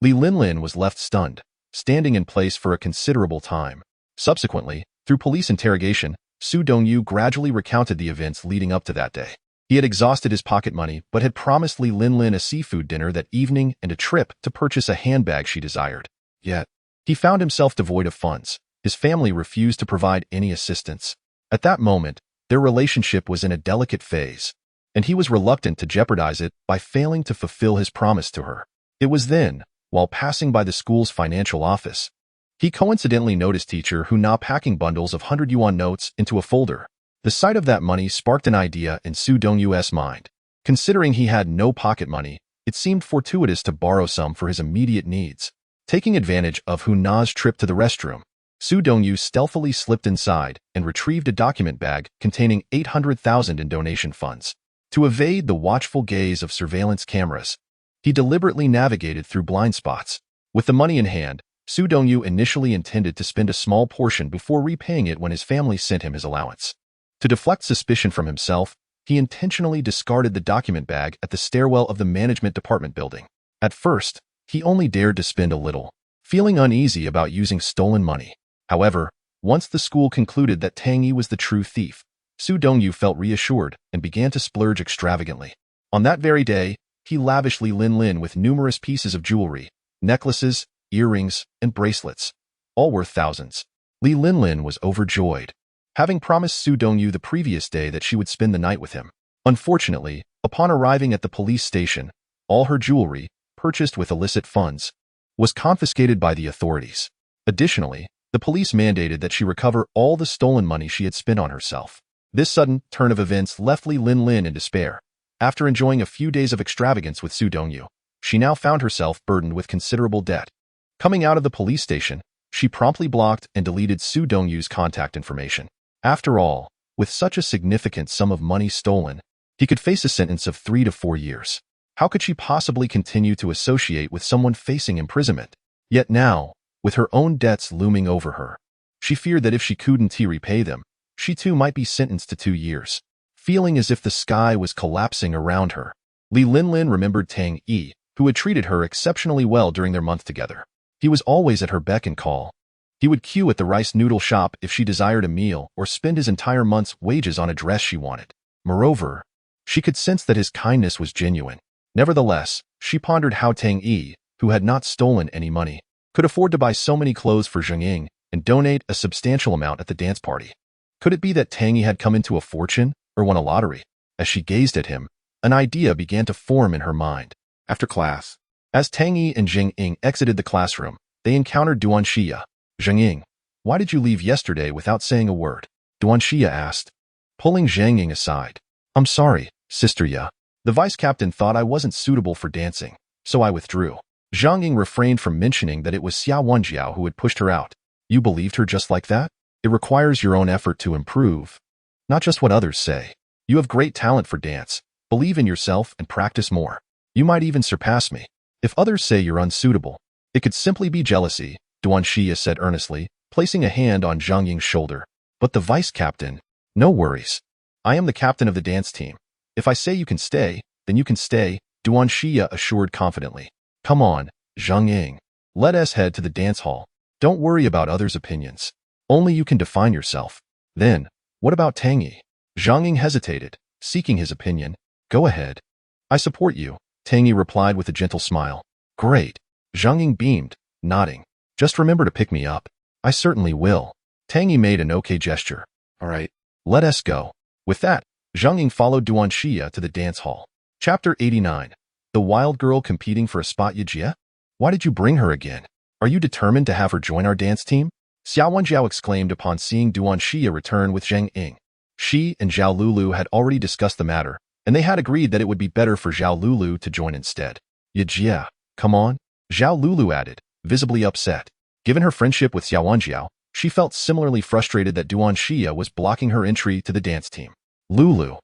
[SPEAKER 1] Li Linlin was left stunned, standing in place for a considerable time. Subsequently, through police interrogation, Su Dongyu gradually recounted the events leading up to that day. He had exhausted his pocket money but had promised Li Linlin a seafood dinner that evening and a trip to purchase a handbag she desired. Yet, he found himself devoid of funds. His family refused to provide any assistance. At that moment, their relationship was in a delicate phase, and he was reluctant to jeopardize it by failing to fulfill his promise to her. It was then, while passing by the school's financial office, he coincidentally noticed teacher Hu Na packing bundles of 100 yuan notes into a folder. The sight of that money sparked an idea in Su Dongyu's mind. Considering he had no pocket money, it seemed fortuitous to borrow some for his immediate needs. Taking advantage of Hu Na's trip to the restroom, Su Dongyu stealthily slipped inside and retrieved a document bag containing 800,000 in donation funds. To evade the watchful gaze of surveillance cameras, he deliberately navigated through blind spots. With the money in hand, Su Dongyu initially intended to spend a small portion before repaying it when his family sent him his allowance. To deflect suspicion from himself, he intentionally discarded the document bag at the stairwell of the management department building. At first, he only dared to spend a little, feeling uneasy about using stolen money. However, once the school concluded that Tang Yi was the true thief, Su Dongyu felt reassured and began to splurge extravagantly. On that very day, he lavished Li Linlin with numerous pieces of jewelry, necklaces, earrings, and bracelets, all worth thousands. Li Linlin was overjoyed, having promised Su Dongyu the previous day that she would spend the night with him. Unfortunately, upon arriving at the police station, all her jewelry, purchased with illicit funds, was confiscated by the authorities. Additionally, the police mandated that she recover all the stolen money she had spent on herself. This sudden turn of events left Li Linlin in despair. After enjoying a few days of extravagance with Su Dongyu, she now found herself burdened with considerable debt. Coming out of the police station, she promptly blocked and deleted Su Dongyu's contact information. After all, with such a significant sum of money stolen, he could face a sentence of 3 to 4 years. How could she possibly continue to associate with someone facing imprisonment? Yet now, with her own debts looming over her, she feared that if she couldn't repay them, she too might be sentenced to 2 years. Feeling as if the sky was collapsing around her, Li Linlin remembered Tang Yi, who had treated her exceptionally well during their month together. He was always at her beck and call. He would queue at the rice noodle shop if she desired a meal or spend his entire month's wages on a dress she wanted. Moreover, she could sense that his kindness was genuine. Nevertheless, she pondered how Tang Yi, who had not stolen any money, could afford to buy so many clothes for Zhang Ying and donate a substantial amount at the dance party. Could it be that Tang Yi had come into a fortune or won a lottery? As she gazed at him, an idea began to form in her mind. After class, as Tang Yi and Zhang Ying exited the classroom, they encountered Duan Xia. Zhang Ying, why did you leave yesterday without saying a word? Duan Xia asked, pulling Zhang Ying aside. I'm sorry, Sister Ya. The vice captain thought I wasn't suitable for dancing, so I withdrew. Zhang Ying refrained from mentioning that it was Xia Wenjiao who had pushed her out. You believed her just like that? It requires your own effort to improve, not just what others say. You have great talent for dance. Believe in yourself and practice more. You might even surpass me. If others say you're unsuitable, it could simply be jealousy, Duan Xia said earnestly, placing a hand on Zhang Ying's shoulder. But the vice captain, no worries. I am the captain of the dance team. If I say you can stay, then you can stay, Duan Xia assured confidently. Come on, Zhang Ying. Let us head to the dance hall. Don't worry about others' opinions. Only you can define yourself. Then, what about Tang Yi? Zhang Ying hesitated, seeking his opinion. Go ahead. I support you, Tang Yi replied with a gentle smile. Great. Zhang Ying beamed, nodding. Just remember to pick me up. I certainly will. Tang Yi made an okay gesture. All right. Let us go. With that, Zhang Ying followed Duan Xia to the dance hall. Chapter 89. The wild girl competing for a spot Yijie? Why did you bring her again? Are you determined to have her join our dance team? Xiao Wenjiao exclaimed upon seeing Duan Xia return with Zhang Ying. She and Zhao Lulu had already discussed the matter, and they had agreed that it would be better for Zhao Lulu to join instead. Yijie, come on, Zhao Lulu added, visibly upset. Given her friendship with Xiao Wenjiao, she felt similarly frustrated that Duan Xia was blocking her entry to the dance team. Lulu.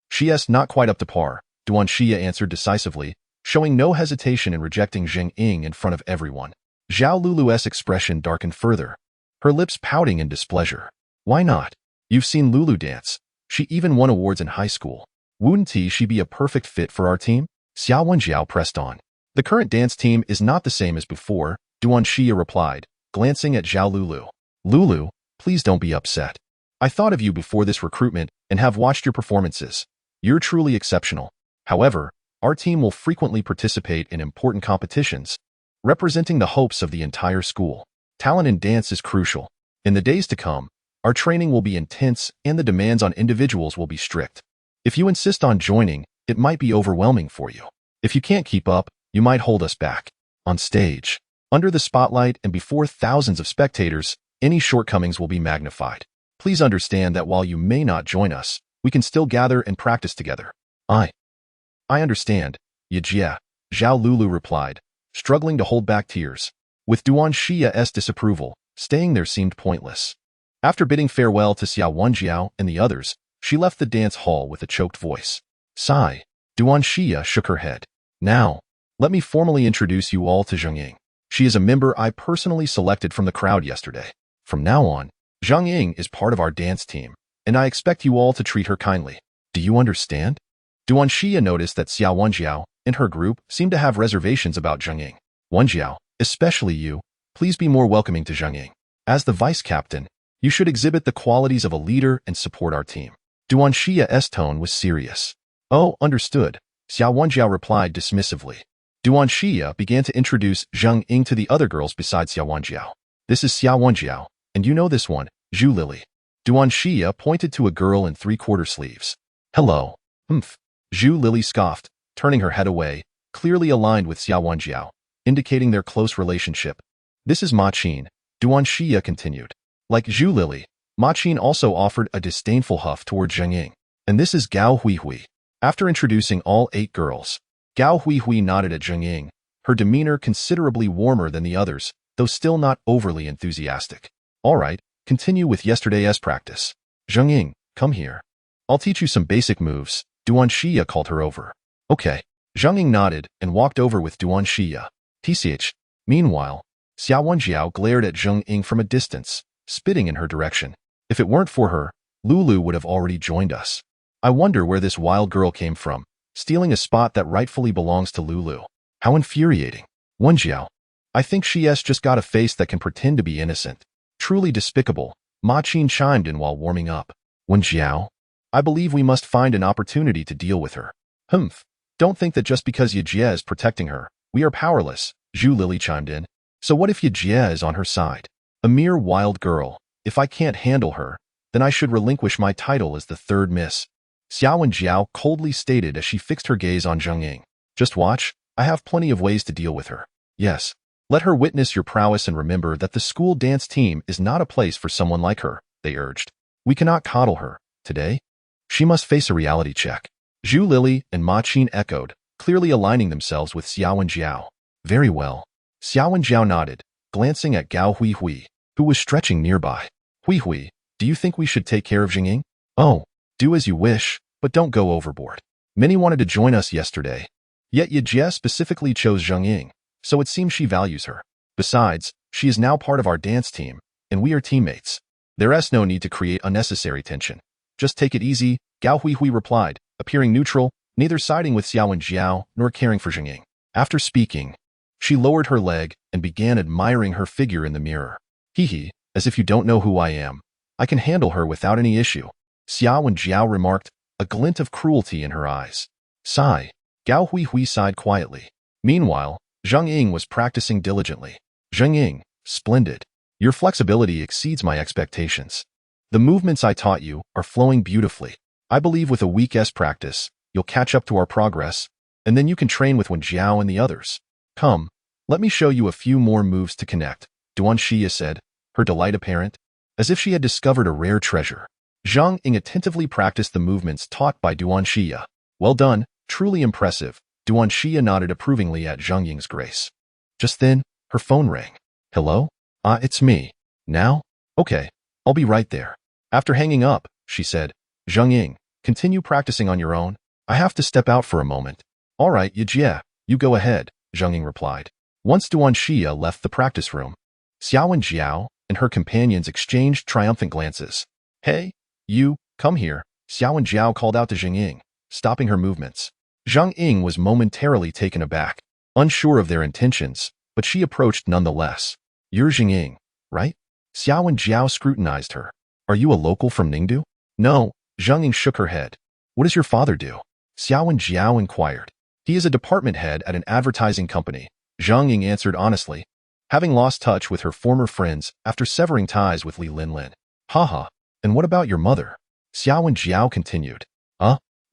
[SPEAKER 1] She's not quite up to par, Duan Xia answered decisively, showing no hesitation in rejecting Zhang Ying in front of everyone. Zhao Lulu's expression darkened further, her lips pouting in displeasure. Why not? You've seen Lulu dance. She even won awards in high school. Wouldn't she be a perfect fit for our team? Xiao Wenjiao pressed on. The current dance team is not the same as before, Duan Xia replied, glancing at Zhao Lulu. Lulu, please don't be upset. I thought of you before this recruitment and have watched your performances. You're truly exceptional. However, our team will frequently participate in important competitions, representing the hopes of the entire school. Talent in dance is crucial. In the days to come, our training will be intense and the demands on individuals will be strict. If you insist on joining, it might be overwhelming for you. If you can't keep up, you might hold us back. On stage, under the spotlight and before thousands of spectators, any shortcomings will be magnified. Please understand that while you may not join us, we can still gather and practice together. I understand, Yijie, Zhao Lulu replied, struggling to hold back tears. With Duan Xia's disapproval, staying there seemed pointless. After bidding farewell to Xiao Wenjiao and the others, she left the dance hall with a choked voice. Sigh. Duan Xia shook her head. Now, let me formally introduce you all to Zhang Ying. She is a member I personally selected from the crowd yesterday. From now on, Zhang Ying is part of our dance team, and I expect you all to treat her kindly. Do you understand? Duan Xia noticed that Xiao Wenjiao and her group seemed to have reservations about Zhang Ying. Wenjiao, especially you, please be more welcoming to Zhang Ying. As the vice captain, you should exhibit the qualities of a leader and support our team. Duan Xia's tone was serious. Oh, understood, Xiao Wenjiao replied dismissively. Duan Xia began to introduce Zhang Ying to the other girls besides Xiao Wenjiao. This is Xiao Wenjiao, and you know this one, Zhu Lily. Duan Xia pointed to a girl in three-quarter sleeves. Hello. Humph. Zhu Lily scoffed, turning her head away, clearly aligned with Xiao Wenjiao, indicating their close relationship. This is Ma Qin, Duan Xia continued. Like Zhu Lily, Ma Qin also offered a disdainful huff toward Zhang Ying. And this is Gao Huihui. After introducing all 8 girls, Gao Huihui nodded at Zhang Ying, her demeanor considerably warmer than the others, though still not overly enthusiastic. All right, continue with yesterday's practice. Zhang Ying, come here. I'll teach you some basic moves, Duan Xia called her over. Okay. Zhang Ying nodded and walked over with Duan Xia. TCH. Meanwhile, Xiao Wenjiao glared at Zhang Ying from a distance, spitting in her direction. If it weren't for her, Lulu would have already joined us. I wonder where this wild girl came from, stealing a spot that rightfully belongs to Lulu. How infuriating. Wenjiao. I think she has just got a face that can pretend to be innocent. Truly despicable, Ma Qin chimed in while warming up. Wenjiao. I believe we must find an opportunity to deal with her. Humph. Don't think that just because Yijie is protecting her, we are powerless, Zhu Lily chimed in. So what if Yijie is on her side? A mere wild girl. If I can't handle her, then I should relinquish my title as the third miss. Xiao Wenjiao coldly stated as she fixed her gaze on Zhang Ying. Just watch, I have plenty of ways to deal with her. Yes. Let her witness your prowess and remember that the school dance team is not a place for someone like her, they urged. We cannot coddle her today. She must face a reality check. Zhu Lili and Ma Qin echoed, clearly aligning themselves with Xiao and Jiao. Very well. Xiao and Jiao nodded, glancing at Gao Hui, who was stretching nearby. Hui, do you think we should take care of Jingying? Oh, do as you wish, but don't go overboard. Many wanted to join us yesterday. Yet Yejie specifically chose Jingying, so it seems she values her. Besides, she is now part of our dance team, and we are teammates. There is no need to create unnecessary tension. Just take it easy, Gao Hui replied, appearing neutral, neither siding with Xiao and Jiao nor caring for Jingying. After speaking, she lowered her leg and began admiring her figure in the mirror. As if you don't know who I am. I can handle her without any issue. Xiao and Jiao remarked, a glint of cruelty in her eyes. Sigh. Gao Hui sighed quietly. Meanwhile, Jingying was practicing diligently. Jingying, splendid. Your flexibility exceeds my expectations. The movements I taught you are flowing beautifully. I believe with a week's practice, you'll catch up to our progress, and then you can train with Wen Jiao and the others. Come, let me show you a few more moves to connect, Duan Xia said, her delight apparent, as if she had discovered a rare treasure. Zhang Ying attentively practiced the movements taught by Duan Xia. Well done, truly impressive. Duan Xia nodded approvingly at Zhang Ying's grace. Just then, her phone rang. Hello? It's me. Now? Okay, I'll be right there. After hanging up, she said, Zhang Ying, continue practicing on your own. I have to step out for a moment. All right, Yejie, you go ahead, Zhang Ying replied. Once Duan Xia left the practice room, Xiao and Jiao and her companions exchanged triumphant glances. Hey, you, come here, Xiao and Jiao called out to Jingying, stopping her movements. Zhang Ying was momentarily taken aback, unsure of their intentions, but she approached nonetheless. You're Jingying, right? Xiao and Jiao scrutinized her. Are you a local from Ningdu? No, Zhang Ying shook her head. What does your father do? Xiao and Jiao inquired. He is a department head at an advertising company, Zhang Ying answered honestly, having lost touch with her former friends after severing ties with Li Linlin. Haha, and what about your mother? Xiao and Jiao continued.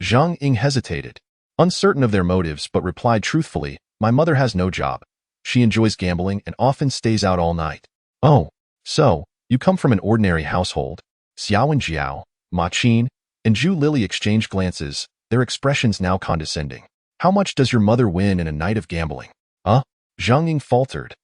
[SPEAKER 1] Zhang Ying hesitated, uncertain of their motives, but replied truthfully, my mother has no job. She enjoys gambling and often stays out all night. Oh, so, you come from an ordinary household? Xiao and Jiao, Ma Qin, and Zhu Lili exchanged glances, their expressions now condescending. How much does your mother win in a night of gambling? Zhang Ying faltered.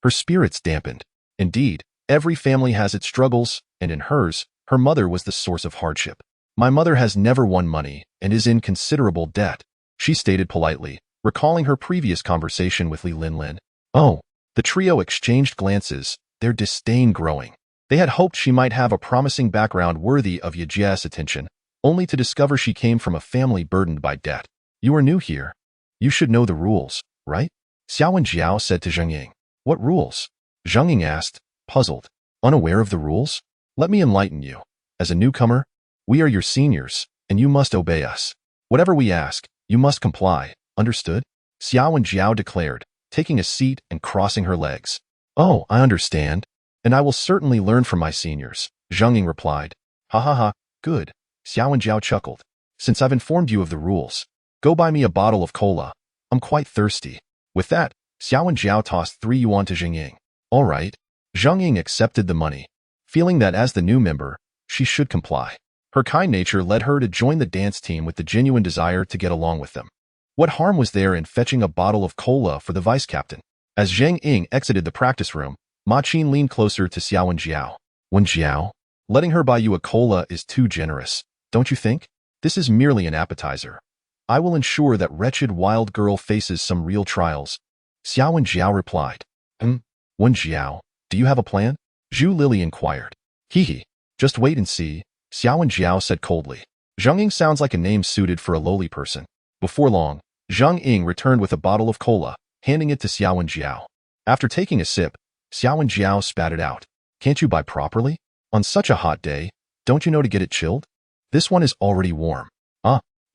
[SPEAKER 1] Her spirits dampened. Indeed, every family has its struggles, and in hers, her mother was the source of hardship. My mother has never won money and is in considerable debt, she stated politely, recalling her previous conversation with Li Linlin. Oh, the trio exchanged glances, their disdain growing. They had hoped she might have a promising background worthy of Yejie's attention, only to discover she came from a family burdened by debt. You are new here. You should know the rules, right? Xiao and Jiao said to Zhang Ying. What rules? Zhang Ying asked, puzzled. Unaware of the rules? Let me enlighten you. As a newcomer, we are your seniors, and you must obey us. Whatever we ask, you must comply, understood? Xiao and Jiao declared, taking a seat and crossing her legs. Oh, I understand. And I will certainly learn from my seniors, Zhang Ying replied. Ha ha ha, good. Xiao and Jiao chuckled. Since I've informed you of the rules, go buy me a bottle of cola. I'm quite thirsty. With that, Xiao and Jiao tossed 3 yuan to Jingying. All right. Zhang Ying accepted the money, feeling that as the new member, she should comply. Her kind nature led her to join the dance team with the genuine desire to get along with them. What harm was there in fetching a bottle of cola for the vice captain? As Zhang Ying exited the practice room, Ma Qin leaned closer to Xiao and Jiao. Wen Jiao, letting her buy you a cola is too generous, don't you think? This is merely an appetizer. I will ensure that wretched wild girl faces some real trials. Xiao and Jiao replied. Wen Jiao, do you have a plan? Zhu Lili inquired. Just wait and see, Xiao and Jiao said coldly. Zhang Ying sounds like a name suited for a lowly person. Before long, Zhang Ying returned with a bottle of cola, handing it to Xiao and Jiao. After taking a sip, Xiao and Jiao spat it out. Can't you buy properly? On such a hot day, don't you know to get it chilled? This one is already warm.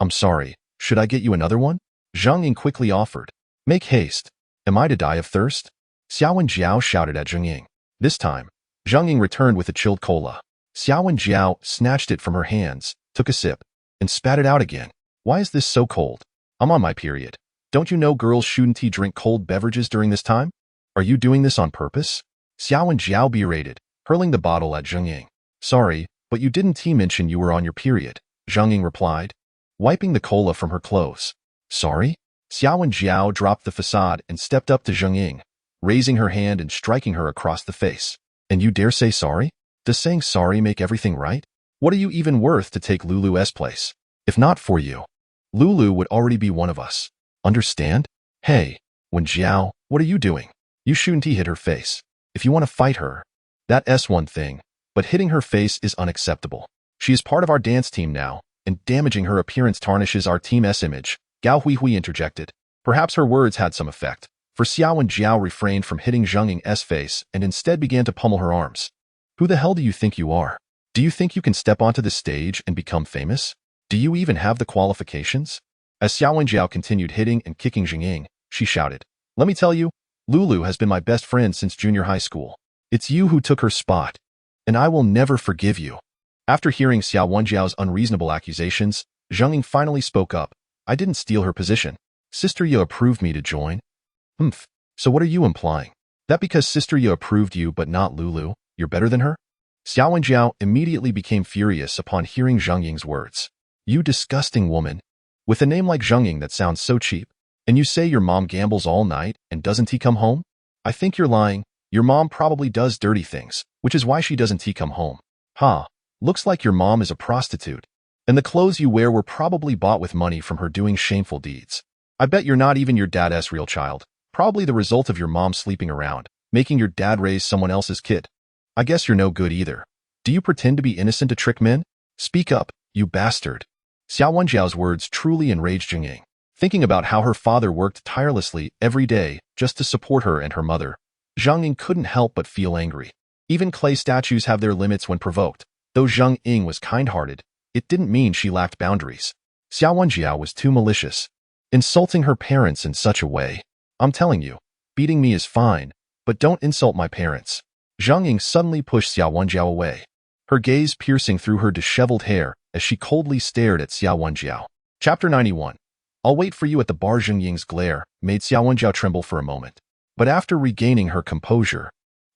[SPEAKER 1] I'm sorry, should I get you another one? Zhang Ying quickly offered. Make haste. Am I to die of thirst? Xiao and Jiao shouted at Zhang Ying. This time, Zhang Ying returned with a chilled cola. Xiao and Jiao snatched it from her hands, took a sip, and spat it out again. Why is this so cold? I'm on my period. Don't you know girls shouldn't drink cold beverages during this time? Are you doing this on purpose? Xiao and Jiao berated, hurling the bottle at Zhang Ying. Sorry, But you didn't mention you were on your period, Zhang Ying replied, wiping the cola from her clothes. Sorry? Xiao and Jiao dropped the facade and stepped up to Zhang Ying, raising her hand and striking her across the face. And you dare say sorry? Does saying sorry make everything right? What are you even worth to take Lulu's place? If not for you, Lulu would already be one of us. Understand? Hey, Wen Jiao, what are you doing? You shouldn't hit her face. If you want to fight her, that's one thing, but hitting her face is unacceptable. She is part of our dance team now, and damaging her appearance tarnishes our team's image, Gao Huihui interjected. Perhaps her words had some effect, for Xiao and Jiao refrained from hitting Zhang Ying's face and instead began to pummel her arms. Who the hell do you think you are? Do you think you can step onto the stage and become famous? Do you even have the qualifications? As Xiao and Jiao continued hitting and kicking Zhang Ying, she shouted, Let me tell you, Lulu has been my best friend since junior high school. It's you who took her spot, and I will never forgive you. After hearing Xiao Wenjiao's unreasonable accusations, Zhang Ying finally spoke up. I didn't steal her position. Sister Ye approved me to join. So what are you implying? That because Sister Ye approved you but not Lulu, you're better than her? Xiao Wenjiao immediately became furious upon hearing Zhang Ying's words. You disgusting woman. With a name like Zhang Ying that sounds so cheap, and you say your mom gambles all night and doesn't he come home? I think you're lying. Your mom probably does dirty things, which is why she doesn't come home. Looks like your mom is a prostitute, and the clothes you wear were probably bought with money from her doing shameful deeds. I bet you're not even your dad's real child, probably the result of your mom sleeping around, making your dad raise someone else's kid. I guess you're no good either. Do you pretend to be innocent to trick men? Speak up, you bastard. Xiao Wenjiao's words truly enraged Zhang Ying. Thinking about how her father worked tirelessly every day just to support her and her mother, Zhang Ying couldn't help but feel angry. Even clay statues have their limits when provoked. Though Zhang Ying was kind-hearted, it didn't mean she lacked boundaries. Xiao Wenjiao was too malicious, insulting her parents in such a way. I'm telling you, beating me is fine, but don't insult my parents. Zhang Ying suddenly pushed Xiao Wenjiao away, her gaze piercing through her disheveled hair as she coldly stared at Xiao Wenjiao. Chapter 91. I'll wait for you at the bar. Zhang Ying's glare made Xiao Wenjiao tremble for a moment, but after regaining her composure,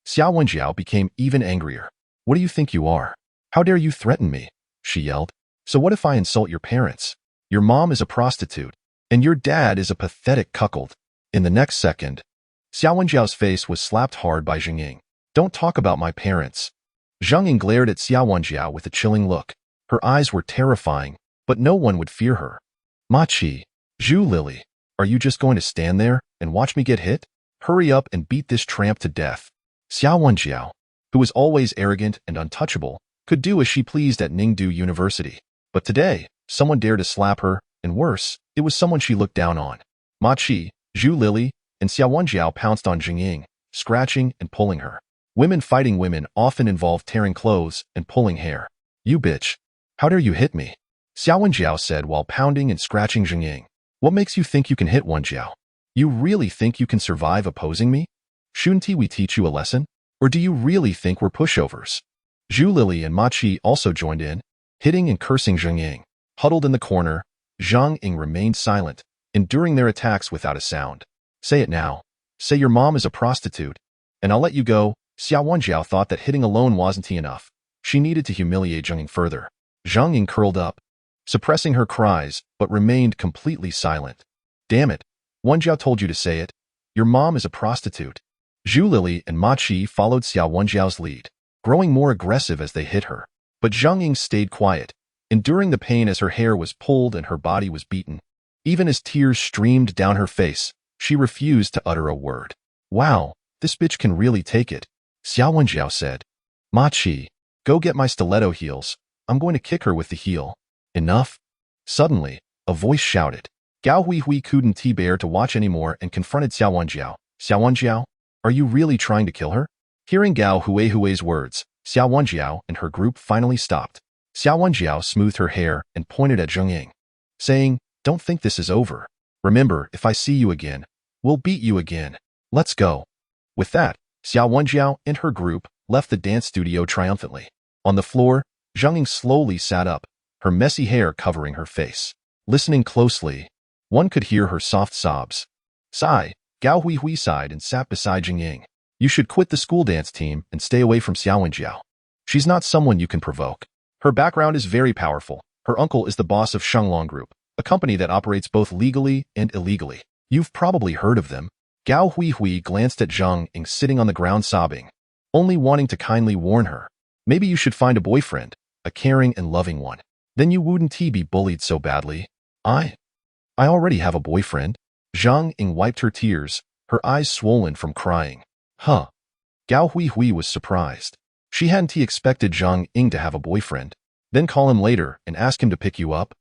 [SPEAKER 1] Xiao Wenjiao became even angrier. What do you think you are? How dare you threaten me? She yelled. So what if I insult your parents? Your mom is a prostitute, and your dad is a pathetic cuckold. In the next second, Xiao Wenjiao's face was slapped hard by Zhang Ying. Don't talk about my parents. Zhang Ying glared at Xiao Wenjiao with a chilling look. Her eyes were terrifying, but no one would fear her. Ma Qi, Zhu Lily, are you just going to stand there and watch me get hit? Hurry up and beat this tramp to death. Xiao Wenjiao, who was always arrogant and untouchable, could do as she pleased at Ningdu University. But today, someone dared to slap her, and worse, it was someone she looked down on. Ma Qi, Zhu Lily, and Xiao Wenjiao pounced on Zhang Ying, scratching and pulling her. Women fighting women often involve tearing clothes and pulling hair. You bitch. How dare you hit me? Xiao Wenjiao said while pounding and scratching Zhang Ying. What makes you think you can hit Wenjiao? You really think you can survive opposing me? Shouldn't we teach you a lesson? Or do you really think we're pushovers? Zhu Lily and Ma Qi also joined in, hitting and cursing Zhang Ying. Huddled in the corner, Zhang Ying remained silent, enduring their attacks without a sound. Say it now. Say your mom is a prostitute, and I'll let you go. Xiao Wenjiao thought that hitting alone wasn't enough. She needed to humiliate Zhang Ying further. Zhang Ying curled up, suppressing her cries, but remained completely silent. Damn it. Wenjiao told you to say it. Your mom is a prostitute. Zhu Lily and Ma Qi followed Xiao Wenjiao's lead, growing more aggressive as they hit her. But Zhang Ying stayed quiet, enduring the pain as her hair was pulled and her body was beaten. Even as tears streamed down her face, she refused to utter a word. Wow, this bitch can really take it, Xiao Wenjiao said. Ma Qi, go get my stiletto heels. I'm going to kick her with the heel. Enough. Suddenly, a voice shouted. Gao Huihui couldn't bear to watch anymore and confronted Xiao Wenjiao. Xiao Wenjiao, are you really trying to kill her? Hearing Gao Huihui's words, Xiao Wenjiao and her group finally stopped. Xiao Wenjiao smoothed her hair and pointed at Zhang Ying, saying, Don't think this is over. Remember, if I see you again, we'll beat you again. Let's go. With that, Xiao Wenjiao and her group left the dance studio triumphantly. On the floor, Zhang Ying slowly sat up, her messy hair covering her face. Listening closely, one could hear her soft sobs. Sigh, Gao Huihui sighed and sat beside Zhang Ying. You should quit the school dance team and stay away from Xiao Wenjiao. She's not someone you can provoke. Her background is very powerful. Her uncle is the boss of Shenglong Group, a company that operates both legally and illegally. You've probably heard of them. Gao Hui glanced at Zhang Ying sitting on the ground sobbing, only wanting to kindly warn her. Maybe you should find a boyfriend, a caring and loving one. Then you wouldn't be bullied so badly. I already have a boyfriend. Zhang Ying wiped her tears, her eyes swollen from crying. Huh. Gao Hui was surprised. She hadn't expected Zhang Ying to have a boyfriend. Then call him later and ask him to pick you up?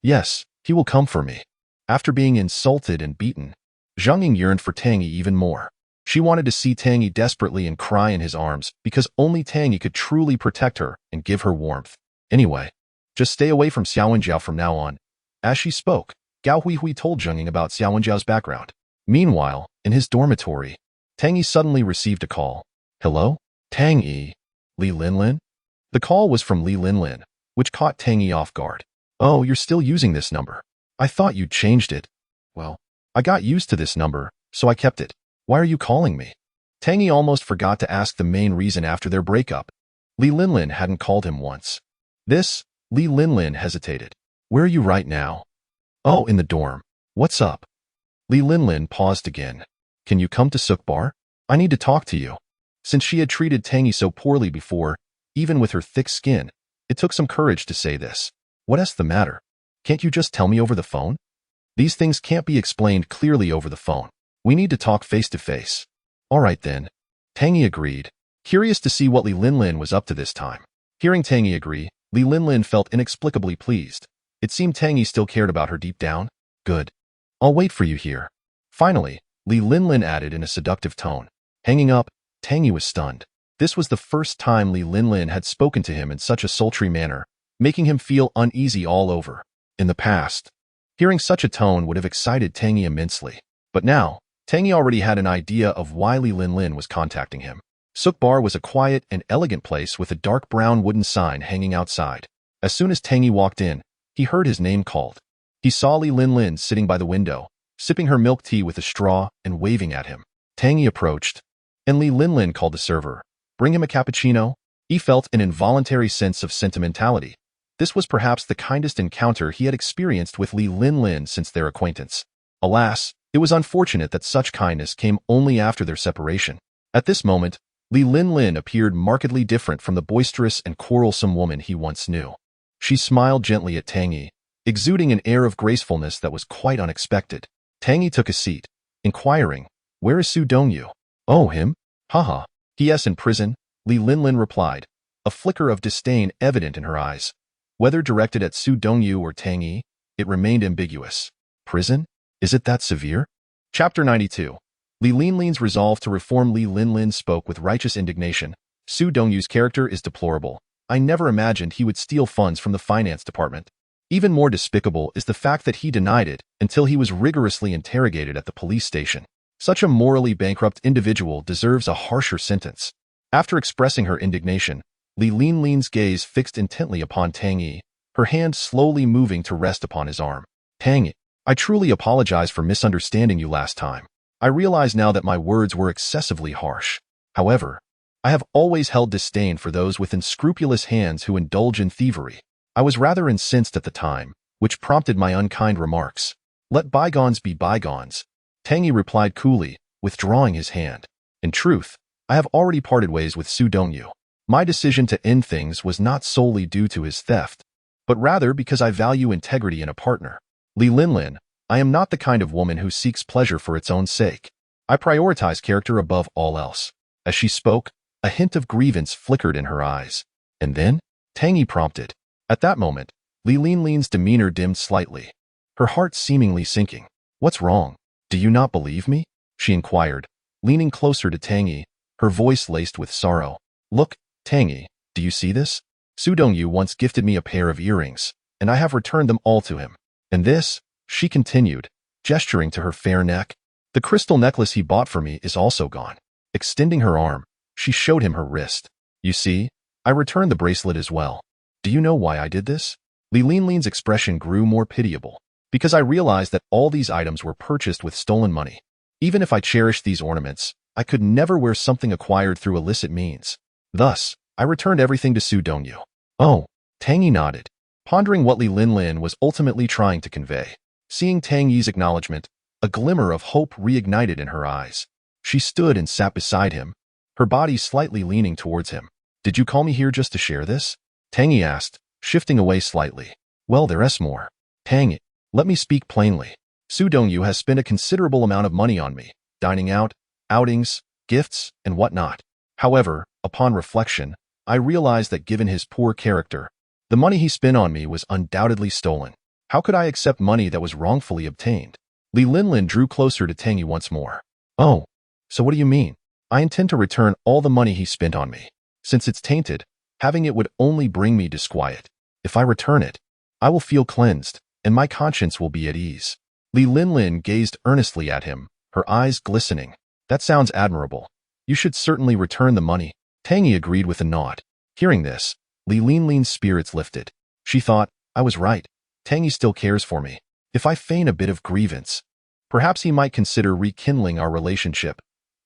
[SPEAKER 1] Yes, he will come for me. After being insulted and beaten, Zhang Ying yearned for Tang Yi even more. She wanted to see Tang Yi desperately and cry in his arms because only Tang Yi could truly protect her and give her warmth. Anyway, just stay away from Xiao Wenjiao from now on. As she spoke, Gao Hui told Zhang Ying about Xiao Wenjiao's background. Meanwhile, in his dormitory, Tang Yi suddenly received a call. Hello? Tang Yi? Li Linlin? The call was from Li Linlin, which caught Tang Yi off guard. Oh, you're still using this number. I thought you'd changed it. Well, I got used to this number, so I kept it. Why are you calling me? Tang Yi almost forgot to ask the main reason after their breakup. Li Linlin hadn't called him once. Li Linlin hesitated. Where are you right now? Oh, in the dorm. What's up? Li Linlin paused again. Can you come to Suk Bar? I need to talk to you. Since she had treated Tang Yi so poorly before, even with her thick skin, it took some courage to say this. What's the matter? Can't you just tell me over the phone? These things can't be explained clearly over the phone. We need to talk face to face. All right then. Tang Yi agreed, curious to see what Li Linlin was up to this time. Hearing Tang Yi agree, Li Linlin felt inexplicably pleased. It seemed Tang Yi still cared about her deep down. Good. I'll wait for you here. Finally, Li Linlin added in a seductive tone. Hanging up, Tang Yi was stunned. This was the first time Li Linlin had spoken to him in such a sultry manner, making him feel uneasy all over. In the past, hearing such a tone would have excited Tang Yi immensely. But now, Tang Yi already had an idea of why Li Linlin was contacting him. Suk Bar was a quiet and elegant place with a dark brown wooden sign hanging outside. As soon as Tang Yi walked in, he heard his name called. He saw Li Linlin sitting by the window, sipping her milk tea with a straw and waving at him. Tang Yi approached, and Li Linlin called the server. Bring him a cappuccino. He felt an involuntary sense of sentimentality. This was perhaps the kindest encounter he had experienced with Li Linlin since their acquaintance. Alas, it was unfortunate that such kindness came only after their separation. At this moment, Li Linlin appeared markedly different from the boisterous and quarrelsome woman he once knew. She smiled gently at Tang Yi, exuding an air of gracefulness that was quite unexpected. Tang Yi took a seat, inquiring, Where is Su Dongyu? Oh, him? Haha. He.s. in prison, Li Linlin replied, a flicker of disdain evident in her eyes. Whether directed at Su Dongyu or Tang Yi, it remained ambiguous. Prison? Is it that severe? Chapter 92. Li Linlin's resolve to reform. Li Linlin spoke with righteous indignation. Su Dongyu's character is deplorable. I never imagined he would steal funds from the finance department. Even more despicable is the fact that he denied it until he was rigorously interrogated at the police station. Such a morally bankrupt individual deserves a harsher sentence. After expressing her indignation, Li Linlin's gaze fixed intently upon Tang Yi, her hand slowly moving to rest upon his arm. Tang Yi, I truly apologize for misunderstanding you last time. I realize now that my words were excessively harsh. However, I have always held disdain for those with unscrupulous hands who indulge in thievery. I was rather incensed at the time, which prompted my unkind remarks. Let bygones be bygones. Tang Yi replied coolly, withdrawing his hand. In truth, I have already parted ways with Su Dongyu. My decision to end things was not solely due to his theft, but rather because I value integrity in a partner. Li Linlin, I am not the kind of woman who seeks pleasure for its own sake. I prioritize character above all else. As she spoke, a hint of grievance flickered in her eyes. And then, Tang Yi prompted. At that moment, Li Linlin's demeanor dimmed slightly, her heart seemingly sinking. What's wrong? Do you not believe me? She inquired, leaning closer to Tang Yi, her voice laced with sorrow. Look, Tang Yi, do you see this? Su Dongyu once gifted me a pair of earrings, and I have returned them all to him. And this, she continued, gesturing to her fair neck, the crystal necklace he bought for me is also gone. Extending her arm, she showed him her wrist. You see, I returned the bracelet as well. Do you know why I did this? Li Linlin's expression grew more pitiable. Because I realized that all these items were purchased with stolen money. Even if I cherished these ornaments, I could never wear something acquired through illicit means. Thus, I returned everything to Su Dongyu. Oh, Tang Yi nodded, pondering what Li Linlin was ultimately trying to convey. Seeing Tang Yi's acknowledgement, a glimmer of hope reignited in her eyes. She stood and sat beside him, her body slightly leaning towards him. "Did you call me here just to share this?" Tang Yi asked, shifting away slightly. "Well, there's more. Tang Yi, let me speak plainly. Su Dongyu has spent a considerable amount of money on me, dining out, outings, gifts, and whatnot. However, upon reflection, I realized that given his poor character, the money he spent on me was undoubtedly stolen. How could I accept money that was wrongfully obtained?" Li Linlin drew closer to Tang Yi once more. "Oh, so what do you mean?" "I intend to return all the money he spent on me. Since it's tainted, having it would only bring me disquiet. If I return it, I will feel cleansed, and my conscience will be at ease." Li Linlin gazed earnestly at him, her eyes glistening. "That sounds admirable. You should certainly return the money." Tang Yi agreed with a nod. Hearing this, Li Linlin's spirits lifted. She thought, I was right. Tang Yi still cares for me. If I feign a bit of grievance, perhaps he might consider rekindling our relationship.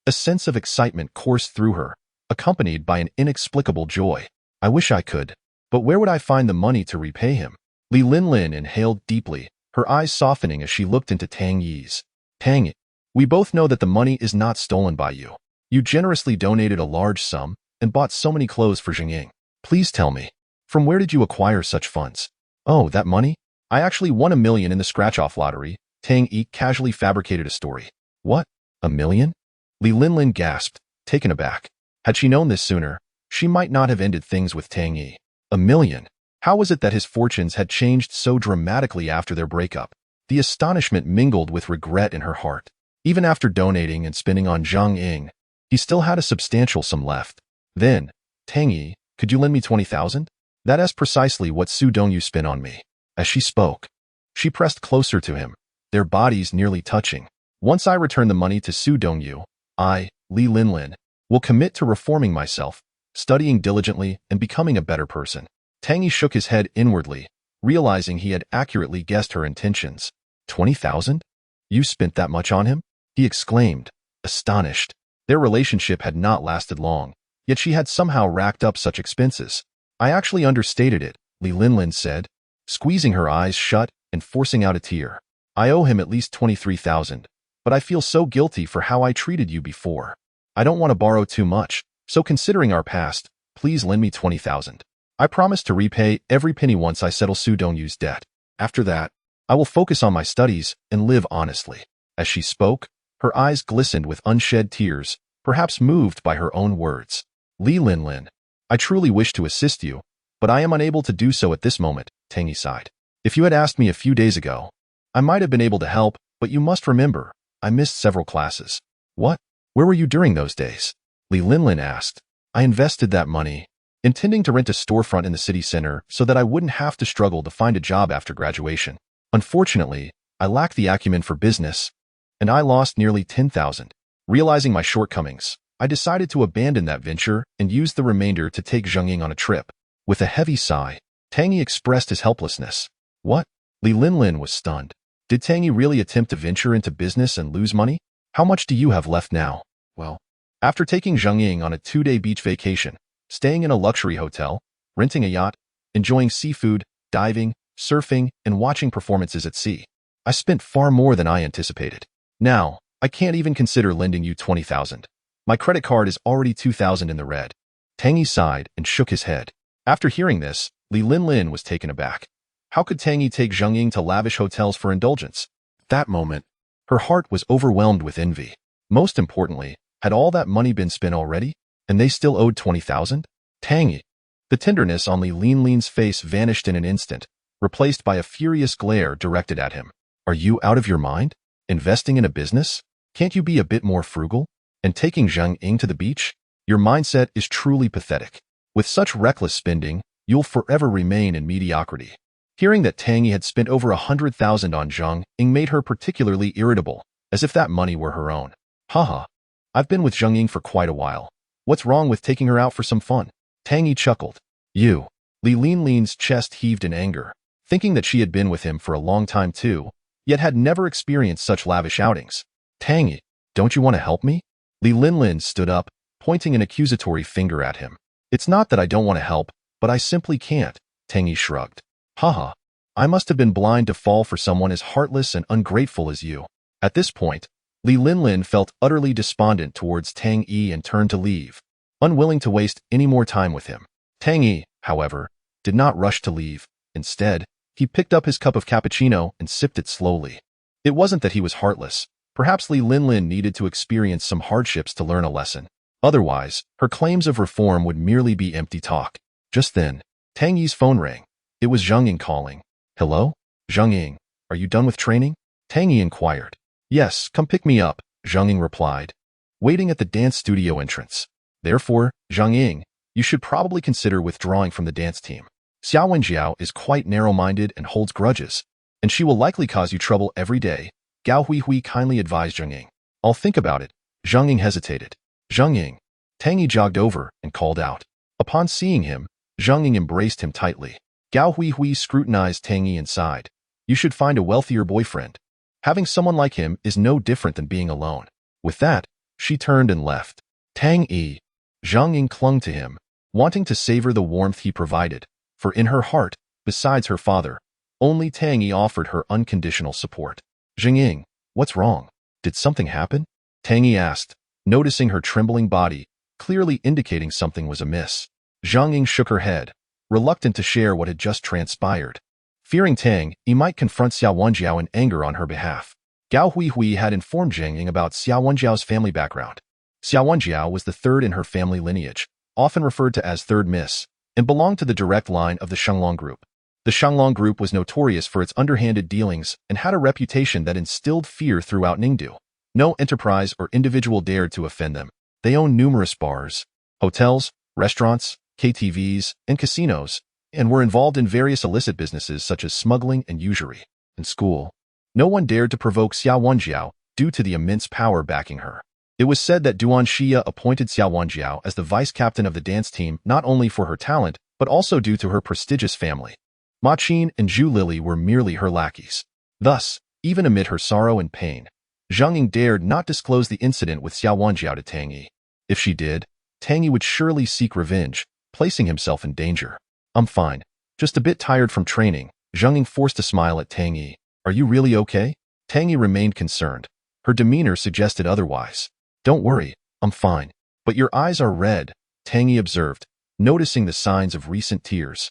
[SPEAKER 1] A sense of excitement coursed through her, accompanied by an inexplicable joy. "I wish I could. But where would I find the money to repay him?" Li Linlin inhaled deeply, her eyes softening as she looked into Tang Yi's. "Tang Yi, we both know that the money is not stolen by you. You generously donated a large sum and bought so many clothes for Zhengying. Please tell me, from where did you acquire such funds?" "Oh, that money? I actually won $1 million in the scratch-off lottery." Tang Yi casually fabricated a story. "What? $1 million?" Li Linlin gasped, taken aback. Had she known this sooner, she might not have ended things with Tang Yi. $1 million? How was it that his fortunes had changed so dramatically after their breakup? The astonishment mingled with regret in her heart. Even after donating and spending on Zhang Ying, he still had a substantial sum left. Then, "Tang Yi, could you lend me 20,000? That is precisely what Su Dongyu spent on me." As she spoke, she pressed closer to him, their bodies nearly touching. "Once I return the money to Su Dongyu, I, Li Linlin, will commit to reforming myself, studying diligently, and becoming a better person." Tang Yi shook his head inwardly, realizing he had accurately guessed her intentions. 20,000? You spent that much on him?" he exclaimed, astonished. Their relationship had not lasted long, yet she had somehow racked up such expenses. "I actually understated it," Li Linlin said, squeezing her eyes shut and forcing out a tear. "I owe him at least 23,000, but I feel so guilty for how I treated you before. I don't want to borrow too much, so considering our past, please lend me 20,000. I promise to repay every penny once I settle Su Dongyu's debt. After that, I will focus on my studies and live honestly." As she spoke, her eyes glistened with unshed tears, perhaps moved by her own words. "Li Linlin, I truly wish to assist you, but I am unable to do so at this moment," Tang Yi sighed. "If you had asked me a few days ago, I might have been able to help, but you must remember, I missed several classes." "What? Where were you during those days?" Li Linlin asked. "I invested that money, intending to rent a storefront in the city center so that I wouldn't have to struggle to find a job after graduation. Unfortunately, I lacked the acumen for business, and I lost nearly 10,000. Realizing my shortcomings, I decided to abandon that venture and use the remainder to take Zhengying on a trip." With a heavy sigh, Tang Yi expressed his helplessness. "What?" Li Linlin was stunned. "Did Tang Yi really attempt to venture into business and lose money? How much do you have left now?" "Well, after taking Zhengying on a 2-day beach vacation, staying in a luxury hotel, renting a yacht, enjoying seafood, diving, surfing, and watching performances at sea, I spent far more than I anticipated. Now, I can't even consider lending you 20,000. My credit card is already 2,000 in the red." Tang Yi sighed and shook his head. After hearing this, Li Linlin was taken aback. How could Tang Yi take Zhengying to lavish hotels for indulgence? At that moment, her heart was overwhelmed with envy. Most importantly, had all that money been spent already, and they still owed 20,000? Tang Yi. The tenderness on Li Linlin's face vanished in an instant, replaced by a furious glare directed at him. "Are you out of your mind? Investing in a business? Can't you be a bit more frugal? And taking Zhengying to the beach? Your mindset is truly pathetic. With such reckless spending, you'll forever remain in mediocrity." Hearing that Tang Yi had spent over 100,000 on Zhengying made her particularly irritable, as if that money were her own. "Haha, I've been with Zhengying for quite a while. What's wrong with taking her out for some fun?" Tang Yi chuckled. "You." Li Linlin's chest heaved in anger, thinking that she had been with him for a long time too, yet had never experienced such lavish outings. "Tang Yi, don't you want to help me?" Li Linlin stood up, pointing an accusatory finger at him. "It's not that I don't want to help, but I simply can't." Tang Yi shrugged. Haha, I must have been blind to fall for someone as heartless and ungrateful as you. At this point, Li Linlin felt utterly despondent towards Tang Yi and turned to leave, unwilling to waste any more time with him. Tang Yi, however, did not rush to leave. Instead, he picked up his cup of cappuccino and sipped it slowly. It wasn't that he was heartless. Perhaps Li Linlin needed to experience some hardships to learn a lesson. Otherwise, her claims of reform would merely be empty talk. Just then, Tang Yi's phone rang. It was Zhang Ying calling. Hello? Zhang Ying, are you done with training? Tang Yi inquired. Yes, come pick me up, Zhang Ying replied, waiting at the dance studio entrance. Therefore, Zhang Ying, you should probably consider withdrawing from the dance team. Xiao Wenjiao is quite narrow-minded and holds grudges, and she will likely cause you trouble every day, Gao Huihui kindly advised Zhang Ying. I'll think about it. Zhang Ying hesitated. Zhang Ying. Tang Yi jogged over and called out. Upon seeing him, Zhang Ying embraced him tightly. Gao Huihui scrutinized Tang Yi and sighed. You should find a wealthier boyfriend. Having someone like him is no different than being alone. With that, she turned and left. Tang Yi. Zhang Ying clung to him, wanting to savor the warmth he provided, for in her heart, besides her father, only Tang Yi offered her unconditional support. Zhang Ying, what's wrong? Did something happen? Tang Yi asked, noticing her trembling body, clearly indicating something was amiss. Zhang Ying shook her head, reluctant to share what had just transpired. Fearing Tang Yi might confront Xiao Wenjiao in anger on her behalf, Gao Huihui had informed Zhang Ying about Xiao Wenjiao's family background. Xiao Wenjiao was the third in her family lineage, often referred to as Third Miss, and belonged to the direct line of the Shenglong group. The Shenglong group was notorious for its underhanded dealings and had a reputation that instilled fear throughout Ningdu. No enterprise or individual dared to offend them. They owned numerous bars, hotels, restaurants, KTVs, and casinos, and were involved in various illicit businesses such as smuggling and usury. In school, no one dared to provoke Xiao Wenjiao due to the immense power backing her. It was said that Duan Xia appointed Xiao Wenjiao as the vice-captain of the dance team not only for her talent, but also due to her prestigious family. Ma Qin and Zhu Lili were merely her lackeys. Thus, even amid her sorrow and pain, Zhang Ying dared not disclose the incident with Xiao Wenjiao to Tang Yi. If she did, Tang Yi would surely seek revenge, placing himself in danger. I'm fine. Just a bit tired from training. Zhang Ying forced a smile at Tang Yi. Are you really okay? Tang Yi remained concerned. Her demeanor suggested otherwise. Don't worry, I'm fine. But your eyes are red, Tang Yi observed, noticing the signs of recent tears.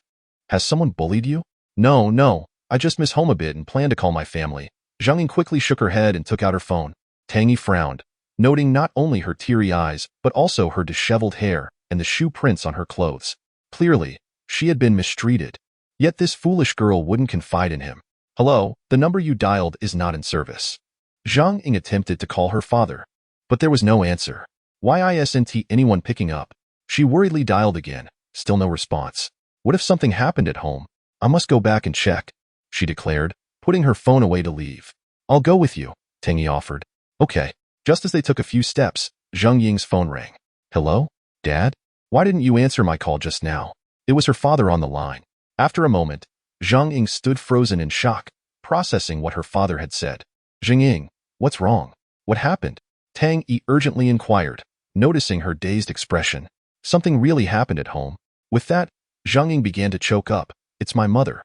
[SPEAKER 1] Has someone bullied you? No, I just miss home a bit and plan to call my family. Zhang Ying quickly shook her head and took out her phone. Tang Yi frowned, noting not only her teary eyes, but also her disheveled hair and the shoe prints on her clothes. Clearly, she had been mistreated. Yet this foolish girl wouldn't confide in him. Hello, the number you dialed is not in service. Zhang Ying attempted to call her father, but there was no answer. Why isn't anyone picking up? She worriedly dialed again, still no response. What if something happened at home? I must go back and check, she declared, putting her phone away to leave. I'll go with you, Tang Yi offered. Okay. Just as they took a few steps, Zhang Ying's phone rang. Hello? Dad? Why didn't you answer my call just now? It was her father on the line. After a moment, Zhang Ying stood frozen in shock, processing what her father had said. Zhang Ying, what's wrong? What happened? Tang Yi urgently inquired, noticing her dazed expression. Something really happened at home. With that, Zhang Ying began to choke up. It's my mother.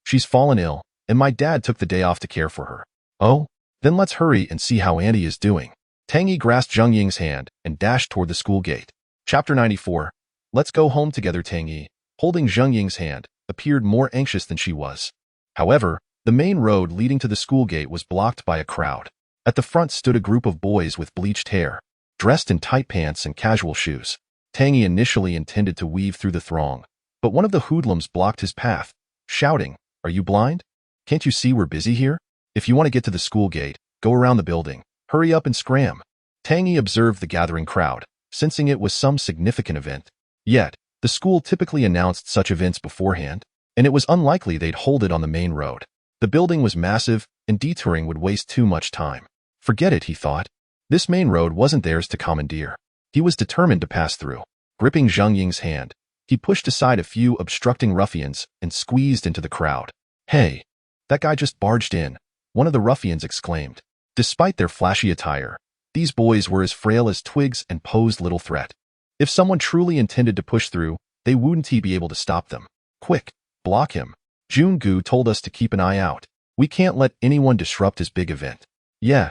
[SPEAKER 1] She's fallen ill, and my dad took the day off to care for her. Oh? Then let's hurry and see how Auntie is doing. Tang Yi grasped Zhang Ying's hand and dashed toward the school gate. Chapter 94. Let's go home together. Tang Yi, holding Zhang Ying's hand, appeared more anxious than she was. However, the main road leading to the school gate was blocked by a crowd. At the front stood a group of boys with bleached hair, dressed in tight pants and casual shoes. Tang Yi initially intended to weave through the throng, but one of the hoodlums blocked his path, shouting, Are you blind? Can't you see we're busy here? If you want to get to the school gate, go around the building. Hurry up and scram. Tang Yi observed the gathering crowd, sensing it was some significant event. Yet, the school typically announced such events beforehand, and it was unlikely they'd hold it on the main road. The building was massive, and detouring would waste too much time. Forget it, he thought. This main road wasn't theirs to commandeer. He was determined to pass through. Gripping Zhang Ying's hand, he pushed aside a few obstructing ruffians and squeezed into the crowd. Hey, that guy just barged in, one of the ruffians exclaimed. Despite their flashy attire, these boys were as frail as twigs and posed little threat. If someone truly intended to push through, they wouldn't be able to stop them. Quick, Block him. Jun-gu told us to keep an eye out. We can't let anyone disrupt his big event. Yeah.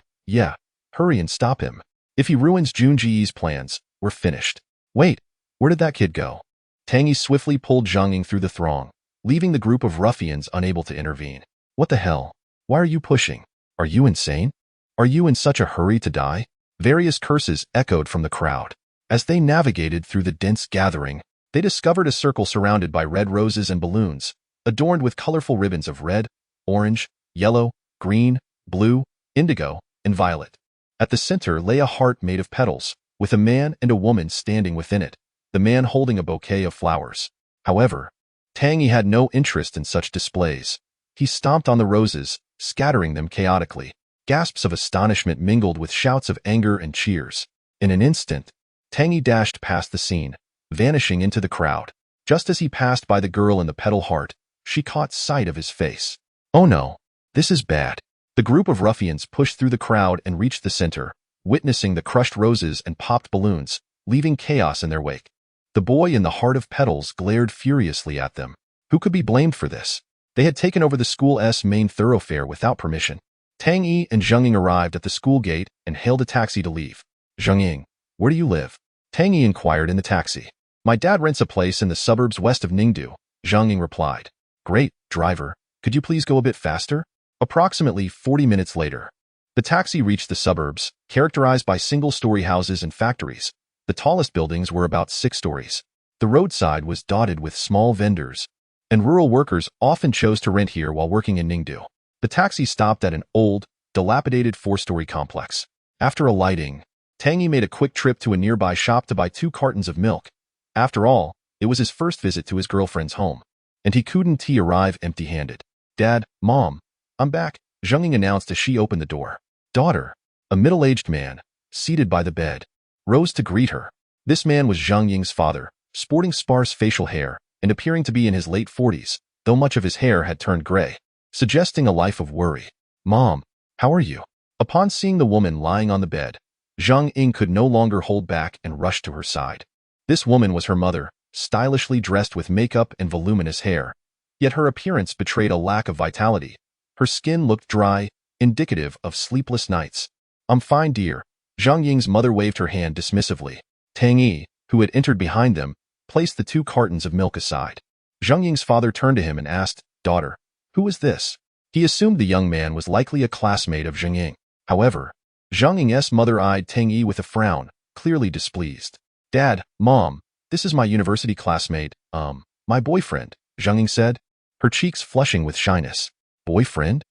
[SPEAKER 1] Hurry and stop him. If he ruins Jun-ji's plans, we're finished. Wait, where did that kid go? Tang Yi swiftly pulled Zhang Ying through the throng, leaving the group of ruffians unable to intervene. What the hell? Why are you pushing? Are you insane? Are you in such a hurry to die? Various curses echoed from the crowd. As they navigated through the dense gathering, they discovered a circle surrounded by red roses and balloons, adorned with colorful ribbons of red, orange, yellow, green, blue, indigo, and violet. At the center lay a heart made of petals, with a man and a woman standing within it, the man holding a bouquet of flowers. However, Tang Yi had no interest in such displays. He stomped on the roses, scattering them chaotically. Gasps of astonishment mingled with shouts of anger and cheers. In an instant, Tang Yi dashed past the scene, vanishing into the crowd. Just as he passed by the girl in the petal heart, she caught sight of his face. Oh no, this is bad. The group of ruffians pushed through the crowd and reached the center, witnessing the crushed roses and popped balloons, leaving chaos in their wake. The boy in the heart of petals glared furiously at them. Who could be blamed for this? They had taken over the school's main thoroughfare without permission. Tang Yi and Zhang Ying arrived at the school gate and hailed a taxi to leave. Zhang Ying, where do you live? Tang Yi inquired in the taxi. My dad rents a place in the suburbs west of Ningdu, Zhang Ying replied. Great, driver. Could you please go a bit faster? Approximately 40 minutes later, the taxi reached the suburbs, characterized by single-story houses and factories. The tallest buildings were about 6 stories. The roadside was dotted with small vendors, and rural workers often chose to rent here while working in Ningdu. The taxi stopped at an old, dilapidated 4-story complex. After alighting, Tang Yi made a quick trip to a nearby shop to buy 2 cartons of milk. After all, it was his first visit to his girlfriend's home, and he couldn't arrive empty-handed. Dad, Mom, I'm back, Zhang Ying announced as she opened the door. Daughter, a middle-aged man, seated by the bed, rose to greet her. This man was Zhang Ying's father, sporting sparse facial hair and appearing to be in his late 40s, though much of his hair had turned gray, suggesting a life of worry. Mom, how are you? Upon seeing the woman lying on the bed, Zhang Ying could no longer hold back and rushed to her side. This woman was her mother, stylishly dressed with makeup and voluminous hair, yet her appearance betrayed a lack of vitality. Her skin looked dry, indicative of sleepless nights. I'm fine, dear. Zhang Ying's mother waved her hand dismissively. Tang Yi, who had entered behind them, placed the 2 cartons of milk aside. Zhang Ying's father turned to him and asked, Daughter, who is this? He assumed the young man was likely a classmate of Zhang Ying. However, Zhang Ying's mother eyed Tang Yi with a frown, clearly displeased. Dad, Mom, this is my university classmate, my boyfriend, Zhang Ying said, her cheeks flushing with shyness. Boyfriend?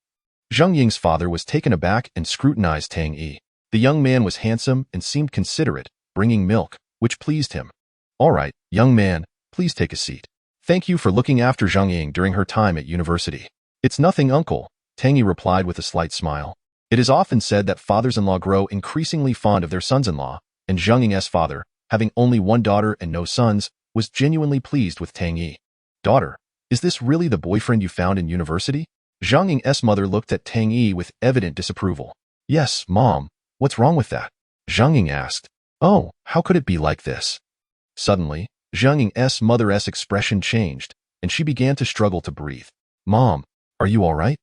[SPEAKER 1] Zhang Ying's father was taken aback and scrutinized Tang Yi. The young man was handsome and seemed considerate, bringing milk, which pleased him. All right, young man, please take a seat. Thank you for looking after Zhang Ying during her time at university. It's nothing, uncle, Tang Yi replied with a slight smile. It is often said that fathers-in-law grow increasingly fond of their sons-in-law, and Zhang Ying's father, having only one daughter and no sons, was genuinely pleased with Tang Yi. Daughter, is this really the boyfriend you found in university? Zhang Ying's mother looked at Tang Yi with evident disapproval. Yes, Mom. What's wrong with that? Zhang Ying asked. Oh, how could it be like this? Suddenly, Zhang Ying's mother's expression changed, and she began to struggle to breathe. Mom, are you all right?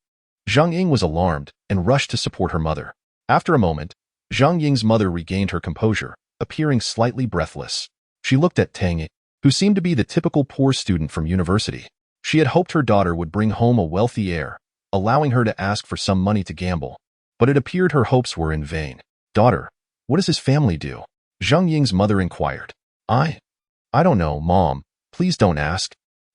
[SPEAKER 1] Zhang Ying was alarmed and rushed to support her mother. After a moment, Zhang Ying's mother regained her composure, appearing slightly breathless. She looked at Tang Yi, who seemed to be the typical poor student from university. She had hoped her daughter would bring home a wealthy heir, allowing her to ask for some money to gamble, but it appeared her hopes were in vain. Daughter, what does his family do? Zhang Ying's mother inquired. I don't know, Mom. Please don't ask.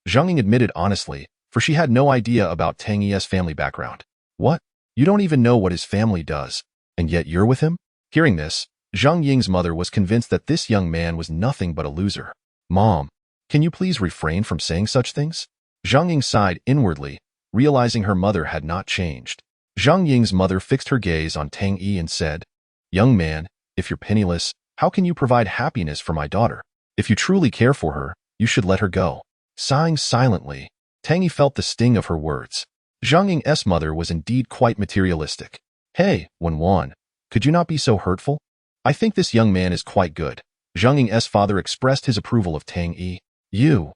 [SPEAKER 1] Zhang Ying admitted honestly, for she had no idea about Tang Yi's family background. What? You don't even know what his family does, and yet you're with him? Hearing this, Zhang Ying's mother was convinced that this young man was nothing but a loser. Mom, can you please refrain from saying such things? Zhang Ying sighed inwardly, realizing her mother had not changed. Zhang Ying's mother fixed her gaze on Tang Yi and said, Young man, if you're penniless, how can you provide happiness for my daughter? If you truly care for her, you should let her go. Sighing silently, Tang Yi felt the sting of her words. Zhang Ying's mother was indeed quite materialistic. Hey, Wan, could you not be so hurtful? I think this young man is quite good. Zhang Ying's father expressed his approval of Tang Yi. You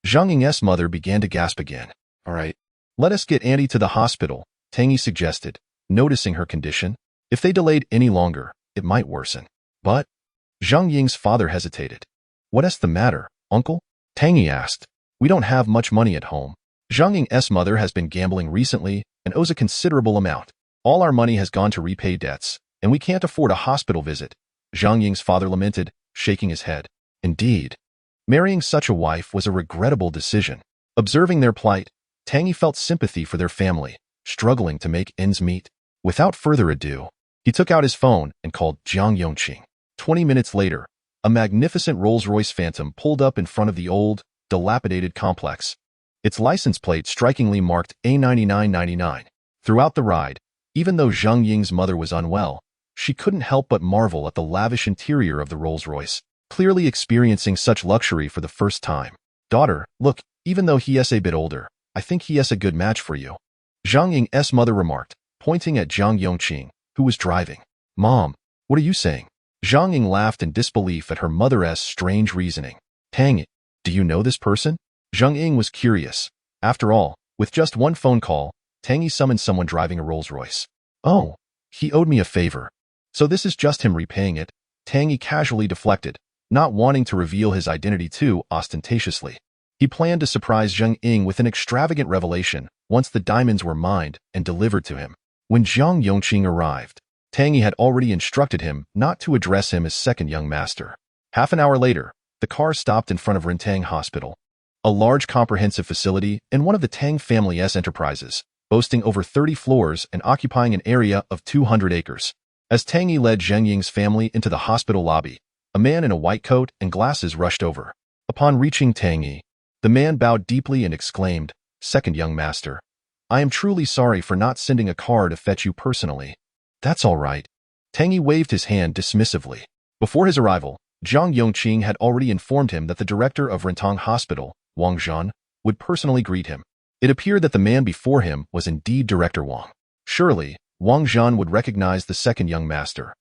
[SPEAKER 1] Zhang Ying's mother began to gasp again. All right, let us get Auntie to the hospital, Tang Yi suggested, noticing her condition. If they delayed any longer, it might worsen. But Zhang Ying's father hesitated. What's the matter, uncle? Tang Yi asked. We don't have much money at home. Zhang Ying's mother has been gambling recently and owes a considerable amount. All our money has gone to repay debts, and we can't afford a hospital visit, Zhang Ying's father lamented, shaking his head. Indeed. Marrying such a wife was a regrettable decision. Observing their plight, Tang Yi felt sympathy for their family, struggling to make ends meet. Without further ado, he took out his phone and called Jiang Yongqing. 20 minutes later, a magnificent Rolls-Royce Phantom pulled up in front of the old, dilapidated complex. Its license plate strikingly marked A9999. Throughout the ride, even though Zhang Ying's mother was unwell, she couldn't help but marvel at the lavish interior of the Rolls-Royce, clearly experiencing such luxury for the first time. Daughter, look, even though he is a bit older, I think he is a good match for you, Zhang Ying's mother remarked, pointing at Jiang Yongqing, who was driving. Mom, what are you saying? Zhang Ying laughed in disbelief at her mother's strange reasoning. Tang Yi, do you know this person? Zhang Ying was curious. After all, with just one phone call, Tang Yi summoned someone driving a Rolls-Royce. Oh, he owed me a favor. So this is just him repaying it, Tang Yi casually deflected, not wanting to reveal his identity too ostentatiously. He planned to surprise Zhang Ying with an extravagant revelation once the diamonds were mined and delivered to him. When Jiang Yongqing arrived, Tang Yi had already instructed him not to address him as second young master. Half an hour later, the car stopped in front of Rintang Hospital, a large comprehensive facility in one of the Tang family's enterprises, boasting over 30 floors and occupying an area of 200 acres. As Tang Yi led Zhang Ying's family into the hospital lobby, a man in a white coat and glasses rushed over. Upon reaching Tang Yi, the man bowed deeply and exclaimed, Second young master, I am truly sorry for not sending a car to fetch you personally. That's all right. Tang Yi waved his hand dismissively. Before his arrival, Jiang Yongqing had already informed him that the director of Rintang Hospital, Wang Zhan, would personally greet him. It appeared that the man before him was indeed Director Wang. Surely, Wang Zhan would recognize the second young master.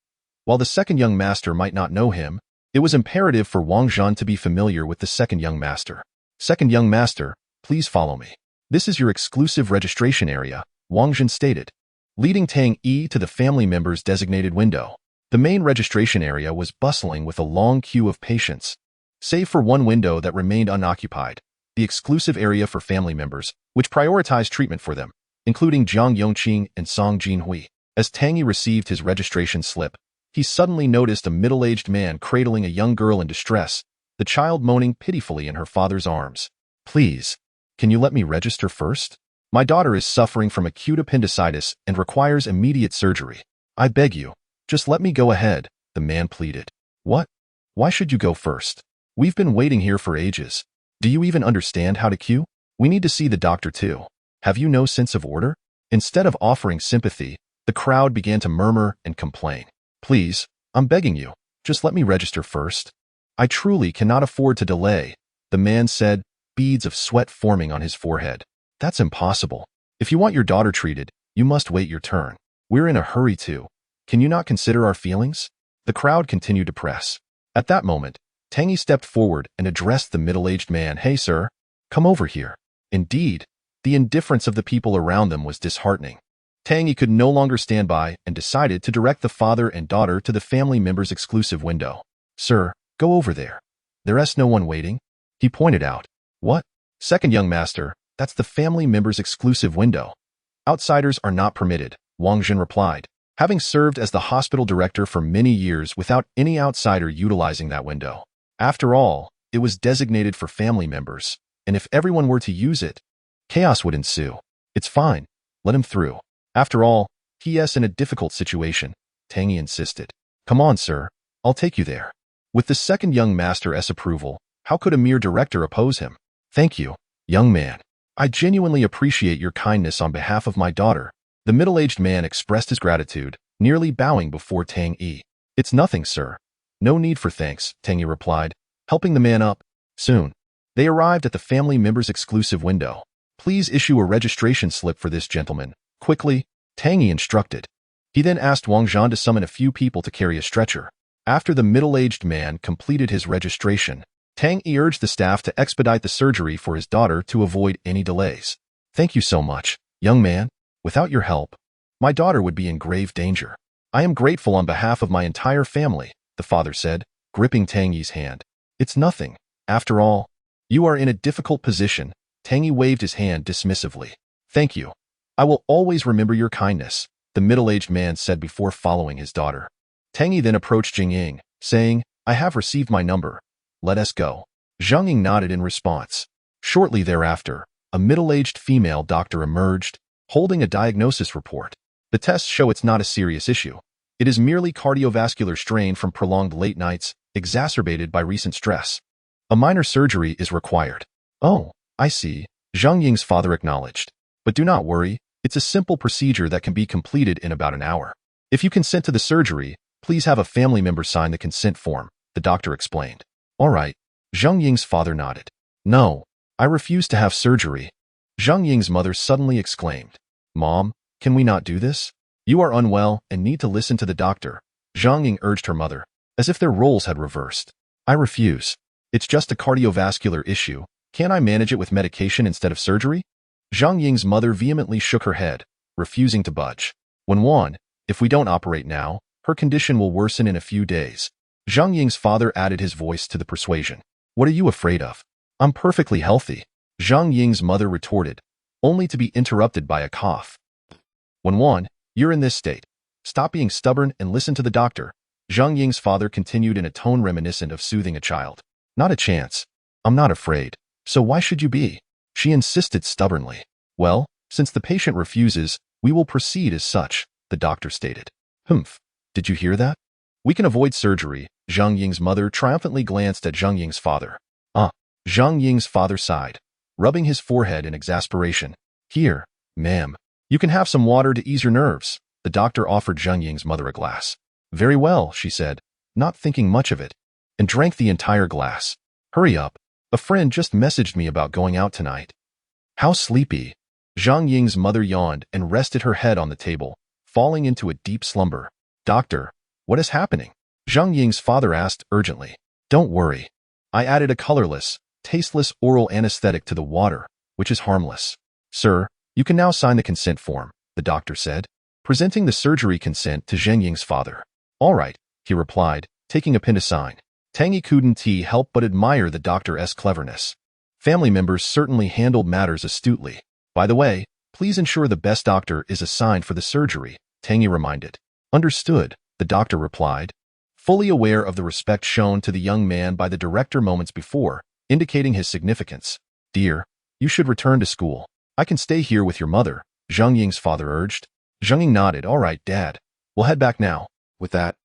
[SPEAKER 1] While the second young master might not know him, it was imperative for Wang Zhan to be familiar with the second young master. Second young master, please follow me. This is your exclusive registration area, Wang Zhan stated, leading Tang Yi to the family members' designated window. The main registration area was bustling with a long queue of patients. Save for one window that remained unoccupied, the exclusive area for family members, which prioritized treatment for them, including Jiang Yongqing and Song Jinhui. As Tang Yi received his registration slip, he suddenly noticed a middle-aged man cradling a young girl in distress, the child moaning pitifully in her father's arms. Please, can you let me register first? My daughter is suffering from acute appendicitis and requires immediate surgery. I beg you, just let me go ahead, the man pleaded. What? Why should you go first? We've been waiting here for ages. Do you even understand how to queue? We need to see the doctor too. Have you no sense of order? Instead of offering sympathy, the crowd began to murmur and complain. Please, I'm begging you, just let me register first. I truly cannot afford to delay, the man said, beads of sweat forming on his forehead. That's impossible. If you want your daughter treated, you must wait your turn. We're in a hurry too. Can you not consider our feelings? The crowd continued to press. At that moment, Tang Yi stepped forward and addressed the middle-aged man. Hey sir, come over here. Indeed, the indifference of the people around them was disheartening. Tang Yi could no longer stand by and decided to direct the father and daughter to the family member's exclusive window. Sir, go over there. There's no one waiting, he pointed out. What? Second young master, that's the family member's exclusive window. Outsiders are not permitted, Wang Zhan replied, having served as the hospital director for many years without any outsider utilizing that window. After all, it was designated for family members, and if everyone were to use it, chaos would ensue. It's fine, let him through. After all, he is in a difficult situation, Tang Yi insisted. Come on, sir, I'll take you there. With the second young master's approval, how could a mere director oppose him? Thank you, young man. I genuinely appreciate your kindness on behalf of my daughter. The middle-aged man expressed his gratitude, nearly bowing before Tang Yi. It's nothing, sir. No need for thanks, Tang Yi replied, helping the man up. Soon, they arrived at the family member's exclusive window. Please issue a registration slip for this gentleman. Quickly, Tang Yi instructed. He then asked Wang Zhan to summon a few people to carry a stretcher. After the middle-aged man completed his registration, Tang Yi urged the staff to expedite the surgery for his daughter to avoid any delays. Thank you so much, young man. Without your help, my daughter would be in grave danger. I am grateful on behalf of my entire family, the father said, gripping Tang Yi's hand. It's nothing. After all, you are in a difficult position. Tang Yi waved his hand dismissively. Thank you. I will always remember your kindness, the middle-aged man said before following his daughter. Tang Yi then approached Jing Ying, saying, I have received my number. Let us go. Zhang Ying nodded in response. Shortly thereafter, a middle-aged female doctor emerged, holding a diagnosis report. The tests show it's not a serious issue. It is merely cardiovascular strain from prolonged late nights, exacerbated by recent stress. A minor surgery is required. Oh, I see, Zhang Ying's father acknowledged. But do not worry, it's a simple procedure that can be completed in about an hour. If you consent to the surgery, please have a family member sign the consent form, the doctor explained. All right, Zhang Ying's father nodded. No, I refuse to have surgery. Zhang Ying's mother suddenly exclaimed. Mom, can we not do this? You are unwell and need to listen to the doctor, Zhang Ying urged her mother, as if their roles had reversed. I refuse. It's just a cardiovascular issue. Can't I manage it with medication instead of surgery? Zhang Ying's mother vehemently shook her head, refusing to budge. If we don't operate now, her condition will worsen in a few days. Zhang Ying's father added his voice to the persuasion. What are you afraid of? I'm perfectly healthy, Zhang Ying's mother retorted, only to be interrupted by a cough. You're in this state. Stop being stubborn and listen to the doctor, Zhang Ying's father continued in a tone reminiscent of soothing a child. Not a chance. I'm not afraid. So why should you be? She insisted stubbornly. Well, since the patient refuses, we will proceed as such, the doctor stated. Did you hear that? We can avoid surgery, Zhang Ying's mother triumphantly glanced at Zhang Ying's father. Zhang Ying's father sighed, rubbing his forehead in exasperation. Here, ma'am. You can have some water to ease your nerves, the doctor offered Zhang Ying's mother a glass. Very well, she said, not thinking much of it, and drank the entire glass. Hurry up. A friend just messaged me about going out tonight. How sleepy. Zhang Ying's mother yawned and rested her head on the table, falling into a deep slumber. Doctor, what is happening? Zhang Ying's father asked urgently. Don't worry. I added a colorless, tasteless oral anesthetic to the water, which is harmless. Sir, you can now sign the consent form, the doctor said, presenting the surgery consent to Zhang Ying's father. All right, he replied, taking a pen to sign. Tang Yi couldn't help but admire the doctor's cleverness. Family members certainly handled matters astutely. By the way, please ensure the best doctor is assigned for the surgery, Tang Yi reminded. Understood, the doctor replied, fully aware of the respect shown to the young man by the director moments before, indicating his significance. Dear, you should return to school. I can stay here with your mother, Zhang Ying's father urged. Zhang Ying nodded. All right, Dad. We'll head back now. With that,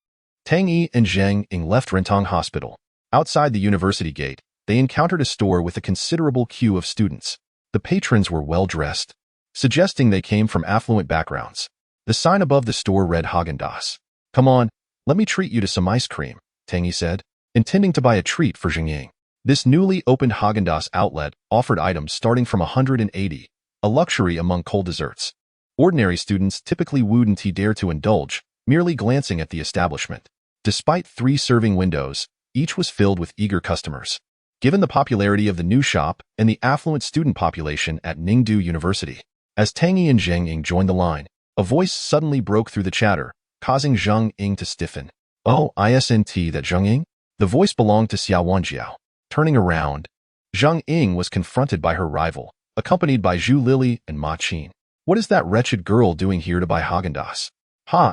[SPEAKER 1] Tang Yi and Zhang Ying left Rentong Hospital. Outside the university gate, they encountered a store with a considerable queue of students. The patrons were well-dressed, suggesting they came from affluent backgrounds. The sign above the store read Häagen-Dazs. Come on, let me treat you to some ice cream, Tang Yi said, intending to buy a treat for Zhang Ying. This newly opened Häagen-Dazs outlet offered items starting from 180, a luxury among cold desserts. Ordinary students typically wouldn't dare to indulge, merely glancing at the establishment. Despite 3 serving windows, each was filled with eager customers. Given the popularity of the new shop and the affluent student population at Ningdu University, as Tang Yi and Zhang Ying joined the line, a voice suddenly broke through the chatter, causing Zhang Ying to stiffen. Oh, isn't that Zhang Ying? The voice belonged to Xiao Wanjiao. Turning around, Zhang Ying was confronted by her rival, accompanied by Zhu Lili and Ma Qin. What is that wretched girl doing here to buy Häagen-Dazs?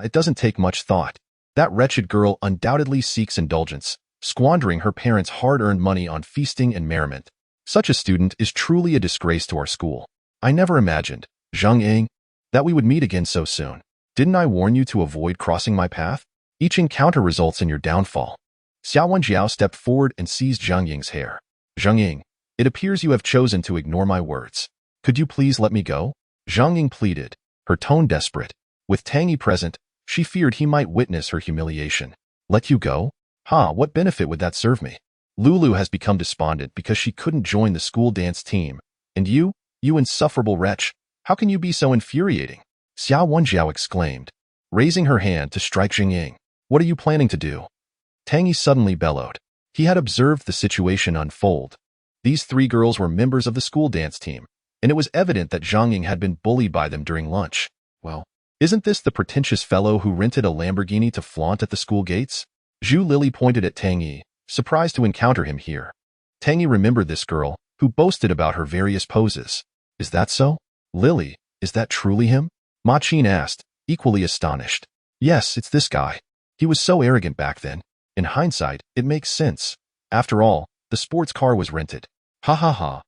[SPEAKER 1] It doesn't take much thought. That wretched girl undoubtedly seeks indulgence, squandering her parents' hard-earned money on feasting and merriment. Such a student is truly a disgrace to our school. I never imagined, Zhang Ying, that we would meet again so soon. Didn't I warn you to avoid crossing my path? Each encounter results in your downfall. Xiao Wenjiao stepped forward and seized Zhang Ying's hair. Zhang Ying, it appears you have chosen to ignore my words. Could you please let me go? Zhang Ying pleaded, her tone desperate. With Tang Yi present, she feared he might witness her humiliation. Let you go? What benefit would that serve me? Lulu has become despondent because she couldn't join the school dance team. And you insufferable wretch, how can you be so infuriating? Xiao Wenjiao exclaimed, raising her hand to strike Zhang Ying. What are you planning to do? Tang Yi suddenly bellowed. He had observed the situation unfold. These three girls were members of the school dance team, and it was evident that Zhang Ying had been bullied by them during lunch. Well, isn't this the pretentious fellow who rented a Lamborghini to flaunt at the school gates? Zhu Lili pointed at Tang Yi, surprised to encounter him here. Tang Yi remembered this girl, who boasted about her various poses. Is that so? Lily, is that truly him? Ma Qin asked, equally astonished. Yes, it's this guy. He was so arrogant back then. In hindsight, it makes sense. After all, the sports car was rented. Ha ha ha.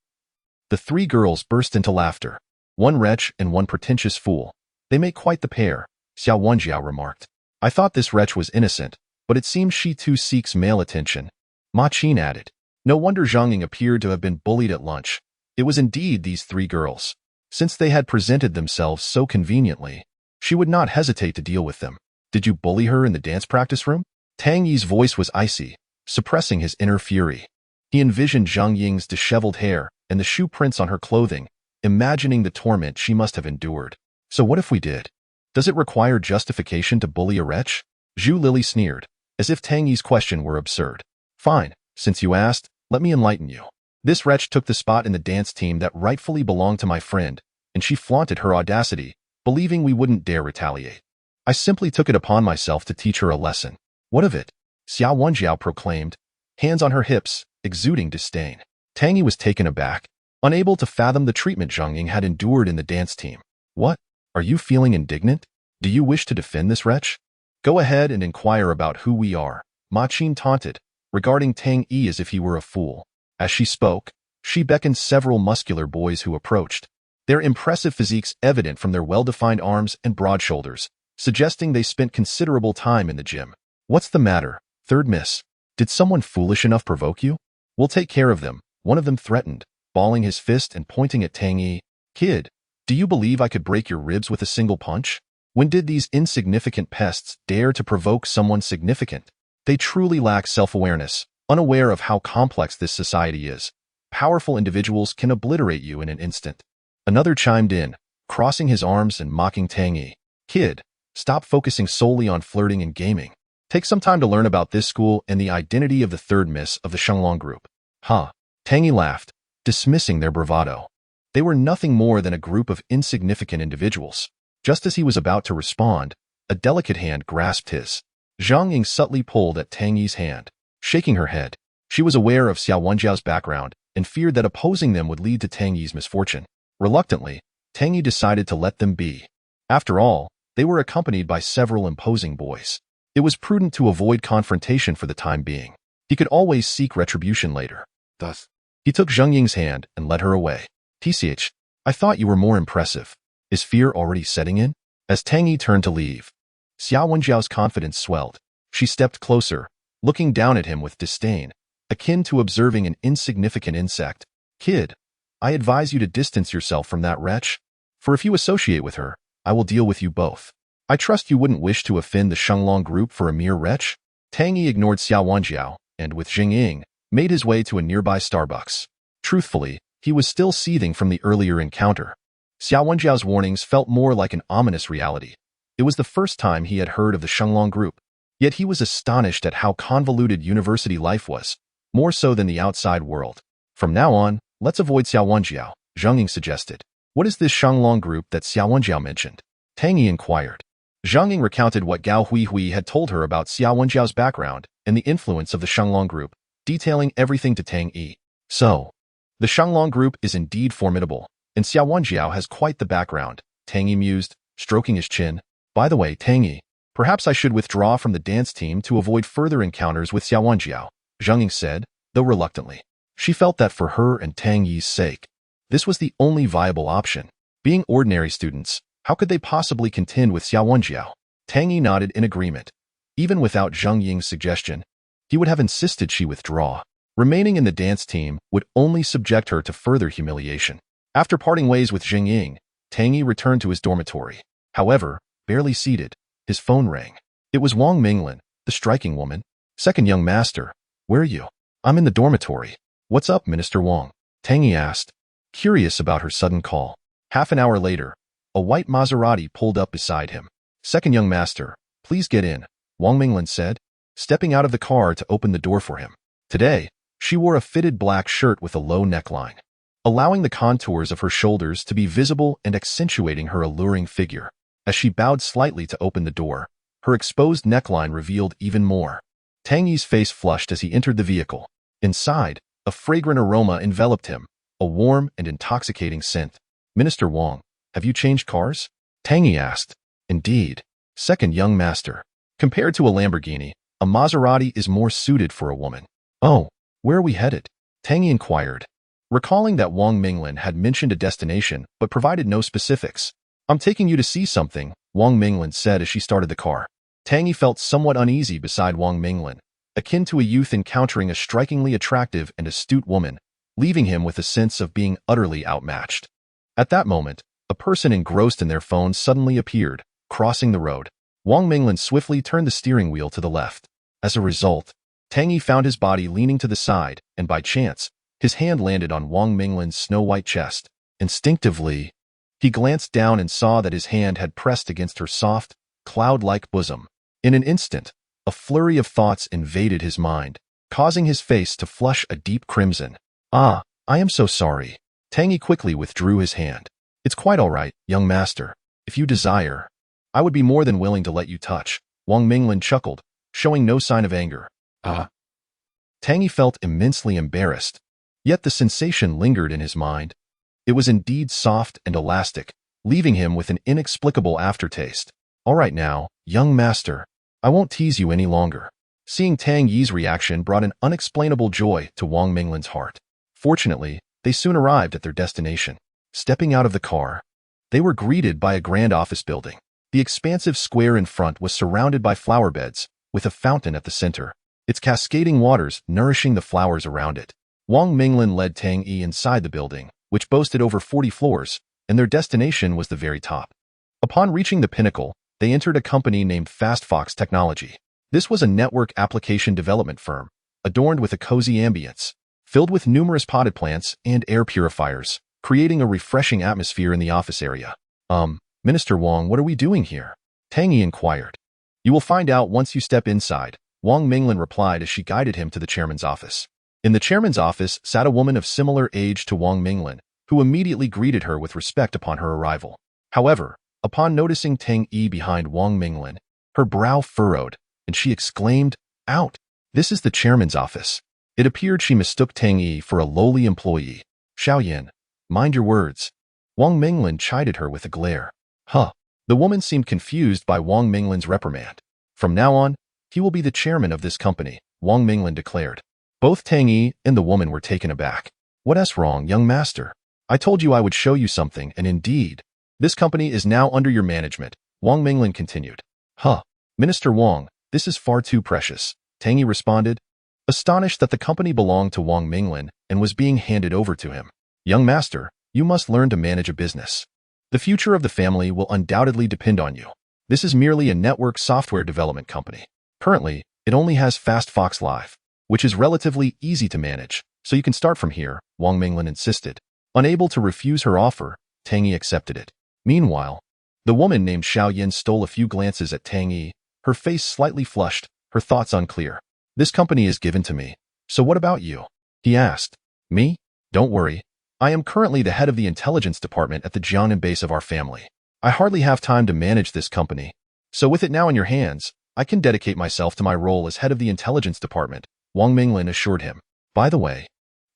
[SPEAKER 1] The three girls burst into laughter. One wretch and one pretentious fool. They make quite the pair, Xiao Wenjiao remarked. I thought this wretch was innocent, but it seems she too seeks male attention. Ma Qin added. No wonder Zhang Ying appeared to have been bullied at lunch. It was indeed these three girls. Since they had presented themselves so conveniently, she would not hesitate to deal with them. Did you bully her in the dance practice room? Tang Yi's voice was icy, suppressing his inner fury. He envisioned Zhang Ying's disheveled hair and the shoe prints on her clothing, imagining the torment she must have endured. So what if we did? Does it require justification to bully a wretch? Zhu Lili sneered, as if Tang Yi's question were absurd. Fine, since you asked, let me enlighten you. This wretch took the spot in the dance team that rightfully belonged to my friend, and she flaunted her audacity, believing we wouldn't dare retaliate. I simply took it upon myself to teach her a lesson. What of it? Xiao Wenjiao proclaimed, hands on her hips, exuding disdain. Tang Yi was taken aback, unable to fathom the treatment Zhang Ying had endured in the dance team. What? Are you feeling indignant? Do you wish to defend this wretch? Go ahead and inquire about who we are, Ma Qin taunted, regarding Tang Yi as if he were a fool. As she spoke, she beckoned several muscular boys who approached, their impressive physiques evident from their well-defined arms and broad shoulders, suggesting they spent considerable time in the gym. What's the matter, third miss? Did someone foolish enough provoke you? We'll take care of them, one of them threatened, balling his fist and pointing at Tang Yi. Kid, do you believe I could break your ribs with a single punch? When did these insignificant pests dare to provoke someone significant? They truly lack self-awareness, unaware of how complex this society is. Powerful individuals can obliterate you in an instant. Another chimed in, crossing his arms and mocking Tang Yi. Kid, stop focusing solely on flirting and gaming. Take some time to learn about this school and the identity of the third miss of the Shenglong group. Ha! Tang Yi laughed, dismissing their bravado. They were nothing more than a group of insignificant individuals. Just as he was about to respond, a delicate hand grasped his. Zhang Ying subtly pulled at Tang Yi's hand, shaking her head. She was aware of Xiao Wenjiao's background and feared that opposing them would lead to Tang Yi's misfortune. Reluctantly, Tang Yi decided to let them be. After all, they were accompanied by several imposing boys. It was prudent to avoid confrontation for the time being. He could always seek retribution later. Thus, he took Zhang Ying's hand and led her away. TCH, I thought you were more impressive. Is fear already setting in? As Tang Yi turned to leave, Xiao Wenjiao's confidence swelled. She stepped closer, looking down at him with disdain, akin to observing an insignificant insect. Kid, I advise you to distance yourself from that wretch, for if you associate with her, I will deal with you both. I trust you wouldn't wish to offend the Shenglong group for a mere wretch? Tang Yi ignored Xiao Wenjiao and, with Jing Ying, made his way to a nearby Starbucks. Truthfully, he was still seething from the earlier encounter. Xiao Wenjiao's warnings felt more like an ominous reality. It was the first time he had heard of the Shenglong group, yet he was astonished at how convoluted university life was, more so than the outside world. From now on, let's avoid Xiao Wenjiao, Zhang Ying suggested. What is this Shenglong group that Xiao Wenjiao mentioned? Tang Yi inquired. Zhang Ying recounted what Gao Hui had told her about Xiao Wenjiao's background and the influence of the Shenglong group, detailing everything to Tang Yi. So, the Shenglong group is indeed formidable, and Xiao Wenjiao has quite the background, Tang Yi mused, stroking his chin. By the way, Tang Yi, perhaps I should withdraw from the dance team to avoid further encounters with Xiao Wenjiao, Zhang Ying said, though reluctantly. She felt that for her and Tang Yi's sake, this was the only viable option. Being ordinary students, how could they possibly contend with Xiao Wenjiao? Tang Yi nodded in agreement. Even without Zhang Ying's suggestion, he would have insisted she withdraw. Remaining in the dance team would only subject her to further humiliation. After parting ways with Jing Ying, Tang Yi returned to his dormitory. However, barely seated, his phone rang. It was Wang Minglin, the striking woman. Second young master, where are you? I'm in the dormitory. What's up, Minister Wang? Tang Yi asked, curious about her sudden call. Half an hour later, a white Maserati pulled up beside him. Second young master, please get in, Wang Minglin said, stepping out of the car to open the door for him. Today, she wore a fitted black shirt with a low neckline, allowing the contours of her shoulders to be visible and accentuating her alluring figure. As she bowed slightly to open the door, her exposed neckline revealed even more. Tang Yi's face flushed as he entered the vehicle. Inside, a fragrant aroma enveloped him, a warm and intoxicating scent. "Minister Wang, have you changed cars?" Tang Yi asked. "Indeed. Second, young master. Compared to a Lamborghini, a Maserati is more suited for a woman." "Oh, where are we headed?" Tang Yi inquired, recalling that Wang Minglin had mentioned a destination but provided no specifics. "I'm taking you to see something," Wang Minglin said as she started the car. Tang Yi felt somewhat uneasy beside Wang Minglin, akin to a youth encountering a strikingly attractive and astute woman, leaving him with a sense of being utterly outmatched. At that moment, a person engrossed in their phone suddenly appeared, crossing the road. Wang Minglin swiftly turned the steering wheel to the left. As a result, Tang Yi found his body leaning to the side, and by chance, his hand landed on Wang Minglin's snow-white chest. Instinctively, he glanced down and saw that his hand had pressed against her soft, cloud-like bosom. In an instant, a flurry of thoughts invaded his mind, causing his face to flush a deep crimson. "Ah, I am so sorry." Tang Yi quickly withdrew his hand. "It's quite all right, young master. If you desire, I would be more than willing to let you touch." Wang Minglin chuckled, showing no sign of anger. "Ah." Tang Yi felt immensely embarrassed, yet the sensation lingered in his mind. It was indeed soft and elastic, leaving him with an inexplicable aftertaste. "All right now, young master. I won't tease you any longer." Seeing Tang Yi's reaction brought an unexplainable joy to Wang Minglin's heart. Fortunately, they soon arrived at their destination. Stepping out of the car, they were greeted by a grand office building. The expansive square in front was surrounded by flower beds, with a fountain at the center, its cascading waters nourishing the flowers around it. Wang Minglin led Tang Yi inside the building, which boasted over 40 floors, and their destination was the very top. Upon reaching the pinnacle, they entered a company named FastFox Technology. This was a network application development firm, adorned with a cozy ambience, filled with numerous potted plants and air purifiers, creating a refreshing atmosphere in the office area. Minister Wang, what are we doing here?" Tang Yi inquired. "You will find out once you step inside," Wang Minglin replied as she guided him to the chairman's office. In the chairman's office sat a woman of similar age to Wang Minglin, who immediately greeted her with respect upon her arrival. However, upon noticing Tang Yi behind Wang Minglin, her brow furrowed, and she exclaimed, "Out! This is the chairman's office." It appeared she mistook Tang Yi for a lowly employee. "Xiaoyan, mind your words." Wang Minglin chided her with a glare. "Huh." The woman seemed confused by Wang Minglin's reprimand. "From now on, he will be the chairman of this company," Wang Minglin declared. Both Tang Yi and the woman were taken aback. "What's wrong, young master? I told you I would show you something, and indeed, this company is now under your management," Wang Minglin continued. "Huh. Minister Wang, this is far too precious," Tang Yi responded, astonished that the company belonged to Wang Minglin and was being handed over to him. "Young master, you must learn to manage a business. The future of the family will undoubtedly depend on you. This is merely a network software development company. Currently, it only has FastFox Live, which is relatively easy to manage, so you can start from here," Wang Minglin insisted. Unable to refuse her offer, Tang Yi accepted it. Meanwhile, the woman named Xiaoyan stole a few glances at Tang Yi, her face slightly flushed, her thoughts unclear. "This company is given to me, so what about you?" he asked. "Me? Don't worry. I am currently the head of the intelligence department at the Jiangnan base of our family. I hardly have time to manage this company, so with it now in your hands, I can dedicate myself to my role as head of the intelligence department," Wang Minglin assured him. "By the way,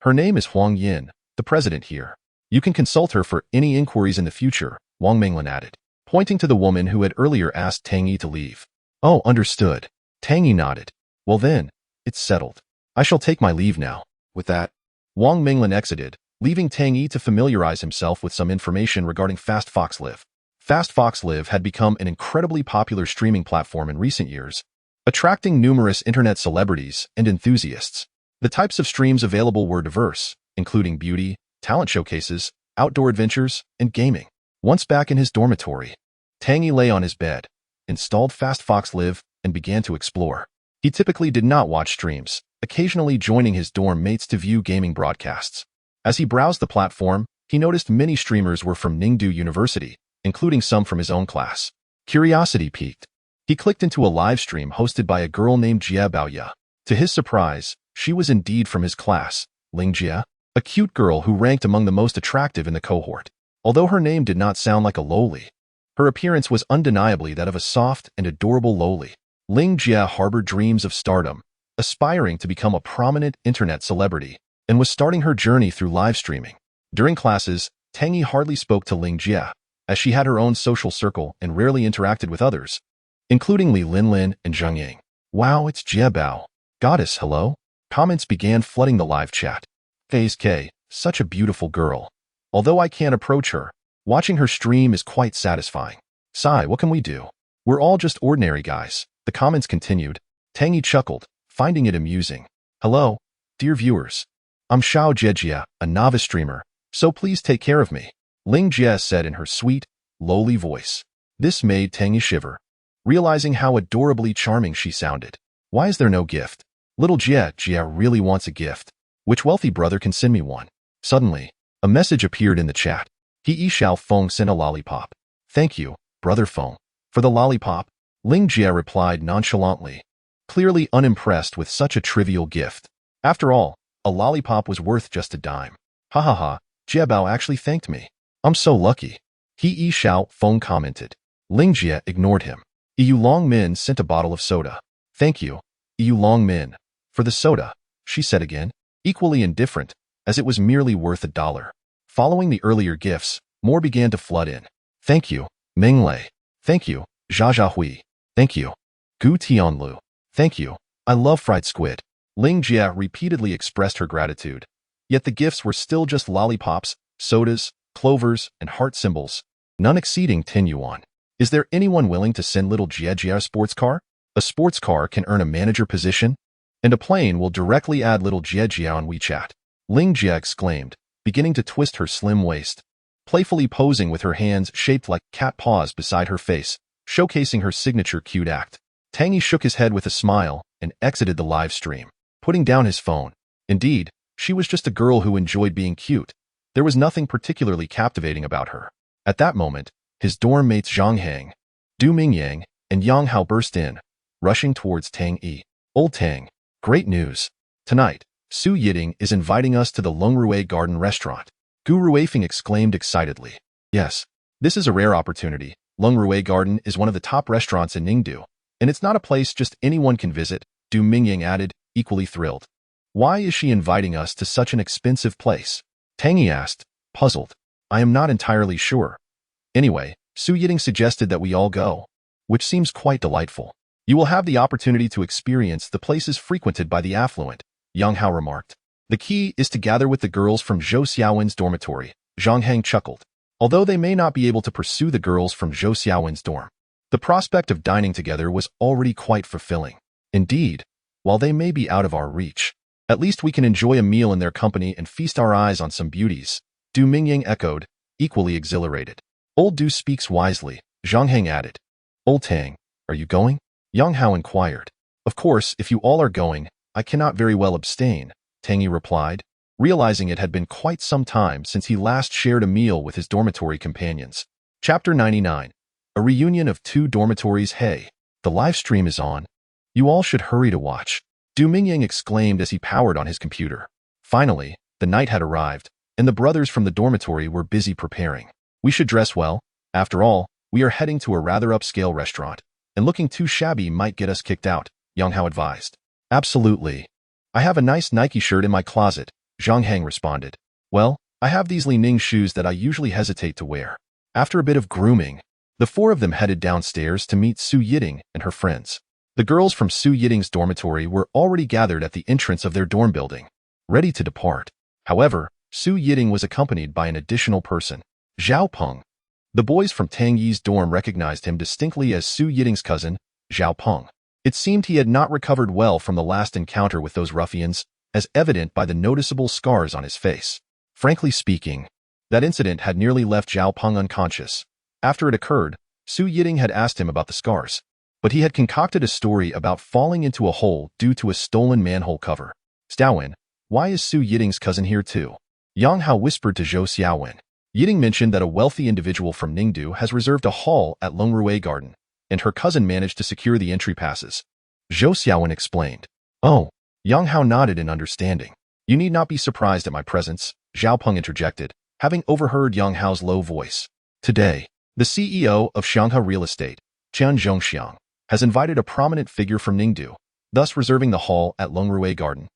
[SPEAKER 1] her name is Huang Yin, the president here. You can consult her for any inquiries in the future," Wang Minglin added, pointing to the woman who had earlier asked Tang Yi to leave. "Oh, understood." Tang Yi nodded. "Well then, it's settled. I shall take my leave now." With that, Wang Minglin exited, leaving Tang Yi to familiarize himself with some information regarding FastFox Live. FastFox Live had become an incredibly popular streaming platform in recent years, attracting numerous internet celebrities and enthusiasts. The types of streams available were diverse, including beauty, talent showcases, outdoor adventures, and gaming. Once back in his dormitory, Tang Yi lay on his bed, installed FastFox Live, and began to explore. He typically did not watch streams, occasionally joining his dorm mates to view gaming broadcasts. As he browsed the platform, he noticed many streamers were from Ningdu University, including some from his own class. Curiosity piqued. He clicked into a live stream hosted by a girl named Jia Baoya. To his surprise, She was indeed from his class, Ling Jie, a cute girl who ranked among the most attractive in the cohort. Although her name did not sound like a lowly, her appearance was undeniably that of a soft and adorable lowly. Ling Jie harbored dreams of stardom, aspiring to become a prominent internet celebrity, and was starting her journey through live streaming. During classes, Tang Yi hardly spoke to Ling Jie, as she had her own social circle and rarely interacted with others, including Li Linlin and Zhang Yang. Wow, it's Jie Bao. Goddess, hello? Comments began flooding the live chat. Phase K, such a beautiful girl. Although I can't approach her, watching her stream is quite satisfying. Sigh, what can we do? We're all just ordinary guys. The comments continued. Tang Yi chuckled, finding it amusing. Hello, dear viewers. I'm Xiao Jiejia, a novice streamer, so please take care of me. Ling Jie said in her sweet, lowly voice. This made Tang Yi shiver, realizing how adorably charming she sounded. Why is there no gift? Little Jie really wants a gift. Which wealthy brother can send me one? Suddenly, a message appeared in the chat. He Xiao Feng sent a lollipop. Thank you, brother Feng. For the lollipop, Ling Jie replied nonchalantly, clearly unimpressed with such a trivial gift. After all, a lollipop was worth just a dime. Ha ha ha, Jie Bao actually thanked me. I'm so lucky. He Xiao Feng commented. Ling Jie ignored him. Yu Long Min sent a bottle of soda. Thank you, Yu Long Min. For the soda, she said again, equally indifferent, as it was merely worth $1. Following the earlier gifts, more began to flood in. Thank you, Ming Lei. Thank you, Jia Hui. Thank you, Gu Tianlu. Thank you, I love fried squid. Ling Jie repeatedly expressed her gratitude. Yet the gifts were still just lollipops, sodas, clovers, and heart symbols, none exceeding 10 yuan. Is there anyone willing to send little Jie a sports car? A sports car can earn a manager position, and a plane will directly add little Jie on WeChat. Ling Jie exclaimed, beginning to twist her slim waist, playfully posing with her hands shaped like cat paws beside her face, showcasing her signature cute act. Tang Yi shook his head with a smile and exited the live stream, putting down his phone. Indeed, she was just a girl who enjoyed being cute. There was nothing particularly captivating about her. At that moment, his dorm mates Zhang Hang, Du Mingyang, and Yang Hao burst in, rushing towards Tang Yi. Old Tang, great news. Tonight, Su Yiting is inviting us to the Longrui Garden restaurant. Gu Ruifeng exclaimed excitedly. Yes, this is a rare opportunity. Longrui Garden is one of the top restaurants in Ningdu, and it's not a place just anyone can visit, Du Mingyang added, equally thrilled. Why is she inviting us to such an expensive place? Tang Yi asked, puzzled. I am not entirely sure. Anyway, Su Yiting suggested that we all go, which seems quite delightful. You will have the opportunity to experience the places frequented by the affluent, Yang Hao remarked. The key is to gather with the girls from Zhou Xiaowen's dormitory, Zhang Hang chuckled. Although they may not be able to pursue the girls from Zhou Xiaowen's dorm, the prospect of dining together was already quite fulfilling. Indeed, while they may be out of our reach, at least we can enjoy a meal in their company and feast our eyes on some beauties, Du Mingyang echoed, equally exhilarated. Old Du speaks wisely, Zhang Hang added. Old Tang, are you going? Yang Hao inquired. Of course, if you all are going, I cannot very well abstain, Tang Yi replied, realizing it had been quite some time since he last shared a meal with his dormitory companions. Chapter 99. A reunion of two dormitories. Hey, the live stream is on. You all should hurry to watch, Du Mingyang exclaimed as he powered on his computer. Finally, the night had arrived, and the brothers from the dormitory were busy preparing. We should dress well. After all, we are heading to a rather upscale restaurant, and looking too shabby might get us kicked out, Yang Hao advised. Absolutely. I have a nice Nike shirt in my closet, Zhang Hang responded. Well, I have these Li Ning shoes that I usually hesitate to wear. After a bit of grooming, the four of them headed downstairs to meet Su Yiting and her friends. The girls from Su Yiting's dormitory were already gathered at the entrance of their dorm building, ready to depart. However, Su Yiting was accompanied by an additional person, Zhao Peng. The boys from Tang Yi's dorm recognized him distinctly as Su Yiting's cousin, Zhao Peng. It seemed he had not recovered well from the last encounter with those ruffians, as evident by the noticeable scars on his face. Frankly speaking, that incident had nearly left Zhao Peng unconscious. After it occurred, Su Yiting had asked him about the scars, but he had concocted a story about falling into a hole due to a stolen manhole cover. Xiaowen, why is Su Yiting's cousin here too? Yang Hao whispered to Zhou Xiaowen. Yiting mentioned that a wealthy individual from Ningdu has reserved a hall at Longrui Garden, and her cousin managed to secure the entry passes. Zhou Xiaowen explained. Oh, Yang Hao nodded in understanding. You need not be surprised at my presence, Zhao Peng interjected, having overheard Yang Hao's low voice. Today, the CEO of Shanghai Real Estate, Qian Zhongxiang, has invited a prominent figure from Ningdu, thus reserving the hall at Longrui Garden.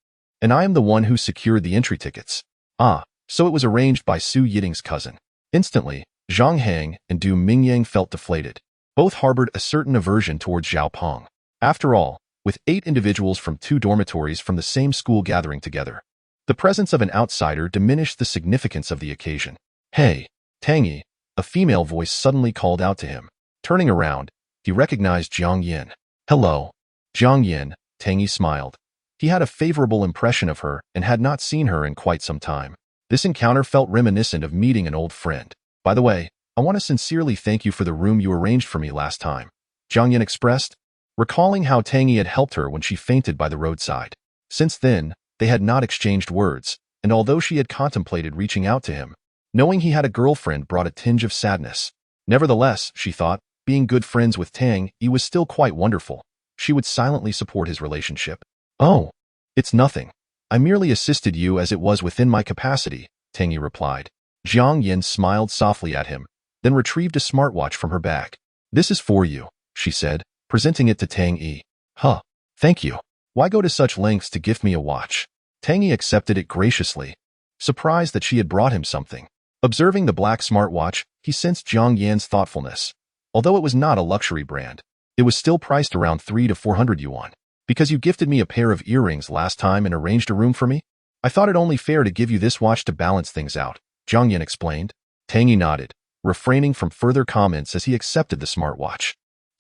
[SPEAKER 1] And I am the one who secured the entry tickets. Ah, so it was arranged by Su Yiting's cousin. Instantly, Zhang Hang and Du Mingyang felt deflated. Both harbored a certain aversion towards Zhao Peng. After all, with 8 individuals from 2 dormitories from the same school gathering together, the presence of an outsider diminished the significance of the occasion. Hey, Tang Yi, a female voice suddenly called out to him. Turning around, he recognized Jiang Yin. Hello. Jiang Yin, Tang Yi smiled. He had a favorable impression of her and had not seen her in quite some time. This encounter felt reminiscent of meeting an old friend. By the way, I want to sincerely thank you for the room you arranged for me last time, Jiang Yin expressed, recalling how Tang Yi had helped her when she fainted by the roadside. Since then, they had not exchanged words, and although she had contemplated reaching out to him, knowing he had a girlfriend brought a tinge of sadness. Nevertheless, she thought, being good friends with Tang Yi was still quite wonderful. She would silently support his relationship. Oh, it's nothing. I merely assisted you as it was within my capacity, Tang Yi replied. Jiang Yin smiled softly at him, then retrieved a smartwatch from her bag. This is for you, she said, presenting it to Tang Yi. Huh, thank you. Why go to such lengths to gift me a watch? Tang Yi accepted it graciously, surprised that she had brought him something. Observing the black smartwatch, he sensed Jiang Yan's thoughtfulness. Although it was not a luxury brand, it was still priced around 300 to 400 yuan. Because you gifted me a pair of earrings last time and arranged a room for me? I thought it only fair to give you this watch to balance things out, Jiang Yan explained. Tang Yi nodded, refraining from further comments as he accepted the smartwatch.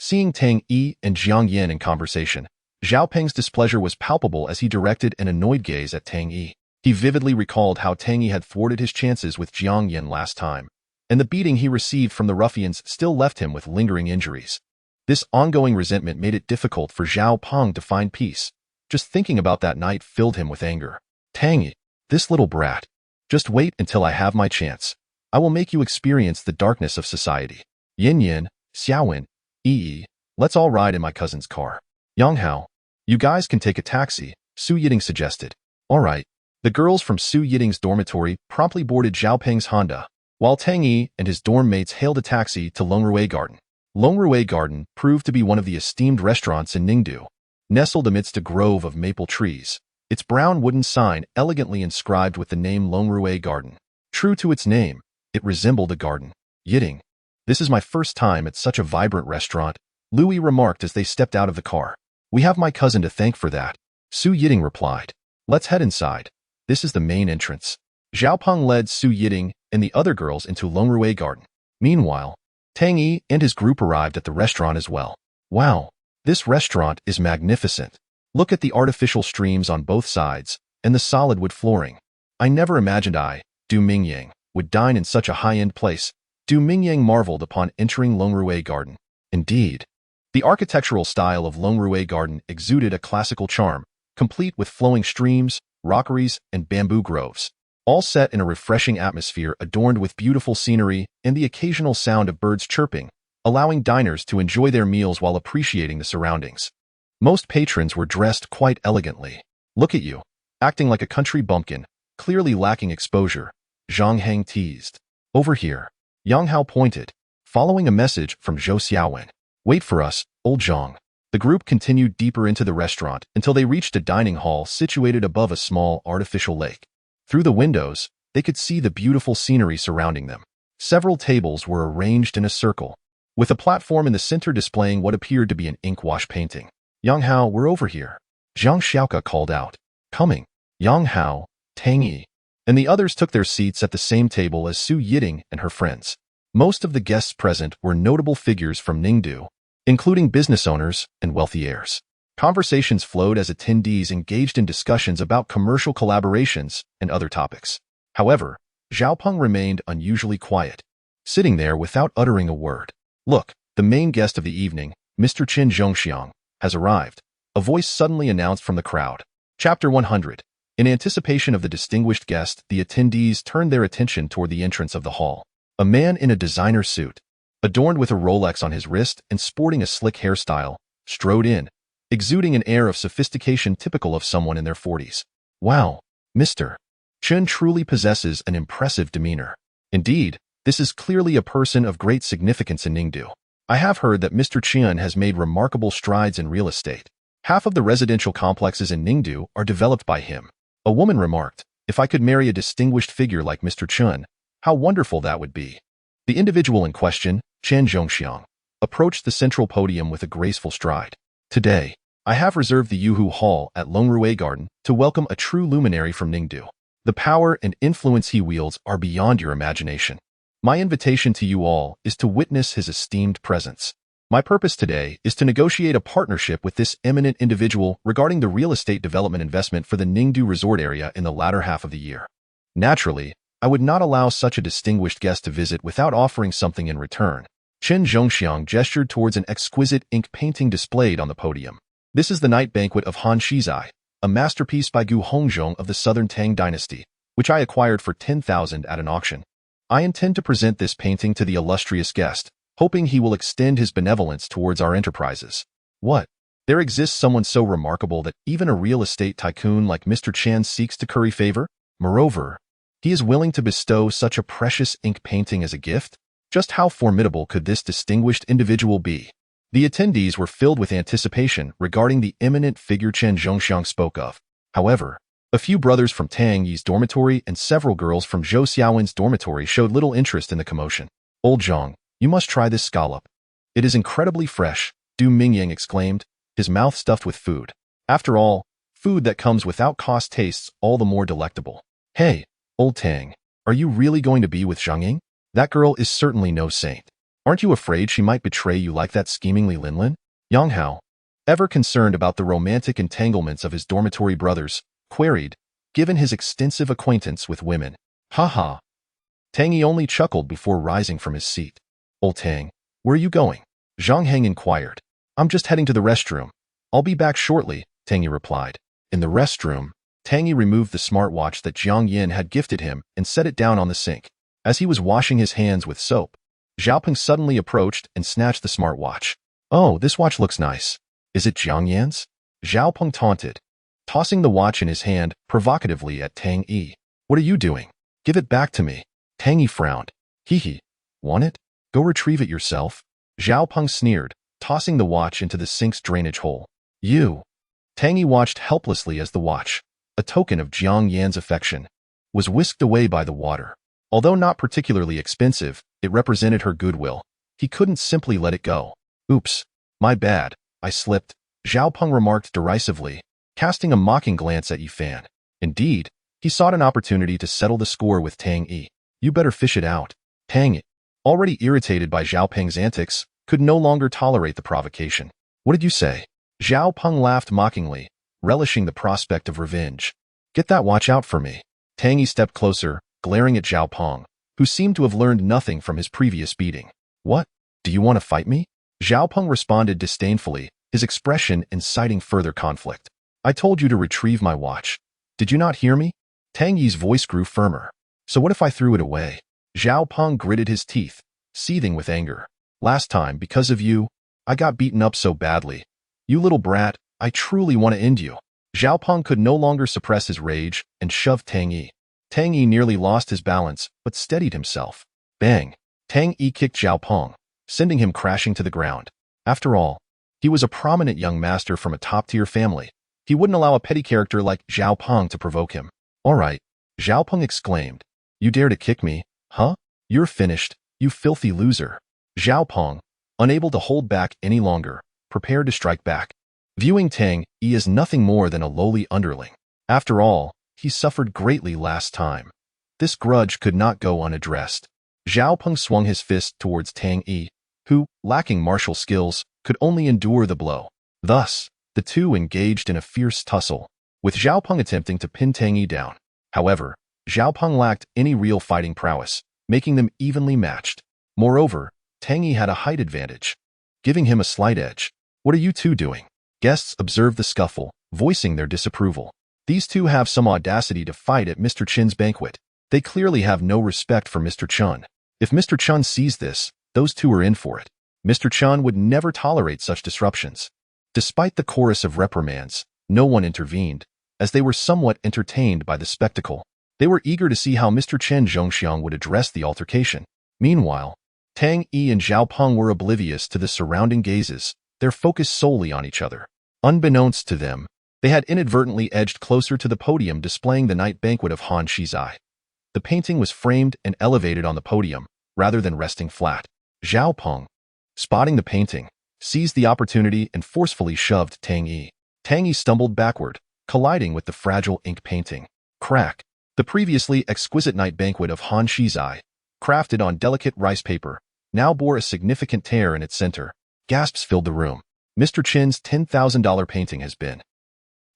[SPEAKER 1] Seeing Tang Yi and Jiang Yan in conversation, Zhao Peng's displeasure was palpable as he directed an annoyed gaze at Tang Yi. He vividly recalled how Tang Yi had thwarted his chances with Jiang Yan last time, and the beating he received from the ruffians still left him with lingering injuries. This ongoing resentment made it difficult for Zhao Peng to find peace. Just thinking about that night filled him with anger. Tang Yi, this little brat. Just wait until I have my chance. I will make you experience the darkness of society. Yin Yin, Xiaowen, Yi, let's all ride in my cousin's car. Yang Hao, you guys can take a taxi, Su Yiting suggested. All right. The girls from Su Yiting's dormitory promptly boarded Zhao Peng's Honda, while Tang Yi and his dorm mates hailed a taxi to Longrui Garden. Longrui Garden proved to be one of the esteemed restaurants in Ningdu. Nestled amidst a grove of maple trees, its brown wooden sign elegantly inscribed with the name Longrui Garden. True to its name, it resembled a garden. Yiting, this is my first time at such a vibrant restaurant, Louis remarked as they stepped out of the car. We have my cousin to thank for that, Su Yiting replied. Let's head inside. This is the main entrance. Zhao Peng led Su Yiting and the other girls into Longrui Garden. Meanwhile, Tang Yi and his group arrived at the restaurant as well. Wow, this restaurant is magnificent. Look at the artificial streams on both sides and the solid wood flooring. I never imagined I, Du Mingyang, would dine in such a high-end place. Du Mingyang marveled upon entering Longrui Garden. Indeed, the architectural style of Longrui Garden exuded a classical charm, complete with flowing streams, rockeries, and bamboo groves, all set in a refreshing atmosphere adorned with beautiful scenery and the occasional sound of birds chirping, allowing diners to enjoy their meals while appreciating the surroundings. Most patrons were dressed quite elegantly. Look at you, acting like a country bumpkin, clearly lacking exposure, Zhang Hang teased. Over here, Yang Hao pointed, following a message from Zhou Xiaowen. Wait for us, old Zhang. The group continued deeper into the restaurant until they reached a dining hall situated above a small artificial lake. Through the windows, they could see the beautiful scenery surrounding them. Several tables were arranged in a circle, with a platform in the center displaying what appeared to be an ink wash painting. Yang Hao, we're over here, Zhang Xiaoka called out. Coming. Yang Hao, Tang Yi, and the others took their seats at the same table as Su Yiting and her friends. Most of the guests present were notable figures from Ningdu, including business owners and wealthy heirs. Conversations flowed as attendees engaged in discussions about commercial collaborations and other topics. However, Zhao Peng remained unusually quiet, sitting there without uttering a word. Look, the main guest of the evening, Mr. Qin Zhongxiang, has arrived, a voice suddenly announced from the crowd. Chapter 100. In anticipation of the distinguished guest, the attendees turned their attention toward the entrance of the hall. A man in a designer suit, adorned with a Rolex on his wrist and sporting a slick hairstyle, strode in, exuding an air of sophistication typical of someone in their 40s. Wow, Mr. Chen truly possesses an impressive demeanor. Indeed, this is clearly a person of great significance in Ningdu. I have heard that Mr. Chen has made remarkable strides in real estate. Half of the residential complexes in Ningdu are developed by him. A woman remarked, if I could marry a distinguished figure like Mr. Chen, how wonderful that would be. The individual in question, Chen Zhongxiang, approached the central podium with a graceful stride. Today, I have reserved the Yuhu Hall at Longrui Garden to welcome a true luminary from Ningdu. The power and influence he wields are beyond your imagination. My invitation to you all is to witness his esteemed presence. My purpose today is to negotiate a partnership with this eminent individual regarding the real estate development investment for the Ningdu resort area in the latter half of the year. Naturally, I would not allow such a distinguished guest to visit without offering something in return. Chen Zhongxiang gestured towards an exquisite ink painting displayed on the podium. This is the night banquet of Han Shizai, a masterpiece by Gu Hongzhong of the Southern Tang dynasty, which I acquired for 10,000 at an auction. I intend to present this painting to the illustrious guest, hoping he will extend his benevolence towards our enterprises. What? There exists someone so remarkable that even a real estate tycoon like Mr. Chen seeks to curry favor? Moreover, he is willing to bestow such a precious ink painting as a gift? Just how formidable could this distinguished individual be? The attendees were filled with anticipation regarding the eminent figure Chen Zhongxiang spoke of. However, a few brothers from Tang Yi's dormitory and several girls from Zhou Xiaowen's dormitory showed little interest in the commotion. Old Zhang, you must try this scallop. It is incredibly fresh, Du Mingyang exclaimed, his mouth stuffed with food. After all, food that comes without cost tastes all the more delectable. Hey, old Tang, are you really going to be with Zhang Ying? That girl is certainly no saint. Aren't you afraid she might betray you like that schemingly Linlin? Yang Hao, ever concerned about the romantic entanglements of his dormitory brothers, queried, given his extensive acquaintance with women. Ha ha. Tang Yi only chuckled before rising from his seat. Old Tang, where are you going? Zhang Heng inquired. I'm just heading to the restroom. I'll be back shortly, Tang Yi replied. In the restroom, Tang Yi removed the smartwatch that Jiang Yin had gifted him and set it down on the sink. As he was washing his hands with soap, Xiaopeng suddenly approached and snatched the smartwatch. Oh, this watch looks nice. Is it Jiang Yan's? Xiaopeng taunted, tossing the watch in his hand provocatively at Tang Yi. What are you doing? Give it back to me. Tang Yi frowned. Hee. Want it? Go retrieve it yourself. Xiaopeng sneered, tossing the watch into the sink's drainage hole. You. Tang Yi watched helplessly as the watch, a token of Jiang Yan's affection, was whisked away by the water. Although not particularly expensive, it represented her goodwill. He couldn't simply let it go. Oops, my bad, I slipped, Xiaopeng remarked derisively, casting a mocking glance at Yi Fan. Indeed, he sought an opportunity to settle the score with Tang Yi. You better fish it out. Tang Yi, already irritated by Xiaopeng's antics, could no longer tolerate the provocation. What did you say? Xiaopeng laughed mockingly, relishing the prospect of revenge. Get that watch out for me. Tang Yi stepped closer, glaring at Xiaopeng, who seemed to have learned nothing from his previous beating. What? Do you want to fight me? Xiaopeng responded disdainfully, his expression inciting further conflict. I told you to retrieve my watch. Did you not hear me? Tang Yi's voice grew firmer. So what if I threw it away? Xiaopeng gritted his teeth, seething with anger. Last time, because of you, I got beaten up so badly. You little brat, I truly want to end you. Xiaopeng could no longer suppress his rage and shoved Tang Yi. Tang Yi nearly lost his balance, but steadied himself. Bang! Tang Yi kicked Xiaopeng, sending him crashing to the ground. After all, he was a prominent young master from a top-tier family. He wouldn't allow a petty character like Xiaopeng to provoke him. All right, Xiaopeng exclaimed. You dare to kick me, huh? You're finished, you filthy loser. Xiaopeng, unable to hold back any longer, prepared to strike back. Viewing Tang Yi as nothing more than a lowly underling. After all, he suffered greatly last time. This grudge could not go unaddressed. Xiaopeng swung his fist towards Tang Yi, who, lacking martial skills, could only endure the blow. Thus, the two engaged in a fierce tussle, with Xiaopeng attempting to pin Tang Yi down. However, Xiaopeng lacked any real fighting prowess, making them evenly matched. Moreover, Tang Yi had a height advantage, giving him a slight edge. What are you two doing? Guests observed the scuffle, voicing their disapproval. These two have some audacity to fight at Mr. Chen's banquet. They clearly have no respect for Mr. Chen. If Mr. Chen sees this, those two are in for it. Mr. Chen would never tolerate such disruptions. Despite the chorus of reprimands, no one intervened, as they were somewhat entertained by the spectacle. They were eager to see how Mr. Chen Zhongxiang would address the altercation. Meanwhile, Tang Yi and Zhao Peng were oblivious to the surrounding gazes, their focus solely on each other. Unbeknownst to them, they had inadvertently edged closer to the podium displaying the night banquet of Han Shizai. The painting was framed and elevated on the podium, rather than resting flat. Zhao Peng, spotting the painting, seized the opportunity and forcefully shoved Tang Yi. Tang Yi stumbled backward, colliding with the fragile ink painting. Crack! The previously exquisite night banquet of Han Shizai, crafted on delicate rice paper, now bore a significant tear in its center. Gasps filled the room. Mr. Chen's $10,000 painting has been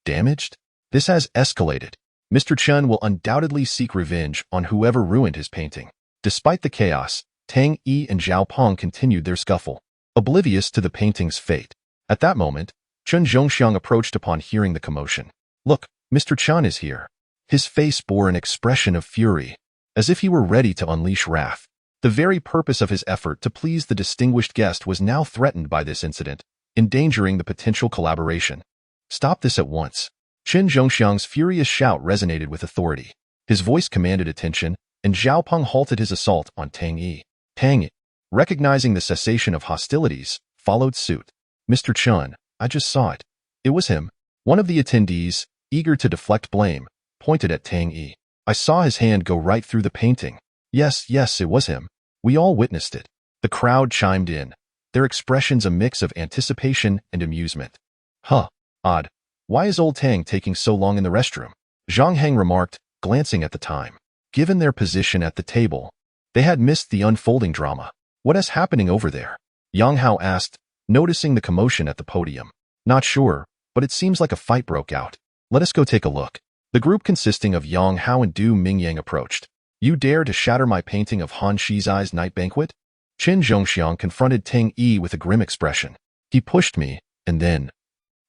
[SPEAKER 1] damaged? This has escalated. Mr. Chen will undoubtedly seek revenge on whoever ruined his painting. Despite the chaos, Tang Yi and Zhao Peng continued their scuffle, oblivious to the painting's fate. At that moment, Chen Zhongxiang approached upon hearing the commotion. Look, Mr. Chen is here. His face bore an expression of fury, as if he were ready to unleash wrath. The very purpose of his effort to please the distinguished guest was now threatened by this incident, endangering the potential collaboration. Stop this at once. Chen Zhongxiang's furious shout resonated with authority. His voice commanded attention, and Zhao Peng halted his assault on Tang Yi. Tang Yi, recognizing the cessation of hostilities, followed suit. Mr. Chen, I just saw it. It was him. One of the attendees, eager to deflect blame, pointed at Tang Yi. I saw his hand go right through the painting. Yes, it was him. We all witnessed it. The crowd chimed in, their expressions a mix of anticipation and amusement. Huh, odd. Why is old Tang taking so long in the restroom? Zhang Heng remarked, glancing at the time. Given their position at the table, they had missed the unfolding drama. What is happening over there? Yang Hao asked, noticing the commotion at the podium. Not sure, but it seems like a fight broke out. Let us go take a look. The group consisting of Yang Hao and Du Mingyang approached. You dare to shatter my painting of Han Shizai's night banquet? Chen Zhongxiang confronted Tang Yi with a grim expression. He pushed me, and then...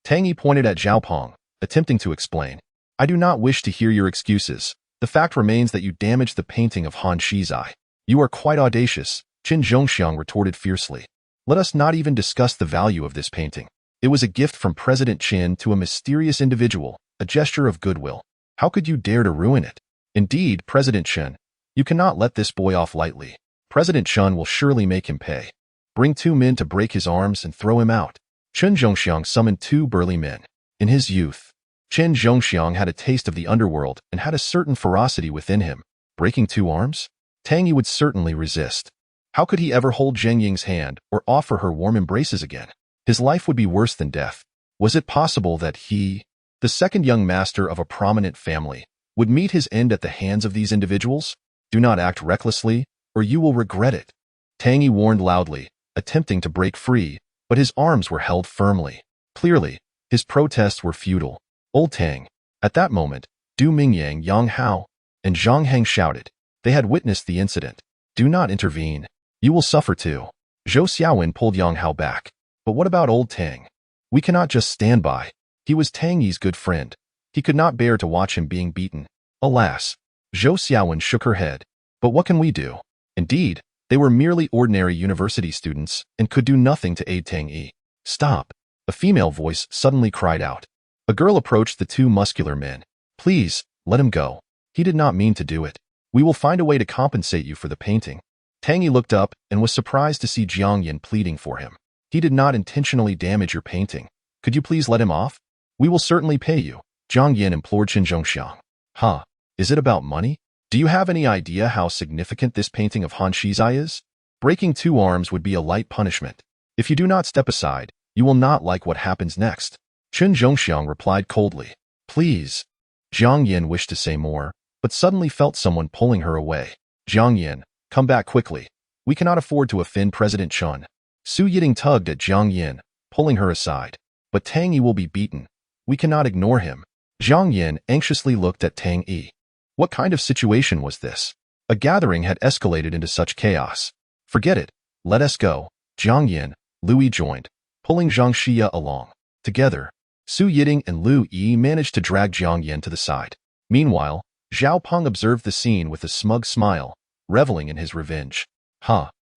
[SPEAKER 1] Tang Yi pointed at Zhao Peng, attempting to explain. I do not wish to hear your excuses. The fact remains that you damaged the painting of Han Shizai. You are quite audacious, Chen Zhongxiang retorted fiercely. Let us not even discuss the value of this painting. It was a gift from President Qin to a mysterious individual, a gesture of goodwill. How could you dare to ruin it? Indeed, President Chen, you cannot let this boy off lightly. President Chen will surely make him pay. Bring 2 men to break his arms and throw him out. Chen Zhongxiang summoned 2 burly men. In his youth, Chen Zhongxiang had a taste of the underworld and had a certain ferocity within him. Breaking 2 arms? Tang Yi would certainly resist. How could he ever hold Zheng Ying's hand or offer her warm embraces again? His life would be worse than death. Was it possible that he, the second young master of a prominent family, would meet his end at the hands of these individuals? Do not act recklessly, or you will regret it. Tang Yi warned loudly, attempting to break free, but his arms were held firmly. Clearly, his protests were futile. Old Tang. At that moment, Du Mingyang, Yang Hao, and Zhang Heng shouted. They had witnessed the incident. Do not intervene. You will suffer too. Zhou Xiaowen pulled Yang Hao back. But what about old Tang? We cannot just stand by. He was Tang Yi's good friend. He could not bear to watch him being beaten. Alas. Zhou Xiaowen shook her head. But what can we do? Indeed, they were merely ordinary university students and could do nothing to aid Tang Yi. Stop. A female voice suddenly cried out. A girl approached the 2 muscular men. Please, let him go. He did not mean to do it. We will find a way to compensate you for the painting. Tang Yi looked up and was surprised to see Jiang Yin pleading for him. He did not intentionally damage your painting. Could you please let him off? We will certainly pay you, Jiang Yin implored Chen Zhongxiang. Huh? Is it about money? Do you have any idea how significant this painting of Han Shizai is? Breaking 2 arms would be a light punishment. If you do not step aside, you will not like what happens next. Chen Zhongxiang replied coldly. Please. Jiang Yin wished to say more, but suddenly felt someone pulling her away. Jiang Yin, come back quickly. We cannot afford to offend President Chen. Su Yiting tugged at Jiang Yin, pulling her aside. But Tang Yi will be beaten. We cannot ignore him. Jiang Yin anxiously looked at Tang Yi. What kind of situation was this? A gathering had escalated into such chaos. Forget it. Let us go. Jiang Yin, Lu Yi joined, pulling Zhang Xia along. Together, Su Yiting and Lu Yi managed to drag Jiang Yin to the side. Meanwhile, Zhao Peng observed the scene with a smug smile, reveling in his revenge.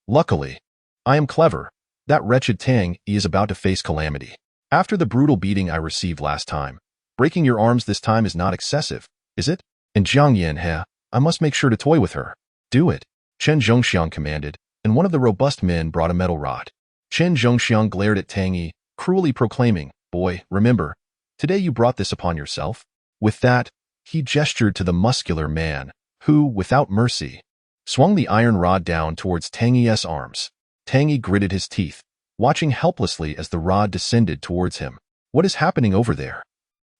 [SPEAKER 1] Luckily. I am clever. That wretched Tang Yi is about to face calamity. After the brutal beating I received last time, breaking your arms this time is not excessive, is it? And Jiang Yan he, I must make sure to toy with her. Do it, Chen Zhongxiang commanded, and one of the robust men brought a metal rod. Chen Zhongxiang glared at Tang Yi, cruelly proclaiming, "Boy, remember, today you brought this upon yourself." With that, he gestured to the muscular man, who, without mercy, swung the iron rod down towards Tang Yi's arms. Tang Yi gritted his teeth, watching helplessly as the rod descended towards him. What is happening over there?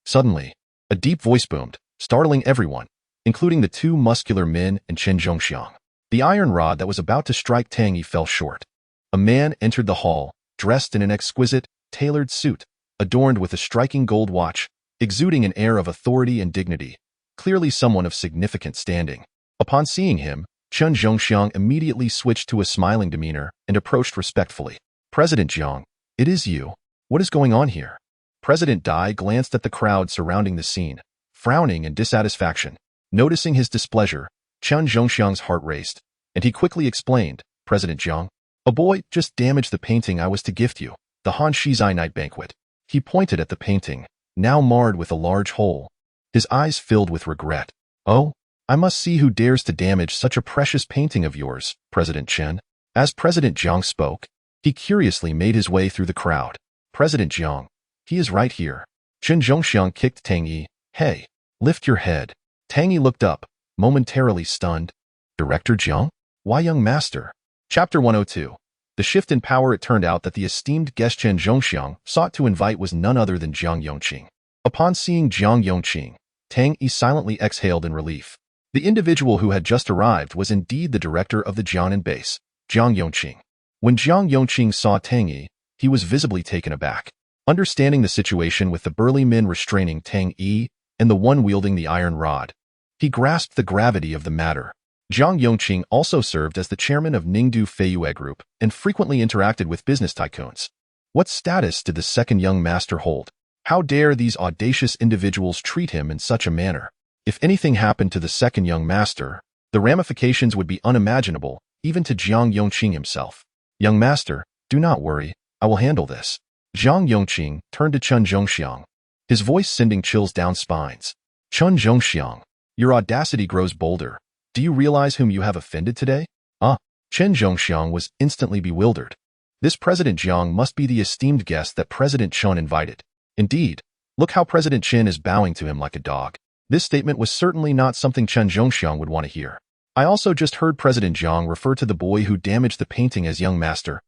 [SPEAKER 1] Suddenly, a deep voice boomed, startling everyone, including the two muscular men and Chen Zhongxiang. The iron rod that was about to strike Tang Yi fell short. A man entered the hall, dressed in an exquisite, tailored suit, adorned with a striking gold watch, exuding an air of authority and dignity, clearly someone of significant standing. Upon seeing him, Chen Zhongxiang immediately switched to a smiling demeanor and approached respectfully. "President Jiang, it is you. What is going on here?" President Dai glanced at the crowd surrounding the scene, frowning in dissatisfaction. Noticing his displeasure, Chen Zhongxiang's heart raced, and he quickly explained, "President Jiang, a boy just damaged the painting I was to gift you, the Han Shizai Night Banquet." He pointed at the painting, now marred with a large hole. His eyes filled with regret. "Oh, I must see who dares to damage such a precious painting of yours, President Chen." As President Jiang spoke, he curiously made his way through the crowd. "President Jiang, he is right here." Chen Zhongxiang kicked Tang Yi. "Hey, lift your head." Tang Yi looked up, momentarily stunned. "Director Jiang? Why, young master?" Chapter 102. The shift in power. It turned out that the esteemed guest Chen Zhongxiang sought to invite was none other than Jiang Yongqing. Upon seeing Jiang Yongqing, Tang Yi silently exhaled in relief. The individual who had just arrived was indeed the director of the Jiangnan base, Jiang Yongqing. When Jiang Yongqing saw Tang Yi, he was visibly taken aback. Understanding the situation with the burly men restraining Tang Yi and the one wielding the iron rod, he grasped the gravity of the matter. Jiang Yongqing also served as the chairman of Ningdu Feiyue Group and frequently interacted with business tycoons. What status did the second young master hold? How dare these audacious individuals treat him in such a manner? If anything happened to the second young master, the ramifications would be unimaginable, even to Jiang Yongqing himself. "Young master, do not worry, I will handle this." Jiang Yongqing turned to Chen Zhongxiang, his voice sending chills down spines. "Chen Zhongxiang, your audacity grows bolder. Do you realize whom you have offended today?" Chen Zhongxiang was instantly bewildered. This President Jiang must be the esteemed guest that President Chen invited. Indeed, look how President Chen is bowing to him like a dog. This statement was certainly not something Chen Zhongxiang would want to hear. "I also just heard President Jiang refer to the boy who damaged the painting as young master."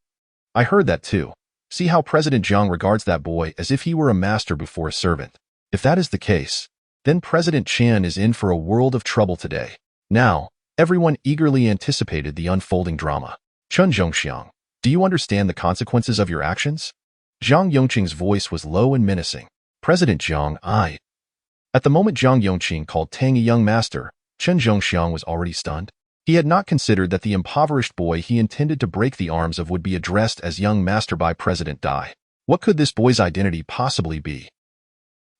[SPEAKER 1] "I heard that too. See how President Jiang regards that boy as if he were a master before a servant. If that is the case, then President Chen is in for a world of trouble today." Now, everyone eagerly anticipated the unfolding drama. "Chen Zhongxiang, do you understand the consequences of your actions?" Jiang Yongqing's voice was low and menacing. "President Jiang, I..." At the moment Jiang Yongqing called Tang Yi young master, Chen Zhongxiang was already stunned. He had not considered that the impoverished boy he intended to break the arms of would be addressed as young master by President Dai. What could this boy's identity possibly be?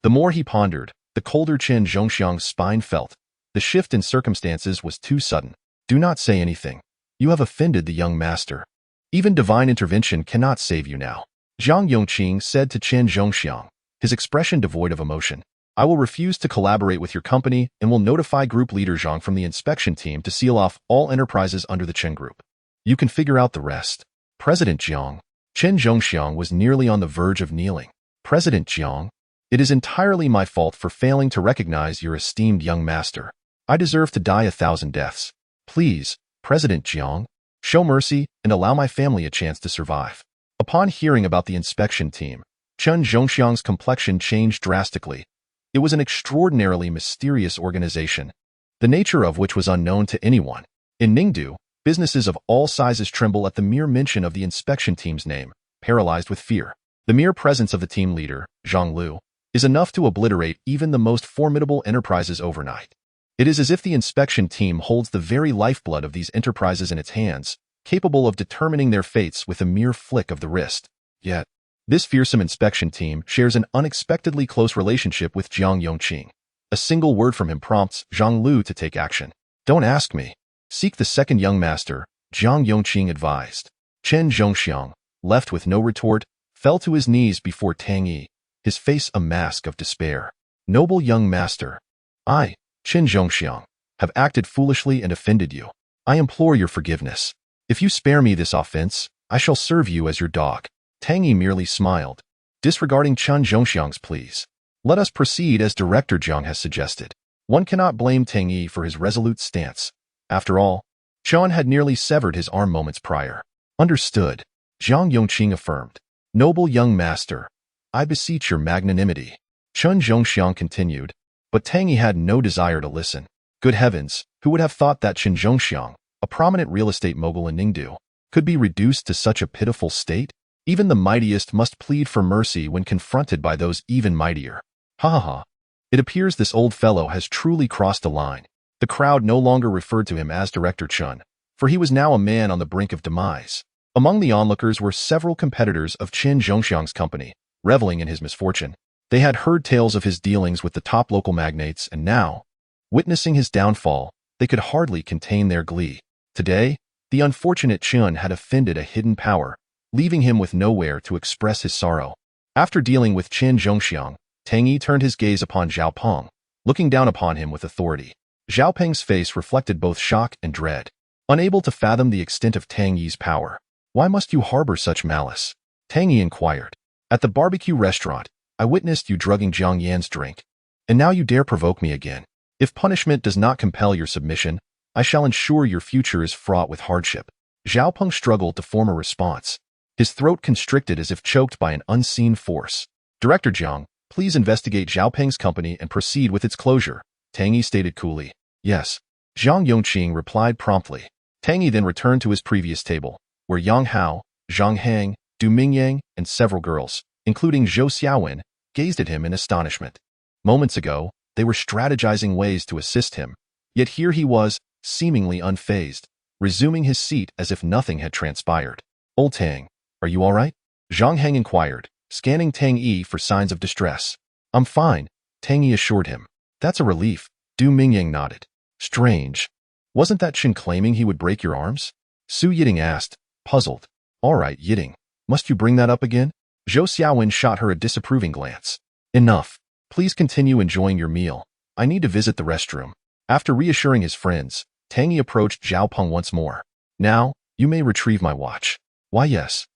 [SPEAKER 1] The more he pondered, the colder Chen Zhongxiang's spine felt. The shift in circumstances was too sudden. "Do not say anything. You have offended the young master. Even divine intervention cannot save you now," Jiang Yongqing said to Chen Zhongxiang, his expression devoid of emotion. "I will refuse to collaborate with your company and will notify Group Leader Zhang from the inspection team to seal off all enterprises under the Chen Group. You can figure out the rest." "President Jiang." Chen Zhongxiang was nearly on the verge of kneeling. "President Jiang, it is entirely my fault for failing to recognize your esteemed young master. I deserve to die 1,000 deaths. Please, President Jiang, show mercy and allow my family a chance to survive." Upon hearing about the inspection team, Chen Zhongxiang's complexion changed drastically. It was an extraordinarily mysterious organization, the nature of which was unknown to anyone. In Ningdu, businesses of all sizes tremble at the mere mention of the inspection team's name, paralyzed with fear. The mere presence of the team leader, Zhang Lu, is enough to obliterate even the most formidable enterprises overnight. It is as if the inspection team holds the very lifeblood of these enterprises in its hands, capable of determining their fates with a mere flick of the wrist. Yet, this fearsome inspection team shares an unexpectedly close relationship with Jiang Yongqing. A single word from him prompts Zhang Lu to take action. "Don't ask me. Seek the second young master," Jiang Yongqing advised. Chen Zhongxiang, left with no retort, fell to his knees before Tang Yi, his face a mask of despair. Noble young master, I, Qin Zhongxiang, have acted foolishly and offended you. I implore your forgiveness. If you spare me this offense, I shall serve you as your dog. Tang Yi merely smiled, disregarding Qin Zhongxiang's pleas. Let us proceed as Director Zhang has suggested. One cannot blame Tang Yi for his resolute stance. After all, Qian had nearly severed his arm moments prior. Understood, Zhang Yongqing affirmed. Noble young master, I beseech your magnanimity. Qin Zhongxiang continued, but Tang Yi had no desire to listen. Good heavens, who would have thought that Qin Zhongxiang, a prominent real estate mogul in Ningdu, could be reduced to such a pitiful state? Even the mightiest must plead for mercy when confronted by those even mightier. Ha ha ha. It appears this old fellow has truly crossed a line. The crowd no longer referred to him as Director Chun, for he was now a man on the brink of demise. Among the onlookers were several competitors of Qin Zhongxiang's company, reveling in his misfortune. They had heard tales of his dealings with the top local magnates, and now, witnessing his downfall, they could hardly contain their glee. Today, the unfortunate Chun had offended a hidden power, leaving him with nowhere to express his sorrow. After dealing with Qin Zhongxiang, Tang Yi turned his gaze upon Zhao Peng, looking down upon him with authority. Zhao Peng's face reflected both shock and dread. Unable to fathom the extent of Tang Yi's power. Why must you harbor such malice? Tang Yi inquired. At the barbecue restaurant, I witnessed you drugging Jiang Yan's drink, and now you dare provoke me again. If punishment does not compel your submission, I shall ensure your future is fraught with hardship. Zhao Peng struggled to form a response. His throat constricted as if choked by an unseen force. Director Jiang, please investigate Zhao Peng's company and proceed with its closure, Tang Yi stated coolly. Yes. Zhang Yongqing replied promptly. Tang Yi then returned to his previous table, where Yang Hao, Zhang Hang, Du Mingyang, and several girls, including Zhou Xiaowen, gazed at him in astonishment. Moments ago, they were strategizing ways to assist him, yet here he was, seemingly unfazed, resuming his seat as if nothing had transpired. Old Tang, are you all right? Zhang Heng inquired, scanning Tang Yi for signs of distress. I'm fine, Tang Yi assured him. That's a relief, Du Mingyang nodded. Strange. Wasn't that Qin claiming he would break your arms? Su Yiting asked, puzzled. All right, Yiting, must you bring that up again? Zhou Xiaowen shot her a disapproving glance. Enough. Please continue enjoying your meal. I need to visit the restroom. After reassuring his friends, Tang Yi approached Zhao Peng once more. Now, you may retrieve my watch. Why yes.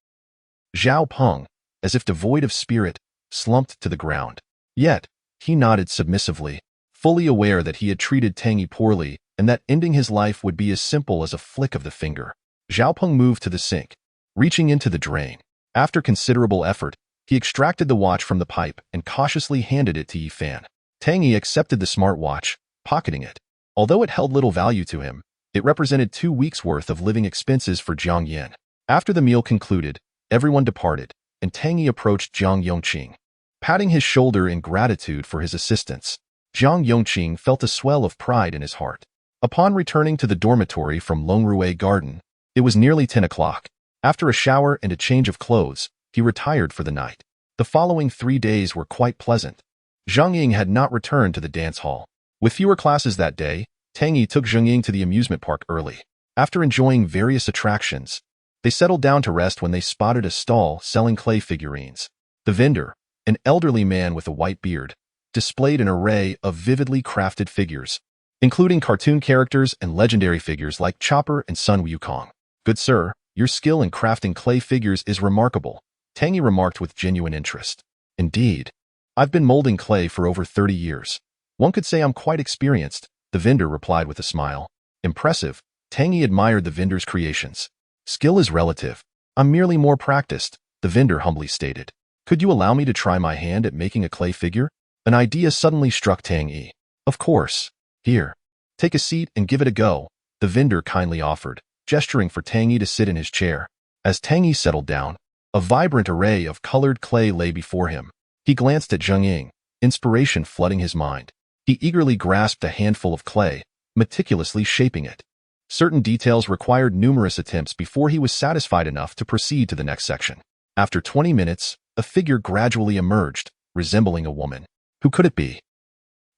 [SPEAKER 1] Zhao Peng, as if devoid of spirit, slumped to the ground. Yet, he nodded submissively, fully aware that he had treated Tang Yi poorly and that ending his life would be as simple as a flick of the finger. Zhao Peng moved to the sink, reaching into the drain. After considerable effort, he extracted the watch from the pipe and cautiously handed it to Yi Fan. Tang Yi accepted the smartwatch, pocketing it. Although it held little value to him, it represented 2 weeks' worth of living expenses for Jiang Yan. After the meal concluded, everyone departed, and Tang Yi approached Zhang Yongqing, patting his shoulder in gratitude for his assistance. Zhang Yongqing felt a swell of pride in his heart. Upon returning to the dormitory from Longrui Garden, it was nearly 10 o'clock. After a shower and a change of clothes, he retired for the night. The following 3 days were quite pleasant. Zhang Ying had not returned to the dance hall. With fewer classes that day, Tang Yi took Zhang Ying to the amusement park early. After enjoying various attractions, they settled down to rest when they spotted a stall selling clay figurines. The vendor, an elderly man with a white beard, displayed an array of vividly crafted figures, including cartoon characters and legendary figures like Chopper and Sun Wukong. Good sir, your skill in crafting clay figures is remarkable, Tang Yi remarked with genuine interest. Indeed. I've been molding clay for over 30 years. One could say I'm quite experienced, the vendor replied with a smile. Impressive, Tang Yi admired the vendor's creations. Skill is relative. I'm merely more practiced, the vendor humbly stated. Could you allow me to try my hand at making a clay figure? An idea suddenly struck Tang Yi. Of course. Here. Take a seat and give it a go, the vendor kindly offered, gesturing for Tang Yi to sit in his chair. As Tang Yi settled down, a vibrant array of colored clay lay before him. He glanced at Zhang Ying, inspiration flooding his mind. He eagerly grasped a handful of clay, meticulously shaping it. Certain details required numerous attempts before he was satisfied enough to proceed to the next section. After 20 minutes, a figure gradually emerged, resembling a woman. Who could it be?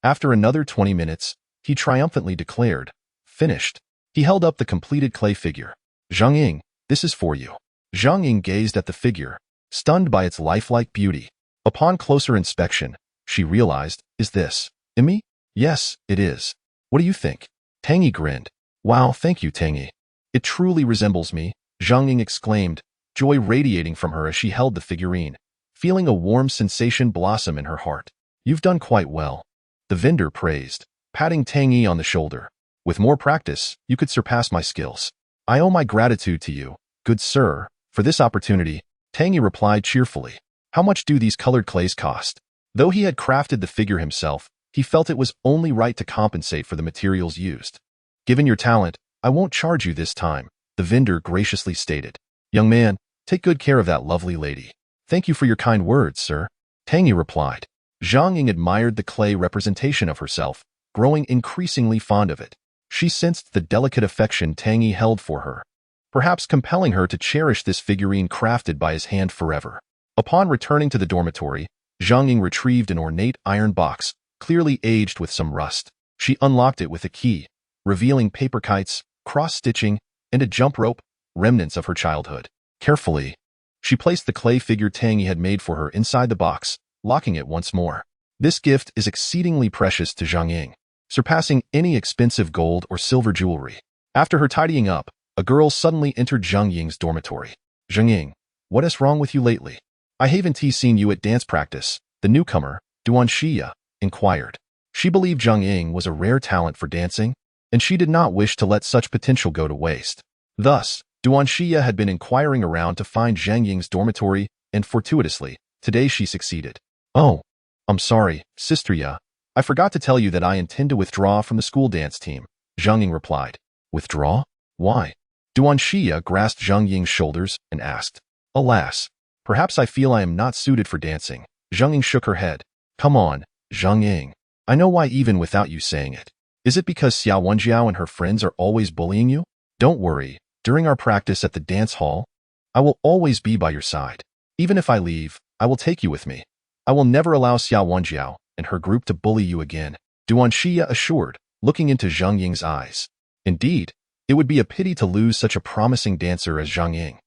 [SPEAKER 1] After another 20 minutes, he triumphantly declared, finished. He held up the completed clay figure. Zhang Ying, this is for you. Zhang Ying gazed at the figure, stunned by its lifelike beauty. Upon closer inspection, she realized, is this me? Yes, it is. What do you think? Tang Yi grinned. Wow, thank you, Tang Yi. It truly resembles me, Zhang Ying exclaimed, joy radiating from her as she held the figurine, feeling a warm sensation blossom in her heart. You've done quite well, the vendor praised, patting Tang Yi on the shoulder. With more practice, you could surpass my skills. I owe my gratitude to you, good sir, for this opportunity, Tang Yi replied cheerfully. How much do these colored clays cost? Though he had crafted the figure himself, he felt it was only right to compensate for the materials used. Given your talent, I won't charge you this time, the vendor graciously stated. Young man, take good care of that lovely lady. Thank you for your kind words, sir, Tang Yi replied. Zhang Ying admired the clay representation of herself, growing increasingly fond of it. She sensed the delicate affection Tang Yi held for her, perhaps compelling her to cherish this figurine crafted by his hand forever. Upon returning to the dormitory, Zhang Ying retrieved an ornate iron box, clearly aged with some rust. She unlocked it with a key, revealing paper kites, cross-stitching, and a jump rope, remnants of her childhood. Carefully, she placed the clay figure Tang Yi had made for her inside the box, locking it once more. This gift is exceedingly precious to Zhang Ying, surpassing any expensive gold or silver jewelry. After her tidying up, a girl suddenly entered Zhang Ying's dormitory. Zhang Ying, what is wrong with you lately? I haven't seen you at dance practice, the newcomer, Duan Xia, inquired. She believed Zhang Ying was a rare talent for dancing, and she did not wish to let such potential go to waste. Thus, Duan Xia had been inquiring around to find Zhang Ying's dormitory, and fortuitously, today she succeeded. Oh, I'm sorry, Sister Ya. I forgot to tell you that I intend to withdraw from the school dance team, Zhang Ying replied. Withdraw? Why? Duan Xia grasped Zhang Ying's shoulders and asked. Alas, perhaps I feel I am not suited for dancing. Zhang Ying shook her head. Come on, Zhang Ying. I know why even without you saying it. Is it because Xiao Wenjiao and her friends are always bullying you? Don't worry, during our practice at the dance hall, I will always be by your side. Even if I leave, I will take you with me. I will never allow Xiao Wenjiao and her group to bully you again, Duan Xia assured, looking into Zhang Ying's eyes. Indeed, it would be a pity to lose such a promising dancer as Zhang Ying.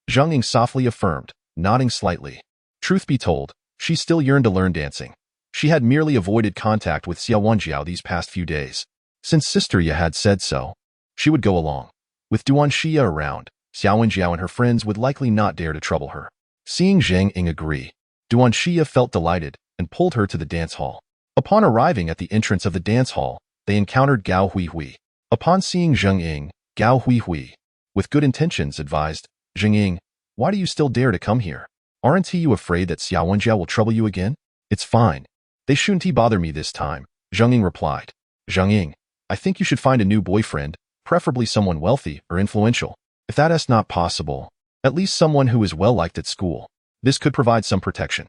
[SPEAKER 1] Zhang Ying softly affirmed, nodding slightly. Truth be told, she still yearned to learn dancing. She had merely avoided contact with Xiao Wenjiao these past few days. Since Sister Ya had said so, she would go along. With Duan Xia around, Xiao Wenjiao and her friends would likely not dare to trouble her. Seeing Zhang Ying agree, Duan Xia felt delighted and pulled her to the dance hall. Upon arriving at the entrance of the dance hall, they encountered Gao Huihui. Upon seeing Zhang Ying, Gao Huihui, with good intentions, advised, Zhang Ying, why do you still dare to come here? Aren't you afraid that Xiao Wenjiao will trouble you again? It's fine. They shouldn't bother me this time, Zhang Ying replied. Zhang Ying, I think you should find a new boyfriend, preferably someone wealthy or influential. If that is not possible, at least someone who is well-liked at school. This could provide some protection.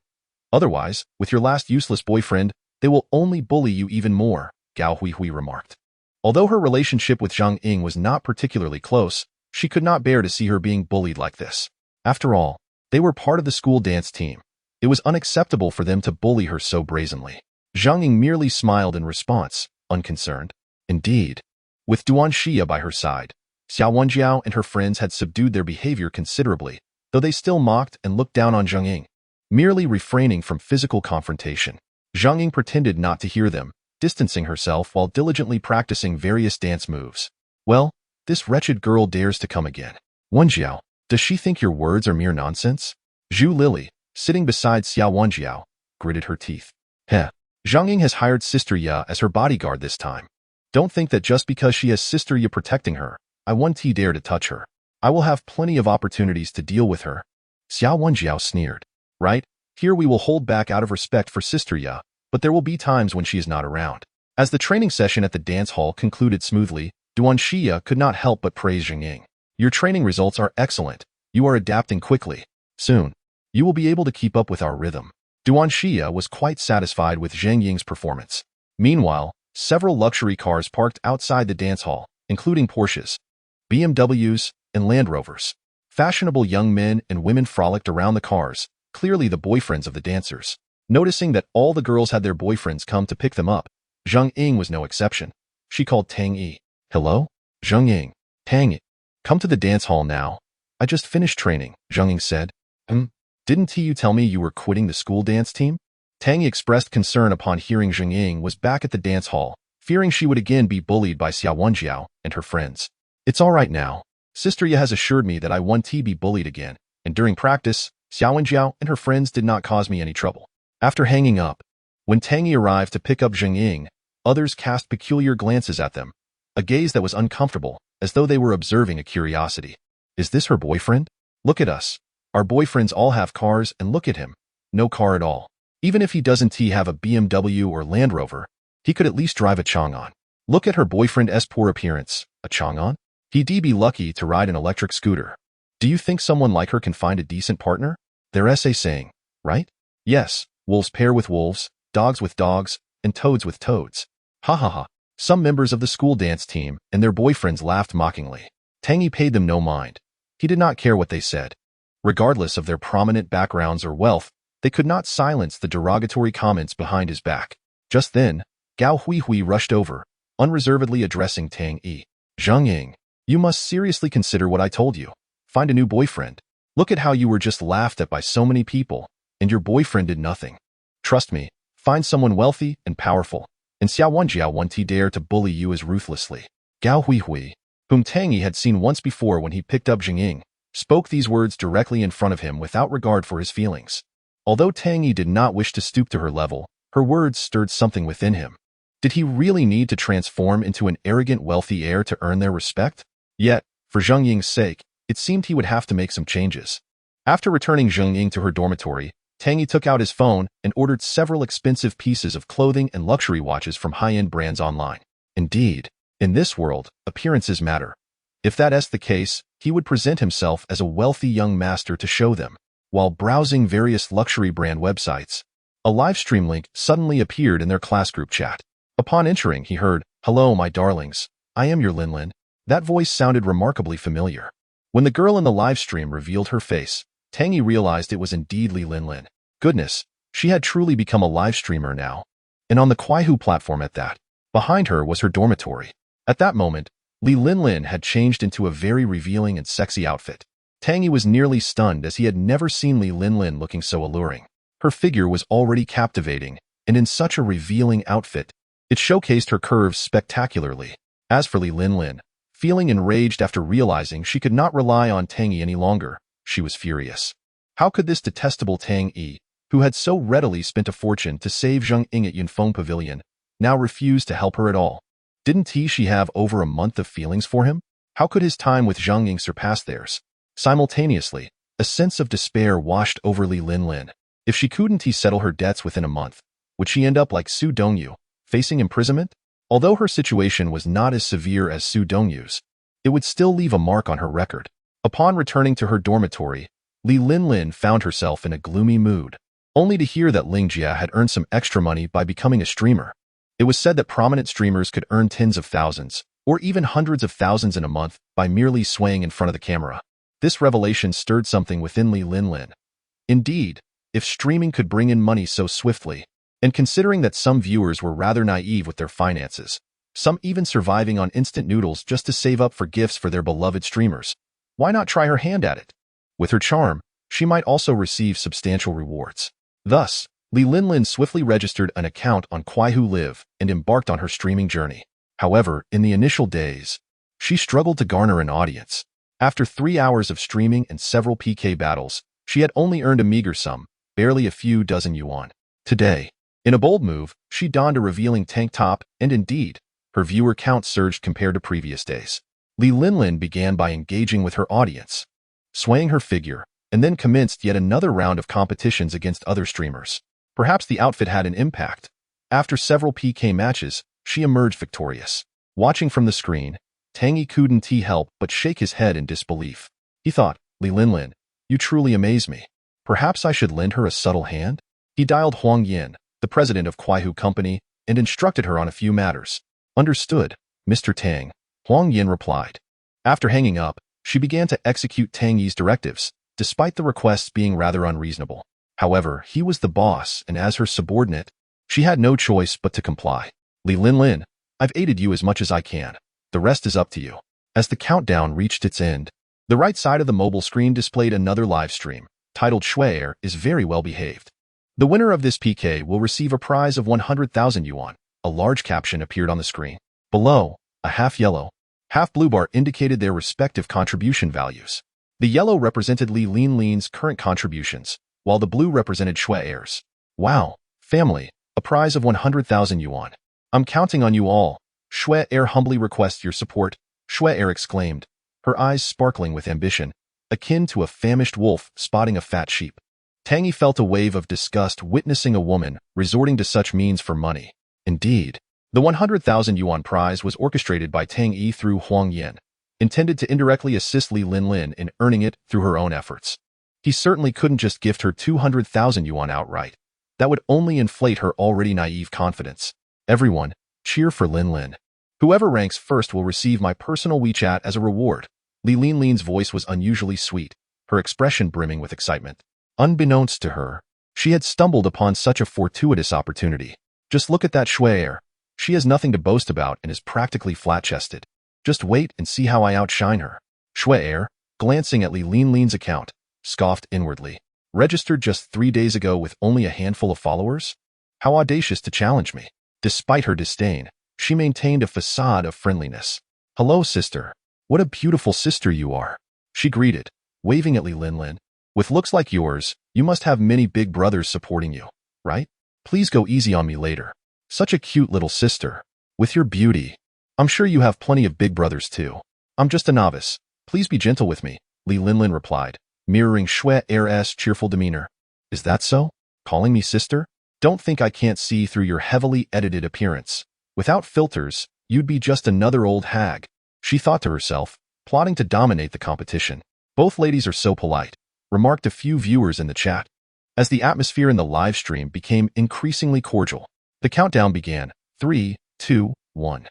[SPEAKER 1] Otherwise, with your last useless boyfriend, they will only bully you even more, Gao Huihui remarked. Although her relationship with Zhang Ying was not particularly close, she could not bear to see her being bullied like this. After all, they were part of the school dance team. It was unacceptable for them to bully her so brazenly. Zhang Ying merely smiled in response, unconcerned. Indeed, with Duan Xia by her side, Xiao Wenjiao and her friends had subdued their behavior considerably, though they still mocked and looked down on Zhang Ying, merely refraining from physical confrontation. Zhang Ying pretended not to hear them, distancing herself while diligently practicing various dance moves. Well, this wretched girl dares to come again. Wenjiao, does she think your words are mere nonsense? Zhu Lily, sitting beside Xiao Wenjiao, gritted her teeth. Heh, Zhang Ying has hired Sister Ya as her bodyguard this time. Don't think that just because she has Sister Ya protecting her, I won't dare to touch her. I will have plenty of opportunities to deal with her. Xiao Wenjiao sneered. Right, here we will hold back out of respect for Sister Ya, but there will be times when she is not around. As the training session at the dance hall concluded smoothly, Duan Xia could not help but praise Zhang Ying. Your training results are excellent. You are adapting quickly. Soon, you will be able to keep up with our rhythm. Duan Xia was quite satisfied with Zhang Ying's performance. Meanwhile, several luxury cars parked outside the dance hall, including Porsches, BMWs, and Land Rovers. Fashionable young men and women frolicked around the cars, clearly the boyfriends of the dancers. Noticing that all the girls had their boyfriends come to pick them up, Zhang Ying was no exception. She called Tang Yi. Hello? Zhang Ying. Tang Yi. Come to the dance hall now. I just finished training, Zhang Ying said. Didn't you tell me you were quitting the school dance team? Tang Yi expressed concern upon hearing Zheng Ying was back at the dance hall, fearing she would again be bullied by Xiao Wenjiao and her friends. It's all right now. Sister Ye has assured me that I won't be bullied again, and during practice, Xiao Wenjiao and her friends did not cause me any trouble. After hanging up, when Tang Yi arrived to pick up Zheng Ying, others cast peculiar glances at them, a gaze that was uncomfortable, as though they were observing a curiosity. Is this her boyfriend? Look at us. Our boyfriends all have cars, and look at him. No car at all. Even if he doesn't have a BMW or Land Rover, he could at least drive a Chang'an. Look at her boyfriend's poor appearance. A Chang'an? He'd be lucky to ride an electric scooter. Do you think someone like her can find a decent partner? Their essay saying, right? Yes, wolves pair with wolves, dogs with dogs, and toads with toads. Ha ha ha. Some members of the school dance team and their boyfriends laughed mockingly. Tang Yi paid them no mind. He did not care what they said. Regardless of their prominent backgrounds or wealth, they could not silence the derogatory comments behind his back. Just then, Gao Huihui rushed over, unreservedly addressing Tang Yi. Zheng Ying, you must seriously consider what I told you. Find a new boyfriend. Look at how you were just laughed at by so many people, and your boyfriend did nothing. Trust me, find someone wealthy and powerful, and Xiao Wenjiao won't dare to bully you as ruthlessly. Gao Huihui, whom Tang Yi had seen once before when he picked up Zheng Ying, spoke these words directly in front of him without regard for his feelings. Although Tang Yi did not wish to stoop to her level, her words stirred something within him. Did he really need to transform into an arrogant wealthy heir to earn their respect? Yet, for Zheng Ying's sake, it seemed he would have to make some changes. After returning Zheng Ying to her dormitory, Tang Yi took out his phone and ordered several expensive pieces of clothing and luxury watches from high-end brands online. Indeed, in this world, appearances matter. If that's the case, he would present himself as a wealthy young master to show them. While browsing various luxury brand websites, a live stream link suddenly appeared in their class group chat. Upon entering, he heard, "Hello, my darlings. I am your Linlin." That voice sounded remarkably familiar. When the girl in the live stream revealed her face, Tang Yi realized it was indeed Li Linlin. Goodness, she had truly become a live streamer now. And on the Kuaihu platform at that. Behind her was her dormitory. At that moment, Li Linlin had changed into a very revealing and sexy outfit. Tang Yi was nearly stunned as he had never seen Li Linlin looking so alluring. Her figure was already captivating, and in such a revealing outfit, it showcased her curves spectacularly. As for Li Linlin, feeling enraged after realizing she could not rely on Tang Yi any longer, she was furious. How could this detestable Tang Yi, who had so readily spent a fortune to save Zheng Ying at Yunfeng Pavilion, now refuse to help her at all? Didn't she have over a month of feelings for him? How could his time with Zheng Ying surpass theirs? Simultaneously, a sense of despair washed over Li Linlin. If she couldn't settle her debts within a month, would she end up like Su Dongyu, facing imprisonment? Although her situation was not as severe as Su Dongyu's, it would still leave a mark on her record. Upon returning to her dormitory, Li Linlin found herself in a gloomy mood, only to hear that Ling Jia had earned some extra money by becoming a streamer. It was said that prominent streamers could earn tens of thousands, or even hundreds of thousands in a month by merely swaying in front of the camera. This revelation stirred something within Li Linlin. Indeed, if streaming could bring in money so swiftly, and considering that some viewers were rather naive with their finances, some even surviving on instant noodles just to save up for gifts for their beloved streamers, why not try her hand at it? With her charm, she might also receive substantial rewards. Thus, Li Linlin swiftly registered an account on Kuaihu Live and embarked on her streaming journey. However, in the initial days, she struggled to garner an audience. After 3 hours of streaming and several PK battles, she had only earned a meager sum, barely a few dozen yuan. Today, in a bold move, she donned a revealing tank top, and indeed, her viewer count surged compared to previous days. Li Linlin began by engaging with her audience, swaying her figure, and then commenced yet another round of competitions against other streamers. Perhaps the outfit had an impact. After several PK matches, she emerged victorious. Watching from the screen, Tang Yi couldn't help but shake his head in disbelief. He thought, Li Linlin, you truly amaze me. Perhaps I should lend her a subtle hand? He dialed Huang Yin, the president of Kuaihu Company, and instructed her on a few matters. Understood, Mr. Tang, Huang Yin replied. After hanging up, she began to execute Tang Yi's directives, despite the requests being rather unreasonable. However, he was the boss, and as her subordinate, she had no choice but to comply. Li Linlin, I've aided you as much as I can. The rest is up to you. As the countdown reached its end, the right side of the mobile screen displayed another live stream. titled Shui, is very well behaved. The winner of this PK will receive a prize of 100,000 yuan. A large caption appeared on the screen. Below, a half-yellow, half-blue bar indicated their respective contribution values. The yellow represented Li Linlin's current contributions, while the blue represented Shui's. Wow, family, a prize of 100,000 yuan. I'm counting on you all. Shui humbly requests your support, Shui exclaimed, her eyes sparkling with ambition, akin to a famished wolf spotting a fat sheep. Tang Yi felt a wave of disgust witnessing a woman resorting to such means for money. Indeed, the 100,000 yuan prize was orchestrated by Tang Yi through Huang Yan, intended to indirectly assist Li Linlin in earning it through her own efforts. He certainly couldn't just gift her 200,000 yuan outright. That would only inflate her already naive confidence. Everyone, cheer for Linlin. Whoever ranks first will receive my personal WeChat as a reward. Li Linlin's voice was unusually sweet, her expression brimming with excitement. Unbeknownst to her, she had stumbled upon such a fortuitous opportunity. Just look at that Shui. She has nothing to boast about and is practically flat-chested. Just wait and see how I outshine her. Shui, glancing at Li Linlin's account, scoffed inwardly. Registered just 3 days ago with only a handful of followers? How audacious to challenge me. Despite her disdain, she maintained a facade of friendliness. Hello, sister. What a beautiful sister you are. She greeted, waving at Li Linlin. With looks like yours, you must have many big brothers supporting you, right? Please go easy on me later. Such a cute little sister. With your beauty, I'm sure you have plenty of big brothers too. I'm just a novice. Please be gentle with me, Li Linlin replied, mirroring Shui's cheerful demeanor. Is that so? Calling me sister? Don't think I can't see through your heavily edited appearance. Without filters, you'd be just another old hag. She thought to herself, plotting to dominate the competition. Both ladies are so polite, remarked a few viewers in the chat. As the atmosphere in the live stream became increasingly cordial, the countdown began. 3, 2, 1.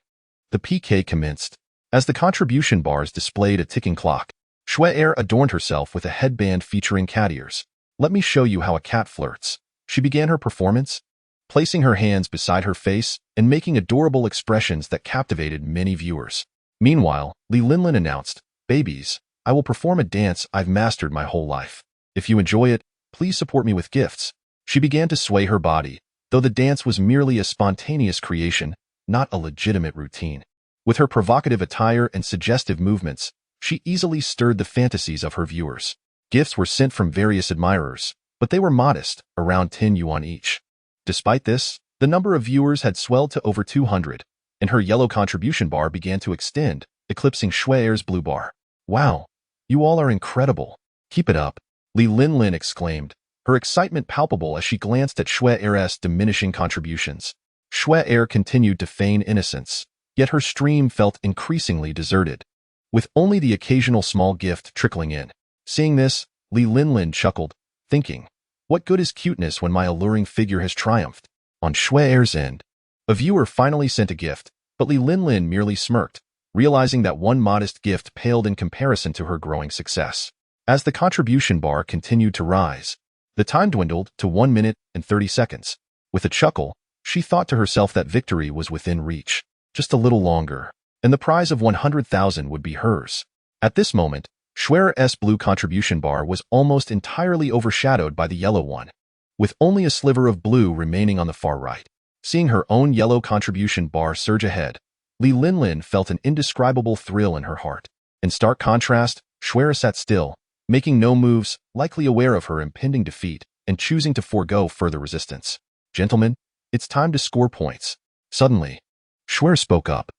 [SPEAKER 1] The PK commenced. As the contribution bars displayed a ticking clock, Shui adorned herself with a headband featuring cat ears. Let me show you how a cat flirts. She began her performance, placing her hands beside her face and making adorable expressions that captivated many viewers. Meanwhile, Li Linlin announced, "Babies, I will perform a dance I've mastered my whole life. If you enjoy it, please support me with gifts." She began to sway her body, though the dance was merely a spontaneous creation, not a legitimate routine. With her provocative attire and suggestive movements, she easily stirred the fantasies of her viewers. Gifts were sent from various admirers, but they were modest, around 10 yuan each. Despite this, the number of viewers had swelled to over 200, and her yellow contribution bar began to extend, eclipsing Shui's blue bar. Wow, you all are incredible. Keep it up, Li Linlin exclaimed, her excitement palpable as she glanced at Shui's diminishing contributions. Shui continued to feign innocence, yet her stream felt increasingly deserted, with only the occasional small gift trickling in. Seeing this, Li Linlin chuckled, thinking, what good is cuteness when my alluring figure has triumphed? On Shui's end, a viewer finally sent a gift, but Li Linlin merely smirked, realizing that one modest gift paled in comparison to her growing success. As the contribution bar continued to rise, the time dwindled to 1 minute and 30 seconds. With a chuckle, she thought to herself that victory was within reach. Just a little longer, and the prize of 100,000 would be hers. At this moment, Shui's blue contribution bar was almost entirely overshadowed by the yellow one, with only a sliver of blue remaining on the far right. Seeing her own yellow contribution bar surge ahead, Li Linlin felt an indescribable thrill in her heart. In stark contrast, Shui sat still, making no moves, likely aware of her impending defeat and choosing to forego further resistance. Gentlemen, it's time to score points. Suddenly, Shui spoke up.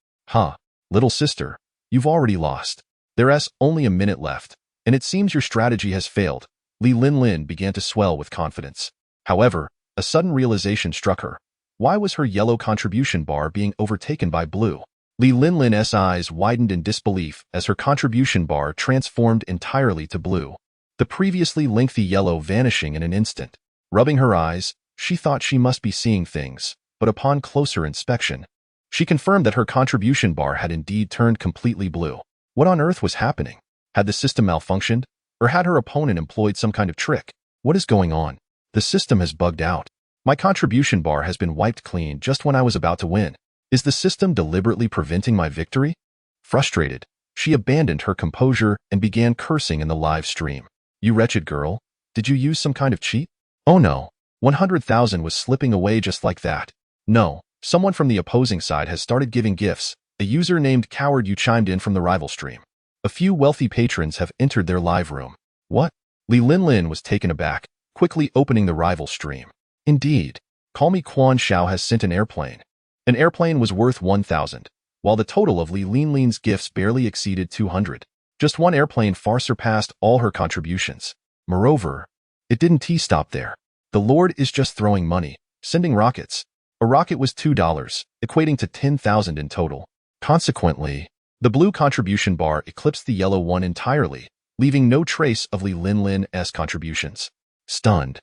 [SPEAKER 1] Little sister, you've already lost. There's only a minute left, and it seems your strategy has failed. Li Linlin began to swell with confidence. However, a sudden realization struck her. Why was her yellow contribution bar being overtaken by blue? Li Linlin's eyes widened in disbelief as her contribution bar transformed entirely to blue, the previously lengthy yellow vanishing in an instant. Rubbing her eyes, she thought she must be seeing things, but upon closer inspection, she confirmed that her contribution bar had indeed turned completely blue. What on earth was happening? Had the system malfunctioned? Or had her opponent employed some kind of trick? What is going on? The system has bugged out. My contribution bar has been wiped clean just when I was about to win. Is the system deliberately preventing my victory? Frustrated, she abandoned her composure and began cursing in the live stream. You wretched girl, Did you use some kind of cheat? Oh no, 100,000 was slipping away just like that. No, someone from the opposing side has started giving gifts. A user named Coward You chimed in from the rival stream. A few wealthy patrons have entered their live room. What? Li Linlin was taken aback, quickly opening the rival stream. Indeed. Call Me Quan Xiao has sent an airplane. An airplane was worth 1,000, while the total of Li Linlin's gifts barely exceeded 200. Just one airplane far surpassed all her contributions. Moreover, it didn't stop there. The Lord is just throwing money, sending rockets. A rocket was $2, equating to 10,000 in total. Consequently, the blue contribution bar eclipsed the yellow one entirely, leaving no trace of Li Linlin's contributions. Stunned,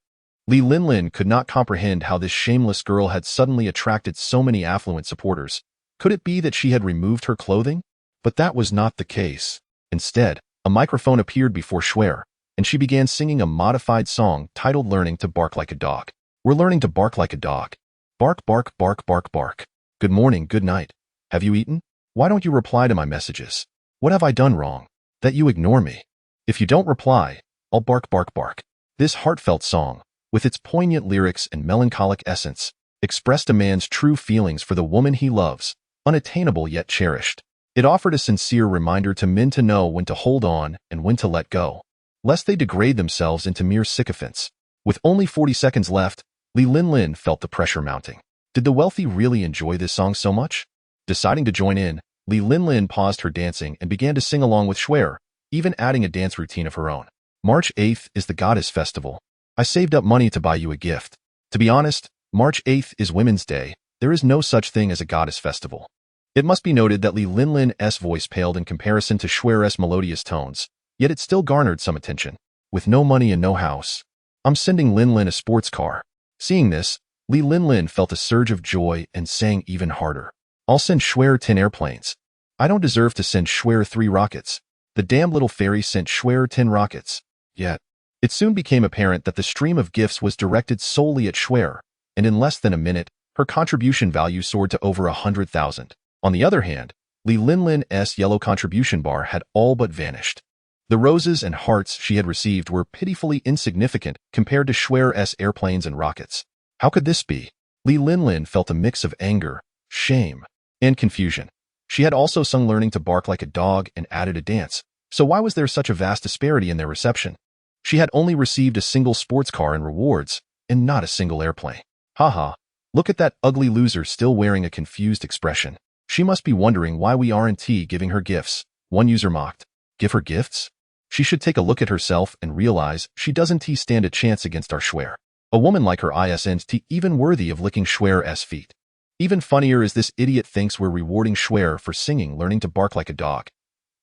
[SPEAKER 1] Li Linlin could not comprehend how this shameless girl had suddenly attracted so many affluent supporters. Could it be that she had removed her clothing? But that was not the case. Instead, a microphone appeared before Schwer, and she began singing a modified song titled Learning to Bark Like a Dog. We're learning to bark like a dog. Bark, bark, bark, bark, bark. Good morning, good night. Have you eaten? Why don't you reply to my messages? What have I done wrong? That you ignore me. If you don't reply, I'll bark, bark, bark. This heartfelt song, with its poignant lyrics and melancholic essence, expressed a man's true feelings for the woman he loves, unattainable yet cherished. It offered a sincere reminder to men to know when to hold on and when to let go, lest they degrade themselves into mere sycophants. With only 40 seconds left, Li Linlin felt the pressure mounting. Did the wealthy really enjoy this song so much? Deciding to join in, Li Linlin paused her dancing and began to sing along with Schwer, even adding a dance routine of her own. March 8th is the Goddess Festival. I saved up money to buy you a gift. To be honest, March 8th is Women's Day. There is no such thing as a Goddess Festival. It must be noted that Li Linlin's voice paled in comparison to Schwer's melodious tones, yet it still garnered some attention. With no money and no house, I'm sending Linlin a sports car. Seeing this, Li Linlin felt a surge of joy and sang even harder. I'll send Schwer 10 airplanes. I don't deserve to send Schwer 3 rockets. The damn little fairy sent Schwer 10 rockets. Yet, it soon became apparent that the stream of gifts was directed solely at Schwer, and in less than a minute, her contribution value soared to over 100,000. On the other hand, Li Linlin's yellow contribution bar had all but vanished. The roses and hearts she had received were pitifully insignificant compared to Schwer's airplanes and rockets. How could this be? Li Linlin felt a mix of anger, shame, and confusion. She had also sung Learning to Bark Like a Dog and added a dance, so why was there such a vast disparity in their reception? She had only received a single sports car in rewards, and not a single airplane. Haha, look at that ugly loser still wearing a confused expression. She must be wondering why we aren't giving her gifts. One user mocked. Give her gifts? She should take a look at herself and realize she doesn't stand a chance against our Schwer. A woman like her isn't even worthy of licking Schwer's feet. Even funnier is this idiot thinks we're rewarding Schwer for singing Learning to Bark Like a Dog.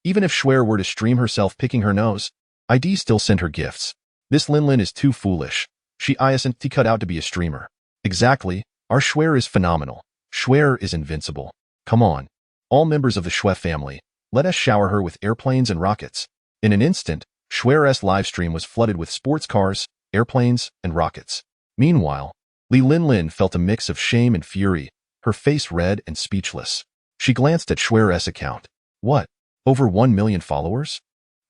[SPEAKER 1] Even if Schwer were to stream herself picking her nose, I'd still send her gifts. This Linlin is too foolish. She isn't cut out to be a streamer. Exactly, our Schwer is phenomenal. Schwer is invincible. Come on, all members of the Schwer family, let us shower her with airplanes and rockets. In an instant, Schwer's livestream was flooded with sports cars, airplanes, and rockets. Meanwhile, Li Linlin felt a mix of shame and fury, her face red and speechless. She glanced at Schwer's account. What? Over 1 million followers?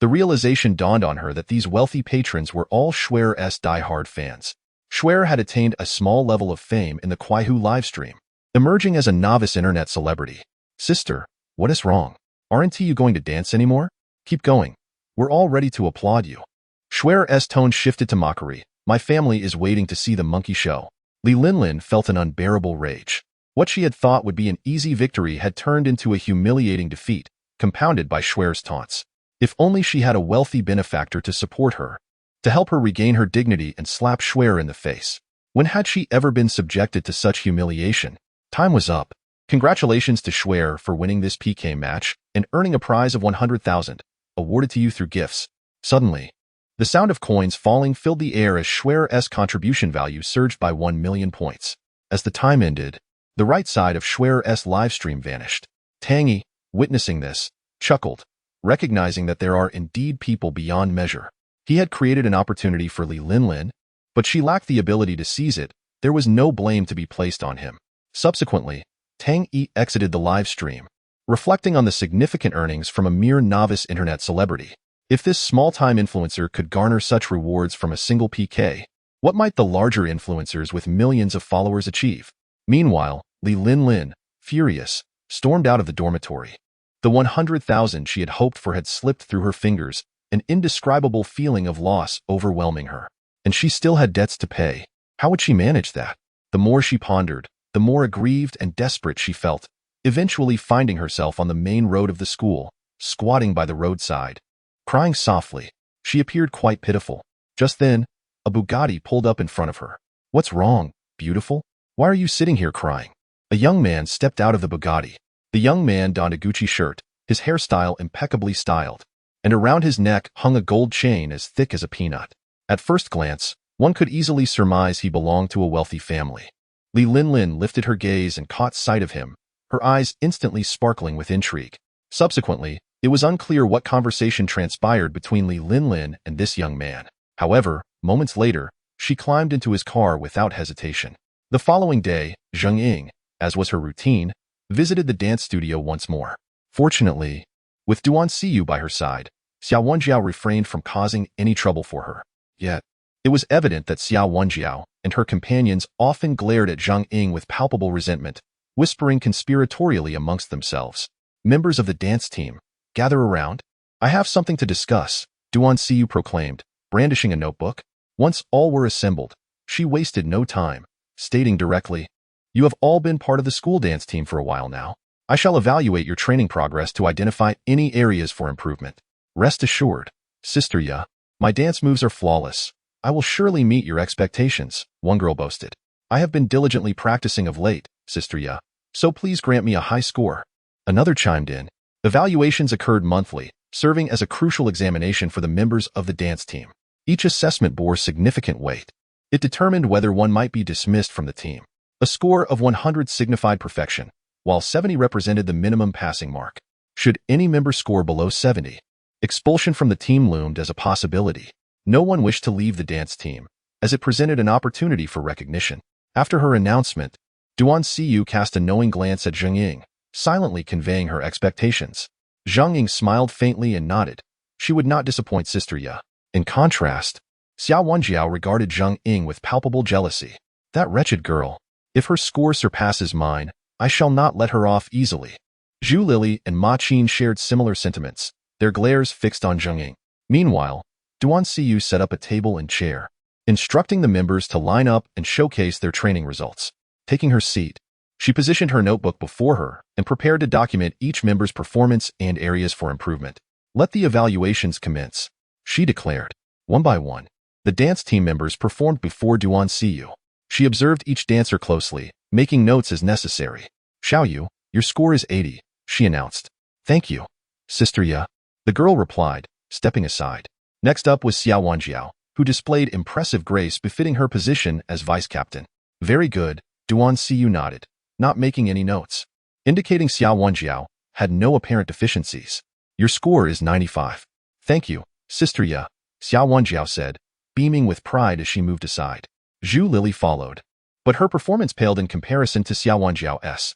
[SPEAKER 1] The realization dawned on her that these wealthy patrons were all Schwer's die-hard fans. Schwer had attained a small level of fame in the Kuaihu livestream, emerging as a novice internet celebrity. Sister, what is wrong? Aren't you going to dance anymore? Keep going. We're all ready to applaud you. Schwer's tone shifted to mockery. My family is waiting to see the monkey show. Li Linlin felt an unbearable rage. What she had thought would be an easy victory had turned into a humiliating defeat, compounded by Schwer's taunts. If only she had a wealthy benefactor to support her, to help her regain her dignity and slap Schwer in the face. When had she ever been subjected to such humiliation? Time was up. Congratulations to Schwer for winning this PK match and earning a prize of 100,000, awarded to you through gifts. Suddenly, the sound of coins falling filled the air as Schwer's contribution value surged by 1 million points. As the time ended, the right side of Schwer's livestream vanished. Tang Yi, witnessing this, chuckled, recognizing that there are indeed people beyond measure. He had created an opportunity for Li Linlin, but she lacked the ability to seize it. There was no blame to be placed on him. Subsequently, Tang Yi exited the live stream, reflecting on the significant earnings from a mere novice internet celebrity. If this small-time influencer could garner such rewards from a single PK, what might the larger influencers with millions of followers achieve? Meanwhile, Li Linlin, furious, stormed out of the dormitory. The 100,000 she had hoped for had slipped through her fingers, an indescribable feeling of loss overwhelming her. And she still had debts to pay. How would she manage that? The more she pondered, the more aggrieved and desperate she felt, eventually finding herself on the main road of the school, squatting by the roadside. Crying softly, she appeared quite pitiful. Just then, a Bugatti pulled up in front of her. "What's wrong, beautiful? Why are you sitting here crying?" A young man stepped out of the Bugatti. The young man donned a Gucci shirt, his hairstyle impeccably styled, and around his neck hung a gold chain as thick as a peanut. At first glance, one could easily surmise he belonged to a wealthy family. Li Linlin lifted her gaze and caught sight of him, her eyes instantly sparkling with intrigue. Subsequently, it was unclear what conversation transpired between Li Linlin and this young man. However, moments later, she climbed into his car without hesitation. The following day, Zheng Ying, as was her routine, visited the dance studio once more. Fortunately, with Duan Siyu by her side, Xiao Wenjiao refrained from causing any trouble for her. Yet, it was evident that Xiao Wenjiao and her companions often glared at Zheng Ying with palpable resentment, whispering conspiratorially amongst themselves. "Members of the dance team, gather around. I have something to discuss," Duan Siyu proclaimed, brandishing a notebook. Once all were assembled, she wasted no time, stating directly, "You have all been part of the school dance team for a while now. I shall evaluate your training progress to identify any areas for improvement. Rest assured, Sister Ya, my dance moves are flawless. I will surely meet your expectations," one girl boasted. "I have been diligently practicing of late, Sister Ya, so please grant me a high score." Another chimed in. Evaluations occurred monthly, serving as a crucial examination for the members of the dance team. Each assessment bore significant weight. It determined whether one might be dismissed from the team. A score of 100 signified perfection, while 70 represented the minimum passing mark. Should any member score below 70, expulsion from the team loomed as a possibility. No one wished to leave the dance team, as it presented an opportunity for recognition. After her announcement, Duan Siyu cast a knowing glance at Zheng Ying, silently conveying her expectations. Zheng Ying smiled faintly and nodded. She would not disappoint Sister Ya. In contrast, Xiao Wenjiao regarded Zheng Ying with palpable jealousy. "That wretched girl. If her score surpasses mine, I shall not let her off easily." Zhu Lili and Ma Qin shared similar sentiments, their glares fixed on Zheng Ying. Meanwhile, Duan Siyu set up a table and chair, instructing the members to line up and showcase their training results. Taking her seat, she positioned her notebook before her and prepared to document each member's performance and areas for improvement. "Let the evaluations commence," she declared. One by one, the dance team members performed before Duan Siyu. She observed each dancer closely, making notes as necessary. "Xiaoyu, your score is 80, she announced. "Thank you, Sister Ya," the girl replied, stepping aside. Next up was Xiao Wenjiao, who displayed impressive grace befitting her position as vice-captain. "Very good," Duan Siyu nodded, not making any notes, indicating Xiao Wenjiao had no apparent deficiencies. "Your score is 95. "Thank you, Sister Ya," Xiao Wenjiao said, beaming with pride as she moved aside. Zhu Lili followed, but her performance paled in comparison to Xiao Wenjiao's.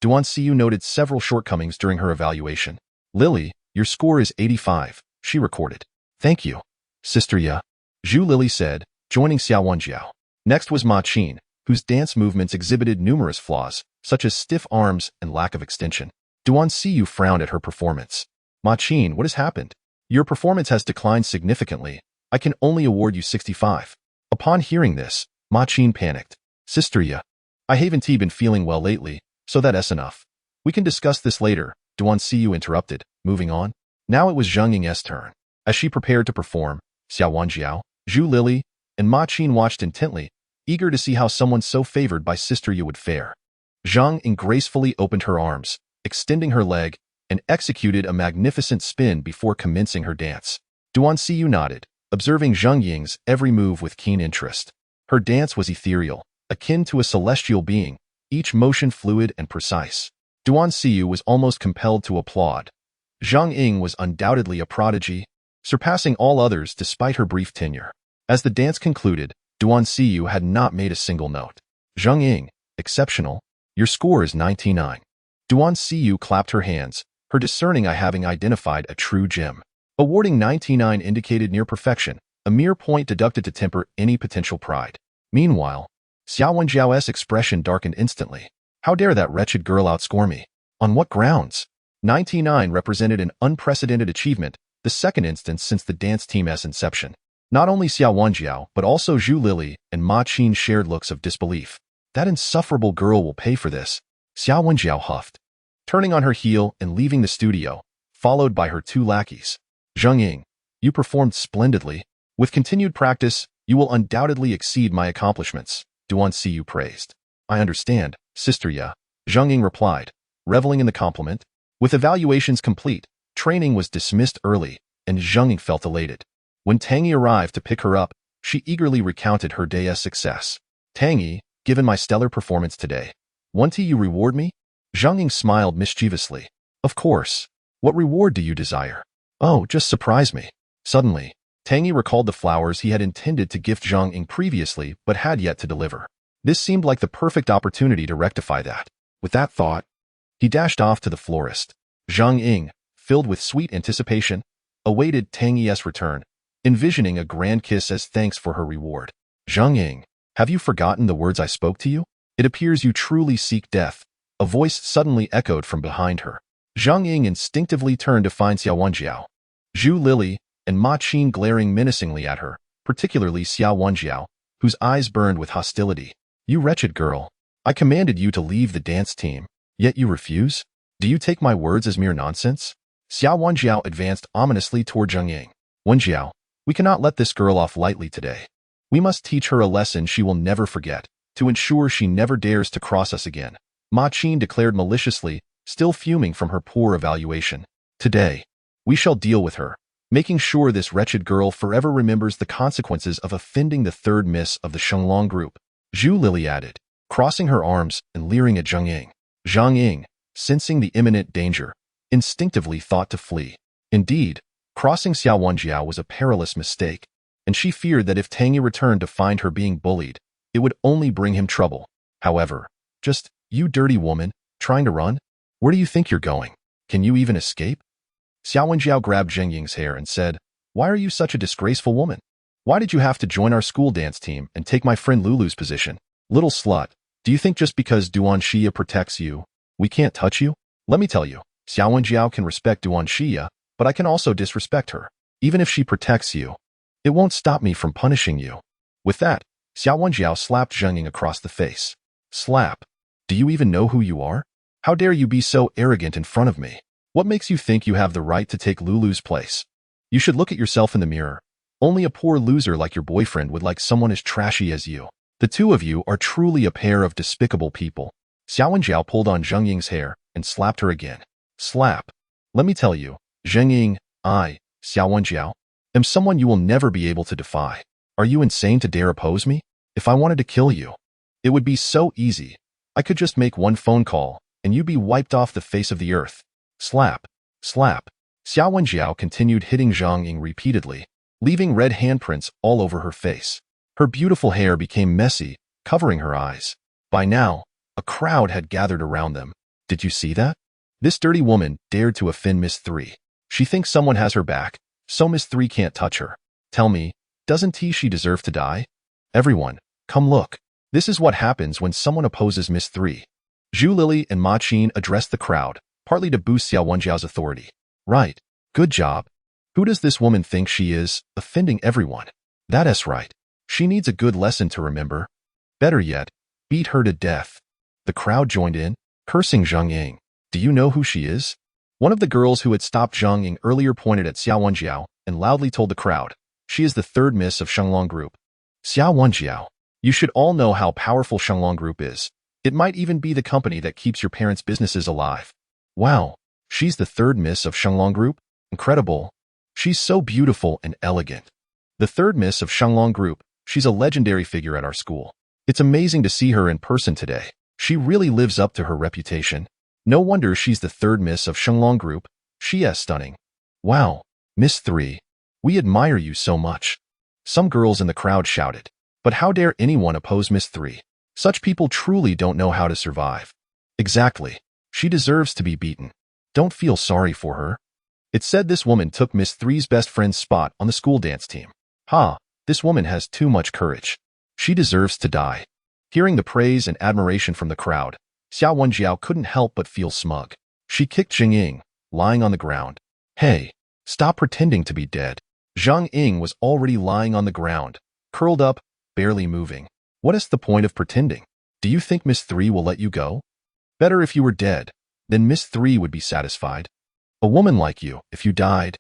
[SPEAKER 1] Duan Siyu noted several shortcomings during her evaluation. "Lili, your score is 85, she recorded. "Thank you, Sister Ya," Zhu Lili said, joining Xiao Wenjiao. Next was Ma Qin, whose dance movements exhibited numerous flaws, such as stiff arms and lack of extension. Duan Siyu frowned at her performance. "Ma Qin, what has happened? Your performance has declined significantly. I can only award you 65. Upon hearing this, Ma Qin panicked. "Sister Ya, I haven't been feeling well lately, so that's enough. We can discuss this later," Duan Siyu interrupted, moving on. Now it was Zheng Ying's turn. As she prepared to perform, Xiao Wenjiao, Zhu Lili, and Ma Qin watched intently, eager to see how someone so favored by Sister Ya would fare. Zheng Ying gracefully opened her arms, extending her leg, and executed a magnificent spin before commencing her dance. Duan Siyu nodded, observing Zheng Ying's every move with keen interest. Her dance was ethereal, akin to a celestial being, each motion fluid and precise. Duan Siyu was almost compelled to applaud. Zheng Ying was undoubtedly a prodigy, surpassing all others despite her brief tenure. As the dance concluded, Duan Siyu had not made a single note. "Zheng Ying, exceptional. Your score is 99. Duan Siyu clapped her hands, her discerning eye having identified a true gem. Awarding 99 indicated near perfection, a mere point deducted to temper any potential pride. Meanwhile, Xiao Wenjiao's expression darkened instantly. How dare that wretched girl outscore me? On what grounds? 99 represented an unprecedented achievement, the second instance since the dance team's inception. Not only Xiao Wenjiao, but also Zhu Lili and Ma Qin shared looks of disbelief. That insufferable girl will pay for this, Xiao Wenjiao huffed, turning on her heel and leaving the studio, followed by her two lackeys. Zheng Ying, you performed splendidly. With continued practice, you will undoubtedly exceed my accomplishments, Duan Siyu praised. I understand, Sister Ya, Zheng Ying replied, reveling in the compliment. With evaluations complete, training was dismissed early, and Zheng Ying felt elated. When Tang Yi arrived to pick her up, she eagerly recounted her day's success. Tang Yi, given my stellar performance today, won't you reward me? Zheng Ying smiled mischievously. Of course. What reward do you desire? Oh, just surprise me. Suddenly, Tang Yi recalled the flowers he had intended to gift Zheng Ying previously but had yet to deliver. This seemed like the perfect opportunity to rectify that. With that thought, he dashed off to the florist. Zheng Ying, filled with sweet anticipation, awaited Tang Yi's return, envisioning a grand kiss as thanks for her reward. Zheng Ying, have you forgotten the words I spoke to you? It appears you truly seek death. A voice suddenly echoed from behind her. Zheng Ying instinctively turned to find Xiao Wenjiao, Zhu Lili, and Ma Qin glaring menacingly at her, particularly Xiao Wenjiao, whose eyes burned with hostility. You wretched girl. I commanded you to leave the dance team, yet you refuse? Do you take my words as mere nonsense? Xiao Wenjiao advanced ominously toward Zheng Ying. Wenjiao, we cannot let this girl off lightly today. We must teach her a lesson she will never forget, to ensure she never dares to cross us again. Ma Qin declared maliciously, still fuming from her poor evaluation. Today, we shall deal with her, making sure this wretched girl forever remembers the consequences of offending the third miss of the Shenglong group. Zhu Lili added, crossing her arms and leering at Zheng Ying. Zheng Ying, sensing the imminent danger, instinctively thought to flee. Indeed, crossing Xiao Wenjiao was a perilous mistake, and she feared that if Tang Yi returned to find her being bullied, it would only bring him trouble. However, just, you dirty woman, trying to run? Where do you think you're going? Can you even escape? Xiao Wenjiao grabbed Zheng Ying's hair and said, why are you such a disgraceful woman? Why did you have to join our school dance team and take my friend Lulu's position? Little slut, do you think just because Duan Xia protects you, we can't touch you? Let me tell you, Xiao Wenjiao can respect Duan Xia, but I can also disrespect her. Even if she protects you, it won't stop me from punishing you. With that, Xiao Wenjiao slapped Zheng Ying across the face. Slap. Do you even know who you are? How dare you be so arrogant in front of me? What makes you think you have the right to take Lulu's place? You should look at yourself in the mirror. Only a poor loser like your boyfriend would like someone as trashy as you. The two of you are truly a pair of despicable people. Xiao Wenjiao pulled on Zheng Ying's hair and slapped her again. Slap. Let me tell you, Zheng Ying, I, Xiao Wenjiao, am someone you will never be able to defy. Are you insane to dare oppose me? If I wanted to kill you, it would be so easy. I could just make one phone call, and you'd be wiped off the face of the earth. Slap. Slap. Xiao Wenjiao continued hitting Zheng Ying repeatedly, leaving red handprints all over her face. Her beautiful hair became messy, covering her eyes. By now, a crowd had gathered around them. Did you see that? This dirty woman dared to offend Miss 3. She thinks someone has her back, so Miss 3 can't touch her. Tell me, doesn't she deserve to die? Everyone, come look. This is what happens when someone opposes Miss 3. Zhu Lili and Ma Qin addressed the crowd, partly to boost Xiao Wenjiao's authority. Right. Good job. Who does this woman think she is, offending everyone? That's right. She needs a good lesson to remember. Better yet, beat her to death. The crowd joined in, cursing Zheng Ying. Do you know who she is? One of the girls who had stopped Zheng Ying earlier pointed at Xiao Wenjiao and loudly told the crowd, she is the third miss of Shenglong Group. Xiao Wenjiao, you should all know how powerful Shenglong Group is. It might even be the company that keeps your parents' businesses alive. Wow, she's the third miss of Shenglong Group? Incredible. She's so beautiful and elegant. The third miss of Shenglong Group, she's a legendary figure at our school. It's amazing to see her in person today. She really lives up to her reputation. No wonder she's the third miss of Shenglong Group. She is stunning. Wow, Miss 3, we admire you so much. Some girls in the crowd shouted. But how dare anyone oppose Miss 3? Such people truly don't know how to survive. Exactly. She deserves to be beaten. Don't feel sorry for her. It said this woman took Miss Three's best friend's spot on the school dance team. Ha, this woman has too much courage. She deserves to die. Hearing the praise and admiration from the crowd, Xiao Wenjiao couldn't help but feel smug. She kicked Zheng Ying, lying on the ground. Hey, stop pretending to be dead. Zhang Ying was already lying on the ground, curled up, barely moving. What is the point of pretending? Do you think Miss Three will let you go? Better if you were dead. Then Miss Three would be satisfied. A woman like you, if you died,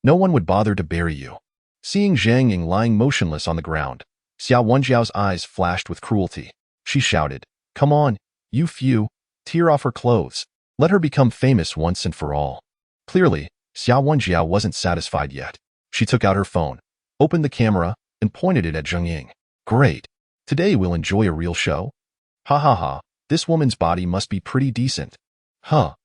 [SPEAKER 1] no one would bother to bury you. Seeing Zhang Ying lying motionless on the ground, Xiao Wenjiao's eyes flashed with cruelty. She shouted, "Come on, you few, tear off her clothes. Let her become famous once and for all." Clearly, Xiao Wenjiao wasn't satisfied yet. She took out her phone, opened the camera, and pointed it at Zheng Ying. Great. Today we'll enjoy a real show. Ha ha ha, this woman's body must be pretty decent. Huh.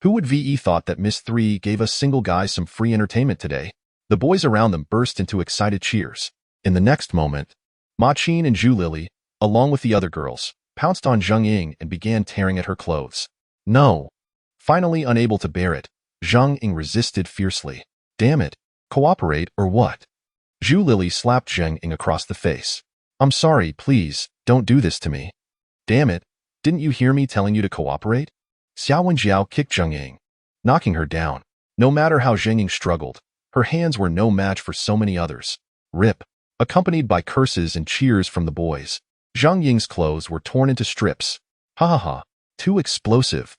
[SPEAKER 1] Who would VE thought that Miss Three gave us single guys some free entertainment today? The boys around them burst into excited cheers. In the next moment, Ma Qin and Zhu Lili, along with the other girls, pounced on Zheng Ying and began tearing at her clothes. No. Finally unable to bear it, Zheng Ying resisted fiercely. Damn it. Cooperate or what? Zhu Lili slapped Zheng Ying across the face. I'm sorry, please, don't do this to me. Damn it. Didn't you hear me telling you to cooperate? Xiao Wenjiao kicked Zheng Ying, knocking her down. No matter how Zheng Ying struggled, her hands were no match for so many others. Rip. Accompanied by curses and cheers from the boys, Zheng Ying's clothes were torn into strips. Ha ha ha. Too explosive.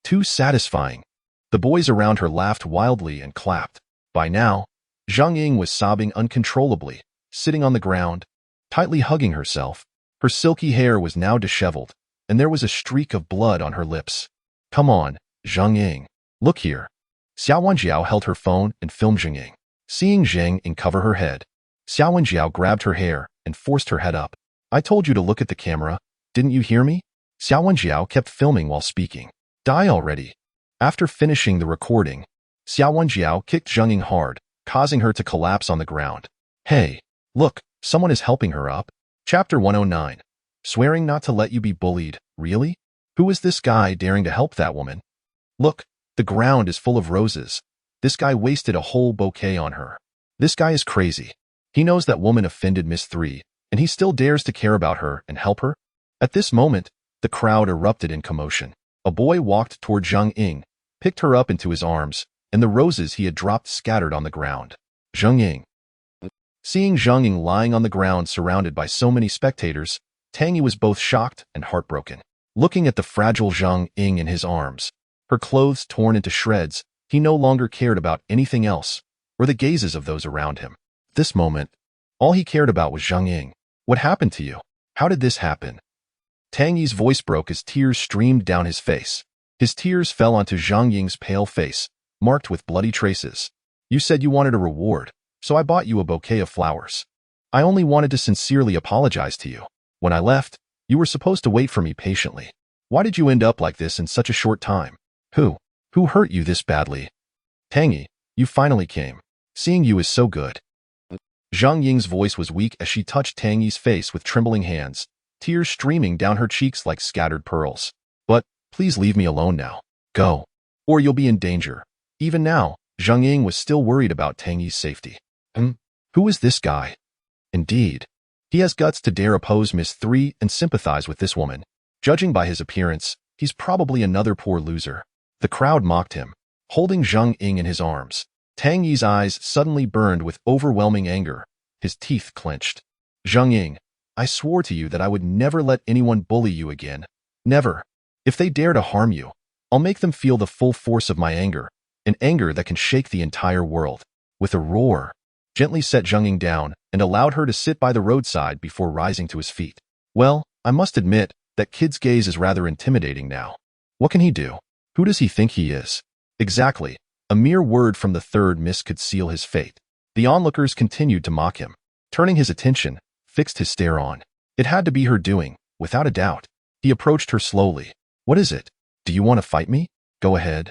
[SPEAKER 1] Too satisfying. The boys around her laughed wildly and clapped. By now, Zheng Ying was sobbing uncontrollably, sitting on the ground, tightly hugging herself. Her silky hair was now disheveled, and there was a streak of blood on her lips. Come on, Zheng Ying. Look here. Xiao Wenjiao held her phone and filmed Zheng Ying. Seeing Zheng Ying cover her head, Xiao Wenjiao grabbed her hair and forced her head up. I told you to look at the camera. Didn't you hear me? Xiao Wenjiao kept filming while speaking. Die already. After finishing the recording, Xiao Wenjiao kicked Zheng Ying hard, causing her to collapse on the ground. Hey, look, someone is helping her up. Chapter 109. Swearing not to let you be bullied. Really? Who is this guy daring to help that woman? Look, the ground is full of roses. This guy wasted a whole bouquet on her. This guy is crazy. He knows that woman offended Miss Three, and he still dares to care about her and help her? At this moment, the crowd erupted in commotion. A boy walked toward Zheng Ying, picked her up into his arms, and the roses he had dropped scattered on the ground. Zheng Ying. Seeing Zheng Ying lying on the ground surrounded by so many spectators, Tang Yi was both shocked and heartbroken. Looking at the fragile Zheng Ying in his arms, her clothes torn into shreds, he no longer cared about anything else, or the gazes of those around him. At this moment, all he cared about was Zheng Ying. What happened to you? How did this happen? Tang Yi's voice broke as tears streamed down his face. His tears fell onto Zheng Ying's pale face, marked with bloody traces. You said you wanted a reward, so I bought you a bouquet of flowers. I only wanted to sincerely apologize to you. When I left, you were supposed to wait for me patiently. Why did you end up like this in such a short time? Who hurt you this badly? Tang Yi, you finally came. Seeing you is so good. Zheng Ying's voice was weak as she touched Tang Yi's face with trembling hands, tears streaming down her cheeks like scattered pearls. But, please leave me alone now. Go. Or you'll be in danger. Even now, Zheng Ying was still worried about Tang Yi's safety. Who is this guy? Indeed. He has guts to dare oppose Miss Three and sympathize with this woman. Judging by his appearance, he's probably another poor loser. The crowd mocked him, holding Zheng Ying in his arms. Tang Yi's eyes suddenly burned with overwhelming anger. His teeth clenched. Zheng Ying, I swore to you that I would never let anyone bully you again. Never. If they dare to harm you, I'll make them feel the full force of my anger, an anger that can shake the entire world. With a roar, gently set Zheng Ying down and allowed her to sit by the roadside before rising to his feet. Well, I must admit that kid's gaze is rather intimidating now. What can he do? Who does he think he is? Exactly. A mere word from the third miss could seal his fate. The onlookers continued to mock him. Turning his attention, fixed his stare on. It had to be her doing, without a doubt. He approached her slowly. What is it? Do you want to fight me? Go ahead.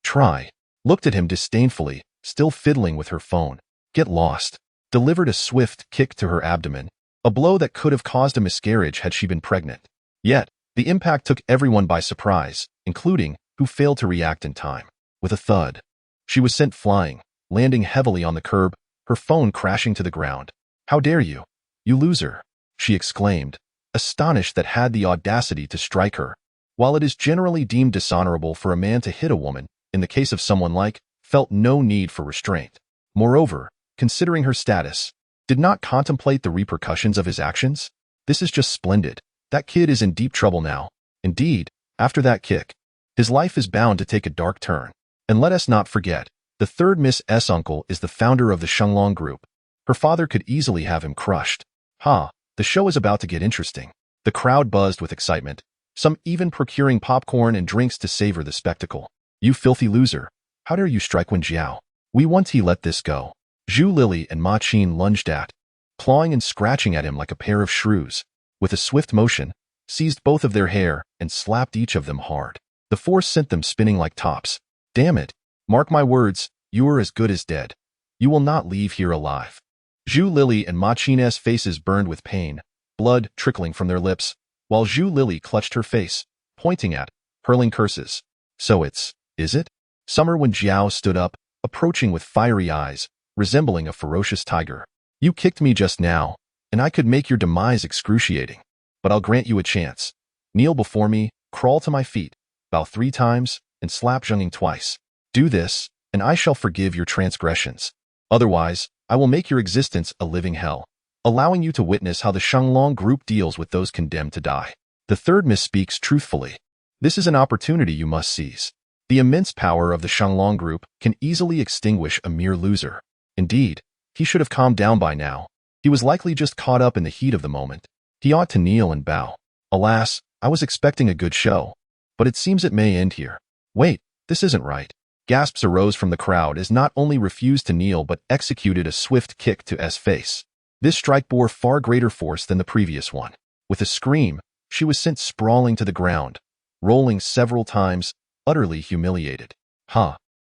[SPEAKER 1] Try. Looked at him disdainfully, still fiddling with her phone. Get lost. Delivered a swift kick to her abdomen, a blow that could have caused a miscarriage had she been pregnant. Yet, the impact took everyone by surprise, including who failed to react in time. With a thud, She was sent flying, landing heavily on the curb, her phone crashing to the ground. "How dare you? You loser!" she exclaimed, astonished that had the audacity to strike her. While it is generally deemed dishonorable for a man to hit a woman, in the case of someone like, felt no need for restraint. Moreover, considering her status, did not contemplate the repercussions of his actions. This is just splendid. That kid is in deep trouble now. Indeed, after that kick, his life is bound to take a dark turn. And let us not forget, the third Miss S uncle is the founder of the Shenglong Group. Her father could easily have him crushed. The show is about to get interesting. The crowd buzzed with excitement, some even procuring popcorn and drinks to savor the spectacle. "You filthy loser. How dare you strike Wen Jiao? We want to let this go." Zhu Lili and Ma Qin lunged at, clawing and scratching at him like a pair of shrews. With a swift motion, seized both of their hair and slapped each of them hard. The force sent them spinning like tops. "Damn it. Mark my words, you are as good as dead. You will not leave here alive." Zhu Lili and Ma Qin's faces burned with pain, blood trickling from their lips, while Zhu Lili clutched her face, pointing at, hurling curses. "So is it?" Summer Wen Jiao stood up, approaching with fiery eyes, resembling a ferocious tiger. "You kicked me just now, and I could make your demise excruciating. But I'll grant you a chance. Kneel before me, crawl to my feet, bow 3 times, and slap Zhenging twice. Do this, and I shall forgive your transgressions. Otherwise, I will make your existence a living hell, allowing you to witness how the Shenglong Group deals with those condemned to die." The third Miss speaks truthfully. "This is an opportunity you must seize. The immense power of the Shenglong Group can easily extinguish a mere loser." Indeed, he should have calmed down by now. He was likely just caught up in the heat of the moment. He ought to kneel and bow. "Alas, I was expecting a good show, but it seems it may end here. Wait, this isn't right." Gasps arose from the crowd as not only refused to kneel but executed a swift kick to S' face. This strike bore far greater force than the previous one. With a scream, she was sent sprawling to the ground, rolling several times, utterly humiliated.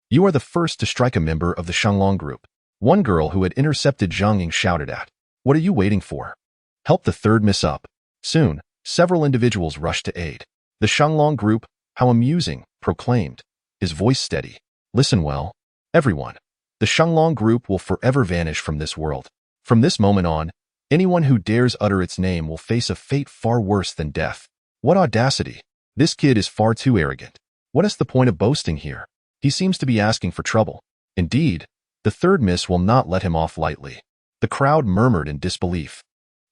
[SPEAKER 1] You are the first to strike a member of the Shenglong Group," one girl who had intercepted Zhang Ying shouted at. "What are you waiting for? Help the third Miss up." Soon, several individuals rushed to aid. "The Shenglong Group, how amusing," proclaimed, his voice steady. "Listen well, everyone. The Shenglong Group will forever vanish from this world. From this moment on, anyone who dares utter its name will face a fate far worse than death." What audacity! This kid is far too arrogant. What is the point of boasting here? He seems to be asking for trouble. Indeed, the third Miss will not let him off lightly. The crowd murmured in disbelief.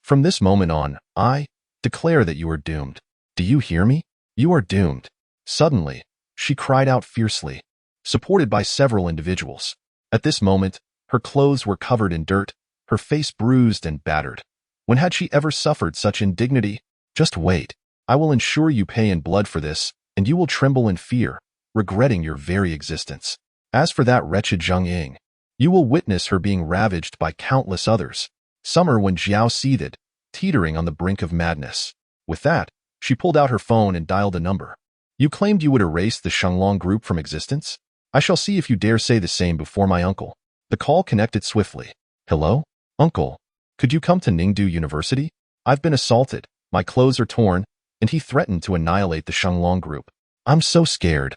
[SPEAKER 1] "From this moment on, I declare that you are doomed. Do you hear me? You are doomed." Suddenly, she cried out fiercely, supported by several individuals. At this moment, her clothes were covered in dirt, her face bruised and battered. When had she ever suffered such indignity? "Just wait. I will ensure you pay in blood for this, and you will tremble in fear, regretting your very existence. As for that wretched Zhang Ying, you will witness her being ravaged by countless others." Summer Wen Jiao seethed, teetering on the brink of madness. With that, she pulled out her phone and dialed a number. "You claimed you would erase the Shenglong Group from existence? I shall see if you dare say the same before my uncle." The call connected swiftly. "Hello? Uncle, could you come to Ningdu University? I've been assaulted, my clothes are torn, and he threatened to annihilate the Shenglong Group. I'm so scared."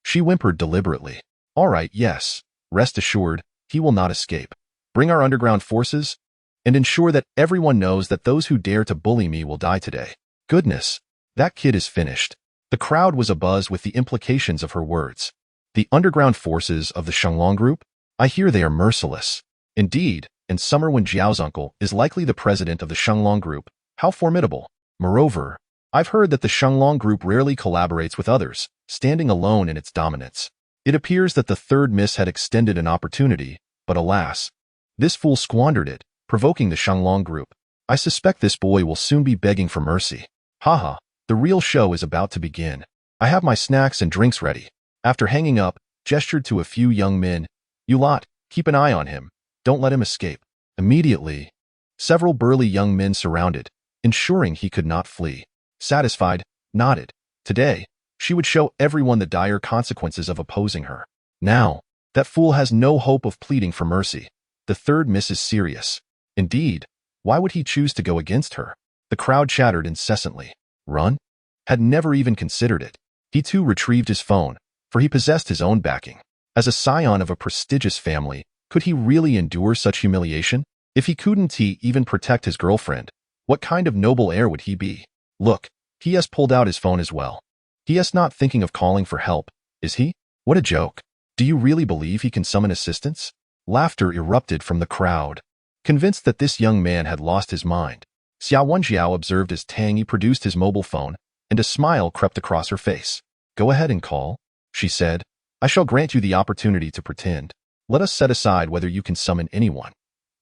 [SPEAKER 1] She whimpered deliberately. "All right, yes. Rest assured, he will not escape. Bring our underground forces, and ensure that everyone knows that those who dare to bully me will die today." Goodness, that kid is finished. The crowd was abuzz with the implications of her words. The underground forces of the Shenglong Group? I hear they are merciless. Indeed, and Summer Wen Jiao's uncle is likely the president of the Shenglong Group. How formidable. Moreover, I've heard that the Shenglong Group rarely collaborates with others, standing alone in its dominance. It appears that the third Miss had extended an opportunity, but alas, this fool squandered it, provoking the Shenglong Group. I suspect this boy will soon be begging for mercy. Haha, the real show is about to begin. I have my snacks and drinks ready. After hanging up, gestured to a few young men. "You lot, keep an eye on him. Don't let him escape." Immediately, several burly young men surrounded, ensuring he could not flee. Satisfied, nodded. Today, she would show everyone the dire consequences of opposing her. Now, that fool has no hope of pleading for mercy. The third Miss is serious. Indeed, why would he choose to go against her? The crowd chattered incessantly. Run? Had never even considered it. He too retrieved his phone, for he possessed his own backing. As a scion of a prestigious family, could he really endure such humiliation? If he couldn't even protect his girlfriend, what kind of noble heir would he be? Look, he has pulled out his phone as well. He is not thinking of calling for help, is he? What a joke. Do you really believe he can summon assistance? Laughter erupted from the crowd. Convinced that this young man had lost his mind, Xiao Wenjiao observed as Tang Yi produced his mobile phone, and a smile crept across her face. Go ahead and call, she said. I shall grant you the opportunity to pretend. Let us set aside whether you can summon anyone.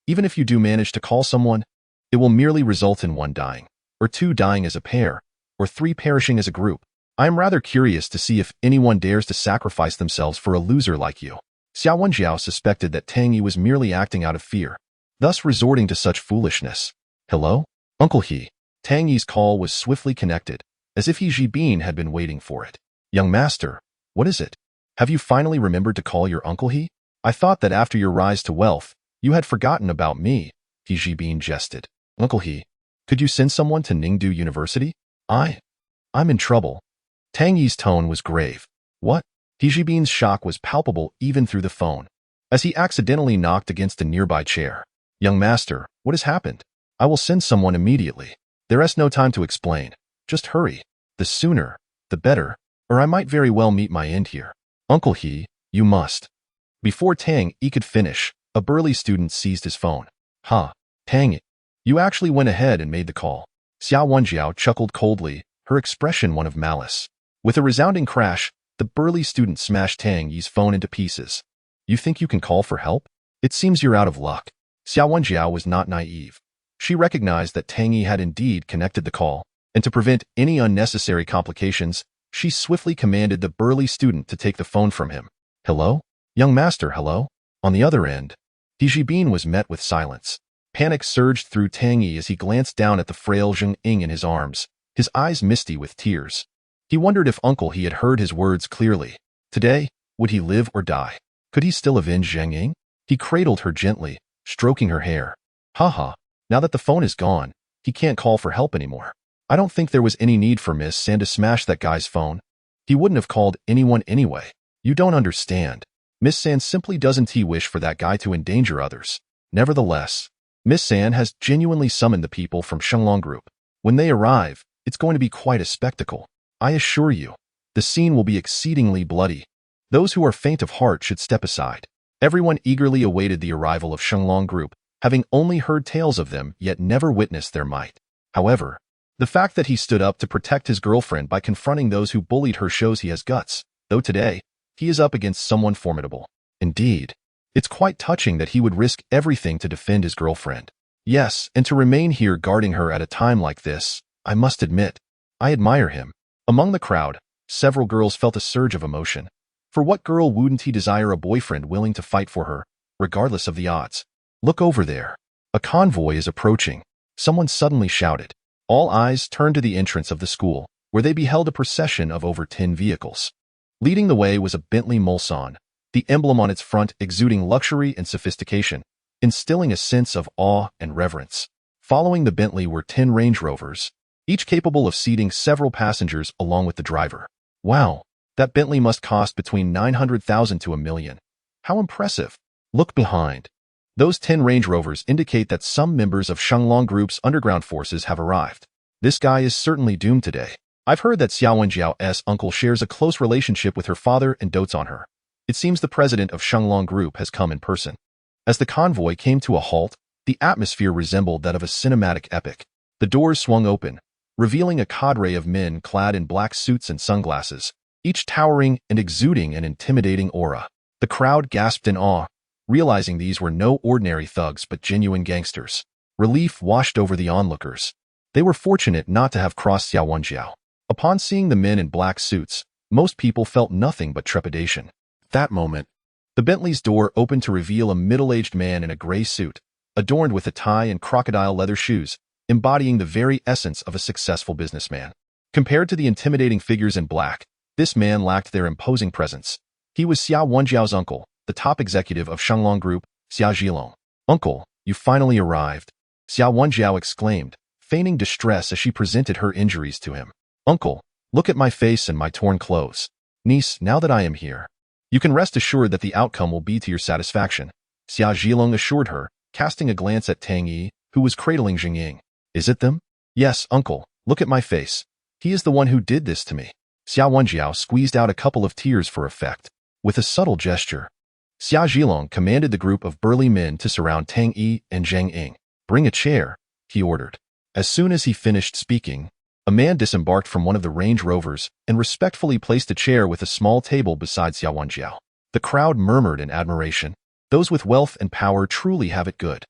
[SPEAKER 1] Even if you do manage to call someone, it will merely result in 1 dying, or 2 dying as a pair, or 3 perishing as a group. I am rather curious to see if anyone dares to sacrifice themselves for a loser like you. Xiao Wenjiao suspected that Tang Yi was merely acting out of fear, thus resorting to such foolishness. Hello? Uncle He. Tang Yi's call was swiftly connected, as if He Jibin had been waiting for it. Young master, what is it? Have you finally remembered to call your Uncle He? I thought that after your rise to wealth, you had forgotten about me, He Jibin jested. Uncle He, could you send someone to Ningdu University? I'm in trouble. Tang Yi's tone was grave. What? He Jibin's shock was palpable even through the phone, as he accidentally knocked against a nearby chair. Young master, what has happened? I will send someone immediately. There is no time to explain. Just hurry. The sooner, the better, or I might very well meet my end here. Uncle He, you must. Before Tang Yi could finish, a burly student seized his phone. Ha, Tang Yi, you actually went ahead and made the call. Xiao Wenjiao chuckled coldly, her expression one of malice. With a resounding crash, the burly student smashed Tang Yi's phone into pieces. You think you can call for help? It seems you're out of luck. Xiao Wenjiao was not naive. She recognized that Tang Yi had indeed connected the call, and to prevent any unnecessary complications, she swiftly commanded the burly student to take the phone from him. Hello? Young master, hello? On the other end, He Jibin was met with silence. Panic surged through Tang Yi as he glanced down at the frail Zheng Ying in his arms, his eyes misty with tears. He wondered if Uncle He had heard his words clearly. Today, would he live or die? Could he still avenge Zheng Ying? He cradled her gently, stroking her hair. Ha. Now that the phone is gone, he can't call for help anymore. I don't think there was any need for Miss San to smash that guy's phone. He wouldn't have called anyone anyway. You don't understand. Miss San simply doesn't wish for that guy to endanger others. Nevertheless, Miss San has genuinely summoned the people from Shenglong Group. When they arrive, it's going to be quite a spectacle. I assure you, the scene will be exceedingly bloody. Those who are faint of heart should step aside. Everyone eagerly awaited the arrival of Shenglong Group, having only heard tales of them yet never witnessed their might. However, the fact that he stood up to protect his girlfriend by confronting those who bullied her shows he has guts, though today, he is up against someone formidable. Indeed, it's quite touching that he would risk everything to defend his girlfriend. Yes, and to remain here guarding her at a time like this, I must admit, I admire him. Among the crowd, several girls felt a surge of emotion. For what girl wouldn't he desire a boyfriend willing to fight for her, regardless of the odds? Look over there. A convoy is approaching. Someone suddenly shouted. All eyes turned to the entrance of the school, where they beheld a procession of over 10 vehicles. Leading the way was a Bentley Mulsanne, the emblem on its front exuding luxury and sophistication, instilling a sense of awe and reverence. Following the Bentley were 10 Range Rovers, each capable of seating several passengers along with the driver. Wow, that Bentley must cost between 900,000 to $1 million. How impressive. Look behind. Those 10 Range Rovers indicate that some members of Shenglong Group's underground forces have arrived. This guy is certainly doomed today. I've heard that Xiao Wenjiao's uncle shares a close relationship with her father and dotes on her. It seems the president of Shenglong Group has come in person. As the convoy came to a halt, the atmosphere resembled that of a cinematic epic. The doors swung open, revealing a cadre of men clad in black suits and sunglasses, each towering and exuding an intimidating aura. The crowd gasped in awe, realizing these were no ordinary thugs but genuine gangsters. Relief washed over the onlookers. They were fortunate not to have crossed Xiao Wenjiao. Upon seeing the men in black suits, most people felt nothing but trepidation. At that moment, the Bentley's door opened to reveal a middle-aged man in a gray suit, adorned with a tie and crocodile leather shoes, embodying the very essence of a successful businessman. Compared to the intimidating figures in black, this man lacked their imposing presence. He was Xiao Wenjiao's uncle, the top executive of Shenglong Group, Xiao Zhilong. Uncle, you finally arrived, Xiao Wenjiao exclaimed, feigning distress as she presented her injuries to him. Uncle, look at my face and my torn clothes. Niece, now that I am here, You can rest assured that the outcome will be to your satisfaction, Xia Zhilong assured her, casting a glance at Tang Yi, who was cradling Jingying. Is it them? Yes, uncle. Look at my face. He is the one who did this to me. Xia Wenjiao squeezed out a couple of tears for effect. With a subtle gesture, Xia Zhilong commanded the group of burly men to surround Tang Yi and Zhang Ying. Bring a chair, he ordered. As soon as he finished speaking, a man disembarked from one of the Range Rovers and respectfully placed a chair with a small table beside Xia Wenjiao. The crowd murmured in admiration. Those with wealth and power truly have it good.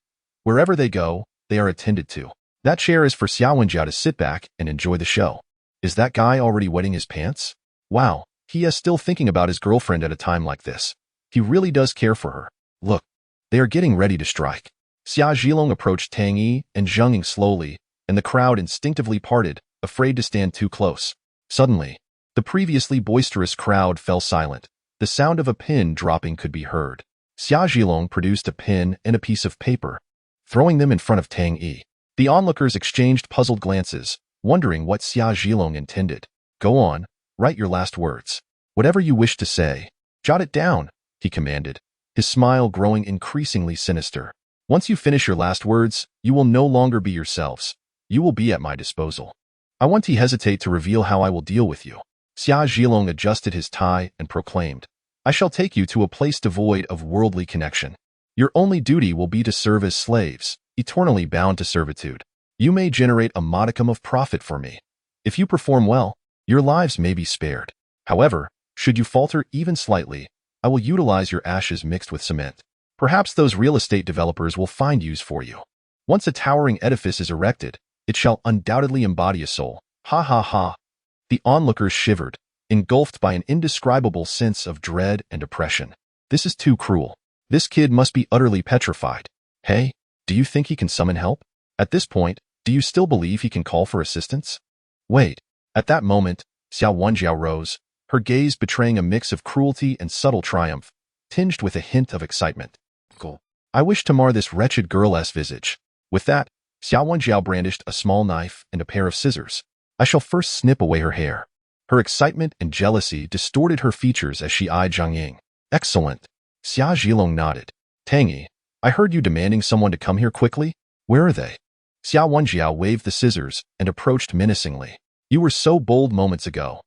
[SPEAKER 1] Wherever they go, they are attended to. That chair is for Xia Wenjiao to sit back and enjoy the show. Is that guy already wetting his pants? Wow, he is still thinking about his girlfriend at a time like this. He really does care for her. Look, they are getting ready to strike. Xia Zhilong approached Tang Yi and Zhang Ying slowly, and the crowd instinctively parted, afraid to stand too close. Suddenly, the previously boisterous crowd fell silent. The sound of a pin dropping could be heard. Xia Zhilong produced a pen and a piece of paper, throwing them in front of Tang Yi. The onlookers exchanged puzzled glances, wondering what Xia Zhilong intended. Go on, write your last words. Whatever you wish to say, jot it down, he commanded, his smile growing increasingly sinister. Once you finish your last words, you will no longer be yourselves. You will be at my disposal. I won't hesitate to reveal how I will deal with you. Xia Zhilong adjusted his tie and proclaimed, I shall take you to a place devoid of worldly connection. Your only duty will be to serve as slaves, eternally bound to servitude. You may generate a modicum of profit for me. If you perform well, your lives may be spared. However, should you falter even slightly, I will utilize your ashes mixed with cement. Perhaps those real estate developers will find use for you. Once a towering edifice is erected, it shall undoubtedly embody a soul. Ha ha ha. The onlookers shivered, engulfed by an indescribable sense of dread and oppression. This is too cruel. This kid must be utterly petrified. Hey, do you think he can summon help? At this point, do you still believe he can call for assistance? Wait. At that moment, Xia Wenjiao rose, her gaze betraying a mix of cruelty and subtle triumph, tinged with a hint of excitement. Cool. I wish to mar this wretched girl's visage. With that, Xia Wenjiao brandished a small knife and a pair of scissors. I shall first snip away her hair. Her excitement and jealousy distorted her features as she eyed Zhang Ying. Excellent. Xia Zhilong nodded. Tang Yi, I heard you demanding someone to come here quickly. Where are they? Xia Wenjiao waved the scissors and approached menacingly. You were so bold moments ago.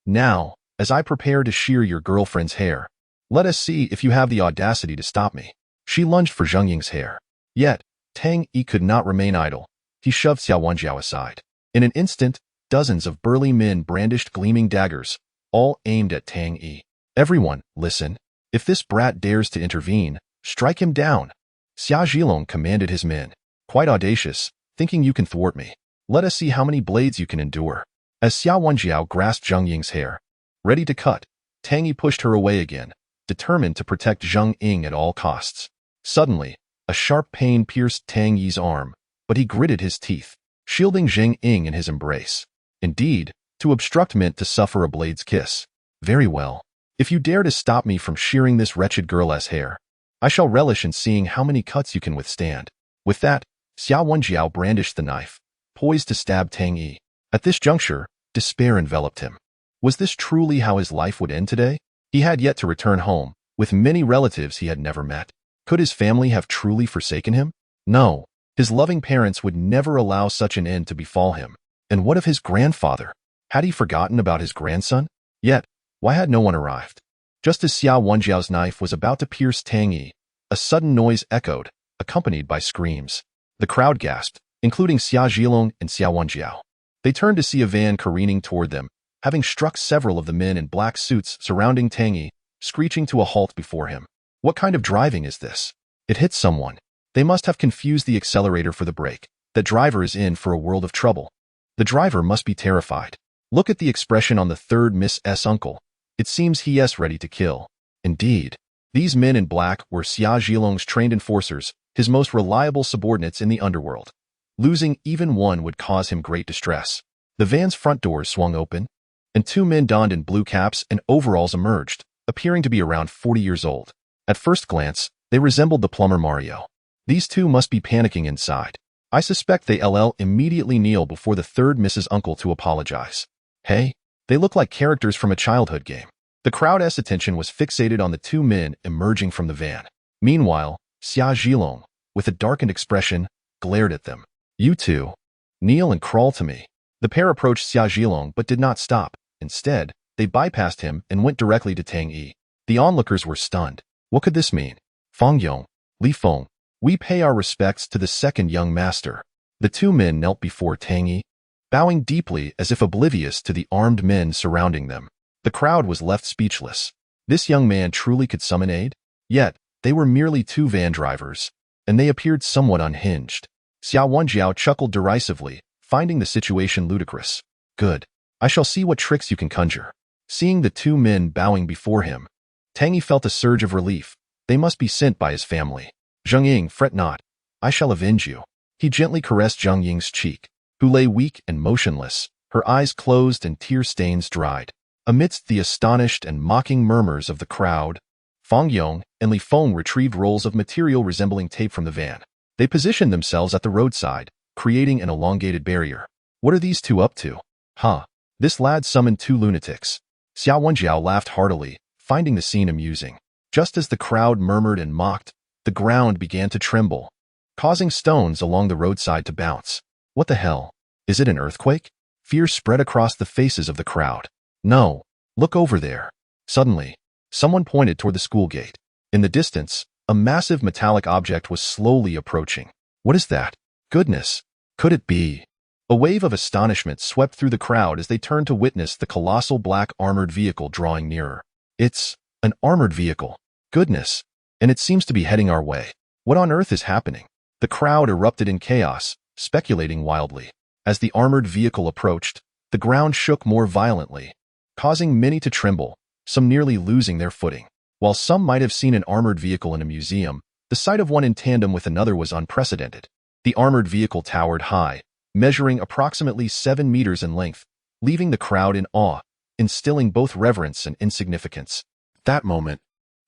[SPEAKER 1] Now, as I prepare to shear your girlfriend's hair, let us see if you have the audacity to stop me. She lunged for Zhang Ying's hair. Yet, Tang Yi could not remain idle. He shoved Xia Wenjiao aside. In an instant, dozens of burly men brandished gleaming daggers, all aimed at Tang Yi. Everyone, listen. If this brat dares to intervene, strike him down. Xia Zhilong commanded his men. Quite audacious, thinking you can thwart me. Let us see how many blades you can endure. As Xia Wenjiao grasped Zhang Ying's hair, ready to cut, Tang Yi pushed her away again, determined to protect Zhang Ying at all costs. Suddenly, a sharp pain pierced Tang Yi's arm, but he gritted his teeth, shielding Zhang Ying in his embrace. Indeed, to obstruct meant to suffer a blade's kiss. Very well. If you dare to stop me from shearing this wretched girl's hair, I shall relish in seeing how many cuts you can withstand. With that, Xia Wenjiao brandished the knife, poised to stab Tang Yi. At this juncture, despair enveloped him. Was this truly how his life would end today? He had yet to return home, with many relatives he had never met. Could his family have truly forsaken him? No, his loving parents would never allow such an end to befall him. And what of his grandfather? Had he forgotten about his grandson? Yet, why had no one arrived? Just as Xia Wenjiao's knife was about to pierce Tang Yi, a sudden noise echoed, accompanied by screams. The crowd gasped, including Xia Zhilong and Xia Wenjiao. They turned to see a van careening toward them, having struck several of the men in black suits surrounding Tang Yi, screeching to a halt before him. What kind of driving is this? It hit someone. They must have confused the accelerator for the brake. That driver is in for a world of trouble. The driver must be terrified. Look at the expression on the third Miss S. uncle. It seems he is ready to kill. Indeed, these men in black were Xia Zhilong's trained enforcers, his most reliable subordinates in the underworld. Losing even one would cause him great distress. The van's front doors swung open, and two men donned in blue caps and overalls emerged, appearing to be around 40 years old. At first glance, they resembled the plumber Mario. These two must be panicking inside. I suspect they immediately kneel before the third Mrs. Uncle to apologize. Hey, they look like characters from a childhood game. The crowd's attention was fixated on the two men emerging from the van. Meanwhile, Xia Zhilong, with a darkened expression, glared at them. "You two, kneel and crawl to me." The pair approached Xia Zhilong but did not stop. Instead, they bypassed him and went directly to Tang Yi. The onlookers were stunned. What could this mean? "Fang Yong, Li Feng, we pay our respects to the second young master." The two men knelt before Tang Yi, bowing deeply as if oblivious to the armed men surrounding them. The crowd was left speechless. This young man truly could summon aid? Yet, they were merely two van drivers, and they appeared somewhat unhinged. Xiao Wenjiao chuckled derisively, finding the situation ludicrous. "Good. I shall see what tricks you can conjure." Seeing the two men bowing before him, Tang Yi felt a surge of relief. They must be sent by his family. "Zheng Ying, fret not. I shall avenge you." He gently caressed Zheng Ying's cheek, who lay weak and motionless, her eyes closed and tear stains dried. Amidst the astonished and mocking murmurs of the crowd, Fang Yong and Li Feng retrieved rolls of material resembling tape from the van. They positioned themselves at the roadside, creating an elongated barrier. "What are these two up to? Huh? This lad summoned two lunatics." Xiao Wenjiao laughed heartily, finding the scene amusing. Just as the crowd murmured and mocked, the ground began to tremble, causing stones along the roadside to bounce. "What the hell? Is it an earthquake?" Fear spread across the faces of the crowd. "No, look over there." Suddenly, someone pointed toward the school gate. In the distance, a massive metallic object was slowly approaching. "What is that? Goodness, could it be?" A wave of astonishment swept through the crowd as they turned to witness the colossal black armored vehicle drawing nearer. "It's an armored vehicle. Goodness, and it seems to be heading our way. What on earth is happening?" The crowd erupted in chaos, speculating wildly. As the armored vehicle approached, the ground shook more violently, causing many to tremble, some nearly losing their footing. While some might have seen an armored vehicle in a museum, the sight of one in tandem with another was unprecedented. The armored vehicle towered high, measuring approximately 7 meters in length, leaving the crowd in awe, instilling both reverence and insignificance. At that moment,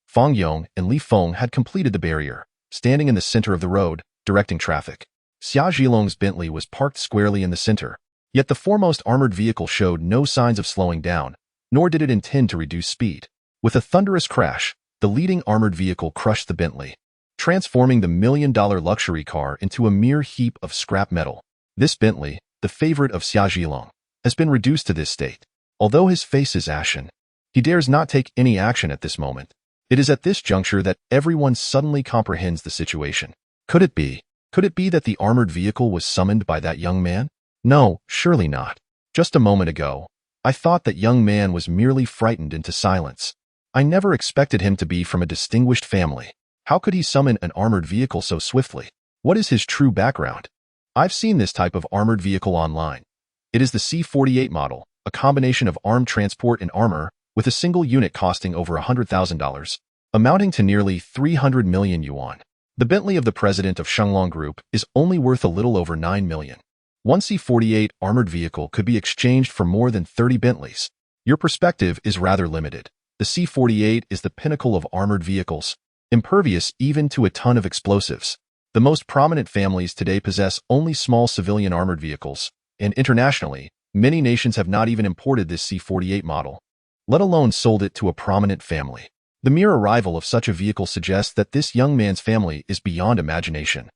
[SPEAKER 1] Fang Yong and Li Feng had completed the barrier, standing in the center of the road, directing traffic. Xia Zhilong's Bentley was parked squarely in the center, yet the foremost armored vehicle showed no signs of slowing down, nor did it intend to reduce speed. With a thunderous crash, the leading armored vehicle crushed the Bentley, transforming the million-dollar luxury car into a mere heap of scrap metal. This Bentley, the favorite of Xia Zhilong, has been reduced to this state. Although his face is ashen, he dares not take any action at this moment. It is at this juncture that everyone suddenly comprehends the situation. Could it be? Could it be that the armored vehicle was summoned by that young man? No, surely not. Just a moment ago, I thought that young man was merely frightened into silence. I never expected him to be from a distinguished family. How could he summon an armored vehicle so swiftly? What is his true background? I've seen this type of armored vehicle online. It is the C-48 model, a combination of armed transport and armor, with a single unit costing over $100,000, amounting to nearly 300 million yuan. The Bentley of the president of Shenglong Group is only worth a little over 9 million. One C-48 armored vehicle could be exchanged for more than 30 Bentleys. Your perspective is rather limited. The C-48 is the pinnacle of armored vehicles, impervious even to a ton of explosives. The most prominent families today possess only small civilian armored vehicles, and internationally, many nations have not even imported this C-48 model, let alone sold it to a prominent family. The mere arrival of such a vehicle suggests that this young man's family is beyond imagination.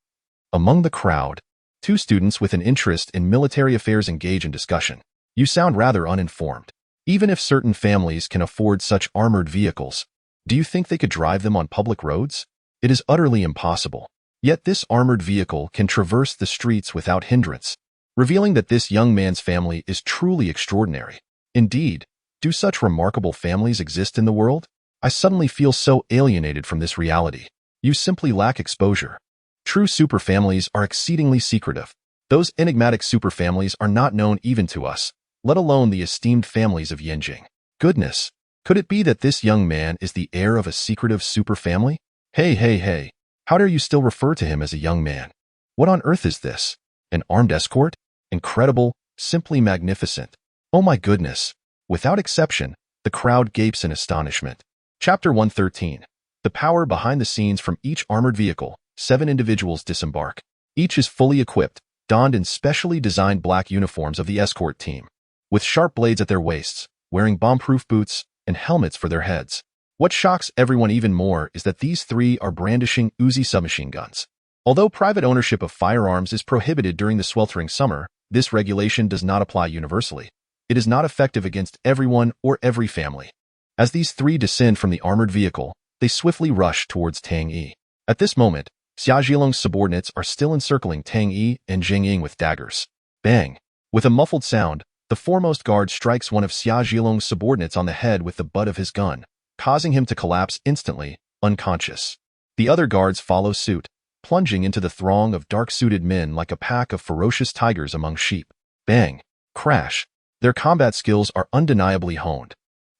[SPEAKER 1] Among the crowd, two students with an interest in military affairs engage in discussion. "You sound rather uninformed. Even if certain families can afford such armored vehicles, do you think they could drive them on public roads? It is utterly impossible. Yet this armored vehicle can traverse the streets without hindrance, revealing that this young man's family is truly extraordinary. Indeed, do such remarkable families exist in the world? I suddenly feel so alienated from this reality. You simply lack exposure. True superfamilies are exceedingly secretive. Those enigmatic superfamilies are not known even to us, let alone the esteemed families of Yanjing. Goodness, could it be that this young man is the heir of a secretive superfamily? Hey, how dare you still refer to him as a young man? What on earth is this? An armed escort? Incredible, simply magnificent. Oh my goodness. Without exception, the crowd gapes in astonishment. Chapter 113. The power behind the scenes from each armored vehicle. 7 individuals disembark. Each is fully equipped, donned in specially designed black uniforms of the escort team. With sharp blades at their waists, wearing bomb-proof boots, and helmets for their heads. What shocks everyone even more is that these three are brandishing Uzi submachine guns. Although private ownership of firearms is prohibited during the sweltering summer, this regulation does not apply universally. It is not effective against everyone or every family. As these three descend from the armored vehicle, they swiftly rush towards Tang Yi. At this moment, Xia Zhilong's subordinates are still encircling Tang Yi and Jing Ying with daggers. Bang! With a muffled sound, the foremost guard strikes one of Xia Zhilong's subordinates on the head with the butt of his gun, causing him to collapse instantly, unconscious. The other guards follow suit, plunging into the throng of dark-suited men like a pack of ferocious tigers among sheep. Bang! Crash! Their combat skills are undeniably honed.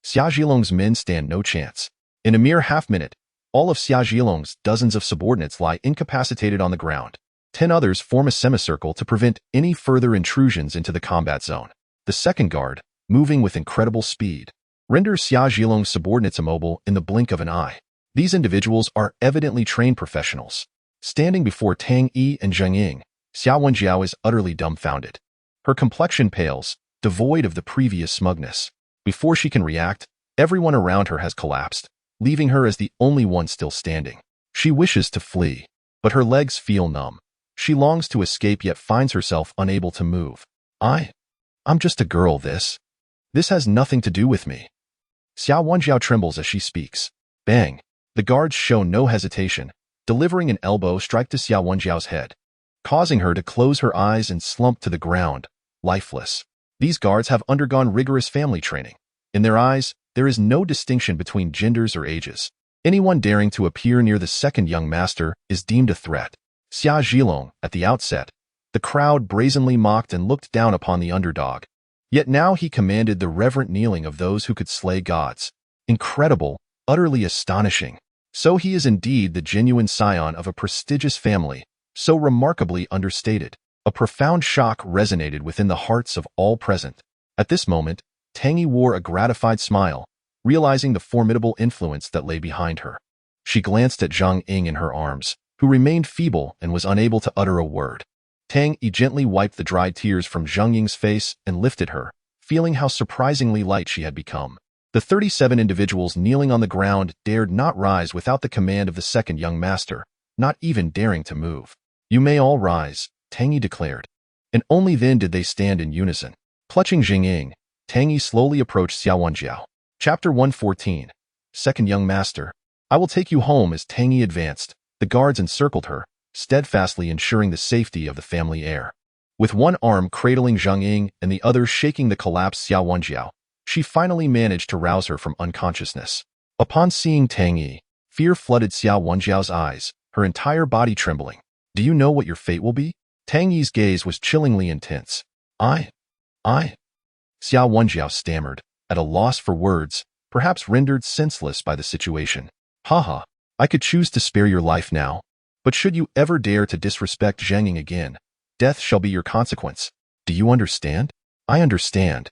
[SPEAKER 1] Xia Zhilong's men stand no chance. In a mere half-minute, all of Xia Zhilong's dozens of subordinates lie incapacitated on the ground. 10 others form a semicircle to prevent any further intrusions into the combat zone. The second guard, moving with incredible speed, renders Xia Zhilong's subordinates immobile in the blink of an eye. These individuals are evidently trained professionals. Standing before Tang Yi and Zheng Ying, Xia Wenjiao is utterly dumbfounded. Her complexion pales, devoid of the previous smugness. Before she can react, everyone around her has collapsed, leaving her as the only one still standing. She wishes to flee, but her legs feel numb. She longs to escape yet finds herself unable to move. I'm just a girl, this has nothing to do with me. Xia Wenjiao trembles as she speaks. Bang! The guards show no hesitation, delivering an elbow strike to Xia Wenjiao's head, causing her to close her eyes and slump to the ground, lifeless. These guards have undergone rigorous family training. In their eyes, there is no distinction between genders or ages. Anyone daring to appear near the second young master is deemed a threat. Xia Zhilong, at the outset, the crowd brazenly mocked and looked down upon the underdog. Yet now he commanded the reverent kneeling of those who could slay gods. Incredible, utterly astonishing. So he is indeed the genuine scion of a prestigious family, so remarkably understated. A profound shock resonated within the hearts of all present. At this moment, Tang Yi wore a gratified smile, realizing the formidable influence that lay behind her. She glanced at Zheng Ying in her arms, who remained feeble and was unable to utter a word. Tang Yi gently wiped the dried tears from Zheng Ying's face and lifted her, feeling how surprisingly light she had become. The 37 individuals kneeling on the ground dared not rise without the command of the second young master, not even daring to move. You may all rise, Tang Yi declared. And only then did they stand in unison. Clutching Jing Ying, Tang Yi slowly approached Xia Wenjiao. Chapter 114. Second Young Master. I will take you home. As Tang Yi advanced, the guards encircled her, steadfastly ensuring the safety of the family heir. With one arm cradling Zheng Ying and the other shaking the collapsed Xia Wenjiao, she finally managed to rouse her from unconsciousness. Upon seeing Tang Yi, fear flooded Xia Wenjiao's eyes, her entire body trembling. Do you know what your fate will be? Tang Yi's gaze was chillingly intense. I. Xia Wenjiao stammered, at a loss for words, perhaps rendered senseless by the situation. Haha, I could choose to spare your life now, but should you ever dare to disrespect Zheng Ying again, death shall be your consequence. Do you understand? I understand.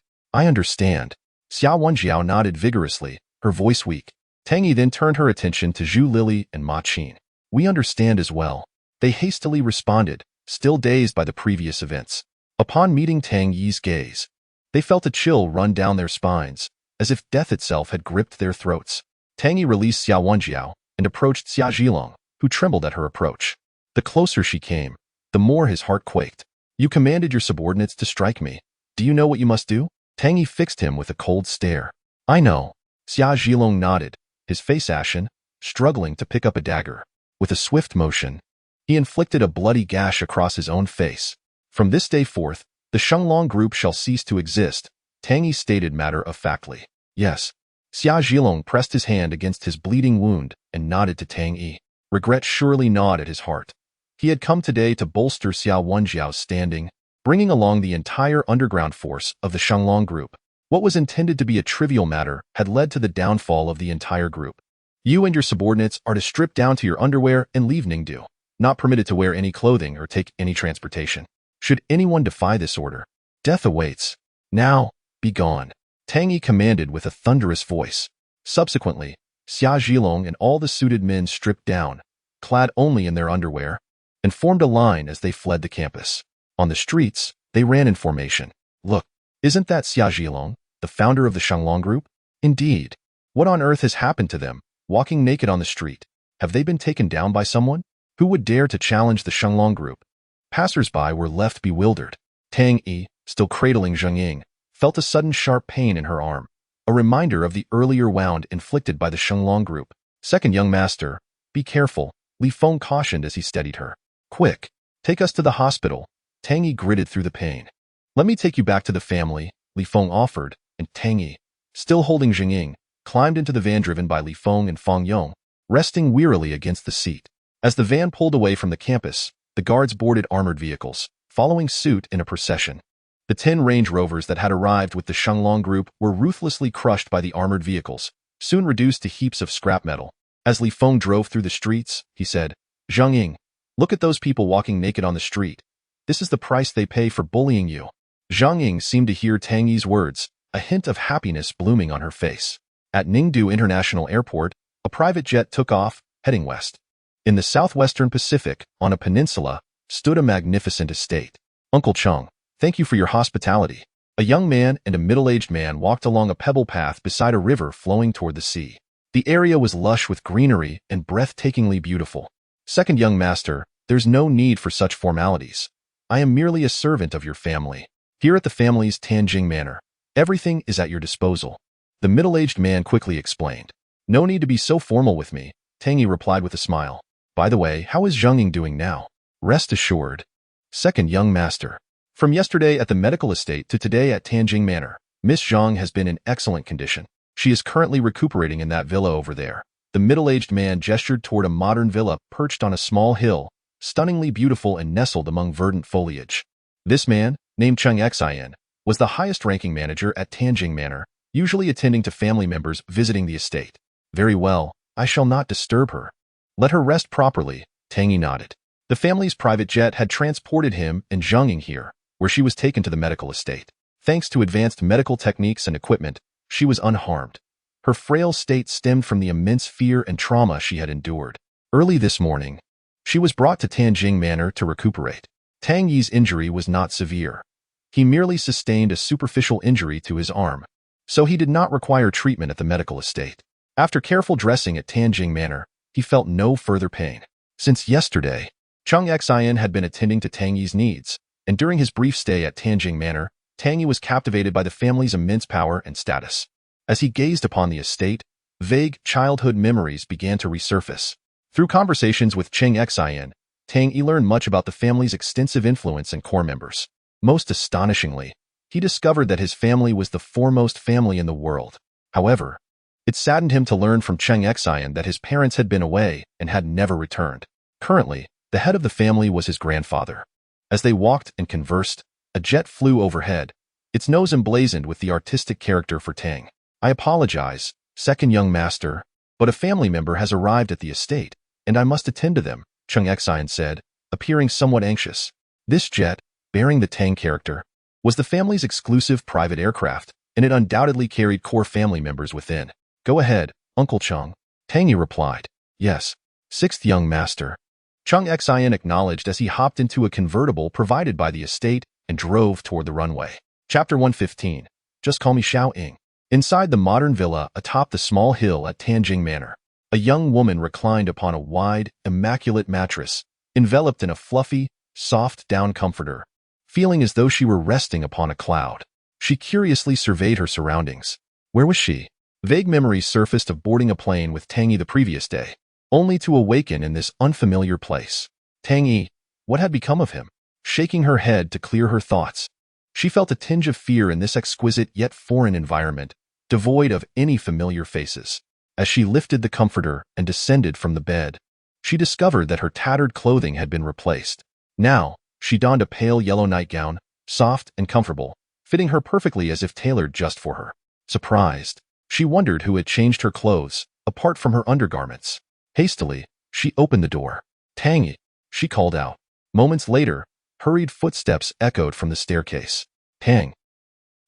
[SPEAKER 1] Xia Wenjiao nodded vigorously, her voice weak. Tang Yi then turned her attention to Zhu Lili and Ma Qin. We understand as well. They hastily responded, still dazed by the previous events. Upon meeting Tang Yi's gaze, they felt a chill run down their spines, as if death itself had gripped their throats. Tang Yi released Xia Wenjiao and approached Xia Zhilong, who trembled at her approach. The closer she came, the more his heart quaked. You commanded your subordinates to strike me. Do you know what you must do? Tang Yi fixed him with a cold stare. I know. Xia Zhilong nodded, his face ashen, struggling to pick up a dagger. With a swift motion, he inflicted a bloody gash across his own face. From this day forth, the Shenglong group shall cease to exist, Tang Yi stated matter-of-factly. Yes. Xia Zhilong pressed his hand against his bleeding wound and nodded to Tang Yi. Regret surely gnawed at his heart. He had come today to bolster Xia Wenjiao's standing, bringing along the entire underground force of the Shenglong group. What was intended to be a trivial matter had led to the downfall of the entire group. You and your subordinates are to strip down to your underwear and leave Ningdu, not permitted to wear any clothing or take any transportation. Should anyone defy this order, death awaits. Now, be gone, Tang Yi commanded with a thunderous voice. Subsequently, Xia Zhilong and all the suited men stripped down, clad only in their underwear, and formed a line as they fled the campus. On the streets, they ran in formation. Look, isn't that Xia Zhilong, the founder of the Shenglong group? Indeed, What on earth has happened to them, walking naked on the street? Have they been taken down by someone? Who would dare to challenge the Shenglong group? Passers-by were left bewildered. Tang Yi, still cradling Zheng Ying, felt a sudden sharp pain in her arm, a reminder of the earlier wound inflicted by the Shenglong group. Second young master, be careful, Li Feng cautioned as he steadied her. Quick, take us to the hospital. Tang Yi gritted through the pain. Let me take you back to the family, Li Feng offered, and Tang Yi, still holding Zheng Ying, climbed into the van driven by Li Feng and Feng Yong, resting wearily against the seat. As the van pulled away from the campus, the guards boarded armored vehicles, following suit in a procession. The 10 Range Rovers that had arrived with the Shenglong group were ruthlessly crushed by the armored vehicles, soon reduced to heaps of scrap metal. As Li Feng drove through the streets, he said, Zheng Ying, look at those people walking naked on the street. This is the price they pay for bullying you. Zheng Ying seemed to hear Tang Yi's words, a hint of happiness blooming on her face. At Ningdu International Airport, a private jet took off, heading west. In the southwestern Pacific, on a peninsula, stood a magnificent estate. Uncle Chung, thank you for your hospitality. A young man and a middle-aged man walked along a pebble path beside a river flowing toward the sea. The area was lush with greenery and breathtakingly beautiful. Second young master, there's no need for such formalities. I am merely a servant of your family. Here at the family's Tanjing Manor, everything is at your disposal. The middle-aged man quickly explained. No need to be so formal with me, Tang Yi replied with a smile. By the way, how is Zheng Ying doing now? Rest assured. Second young master. From yesterday at the medical estate to today at Tanjing Manor, Miss Zhang has been in excellent condition. She is currently recuperating in that villa over there. The middle-aged man gestured toward a modern villa perched on a small hill, stunningly beautiful and nestled among verdant foliage. This man, named Cheng Xian, was the highest-ranking manager at Tanjing Manor, usually attending to family members visiting the estate. Very well, I shall not disturb her. Let her rest properly, Tang Yi nodded. The family's private jet had transported him and Zheng Ying here, where she was taken to the medical estate. Thanks to advanced medical techniques and equipment, she was unharmed. Her frail state stemmed from the immense fear and trauma she had endured. Early this morning, she was brought to Tanjing Manor to recuperate. Tang Yi's injury was not severe. He merely sustained a superficial injury to his arm, so he did not require treatment at the medical estate. After careful dressing at Tanjing Manor, he felt no further pain. Since yesterday, Cheng Xian had been attending to Tang Yi's needs, and during his brief stay at Tanjing Manor, Tang Yi was captivated by the family's immense power and status. As he gazed upon the estate, vague childhood memories began to resurface. Through conversations with Cheng Xian, Tang Yi learned much about the family's extensive influence and core members. Most astonishingly, he discovered that his family was the foremost family in the world. However, it saddened him to learn from Cheng Xian that his parents had been away and had never returned. Currently, the head of the family was his grandfather. As they walked and conversed, a jet flew overhead, its nose emblazoned with the artistic character for Tang. I apologize, second young master, but a family member has arrived at the estate, and I must attend to them, Cheng Xian said, appearing somewhat anxious. This jet, bearing the Tang character, was the family's exclusive private aircraft, and it undoubtedly carried core family members within. Go ahead, Uncle Cheng, Tang Yi replied. Yes, sixth young master. Cheng Xian acknowledged as he hopped into a convertible provided by the estate and drove toward the runway. Chapter 115. Just call me Xiao Ying. Inside the modern villa atop the small hill at Tanjing Manor, a young woman reclined upon a wide, immaculate mattress, enveloped in a fluffy, soft down comforter, feeling as though she were resting upon a cloud. She curiously surveyed her surroundings. Where was she? Vague memories surfaced of boarding a plane with Tang Yi the previous day, only to awaken in this unfamiliar place. Tang Yi, what had become of him? Shaking her head to clear her thoughts, she felt a tinge of fear in this exquisite yet foreign environment, devoid of any familiar faces. As she lifted the comforter and descended from the bed, she discovered that her tattered clothing had been replaced. Now, she donned a pale yellow nightgown, soft and comfortable, fitting her perfectly as if tailored just for her. Surprised, she wondered who had changed her clothes, apart from her undergarments. Hastily, she opened the door. Tang Yi, she called out. Moments later, hurried footsteps echoed from the staircase. Tang,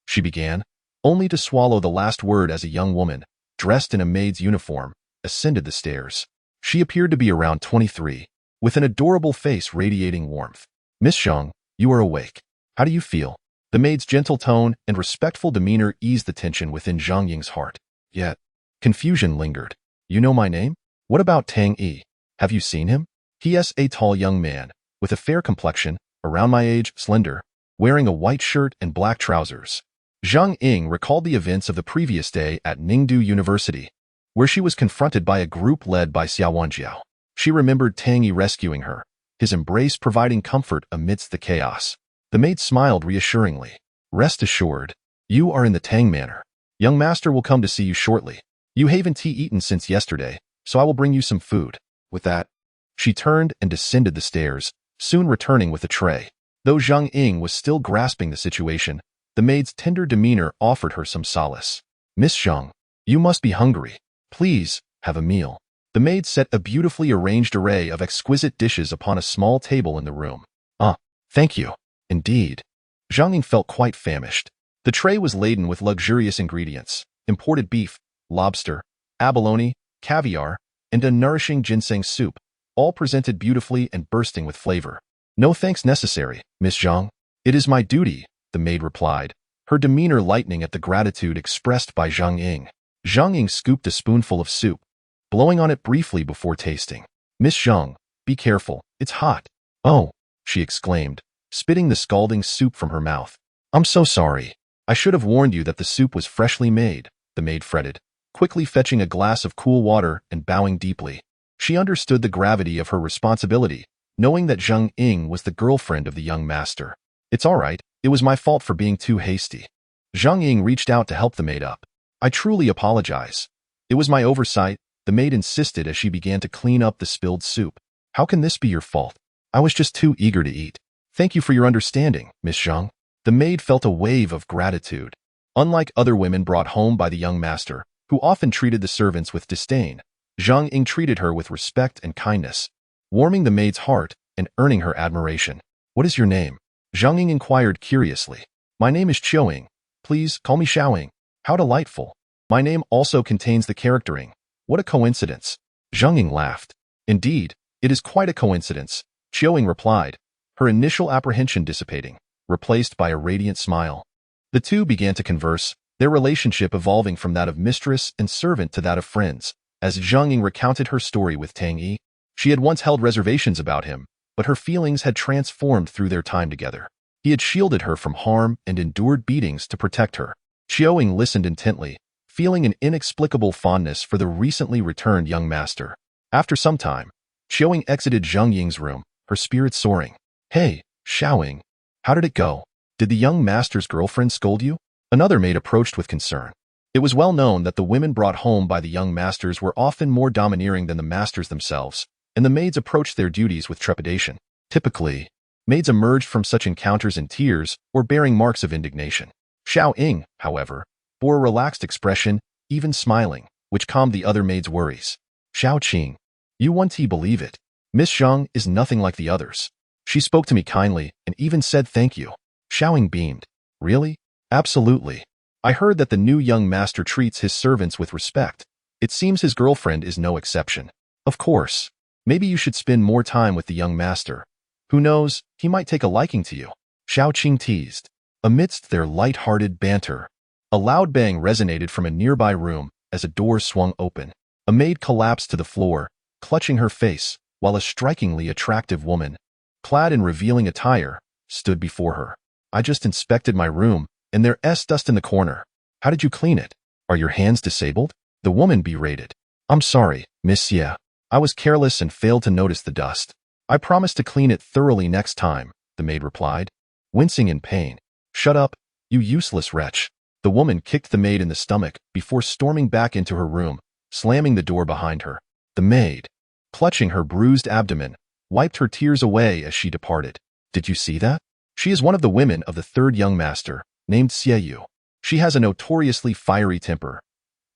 [SPEAKER 1] she began, only to swallow the last word as a young woman, dressed in a maid's uniform, ascended the stairs. She appeared to be around 23, with an adorable face radiating warmth. Miss Zhang, you are awake. How do you feel? The maid's gentle tone and respectful demeanor eased the tension within Zhang Ying's heart. Yet, Confusion lingered. You know my name? What about Tang Yi? Have you seen him? He is a tall young man, with a fair complexion, around my age, slender, wearing a white shirt and black trousers. Zhang Ying recalled the events of the previous day at Ningdu University, where she was confronted by a group led by Xiao Wanjiao. She remembered Tang Yi rescuing her, his embrace providing comfort amidst the chaos. The maid smiled reassuringly. Rest assured, you are in the Tang manor. Young master will come to see you shortly. You haven't eaten since yesterday, so I will bring you some food. With that, she turned and descended the stairs, soon returning with a tray. Though Zhang Ying was still grasping the situation, the maid's tender demeanor offered her some solace. Miss Zhang, you must be hungry. Please, have a meal. The maid set a beautifully arranged array of exquisite dishes upon a small table in the room. Thank you. Indeed. Zhang Ying felt quite famished. The tray was laden with luxurious ingredients: imported beef, lobster, abalone, caviar, and a nourishing ginseng soup, all presented beautifully and bursting with flavor. No thanks necessary, Miss Zhang. It is my duty, the maid replied, her demeanor lightening at the gratitude expressed by Zhang Ying. Zhang Ying scooped a spoonful of soup, blowing on it briefly before tasting. Miss Zhang, be careful, it's hot. Oh, she exclaimed, spitting the scalding soup from her mouth. I'm so sorry. I should have warned you that the soup was freshly made, the maid fretted, quickly fetching a glass of cool water and bowing deeply. She understood the gravity of her responsibility, knowing that Zhang Ying was the girlfriend of the young master. It's all right, it was my fault for being too hasty. Zhang Ying reached out to help the maid up. I truly apologize. It was my oversight, the maid insisted as she began to clean up the spilled soup. How can this be your fault? I was just too eager to eat. Thank you for your understanding, Miss Zhang. The maid felt a wave of gratitude. Unlike other women brought home by the young master, who often treated the servants with disdain, Zhang Ying treated her with respect and kindness, warming the maid's heart and earning her admiration. What is your name? Zhang Ying inquired curiously. My name is Qiuing. Please call me Xiaoying. How delightful. My name also contains the character Ying. What a coincidence. Zhang Ying laughed. Indeed, it is quite a coincidence, Qiuing replied, her initial apprehension dissipating, replaced by a radiant smile. The two began to converse, their relationship evolving from that of mistress and servant to that of friends. As Zhang Ying recounted her story with Tang Yi, she had once held reservations about him, but her feelings had transformed through their time together. He had shielded her from harm and endured beatings to protect her. Qiuing listened intently, feeling an inexplicable fondness for the recently returned young master. After some time, Qiuing exited Zhang Ying's room, her spirits soaring. Hey, Xiaoying, how did it go? Did the young master's girlfriend scold you? Another maid approached with concern. It was well known that the women brought home by the young masters were often more domineering than the masters themselves, and the maids approached their duties with trepidation. Typically, maids emerged from such encounters in tears or bearing marks of indignation. Xiaoying, however, bore a relaxed expression, even smiling, which calmed the other maids' worries. Xiaoqing, you won't believe it. Miss Zhang is nothing like the others. She spoke to me kindly and even said thank you. Xiaoying beamed. Really? Absolutely. I heard that the new young master treats his servants with respect. It seems his girlfriend is no exception. Of course. Maybe you should spend more time with the young master. Who knows, he might take a liking to you. Xiaoqing teased. Amidst their light-hearted banter, a loud bang resonated from a nearby room as a door swung open. A maid collapsed to the floor, clutching her face, while a strikingly attractive woman, clad in revealing attire, stood before her. I just inspected my room, and there's dust in the corner. How did you clean it? Are your hands disabled? The woman berated. I'm sorry, Monsieur. I was careless and failed to notice the dust. I promise to clean it thoroughly next time, the maid replied, wincing in pain. Shut up, you useless wretch. The woman kicked the maid in the stomach before storming back into her room, slamming the door behind her. The maid, clutching her bruised abdomen, wiped her tears away as she departed. Did you see that? She is one of the women of the third young master, named Xie. She has a notoriously fiery temper.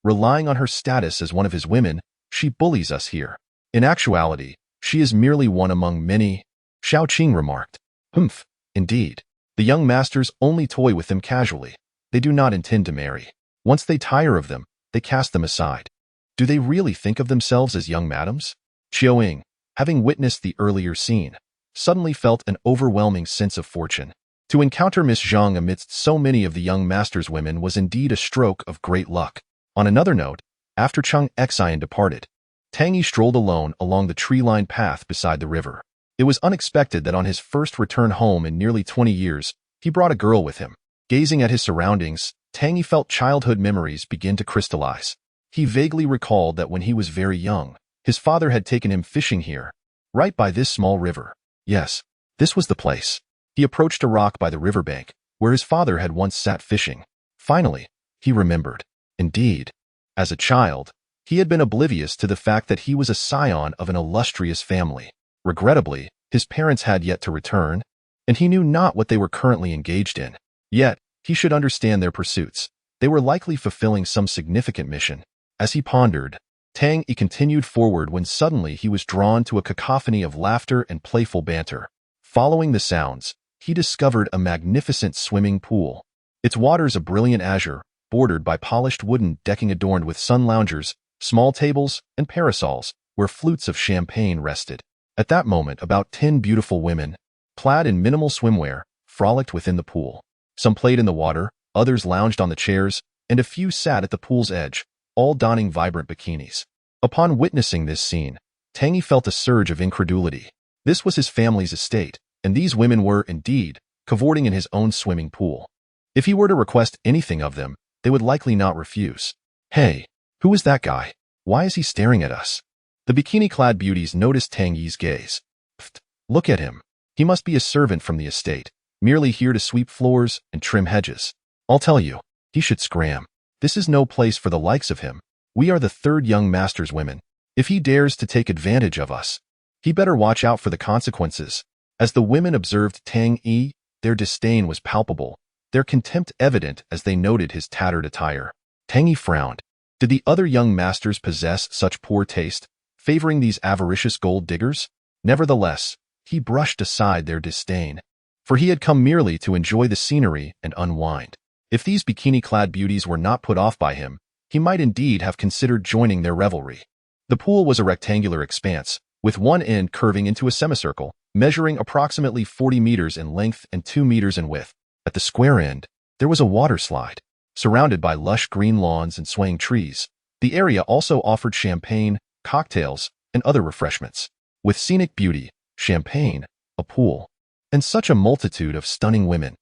[SPEAKER 1] Relying on her status as one of his women, she bullies us here. In actuality, she is merely one among many, Xiaoqing remarked. Humph, indeed. The young masters only toy with them casually. They do not intend to marry. Once they tire of them, they cast them aside. Do they really think of themselves as young madams? Qiuing, having witnessed the earlier scene, suddenly felt an overwhelming sense of fortune. To encounter Miss Zhang amidst so many of the young master's women was indeed a stroke of great luck. On another note, After Chung Xian departed, Tang Yi strolled alone along the tree-lined path beside the river. It was unexpected that on his first return home in nearly 20 years, he brought a girl with him. Gazing at his surroundings, Tang Yi felt childhood memories begin to crystallize. He vaguely recalled that when he was very young, his father had taken him fishing here, right by this small river. Yes, this was the place. He approached a rock by the riverbank, where his father had once sat fishing. Finally, he remembered. Indeed, as a child, he had been oblivious to the fact that he was a scion of an illustrious family. Regrettably, his parents had yet to return, and he knew not what they were currently engaged in. Yet, he should understand their pursuits. They were likely fulfilling some significant mission. As he pondered, Tang Yi continued forward when suddenly he was drawn to a cacophony of laughter and playful banter. Following the sounds, he discovered a magnificent swimming pool. Its waters a brilliant azure, bordered by polished wooden decking adorned with sun loungers, small tables, and parasols, where flutes of champagne rested. At that moment, about 10 beautiful women, clad in minimal swimwear, frolicked within the pool. Some played in the water, others lounged on the chairs, and a few sat at the pool's edge, all donning vibrant bikinis. Upon witnessing this scene, Tang Yi felt a surge of incredulity. This was his family's estate, and these women were, indeed, cavorting in his own swimming pool. If he were to request anything of them, they would likely not refuse. Hey, who is that guy? Why is he staring at us? The bikini-clad beauties noticed Tang Yi's gaze. Pfft, look at him. He must be a servant from the estate, merely here to sweep floors and trim hedges. I'll tell you, he should scram. This is no place for the likes of him. We are the third young master's women. If he dares to take advantage of us, he better watch out for the consequences. As the women observed Tang Yi, their disdain was palpable, their contempt evident as they noted his tattered attire. Tang Yi frowned. Did the other young masters possess such poor taste, favoring these avaricious gold diggers? Nevertheless, he brushed aside their disdain, for he had come merely to enjoy the scenery and unwind. If these bikini-clad beauties were not put off by him, he might indeed have considered joining their revelry. The pool was a rectangular expanse, with one end curving into a semicircle, measuring approximately 40 meters in length and 2 meters in width. At the square end, there was a water slide. Surrounded by lush green lawns and swaying trees, the area also offered champagne, cocktails, and other refreshments. With scenic beauty, champagne, a pool, and such a multitude of stunning women.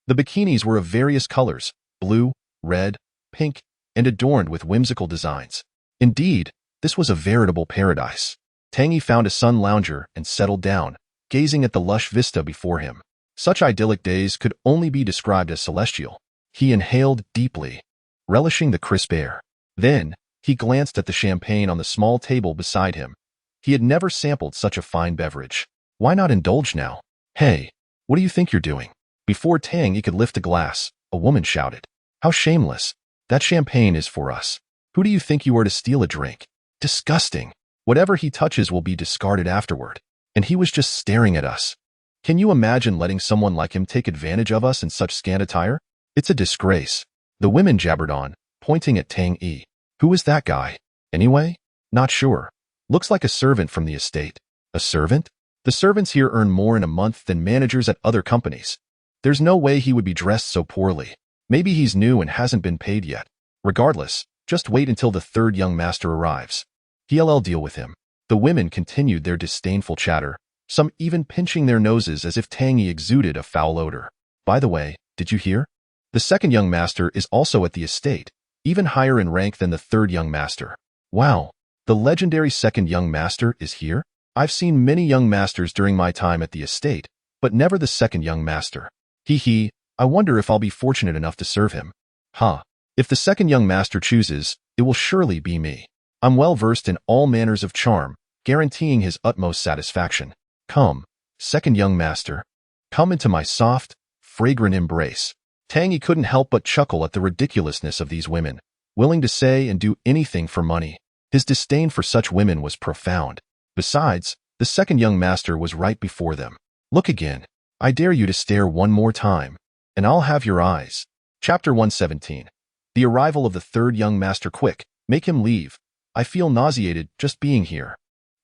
[SPEAKER 1] The bikinis were of various colors, blue, red, pink, and adorned with whimsical designs. Indeed, this was a veritable paradise. Tang Yi found a sun lounger and settled down, gazing at the lush vista before him. Such idyllic days could only be described as celestial. He inhaled deeply, relishing the crisp air. Then, he glanced at the champagne on the small table beside him. He had never sampled such a fine beverage. Why not indulge now? Hey, what do you think you're doing? Before Tang Yi could lift a glass, a woman shouted. How shameless. That champagne is for us. Who do you think you are to steal a drink? Disgusting. Whatever he touches will be discarded afterward. And he was just staring at us. Can you imagine letting someone like him take advantage of us in such scant attire? It's a disgrace. The women jabbered on, pointing at Tang Yi. Who is that guy? Anyway? Not sure. Looks like a servant from the estate. A servant? The servants here earn more in a month than managers at other companies. There's no way he would be dressed so poorly. Maybe he's new and hasn't been paid yet. Regardless, just wait until the third young master arrives. He'll deal with him. The women continued their disdainful chatter, some even pinching their noses as if Tang Yi exuded a foul odor. By the way, did you hear? The second young master is also at the estate, even higher in rank than the third young master. Wow, the legendary second young master is here? I've seen many young masters during my time at the estate, but never the second young master. Hee, I wonder if I'll be fortunate enough to serve him. Huh. If the second young master chooses, it will surely be me. I'm well versed in all manners of charm, guaranteeing his utmost satisfaction. Come, second young master. Come into my soft, fragrant embrace. Tang Yi couldn't help but chuckle at the ridiculousness of these women, willing to say and do anything for money. His disdain for such women was profound. Besides, the second young master was right before them. Look again. I dare you to stare one more time, and I'll have your eyes. Chapter 117. The arrival of the third young master. Quick, make him leave. I feel nauseated just being here.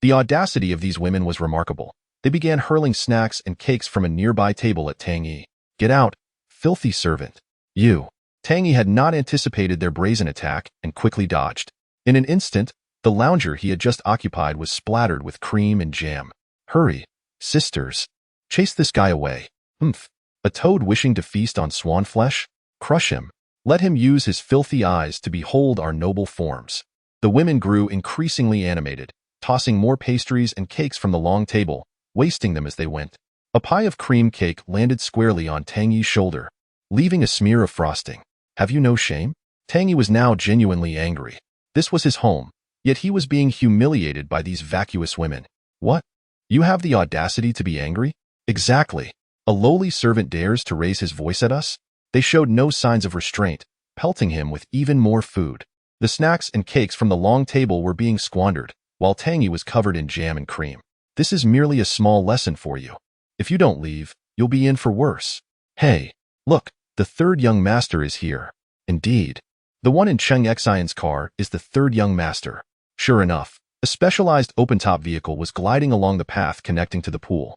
[SPEAKER 1] The audacity of these women was remarkable. They began hurling snacks and cakes from a nearby table at Tang Yi. Get out, filthy servant. You. Tang Yi had not anticipated their brazen attack and quickly dodged. In an instant, the lounger he had just occupied was splattered with cream and jam. Hurry, sisters. Chase this guy away. Humph. A toad wishing to feast on swan flesh? Crush him. Let him use his filthy eyes to behold our noble forms. The women grew increasingly animated, tossing more pastries and cakes from the long table, wasting them as they went. A pie of cream cake landed squarely on Tang Yi's shoulder, leaving a smear of frosting. Have you no shame? Tang Yi was now genuinely angry. This was his home, yet he was being humiliated by these vacuous women. What? You have the audacity to be angry? Exactly. A lowly servant dares to raise his voice at us? They showed no signs of restraint, pelting him with even more food. The snacks and cakes from the long table were being squandered, while Tang Yi was covered in jam and cream. This is merely a small lesson for you. If you don't leave, you'll be in for worse. Hey, look, the third young master is here. Indeed. The one in Cheng Xian's car is the third young master. Sure enough, a specialized open-top vehicle was gliding along the path connecting to the pool.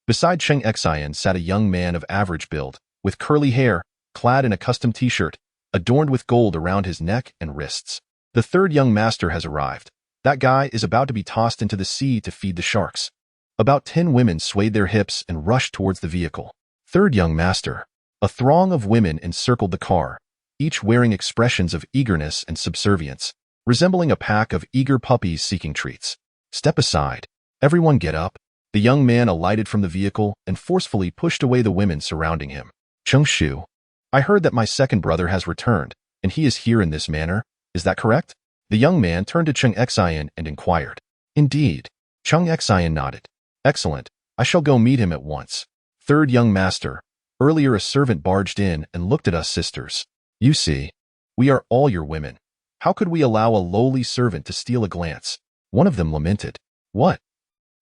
[SPEAKER 1] Beside Cheng Xian sat a young man of average build, with curly hair, clad in a custom t-shirt, adorned with gold around his neck and wrists. The third young master has arrived. That guy is about to be tossed into the sea to feed the sharks. About 10 women swayed their hips and rushed towards the vehicle. Third young master. A throng of women encircled the car, each wearing expressions of eagerness and subservience, resembling a pack of eager puppies seeking treats. Step aside. Everyone get up. The young man alighted from the vehicle and forcefully pushed away the women surrounding him. Cheng Shu, I heard that my second brother has returned, and he is here in this manner. Is that correct? The young man turned to Cheng Xian and inquired. Indeed. Cheng Xian nodded. Excellent. I shall go meet him at once. Third young master. Earlier a servant barged in and looked at us sisters. You see, we are all your women. How could we allow a lowly servant to steal a glance? One of them lamented. What?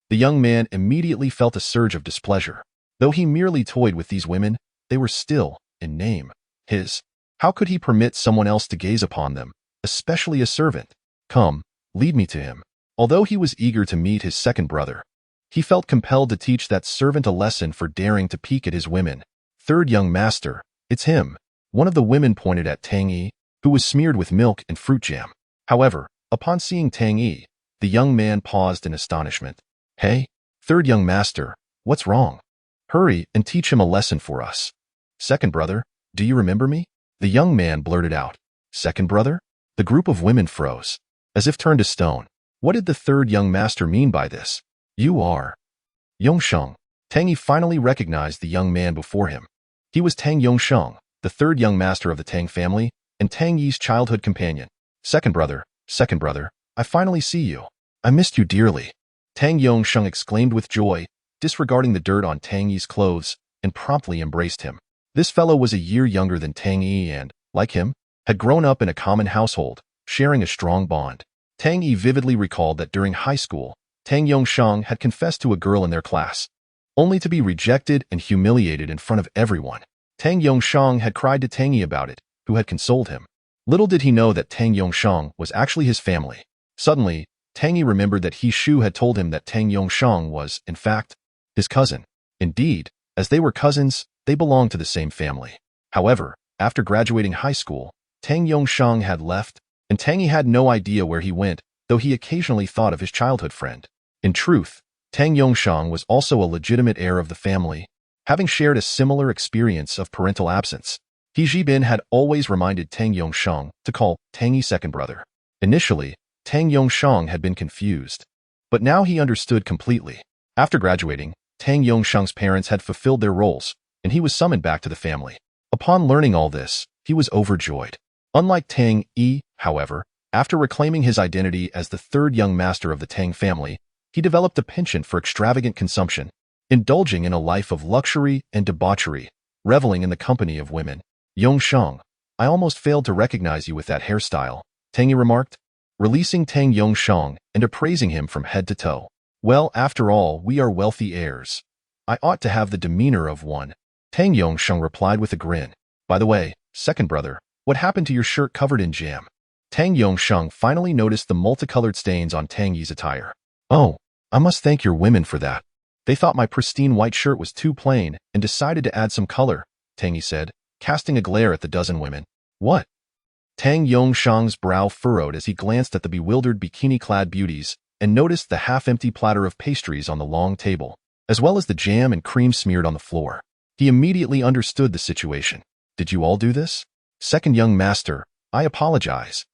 [SPEAKER 1] The young man immediately felt a surge of displeasure. Though he merely toyed with these women, they were still, in name, his. How could he permit someone else to gaze upon them, especially a servant? Come, lead me to him. Although he was eager to meet his second brother, he felt compelled to teach that servant a lesson for daring to peek at his women. Third young master, it's him. One of the women pointed at Tang Yi, who was smeared with milk and fruit jam. However, upon seeing Tang Yi, the young man paused in astonishment. Hey, third young master, what's wrong? Hurry and teach him a lesson for us. Second brother, do you remember me? The young man blurted out. Second brother? The group of women froze, as if turned to stone. What did the third young master mean by this? You are Yongsheng. Tang Yi finally recognized the young man before him. He was Tang Yongsheng, the third young master of the Tang family, and Tang Yi's childhood companion. Second brother, I finally see you. I missed you dearly. Tang Yongsheng exclaimed with joy, disregarding the dirt on Tang Yi's clothes, and promptly embraced him. This fellow was a year younger than Tang Yi and, like him, had grown up in a common household, sharing a strong bond. Tang Yi vividly recalled that during high school, Tang Yongsheng had confessed to a girl in their class, only to be rejected and humiliated in front of everyone. Tang Yongsheng had cried to Tang Yi about it, who had consoled him. Little did he know that Tang Yongsheng was actually his family. Suddenly, Tang Yi remembered that He Shu had told him that Tang Yongsheng was, in fact, his cousin. Indeed, as they were cousins, they belonged to the same family. However, after graduating high school, Tang Yongsheng had left, and Tang Yi had no idea where he went, though he occasionally thought of his childhood friend. In truth, Tang Yongsheng was also a legitimate heir of the family, having shared a similar experience of parental absence. He Jibin had always reminded Tang Yongsheng to call Tang Yi second brother. Initially, Tang Yongsheng had been confused, but now he understood completely. After graduating, Tang Yongsheng's parents had fulfilled their roles, and he was summoned back to the family. Upon learning all this, he was overjoyed. Unlike Tang Yi, however, after reclaiming his identity as the third young master of the Tang family, he developed a penchant for extravagant consumption, indulging in a life of luxury and debauchery, reveling in the company of women. Yongsheng, I almost failed to recognize you with that hairstyle, Tang Yi remarked, releasing Tang Yongsheng and appraising him from head to toe. Well, after all, we are wealthy heirs. I ought to have the demeanor of one. Tang Yongsheng replied with a grin. By the way, second brother, what happened to your shirt covered in jam? Tang Yongsheng finally noticed the multicolored stains on Tang Yi's attire. Oh, I must thank your women for that. They thought my pristine white shirt was too plain and decided to add some color, Tang Yi said, casting a glare at the dozen women. What? Tang Yongshang's brow furrowed as he glanced at the bewildered bikini-clad beauties and noticed the half-empty platter of pastries on the long table, as well as the jam and cream smeared on the floor. He immediately understood the situation. Did you all do this? Second young master, I apologize.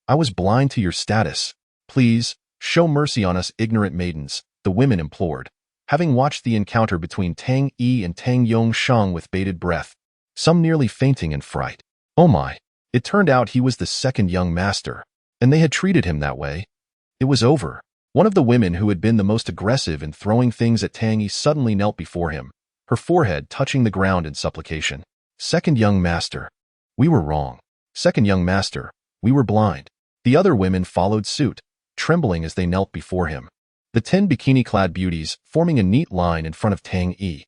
[SPEAKER 1] I was blind to your status. Please, show mercy on us ignorant maidens, the women implored, having watched the encounter between Tang Yi and Tang Yongshang with bated breath, some nearly fainting in fright. Oh my! It turned out he was the second young master, and they had treated him that way. It was over. One of the women who had been the most aggressive in throwing things at Tang Yi suddenly knelt before him, her forehead touching the ground in supplication. Second young master, we were wrong. Second young master, we were blind. The other women followed suit, trembling as they knelt before him. The 10 bikini-clad beauties forming a neat line in front of Tang Yi.